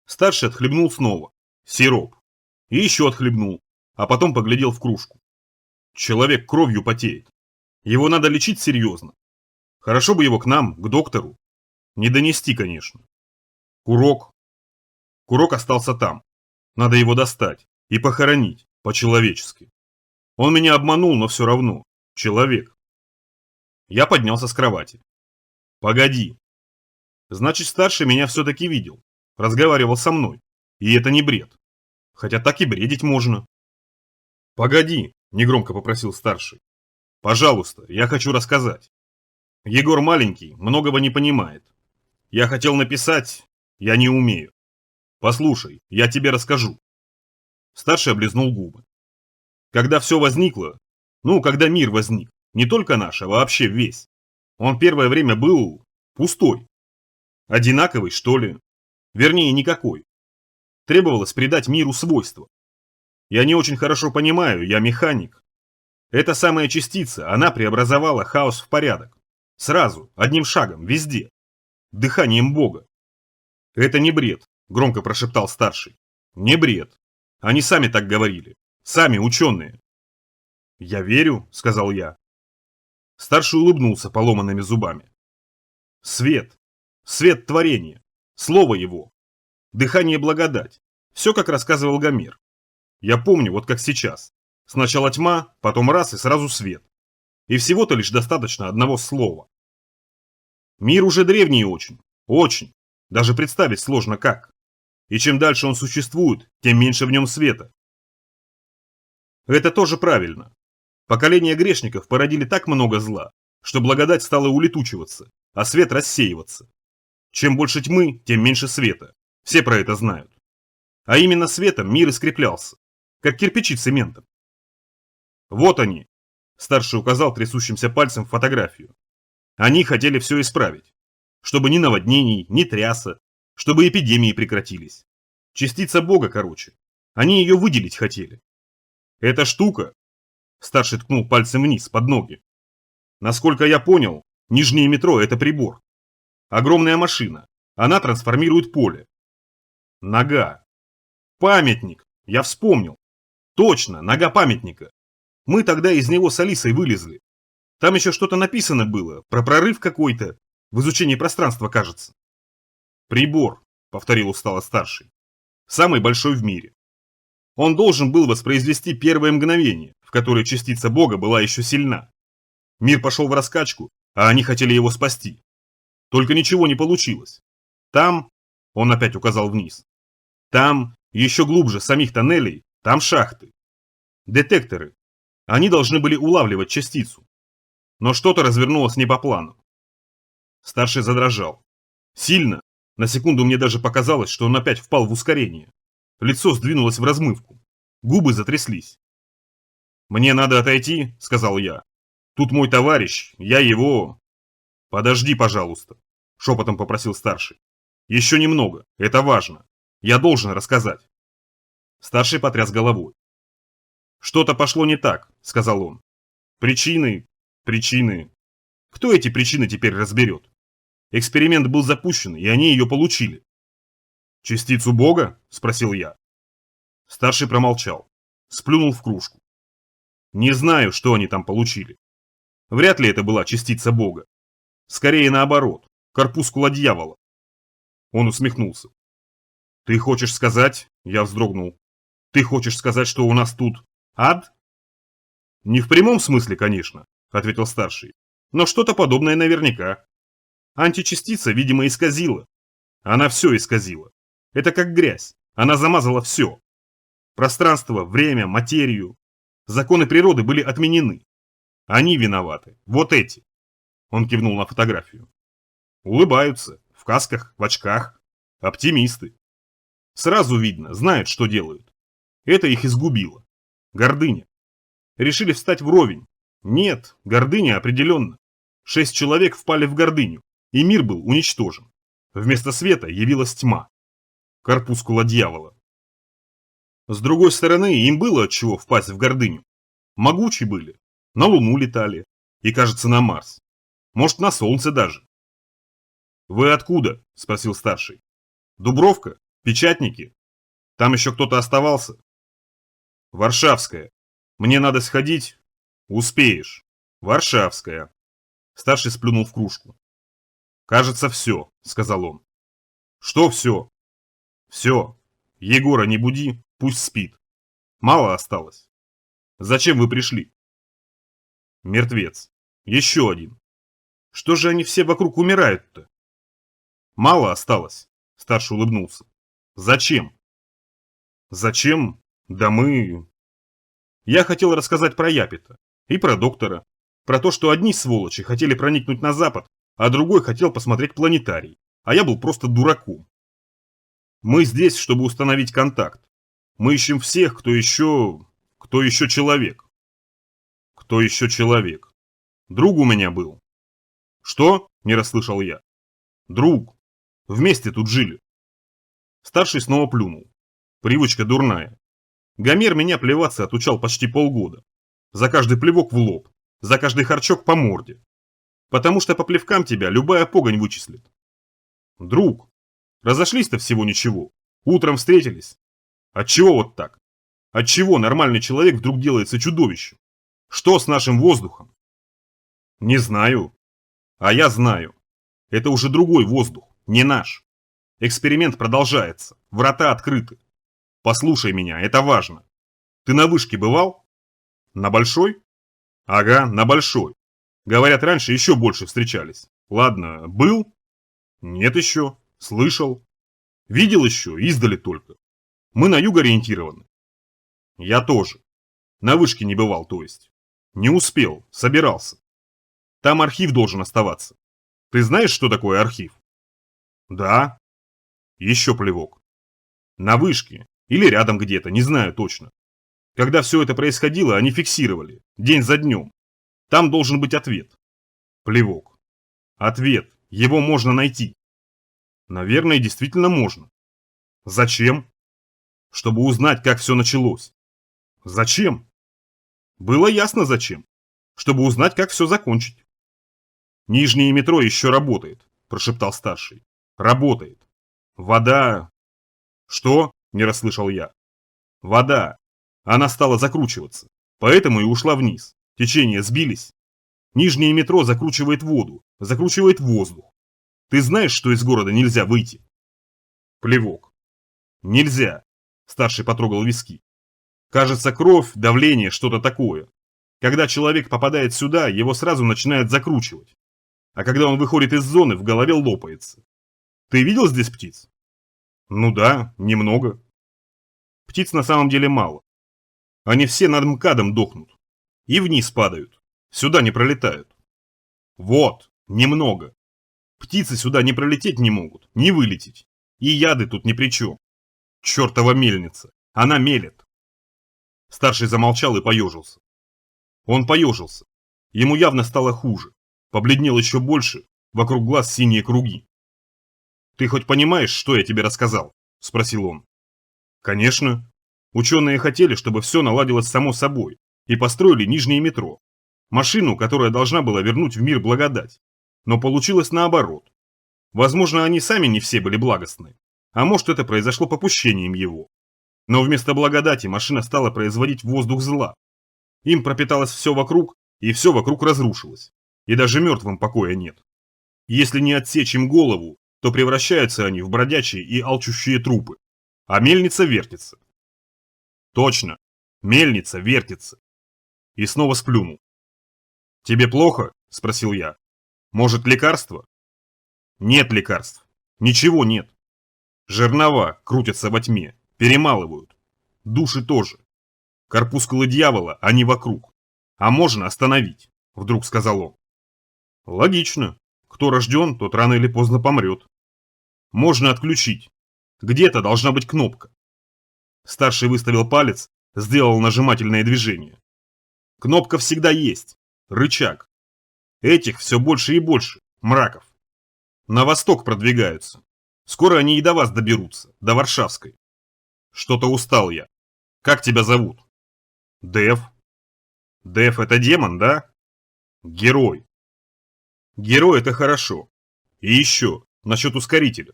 Старший отхлебнул снова. Сироп. И еще отхлебнул, а потом поглядел в кружку. Человек кровью потеет. Его надо лечить серьезно. Хорошо бы его к нам, к доктору. Не донести, конечно. Курок. Курок остался там. Надо его достать и похоронить по-человечески. Он меня обманул, но все равно. Человек. Я поднялся с кровати. Погоди. Значит, старший меня все-таки видел. Разговаривал со мной. И это не бред. Хотя так и бредить можно. Погоди, негромко попросил старший. Пожалуйста, я хочу рассказать. Егор маленький, многого не понимает. Я хотел написать, я не умею. Послушай, я тебе расскажу. Старший облизнул губы. Когда все возникло, когда мир возник, Не только наш, а вообще весь. Он первое время был пустой. Одинаковый, что ли? Вернее, никакой. Требовалось придать миру свойства. Я не очень хорошо понимаю, я механик. Эта самая частица, она преобразовала хаос в порядок. Сразу, одним шагом, везде. Дыханием Бога. Это не бред, громко прошептал старший. Не бред. Они сами так говорили. Сами ученые. Я верю, сказал я. Старший улыбнулся поломанными зубами. Свет. Свет творения. Слово его. Дыхание благодать. Все, как рассказывал Гомер. Я помню, вот как сейчас. Сначала тьма, потом раз и сразу свет. И всего-то лишь достаточно одного слова. Мир уже древний очень. Очень. Даже представить сложно как. И чем дальше он существует, тем меньше в нем света. Это тоже правильно. Поколения грешников породили так много зла, что благодать стала улетучиваться, а свет рассеиваться. Чем больше тьмы, тем меньше света. Все про это знают. А именно светом мир и скреплялся, как кирпичи цементом. Вот они, старший указал трясущимся пальцем в фотографию. Они хотели все исправить. Чтобы ни наводнений, ни тряса, чтобы эпидемии прекратились. Частица Бога, короче. Они ее выделить хотели. Эта штука, старший ткнул пальцем вниз, под ноги. Насколько я понял, нижнее метро – это прибор. Огромная машина. Она трансформирует поле. Нога. Памятник. Я вспомнил. Точно, нога памятника. Мы тогда из него с Алисой вылезли. Там еще что-то написано было, про прорыв какой-то. В изучении пространства, кажется. Прибор, повторил устало старший. Самый большой в мире. Он должен был воспроизвести первое мгновение, в которое частица Бога была еще сильна. Мир пошел в раскачку, а они хотели его спасти. Только ничего не получилось. Там, он опять указал вниз, там, еще глубже самих тоннелей, там шахты. Детекторы. Они должны были улавливать частицу. Но что-то развернулось не по плану. Старший задрожал. Сильно. На секунду мне даже показалось, что он опять впал в ускорение. Лицо сдвинулось в размывку. Губы затряслись. «Мне надо отойти», — сказал я. «Тут мой товарищ, я его...» «Подожди, пожалуйста», — шепотом попросил старший. «Еще немного, это важно. Я должен рассказать». Старший потряс головой. «Что-то пошло не так», — сказал он. «Причины... Кто эти причины теперь разберет? Эксперимент был запущен, и они ее получили». «Частицу Бога?» – спросил я. Старший промолчал. Сплюнул в кружку. «Не знаю, что они там получили. Вряд ли это была частица Бога. Скорее наоборот, корпускула дьявола». Он усмехнулся. «Ты хочешь сказать?» – я вздрогнул. «Ты хочешь сказать, что у нас тут ад?» «Не в прямом смысле, конечно», – ответил старший. «Но что-то подобное наверняка. Античастица, видимо, исказила. Она все исказила. Это как грязь. Она замазала все. Пространство, время, материю. Законы природы были отменены. Они виноваты. Вот эти. Он кивнул на фотографию. Улыбаются. В касках, в очках. Оптимисты. Сразу видно, знают, что делают. Это их изгубило. Гордыня. Решили встать вровень. Нет, гордыня определенно. 6 человек впали в гордыню, и мир был уничтожен. Вместо света явилась тьма. Корпускула дьявола. С другой стороны, им было от чего впасть в гордыню. Могучи были. На Луну летали. И, кажется, на Марс. Может, на Солнце даже. «Вы откуда?» – спросил старший. «Дубровка? Печатники? Там еще кто-то оставался?» «Варшавская. Мне надо сходить?» «Успеешь. Варшавская». Старший сплюнул в кружку. «Кажется, все», – сказал он. «Что все?» «Все. Егора не буди, пусть спит. Мало осталось. Зачем вы пришли?» «Мертвец. Еще один. Что же они все вокруг умирают-то?» «Мало осталось», – старший улыбнулся. «Зачем?» «Зачем? Да мы...» Я хотел рассказать про Япита и про доктора. Про то, что одни сволочи хотели проникнуть на запад, а другой хотел посмотреть планетарий, а я был просто дураком. Мы здесь, чтобы установить контакт. Мы ищем всех, кто еще человек. Кто еще человек? Друг у меня был. Что? Не расслышал я. Друг. Вместе тут жили. Старший снова плюнул. Привычка дурная. Гомер меня плеваться отучал почти полгода. За каждый плевок в лоб, за каждый харчок по морде. Потому что по плевкам тебя любая погонь вычислит. Друг. Разошлись-то всего ничего. Утром встретились. Отчего вот так? Отчего нормальный человек вдруг делается чудовищем? Что с нашим воздухом? Не знаю. А я знаю. Это уже другой воздух, не наш. Эксперимент продолжается. Врата открыты. Послушай меня, это важно. Ты на вышке бывал? На большой? Ага, на большой. Говорят, раньше еще больше встречались. Ладно, был? Нет еще. Слышал. Видел еще, издали только. Мы на юг ориентированы. Я тоже. На вышке не бывал, то есть. Не успел, собирался. Там архив должен оставаться. Ты знаешь, что такое архив? Да. Еще плевок. На вышке. Или рядом где-то, не знаю точно. Когда все это происходило, они фиксировали. День за днем. Там должен быть ответ. Плевок. Ответ. Его можно найти. Наверное, действительно можно. Зачем? Чтобы узнать, как все началось. Зачем? Было ясно зачем. Чтобы узнать, как все закончить. Нижнее метро еще работает, прошептал старший. Работает. Вода... Что? Не расслышал я. Вода. Она стала закручиваться. Поэтому и ушла вниз. Течения сбились. Нижнее метро закручивает воду, закручивает воздух. Ты знаешь, что из города нельзя выйти? Плевок. Нельзя. Старший потрогал виски. Кажется, кровь, давление, что-то такое. Когда человек попадает сюда, его сразу начинает закручивать. А когда он выходит из зоны, в голове лопается. Ты видел здесь птиц? Ну да, немного. Птиц на самом деле мало. Они все над МКАДом дохнут. И вниз падают. Сюда не пролетают. Вот, немного. Птицы сюда не пролететь не могут, не вылететь. И яды тут ни при чем. Чертова мельница. Она мелет. Старший замолчал и поежился. Он поежился. Ему явно стало хуже. Побледнел еще больше, вокруг глаз синие круги. «Ты хоть понимаешь, что я тебе рассказал?» – спросил он. «Конечно. Ученые хотели, чтобы все наладилось само собой, и построили нижнее метро. Машину, которая должна была вернуть в мир благодать. Но получилось наоборот. Возможно, они сами не все были благостны, а может, это произошло попущением его. Но вместо благодати машина стала производить воздух зла. Им пропиталось все вокруг, и все вокруг разрушилось. И даже мертвым покоя нет. Если не отсечь им голову, то превращаются они в бродячие и алчущие трупы. А мельница вертится. Точно, мельница вертится. И снова сплюнул. «Тебе плохо?» – спросил я. «Может, лекарство?» «Нет лекарств. Ничего нет. Жернова крутятся во тьме, перемалывают. Души тоже. Корпускулы дьявола, они вокруг. А можно остановить», – вдруг сказал он. «Логично. Кто рожден, тот рано или поздно помрет. Можно отключить. Где-то должна быть кнопка». Старший выставил палец, сделал нажимательное движение. «Кнопка всегда есть. Рычаг. Этих все больше и больше, мраков. На восток продвигаются. Скоро они и до вас доберутся, до Варшавской. Что-то устал я. Как тебя зовут?» «Дев». «Дев — это демон, да?» «Герой». «Герой — это хорошо. И еще, насчет ускорителя.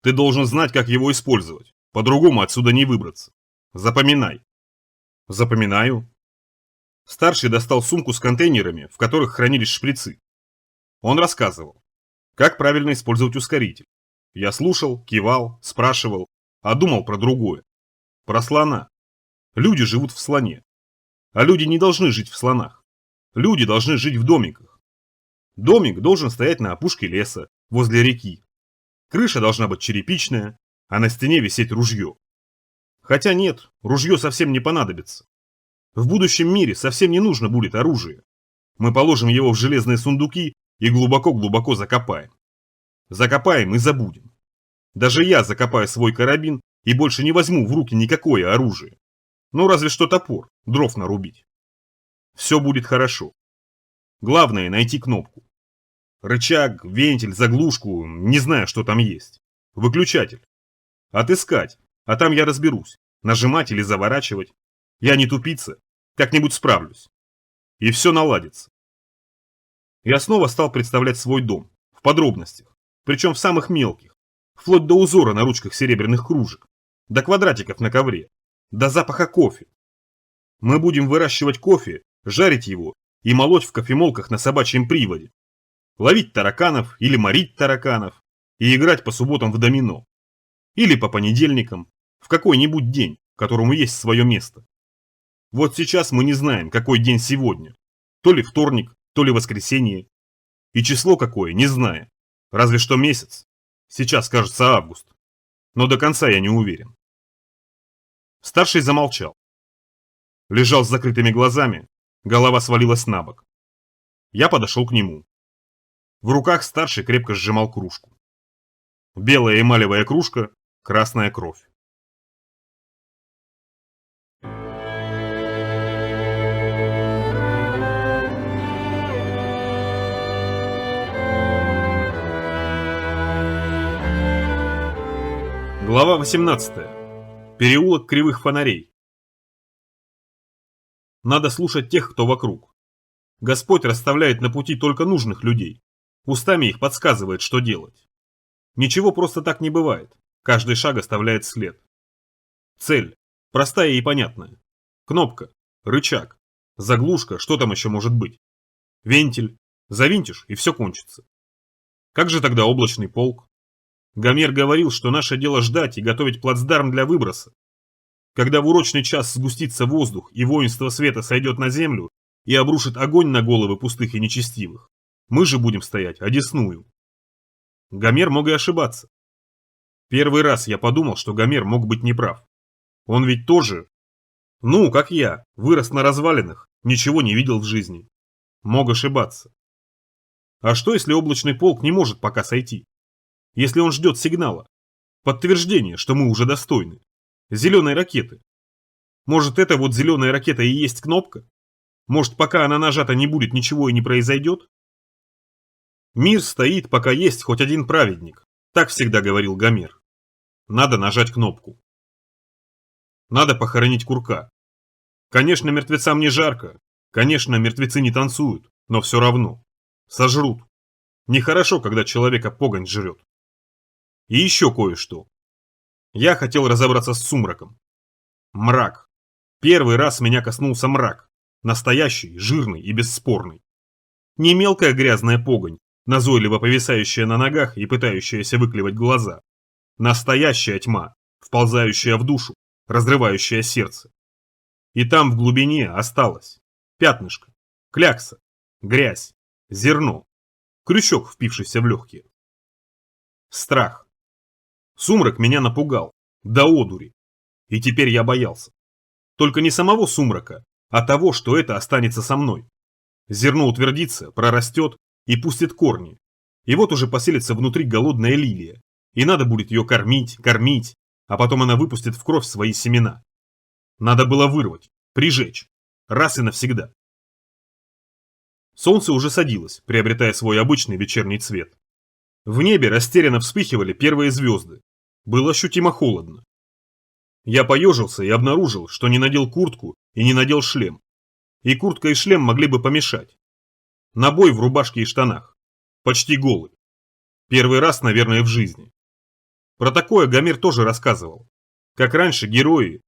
Ты должен знать, как его использовать. По-другому отсюда не выбраться. Запоминай». «Запоминаю». Старший достал сумку с контейнерами, в которых хранились шприцы. Он рассказывал, как правильно использовать ускоритель. Я слушал, кивал, спрашивал, а думал про другое. Про слона. Люди живут в слоне. А люди не должны жить в слонах. Люди должны жить в домиках. Домик должен стоять на опушке леса, возле реки. Крыша должна быть черепичная, а на стене висеть ружье. Хотя нет, ружье совсем не понадобится. В будущем мире совсем не нужно будет оружие. Мы положим его в железные сундуки и глубоко-глубоко закопаем. Закопаем и забудем. Даже я закопаю свой карабин и больше не возьму в руки никакое оружие. Ну разве что топор, дров нарубить. Все будет хорошо. Главное найти кнопку. Рычаг, вентиль, заглушку, не знаю, что там есть. Выключатель. Отыскать, а там я разберусь, нажимать или заворачивать. Я не тупица, как-нибудь справлюсь. И все наладится. Я снова стал представлять свой дом, в подробностях, причем в самых мелких, вплоть до узора на ручках серебряных кружек, до квадратиков на ковре, до запаха кофе. Мы будем выращивать кофе, жарить его и молоть в кофемолках на собачьем приводе. Ловить тараканов или морить тараканов и играть по субботам в домино. Или по понедельникам, в какой-нибудь день, которому есть свое место. Вот сейчас мы не знаем, какой день сегодня. То ли вторник, то ли воскресенье. И число какое, не знаем. Разве что месяц. Сейчас, кажется, август. Но до конца я не уверен. Старший замолчал. Лежал с закрытыми глазами, голова свалилась на бок. Я подошел к нему. В руках старший крепко сжимал кружку. Белая эмалевая кружка, красная кровь. Глава 18. Переулок кривых фонарей. Надо слушать тех, кто вокруг. Господь расставляет на пути только нужных людей. Устами их подсказывает, что делать. Ничего просто так не бывает. Каждый шаг оставляет след. Цель. Простая и понятная. Кнопка. Рычаг. Заглушка. Что там еще может быть? Вентиль. Завинтишь, и все кончится. Как же тогда облачный полк? Гомер говорил, что наше дело ждать и готовить плацдарм для выброса. Когда в урочный час сгустится воздух и воинство света сойдет на землю и обрушит огонь на головы пустых и нечестивых, мы же будем стоять одесную. Гомер мог и ошибаться. Первый раз я подумал, что Гомер мог быть неправ. Он ведь тоже, как я, вырос на развалинах, ничего не видел в жизни. Мог ошибаться. А что, если облачный полк не может пока сойти? Если он ждет сигнала, подтверждения, что мы уже достойны, зеленой ракеты. Может, эта вот зеленая ракета и есть кнопка? Может, пока она нажата, не будет ничего и не произойдет? Мир стоит, пока есть хоть один праведник, так всегда говорил Гомер. Надо нажать кнопку. Надо похоронить Курка. Конечно, мертвецам не жарко, конечно, мертвецы не танцуют, но все равно. Сожрут. Нехорошо, когда человека погонь жрет. И еще кое-что. Я хотел разобраться с сумраком. Мрак. Первый раз меня коснулся мрак. Настоящий, жирный и бесспорный. Не мелкая грязная погонь, назойливо повисающая на ногах и пытающаяся выклевать глаза. Настоящая тьма, вползающая в душу, разрывающая сердце. И там в глубине осталось пятнышко, клякса, грязь, зерно, крючок, впившийся в легкие. Страх. Сумрак меня напугал, до одури. И теперь я боялся. Только не самого сумрака, а того, что это останется со мной. Зерно утвердится, прорастет и пустит корни. И вот уже поселится внутри голодная лилия. И надо будет ее кормить, кормить, а потом она выпустит в кровь свои семена. Надо было вырвать, прижечь, раз и навсегда. Солнце уже садилось, приобретая свой обычный вечерний цвет. В небе растерянно вспыхивали первые звезды. Было ощутимо холодно. Я поежился и обнаружил, что не надел куртку и не надел шлем. И куртка и шлем могли бы помешать. На бой в рубашке и штанах. Почти голый. Первый раз, наверное, в жизни. Про такое Гомер тоже рассказывал. Как раньше герои,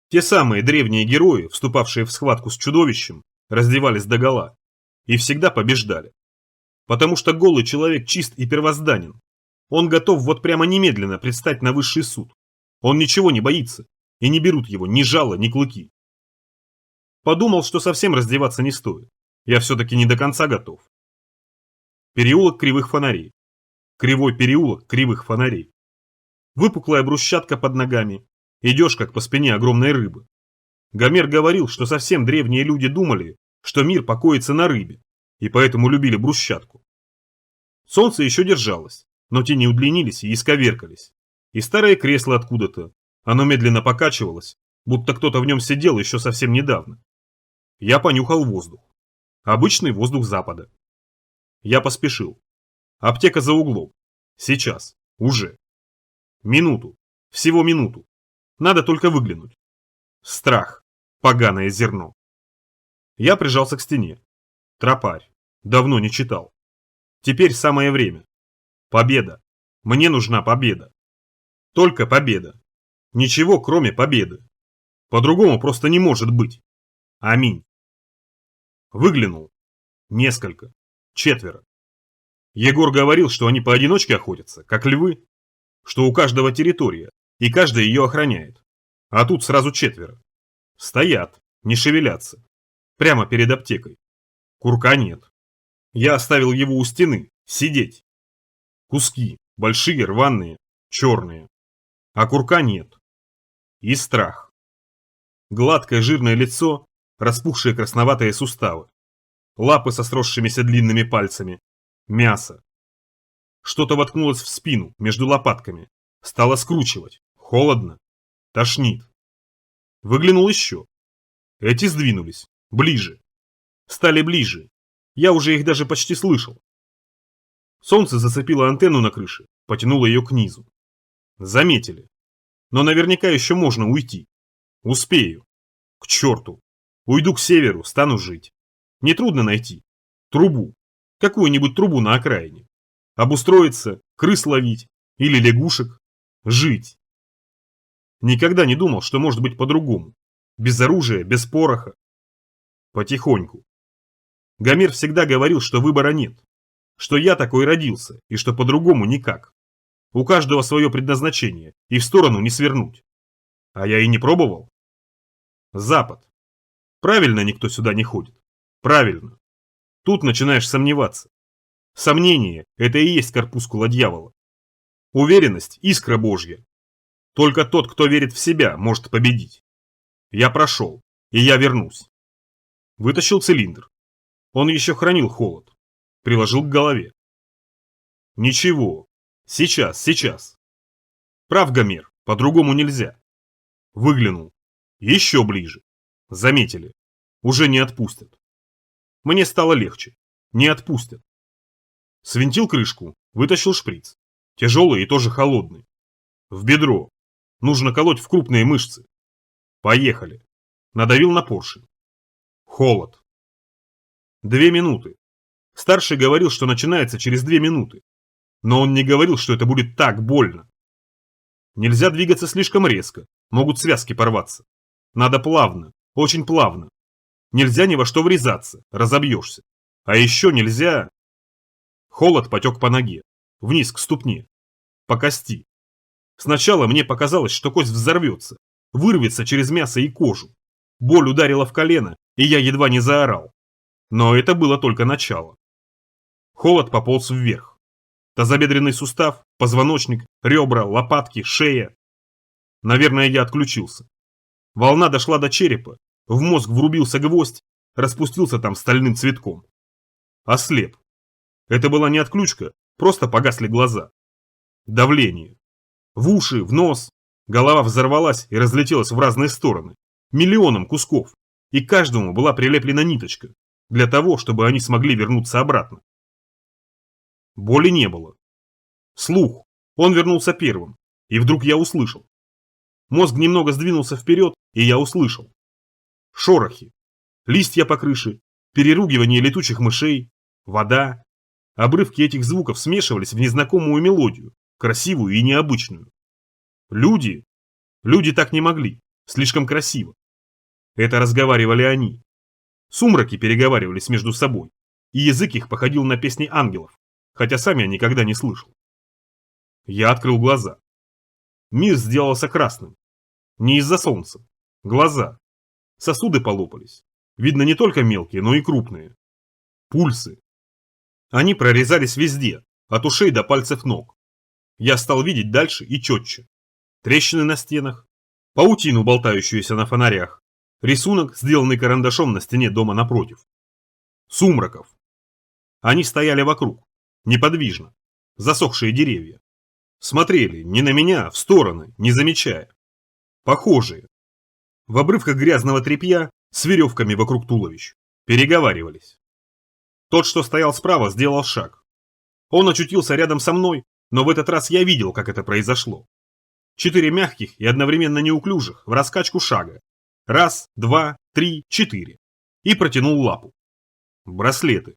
те самые древние герои, вступавшие в схватку с чудовищем, раздевались догола. И всегда побеждали. Потому что голый человек чист и первозданен. Он готов вот прямо немедленно предстать на высший суд. Он ничего не боится, и не берут его ни жало, ни клыки. Подумал, что совсем раздеваться не стоит. Я все-таки не до конца готов. Переулок кривых фонарей. Кривой переулок кривых фонарей. Выпуклая брусчатка под ногами. Идешь, как по спине огромной рыбы. Гомер говорил, что совсем древние люди думали, что мир покоится на рыбе, и поэтому любили брусчатку. Солнце еще держалось, но тени удлинились и исковеркались. И старое кресло откуда-то, оно медленно покачивалось, будто кто-то в нем сидел еще совсем недавно. Я понюхал воздух. Обычный воздух запада. Я поспешил. Аптека за углом. Сейчас. Уже. Минуту. Всего минуту. Надо только выглянуть. Страх. Поганое зерно. Я прижался к стене. Тропарь. Давно не читал. Теперь самое время. Победа. Мне нужна победа. Только победа. Ничего, кроме победы. По-другому просто не может быть. Аминь. Выглянул. Несколько. 4. Егор говорил, что они поодиночке охотятся, как львы. Что у каждого территория, и каждый ее охраняет. А тут сразу 4. Стоят, не шевелятся. Прямо перед аптекой. Курка нет. Я оставил его у стены, сидеть. Куски, большие, рваные, черные. А курка нет. И страх. Гладкое жирное лицо, распухшие красноватые суставы. Лапы со сросшимися длинными пальцами. Мясо. Что-то воткнулось в спину, между лопатками. Стало скручивать. Холодно. Тошнит. Выглянул еще. Эти сдвинулись. Ближе. Стали ближе. Я уже их даже почти слышал. Солнце зацепило антенну на крыше, потянуло ее к низу. Заметили. Но наверняка еще можно уйти. Успею. К черту. Уйду к северу, стану жить. Нетрудно найти. Трубу. Какую-нибудь трубу на окраине. Обустроиться, крыс ловить. Или лягушек. Жить. Никогда не думал, что может быть по-другому. Без оружия, без пороха. Потихоньку. Гомер всегда говорил, что выбора нет. Что я такой родился, и что по-другому никак. У каждого свое предназначение, и в сторону не свернуть. А я и не пробовал. Запад. Правильно никто сюда не ходит. Правильно. Тут начинаешь сомневаться. Сомнение – это и есть корпускула дьявола. Уверенность – искра Божья. Только тот, кто верит в себя, может победить. Я прошел, и я вернусь. Вытащил цилиндр. Он еще хранил холод. Приложил к голове. Ничего. Сейчас, сейчас. Прав Гомер, по-другому нельзя. Выглянул. Еще ближе. Заметили. Уже не отпустят. Мне стало легче. Не отпустят. Свинтил крышку, вытащил шприц. Тяжелый и тоже холодный. В бедро. Нужно колоть в крупные мышцы. Поехали. Надавил на поршень. Холод. 2 минуты. Старший говорил, что начинается через 2 минуты. Но он не говорил, что это будет так больно. Нельзя двигаться слишком резко. Могут связки порваться. Надо плавно. Очень плавно. Нельзя ни во что врезаться. Разобьешься. А еще нельзя... Холод потек по ноге. Вниз к ступне. По кости. Сначала мне показалось, что кость взорвется. Вырвется через мясо и кожу. Боль ударила в колено, и я едва не заорал. Но это было только начало. Холод пополз вверх. Тазобедренный сустав, позвоночник, ребра, лопатки, шея. Наверное, я отключился. Волна дошла до черепа, в мозг врубился гвоздь, распустился там стальным цветком. Ослеп. Это была не отключка, просто погасли глаза. Давление. В уши, в нос. Голова взорвалась и разлетелась в разные стороны. Миллионом кусков. И каждому была прилеплена ниточка. Для того, чтобы они смогли вернуться обратно. Боли не было. Слух. Он вернулся первым. И вдруг я услышал. Мозг немного сдвинулся вперед, и я услышал. Шорохи. Листья по крыше. Переругивание летучих мышей. Вода. Обрывки этих звуков смешивались в незнакомую мелодию. Красивую и необычную. Люди? Люди так не могли. Слишком красиво. Это разговаривали они. Сумраки переговаривались между собой. И язык их походил на песни ангелов. Хотя сам я никогда не слышал. Я открыл глаза. Мир сделался красным. Не из-за солнца. Глаза. Сосуды полопались. Видно не только мелкие, но и крупные. Пульсы. Они прорезались везде, от ушей до пальцев ног. Я стал видеть дальше и четче. Трещины на стенах, паутину, болтающуюся на фонарях, рисунок, сделанный карандашом на стене дома напротив. Сумраков. Они стояли вокруг, неподвижно, засохшие деревья. Смотрели не на меня, в стороны, не замечая. Похожие. В обрывках грязного тряпья с веревками вокруг туловищ. Переговаривались. Тот, что стоял справа, сделал шаг. Он очутился рядом со мной, но в этот раз я видел, как это произошло. 4 мягких и одновременно неуклюжих в раскачку шага. 1, 2, 3, 4. И протянул лапу. Браслеты.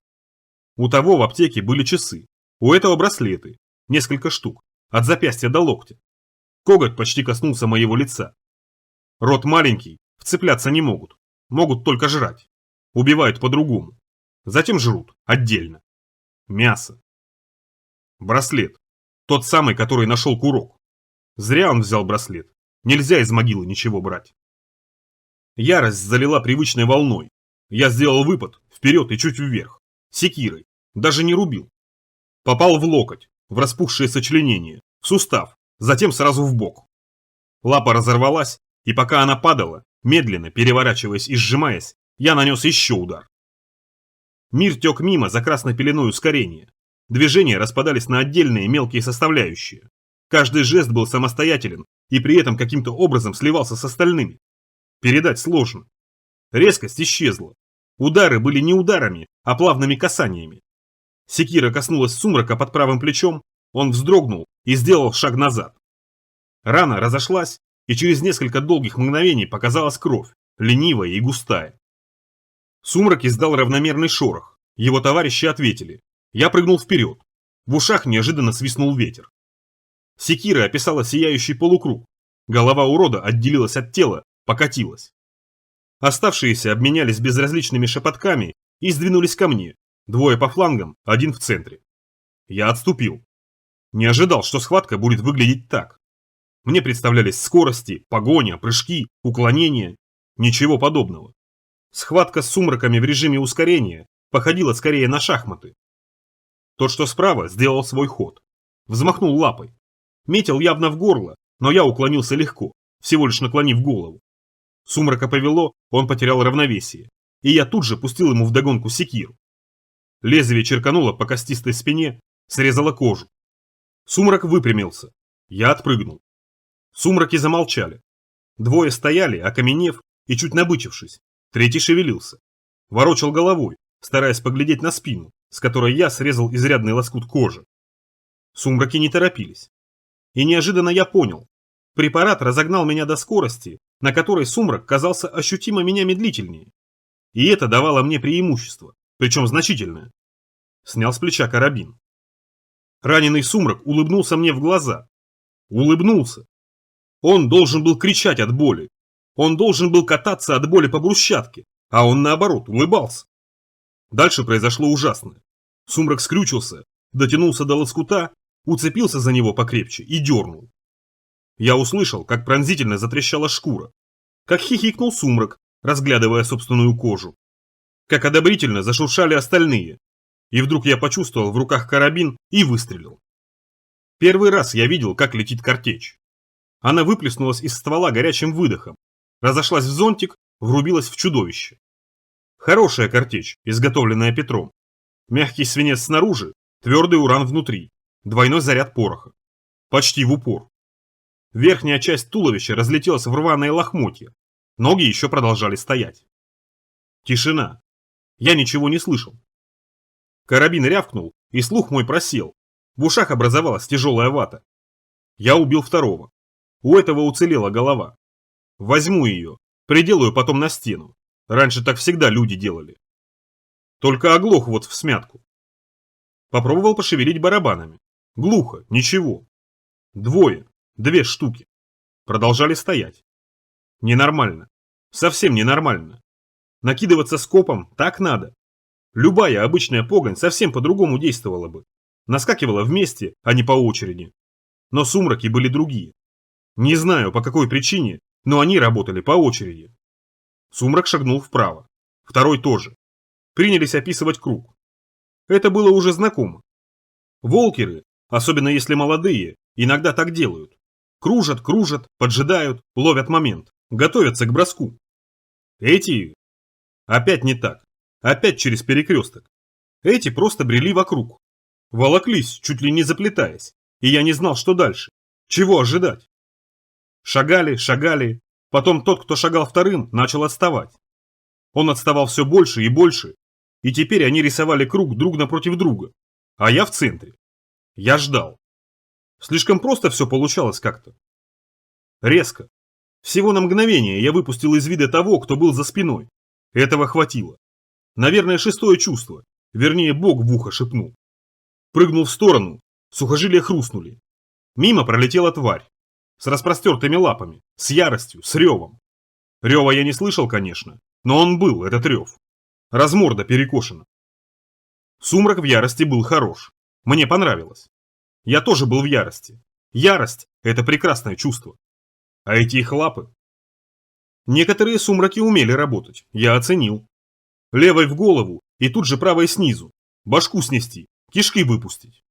У того в аптеке были часы. У этого браслеты. Несколько штук. От запястья до локтя. Коготь почти коснулся моего лица. Рот маленький, вцепляться не могут. Могут только жрать. Убивают по-другому. Затем жрут. Отдельно. Мясо. Браслет. Тот самый, который нашел курок. Зря он взял браслет. Нельзя из могилы ничего брать. Ярость залила привычной волной. Я сделал выпад, вперед и чуть вверх. Секирой. Даже не рубил. Попал в локоть, в распухшее сочленение, в сустав, затем сразу в бок. Лапа разорвалась, и пока она падала, медленно переворачиваясь и сжимаясь, я нанес еще удар. Мир тек мимо за красной пеленой ускорения. Движения распадались на отдельные мелкие составляющие. Каждый жест был самостоятелен и при этом каким-то образом сливался с остальными. Передать сложно. Резкость исчезла. Удары были не ударами, а плавными касаниями. Секира коснулась сумрака под правым плечом, он вздрогнул и сделал шаг назад. Рана разошлась, и через несколько долгих мгновений показалась кровь, ленивая и густая. Сумрак издал равномерный шорох, его товарищи ответили. Я прыгнул вперед. В ушах неожиданно свистнул ветер. Секира описала сияющий полукруг. Голова урода отделилась от тела, покатилась. Оставшиеся обменялись безразличными шепотками и сдвинулись ко мне. 2 по флангам, 1 в центре. Я отступил. Не ожидал, что схватка будет выглядеть так. Мне представлялись скорости, погоня, прыжки, уклонения. Ничего подобного. Схватка с сумраками в режиме ускорения походила скорее на шахматы. Тот, что справа, сделал свой ход. Взмахнул лапой. Метил явно в горло, но я уклонился легко, всего лишь наклонив голову. Сумрака повело, он потерял равновесие, и я тут же пустил ему вдогонку секиру. Лезвие черкануло по костистой спине, срезало кожу. Сумрак выпрямился. Я отпрыгнул. Сумраки замолчали. 2 стояли, окаменев и чуть набычившись. 3 шевелился. Ворочал головой, стараясь поглядеть на спину, с которой я срезал изрядный лоскут кожи. Сумраки не торопились. И неожиданно я понял. Препарат разогнал меня до скорости, на которой сумрак казался ощутимо меня медлительнее. И это давало мне преимущество, причем значительное. Снял с плеча карабин. Раненый сумрак улыбнулся мне в глаза. Улыбнулся. Он должен был кричать от боли. Он должен был кататься от боли по брусчатке, а он наоборот улыбался. Дальше произошло ужасное. Сумрак скрючился, дотянулся до лоскута, уцепился за него покрепче и дернул. Я услышал, как пронзительно затрещала шкура, как хихикнул сумрак, разглядывая собственную кожу, как одобрительно зашуршали остальные, и вдруг я почувствовал в руках карабин и выстрелил. Первый раз я видел, как летит картечь. Она выплеснулась из ствола горячим выдохом, разошлась в зонтик, врубилась в чудовище. Хорошая картечь, изготовленная Петром. Мягкий свинец снаружи, твердый уран внутри, двойной заряд пороха. Почти в упор. Верхняя часть туловища разлетелась в рваные лохмотья, ноги еще продолжали стоять. Тишина. Я ничего не слышал. Карабин рявкнул, и слух мой просел. В ушах образовалась тяжелая вата. Я убил второго. У этого уцелела голова. Возьму ее, приделаю потом на стену. Раньше так всегда люди делали. Только оглох вот в смятку. Попробовал пошевелить барабанами. Глухо, ничего. 2, 2 штуки. Продолжали стоять. Ненормально. Совсем ненормально. Накидываться скопом так надо. Любая обычная погонь совсем по-другому действовала бы. Наскакивала вместе, а не по очереди. Но сумраки были другие. Не знаю, по какой причине, но они работали по очереди. Сумрак шагнул вправо. Второй тоже. Принялись описывать круг. Это было уже знакомо. Волкеры, особенно если молодые, иногда так делают. Кружат, кружат, поджидают, ловят момент, готовятся к броску. Эти... Опять не так. Опять через перекресток. Эти просто брели вокруг. Волоклись, чуть ли не заплетаясь. И я не знал, что дальше. Чего ожидать? Шагали, шагали. Потом тот, кто шагал вторым, начал отставать. Он отставал все больше и больше. И теперь они рисовали круг друг напротив друга, а я в центре. Я ждал. Слишком просто все получалось как-то. Резко. Всего на мгновение я выпустил из вида того, кто был за спиной. Этого хватило. Наверное, шестое чувство, вернее, Бог в ухо шепнул. Прыгнул в сторону, сухожилия хрустнули. Мимо пролетела тварь. С распростертыми лапами, с яростью, с ревом. Рева я не слышал, конечно, но он был, этот рев. Разморда перекошена. Сумрак в ярости был хорош. Мне понравилось. Я тоже был в ярости. Ярость – это прекрасное чувство. А эти их лапы? Некоторые сумраки умели работать, я оценил. Левой в голову и тут же правой снизу. Башку снести, кишки выпустить.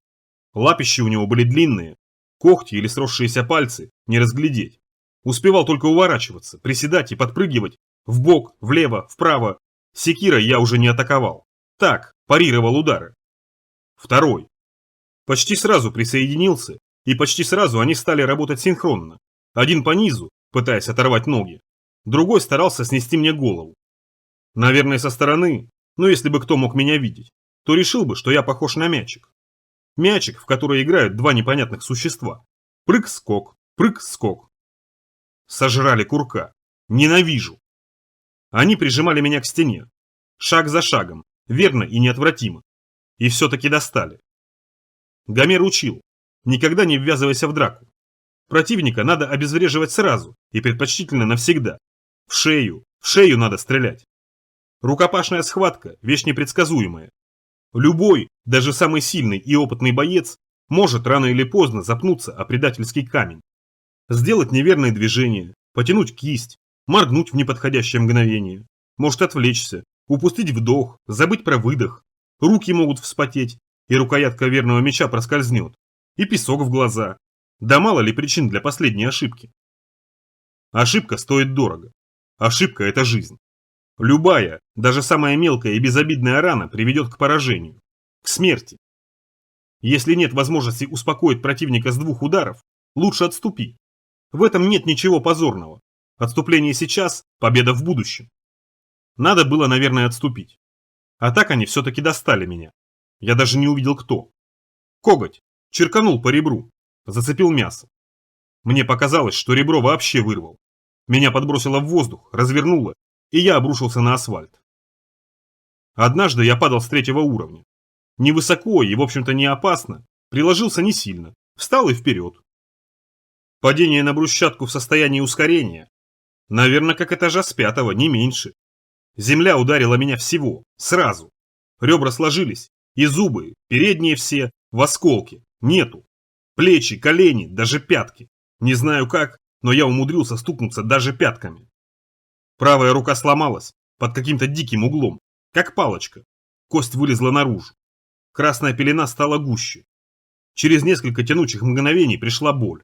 Лапищи у него были длинные. Когти или сросшиеся пальцы не разглядеть. Успевал только уворачиваться, приседать и подпрыгивать. Вбок, влево, вправо. Секирой я уже не атаковал. Так, парировал удары. Второй. Почти сразу присоединился, и почти сразу они стали работать синхронно. Один по низу, пытаясь оторвать ноги. Другой старался снести мне голову. Наверное, со стороны, но если бы кто мог меня видеть, то решил бы, что я похож на мячик. Мячик, в который играют два непонятных существа. Прыг-скок, прыг-скок. Сожрали курка. Ненавижу. Они прижимали меня к стене. Шаг за шагом, верно и неотвратимо. И все-таки достали. Гомер учил: никогда не ввязывайся в драку. Противника надо обезвреживать сразу и предпочтительно навсегда. В шею надо стрелять. Рукопашная схватка – вещь непредсказуемая. Любой, даже самый сильный и опытный боец, может рано или поздно запнуться о предательский камень. Сделать неверное движение, потянуть кисть, моргнуть в неподходящее мгновение. Может отвлечься, упустить вдох, забыть про выдох. Руки могут вспотеть, и рукоятка верного меча проскользнет. И песок в глаза. Да мало ли причин для последней ошибки. Ошибка стоит дорого. Ошибка – это жизнь. Любая, даже самая мелкая и безобидная рана приведет к поражению, к смерти. Если нет возможности успокоить противника с двух ударов, лучше отступи. В этом нет ничего позорного. Отступление сейчас – победа в будущем. Надо было, наверное, отступить. А так они все-таки достали меня. Я даже не увидел кто. Коготь черканул по ребру, зацепил мясо. Мне показалось, что ребро вообще вырвал. Меня подбросило в воздух, развернуло, и я обрушился на асфальт. Однажды я падал с 3-го уровня. Невысоко и, в общем-то, не опасно, приложился не сильно, встал и вперед. Падение на брусчатку в состоянии ускорения. Наверное, как этажа с 5-го, не меньше. Земля ударила меня всего, сразу. Ребра сложились, и зубы, передние все, в осколке, нету. Плечи, колени, даже пятки. Не знаю как, но я умудрился стукнуться даже пятками. Правая рука сломалась под каким-то диким углом, как палочка. Кость вылезла наружу. Красная пелена стала гуще. Через несколько тянучих мгновений пришла боль.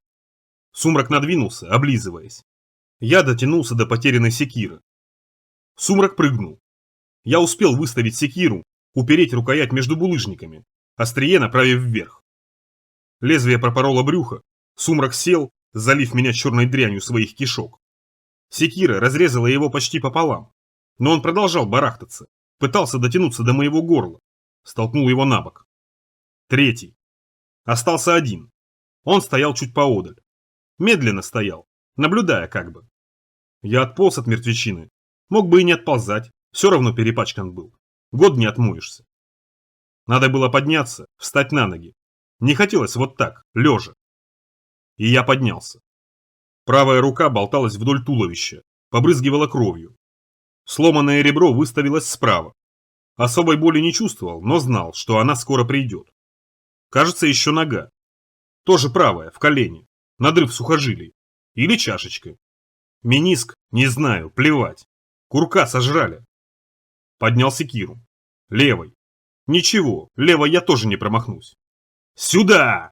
Сумрак надвинулся, облизываясь. Я дотянулся до потерянной секиры. Сумрак прыгнул. Я успел выставить секиру, упереть рукоять между булыжниками, острие направив вверх. Лезвие пропороло брюхо, сумрак сел, залив меня черной дрянью своих кишок. Секира разрезала его почти пополам, но он продолжал барахтаться, пытался дотянуться до моего горла, столкнул его на бок. Третий. Остался один. Он стоял чуть поодаль. Медленно стоял, наблюдая как бы. Я отполз от мертвечины. Мог бы и не отползать, все равно перепачкан был. Год не отмоешься. Надо было подняться, встать на ноги. Не хотелось вот так, лежа. И я поднялся. Правая рука болталась вдоль туловища, побрызгивала кровью. Сломанное ребро выставилось справа. Особой боли не чувствовал, но знал, что она скоро придет. Кажется, еще нога. Тоже правая, в колене. Надрыв сухожилий. Или чашечкой. Мениск? Не знаю, плевать. Курка сожрали. Поднял секиру. Левой. Ничего, левой я тоже не промахнусь. «Сюда!»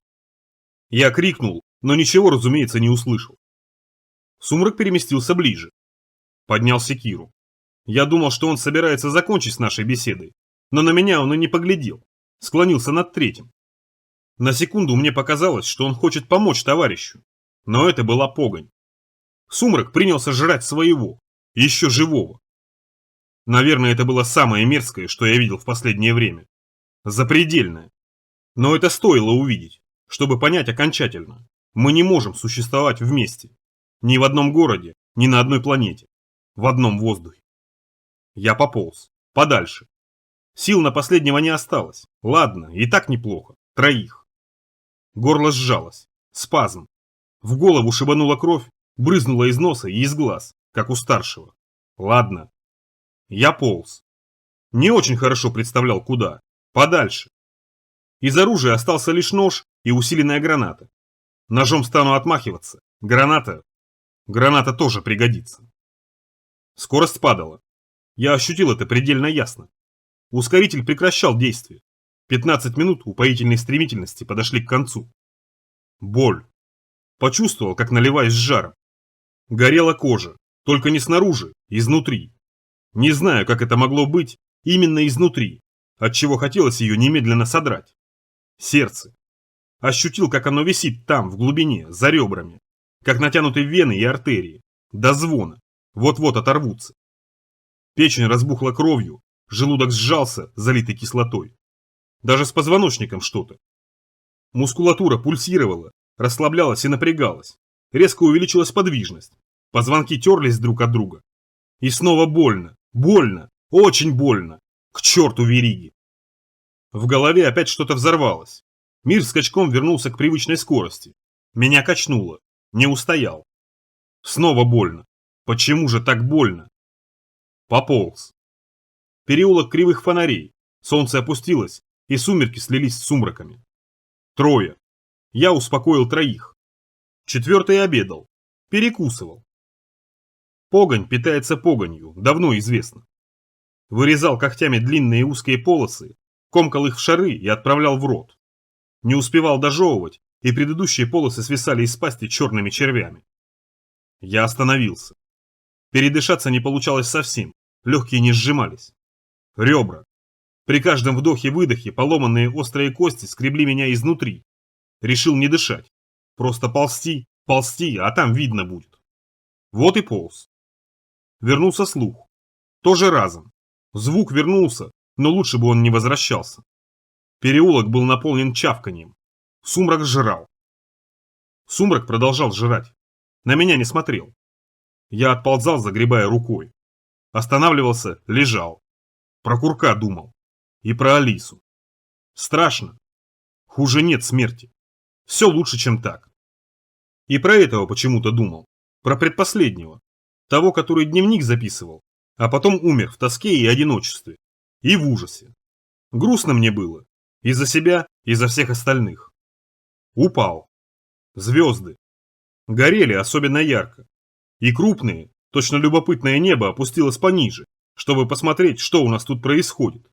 Я крикнул, но ничего, разумеется, не услышал. Сумрак переместился ближе. Поднял секиру. Я думал, что он собирается закончить с нашей беседой, но на меня он и не поглядел. Склонился над третьим. На секунду мне показалось, что он хочет помочь товарищу, но это была погонь. Сумрак принялся жрать своего, еще живого. Наверное, это было самое мерзкое, что я видел в последнее время. Запредельное. Но это стоило увидеть, чтобы понять окончательно. Мы не можем существовать вместе. Ни в одном городе, ни на одной планете. В одном воздухе. Я пополз. Подальше. Сил на последнего не осталось. Ладно, и так неплохо. Троих. Горло сжалось. Спазм. В голову шибанула кровь, брызнула из носа и из глаз, как у старшего. Ладно. Я полз. Не очень хорошо представлял, куда. Подальше. Из оружия остался лишь нож и усиленная граната. Ножом стану отмахиваться. Граната тоже пригодится. Скорость падала. Я ощутил это предельно ясно. Ускоритель прекращал действие. 15 минут упоительной стремительности подошли к концу. Боль. Почувствовал, как наливаюсь жаром. Горела кожа, только не снаружи, изнутри. Не знаю, как это могло быть именно изнутри, отчего хотелось ее немедленно содрать. Сердце. Ощутил, как оно висит там, в глубине, за ребрами, как натянуты вены и артерии, до звона, вот-вот оторвутся. Печень разбухла кровью, желудок сжался, залитый кислотой. Даже с позвоночником что-то. Мускулатура пульсировала, расслаблялась и напрягалась. Резко увеличилась подвижность. Позвонки терлись друг от друга. И снова больно, больно, очень больно. К черту вериги. В голове опять что-то взорвалось. Мир скачком вернулся к привычной скорости. Меня качнуло. Не устоял. Снова больно. Почему же так больно? Пополз. Переулок кривых фонарей. Солнце опустилось, и сумерки слились с сумраками. Трое. Я успокоил троих. Четвертый обедал. Перекусывал. Погонь питается погонью, давно известно. Вырезал когтями длинные узкие полосы, комкал их в шары и отправлял в рот. Не успевал дожевывать, и предыдущие полосы свисали из пасти черными червями. Я остановился. Передышаться не получалось совсем, легкие не сжимались. Ребра. При каждом вдохе-выдохе поломанные острые кости скребли меня изнутри. Решил не дышать. Просто ползти, ползти, а там видно будет. Вот и полз. Вернулся слух. Тоже разом. Звук вернулся, но лучше бы он не возвращался. Переулок был наполнен чавканьем. Сумрак жрал. Сумрак продолжал жрать. На меня не смотрел. Я отползал, загребая рукой. Останавливался, лежал. Про курка думал. И про Алису. Страшно. Хуже нет смерти. Все лучше, чем так. И про этого почему-то думал. Про предпоследнего. Того, который дневник записывал, а потом умер в тоске и одиночестве. И в ужасе. Грустно мне было. И за себя, и за всех остальных. Упал. Звезды. Горели особенно ярко. И крупные, точно любопытное небо опустилось пониже, чтобы посмотреть, что у нас тут происходит.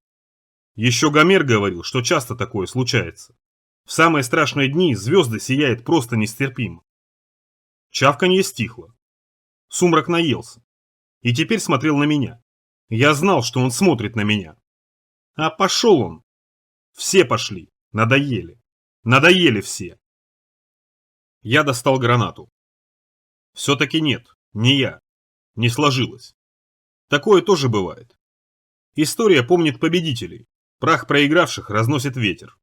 Еще Гомер говорил, что часто такое случается. В самые страшные дни звезды сияет просто нестерпимо. Чавканье стихло. Сумрак наелся. И теперь смотрел на меня. Я знал, что он смотрит на меня. А пошел он. Все пошли. Надоели. Надоели все. Я достал гранату. Все-таки нет, не я. Не сложилось. Такое тоже бывает. История помнит победителей. Прах проигравших разносит ветер.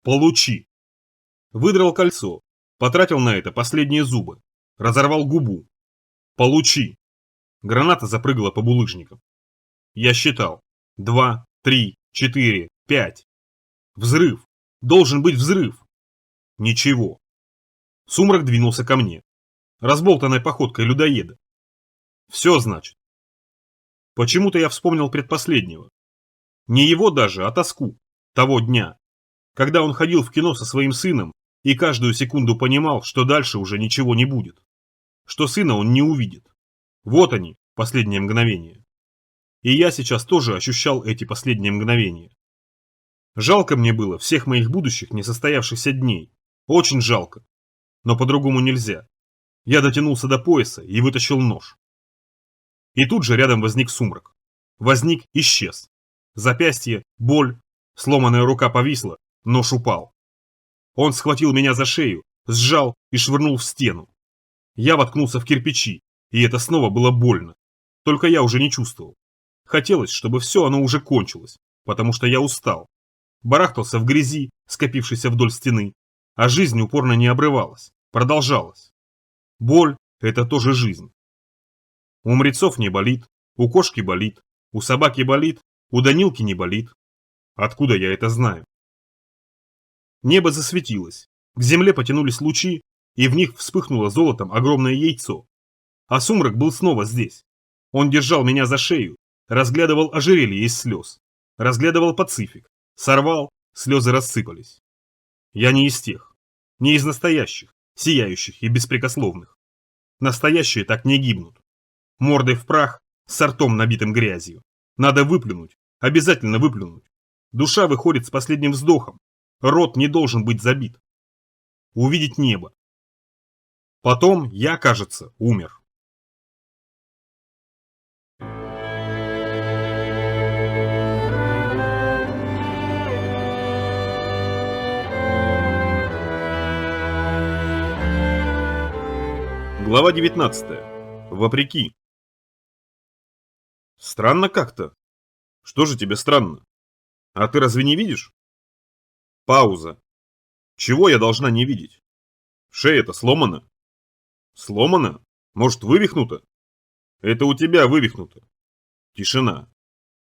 Получи. Выдрал кольцо. Потратил на это последние зубы. Разорвал губу. Получи. Граната запрыгала по булыжникам. Я считал. 2, 3, 4, 5. Взрыв. Должен быть взрыв. Ничего. Сумрак двинулся ко мне. Разболтанной походкой людоеда. Все значит. Почему-то я вспомнил предпоследнего. Не его даже, а тоску. Того дня. Когда он ходил в кино со своим сыном и каждую секунду понимал, что дальше уже ничего не будет. Что сына он не увидит. Вот они, последние мгновения. И я сейчас тоже ощущал эти последние мгновения. Жалко мне было всех моих будущих несостоявшихся дней. Очень жалко. Но по-другому нельзя. Я дотянулся до пояса и вытащил нож. И тут же рядом возник сумрак. Возник, исчез. Запястье, боль, сломанная рука повисла, нож упал. Он схватил меня за шею, сжал и швырнул в стену. Я воткнулся в кирпичи, и это снова было больно. Только я уже не чувствовал. Хотелось, чтобы все оно уже кончилось, потому что я устал. Барахтался в грязи, скопившейся вдоль стены, а жизнь упорно не обрывалась, продолжалась. Боль – это тоже жизнь. У мрецов не болит, у кошки болит, у собаки болит, у Данилки не болит. Откуда я это знаю? Небо засветилось, к земле потянулись лучи, и в них вспыхнуло золотом огромное яйцо. А сумрак был снова здесь. Он держал меня за шею, разглядывал ожерелье из слез, разглядывал Пацифик, сорвал, слезы рассыпались. Я не из тех, не из настоящих, сияющих и беспрекословных. Настоящие так не гибнут. Мордой в прах, с ртом набитым грязью. Надо выплюнуть, обязательно выплюнуть. Душа выходит с последним вздохом. Рот не должен быть забит. Увидеть небо. Потом я, кажется, умер. Глава 19. Вопреки. Странно как-то. Что же тебе странно? А ты разве не видишь? Пауза. Чего я должна не видеть? Шея-то сломана. Сломана? Может, вывихнута? Это у тебя вывихнуто. Тишина.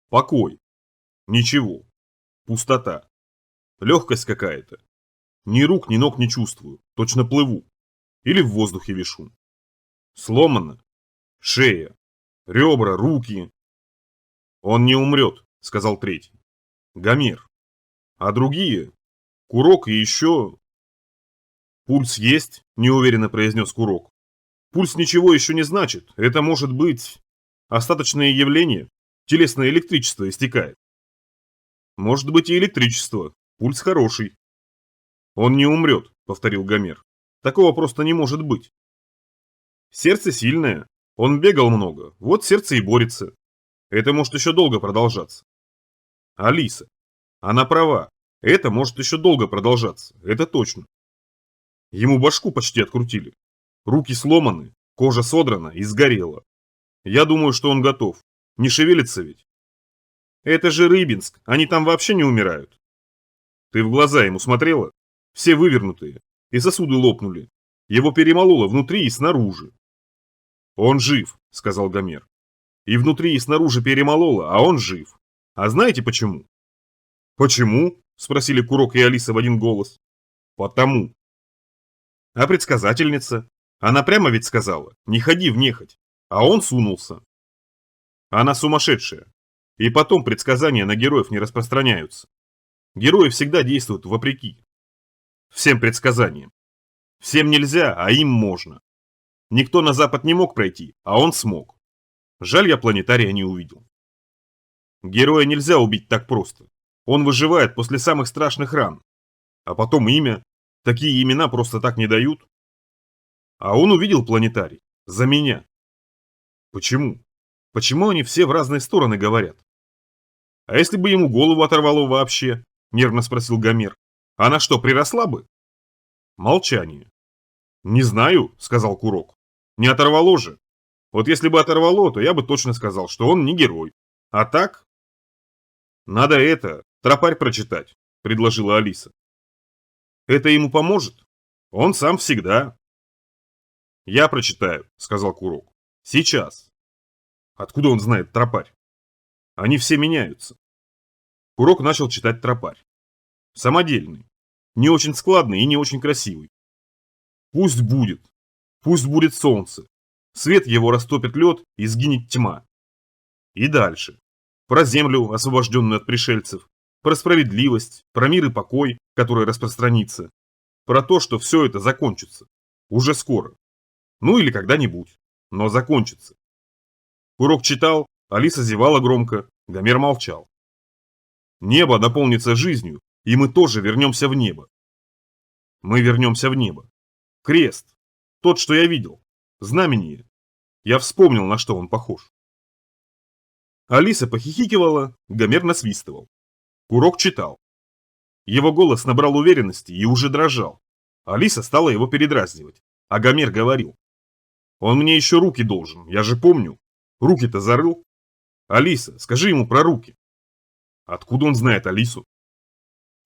Покой. Ничего. Пустота. Легкость какая-то. Ни рук, ни ног не чувствую. Точно плыву. Или в воздухе вишу. Сломана. Шея. Ребра, руки. Он не умрет, сказал третий. Гомер. А другие? Курок и еще... Пульс есть, неуверенно произнес Курок. Пульс ничего еще не значит. Это может быть... остаточное явление. Телесное электричество истекает. Может быть и электричество. Пульс хороший. Он не умрет, повторил Гомер. Такого просто не может быть. Сердце сильное. Он бегал много. Вот сердце и борется. Это может еще долго продолжаться. Алиса. Она права. Это может еще долго продолжаться. Это точно. Ему башку почти открутили. Руки сломаны, кожа содрана и сгорела. Я думаю, что он готов. Не шевелится ведь. Это же Рыбинск. Они там вообще не умирают. Ты в глаза ему смотрела? Все вывернутые. И сосуды лопнули. Его перемололо внутри и снаружи. Он жив, сказал Гомер. И внутри и снаружи перемололо, а он жив. А знаете почему? Почему? Спросили Курок и Алиса в один голос. Потому. А предсказательница? Она прямо ведь сказала, не ходи внехоть. А он сунулся. Она сумасшедшая. И потом предсказания на героев не распространяются. Герои всегда действуют вопреки. Всем предсказаниям. Всем нельзя, а им можно. Никто на запад не мог пройти, а он смог. Жаль, я планетария не увидел. Героя нельзя убить так просто. Он выживает после самых страшных ран. А потом имя. Такие имена просто так не дают. А он увидел планетарий. За меня. Почему? Почему они все в разные стороны говорят? А если бы ему голову оторвало вообще? Нервно спросил Гомер. Она что, приросла бы? Молчание. Не знаю, сказал Курок. Не оторвало же. Вот если бы оторвало, то я бы точно сказал, что он не герой. А так? Надо это, тропарь прочитать, предложила Алиса. Это ему поможет? Он сам всегда. Я прочитаю, сказал Курок. Сейчас. Откуда он знает тропарь? Они все меняются. Курок начал читать тропарь. Самодельный. Не очень складный и не очень красивый. Пусть будет солнце. Свет его растопит лед и сгинет тьма. И дальше. Про землю, освобожденную от пришельцев. Про справедливость, про мир и покой, который распространится. Про то, что все это закончится. Уже скоро. Ну или когда-нибудь. Но закончится. Курок читал, Алиса зевала громко, Гомер молчал. Небо наполнится жизнью, и мы тоже вернемся в небо. Мы вернемся в небо. Крест. Тот, что я видел. Знамение. Я вспомнил, на что он похож. Алиса похихикивала, Гомер насвистывал. Курок читал. Его голос набрал уверенности и уже дрожал. Алиса стала его передразнивать, а Гомер говорил. Он мне еще руки должен, я же помню. Руки-то зарыл. Алиса, скажи ему про руки. Откуда он знает Алису?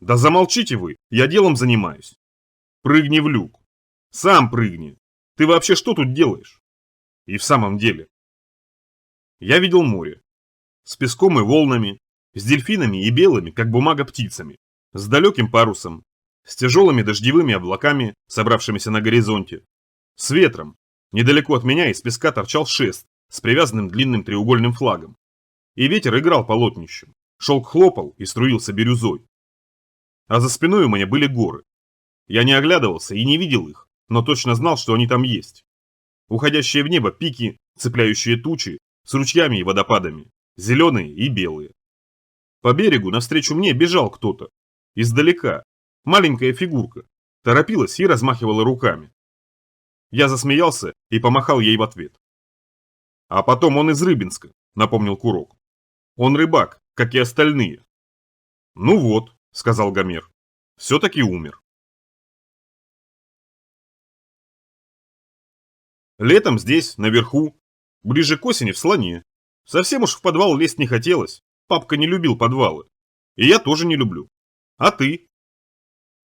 Да замолчите вы, я делом занимаюсь. Прыгни в люк. Сам прыгни. Ты вообще что тут делаешь? И в самом деле. Я видел море. С песком и волнами, с дельфинами и белыми, как бумага, птицами, с далеким парусом, с тяжелыми дождевыми облаками, собравшимися на горизонте, с ветром. Недалеко от меня из песка торчал шест с привязанным длинным треугольным флагом. И ветер играл полотнищем, шелк хлопал и струился бирюзой. А за спиной у меня были горы. Я не оглядывался и не видел их, но точно знал, что они там есть. Уходящие в небо пики, цепляющие тучи, с ручьями и водопадами, зеленые и белые. По берегу навстречу мне бежал кто-то. Издалека. Маленькая фигурка. Торопилась и размахивала руками. Я засмеялся и помахал ей в ответ. А потом он из Рыбинска, напомнил Курок. Он рыбак, как и остальные. Ну вот, сказал Гомер. Все-таки умер. Летом здесь, наверху, ближе к осени в Слоне. Совсем уж в подвал лезть не хотелось. Папка не любил подвалы. И я тоже не люблю. А ты?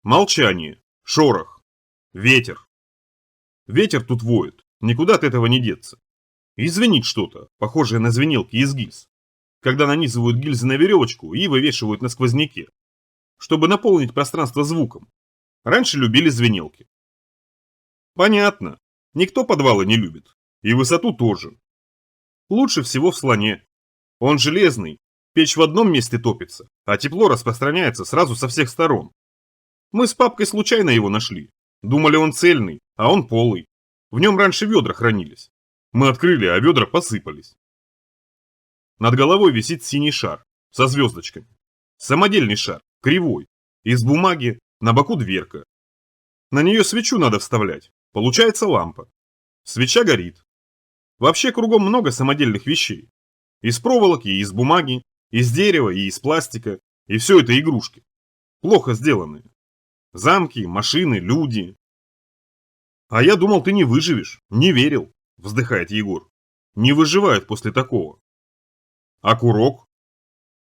Молчание, шорох, ветер. Ветер тут воет, никуда от этого не деться. И звенит что-то, похожее на звенелки из гильз. Когда нанизывают гильзы на веревочку и вывешивают на сквозняке. Чтобы наполнить пространство звуком. Раньше любили звенелки. Понятно. Никто подвалы не любит. И высоту тоже. Лучше всего в Слоне. Он железный. Печь в одном месте топится, а тепло распространяется сразу со всех сторон. Мы с папкой случайно его нашли. Думали, он цельный, а он полый. В нем раньше ведра хранились. Мы открыли, а ведра посыпались. Над головой висит синий шар со звездочками. Самодельный шар, кривой. Из бумаги, на боку дверка. На нее свечу надо вставлять. Получается лампа. Свеча горит. Вообще кругом много самодельных вещей. Из проволоки, и из бумаги, из дерева и из пластика. И все это игрушки. Плохо сделанные. Замки, машины, люди. А я думал, ты не выживешь. Не верил, вздыхает Егор. Не выживают после такого. А Курок?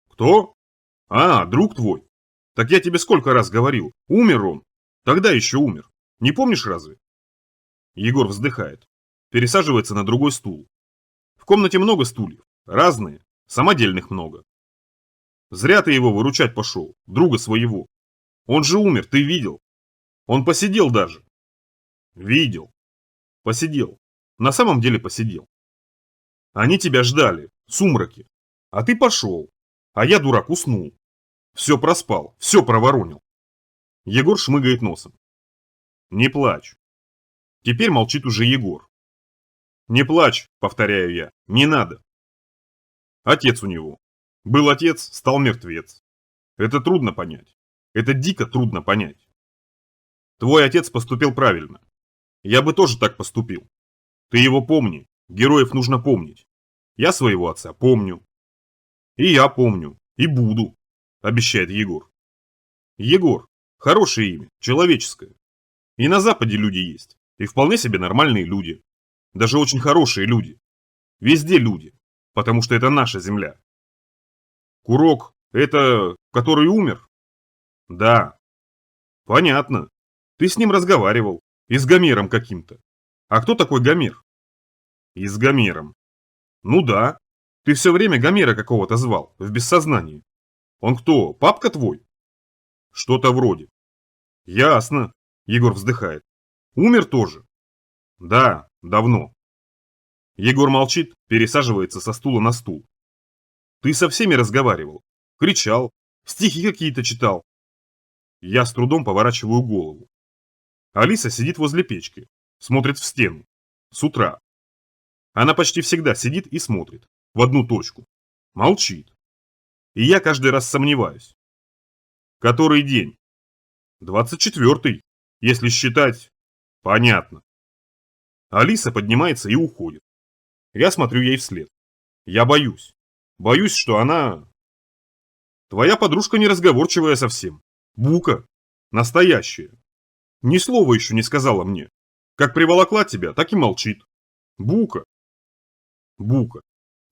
Кто? А, друг твой. Так я тебе сколько раз говорил. Умер он. Тогда еще умер. Не помнишь разве? Егор вздыхает. Пересаживается на другой стул. В комнате много стульев. Разные. Самодельных много. Зря ты его выручать пошел. Друга своего. Он же умер, ты видел. Он посидел даже. Видел. Посидел. На самом деле посидел. Они тебя ждали. Сумраки. А ты пошел. А я, дурак, уснул. Все проспал. Все проворонил. Егор шмыгает носом. Не плачь. Теперь молчит уже Егор. Не плачь, повторяю я. Не надо. Отец у него. Был отец, стал мертвец. Это трудно понять. Это дико трудно понять. Твой отец поступил правильно. Я бы тоже так поступил. Ты его помни. Героев нужно помнить. Я своего отца помню. И я помню. И буду. Обещает Егор. Егор. Хорошее имя. Человеческое. И на Западе люди есть. И вполне себе нормальные люди. Даже очень хорошие люди. Везде люди. Потому что это наша земля. Курок. Это который умер? Да. Понятно. Ты с ним разговаривал. И с Гомером каким-то. А кто такой Гомер? И с Гомером. Ну да. Ты все время Гомера какого-то звал. В бессознании. Он кто, папка твой? Что-то вроде. Ясно. Егор вздыхает. Умер тоже? Да, давно. Егор молчит, пересаживается со стула на стул. Ты со всеми разговаривал. Кричал. Стихи какие-то читал. Я с трудом поворачиваю голову. Алиса сидит возле печки, смотрит в стену. С утра. Она почти всегда сидит и смотрит. В одну точку. Молчит. И я каждый раз сомневаюсь. Который день? 24-й, если считать... Понятно. Алиса поднимается и уходит. Я смотрю ей вслед. Я боюсь. Боюсь, что она... Твоя подружка неразговорчивая совсем. Бука. Настоящая. Ни слова еще не сказала мне. Как приволокла тебя, так и молчит. Бука. Бука.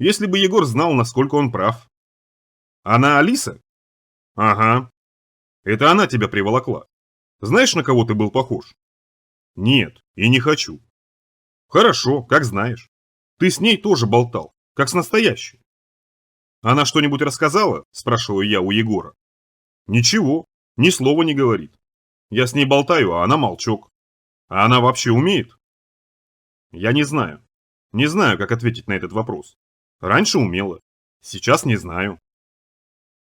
Если бы Егор знал, насколько он прав. Она Алиса? Ага. Это она тебя приволокла. Знаешь, на кого ты был похож? Нет, и не хочу. Хорошо, как знаешь. Ты с ней тоже болтал, как с настоящей. Она что-нибудь рассказала? Спрашиваю я у Егора. Ничего, ни слова не говорит. Я с ней болтаю, а она молчок. А она вообще умеет? Я не знаю. Не знаю, как ответить на этот вопрос. Раньше умела, сейчас не знаю.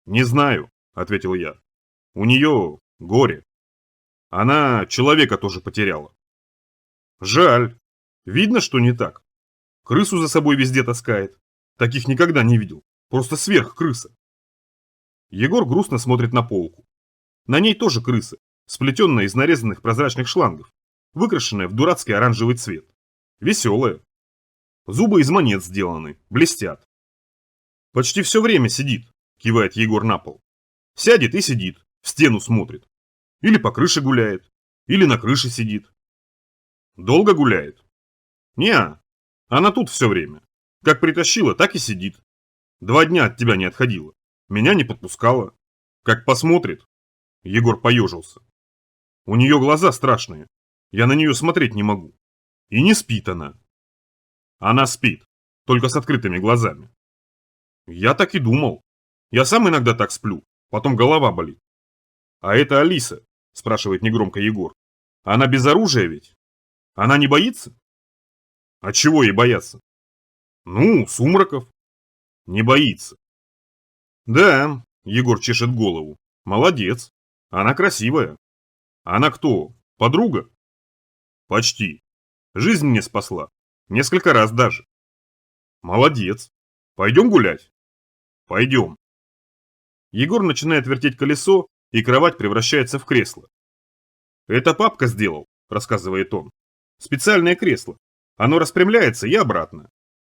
Не знаю, ответил я. У нее горе. Она человека тоже потеряла. Жаль. Видно, что не так. Крысу за собой везде таскает. Таких никогда не видел. Просто сверхкрыса. Егор грустно смотрит на полку. На ней тоже крыса, сплетенная из нарезанных прозрачных шлангов, выкрашенная в дурацкий оранжевый цвет. Веселая. Зубы из монет сделаны, блестят. Почти все время сидит, кивает Егор на пол. Сядет и сидит, в стену смотрит. Или по крыше гуляет, или на крыше сидит. Долго гуляет? Неа, она тут все время. Как притащила, так и сидит. 2 дня от тебя не отходила. Меня не подпускала. Как посмотрит. Егор поежился. У нее глаза страшные. Я на нее смотреть не могу. И не спит она. Она спит, только с открытыми глазами. Я так и думал. Я сам иногда так сплю, потом голова болит. А это Алиса, спрашивает негромко Егор. Она без оружия ведь? Она не боится? А чего ей бояться? Ну, сумраков. Не боится. Да, Егор чешет голову. Молодец. Она красивая. Она кто? Подруга? Почти. Жизнь мне спасла. Несколько раз даже. Молодец. Пойдем гулять? Пойдем. Егор начинает вертеть колесо, и кровать превращается в кресло. Это папка сделал, рассказывает он. Специальное кресло. Оно распрямляется и обратно.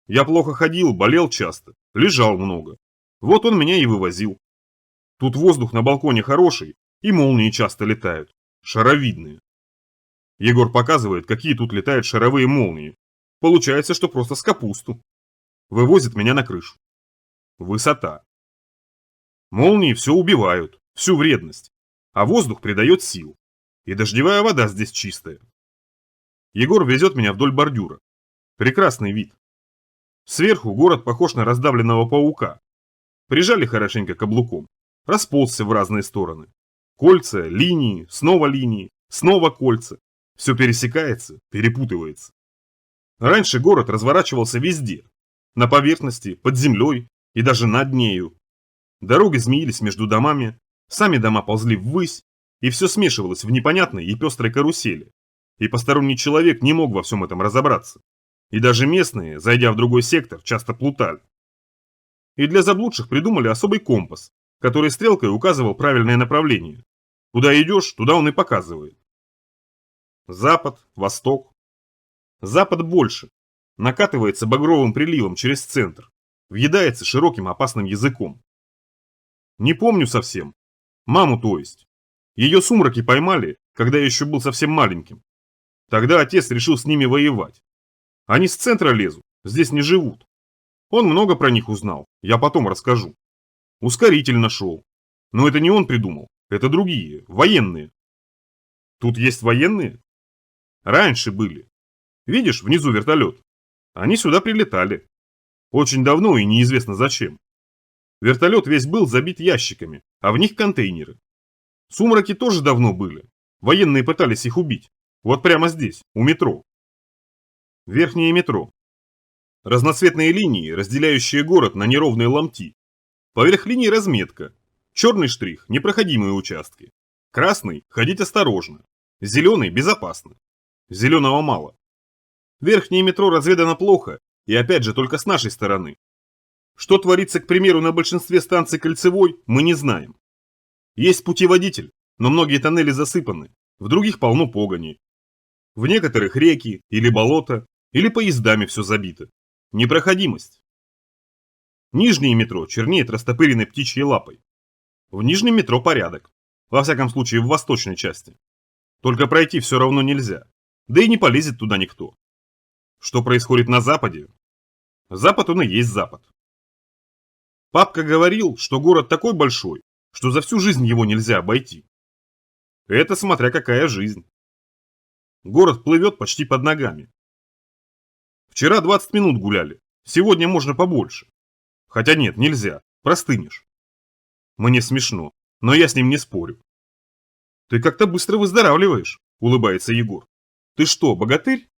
Я плохо ходил, болел часто, лежал много. Вот он меня и вывозил. Тут воздух на балконе хороший, и молнии часто летают. Шаровидные. Егор показывает, какие тут летают шаровые молнии. Получается, что просто с капусту. Вывозит меня на крышу. Высота. Молнии все убивают, всю вредность. А воздух придает сил. И дождевая вода здесь чистая. Егор везет меня вдоль бордюра. Прекрасный вид. Сверху город похож на раздавленного паука. Прижали хорошенько каблуком. Расползся в разные стороны. Кольца, линии, снова кольца. Все пересекается, перепутывается. Раньше город разворачивался везде. На поверхности, под землей и даже над нею. Дороги змеились между домами, сами дома ползли ввысь, и все смешивалось в непонятной и пестрой карусели. И посторонний человек не мог во всем этом разобраться. И даже местные, зайдя в другой сектор, часто плутали. И для заблудших придумали особый компас, который стрелкой указывал правильное направление. Куда идешь, туда он и показывает. Запад, восток. Запад больше. Накатывается багровым приливом через центр. Въедается широким опасным языком. Не помню совсем. Маму, то есть. Ее сумраки поймали, когда я еще был совсем маленьким. Тогда отец решил с ними воевать. Они с центра лезут, здесь не живут. Он много про них узнал, я потом расскажу. Ускоритель нашел. Но это не он придумал, это другие, военные. Тут есть военные? Раньше были. Видишь, внизу вертолет. Они сюда прилетали. Очень давно и неизвестно зачем. Вертолет весь был забит ящиками, а в них контейнеры. Сумраки тоже давно были. Военные пытались их убить. Вот прямо здесь, у метро. Верхнее метро. Разноцветные линии, разделяющие город на неровные ломти. Поверх линии разметка. Черный штрих – непроходимые участки. Красный – ходить осторожно. Зеленый – безопасно. Зеленого мало. Верхнее метро разведано плохо, и опять же только с нашей стороны. Что творится, к примеру, на большинстве станций Кольцевой, мы не знаем. Есть путеводитель, но многие тоннели засыпаны, в других полно погони. В некоторых реки или болота, или поездами все забито. Непроходимость. Нижнее метро чернеет растопыренной птичьей лапой. В нижнем метро порядок. Во всяком случае, в восточной части. Только пройти все равно нельзя. Да и не полезет туда никто. Что происходит на западе? Запад он и есть Запад. Папка говорил, что город такой большой, что за всю жизнь его нельзя обойти. Это смотря какая жизнь. Город плывет почти под ногами. Вчера 20 минут гуляли, сегодня можно побольше. Хотя нет, нельзя, простынешь. Мне смешно, но я с ним не спорю. Ты как-то быстро выздоравливаешь, улыбается Егор. Ты что, богатырь?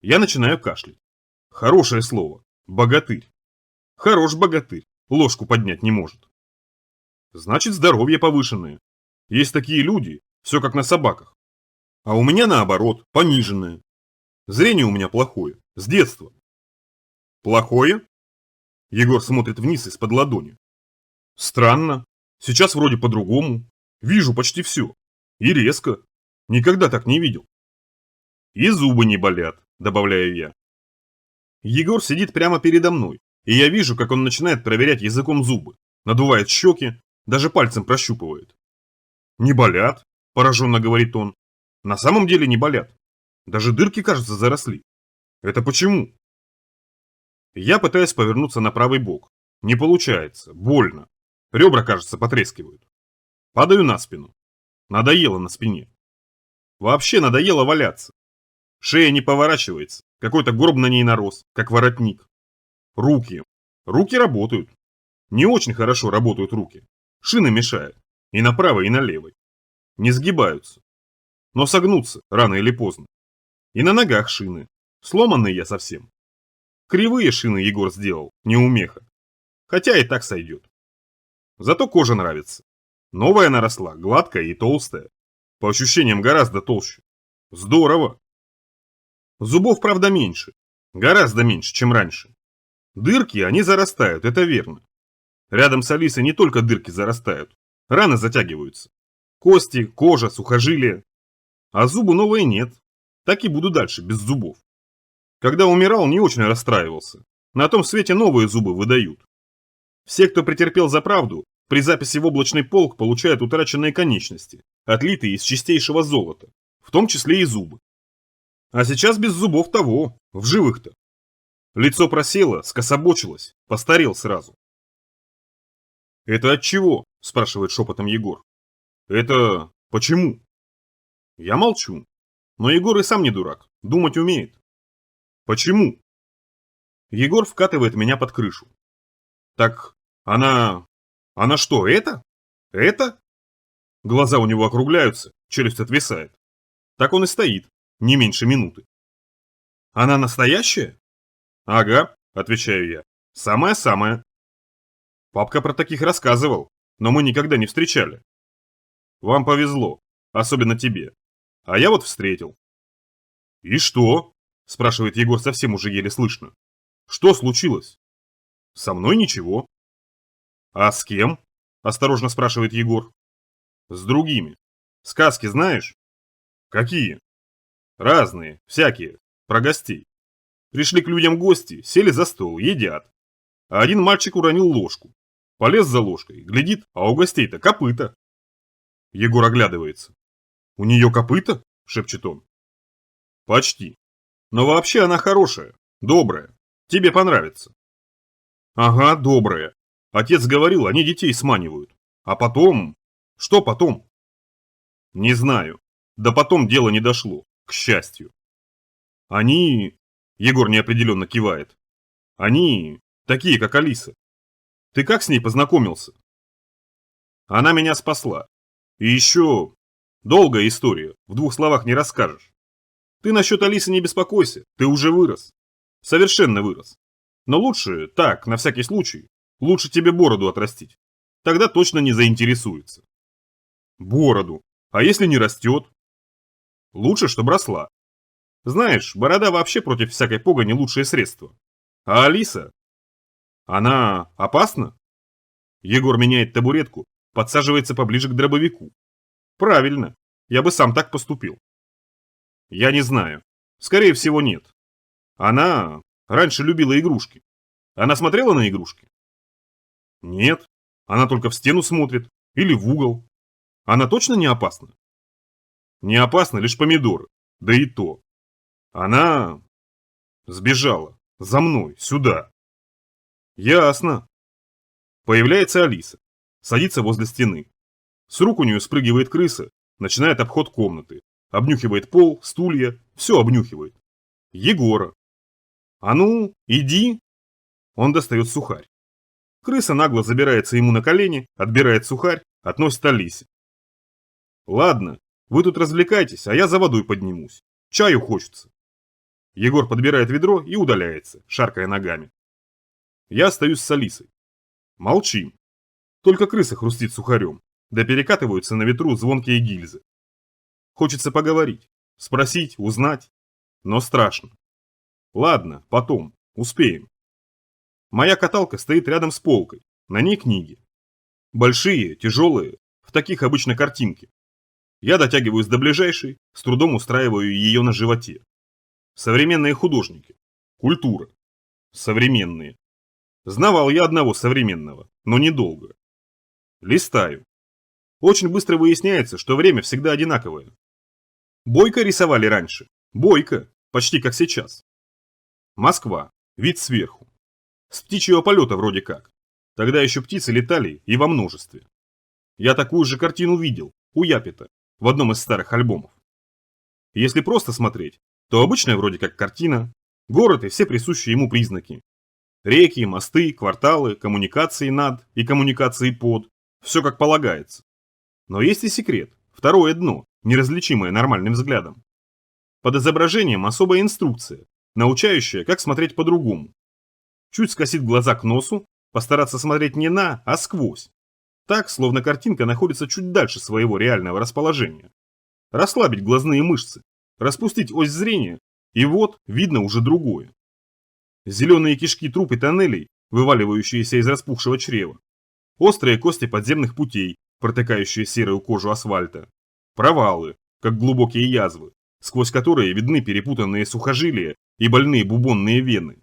Я начинаю кашлять. Хорошее слово, богатырь. Хорош богатырь, ложку поднять не может. Значит, здоровье повышенное. Есть такие люди, все как на собаках. А у меня наоборот, пониженное. Зрение у меня плохое, с детства. Плохое? Егор смотрит вниз из-под ладони. Странно. Сейчас вроде по-другому. Вижу почти все. И резко. Никогда так не видел. И зубы не болят, добавляю я. Егор сидит прямо передо мной, и я вижу, как он начинает проверять языком зубы, надувает щеки, даже пальцем прощупывает. Не болят, пораженно говорит он. На самом деле не болят. Даже дырки, кажется, заросли. Это почему? Я пытаюсь повернуться на правый бок. Не получается, больно. Ребра, кажется, потрескивают. Падаю на спину. Надоело на спине. Вообще надоело валяться. Шея не поворачивается, какой-то горб на ней нарос, как воротник. Руки. Руки работают. Не очень хорошо работают руки. Шины мешают. И на правой, и на левой. Не сгибаются. Но согнутся рано или поздно. И на ногах шины. Сломанный я совсем. Кривые шины Егор сделал, неумеха. Хотя и так сойдет. Зато кожа нравится. Новая наросла, гладкая и толстая. По ощущениям гораздо толще. Здорово. Зубов, правда, меньше. Гораздо меньше, чем раньше. Дырки, они зарастают, это верно. Рядом с Алисой не только дырки зарастают. Раны затягиваются. Кости, кожа, сухожилия. А зубы новые нет. Так и буду дальше, без зубов. Когда умирал, не очень расстраивался. На том свете новые зубы выдают. Все, кто претерпел за правду, при записи в облачный полк получают утраченные конечности, отлитые из чистейшего золота, в том числе и зубы. А сейчас без зубов того, в живых-то. Лицо просело, скособочилось, постарел сразу. «Это от чего?» – спрашивает шепотом Егор. «Это почему?» Я молчу. Но Егор и сам не дурак, думать умеет. «Почему?» Егор вкатывает меня под крышу. «Так она... она что, это? Это?» Глаза у него округляются, челюсть отвисает. Так он и стоит, не меньше минуты. «Она настоящая?» «Ага», отвечаю я, «самая-самая». Папка про таких рассказывал, но мы никогда не встречали. Вам повезло, особенно тебе. А я вот встретил. «И что?» – спрашивает Егор совсем уже еле слышно. «Что случилось?» «Со мной ничего». «А с кем?» – осторожно спрашивает Егор. «С другими. Сказки знаешь?» «Какие?» «Разные, всякие, про гостей. Пришли к людям гости, сели за стол, едят. А один мальчик уронил ложку. Полез за ложкой, глядит, а у гостей-то копыта». Егор оглядывается. «У нее копыта?» – шепчет он. «Почти. Но вообще она хорошая, добрая. Тебе понравится». «Ага, добрая. Отец говорил, они детей сманивают. А потом... Что потом?» «Не знаю. Да потом дело не дошло, к счастью. Они...» Егор неопределенно кивает. «Они... такие, как Алиса. Ты как с ней познакомился?» «Она меня спасла. И еще... долгая история, в двух словах не расскажешь. Ты насчет Алисы не беспокойся, ты уже вырос. Совершенно вырос. Но лучше, так, на всякий случай, лучше тебе бороду отрастить. Тогда точно не заинтересуется». «Бороду? А если не растет?» «Лучше, чтобы росла. Знаешь, борода вообще против всякой погони лучшее средство. А Алиса? Она опасна?» Егор меняет табуретку, подсаживается поближе к дробовику. «Правильно, я бы сам так поступил». «Я не знаю. Скорее всего, нет. Она раньше любила игрушки. Она смотрела на игрушки?» «Нет. Она только в стену смотрит. Или в угол. Она точно не опасна?» «Не опасны лишь помидоры. Да и то. Она сбежала. За мной, сюда. Ясно. Появляется Алиса. Садится возле стены. С рук у нее спрыгивает крыса, начинает обход комнаты. Обнюхивает пол, стулья, все обнюхивает. Егора. А ну, иди. Он достает сухарь. Крыса нагло забирается ему на колени, отбирает сухарь, относит Алисе. Ладно, вы тут развлекайтесь, а я за водой поднимусь. Чаю хочется. Егор подбирает ведро и удаляется, шаркая ногами. Я остаюсь с Алисой. Молчим. Только крыса хрустит сухарем, да перекатываются на ветру звонкие гильзы. Хочется поговорить, спросить, узнать, но страшно. Ладно, потом, успеем. Моя каталка стоит рядом с полкой, на ней книги. Большие, тяжелые, в таких обычно картинки. Я дотягиваюсь до ближайшей, с трудом устраиваю ее на животе. Современные художники. Культура. Современные. Знавал я одного современного, но недолго. Листаю. Очень быстро выясняется, что время всегда одинаковое. Бойко рисовали раньше. Бойко. Почти как сейчас. Москва. Вид сверху. С птичьего полета вроде как. Тогда еще птицы летали и во множестве. Я такую же картину видел у Япита в одном из старых альбомов. Если просто смотреть, то обычная вроде как картина, город и все присущие ему признаки. Реки, мосты, кварталы, коммуникации над и коммуникации под. Все как полагается. Но есть и секрет, второе дно, неразличимое нормальным взглядом. Под изображением особая инструкция, научающая, как смотреть по-другому. Чуть скосить глаза к носу, постараться смотреть не на, а сквозь. Так, словно картинка находится чуть дальше своего реального расположения. Расслабить глазные мышцы, распустить ось зрения, и вот видно уже другое. Зеленые кишки труб и тоннелей, вываливающиеся из распухшего чрева. Острые кости подземных путей, протыкающие серую кожу асфальта. Провалы, как глубокие язвы, сквозь которые видны перепутанные сухожилия и больные бубонные вены.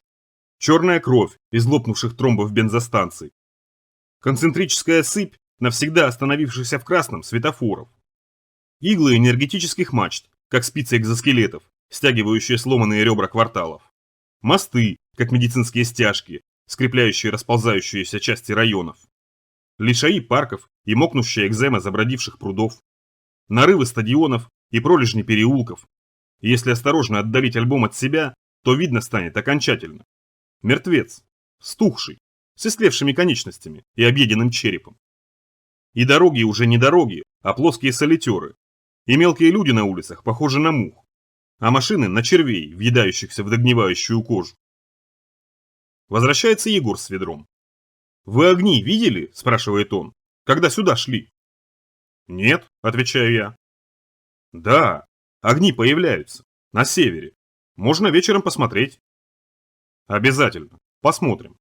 Черная кровь из лопнувших тромбов бензостанций. Концентрическая сыпь навсегда остановившихся в красном светофоров. Иглы энергетических мачт, как спицы экзоскелетов, стягивающие сломанные ребра кварталов. Мосты, как медицинские стяжки, скрепляющие расползающиеся части районов. Лишаи парков и мокнущая экзема забродивших прудов. Нарывы стадионов и пролежни переулков. Если осторожно отдалить альбом от себя, то видно станет окончательно. Мертвец, стухший, с истлевшими конечностями и объеденным черепом. И дороги уже не дороги, а плоские солитеры. И мелкие люди на улицах похожи на мух, а машины на червей, въедающихся в догнивающую кожу. Возвращается Егор с ведром. «Вы огни видели?» – спрашивает он. «Когда сюда шли?» «Нет», – отвечаю я. «Да, огни появляются. На севере. Можно вечером посмотреть». «Обязательно. Посмотрим».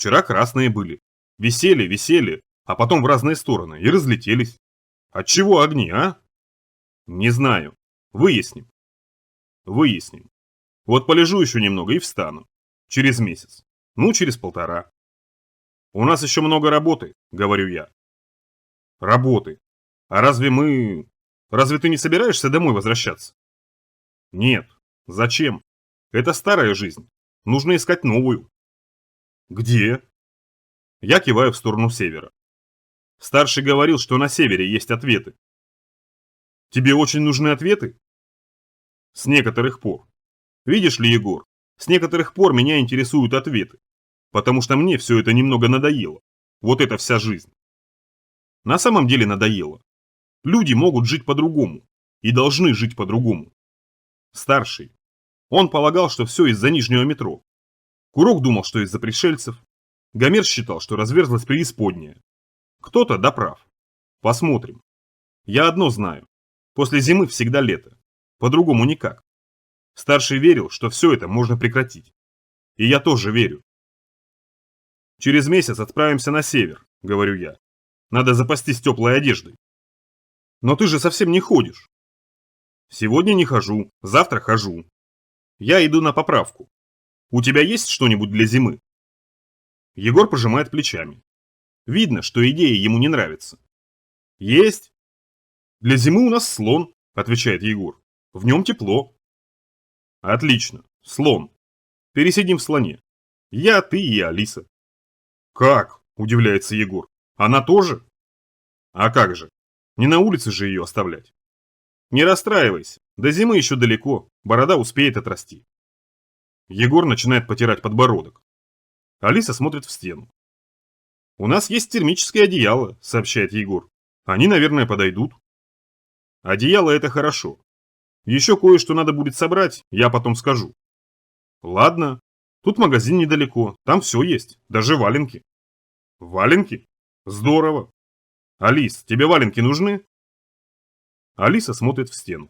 Вчера красные были. Висели, висели, а потом в разные стороны и разлетелись. Отчего огни, а? Не знаю. Выясним. Выясним. Вот полежу еще немного и встану. Через месяц. Ну, через полтора. У нас еще много работы, говорю я. Работы. А разве ты не собираешься домой возвращаться? Нет. Зачем? Это старая жизнь. Нужно искать новую. Где? Я киваю в сторону севера. Старший говорил, что на севере есть ответы. Тебе очень нужны ответы? С некоторых пор. Видишь ли, Егор, с некоторых пор меня интересуют ответы. Потому что мне все это немного надоело. Вот это вся жизнь. На самом деле надоело. Люди могут жить по-другому. И должны жить по-другому. Старший. Он полагал, что все из-за нижнего метро. Курок думал, что из-за пришельцев. Гомер считал, что разверзлась преисподняя. Кто-то да прав. Посмотрим. Я одно знаю. После зимы всегда лето. По-другому никак. Старший верил, что все это можно прекратить. И я тоже верю. Через месяц отправимся на север, говорю я. Надо запастись теплой одеждой. Но ты же совсем не ходишь. Сегодня не хожу, завтра хожу. Я иду на поправку. У тебя есть что-нибудь для зимы? Егор пожимает плечами. Видно, что идея ему не нравится. Есть. Для зимы у нас слон, отвечает Егор. В нем тепло. Отлично, слон. Пересидим в слоне. Я, ты и Алиса. Как? Удивляется Егор. Она тоже? А как же? Не на улице же ее оставлять. Не расстраивайся. До зимы еще далеко. Борода успеет отрасти. Егор начинает потирать подбородок. Алиса смотрит в стену. «У нас есть термическое одеяло», — сообщает Егор. «Они, наверное, подойдут». «Одеяло — это хорошо. Еще кое-что надо будет собрать, я потом скажу». «Ладно. Тут магазин недалеко, там все есть, даже валенки». «Валенки? Здорово. Алис, тебе валенки нужны?» Алиса смотрит в стену.